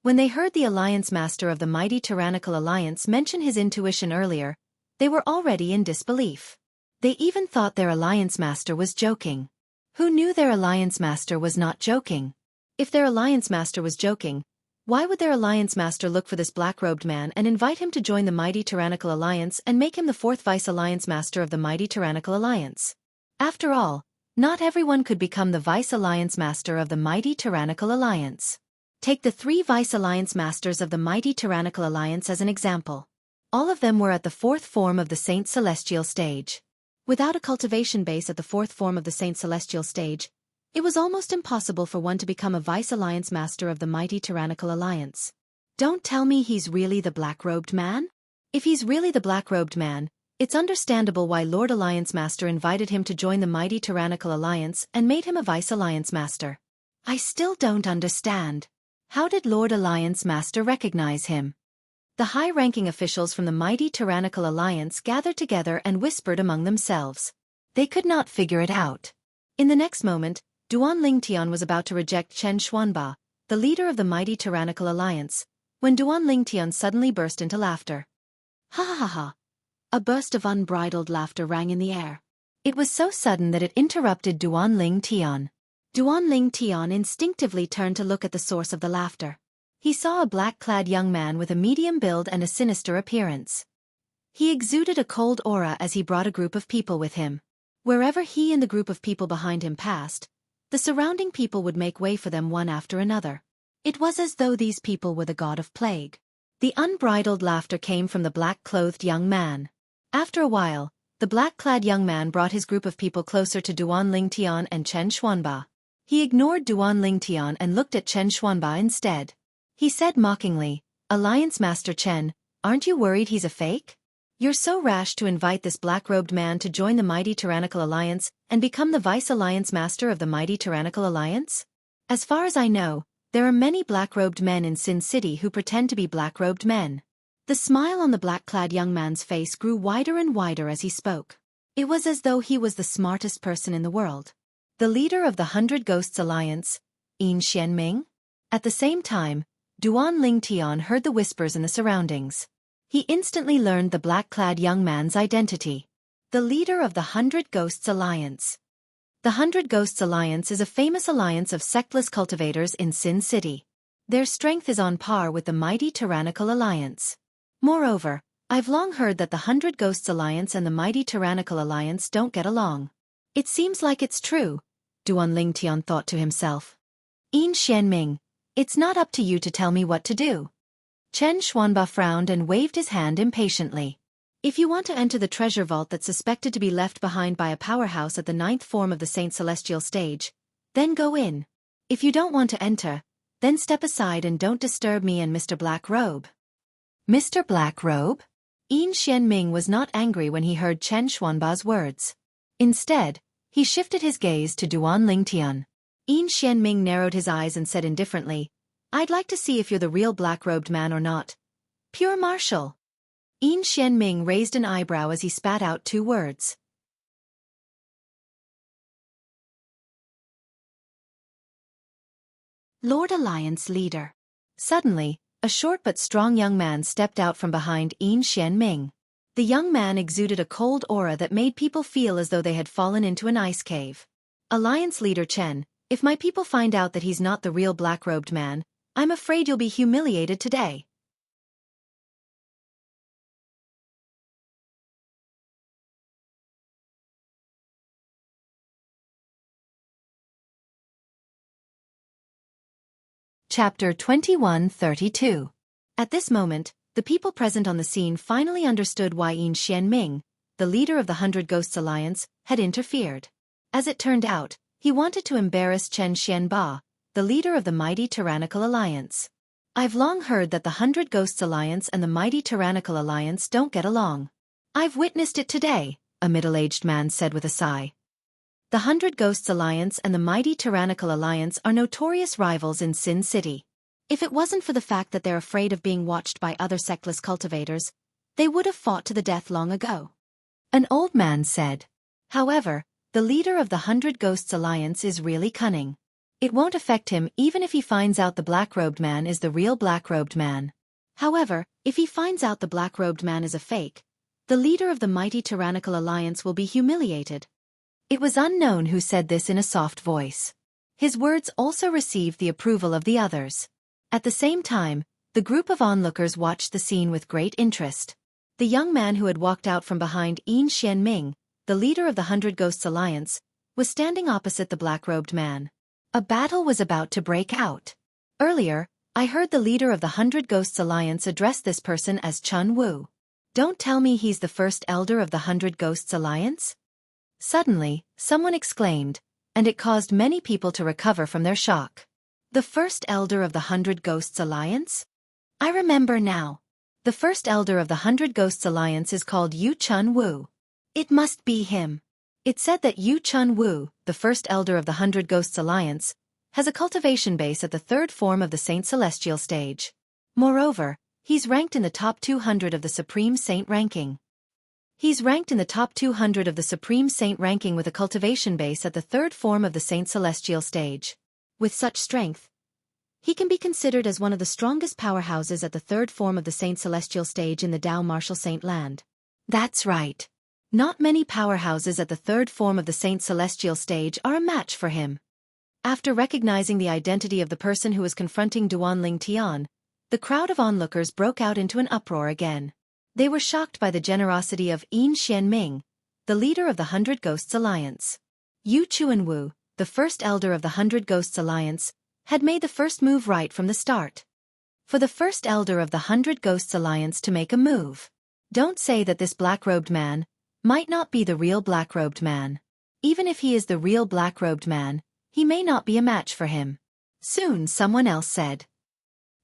When they heard the Alliance Master of the mighty tyrannical alliance mention his intuition earlier, they were already in disbelief. They even thought their Alliance Master was joking. Who knew their Alliance Master was not joking? If their Alliance Master was joking, why would their Alliance Master look for this black-robed man and invite him to join the mighty tyrannical alliance and make him the 4th Vice Alliance Master of the mighty tyrannical alliance? After all, not everyone could become the Vice Alliance Master of the mighty tyrannical alliance. Take the 3 Vice Alliance Masters of the mighty tyrannical alliance as an example. All of them were at the 4th form of the Saint Celestial stage. Without a cultivation base at the 4th form of the Saint Celestial stage, it was almost impossible for one to become a Vice Alliance Master of the mighty tyrannical alliance. Don't tell me he's really the black-robed man? If he's really the black-robed man, it's understandable why Lord Alliance Master invited him to join the mighty tyrannical alliance and made him a Vice Alliance Master. I still don't understand. How did Lord Alliance Master recognize him? The high-ranking officials from the mighty tyrannical alliance gathered together and whispered among themselves. They could not figure it out. In the next moment, Duan Lingtian was about to reject Chen Xuanba, the leader of the mighty tyrannical alliance, when Duan Lingtian suddenly burst into laughter. Ha ha ha ha! A burst of unbridled laughter rang in the air. It was so sudden that it interrupted Duan Lingtian. Duan Lingtian instinctively turned to look at the source of the laughter. He saw a black-clad young man with a medium build and a sinister appearance. He exuded a cold aura as he brought a group of people with him. Wherever he and the group of people behind him passed, the surrounding people would make way for them one after another. It was as though these people were the god of plague. The unbridled laughter came from the black-clothed young man. After a while, the black-clad young man brought his group of people closer to Duan Lingtian and Chen Xuanba. He ignored Duan Lingtian and looked at Chen Xuanba instead. He said mockingly, "Alliance Master Chen, aren't you worried he's a fake? You're so rash to invite this black-robed man to join the mighty tyrannical alliance and become the Vice Alliance Master of the mighty tyrannical alliance? As far as I know, there are many black-robed men in Sin City who pretend to be black-robed men." The smile on the black-clad young man's face grew wider and wider as he spoke. It was as though he was the smartest person in the world. The leader of the 100 Ghosts Alliance, Yin Xianming? At the same time, Duan Lingtian heard the whispers in the surroundings. He instantly learned the black-clad young man's identity. The leader of the 100 Ghosts Alliance. The 100 Ghosts Alliance is a famous alliance of sectless cultivators in Sin City. Their strength is on par with the mighty tyrannical alliance. Moreover, I've long heard that the 100 Ghosts Alliance and the mighty tyrannical alliance don't get along. It seems like it's true, Duan Lingtian thought to himself. Yin Xianming, it's not up to you to tell me what to do. Chen Xuanba frowned and waved his hand impatiently. If you want to enter the treasure vault that's suspected to be left behind by a powerhouse at the 9th form of the Saint Celestial stage, then go in. If you don't want to enter, then step aside and don't disturb me and Mr. Black Robe. Mr. Black Robe? Yin Xianming was not angry when he heard Chen Xuanba's words. Instead, he shifted his gaze to Duan Lingtian. Yin Xianming narrowed his eyes and said indifferently, "I'd like to see if you're the real black-robed man or not. Pure martial." Yin Xianming raised an eyebrow as he spat out 2 words. Lord Alliance Leader. Suddenly, a short but strong young man stepped out from behind Yin Xianming. The young man exuded a cold aura that made people feel as though they had fallen into an ice cave. "Alliance Leader Chen, if my people find out that he's not the real black-robed man, I'm afraid you'll be humiliated today." Chapter 2132. At this moment, the people present on the scene finally understood why Yin Xianming, the leader of the 100 Ghosts Alliance, had interfered. As it turned out, he wanted to embarrass Chen Xianba, the leader of the mighty tyrannical alliance. "I've long heard that the 100 Ghosts Alliance and the mighty tyrannical alliance don't get along. I've witnessed it today," a middle-aged man said with a sigh. The 100 Ghosts Alliance and the mighty tyrannical alliance are notorious rivals in Sin City. If it wasn't for the fact that they're afraid of being watched by other sectless cultivators, they would have fought to the death long ago. An old man said. However, the leader of the 100 Ghosts Alliance is really cunning. It won't affect him even if he finds out the black-robed man is the real black-robed man. However, if he finds out the black-robed man is a fake, the leader of the mighty tyrannical alliance will be humiliated. It was unknown who said this in a soft voice. His words also received the approval of the others. At the same time, the group of onlookers watched the scene with great interest. The young man who had walked out from behind Yin Xianming, the leader of the 100 Ghosts Alliance, was standing opposite the black-robed man. A battle was about to break out. Earlier, I heard the leader of the 100 Ghosts Alliance address this person as Chun Wu. Don't tell me he's the first elder of the 100 Ghosts Alliance? Suddenly, someone exclaimed, and it caused many people to recover from their shock. The first elder of the 100 Ghosts Alliance? I remember now. The first elder of the 100 Ghosts Alliance is called Yu Chun Wu. It must be him. It said that Yu Chun Wu, the first elder of the 100 Ghosts Alliance, has a cultivation base at the third form of the Saint Celestial stage. Moreover, he's ranked in the top 200 of the Supreme Saint ranking. He's ranked in the top 200 of the Supreme Saint ranking with a cultivation base at the third form of the Saint Celestial stage. With such strength, he can be considered as one of the strongest powerhouses at the third form of the Saint Celestial stage in the Dao Martial Saint land. That's right. Not many powerhouses at the third form of the Saint Celestial stage are a match for him. After recognizing the identity of the person who was confronting Duan Tian, the crowd of onlookers broke out into an uproar again. They were shocked by the generosity of Yin Xianming, the leader of the 100 Ghosts Alliance. Yu Chuanwu, the first elder of the 100 Ghosts Alliance, had made the first move right from the start. For the first elder of the 100 Ghosts Alliance to make a move. Don't say that this black-robed man might not be the real black-robed man. Even if he is the real black-robed man, he may not be a match for him. Soon someone else said.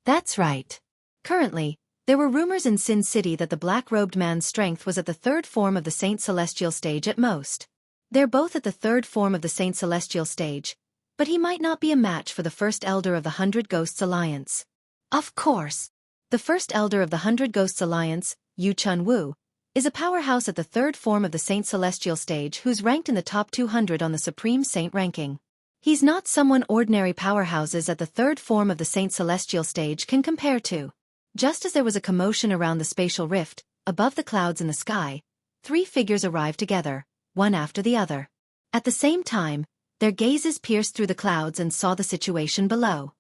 That's right. Currently, there were rumors in Sin City that the black-robed man's strength was at the third form of the Saint Celestial stage at most. They're both at the third form of the Saint Celestial stage, but he might not be a match for the first elder of the 100 Ghosts Alliance. Of course. The first elder of the 100 Ghosts Alliance, Yu Chun Wu, is a powerhouse at the third form of the Saint Celestial stage who's ranked in the top 200 on the Supreme Saint ranking. He's not someone ordinary powerhouses at the third form of the Saint Celestial stage can compare to. Just as there was a commotion around the spatial rift, above the clouds in the sky, three figures arrived together, one after the other. At the same time, their gazes pierced through the clouds and saw the situation below.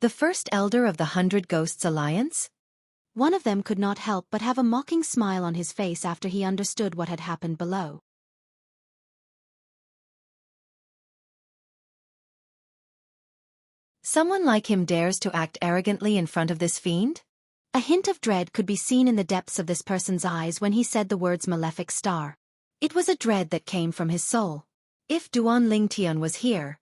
The first elder of the 100 Ghosts Alliance? One of them could not help but have a mocking smile on his face after he understood what had happened below. Someone like him dares to act arrogantly in front of this fiend? A hint of dread could be seen in the depths of this person's eyes when he said the words malefic star. It was a dread that came from his soul. If Duan Lingtian was here,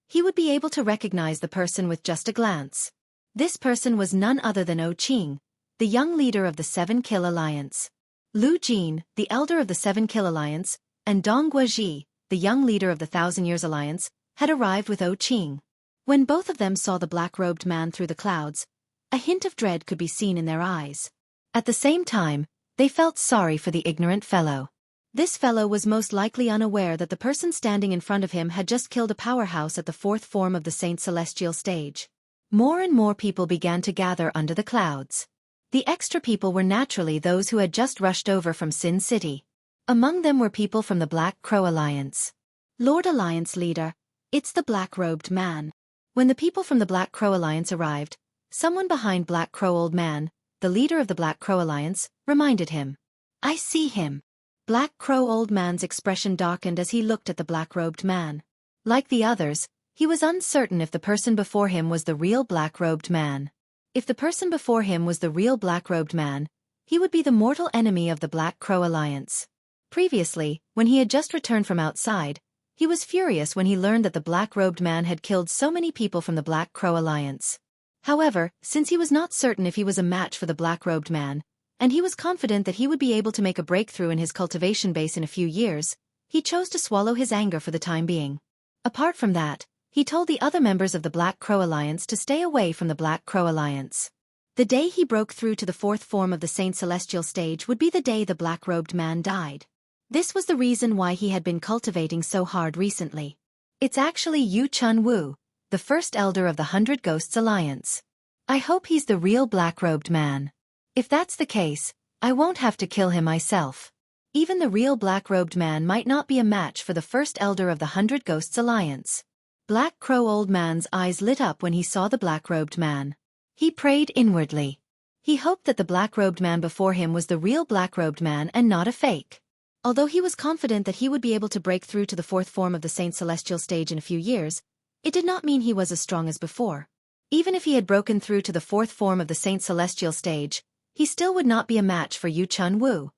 he would be able to recognize the person with just a glance. This person was none other than O Qing, the young leader of the 7 Kill Alliance. Lu Jin, the elder of the 7 Kill Alliance, and Dong Guozhi, the young leader of the 1,000 Years Alliance, had arrived with O Qing. When both of them saw the black-robed man through the clouds, a hint of dread could be seen in their eyes. At the same time, they felt sorry for the ignorant fellow. This fellow was most likely unaware that the person standing in front of him had just killed a powerhouse at the fourth form of the Saint Celestial stage. More and more people began to gather under the clouds. The extra people were naturally those who had just rushed over from Sin City. Among them were people from the Black Crow Alliance. Lord Alliance leader, it's the black-robed man. When the people from the Black Crow Alliance arrived, someone behind Black Crow Old Man, the leader of the Black Crow Alliance, reminded him. I see him. Black Crow Old Man's expression darkened as he looked at the black-robed man. Like the others, he was uncertain if the person before him was the real black-robed man. If the person before him was the real black-robed man, he would be the mortal enemy of the Black Crow Alliance. Previously, when he had just returned from outside, he was furious when he learned that the black-robed man had killed so many people from the Black Crow Alliance. However, since he was not certain if he was a match for the black-robed man, and he was confident that he would be able to make a breakthrough in his cultivation base in a few years, he chose to swallow his anger for the time being. Apart from that, he told the other members of the Black Crow Alliance to stay away from the Black Crow Alliance. The day he broke through to the fourth form of the Saint Celestial stage would be the day the black-robed man died. This was the reason why he had been cultivating so hard recently. It's actually Yu Chun Wu, the first elder of the 100 Ghosts Alliance. I hope he's the real black-robed man. If that's the case, I won't have to kill him myself. Even the real black-robed man might not be a match for the first elder of the 100 Ghosts Alliance. Black Crow Old Man's eyes lit up when he saw the black-robed man. He prayed inwardly. He hoped that the black-robed man before him was the real black-robed man and not a fake. Although he was confident that he would be able to break through to the fourth form of the Saint Celestial stage in a few years, it did not mean he was as strong as before. Even if he had broken through to the fourth form of the Saint Celestial stage, he still would not be a match for Yu Chunwu.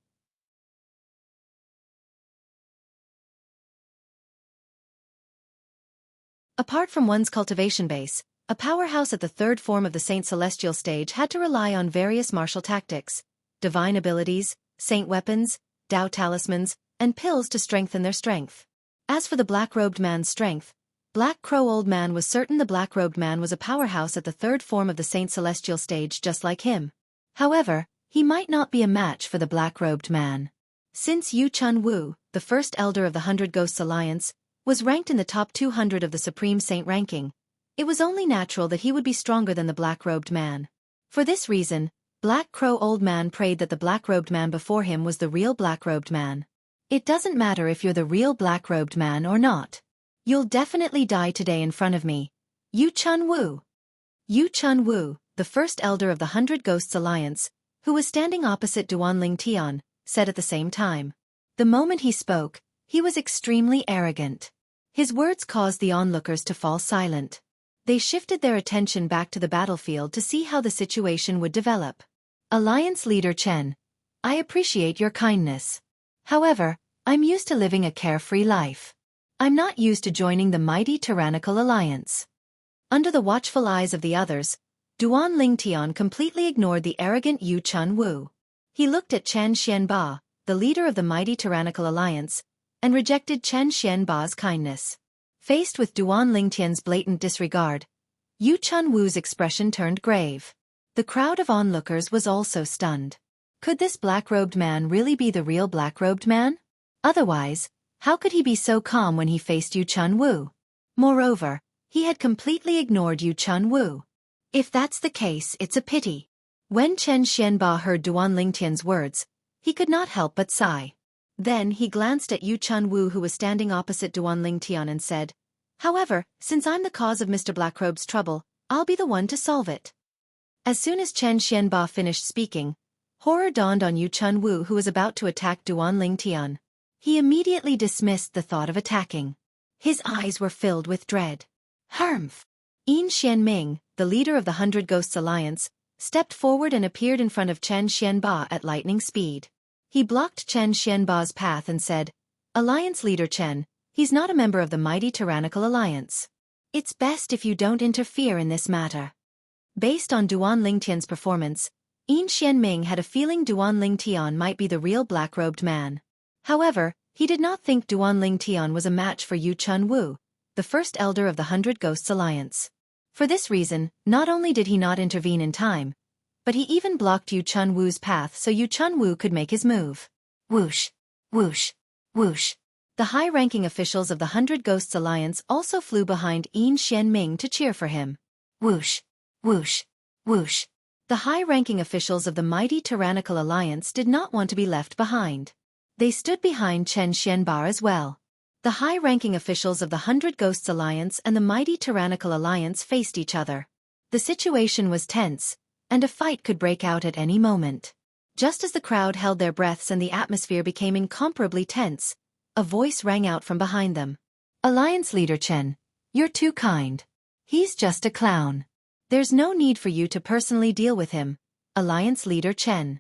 Apart from one's cultivation base, a powerhouse at the third form of the Saint Celestial stage had to rely on various martial tactics, divine abilities, saint weapons, Dao talismans, and pills to strengthen their strength. As for the black-robed man's strength, Black Crow Old Man was certain the black-robed man was a powerhouse at the third form of the Saint Celestial stage just like him. However, he might not be a match for the black-robed man. Since Yu Chunwu, the first elder of the Hundred Ghosts Alliance, was ranked in the top 200 of the Supreme Saint ranking, it was only natural that he would be stronger than the black-robed man. For this reason, Black Crow Old Man prayed that the black-robed man before him was the real black-robed man. It doesn't matter if you're the real black-robed man or not. You'll definitely die today in front of me. Yu Chunwu. Yu Chunwu, the first elder of the Hundred Ghosts Alliance, who was standing opposite Duanling Tian, said at the same time. The moment he spoke, he was extremely arrogant. His words caused the onlookers to fall silent. They shifted their attention back to the battlefield to see how the situation would develop. Alliance Leader Chen, I appreciate your kindness. However, I'm used to living a carefree life. I'm not used to joining the mighty tyrannical alliance. Under the watchful eyes of the others, Duanling Tian completely ignored the arrogant Yu Chunwu. He looked at Chen Xianba, the leader of the mighty tyrannical alliance, and rejected Chen Xianba's kindness. Faced with Duanling Tian's blatant disregard, Yu Chunwu's expression turned grave. The crowd of onlookers was also stunned. Could this black-robed man really be the real black-robed man? Otherwise, how could he be so calm when he faced Yu Chunwu? Moreover, he had completely ignored Yu Chunwu. If that's the case, it's a pity. When Chen Xianba heard Duanling Tian's words, he could not help but sigh. Then he glanced at Yu Chunwu, who was standing opposite Duanling Tian, and said, However, since I'm the cause of Mr. Blackrobe's trouble, I'll be the one to solve it. As soon as Chen Xianba finished speaking, horror dawned on Yu Chunwu, who was about to attack Duanling Tian. He immediately dismissed the thought of attacking. His eyes were filled with dread. Humph! Yin Xianming, the leader of the Hundred Ghosts Alliance, stepped forward and appeared in front of Chen Xianba at lightning speed. He blocked Chen Xianba's path and said, Alliance Leader Chen, he's not a member of the mighty tyrannical alliance. It's best if you don't interfere in this matter. Based on Duanling Tian's performance, Yin Xianming had a feeling Duanling Tian might be the real black-robed man. However, he did not think Duanling Tian was a match for Yu Chunwu, the first elder of the Hundred Ghosts Alliance. For this reason, not only did he not intervene in time, but he even blocked Yu Chunwu's path so Yu Chunwu could make his move. Whoosh! Whoosh! Whoosh! The high-ranking officials of the Hundred Ghosts Alliance also flew behind Yin Xianming to cheer for him. Whoosh! Whoosh! Whoosh! The high-ranking officials of the mighty tyrannical alliance did not want to be left behind. They stood behind Chen Xianba as well. The high-ranking officials of the Hundred Ghosts Alliance and the mighty tyrannical alliance faced each other. The situation was tense, and a fight could break out at any moment. Just as the crowd held their breaths and the atmosphere became incomparably tense, a voice rang out from behind them. Alliance Leader Chen, you're too kind. He's just a clown. There's no need for you to personally deal with him, Alliance Leader Chen.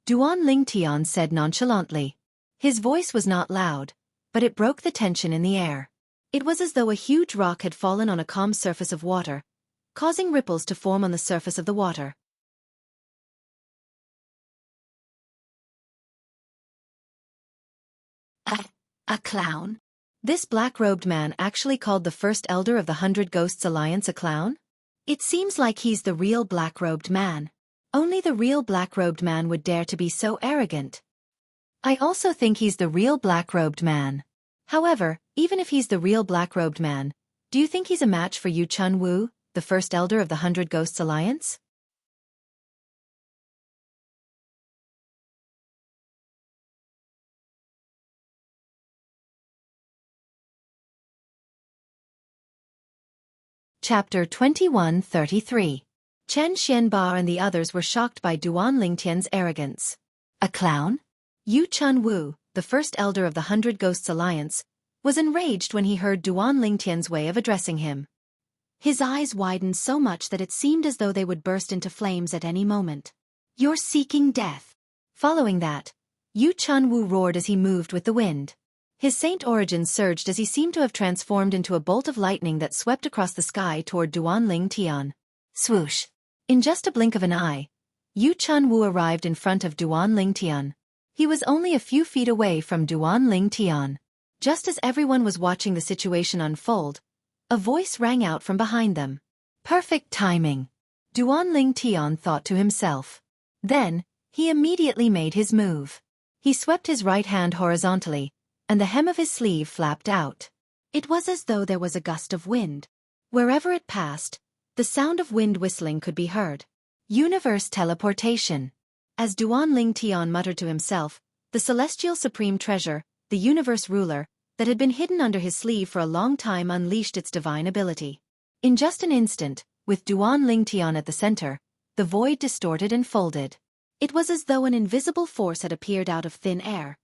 Duanling Tian said nonchalantly. His voice was not loud, but it broke the tension in the air. It was as though a huge rock had fallen on a calm surface of water, causing ripples to form on the surface of the water. A clown? This black-robed man actually called the first elder of the Hundred Ghosts Alliance a clown? It seems like he's the real black-robed man. Only the real black-robed man would dare to be so arrogant. I also think he's the real black-robed man. However, even if he's the real black-robed man, do you think he's a match for Yu Chunwu, the first elder of the Hundred Ghosts Alliance? Chapter 21:33. Chen Xianba and the others were shocked by Duanling Tian's arrogance. A clown? Yu Chunwu, the first elder of the Hundred Ghosts Alliance, was enraged when he heard Duanling Tian's way of addressing him. His eyes widened so much that it seemed as though they would burst into flames at any moment. "You're seeking death." Following that, Yu Chunwu roared as he moved with the wind. His saint origin surged as he seemed to have transformed into a bolt of lightning that swept across the sky toward Duanling Tian. Swoosh! In just a blink of an eye, Yu Chunwu arrived in front of Duanling Tian. He was only a few feet away from Duanling Tian. Just as everyone was watching the situation unfold, a voice rang out from behind them. Perfect timing, Duanling Tian thought to himself. Then, he immediately made his move. He swept his right hand horizontally, and the hem of his sleeve flapped out. It was as though there was a gust of wind. Wherever it passed, the sound of wind whistling could be heard. Universe teleportation. As Duanling Tian muttered to himself, the celestial supreme treasure, the universe ruler, that had been hidden under his sleeve for a long time unleashed its divine ability. In just an instant, with Duanling Tian at the center, the void distorted and folded. It was as though an invisible force had appeared out of thin air,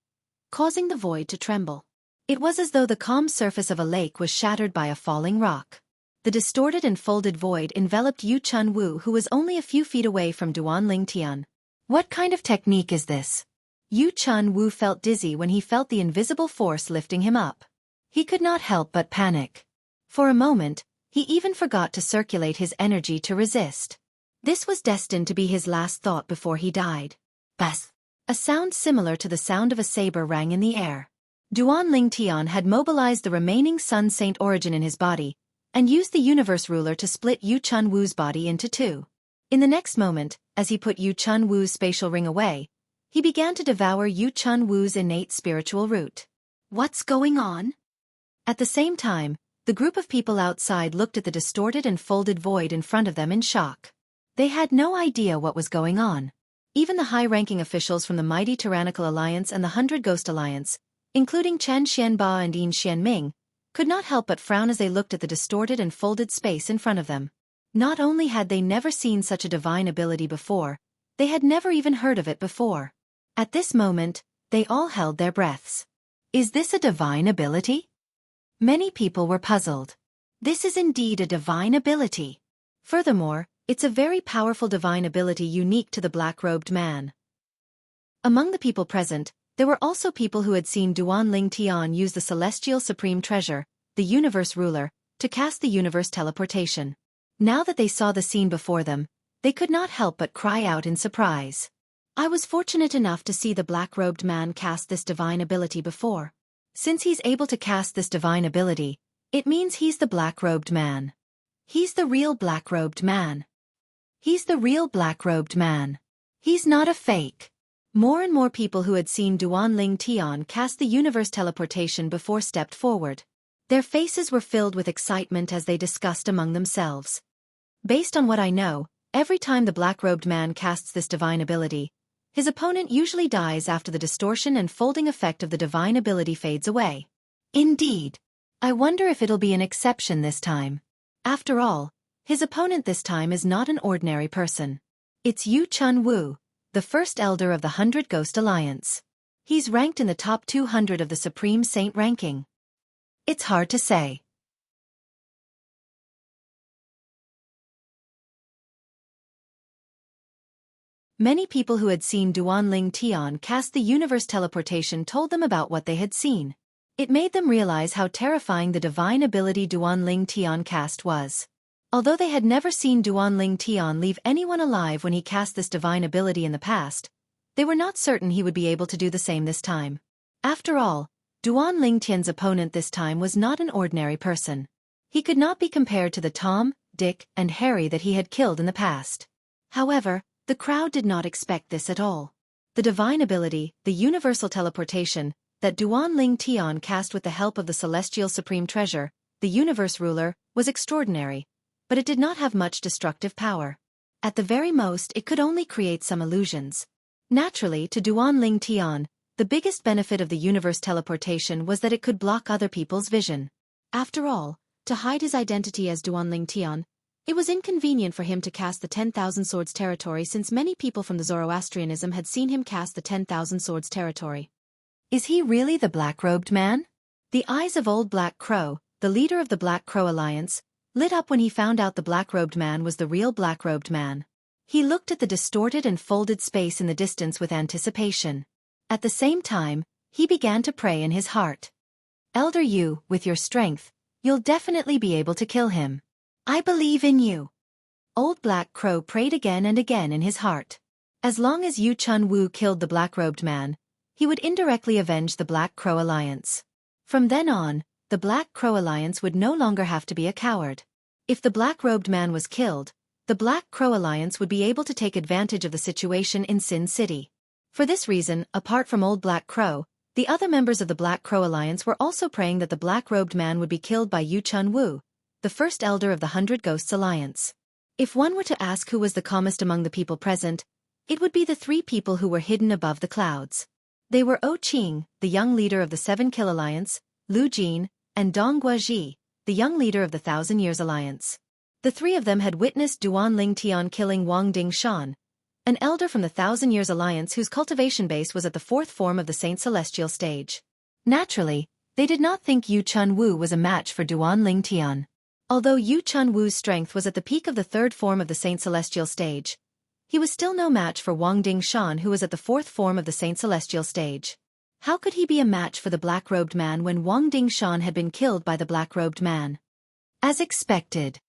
causing the void to tremble. It was as though the calm surface of a lake was shattered by a falling rock. The distorted and folded void enveloped Yu Chunwu, who was only a few feet away from Duanling Tian. What kind of technique is this? Yu Chunwu felt dizzy when he felt the invisible force lifting him up. He could not help but panic. For a moment, he even forgot to circulate his energy to resist. This was destined to be his last thought before he died. Bas! A sound similar to the sound of a saber rang in the air. Duanling Tian had mobilized the remaining Sun Saint origin in his body, and used the universe ruler to split Yu Chunwu's body into two. In the next moment, as he put Yu Chunwu's spatial ring away, he began to devour Yu Chunwu's innate spiritual root. What's going on? At the same time, the group of people outside looked at the distorted and folded void in front of them in shock. They had no idea what was going on. Even the high-ranking officials from the mighty Tyrannical Alliance and the 100 Ghost Alliance, including Chen Xianba and Yin Xianming, could not help but frown as they looked at the distorted and folded space in front of them. Not only had they never seen such a divine ability before, they had never even heard of it before. At this moment, they all held their breaths. Is this a divine ability? Many people were puzzled. This is indeed a divine ability. Furthermore, it's a very powerful divine ability unique to the black-robed man. Among the people present, there were also people who had seen Duanling Tian use the celestial supreme treasure, the universe ruler, to cast the universe teleportation. Now that they saw the scene before them, they could not help but cry out in surprise. I was fortunate enough to see the black-robed man cast this divine ability before. Since he's able to cast this divine ability, it means he's the black-robed man. He's the real black-robed man. He's the real black-robed man. He's not a fake. More and more people who had seen Duanling Tian cast the universe teleportation before stepped forward. Their faces were filled with excitement as they discussed among themselves. Based on what I know, every time the black-robed man casts this divine ability, his opponent usually dies after the distortion and folding effect of the divine ability fades away. Indeed. I wonder if it'll be an exception this time. After all, his opponent this time is not an ordinary person. It's Yu Chunwu, the first elder of the 100 Ghost Alliance. He's ranked in the top 200 of the Supreme Saint ranking. It's hard to say. Many people who had seen Duanling Tian cast the universe teleportation told them about what they had seen. It made them realize how terrifying the divine ability Duanling Tian cast was. Although they had never seen Duanling Tian leave anyone alive when he cast this divine ability in the past, they were not certain he would be able to do the same this time. After all, Duanling Tian's opponent this time was not an ordinary person. He could not be compared to the Tom, Dick, and Harry that he had killed in the past. However, the crowd did not expect this at all. The divine ability, the universal teleportation, that Duanling Tian cast with the help of the celestial supreme treasure, the universe ruler, was extraordinary, but it did not have much destructive power. At the very most, it could only create some illusions. Naturally, to Duanling Tian, the biggest benefit of the universe teleportation was that it could block other people's vision. After all, to hide his identity as Duanling Tian, it was inconvenient for him to cast the 10,000 Swords territory since many people from the Zoroastrianism had seen him cast the 10,000 Swords territory. Is he really the black-robed man? The eyes of Old Black Crow, the leader of the Black Crow Alliance, lit up when he found out the black-robed man was the real black-robed man. He looked at the distorted and folded space in the distance with anticipation. At the same time, he began to pray in his heart. Elder Yu, with your strength, you'll definitely be able to kill him. I believe in you. Old Black Crow prayed again and again in his heart. As long as Yu Chun-Wu killed the black-robed man, he would indirectly avenge the Black Crow Alliance. From then on, the Black Crow Alliance would no longer have to be a coward. If the black-robed man was killed, the Black Crow Alliance would be able to take advantage of the situation in Sin City. For this reason, apart from Old Black Crow, the other members of the Black Crow Alliance were also praying that the black-robed man would be killed by Yu Chun-Wu, the first elder of the 100 Ghosts Alliance. If one were to ask who was the calmest among the people present, it would be the three people who were hidden above the clouds. They were O Qing, the young leader of the 7 Kill Alliance, Lu Jin, and Dong Guaji, the young leader of the 1,000 Years Alliance. The three of them had witnessed Duan Lingtian killing Wang Dingshan, an elder from the 1,000 Years Alliance whose cultivation base was at the 4th form of the Saint Celestial stage. Naturally, they did not think Yu Chun-Wu was a match for Duan Lingtian. Although Yu Chun-Wu's strength was at the peak of the 3rd form of the Saint Celestial stage, he was still no match for Wang Dingshan, who was at the 4th form of the Saint Celestial stage. How could he be a match for the black-robed man when Wang Dingshan had been killed by the black-robed man? As expected.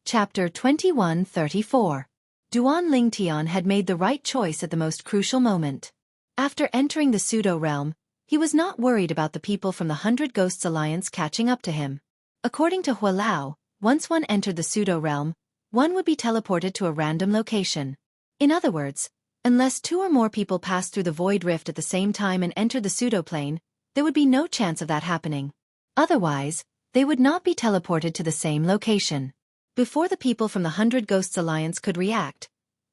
Chapter 2134. Duan Lingtian had made the right choice at the most crucial moment. After entering the pseudo-realm, he was not worried about the people from the 100 Ghosts Alliance catching up to him. According to Hua Lao, once one entered the pseudo-realm, one would be teleported to a random location. In other words, unless 2 or more people passed through the void rift at the same time and entered the pseudo-plane, there would be no chance of that happening. Otherwise, they would not be teleported to the same location. Before the people from the 100 Ghosts Alliance could react,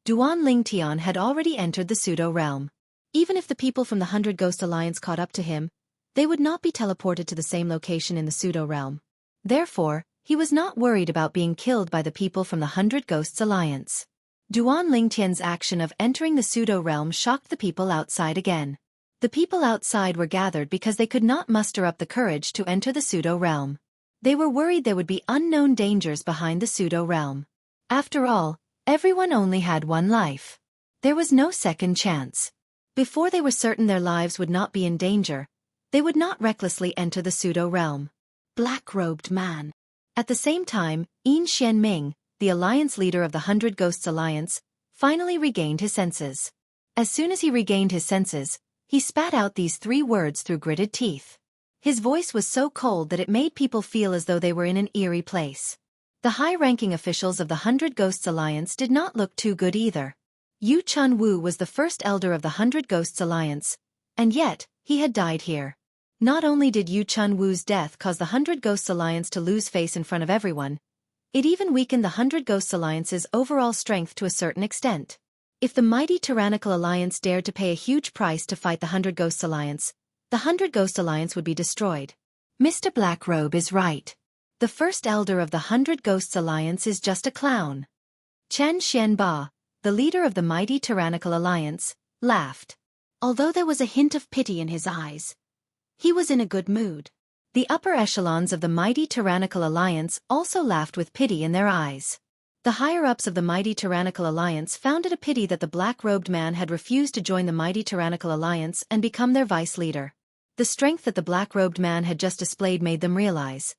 Duan Lingtian had already entered the pseudo-realm. Even if the people from the 100 Ghost Alliance caught up to him, they would not be teleported to the same location in the pseudo-realm. Therefore, he was not worried about being killed by the people from the 100 Ghosts Alliance. Duan Lingtian's action of entering the pseudo-realm shocked the people outside again. The people outside were gathered because they could not muster up the courage to enter the pseudo-realm. They were worried there would be unknown dangers behind the pseudo-realm. After all, everyone only had one life. There was no second chance. Before they were certain their lives would not be in danger, they would not recklessly enter the pseudo-realm. Black-robed man. At the same time, Yin Xianming, the alliance leader of the 100 Ghosts Alliance, finally regained his senses. As soon as he regained his senses, he spat out these 3 words through gritted teeth. His voice was so cold that it made people feel as though they were in an eerie place. The high-ranking officials of the 100 Ghosts Alliance did not look too good either. Yu Chun-Wu was the first elder of the 100 Ghosts Alliance, and yet, he had died here. Not only did Yu Chun-Wu's death cause the 100 Ghosts Alliance to lose face in front of everyone, it even weakened the 100 Ghosts Alliance's overall strength to a certain extent. If the mighty tyrannical alliance dared to pay a huge price to fight the 100 Ghosts Alliance, the 100 Ghost Alliance would be destroyed. Mr. Blackrobe is right. The first elder of the 100 Ghosts Alliance is just a clown. Chen Xianba, the leader of the mighty tyrannical alliance, laughed. Although there was a hint of pity in his eyes, he was in a good mood. The upper echelons of the mighty tyrannical alliance also laughed with pity in their eyes. The higher-ups of the mighty tyrannical alliance found it a pity that the black-robed man had refused to join the mighty tyrannical alliance and become their vice leader. The strength that the black-robed man had just displayed made them realize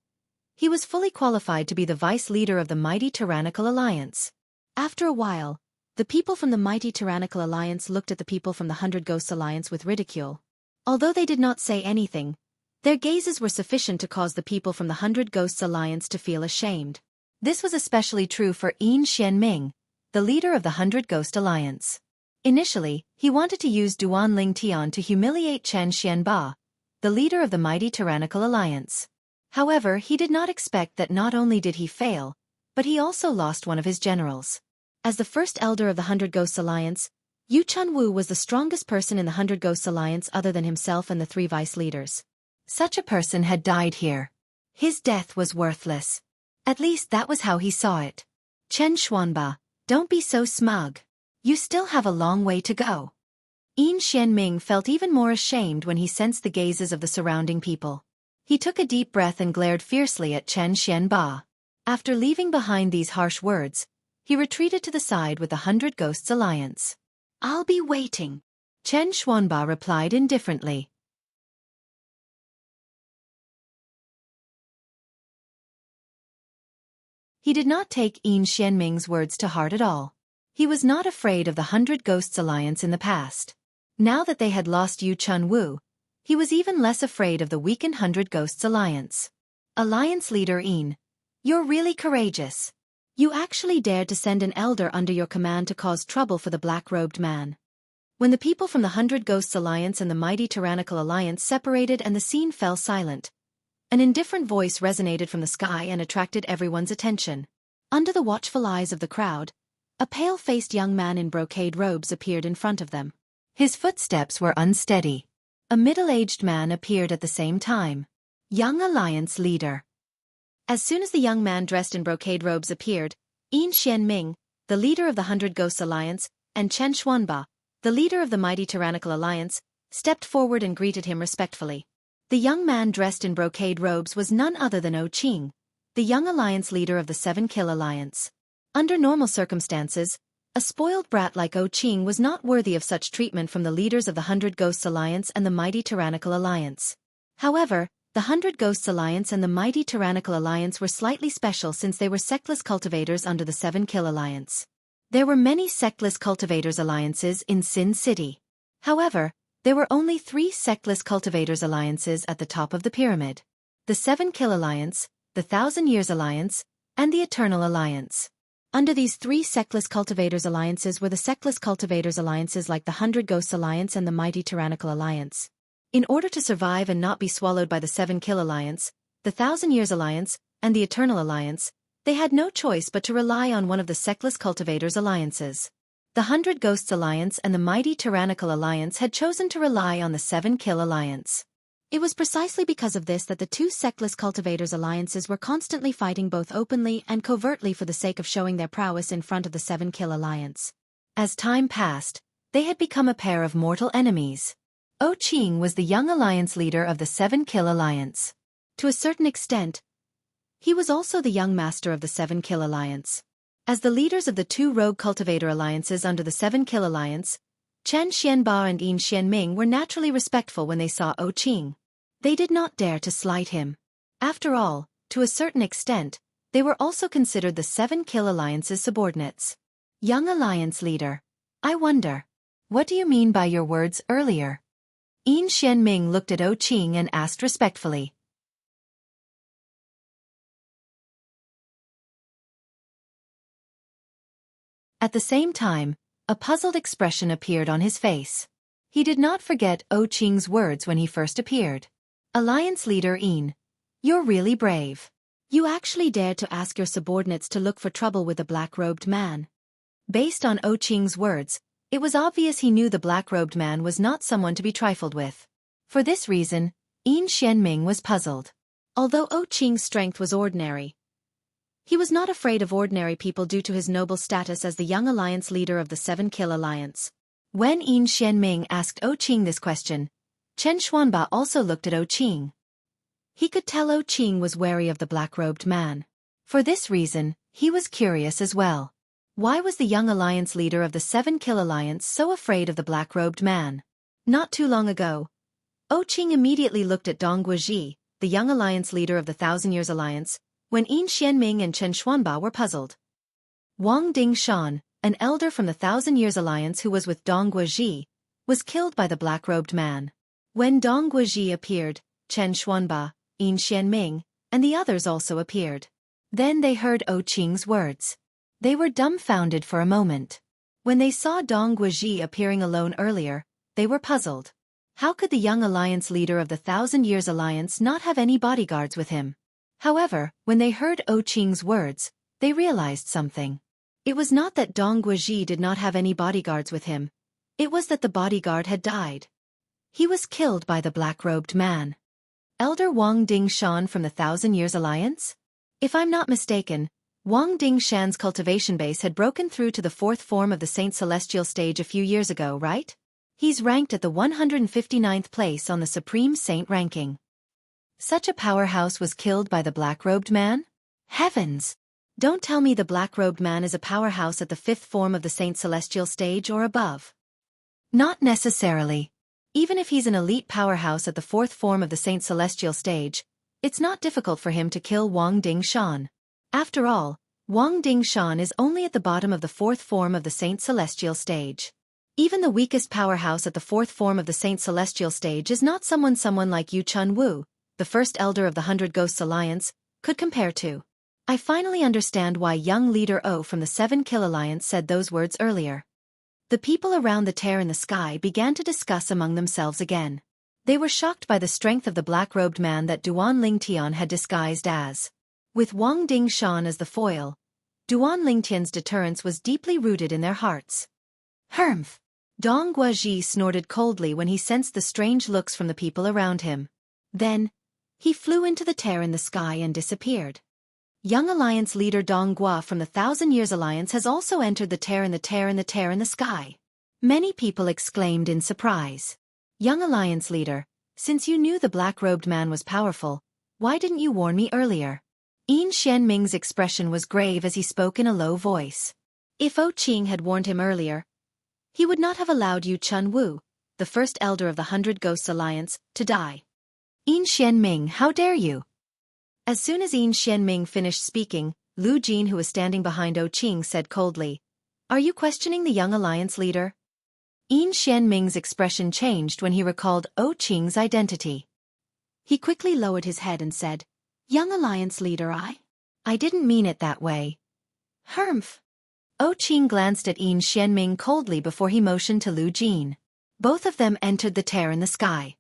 he was fully qualified to be the vice leader of the mighty tyrannical alliance. After a while, the people from the mighty tyrannical alliance looked at the people from the 100 Ghosts Alliance with ridicule. Although they did not say anything, their gazes were sufficient to cause the people from the 100 Ghosts Alliance to feel ashamed. This was especially true for Yin Xianming, the leader of the 100 Ghost Alliance. Initially, he wanted to use Duan Lingtian to humiliate Chen Xianba, the leader of the mighty tyrannical alliance. However, he did not expect that not only did he fail, but he also lost one of his generals. As the first elder of the 100 Ghosts Alliance, Yu Chun-Wu was the strongest person in the 100 Ghosts Alliance other than himself and the 3 vice leaders. Such a person had died here. His death was worthless. At least that was how he saw it. Chen Xuanba, don't be so smug. You still have a long way to go. Yin Xianming felt even more ashamed when he sensed the gazes of the surrounding people. He took a deep breath and glared fiercely at Chen Xianba. After leaving behind these harsh words, he retreated to the side with the 100 Ghosts Alliance. I'll be waiting, Chen Xuanba replied indifferently. He did not take Yin Xianming's words to heart at all. He was not afraid of the 100 Ghosts Alliance in the past. Now that they had lost Yu Chunwu, he was even less afraid of the weakened 100 Ghosts Alliance. Alliance leader Yin, you're really courageous. You actually dared to send an elder under your command to cause trouble for the black-robed man. When the people from the 100 Ghosts Alliance and the mighty Tyrannical Alliance separated and the scene fell silent, an indifferent voice resonated from the sky and attracted everyone's attention. Under the watchful eyes of the crowd, a pale-faced young man in brocade robes appeared in front of them. His footsteps were unsteady. A middle-aged man appeared at the same time. Young Alliance leader. As soon as the young man dressed in brocade robes appeared, Yin Xianming, the leader of the 100 Ghosts Alliance, and Chen Xuanba, the leader of the mighty Tyrannical Alliance, stepped forward and greeted him respectfully. The young man dressed in brocade robes was none other than Qing, the young Alliance leader of the 7 Kill Alliance. Under normal circumstances, a spoiled brat like Qing was not worthy of such treatment from the leaders of the 100 Ghosts Alliance and the mighty Tyrannical Alliance. However, the 100 Ghosts Alliance and the mighty Tyrannical Alliance were slightly special since they were sectless cultivators under the 7 Kill Alliance. There were many sectless cultivators alliances in Sin City. However, there were only 3 sectless cultivators alliances at the top of the pyramid. The 7 Kill Alliance, the 1,000 Years Alliance, and the Eternal Alliance. Under these 3 sectless cultivators alliances were the sectless cultivators alliances like the 100 Ghosts Alliance and the mighty Tyrannical Alliance. In order to survive and not be swallowed by the 7 Kill Alliance, the 1,000 Years Alliance, and the Eternal Alliance, they had no choice but to rely on one of the sectless cultivators alliances. The 100 Ghosts Alliance and the mighty Tyrannical Alliance had chosen to rely on the 7 Kill Alliance. It was precisely because of this that the 2 sectless cultivators alliances were constantly fighting both openly and covertly for the sake of showing their prowess in front of the 7 Kill Alliance. As time passed, they had become a pair of mortal enemies. Qing was the young alliance leader of the 7 Kill Alliance. To a certain extent, he was also the young master of the 7 Kill Alliance. As the leaders of the 2 rogue cultivator alliances under the 7 Kill Alliance, Chen Xianba and Yin Xianming were naturally respectful when they saw Qing. They did not dare to slight him. After all, to a certain extent, they were also considered the 7 Kill Alliance's subordinates. Young Alliance leader, I wonder, what do you mean by your words earlier? Yin Xianming looked at Qing and asked respectfully. At the same time, a puzzled expression appeared on his face. He did not forget Qing's words when he first appeared. Alliance leader Yin, you're really brave. You actually dared to ask your subordinates to look for trouble with the black-robed man. Based on Qing's words, it was obvious he knew the black-robed man was not someone to be trifled with. For this reason, Yin Xianming was puzzled. Although Qing's strength was ordinary, he was not afraid of ordinary people due to his noble status as the young alliance leader of the 7 Kill Alliance. When Yin Xianming asked Qing this question, Chen Xuanba also looked at Qing. He could tell Qing was wary of the black-robed man. For this reason, he was curious as well. Why was the young alliance leader of the 7 Kill Alliance so afraid of the black-robed man? Not too long ago, Qing immediately looked at Dong Guoji, the young alliance leader of the 1,000 Years Alliance, when Yin Xianming and Chen Xuanba were puzzled. Wang Dingshan, an elder from the 1,000 Years Alliance who was with Dong Guoji, was killed by the black-robed man. When Dong Guoji appeared, Chen Xuanba, Yin Xianming, and the others also appeared. Then they heard Qing's words. They were dumbfounded for a moment. When they saw Dong Guoji appearing alone earlier, they were puzzled. How could the young alliance leader of the 1,000 Years Alliance not have any bodyguards with him? However, when they heard Qing's words, they realized something. It was not that Dong Guoji did not have any bodyguards with him. It was that the bodyguard had died. He was killed by the black-robed man. Elder Wang Dingshan from the Thousand Years Alliance? If I'm not mistaken, Wang Dingshan's cultivation base had broken through to the fourth form of the Saint Celestial stage a few years ago, right? He's ranked at the 159th place on the Supreme Saint ranking. Such a powerhouse was killed by the black-robed man? Heavens! Don't tell me the black-robed man is a powerhouse at the fifth form of the Saint Celestial stage or above. Not necessarily. Even if he's an elite powerhouse at the fourth form of the Saint Celestial stage, it's not difficult for him to kill Wang Dingshan. After all, Wang Dingshan is only at the bottom of the fourth form of the Saint Celestial stage. Even the weakest powerhouse at the fourth form of the Saint Celestial stage is not someone like Yu Chunwu, the first elder of the Hundred Ghosts Alliance, could compare to. I finally understand why young leader O from the Seven Kill Alliance said those words earlier. The people around the tear in the sky began to discuss among themselves again. They were shocked by the strength of the black-robed man that Duan Lingtian had disguised as. With Wang Dingshan as the foil, Duan Lingtian's deterrence was deeply rooted in their hearts. Humph! Dong Guaji snorted coldly when he sensed the strange looks from the people around him. Then, he flew into the tear in the sky and disappeared. Young Alliance leader Dong Gua from the Thousand Years Alliance has also entered the tear in the sky. Many people exclaimed in surprise. Young Alliance leader, since you knew the black-robed man was powerful, why didn't you warn me earlier? Yin Xianming's expression was grave as he spoke in a low voice. If O Qing had warned him earlier, he would not have allowed Yu Chunwu, the first elder of the Hundred Ghosts Alliance, to die. Yin Xianming, how dare you? As soon as Yin Xianming finished speaking, Lu Jin, who was standing behind O Qing, said coldly, "Are you questioning the young alliance leader?" Yin Xianming's expression changed when he recalled O Qing's identity. He quickly lowered his head and said, "Young alliance leader, I didn't mean it that way." Humph! O Qing glanced at Yin Xianming coldly before he motioned to Lu Jin. Both of them entered the tear in the sky.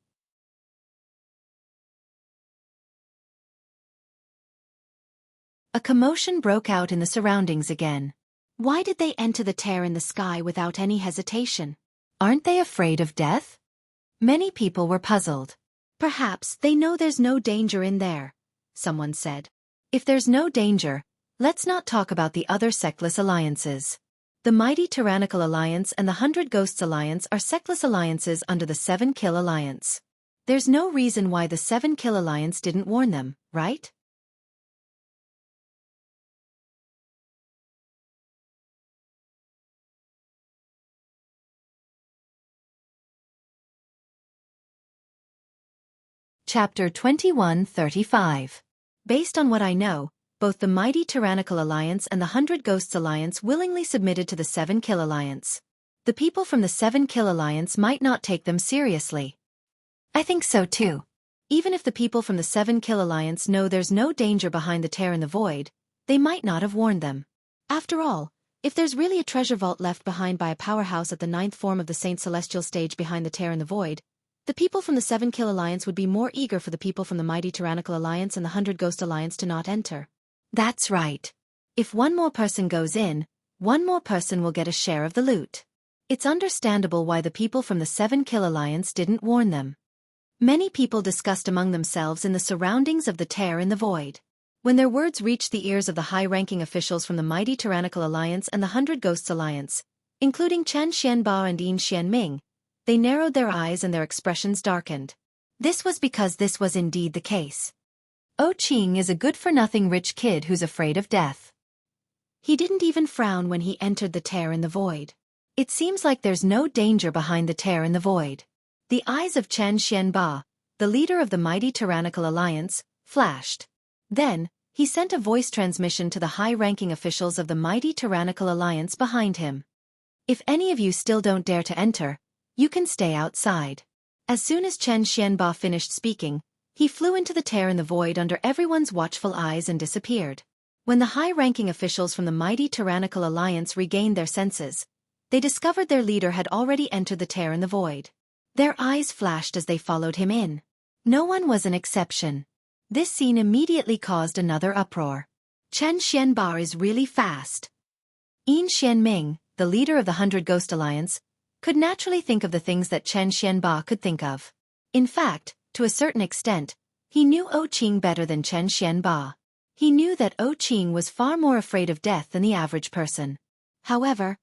A commotion broke out in the surroundings again. Why did they enter the tear in the sky without any hesitation? Aren't they afraid of death? Many people were puzzled. Perhaps they know there's no danger in there, someone said. If there's no danger, let's not talk about the other sectless alliances. The mighty Tyrannical Alliance and the Hundred Ghosts Alliance are sectless alliances under the Seven Kill Alliance. There's no reason why the Seven Kill Alliance didn't warn them, right? Chapter 2135. Based on what I know, both the mighty Tyrannical Alliance and the Hundred Ghosts Alliance willingly submitted to the Seven Kill Alliance. The people from the Seven Kill Alliance might not take them seriously. I think so too. Even if the people from the Seven Kill Alliance know there's no danger behind the tear in the void, they might not have warned them. After all, if there's really a treasure vault left behind by a powerhouse at the ninth form of the Saint Celestial stage behind the tear in the void, the people from the Seven Kill Alliance would be more eager for the people from the mighty Tyrannical Alliance and the Hundred Ghost Alliance to not enter. That's right. If one more person goes in, one more person will get a share of the loot. It's understandable why the people from the Seven Kill Alliance didn't warn them. Many people discussed among themselves in the surroundings of the tear in the void. When their words reached the ears of the high-ranking officials from the mighty Tyrannical Alliance and the Hundred Ghosts Alliance, including Chen Xianba and Yin Xianming, they narrowed their eyes and their expressions darkened. This was because this was indeed the case. O Qing is a good-for-nothing rich kid who's afraid of death. He didn't even frown when he entered the tear in the void. It seems like there's no danger behind the tear in the void. The eyes of Chen Xianba, the leader of the mighty Tyrannical Alliance, flashed. Then, he sent a voice transmission to the high-ranking officials of the mighty Tyrannical Alliance behind him. If any of you still don't dare to enter, you can stay outside. As soon as Chen Xianba finished speaking, he flew into the tear in the void under everyone's watchful eyes and disappeared. When the high-ranking officials from the mighty Tyrannical Alliance regained their senses, they discovered their leader had already entered the tear in the void. Their eyes flashed as they followed him in. No one was an exception. This scene immediately caused another uproar. Chen Xianba is really fast. Yin Xianming, the leader of the Hundred Ghost Alliance, could naturally think of the things that Chen Xianba could think of. In fact, to a certain extent, He knew Qing better than Chen Xianba. He knew that Qing was far more afraid of death than the average person. However,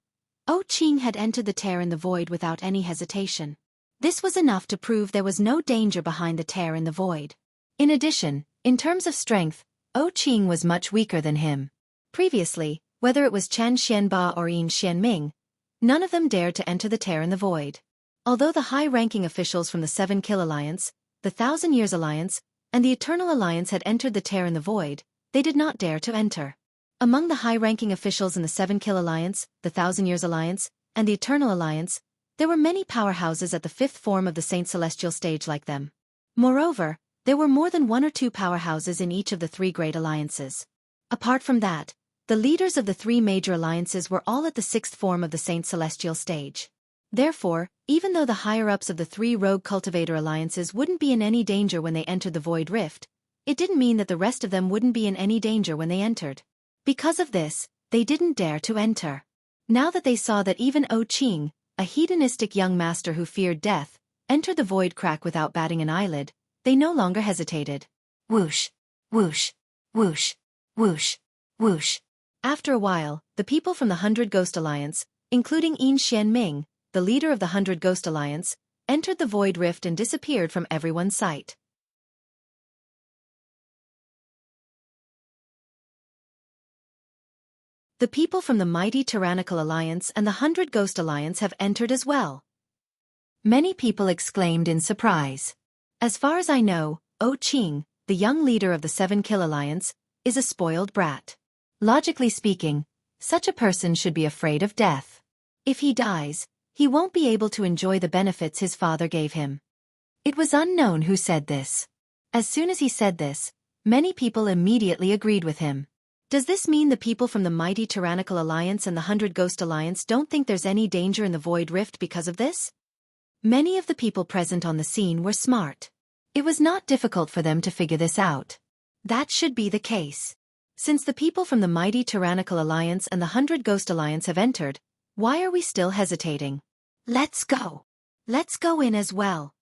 Qing had entered the tear in the void without any hesitation. This was enough to prove there was no danger behind the tear in the void. In addition, in terms of strength, Qing was much weaker than him. Previously, whether it was Chen Xianba or Yin Xianming, none of them dared to enter the tear in the void. Although the high-ranking officials from the Seven Kill Alliance, the Thousand Years Alliance, and the Eternal Alliance had entered the tear in the void, they did not dare to enter. Among the high-ranking officials in the Seven Kill Alliance, the Thousand Years Alliance, and the Eternal Alliance, there were many powerhouses at the fifth form of the Saint Celestial stage like them. Moreover, there were more than one or two powerhouses in each of the three great alliances. Apart from that, the leaders of the three major alliances were all at the sixth form of the Saint Celestial stage. Therefore, even though the higher-ups of the three rogue cultivator alliances wouldn't be in any danger when they entered the Void Rift, it didn't mean that the rest of them wouldn't be in any danger when they entered. Because of this, they didn't dare to enter. Now that they saw that even Qing, a hedonistic young master who feared death, entered the void crack without batting an eyelid, they no longer hesitated. Whoosh, whoosh, whoosh, whoosh, whoosh. After a while, the people from the Hundred Ghost Alliance, including Yin Xianming, the leader of the Hundred Ghost Alliance, entered the Void Rift and disappeared from everyone's sight. The people from the mighty Tyrannical Alliance and the Hundred Ghost Alliance have entered as well. Many people exclaimed in surprise. As far as I know, Qing, the young leader of the Seven Kill Alliance, is a spoiled brat. Logically speaking, such a person should be afraid of death. If he dies, he won't be able to enjoy the benefits his father gave him. It was unknown who said this. As soon as he said this, many people immediately agreed with him. Does this mean the people from the mighty Tyrannical Alliance and the Hundred Ghost Alliance don't think there's any danger in the Void Rift because of this? Many of the people present on the scene were smart. It was not difficult for them to figure this out. That should be the case. Since the people from the mighty Tyrannical Alliance and the Hundred Ghost Alliance have entered, why are we still hesitating? Let's go. Let's go in as well.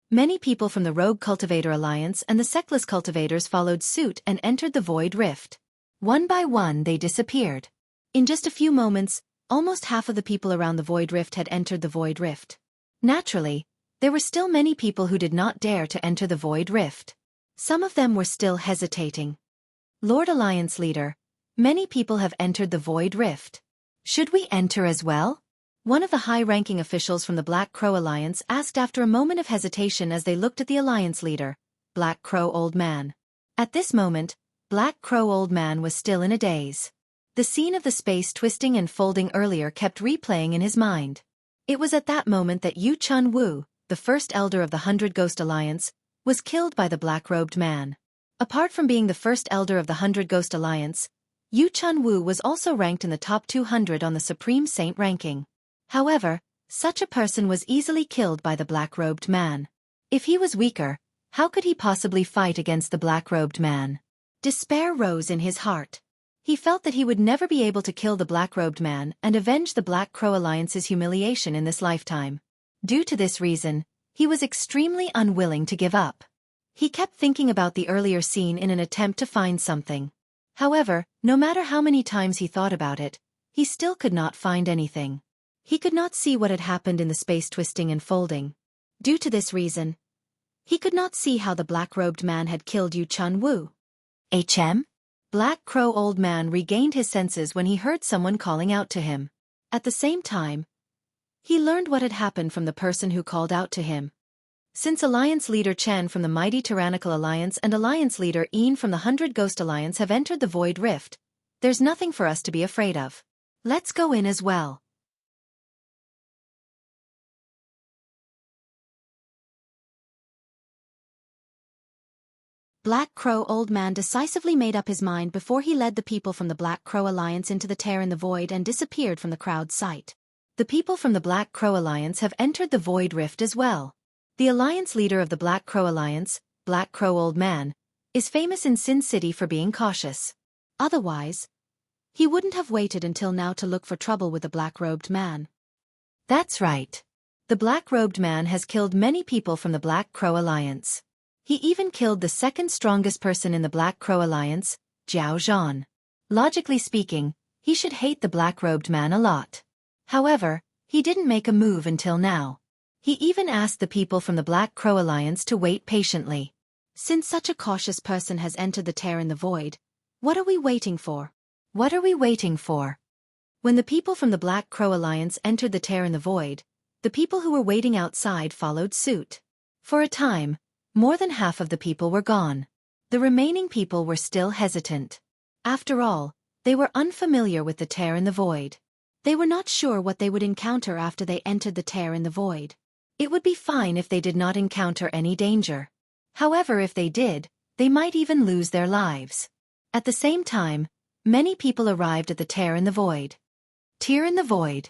Many people from the Rogue Cultivator Alliance and the Sectless Cultivators followed suit and entered the Void Rift. One by one they disappeared. In just a few moments, almost half of the people around the Void Rift had entered the Void Rift. Naturally, there were still many people who did not dare to enter the Void Rift. Some of them were still hesitating. Lord Alliance Leader, many people have entered the Void Rift. Should we enter as well? One of the high-ranking officials from the Black Crow Alliance asked after a moment of hesitation as they looked at the Alliance Leader, Black Crow Old Man. At this moment, Black Crow Old Man was still in a daze. The scene of the space twisting and folding earlier kept replaying in his mind. It was at that moment that Yu Chun Wu, the first elder of the Hundred Ghost Alliance, was killed by the black-robed man. Apart from being the first elder of the Hundred Ghost Alliance, Yu Chun Wu was also ranked in the top 200 on the Supreme Saint ranking. However, such a person was easily killed by the black-robed man. If he was weaker, how could he possibly fight against the black-robed man? Despair rose in his heart. He felt that he would never be able to kill the black-robed man and avenge the Black Crow Alliance's humiliation in this lifetime. Due to this reason, he was extremely unwilling to give up. He kept thinking about the earlier scene in an attempt to find something. However, no matter how many times he thought about it, he still could not find anything. He could not see what had happened in the space twisting and folding. Due to this reason, he could not see how the black-robed man had killed Yu Chun Wu. Black Crow Old Man regained his senses when he heard someone calling out to him. At the same time, he learned what had happened from the person who called out to him. Since Alliance Leader Chen from the mighty Tyrannical Alliance and Alliance Leader Yin from the Hundred Ghost Alliance have entered the Void Rift, there's nothing for us to be afraid of. Let's go in as well. Black Crow Old Man decisively made up his mind before he led the people from the Black Crow Alliance into the tear in the void and disappeared from the crowd's sight. The people from the Black Crow Alliance have entered the Void Rift as well. The Alliance Leader of the Black Crow Alliance, Black Crow Old Man, is famous in Sin City for being cautious. Otherwise, he wouldn't have waited until now to look for trouble with the black-robed man. That's right. The black-robed man has killed many people from the Black Crow Alliance. He even killed the second strongest person in the Black Crow Alliance, Jiao Zhan. Logically speaking, he should hate the black-robed man a lot. However, he didn't make a move until now. He even asked the people from the Black Crow Alliance to wait patiently. Since such a cautious person has entered the tear in the void, what are we waiting for? What are we waiting for? When the people from the Black Crow Alliance entered the tear in the void, the people who were waiting outside followed suit. For a time, more than half of the people were gone. The remaining people were still hesitant. After all, they were unfamiliar with the tear in the void. They were not sure what they would encounter after they entered the tear in the void. It would be fine if they did not encounter any danger. However, if they did, they might even lose their lives. At the same time, many people arrived at the tear in the void. Tear in the void.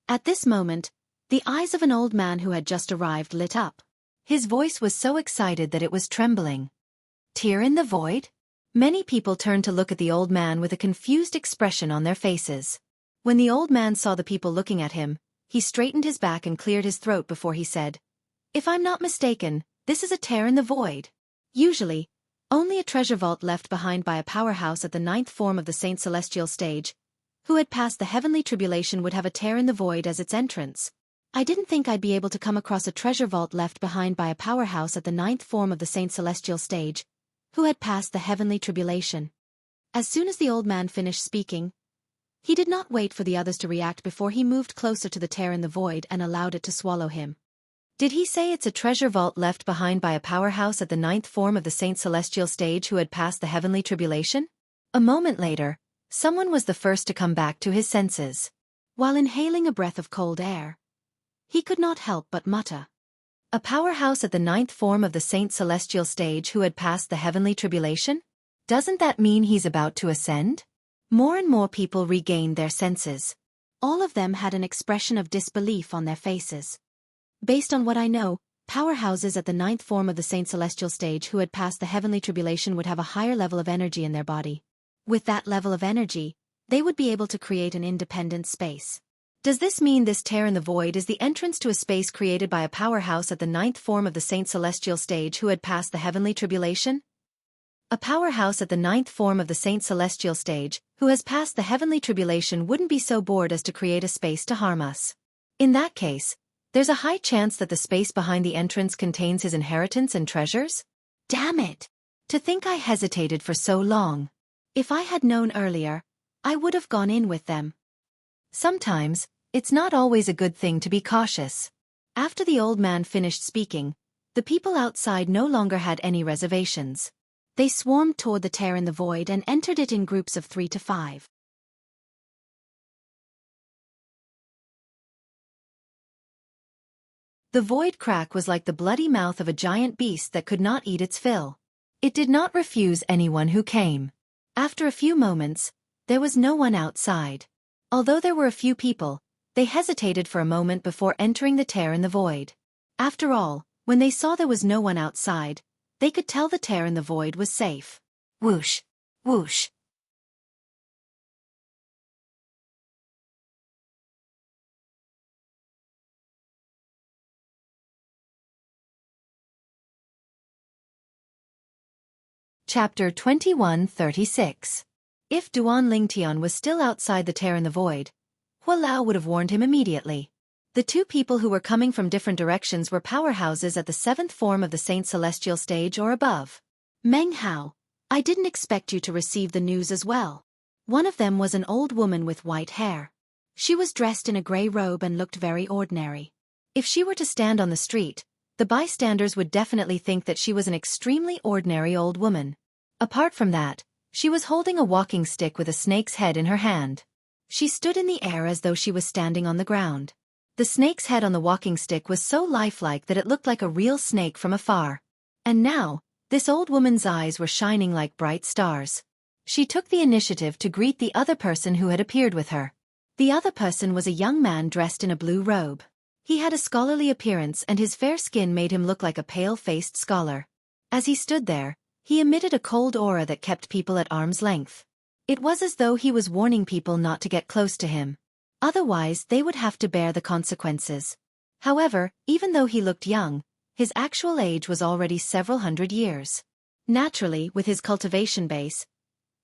At this moment, the eyes of an old man who had just arrived lit up. His voice was so excited that it was trembling. Tear in the void? Many people turned to look at the old man with a confused expression on their faces. When the old man saw the people looking at him, he straightened his back and cleared his throat before he said, "If I'm not mistaken, this is a tear in the void. Usually, only a treasure vault left behind by a powerhouse at the 9th form of the Saint Celestial stage, who had passed the heavenly tribulation, would have a tear in the void as its entrance. I didn't think I'd be able to come across a treasure vault left behind by a powerhouse at the 9th form of the Saint Celestial stage, who had passed the heavenly tribulation." As soon as the old man finished speaking, he did not wait for the others to react before he moved closer to the tear in the void and allowed it to swallow him. Did he say it's a treasure vault left behind by a powerhouse at the 9th form of the Saint Celestial stage who had passed the heavenly tribulation? A moment later, someone was the first to come back to his senses. While inhaling a breath of cold air, he could not help but mutter, "A powerhouse at the 9th form of the Saint Celestial stage who had passed the heavenly tribulation? Doesn't that mean he's about to ascend?" More and more people regained their senses. All of them had an expression of disbelief on their faces. Based on what I know, powerhouses at the 9th form of the Saint Celestial stage who had passed the heavenly tribulation would have a higher level of energy in their body. With that level of energy, they would be able to create an independent space. Does this mean this tear in the void is the entrance to a space created by a powerhouse at the 9th form of the Saint Celestial stage who had passed the heavenly tribulation? A powerhouse at the 9th form of the Saint Celestial stage, who has passed the heavenly tribulation, wouldn't be so bored as to create a space to harm us. In that case, there's a high chance that the space behind the entrance contains his inheritance and treasures? Damn it! To think I hesitated for so long. If I had known earlier, I would have gone in with them. Sometimes, it's not always a good thing to be cautious. After the old man finished speaking, the people outside no longer had any reservations. They swarmed toward the tear in the void and entered it in groups of 3 to 5. The void crack was like the bloody mouth of a giant beast that could not eat its fill. It did not refuse anyone who came. After a few moments, there was no one outside. Although there were a few people, they hesitated for a moment before entering the tear in the void. After all, when they saw there was no one outside, they could tell the tear in the void was safe. Whoosh! Whoosh! Chapter 21:36. If Duan Lingtian was still outside the tear in the void, Hua Lao would have warned him immediately. The two people who were coming from different directions were powerhouses at the 7th form of the Saint Celestial stage or above. Meng Hao, I didn't expect you to receive the news as well. One of them was an old woman with white hair. She was dressed in a grey robe and looked very ordinary. If she were to stand on the street, the bystanders would definitely think that she was an extremely ordinary old woman. Apart from that, she was holding a walking stick with a snake's head in her hand. She stood in the air as though she was standing on the ground. The snake's head on the walking stick was so lifelike that it looked like a real snake from afar. And now, this old woman's eyes were shining like bright stars. She took the initiative to greet the other person who had appeared with her. The other person was a young man dressed in a blue robe. He had a scholarly appearance and his fair skin made him look like a pale-faced scholar. As he stood there, he emitted a cold aura that kept people at arm's length. It was as though he was warning people not to get close to him. Otherwise, they would have to bear the consequences. However, even though he looked young, His actual age was already several hundred years. Naturally, with his cultivation base,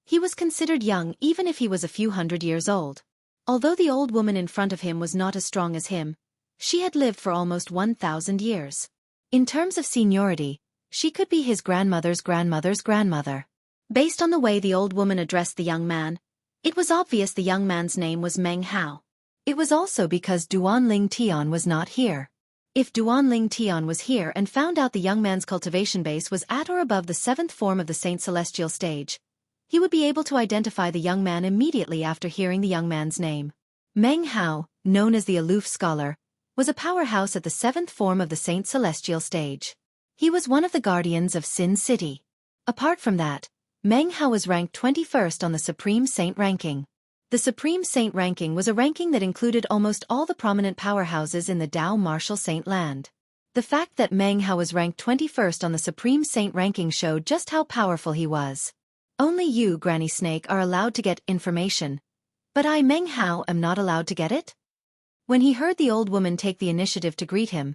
he was considered young even if he was a few hundred years old. Although the old woman in front of him was not as strong as him, she had lived for almost 1,000 years. In terms of seniority, she could be his grandmother's grandmother's grandmother. Based on the way the old woman addressed the young man, it was obvious the young man's name was Meng Hao. It was also because Duanling Tian was not here. If Duanling Tian was here and found out the young man's cultivation base was at or above the 7th form of the Saint Celestial stage, he would be able to identify the young man immediately after hearing the young man's name. Meng Hao, known as the Aloof Scholar, was a powerhouse at the 7th form of the Saint Celestial stage. He was one of the guardians of Sin City. Apart from that, Meng Hao was ranked 21st on the Supreme Saint ranking. The Supreme Saint ranking was a ranking that included almost all the prominent powerhouses in the Dao Martial Saint land. The fact that Meng Hao was ranked 21st on the Supreme Saint ranking showed just how powerful he was. Only you, Granny Snake, are allowed to get information. But I, Meng Hao, am not allowed to get it? When he heard the old woman take the initiative to greet him,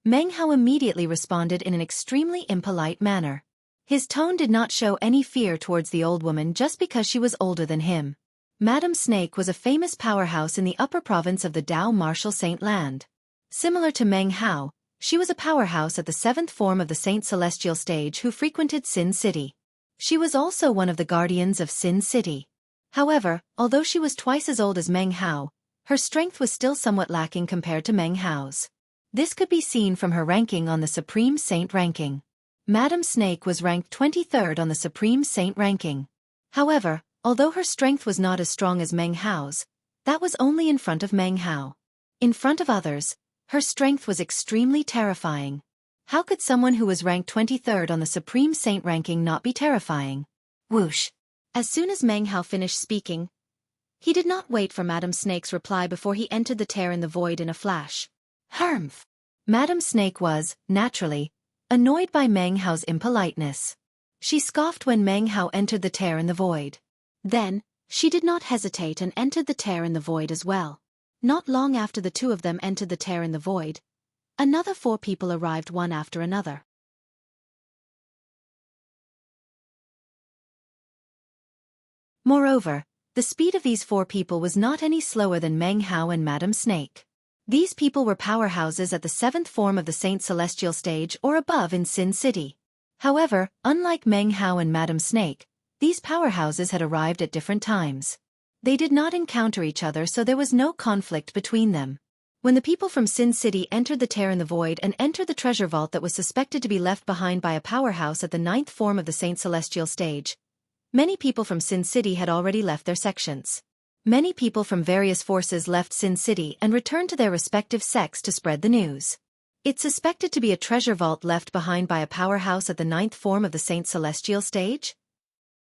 Meng Hao immediately responded in an extremely impolite manner. His tone did not show any fear towards the old woman just because she was older than him. Madame Snake was a famous powerhouse in the upper province of the Dao Martial Saint land. Similar to Meng Hao, she was a powerhouse at the 7th form of the Saint Celestial stage who frequented Sin City. She was also one of the guardians of Sin City. However, although she was twice as old as Meng Hao, her strength was still somewhat lacking compared to Meng Hao's. This could be seen from her ranking on the Supreme Saint ranking. Madame Snake was ranked 23rd on the Supreme Saint ranking. However, although her strength was not as strong as Meng Hao's, that was only in front of Meng Hao. In front of others, her strength was extremely terrifying. How could someone who was ranked 23rd on the Supreme Saint ranking not be terrifying? Whoosh! As soon as Meng Hao finished speaking, he did not wait for Madame Snake's reply before he entered the tear in the void in a flash. Humph! Madame Snake was, naturally, annoyed by Meng Hao's impoliteness. She scoffed when Meng Hao entered the tear in the void. Then, she did not hesitate and entered the tear in the void as well. Not long after the two of them entered the tear in the void, another 4 people arrived one after another. Moreover, the speed of these 4 people was not any slower than Meng Hao and Madame Snake. These people were powerhouses at the 7th form of the Saint Celestial stage or above in Sin City. However, unlike Meng Hao and Madame Snake, these powerhouses had arrived at different times. They did not encounter each other, so there was no conflict between them. When the people from Sin City entered the tear in the void and entered the treasure vault that was suspected to be left behind by a powerhouse at the 9th form of the Saint Celestial stage, many people from Sin City had already left their sections. Many people from various forces left Sin City and returned to their respective sects to spread the news. It's suspected to be a treasure vault left behind by a powerhouse at the 9th form of the Saint Celestial stage.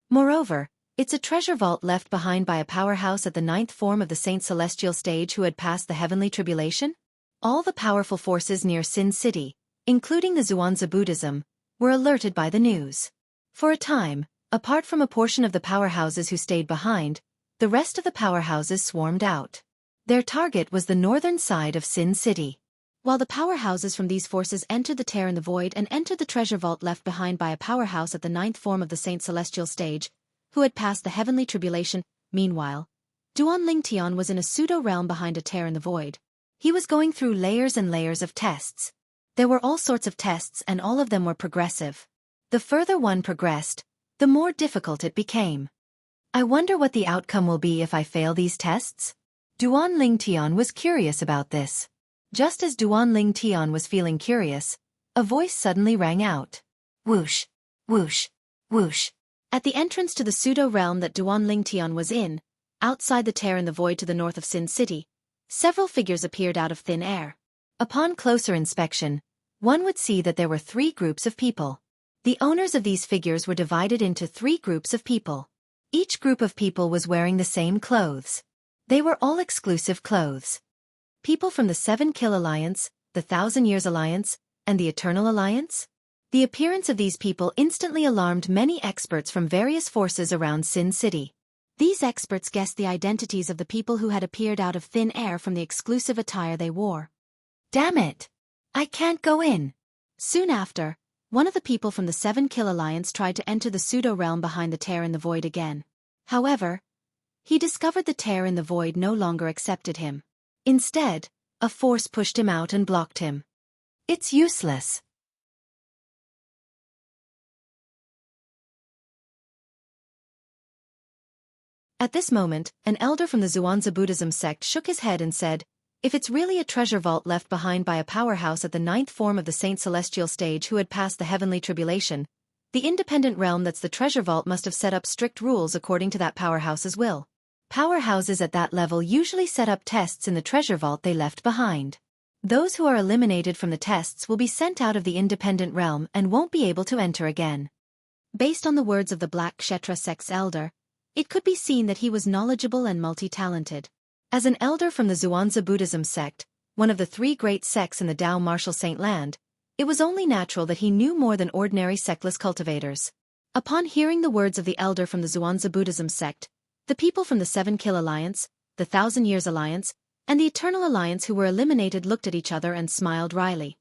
Moreover, it's a treasure vault left behind by a powerhouse at the 9th form of the Saint Celestial stage who had passed the heavenly tribulation. All the powerful forces near Sin City, including the Zhuangzi Buddhism, were alerted by the news. For a time, apart from a portion of the powerhouses who stayed behind, the rest of the powerhouses swarmed out. Their target was the northern side of Sin City. While the powerhouses from these forces entered the tear in the void and entered the treasure vault left behind by a powerhouse at the 9th form of the Saint Celestial stage, who had passed the heavenly tribulation, meanwhile, Duanling Tian was in a pseudo-realm behind a tear in the void. He was going through layers and layers of tests. There were all sorts of tests and all of them were progressive. The further one progressed, the more difficult it became. I wonder what the outcome will be if I fail these tests? Duanling Tian was curious about this. Just as Duanling Tian was feeling curious, a voice suddenly rang out. Whoosh! Whoosh! Whoosh! At the entrance to the pseudo-realm that Duanling Tian was in, outside the tear in the void to the north of Sin City, several figures appeared out of thin air. Upon closer inspection, one would see that there were 3 groups of people. The owners of these figures were divided into 3 groups of people. Each group of people was wearing the same clothes. They were all exclusive clothes. People from the 7 Kill Alliance, the 1,000 Years Alliance, and the Eternal Alliance? The appearance of these people instantly alarmed many experts from various forces around Sin City. These experts guessed the identities of the people who had appeared out of thin air from the exclusive attire they wore. Damn it! I can't go in! Soon after, one of the people from the Seven Kill Alliance tried to enter the pseudo-realm behind the tear in the void again. However, he discovered the tear in the void no longer accepted him. Instead, a force pushed him out and blocked him. It's useless. At this moment, an elder from the Xianxia Buddhism sect shook his head and said, if it's really a treasure vault left behind by a powerhouse at the 9th form of the Saint Celestial stage who had passed the heavenly tribulation, the independent realm that's the treasure vault must have set up strict rules according to that powerhouse's will. Powerhouses at that level usually set up tests in the treasure vault they left behind. Those who are eliminated from the tests will be sent out of the independent realm and won't be able to enter again. Based on the words of the Black Kshetra sect's elder, it could be seen that he was knowledgeable and multi-talented. As an elder from the Xianxia Buddhism sect, one of the 3 great sects in the Tao Martial Saint Land, it was only natural that he knew more than ordinary sectless cultivators. Upon hearing the words of the elder from the Xianxia Buddhism sect, the people from the Seven Kill Alliance, the 1,000 Years Alliance, and the Eternal Alliance who were eliminated looked at each other and smiled wryly.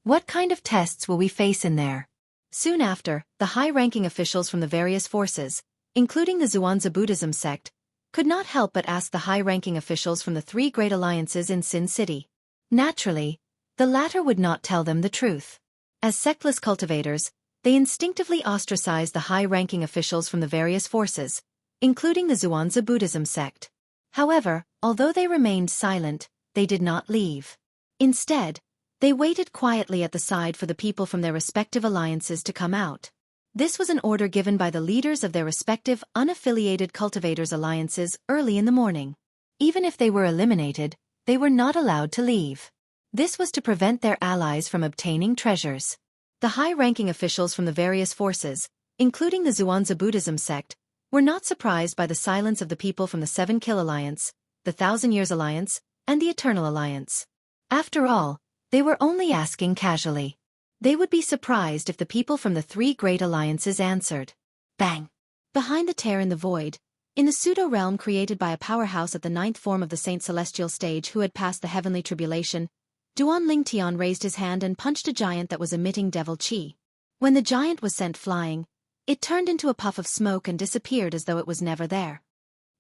What kind of tests will we face in there? Soon after, the high-ranking officials from the various forces, including the Xianxia Buddhism sect, could not help but ask the high-ranking officials from the 3 great alliances in Sin City. Naturally, the latter would not tell them the truth. As sectless cultivators, they instinctively ostracized the high-ranking officials from the various forces, including the Xianxia Buddhism sect. However, although they remained silent, they did not leave. Instead, they waited quietly at the side for the people from their respective alliances to come out. This was an order given by the leaders of their respective unaffiliated cultivators' alliances early in the morning. Even if they were eliminated, they were not allowed to leave. This was to prevent their allies from obtaining treasures. The high-ranking officials from the various forces, including the Xianxia Buddhism sect, were not surprised by the silence of the people from the Seven Kill Alliance, the 1,000 Years Alliance, and the Eternal Alliance. After all, they were only asking casually. They would be surprised if the people from the 3 great alliances answered. Bang! Behind the tear in the void, in the pseudo-realm created by a powerhouse at the 9th form of the Saint Celestial stage who had passed the heavenly tribulation, Duan Lingtian raised his hand and punched a giant that was emitting devil chi. When the giant was sent flying, it turned into a puff of smoke and disappeared as though it was never there.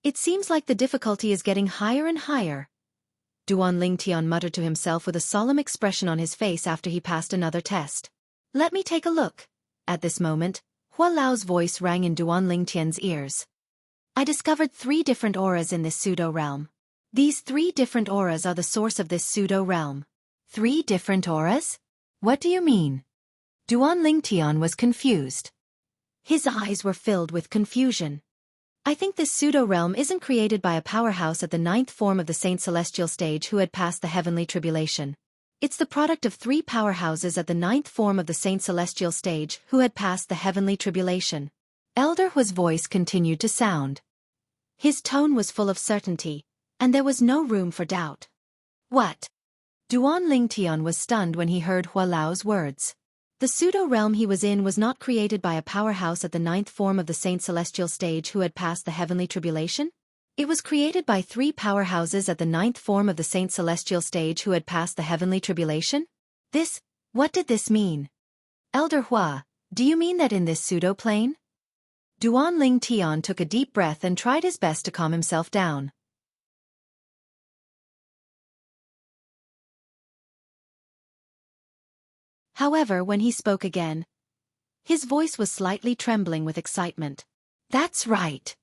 It seems like the difficulty is getting higher and higher, Duan Lingtian muttered to himself with a solemn expression on his face after he passed another test. Let me take a look. At this moment, Hua Lao's voice rang in Duan Lingtian's ears. I discovered 3 different auras in this pseudo-realm. These 3 different auras are the source of this pseudo-realm. 3 different auras? What do you mean? Duan Lingtian was confused. His eyes were filled with confusion. I think this pseudo-realm isn't created by a powerhouse at the 9th form of the Saint Celestial stage who had passed the heavenly tribulation. It's the product of 3 powerhouses at the 9th form of the Saint Celestial stage who had passed the heavenly tribulation. Elder Hua's voice continued to sound. His tone was full of certainty, and there was no room for doubt. What? Duan Lingtian was stunned when he heard Hua Lao's words. The pseudo-realm he was in was not created by a powerhouse at the 9th form of the Saint Celestial stage who had passed the heavenly tribulation? It was created by 3 powerhouses at the 9th form of the Saint Celestial stage who had passed the heavenly tribulation? What did this mean? Elder Hua, do you mean that in this pseudo-plane? Duan Lingtian took a deep breath and tried his best to calm himself down. However, when he spoke again, his voice was slightly trembling with excitement. That's right.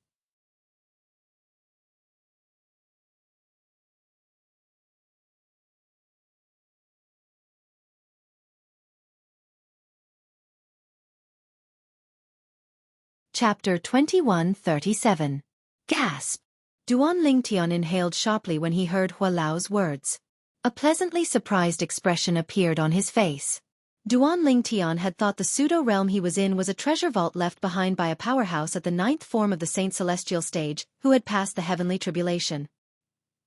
Chapter 21:37. Gasp! Duan Lingtian inhaled sharply when he heard Hua Lao's words. A pleasantly surprised expression appeared on his face. Duan Lingtian had thought the pseudo-realm he was in was a treasure vault left behind by a powerhouse at the 9th form of the Saint Celestial stage who had passed the heavenly tribulation.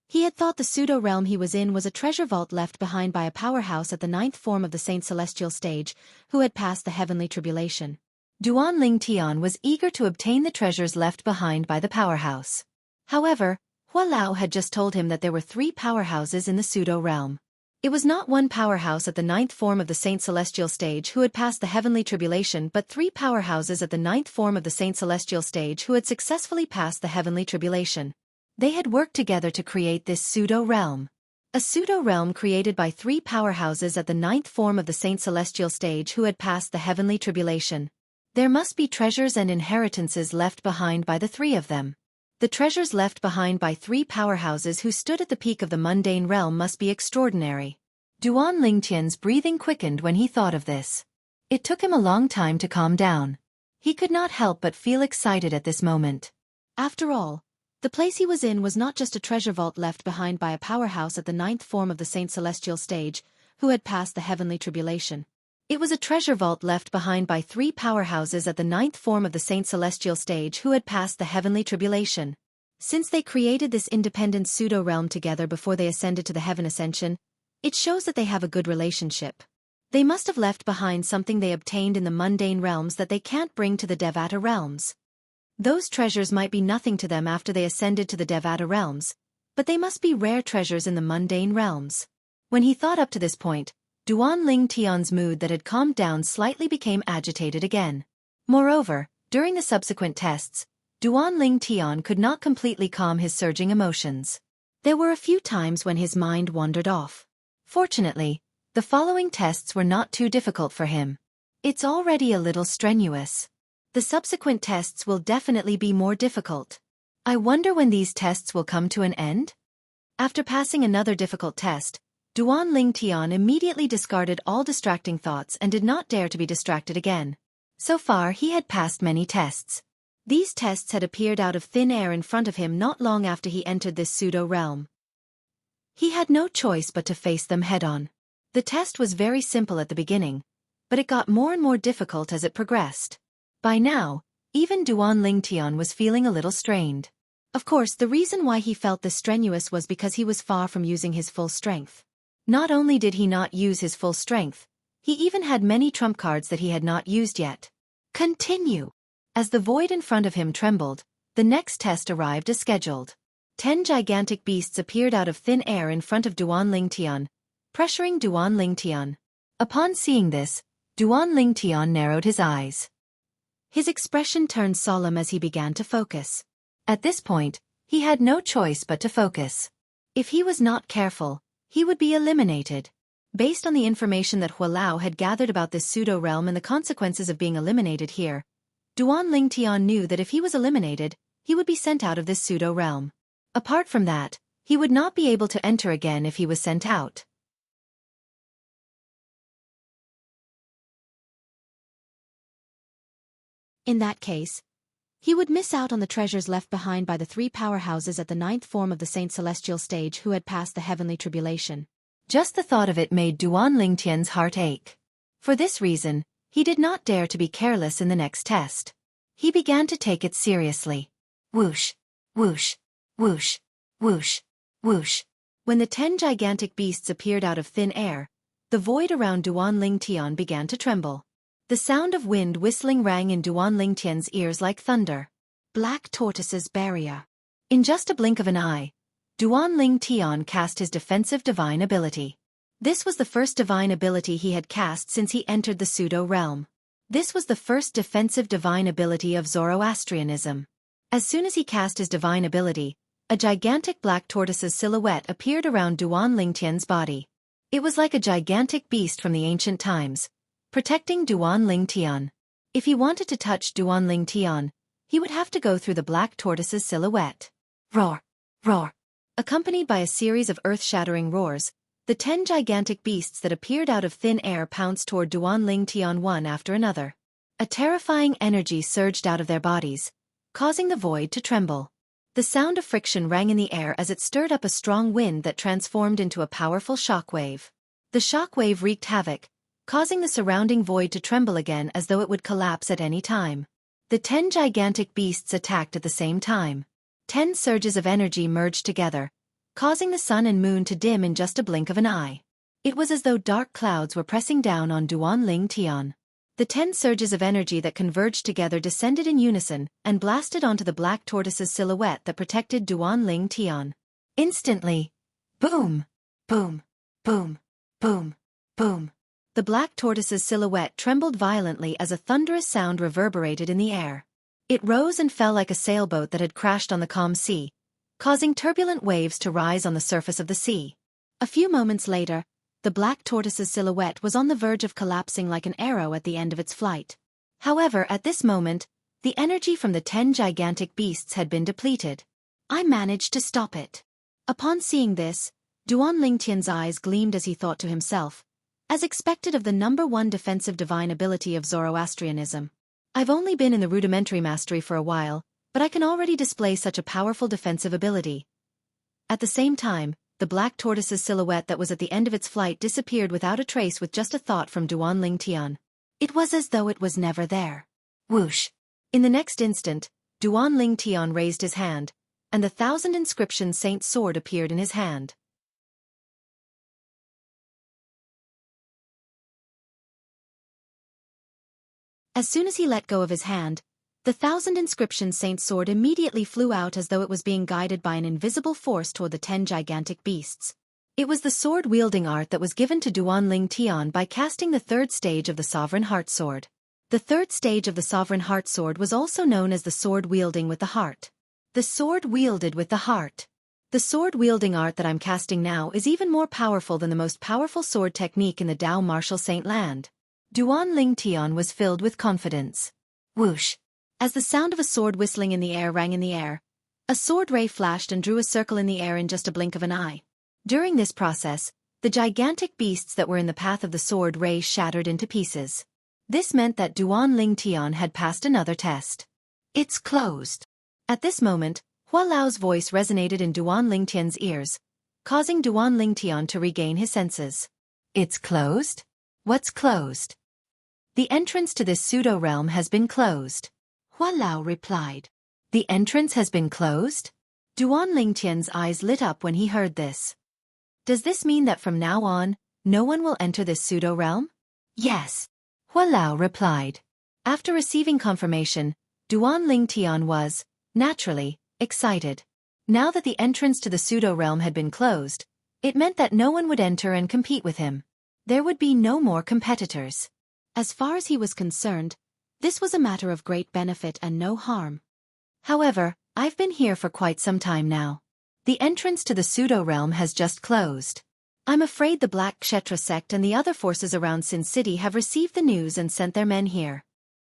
He had thought the pseudo-realm he was in was a treasure vault left behind by a powerhouse at the 9th form of the Saint Celestial stage who had passed the heavenly tribulation. Duan Lingtian was eager to obtain the treasures left behind by the powerhouse. However, Hua Lao had just told him that there were 3 powerhouses in the pseudo-realm. It was not one powerhouse at the ninth form of the Saint Celestial stage who had passed the heavenly tribulation, but 3 powerhouses at the ninth form of the Saint Celestial stage who had successfully passed the heavenly tribulation. They had worked together to create this pseudo-realm. A pseudo-realm created by 3 powerhouses at the ninth form of the Saint Celestial stage who had passed the heavenly tribulation. There must be treasures and inheritances left behind by the 3 of them. The treasures left behind by 3 powerhouses who stood at the peak of the mundane realm must be extraordinary. Duan Lingtian's breathing quickened when he thought of this. It took him a long time to calm down. He could not help but feel excited at this moment. After all, the place he was in was not just a treasure vault left behind by a powerhouse at the ninth form of the Saint Celestial stage, who had passed the heavenly tribulation. It was a treasure vault left behind by 3 powerhouses at the ninth form of the Saint Celestial stage who had passed the heavenly tribulation. Since they created this independent pseudo-realm together before they ascended to the heaven ascension, it shows that they have a good relationship. They must have left behind something they obtained in the mundane realms that they can't bring to the Devata realms. Those treasures might be nothing to them after they ascended to the Devata realms, but they must be rare treasures in the mundane realms. When he thought up to this point, Duan Ling Tian's mood that had calmed down slightly became agitated again. Moreover, during the subsequent tests, Duan Ling Tian could not completely calm his surging emotions. There were a few times when his mind wandered off. Fortunately, the following tests were not too difficult for him. It's already a little strenuous. The subsequent tests will definitely be more difficult. I wonder when these tests will come to an end? After passing another difficult test, Duan Ling Tian immediately discarded all distracting thoughts and did not dare to be distracted again. So far he had passed many tests. These tests had appeared out of thin air in front of him not long after he entered this pseudo-realm. He had no choice but to face them head-on. The test was very simple at the beginning, but it got more and more difficult as it progressed. By now, even Duan Ling Tian was feeling a little strained. Of course, the reason why he felt this strenuous was because he was far from using his full strength. Not only did he not use his full strength, he even had many trump cards that he had not used yet. Continue. As the void in front of him trembled, the next test arrived as scheduled. 10 gigantic beasts appeared out of thin air in front of Duan Ling Tian, pressuring Duan Ling Tian. Upon seeing this, Duan Ling Tian narrowed his eyes. His expression turned solemn as he began to focus. At this point, he had no choice but to focus. If he was not careful, he would be eliminated. Based on the information that Hualao had gathered about this pseudo-realm and the consequences of being eliminated here, Duan Ling Tian knew that if he was eliminated, he would be sent out of this pseudo-realm. Apart from that, he would not be able to enter again if he was sent out. In that case, he would miss out on the treasures left behind by the 3 powerhouses at the ninth form of the Saint Celestial stage who had passed the heavenly tribulation. Just the thought of it made Duan Ling Tian's heart ache. For this reason, he did not dare to be careless in the next test. He began to take it seriously. Whoosh, whoosh, whoosh, whoosh, whoosh. When the 10 gigantic beasts appeared out of thin air, the void around Duan Ling Tian began to tremble. The sound of wind whistling rang in Duan Ling Tian's ears like thunder. Black Tortoise's Barrier. In just a blink of an eye, Duan Ling Tian cast his defensive divine ability. This was the first divine ability he had cast since he entered the pseudo-realm. This was the first defensive divine ability of Zoroastrianism. As soon as he cast his divine ability, a gigantic black tortoise's silhouette appeared around Duan Ling Tian's body. It was like a gigantic beast from the ancient times, protecting Duan Ling Tian. If he wanted to touch Duan Ling Tian, he would have to go through the black tortoise's silhouette. Roar! Roar! Accompanied by a series of earth-shattering roars, the 10 gigantic beasts that appeared out of thin air pounced toward Duan Ling Tian one after another. A terrifying energy surged out of their bodies, causing the void to tremble. The sound of friction rang in the air as it stirred up a strong wind that transformed into a powerful shockwave. The shockwave wreaked havoc, causing the surrounding void to tremble again as though it would collapse at any time. The 10 gigantic beasts attacked at the same time. 10 surges of energy merged together, causing the sun and moon to dim in just a blink of an eye. It was as though dark clouds were pressing down on Duan Ling Tian. The 10 surges of energy that converged together descended in unison and blasted onto the black tortoise's silhouette that protected Duan Ling Tian. Instantly, boom, boom, boom. Boom! Boom! The black tortoise's silhouette trembled violently as a thunderous sound reverberated in the air. It rose and fell like a sailboat that had crashed on the calm sea, causing turbulent waves to rise on the surface of the sea. A few moments later, the black tortoise's silhouette was on the verge of collapsing like an arrow at the end of its flight. However, at this moment, the energy from the 10 gigantic beasts had been depleted. I managed to stop it. Upon seeing this, Duan Lingtian's eyes gleamed as he thought to himself, as expected of the #1 defensive divine ability of Zoroastrianism. I've only been in the rudimentary mastery for a while, but I can already display such a powerful defensive ability. At the same time, the black tortoise's silhouette that was at the end of its flight disappeared without a trace with just a thought from Duan Lingtian. It was as though it was never there. Whoosh! In the next instant, Duan Lingtian raised his hand, and the 1,000 inscription saint's sword appeared in his hand. As soon as he let go of his hand, the 1,000 inscription saint's sword immediately flew out as though it was being guided by an invisible force toward the 10 gigantic beasts. It was the sword-wielding art that was given to Duan Lingtian by casting the 3rd stage of the Sovereign Heart Sword. The 3rd stage of the Sovereign Heart Sword was also known as the sword wielding with the heart. The sword wielded with the heart. The sword-wielding art that I'm casting now is even more powerful than the most powerful sword technique in the Dao martial saint land. Duan Lingtian was filled with confidence. Whoosh! As the sound of a sword whistling in the air rang in the air, a sword ray flashed and drew a circle in the air in just a blink of an eye. During this process, the gigantic beasts that were in the path of the sword ray shattered into pieces. This meant that Duan Lingtian had passed another test. It's closed. At this moment, Hua Lao's voice resonated in Duan Lingtian's ears, causing Duan Lingtian to regain his senses. It's closed? What's closed? The entrance to this pseudo-realm has been closed. Hua Lao replied. The entrance has been closed? Duan Lingtian's eyes lit up when he heard this. Does this mean that from now on, no one will enter this pseudo-realm? Yes. Hua Lao replied. After receiving confirmation, Duan Lingtian was, naturally, excited. Now that the entrance to the pseudo-realm had been closed, it meant that no one would enter and compete with him. There would be no more competitors. As far as he was concerned, this was a matter of great benefit and no harm. However, I've been here for quite some time now. The entrance to the pseudo-realm has just closed. I'm afraid the Black Kshetra sect and the other forces around Sin City have received the news and sent their men here.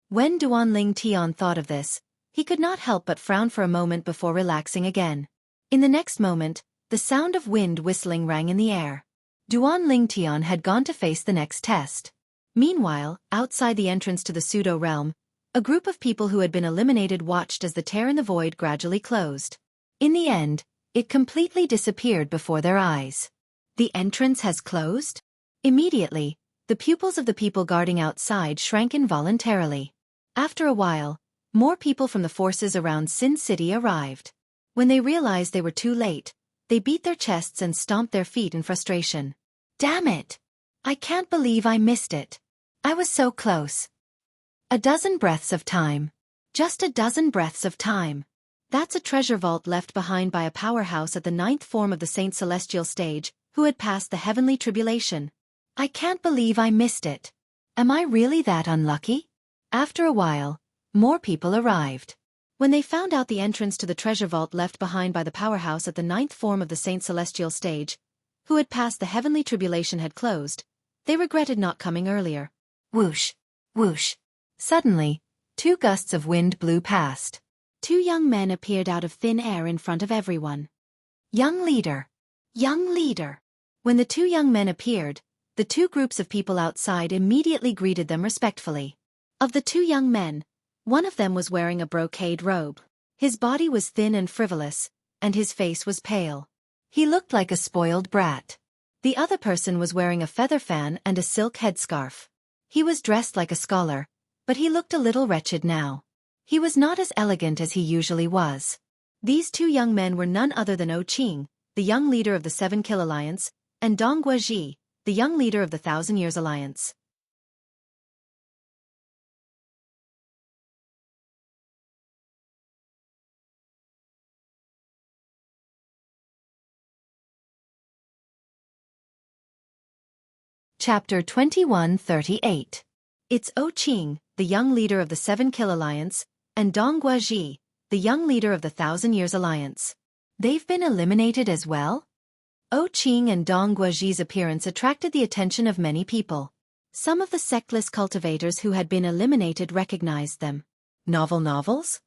When Duan Lingtian thought of this, he could not help but frown for a moment before relaxing again. In the next moment, the sound of wind whistling rang in the air. Duan Lingtian had gone to face the next test. Meanwhile, outside the entrance to the pseudo-realm, a group of people who had been eliminated watched as the tear in the void gradually closed. In the end, it completely disappeared before their eyes. The entrance has closed? Immediately, the pupils of the people guarding outside shrank involuntarily. After a while, more people from the forces around Sin City arrived. When they realized they were too late, they beat their chests and stomped their feet in frustration. Damn it! I can't believe I missed it. I was so close. A dozen breaths of time. Just a dozen breaths of time. That's a treasure vault left behind by a powerhouse at the 9th form of the Saint Celestial stage, who had passed the heavenly tribulation. I can't believe I missed it. Am I really that unlucky? After a while, more people arrived. When they found out the entrance to the treasure vault left behind by the powerhouse at the 9th form of the Saint Celestial stage, who had passed the heavenly tribulation had closed, they regretted not coming earlier. Whoosh! Whoosh! Suddenly, 2 gusts of wind blew past. 2 young men appeared out of thin air in front of everyone. Young leader! Young leader! When the 2 young men appeared, the 2 groups of people outside immediately greeted them respectfully. Of the 2 young men, one of them was wearing a brocade robe. His body was thin and frivolous, and his face was pale. He looked like a spoiled brat. The other person was wearing a feather fan and a silk headscarf. He was dressed like a scholar, but he looked a little wretched now. He was not as elegant as he usually was. These 2 young men were none other than O Qing, the young leader of the 7 Kill Alliance, and Dong Guozhi, the young leader of the 1,000 Years Alliance. Chapter 2138. It's Qing, the young leader of the 7 Kill Alliance, and Dong Guaji, the young leader of the 1,000 Years Alliance. They've been eliminated as well? Qing and Dong Guaji's appearance attracted the attention of many people. Some of the sectless cultivators who had been eliminated recognized them. Novels?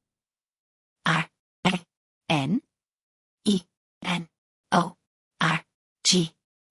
R-A-N-E-N-O-R-G.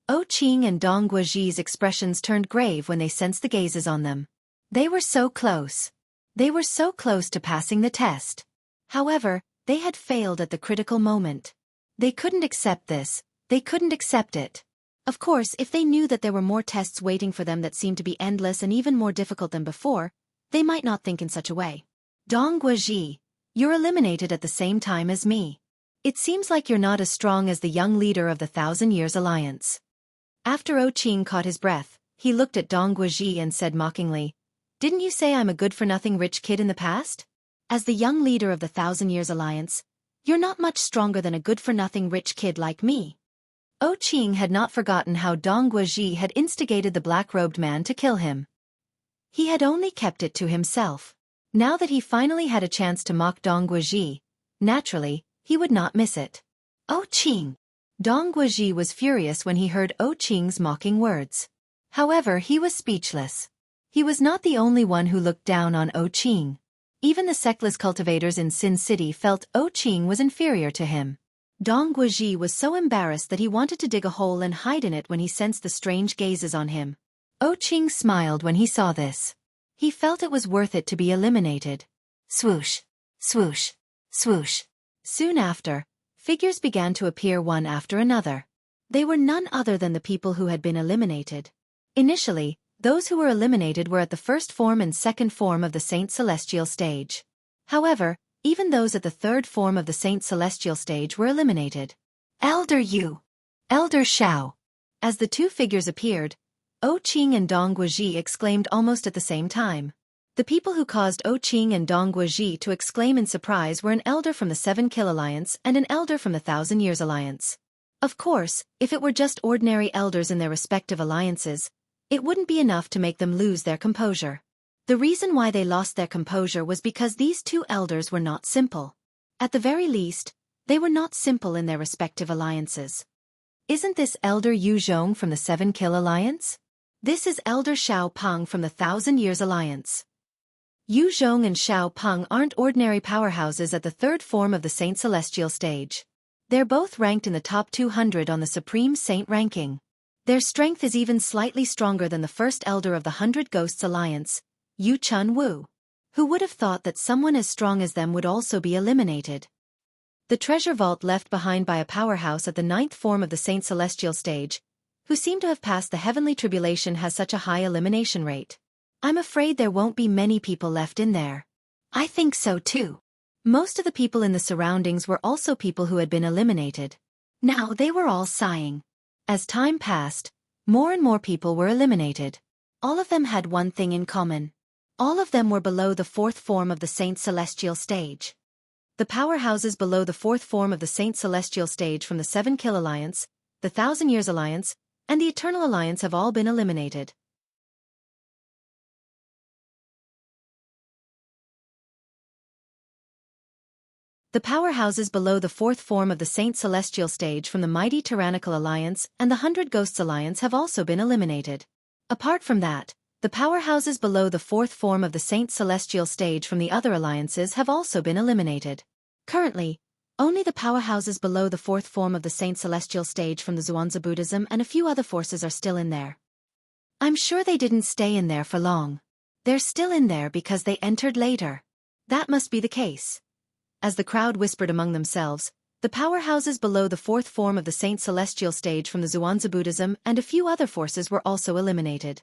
Qing and Dong Guaji's expressions turned grave when they sensed the gazes on them. They were so close. They were so close to passing the test. However, they had failed at the critical moment. They couldn't accept this. They couldn't accept it. Of course, if they knew that there were more tests waiting for them that seemed to be endless and even more difficult than before, they might not think in such a way. Dong Guaji, you're eliminated at the same time as me. It seems like you're not as strong as the young leader of the 1,000 Years Alliance. After Qing caught his breath, he looked at Dong Guaji and said mockingly, "Didn't you say I'm a good-for-nothing rich kid in the past? As the young leader of the 1,000 Years Alliance, you're not much stronger than a good-for-nothing rich kid like me." Qing had not forgotten how Dong Guaji had instigated the black-robed man to kill him. He had only kept it to himself. Now that he finally had a chance to mock Dong Guaji, naturally, he would not miss it. Qing! Dong Guaji was furious when he heard Qing's mocking words. However, he was speechless. He was not the only one who looked down on Qing. Even the sectless cultivators in Sin City felt Qing was inferior to him. Dong Guaji was so embarrassed that he wanted to dig a hole and hide in it when he sensed the strange gazes on him. Qing smiled when he saw this. He felt it was worth it to be eliminated. Swoosh, swoosh, swoosh. Soon after, figures began to appear one after another. They were none other than the people who had been eliminated. Initially, those who were eliminated were at the first form and second form of the Saint Celestial stage. However, even those at the third form of the Saint Celestial stage were eliminated. Elder Yu, Elder Shao. As the two figures appeared, Qing and Dong Guaji exclaimed almost at the same time. The people who caused Qing and Dong Guaji to exclaim in surprise were an elder from the 7 Kill Alliance and an elder from the 1,000 Years Alliance. Of course, if it were just ordinary elders in their respective alliances, it wouldn't be enough to make them lose their composure. The reason why they lost their composure was because these two elders were not simple. At the very least, they were not simple in their respective alliances. Isn't this Elder Yu Zhong from the 7 Kill Alliance? This is Elder Xiao Peng from the 1,000 Years Alliance. Yu Zhong and Xiao Peng aren't ordinary powerhouses at the third form of the Saint Celestial stage. They're both ranked in the top 200 on the Supreme Saint ranking. Their strength is even slightly stronger than the first elder of the 100 Ghosts Alliance, Yu Chun Wu. Who would have thought that someone as strong as them would also be eliminated? The treasure vault left behind by a powerhouse at the 9th form of the Saint Celestial stage, who seem to have passed the heavenly tribulation, has such a high elimination rate. I'm afraid there won't be many people left in there. I think so too. Most of the people in the surroundings were also people who had been eliminated. Now they were all sighing. As time passed, more and more people were eliminated. All of them had one thing in common. All of them were below the 4th form of the Saint Celestial stage. The powerhouses below the 4th form of the Saint Celestial stage from the 7 Kill Alliance, the 1,000 Years Alliance, and the Eternal Alliance have all been eliminated. The powerhouses below the 4th form of the Saint Celestial stage from the mighty Tyrannical Alliance and the 100 Ghosts Alliance have also been eliminated. Apart from that, the powerhouses below the 4th form of the Saint Celestial stage from the other alliances have also been eliminated. Currently, only the powerhouses below the 4th form of the Saint Celestial stage from the Zhuangzi Buddhism and a few other forces are still in there. I'm sure they didn't stay in there for long. They're still in there because they entered later. That must be the case. As the crowd whispered among themselves, the powerhouses below the 4th form of the Saint Celestial stage from the Zhuangzi Buddhism and a few other forces were also eliminated.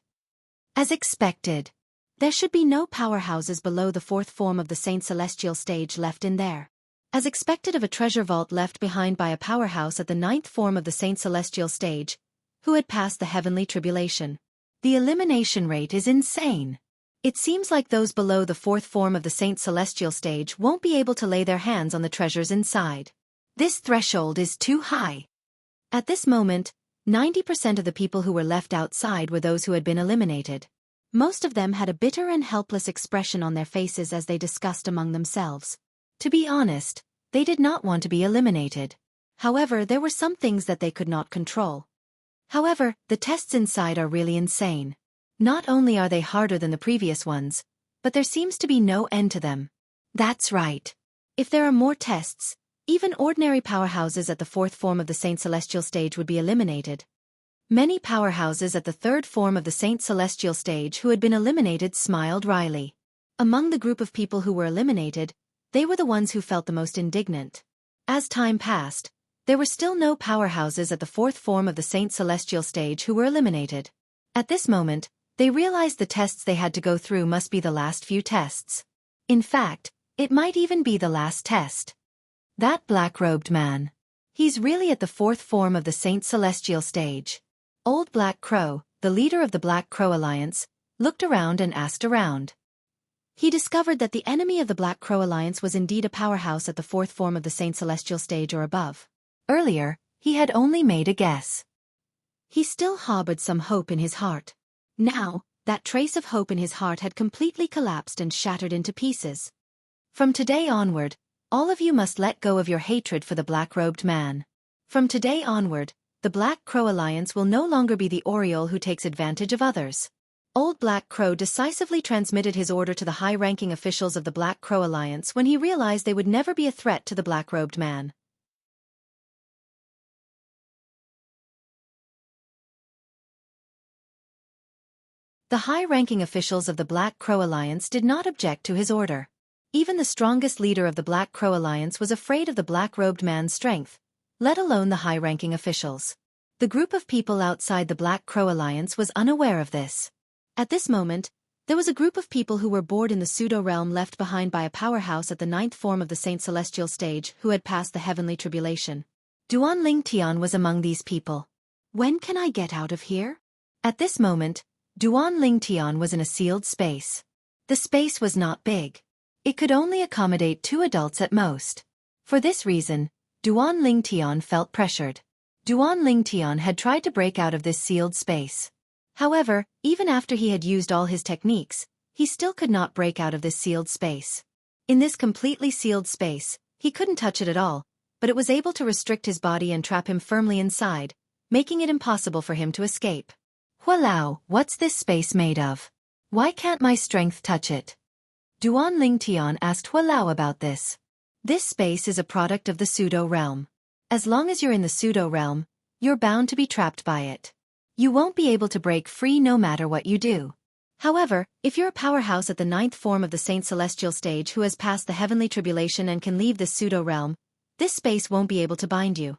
As expected, there should be no powerhouses below the 4th form of the Saint Celestial stage left in there. As expected of a treasure vault left behind by a powerhouse at the 9th form of the Saint Celestial stage, who had passed the heavenly tribulation. The elimination rate is insane. It seems like those below the 4th form of the Saint Celestial stage won't be able to lay their hands on the treasures inside. This threshold is too high. At this moment, 90% of the people who were left outside were those who had been eliminated. Most of them had a bitter and helpless expression on their faces as they discussed among themselves. To be honest, they did not want to be eliminated. However, there were some things that they could not control. However, the tests inside are really insane. Not only are they harder than the previous ones, but there seems to be no end to them. That's right. If there are more tests, even ordinary powerhouses at the fourth form of the Saint Celestial stage would be eliminated. Many powerhouses at the third form of the Saint Celestial stage who had been eliminated smiled wryly. Among the group of people who were eliminated, they were the ones who felt the most indignant. As time passed, there were still no powerhouses at the fourth form of the Saint Celestial stage who were eliminated. At this moment, they realized the tests they had to go through must be the last few tests. In fact, it might even be the last test. That black-robed man. He's really at the fourth form of the Saint Celestial stage. Old Black Crow, the leader of the Black Crow Alliance, looked around and asked around. He discovered that the enemy of the Black Crow Alliance was indeed a powerhouse at the fourth form of the Saint Celestial stage or above. Earlier, he had only made a guess. He still harbored some hope in his heart. Now, that trace of hope in his heart had completely collapsed and shattered into pieces. From today onward, all of you must let go of your hatred for the black-robed man. From today onward, the Black Crow Alliance will no longer be the Oriole who takes advantage of others. Old Black Crow decisively transmitted his order to the high-ranking officials of the Black Crow Alliance when he realized they would never be a threat to the black-robed man. The high-ranking officials of the Black Crow Alliance did not object to his order. Even the strongest leader of the Black Crow Alliance was afraid of the black-robed man's strength, let alone the high-ranking officials. The group of people outside the Black Crow Alliance was unaware of this. At this moment, there was a group of people who were bored in the pseudo-realm left behind by a powerhouse at the ninth form of the Saint Celestial stage who had passed the heavenly tribulation. Duan Ling Tian was among these people. When can I get out of here? At this moment, Duan Ling Tian was in a sealed space. The space was not big. It could only accommodate 2 adults at most. For this reason, Duan Ling Tian felt pressured. Duan Ling Tian had tried to break out of this sealed space. However, even after he had used all his techniques, he still could not break out of this sealed space. In this completely sealed space, he couldn't touch it at all, but it was able to restrict his body and trap him firmly inside, making it impossible for him to escape. Walao, what's this space made of? Why can't my strength touch it? Duan Ling Tian asked Walao about this. This space is a product of the pseudo-realm. As long as you're in the pseudo-realm, you're bound to be trapped by it. You won't be able to break free no matter what you do. However, if you're a powerhouse at the ninth form of the Saint Celestial stage who has passed the heavenly tribulation and can leave this pseudo-realm, this space won't be able to bind you.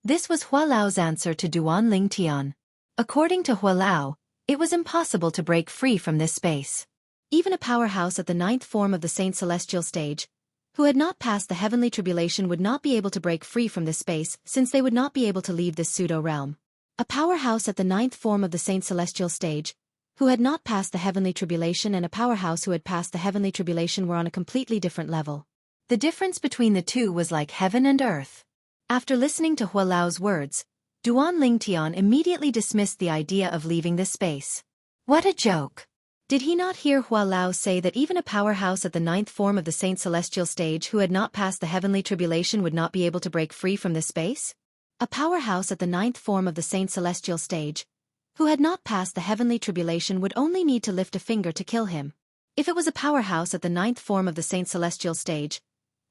This was Hua Lao's answer to Duan Ling Tian. According to Hua Lao, it was impossible to break free from this space. Even a powerhouse at the ninth form of the Saint Celestial stage, who had not passed the heavenly tribulation would not be able to break free from this space since they would not be able to leave this pseudo-realm. A powerhouse at the ninth form of the Saint Celestial stage, who had not passed the heavenly tribulation and a powerhouse who had passed the heavenly tribulation were on a completely different level. The difference between the two was like heaven and earth. After listening to Hua Lao's words, Duan Ling Tian immediately dismissed the idea of leaving this space. What a joke! Did he not hear Hua Lao say that even a powerhouse at the ninth form of the Saint Celestial stage who had not passed the heavenly tribulation would not be able to break free from this space? A powerhouse at the ninth form of the Saint Celestial stage, who had not passed the heavenly tribulation would only need to lift a finger to kill him. If it was a powerhouse at the ninth form of the Saint Celestial stage,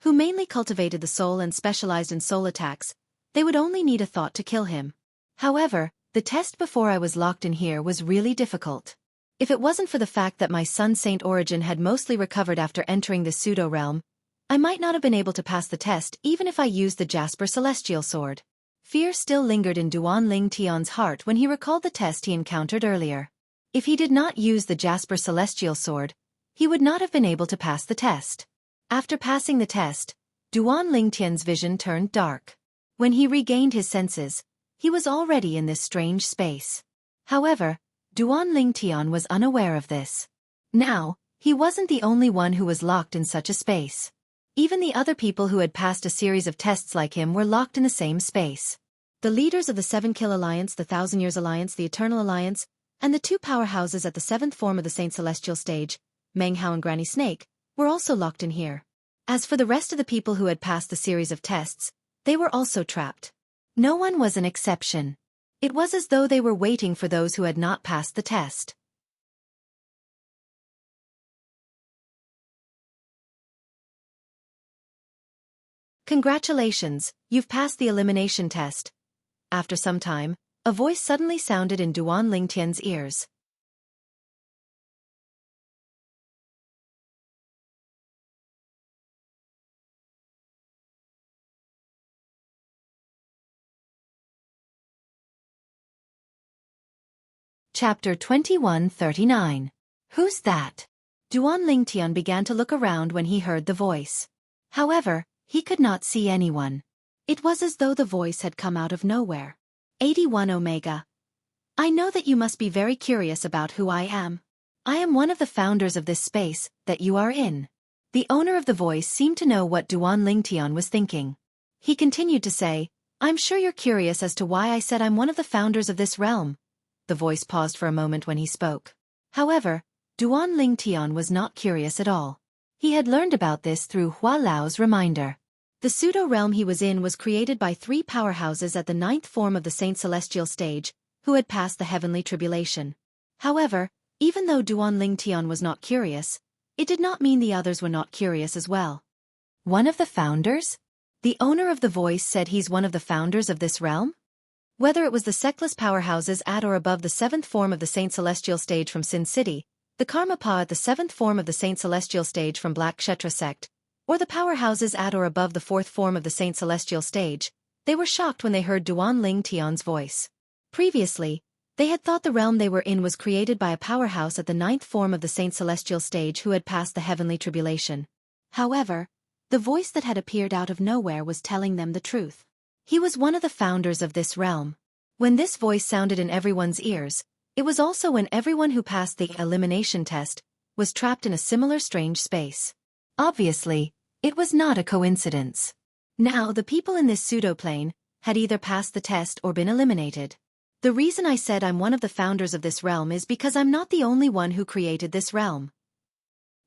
who mainly cultivated the soul and specialized in soul attacks, they would only need a thought to kill him. However, the test before I was locked in here was really difficult. If it wasn't for the fact that my son Saint Origin had mostly recovered after entering the pseudo-realm, I might not have been able to pass the test even if I used the Jasper Celestial Sword. Fear still lingered in Duan Ling Tian's heart when he recalled the test he encountered earlier. If he did not use the Jasper Celestial Sword, he would not have been able to pass the test. After passing the test, Duan Ling Tian's vision turned dark. When he regained his senses, he was already in this strange space. However, Duan Ling Tian was unaware of this. Now, he wasn't the only one who was locked in such a space. Even the other people who had passed a series of tests like him were locked in the same space. The leaders of the Seven Kill Alliance, the Thousand Years Alliance, the Eternal Alliance, and the two powerhouses at the seventh form of the Saint Celestial stage, Meng Hao and Granny Snake, were also locked in here. As for the rest of the people who had passed the series of tests, they were also trapped. No one was an exception. It was as though they were waiting for those who had not passed the test. Congratulations, you've passed the elimination test. After some time, a voice suddenly sounded in Duan Lingtian's ears. Chapter 2139. Who's that? Duan Lingtian began to look around when he heard the voice. However, he could not see anyone. It was as though the voice had come out of nowhere. 81 Omega. I know that you must be very curious about who I am. I am one of the founders of this space that you are in. The owner of the voice seemed to know what Duan Lingtian was thinking. He continued to say, I'm sure you're curious as to why I said I'm one of the founders of this realm. The voice paused for a moment when he spoke. However, Duan Lingtian was not curious at all. He had learned about this through Hua Lao's reminder. The pseudo-realm he was in was created by three powerhouses at the ninth form of the Saint Celestial stage, who had passed the heavenly tribulation. However, even though Duan Lingtian was not curious, it did not mean the others were not curious as well. One of the founders? The owner of the voice said he's one of the founders of this realm? Whether it was the sectless powerhouses at or above the seventh form of the Saint Celestial stage from Sin City, the Karma Pa at the seventh form of the Saint Celestial stage from Black Kshetra sect, or the powerhouses at or above the fourth form of the Saint Celestial stage, they were shocked when they heard Duan Lingtian's voice. Previously, they had thought the realm they were in was created by a powerhouse at the ninth form of the Saint Celestial stage who had passed the heavenly tribulation. However, the voice that had appeared out of nowhere was telling them the truth. He was one of the founders of this realm. When this voice sounded in everyone's ears, it was also when everyone who passed the elimination test was trapped in a similar strange space. Obviously, it was not a coincidence. Now the people in this pseudo-plane had either passed the test or been eliminated. The reason I said I'm one of the founders of this realm is because I'm not the only one who created this realm.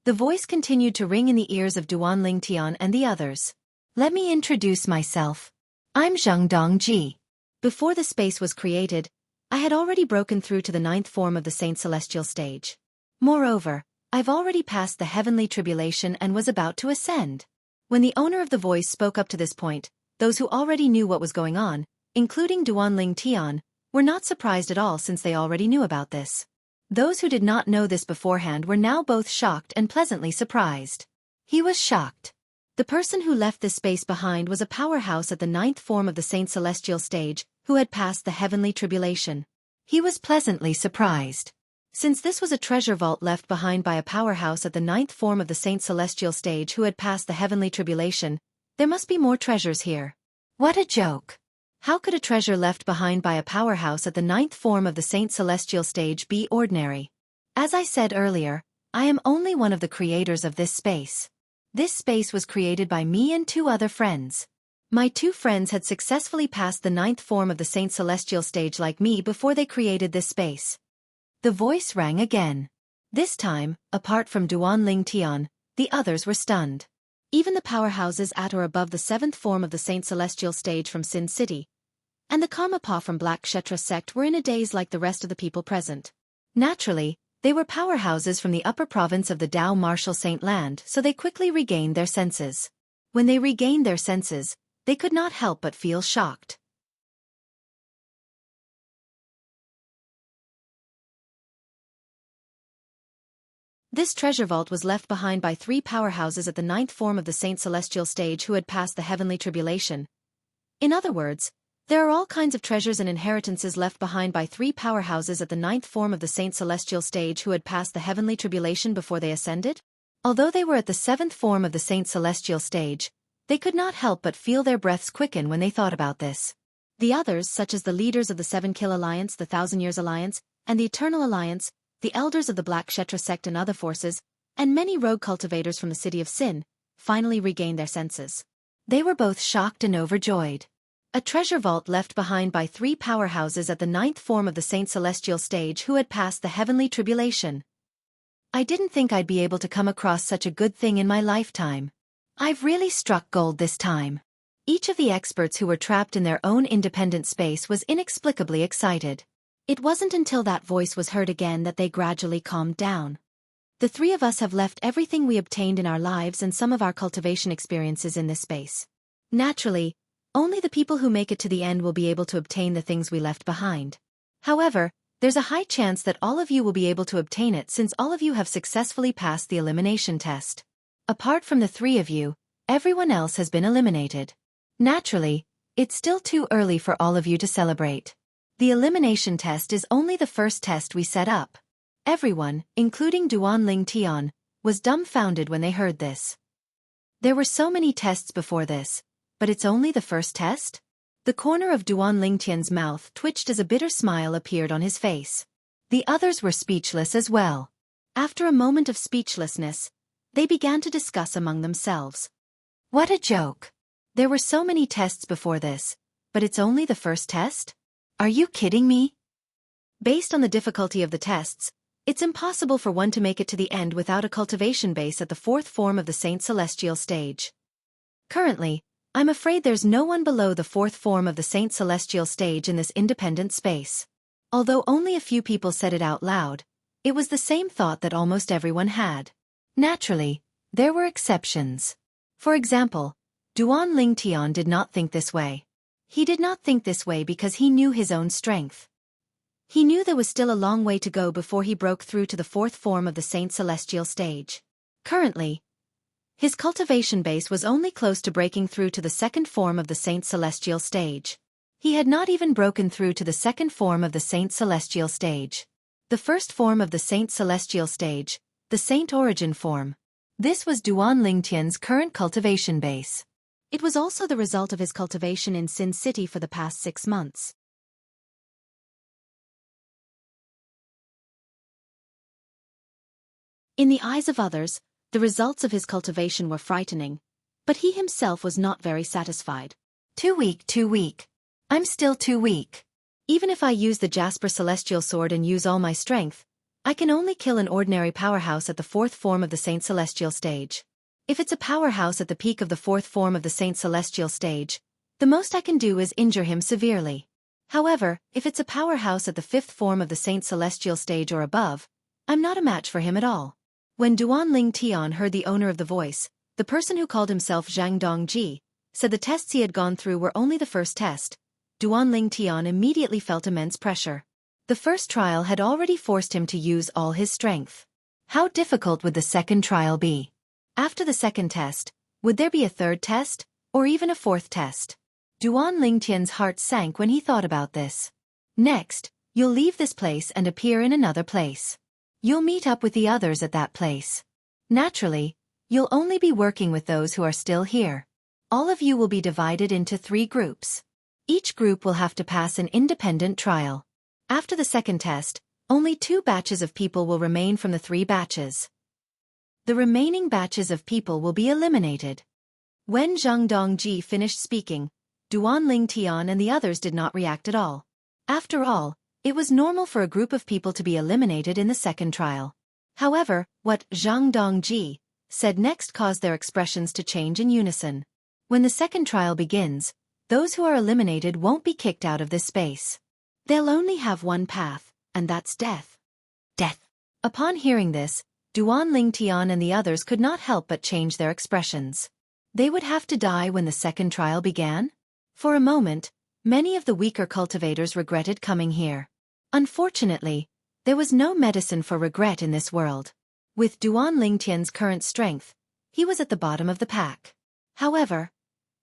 The voice continued to ring in the ears of Duan Lingtian and the others. Let me introduce myself. I'm Zhang Dongji. Before the space was created, I had already broken through to the ninth form of the Saint Celestial stage. Moreover, I've already passed the heavenly tribulation and was about to ascend. When the owner of the voice spoke up to this point, those who already knew what was going on, including Duan Lingtian, were not surprised at all since they already knew about this. Those who did not know this beforehand were now both shocked and pleasantly surprised. He was shocked. The person who left this space behind was a powerhouse at the ninth form of the Saint Celestial stage, who had passed the heavenly tribulation. He was pleasantly surprised. Since this was a treasure vault left behind by a powerhouse at the ninth form of the Saint Celestial stage who had passed the heavenly tribulation, there must be more treasures here. What a joke! How could a treasure left behind by a powerhouse at the ninth form of the Saint Celestial stage be ordinary? As I said earlier, I am only one of the creators of this space. This space was created by me and two other friends. My two friends had successfully passed the ninth form of the Saint Celestial stage like me before they created this space. The voice rang again. This time, apart from Duan Lingtian, the others were stunned. Even the powerhouses at or above the seventh form of the Saint Celestial stage from Sin City, and the Karma Pa from Black Kshetra sect were in a daze like the rest of the people present. Naturally, they were powerhouses from the upper province of the Dao Martial Saint Land, so they quickly regained their senses. When they regained their senses, they could not help but feel shocked. This treasure vault was left behind by three powerhouses at the ninth form of the Saint Celestial stage who had passed the heavenly tribulation. In other words, there are all kinds of treasures and inheritances left behind by three powerhouses at the ninth form of the Saint Celestial stage who had passed the heavenly tribulation before they ascended? Although they were at the seventh form of the Saint Celestial stage, they could not help but feel their breaths quicken when they thought about this. The others, such as the leaders of the Seven Kill Alliance, the Thousand Years Alliance, and the Eternal Alliance, the elders of the Black Kshetra sect and other forces, and many rogue cultivators from the city of Sin, finally regained their senses. They were both shocked and overjoyed. A treasure vault left behind by 3 powerhouses at the 9th form of the Saint Celestial stage who had passed the heavenly tribulation. I didn't think I'd be able to come across such a good thing in my lifetime. I've really struck gold this time. Each of the experts who were trapped in their own independent space was inexplicably excited. It wasn't until that voice was heard again that they gradually calmed down. The 3 of us have left everything we obtained in our lives and some of our cultivation experiences in this space. Naturally, only the people who make it to the end will be able to obtain the things we left behind. However, there's a high chance that all of you will be able to obtain it since all of you have successfully passed the elimination test. Apart from the 3 of you, everyone else has been eliminated. Naturally, it's still too early for all of you to celebrate. The elimination test is only the first test we set up. Everyone, including Duan Tian, was dumbfounded when they heard this. There were so many tests before this, but it's only the first test? The corner of Duan Tian's mouth twitched as a bitter smile appeared on his face. The others were speechless as well. After a moment of speechlessness, they began to discuss among themselves. What a joke! There were so many tests before this, but it's only the first test? Are you kidding me? Based on the difficulty of the tests, it's impossible for one to make it to the end without a cultivation base at the 4th form of the Saint Celestial stage. Currently, I'm afraid there's no one below the 4th form of the Saint Celestial stage in this independent space. Although only a few people said it out loud, it was the same thought that almost everyone had. Naturally, there were exceptions. For example, Duan Tian did not think this way. He did not think this way because he knew his own strength. He knew there was still a long way to go before he broke through to the 4th form of the Saint Celestial stage. Currently, his cultivation base was only close to breaking through to the 2nd form of the Saint Celestial stage. He had not even broken through to the 2nd form of the Saint Celestial stage. The 1st form of the Saint Celestial stage, the Saint Origin form. This was Duan Tian's current cultivation base. It was also the result of his cultivation in Sin City for the past 6 months. In the eyes of others, the results of his cultivation were frightening, but he himself was not very satisfied. Too weak. I'm still too weak. Even if I use the Jasper Celestial Sword and use all my strength, I can only kill an ordinary powerhouse at the 4th form of the Saint Celestial stage. If it's a powerhouse at the peak of the 4th form of the Saint Celestial stage, the most I can do is injure him severely. However, if it's a powerhouse at the 5th form of the Saint Celestial stage or above, I'm not a match for him at all. When Duan Tian heard the owner of the voice, the person who called himself Zhang Dongji, said the tests he had gone through were only the first test, Duan Tian immediately felt immense pressure. The first trial had already forced him to use all his strength. How difficult would the second trial be? After the second test, would there be a third test, or even a fourth test? Duan Tian's heart sank when he thought about this. Next, you'll leave this place and appear in another place. You'll meet up with the others at that place. Naturally, you'll only be working with those who are still here. All of you will be divided into 3 groups. Each group will have to pass an independent trial. After the second test, only 2 batches of people will remain from the 3 batches. The remaining batches of people will be eliminated. When Zhang Dongji finished speaking, Duan Tian and the others did not react at all. After all, it was normal for a group of people to be eliminated in the second trial. However, what Zhang Dongji said next caused their expressions to change in unison. When the second trial begins, those who are eliminated won't be kicked out of this space. They'll only have one path, and that's death. Death. Upon hearing this, Duan Tian and the others could not help but change their expressions. They would have to die when the second trial began? For a moment, many of the weaker cultivators regretted coming here. Unfortunately, there was no medicine for regret in this world. With Duan Tian's current strength, he was at the bottom of the pack. However,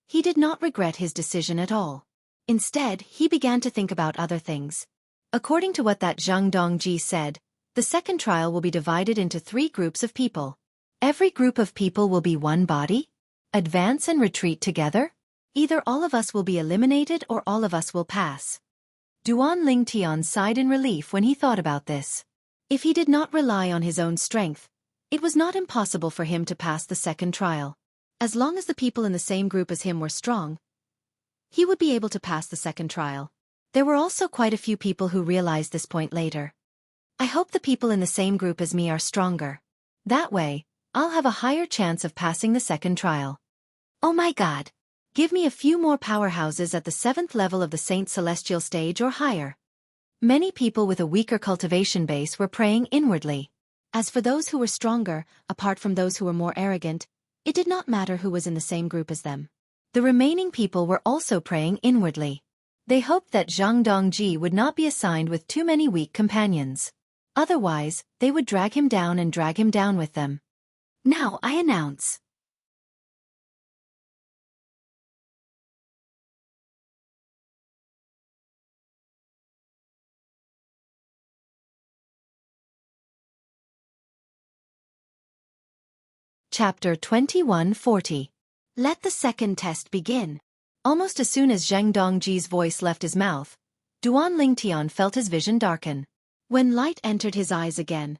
he did not regret his decision at all. Instead, he began to think about other things. According to what that Zhang Dongji said, the second trial will be divided into 3 groups of people. Every group of people will be one body? Advance and retreat together? Either all of us will be eliminated or all of us will pass. Duan Tian sighed in relief when he thought about this. If he did not rely on his own strength, it was not impossible for him to pass the second trial. As long as the people in the same group as him were strong, he would be able to pass the second trial. There were also quite a few people who realized this point later. I hope the people in the same group as me are stronger. That way, I'll have a higher chance of passing the second trial. Oh my god. Give me a few more powerhouses at the 7th level of the Saint Celestial stage or higher. Many people with a weaker cultivation base were praying inwardly. As for those who were stronger, apart from those who were more arrogant, it did not matter who was in the same group as them. The remaining people were also praying inwardly. They hoped that Zhang Dongji would not be assigned with too many weak companions. Otherwise, they would drag him down with them. Now I announce. Chapter 2140. Let the second test begin. Almost as soon as Zhang Dongji's voice left his mouth, Duan Lingtian felt his vision darken. When light entered his eyes again,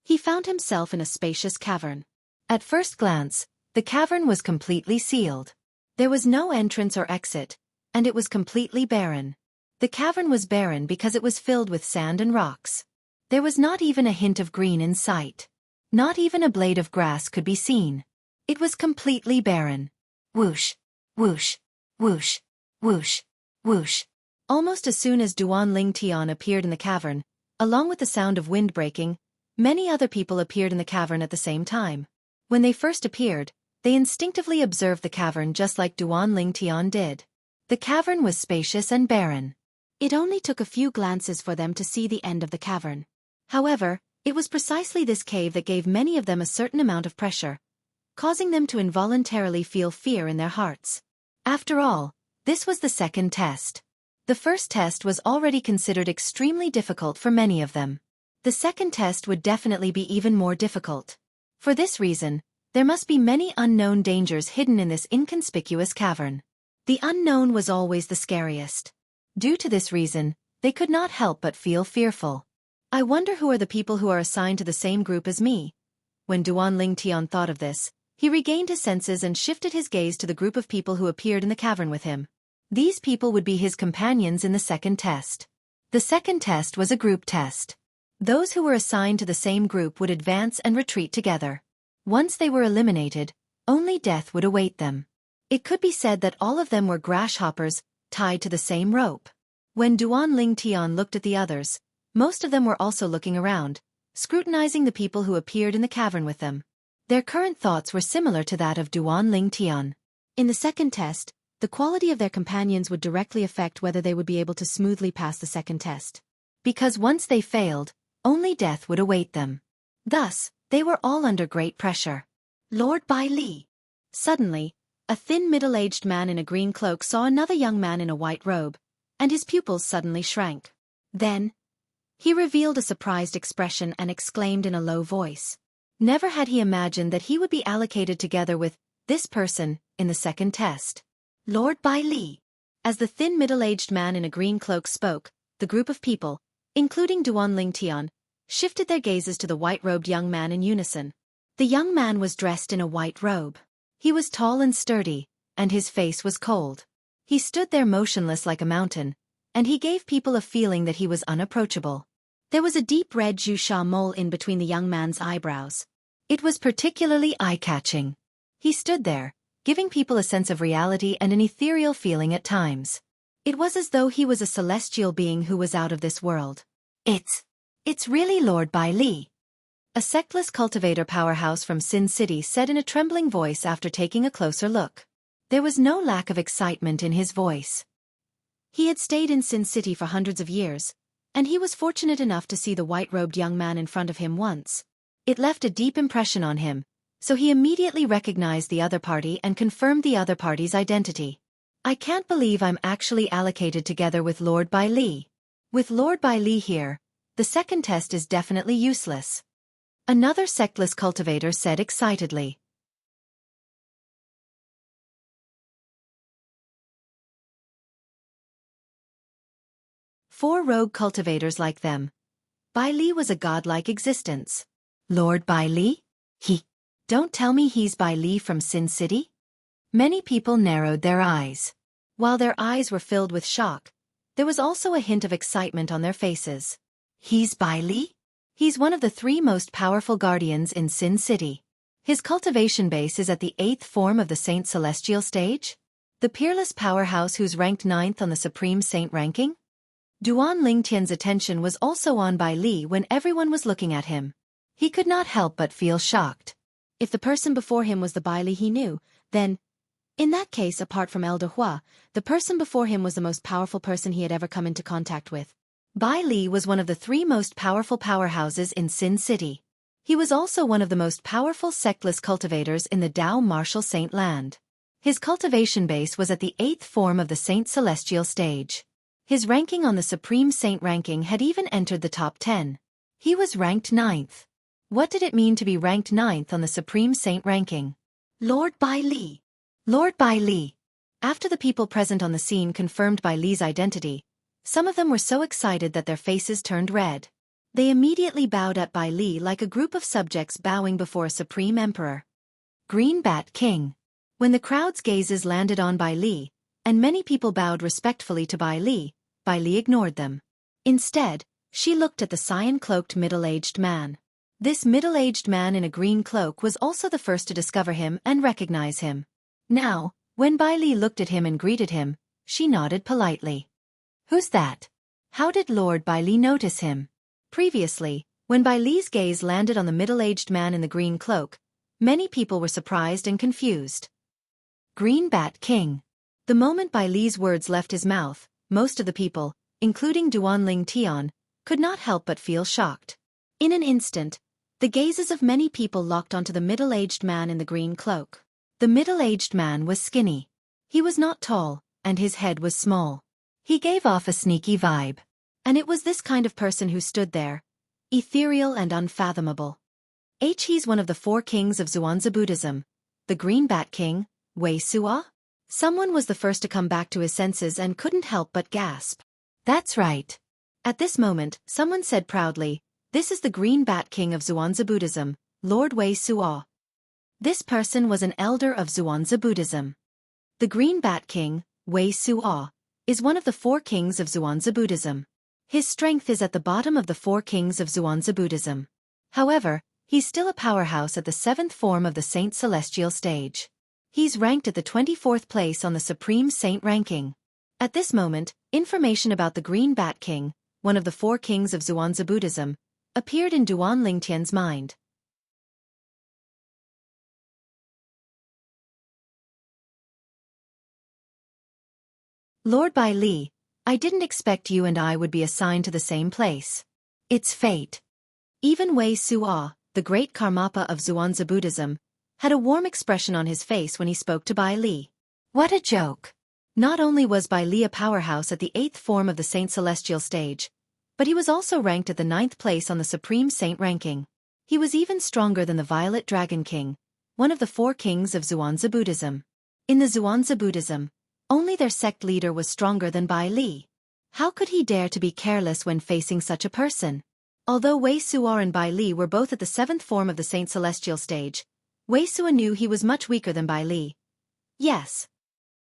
he found himself in a spacious cavern. At first glance, the cavern was completely sealed. There was no entrance or exit, and it was completely barren. The cavern was barren because it was filled with sand and rocks. There was not even a hint of green in sight. Not even a blade of grass could be seen. It was completely barren. Whoosh, whoosh, whoosh, whoosh, whoosh. Almost as soon as Duan Lingtian appeared in the cavern, along with the sound of wind breaking, many other people appeared in the cavern at the same time. When they first appeared, they instinctively observed the cavern just like Duan Lingtian did. The cavern was spacious and barren. It only took a few glances for them to see the end of the cavern. However, it was precisely this cave that gave many of them a certain amount of pressure, causing them to involuntarily feel fear in their hearts. After all, this was the second test. The first test was already considered extremely difficult for many of them. The second test would definitely be even more difficult. For this reason, there must be many unknown dangers hidden in this inconspicuous cavern. The unknown was always the scariest. Due to this reason, they could not help but feel fearful. I wonder who are the people who are assigned to the same group as me. When Duan Lingtian thought of this, he regained his senses and shifted his gaze to the group of people who appeared in the cavern with him. These people would be his companions in the second test. The second test was a group test. Those who were assigned to the same group would advance and retreat together. Once they were eliminated, only death would await them. It could be said that all of them were grasshoppers, tied to the same rope. When Duan Lingtian looked at the others, most of them were also looking around, scrutinizing the people who appeared in the cavern with them. Their current thoughts were similar to that of Duan Lingtian. In the second test, the quality of their companions would directly affect whether they would be able to smoothly pass the second test. Because once they failed, only death would await them. Thus, they were all under great pressure. Lord Bai Li. Suddenly, a thin middle-aged man in a green cloak saw another young man in a white robe, and his pupils suddenly shrank. Then, he revealed a surprised expression and exclaimed in a low voice. Never had he imagined that he would be allocated together with this person in the second test. Lord Bai Li. As the thin middle-aged man in a green cloak spoke, the group of people, including Duan Lingtian, shifted their gazes to the white-robed young man in unison. The young man was dressed in a white robe. He was tall and sturdy, and his face was cold. He stood there motionless like a mountain, and he gave people a feeling that he was unapproachable. There was a deep red Zhusha mole in between the young man's eyebrows. It was particularly eye-catching. He stood there, giving people a sense of reality and an ethereal feeling at times. It was as though he was a celestial being who was out of this world. It's really Lord Bai Li. A sectless cultivator powerhouse from Sin City said in a trembling voice after taking a closer look. There was no lack of excitement in his voice. He had stayed in Sin City for hundreds of years, and he was fortunate enough to see the white-robed young man in front of him once. It left a deep impression on him, so he immediately recognized the other party and confirmed the other party's identity. I can't believe I'm actually allocated together with Lord Bai Li. With Lord Bai Li here, the second test is definitely useless. Another sectless cultivator said excitedly. Four rogue cultivators like them. Bai Li was a godlike existence. Lord Bai Li? Don't tell me he's Bai Li from Sin City? Many people narrowed their eyes. While their eyes were filled with shock, there was also a hint of excitement on their faces. He's Bai Li? He's one of the 3 most powerful guardians in Sin City. His cultivation base is at the 8th form of the Saint Celestial stage? The peerless powerhouse who's ranked 9th on the Supreme Saint ranking? Duan Lingtian's attention was also on Bai Li when everyone was looking at him. He could not help but feel shocked. If the person before him was the Bai Li he knew, then, in that case, apart from Elder Hua, the person before him was the most powerful person he had ever come into contact with. Bai Li was one of the 3 most powerful powerhouses in Sin City. He was also one of the most powerful sectless cultivators in the Dao Martial Saint Land. His cultivation base was at the 8th form of the Saint Celestial stage. His ranking on the Supreme Saint ranking had even entered the top 10. He was ranked 9th. What did it mean to be ranked 9th on the Supreme Saint ranking? Lord Bai Li. Lord Bai Li. After the people present on the scene confirmed Bai Li's identity, some of them were so excited that their faces turned red. They immediately bowed at Bai Li like a group of subjects bowing before a supreme emperor. Green Bat King. When the crowd's gazes landed on Bai Li, and many people bowed respectfully to Bai Li ignored them. Instead, she looked at the cyan-cloaked middle-aged man. This middle-aged man in a green cloak was also the first to discover him and recognize him. Now, when Bai Li looked at him and greeted him, she nodded politely. Who's that? How did Lord Bai Li notice him? Previously, when Bai Li's gaze landed on the middle-aged man in the green cloak, many people were surprised and confused. Green Bat King. The moment Bai Li's words left his mouth, most of the people, including Duan Lingtian, could not help but feel shocked. In an instant, the gazes of many people locked onto the middle-aged man in the green cloak. The middle-aged man was skinny. He was not tall, and his head was small. He gave off a sneaky vibe. And it was this kind of person who stood there, ethereal and unfathomable. He's one of the 4 kings of Zhuangzi Buddhism, the Green Bat King, Wei Sua? Someone was the first to come back to his senses and couldn't help but gasp. That's right. At this moment, someone said proudly, this is the Green Bat King of Zhuangzi Buddhism, Lord Wei Sua. This person was an elder of Zhuangzi Buddhism. The Green Bat King, Wei Sua, is one of the 4 kings of Zhuangzi Buddhism. His strength is at the bottom of the 4 kings of Zhuangzi Buddhism. However, he's still a powerhouse at the 7th form of the Saint Celestial stage. He's ranked at the 24th place on the Supreme Saint ranking. At this moment, information about the Green Bat King, one of the 4 kings of Zhuangzi Buddhism, appeared in Duan Lingtian's mind. Lord Bai Li, I didn't expect you and I would be assigned to the same place. It's fate. Even Wei Sua, the great Karmapa of Zhuangzi Buddhism, had a warm expression on his face when he spoke to Bai Li. What a joke! Not only was Bai Li a powerhouse at the 8th form of the Saint Celestial stage, but he was also ranked at the 9th place on the Supreme Saint ranking. He was even stronger than the Violet Dragon King, one of the 4 kings of Zhuangzi Buddhism. In the Zhuangzi Buddhism, only their sect leader was stronger than Bai Li. How could he dare to be careless when facing such a person? Although Wei Sua and Bai Li were both at the 7th form of the Saint Celestial stage, Wei Sua knew he was much weaker than Bai Li. Yes.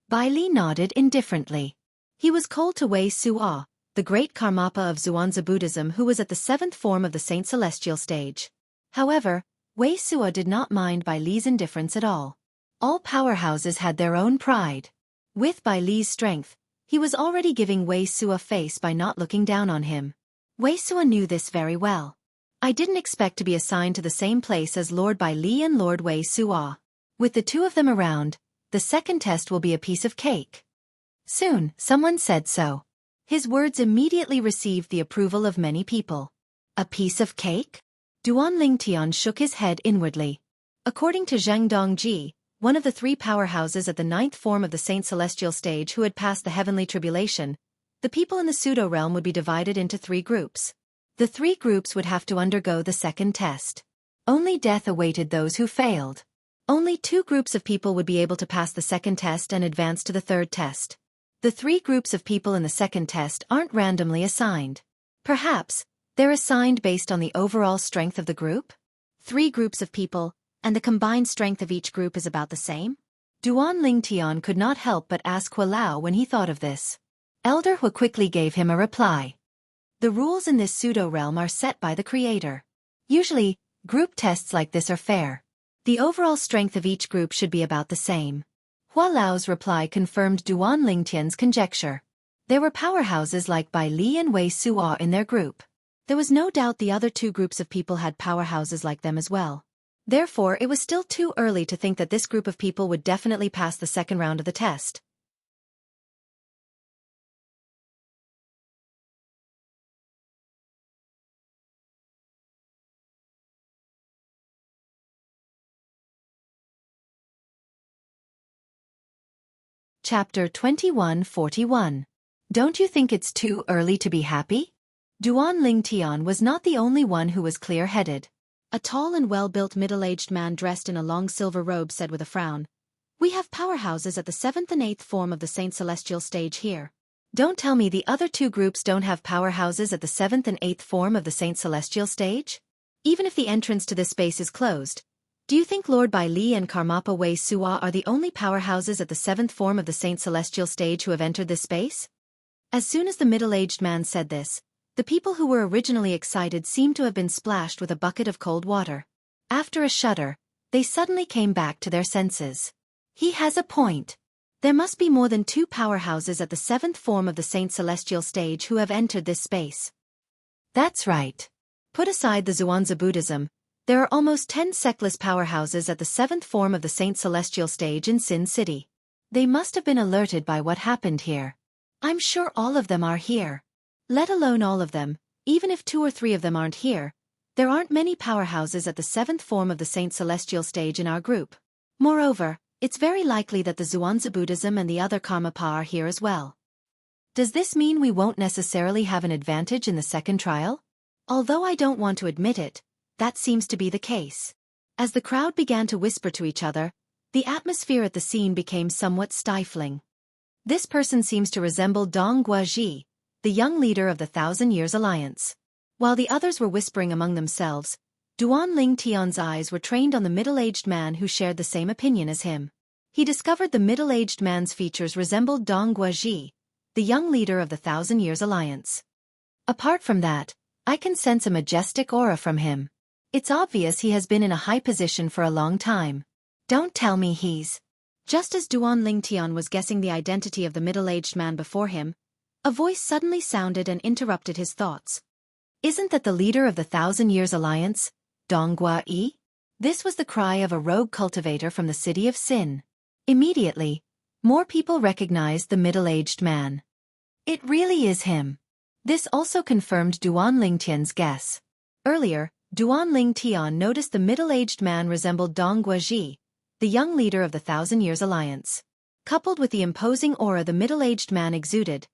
Bai Li nodded indifferently. He was cold to Wei Sua, the great Karmapa of Zhuangzi Buddhism who was at the 7th form of the Saint Celestial stage. However, Wei Sua did not mind Bai Li's indifference at all. All powerhouses had their own pride. With Bai Li's strength, he was already giving Wei Sua face by not looking down on him. Wei Sua knew this very well. I didn't expect to be assigned to the same place as Lord Bai Li and Lord Wei Sua. With the 2 of them around, the second test will be a piece of cake. Soon, someone said so. His words immediately received the approval of many people. A piece of cake? Duan Lingtian shook his head inwardly. According to Zheng Dongji, one of the 3 powerhouses at the 9th form of the Saint Celestial stage who had passed the heavenly tribulation, the people in the pseudo-realm would be divided into 3 groups. The 3 groups would have to undergo the second test. Only death awaited those who failed. Only 2 groups of people would be able to pass the second test and advance to the third test. The 3 groups of people in the second test aren't randomly assigned. Perhaps, they're assigned based on the overall strength of the group? 3 groups of people, and the combined strength of each group is about the same? Duan Lingtian could not help but ask Hua Lao when he thought of this. Elder Hua quickly gave him a reply. The rules in this pseudo-realm are set by the creator. Usually, group tests like this are fair. The overall strength of each group should be about the same. Hua Lao's reply confirmed Duan Lingtian's conjecture. There were powerhouses like Bai Li and Wei Suo in their group. There was no doubt the other two groups of people had powerhouses like them as well. Therefore, it was still too early to think that this group of people would definitely pass the second round of the test. Chapter 2141. Don't you think it's too early to be happy? Duan Lingtian was not the only one who was clear-headed. A tall and well-built middle-aged man dressed in a long silver robe said with a frown, "We have powerhouses at the 7th and 8th form of the Saint Celestial stage here. Don't tell me the other two groups don't have powerhouses at the 7th and 8th form of the Saint Celestial stage? Even if the entrance to this space is closed, do you think Lord Bai Li and Karmapa Wei Suo are the only powerhouses at the 7th form of the Saint Celestial stage who have entered this space?" As soon as the middle-aged man said this, the people who were originally excited seemed to have been splashed with a bucket of cold water. After a shudder, they suddenly came back to their senses. He has a point. There must be more than 2 powerhouses at the 7th form of the Saint Celestial stage who have entered this space. That's right. Put aside the Zhuangzi Buddhism, there are almost 10 sectless powerhouses at the 7th form of the Saint Celestial stage in Sin City. They must have been alerted by what happened here. I'm sure all of them are here. Let alone all of them, even if 2 or 3 of them aren't here, there aren't many powerhouses at the 7th form of the Saint Celestial stage in our group. Moreover, it's very likely that the Zhuangzi Buddhism and the other Karmapa are here as well. Does this mean we won't necessarily have an advantage in the second trial? Although I don't want to admit it, that seems to be the case. As the crowd began to whisper to each other, the atmosphere at the scene became somewhat stifling. This person seems to resemble Dong Guaji, the young leader of the 1,000 Years Alliance. While the others were whispering among themselves, Duan Lingtian's eyes were trained on the middle-aged man who shared the same opinion as him. He discovered the middle-aged man's features resembled Dong Guaji, the young leader of the 1,000 Years Alliance. Apart from that, I can sense a majestic aura from him. It's obvious he has been in a high position for a long time. Don't tell me he's... Just as Duan Lingtian was guessing the identity of the middle-aged man before him, a voice suddenly sounded and interrupted his thoughts. Isn't that the leader of the 1,000 Years Alliance, Dong Guai? This was the cry of a rogue cultivator from the city of Sin. Immediately, more people recognized the middle-aged man. It really is him. This also confirmed Duan Lingtian's guess. Earlier, Duan Lingtian noticed the middle-aged man resembled Dong Guaji, the young leader of the 1,000 Years Alliance. Coupled with the imposing aura the middle-aged man exuded,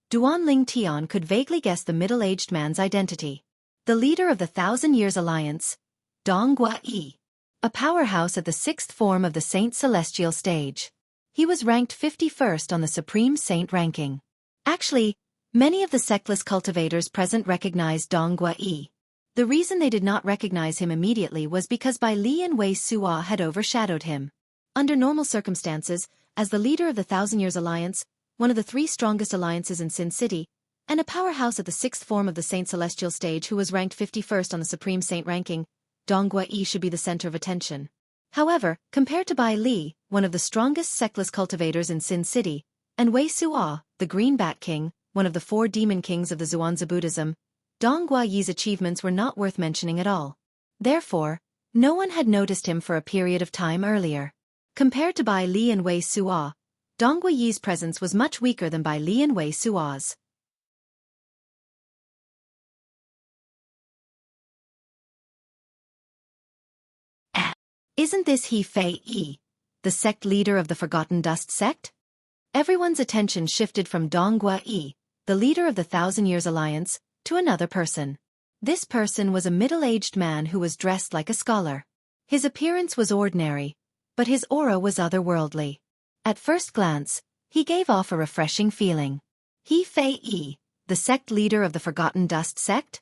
Duan Lingtian could vaguely guess the middle-aged man's identity. The leader of the 1,000 Years Alliance, Dong Guai. A powerhouse at the 6th form of the Saint Celestial stage. He was ranked 51st on the Supreme Saint ranking. Actually, many of the sectless cultivators present recognized Dong Guai. The reason they did not recognize him immediately was because Bai Li and Wei Suo had overshadowed him. Under normal circumstances, as the leader of the 1,000 Years Alliance, one of the 3 strongest alliances in Sin City, and a powerhouse at the 6th form of the Saint Celestial stage who was ranked 51st on the Supreme Saint ranking, Dong Guai should be the center of attention. However, compared to Bai Li, one of the strongest sectless cultivators in Sin City, and Wei Suo, the Green Bat King, one of the 4 demon kings of the Zhuangzi Buddhism, Dong Guai's achievements were not worth mentioning at all. Therefore, no one had noticed him for a period of time earlier. Compared to Bai Li and Wei Suo, Dong Guai's presence was much weaker than Bai Li and Wei Suo's. Isn't this He Fei Yi, the sect leader of the Forgotten Dust sect? Everyone's attention shifted from Dong Guai, the leader of the 1,000 Years Alliance, to another person. This person was a middle-aged man who was dressed like a scholar. His appearance was ordinary, but his aura was otherworldly. At first glance, he gave off a refreshing feeling. He Fei Yi, the sect leader of the Forgotten Dust sect?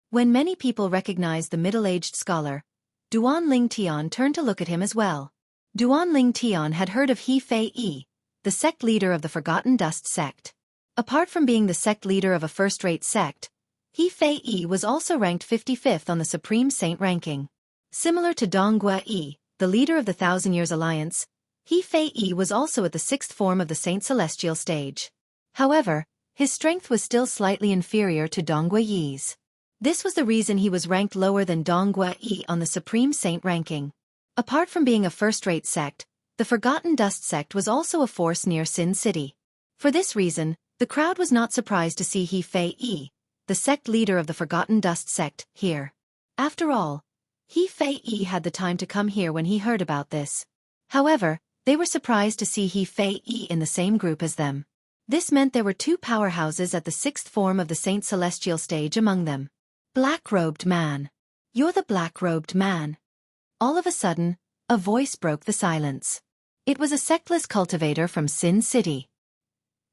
When many people recognized the middle-aged scholar, Duan Lingtian turned to look at him as well. Duanling Tian had heard of He Fei Yi, the sect leader of the Forgotten Dust sect. Apart from being the sect leader of a first-rate sect, He Fei Yi was also ranked 55th on the Supreme Saint ranking. Similar to Donggua Yi, the leader of the Thousand Years Alliance, He Fei Yi was also at the 6th form of the Saint Celestial stage. However, his strength was still slightly inferior to Donggua Yi's. This was the reason he was ranked lower than Donggua Yi on the Supreme Saint ranking. Apart from being a first-rate sect, the Forgotten Dust sect was also a force near Sin City. For this reason, the crowd was not surprised to see He Fei Yi, the sect leader of the Forgotten Dust sect, here. After all, He Fei Yi had the time to come here when he heard about this. However, they were surprised to see He Fei Yi in the same group as them. This meant there were two powerhouses at the 6th form of the Saint Celestial stage among them. Black-robed man. You're the black-robed man. All of a sudden, a voice broke the silence. It was a sectless cultivator from Sin City.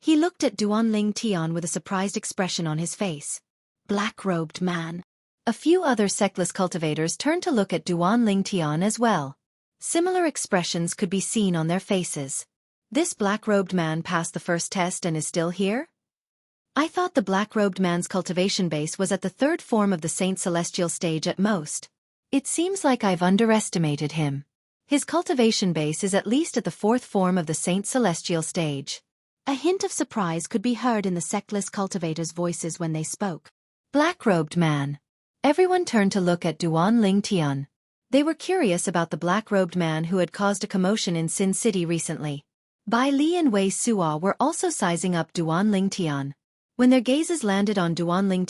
He looked at Duanling Tian with a surprised expression on his face. Black-robed man. A few other sectless cultivators turned to look at Duanling Tian as well. Similar expressions could be seen on their faces. This black-robed man passed the first test and is still here? I thought the black-robed man's cultivation base was at the 3rd form of the Saint Celestial stage at most. It seems like I've underestimated him. His cultivation base is at least at the 4th form of the Saint Celestial stage. A hint of surprise could be heard in the sectless cultivators' voices when they spoke. Black-robed man. Everyone turned to look at Duanling Tian. They were curious about the black-robed man who had caused a commotion in Sin City recently. Bai Li and Wei Suo were also sizing up Duanling Tian. When their gazes landed on Duanling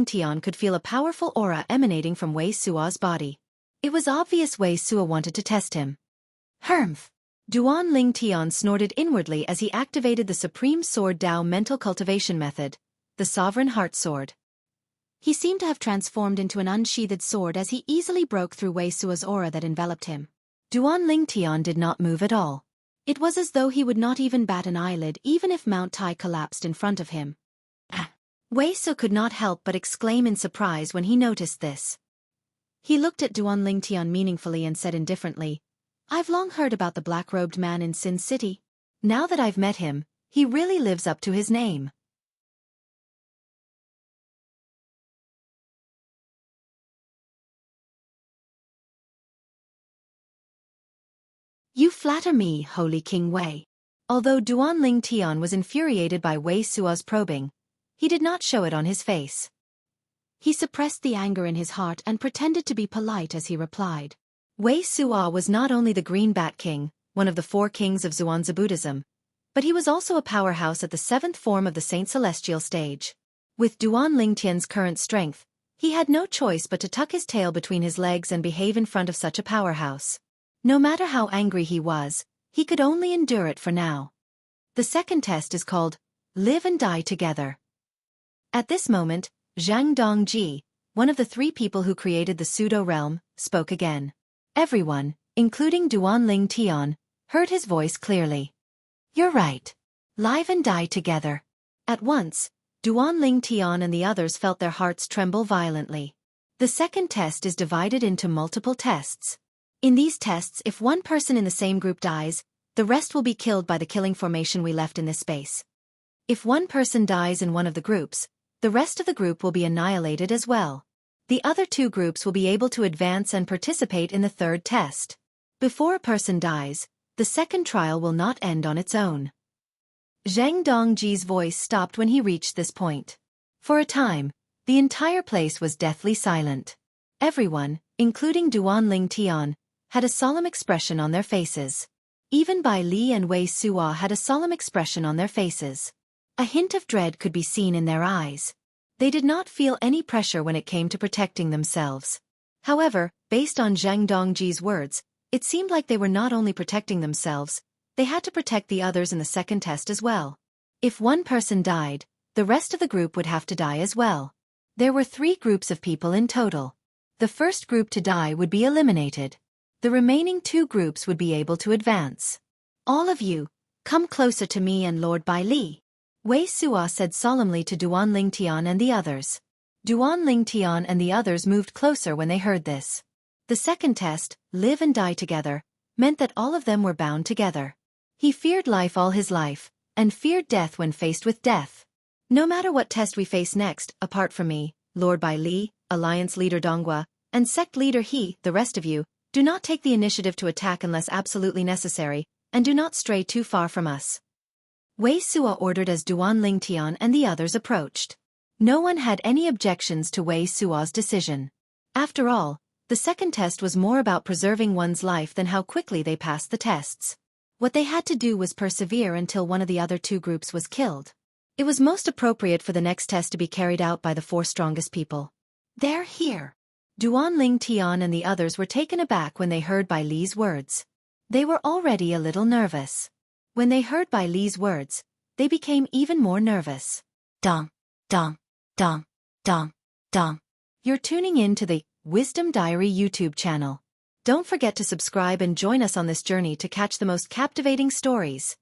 Tian could feel a powerful aura emanating from Wei Suo's body. It was obvious Wei Suo wanted to test him. Humph! Duanling Tian snorted inwardly as he activated the Supreme Sword Dao mental cultivation method, the Sovereign Heart Sword. He seemed to have transformed into an unsheathed sword as he easily broke through Wei Suo's aura that enveloped him. Duanling Tian did not move at all. It was as though he would not even bat an eyelid even if Mount Tai collapsed in front of him. Wei Suo could not help but exclaim in surprise when he noticed this. He looked at Duanling Tian meaningfully and said indifferently, I've long heard about the black-robed man in Sin City. Now that I've met him, he really lives up to his name. You flatter me, Holy King Wei. Although Duanling Tian was infuriated by Wei Suo's probing, he did not show it on his face. He suppressed the anger in his heart and pretended to be polite as he replied. Wei Suo was not only the Green Bat King, one of the 4 kings of Zhuangzi Buddhism, but he was also a powerhouse at the 7th form of the Saint Celestial stage. With Duanling Tian's current strength, he had no choice but to tuck his tail between his legs and behave in front of such a powerhouse. No matter how angry he was, he could only endure it for now. The second test is called Live and Die Together. At this moment, Zhang Dongji, one of the 3 people who created the pseudo-realm, spoke again. Everyone, including Duanling Tian, heard his voice clearly. You're right. Live and die together. At once, Duanling Tian and the others felt their hearts tremble violently. The second test is divided into multiple tests. In these tests, if one person in the same group dies, the rest will be killed by the killing formation we left in this space. If one person dies in one of the groups, the rest of the group will be annihilated as well. The other 2 groups will be able to advance and participate in the third test. Before a person dies, the second trial will not end on its own. Zhang Dongji's voice stopped when he reached this point. For a time, the entire place was deathly silent. Everyone, including Duanling Tian, had a solemn expression on their faces. Even Bai Li and Wei Suo had a solemn expression on their faces. A hint of dread could be seen in their eyes. They did not feel any pressure when it came to protecting themselves. However, based on Zhang Dongji's words, it seemed like they were not only protecting themselves, they had to protect the others in the second test as well. If one person died, the rest of the group would have to die as well. There were 3 groups of people in total. The first group to die would be eliminated. The remaining 2 groups would be able to advance. All of you, come closer to me and Lord Bai Li. Wei Suo said solemnly to Duanling Tian and the others. Duanling Tian and the others moved closer when they heard this. The second test, Live and Die Together, meant that all of them were bound together. He feared life all his life, and feared death when faced with death. No matter what test we face next, apart from me, Lord Bai Li, Alliance Leader Donghua, and Sect Leader He, the rest of you, do not take the initiative to attack unless absolutely necessary, and do not stray too far from us. Wei Suo ordered as Duan Lingtian and the others approached. No one had any objections to Wei Suo's decision. After all, the second test was more about preserving one's life than how quickly they passed the tests. What they had to do was persevere until one of the other two groups was killed. It was most appropriate for the next test to be carried out by the 4 strongest people. They're here. Duan Lingtian and the others were taken aback when they heard Bai Li's words. They were already a little nervous. When they heard Bai Li's words, they became even more nervous. Dong, dong, dong, dong, dong. You're tuning in to the Wisdom Diary YouTube channel. Don't forget to subscribe and join us on this journey to catch the most captivating stories.